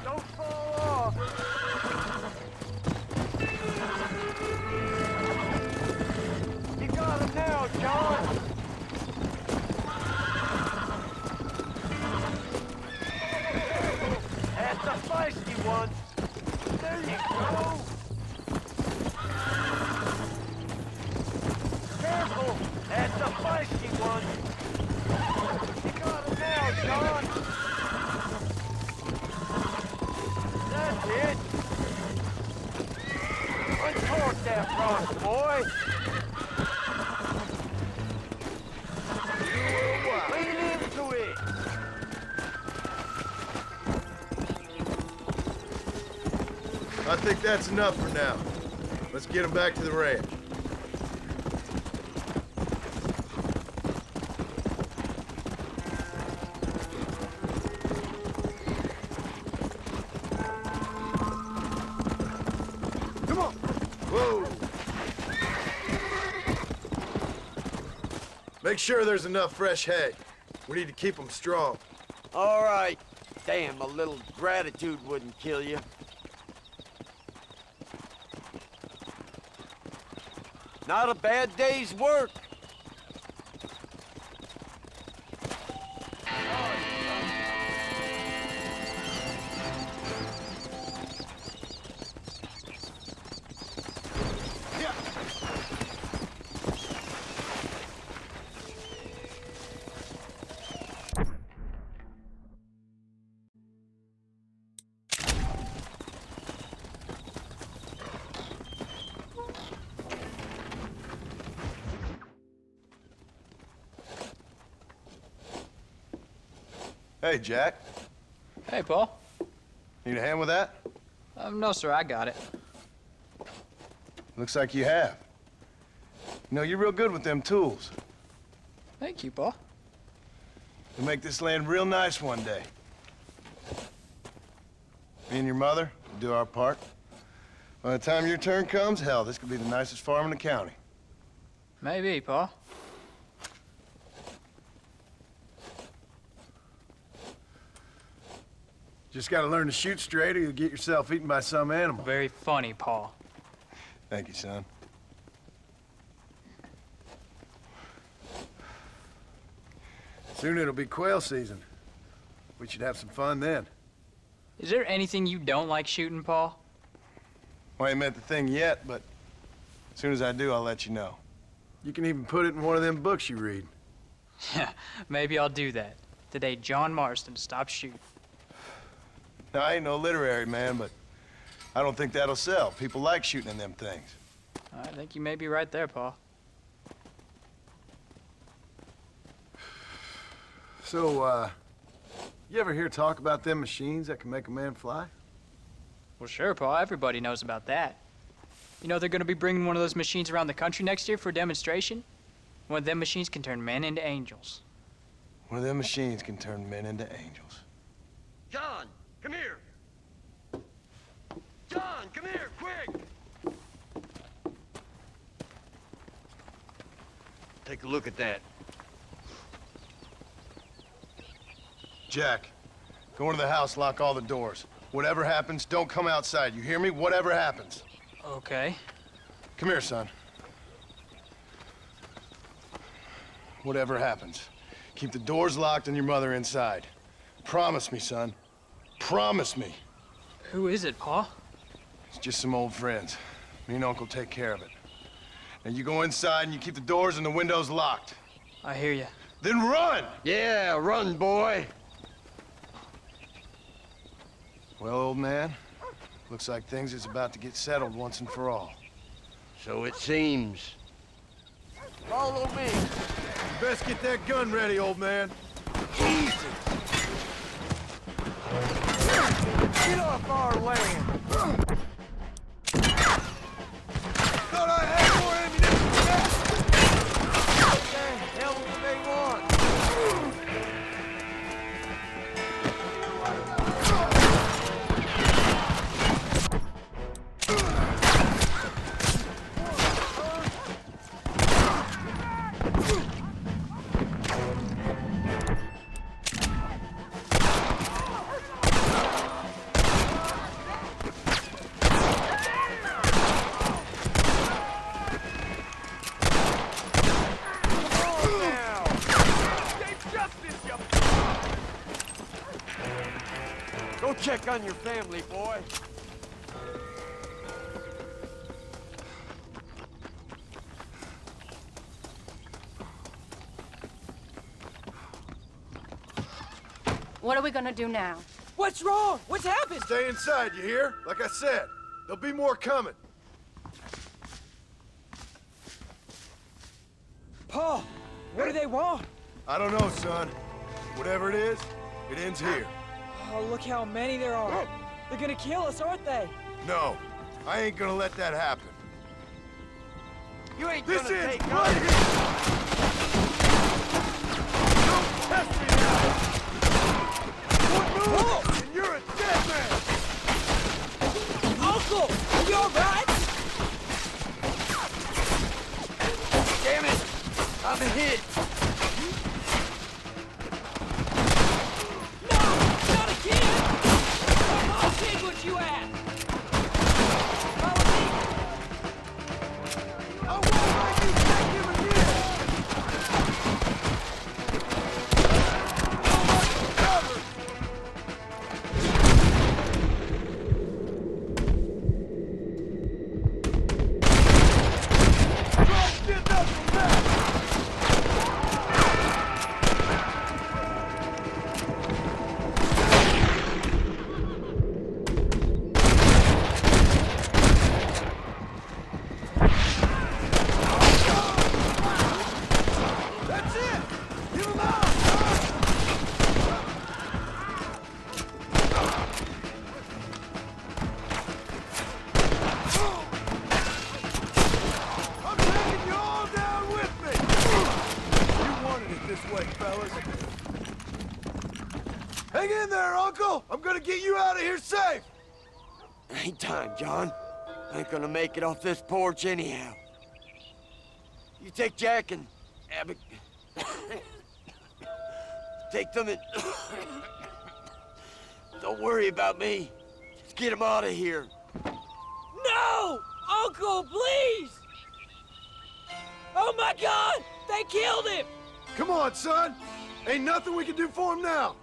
Don't fall off. You got him now, John. That's the feisty one. There you go. Careful. That's the feisty one. You got him now, John. That's it. Uncork that front, boy. Lean into it. I think that's enough for now. Let's get him back to the ranch. Come on. Whoa. Make sure there's enough fresh hay. We need to keep them strong. All right. Damn, a little gratitude wouldn't kill you. Not a bad day's work. Hey, Jack. Hey, Paul. Need a hand with that? No, sir, I got it. Looks like you have. You know, you're real good with them tools. Thank you, Paul. You'll make this land real nice one day. Me and your mother will do our part. By the time your turn comes, hell, this could be the nicest farm in the county. Maybe, Paul. Just gotta learn to shoot straight or you'll get yourself eaten by some animal. Very funny, Paul. Thank you, son. Soon it'll be quail season. We should have some fun then. Is there anything you don't like shooting, Paul? Well, I ain't met the thing yet, but as soon as I do, I'll let you know. You can even put it in one of them books you read. Yeah, maybe I'll do that. Today, John Marston stopped shooting. Now, I ain't no literary man, but I don't think that'll sell. People like shooting in them things. I think you may be right there, Paul. So, you ever hear talk about them machines that can make a man fly? Well, sure, Paul. Everybody knows about that. You know they're gonna be bringing one of those machines around the country next year for a demonstration? One of them machines can turn men into angels. One of them machines can turn men into angels. John, come here. John, come here, quick. Take a look at that. Jack, go into the house, lock all the doors. Whatever happens, don't come outside. You hear me? Whatever happens. Okay. Come here, son. Whatever happens, keep the doors locked and your mother inside. Promise me, son. Promise me. Who is it, Paul? It's just some old friends. Me and Uncle take care of it. Now you go inside and you keep the doors and the windows locked. I hear you. Then run! Yeah, run, boy. Well, old man, looks like things is about to get settled once and for all. So it seems. Follow me. You best get that gun ready, old man. Easy. Get off our land. thought I had more ammunition than that! What the hell do they want? Go check on your family, boy. What are we gonna do now? What's wrong? What's happened? Stay inside, you hear? Like I said, there'll be more coming. Paul, what do they want? I don't know, son. Whatever it is, it ends here. Oh, look how many there are. They're gonna kill us, aren't they? No, I ain't gonna let that happen. You ain't This gonna ends take right us. here! Don't test me now! One move, and you're a dead man! Uncle, are you alright? Damn it! I'm hit. Not again! I'll take what you ask. Follow me. I won't let you take him again! Cover! Try to get up from that! That's it! Give him out! I'm taking you all down with me! You wanted it this way, fellas. Hang in there, Uncle! I'm gonna get you out of here safe! Ain't time, John. I ain't gonna make it off this porch anyhow. You take Jack and Abbott. Take them and... Don't worry about me. Just get them out of here. No! Uncle, please! Oh my God! They killed him! Come on, son! Ain't nothing we can do for him now!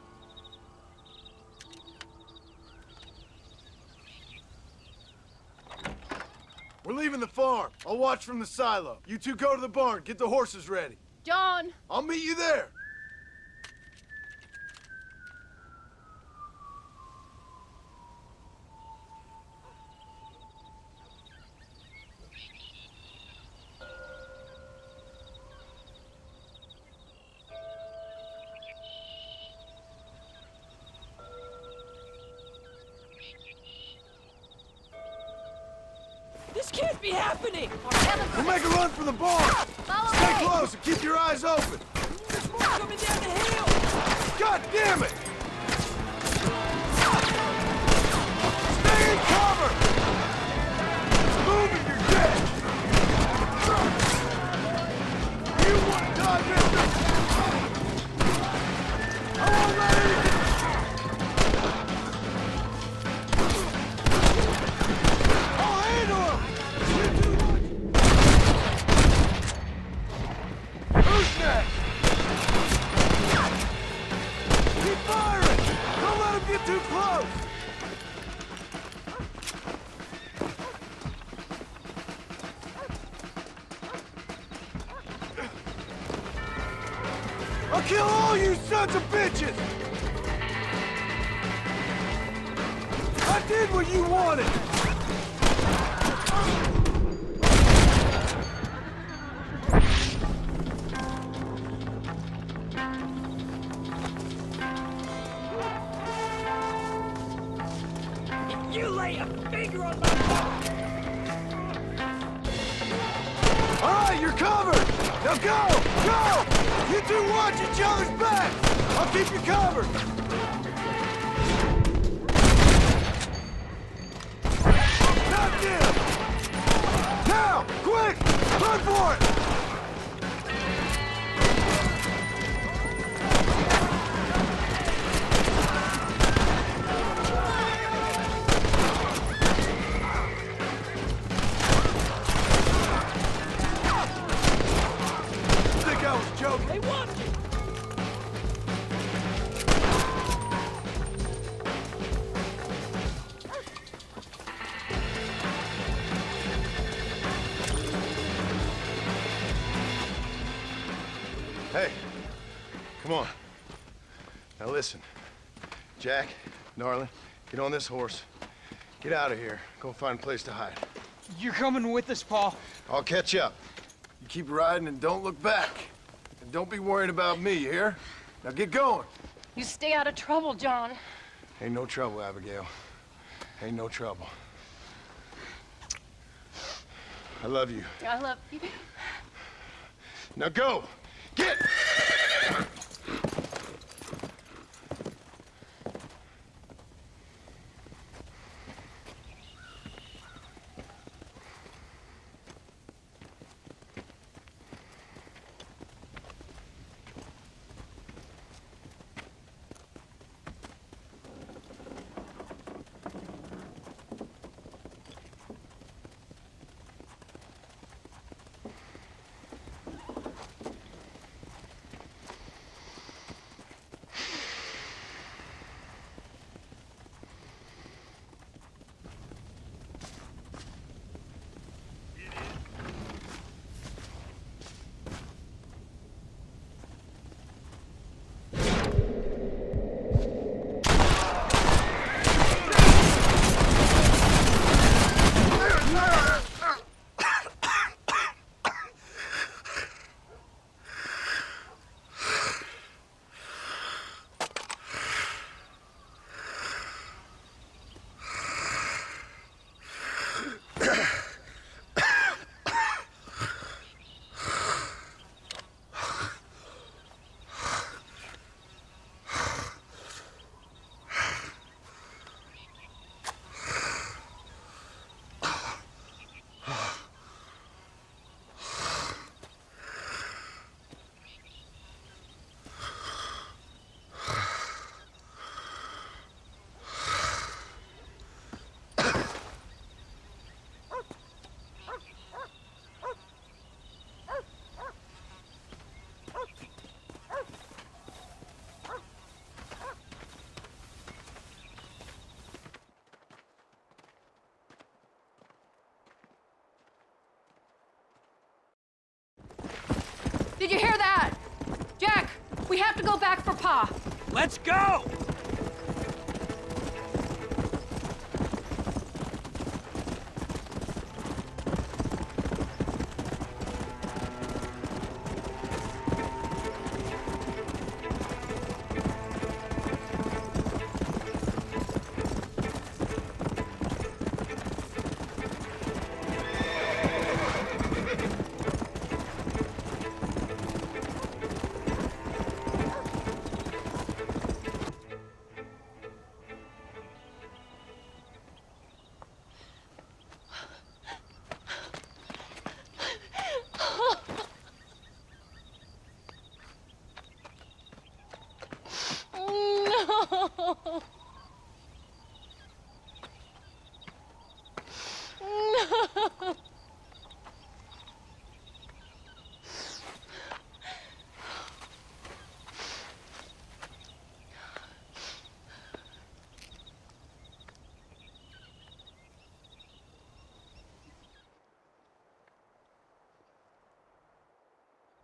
We're leaving the farm. I'll watch from the silo. You two go to the barn, get the horses ready. John! I'll meet you there. This can't be happening! We'll make a run for the barn. Stay close and keep your eyes open. There's more coming down the hill! God damn it! Stay in cover! Move if you're dead! You want to die, mister? I won't let anything... I'll handle him! Who's next? Keep firing! Don't let him get too close! I'll kill all you sons of bitches! I did what you wanted! You lay a finger on my... you're covered! Now go! Go! You two watch each other's back! I'll keep you covered! Knock him! Now! Quick! Run for it! They want you! Hey, come on. Now listen. Jack, darling, get on this horse. Get out of here. Go find a place to hide. You're coming with us, Paul. I'll catch up. You keep riding and don't look back. And don't be worrying about me, you hear? Now get going. You stay out of trouble, John. Ain't no trouble, Abigail. Ain't no trouble. I love you. I love you. Now go! Get! Did you hear that? Jack, we have to go back for Pa. Let's go!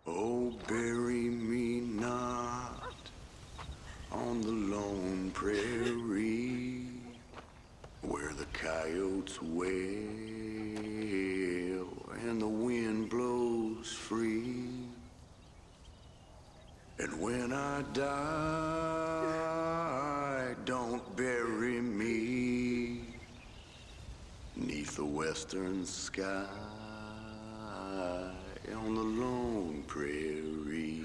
Oh, bury me not on the lone prairie where the coyotes wail and the wind blows free. And when I die, don't bury me 'neath the western sky. on the lone prairie.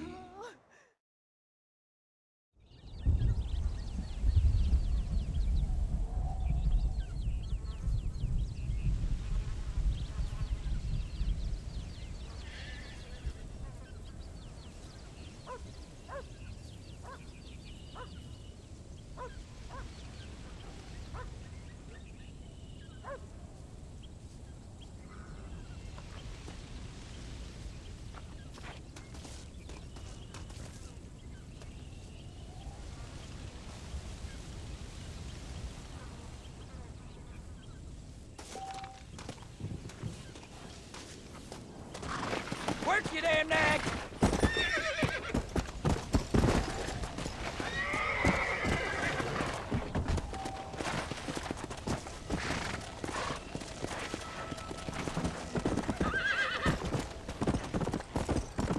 Work, you damn nag!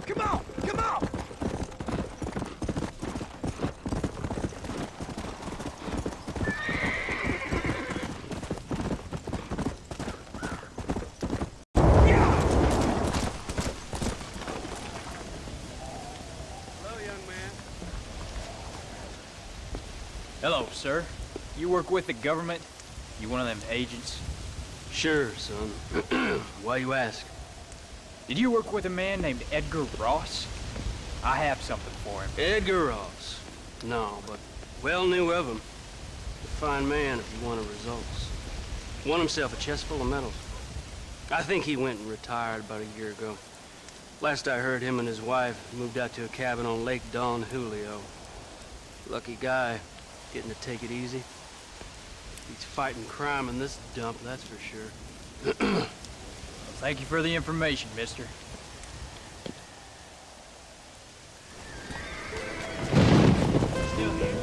Come on! Come on! Hello, sir. You work with the government? You one of them agents? Sure, son. Why you ask? Did you work with a man named Edgar Ross? I have something for him. Edgar Ross? No, but well knew of him. A fine man if he wanted results. Won himself a chest full of medals. I think he went and retired about a year ago. Last I heard, him and his wife moved out to a cabin on Lake Don Julio. Lucky guy. Getting to take it easy. He's fighting crime in this dump, that's for sure. Well, thank you for the information, mister. Still here.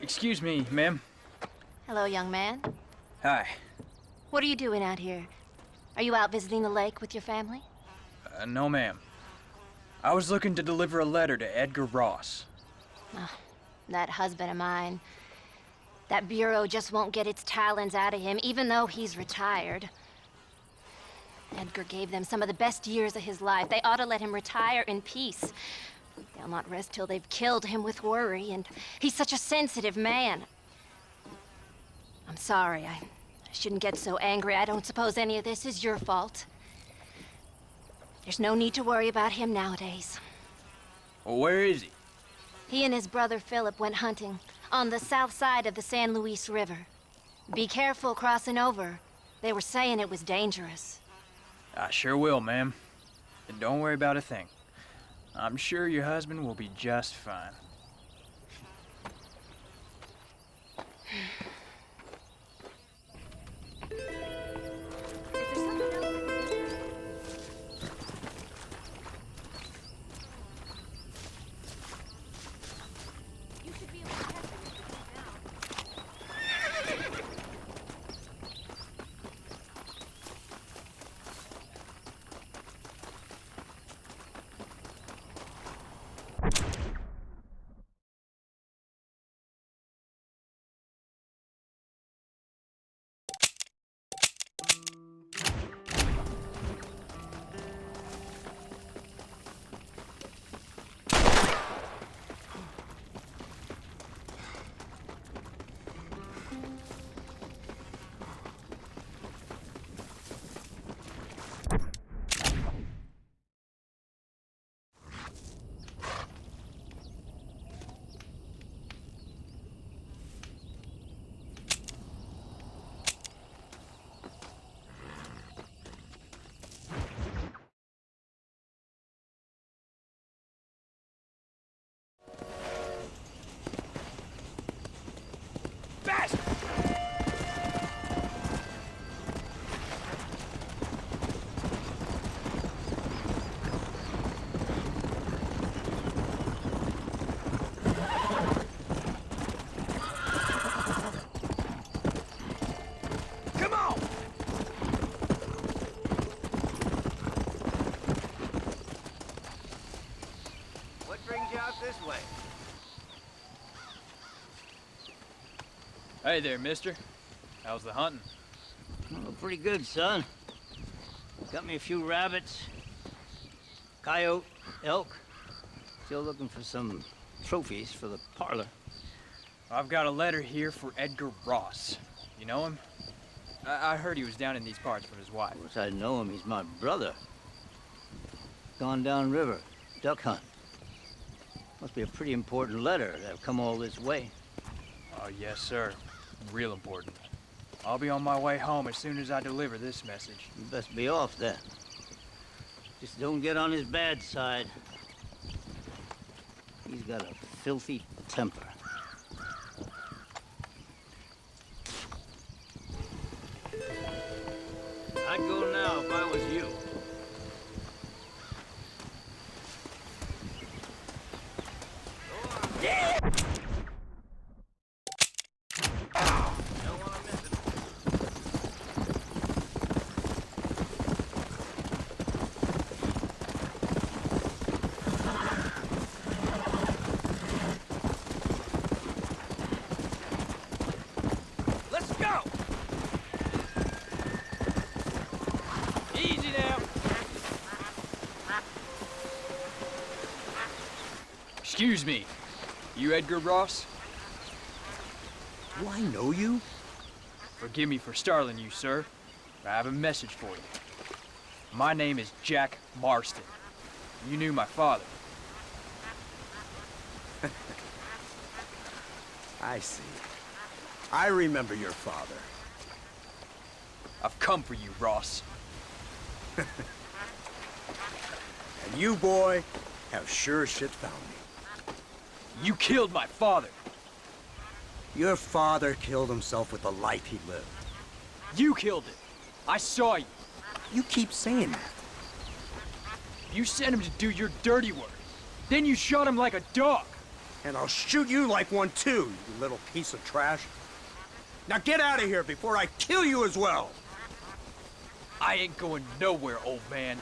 Excuse me, ma'am. Hello, young man. Hi. What are you doing out here? Are you out visiting the lake with your family? No, ma'am. I was looking to deliver a letter to Edgar Ross. Oh, that husband of mine. That bureau just won't get its talons out of him, even though he's retired. Edgar gave them some of the best years of his life. They ought to let him retire in peace. They'll not rest till they've killed him with worry, and he's such a sensitive man. I'm sorry, I shouldn't get so angry. I don't suppose any of this is your fault. There's no need to worry about him nowadays. Well, where is he? He and his brother Philip went hunting on the south side of the San Luis River. Be careful crossing over. They were saying it was dangerous. I sure will, ma'am. And don't worry about a thing. I'm sure your husband will be just fine. this way. Hey there, mister. How's the hunting? Oh, pretty good, son. Got me a few rabbits, coyote, elk. Still looking for some trophies for the parlor. I've got a letter here for Edgar Ross. You know him? I heard he was down in these parts with his wife. Of course I know him. He's my brother. Gone down river, duck hunt. Must be a pretty important letter to have come all this way. Oh, yes, sir. Real important. I'll be on my way home as soon as I deliver this message. You best be off then. Just don't get on his bad side. He's got a filthy temper. I'd go now if I was you. Yeah! Let's go! Easy now. Excuse me. You Edgar Ross? Do I know you? Forgive me for startling you, sir. I have a message for you. My name is Jack Marston. You knew my father. I see. I remember your father. I've come for you, Ross. And you, boy, have sure shit found me. You killed my father. Your father killed himself with the life he lived. You killed him. I saw you. You keep saying that. You sent him to do your dirty work. Then you shot him like a dog. And I'll shoot you like one too, you little piece of trash. Now get out of here before I kill you as well. I ain't going nowhere, old man.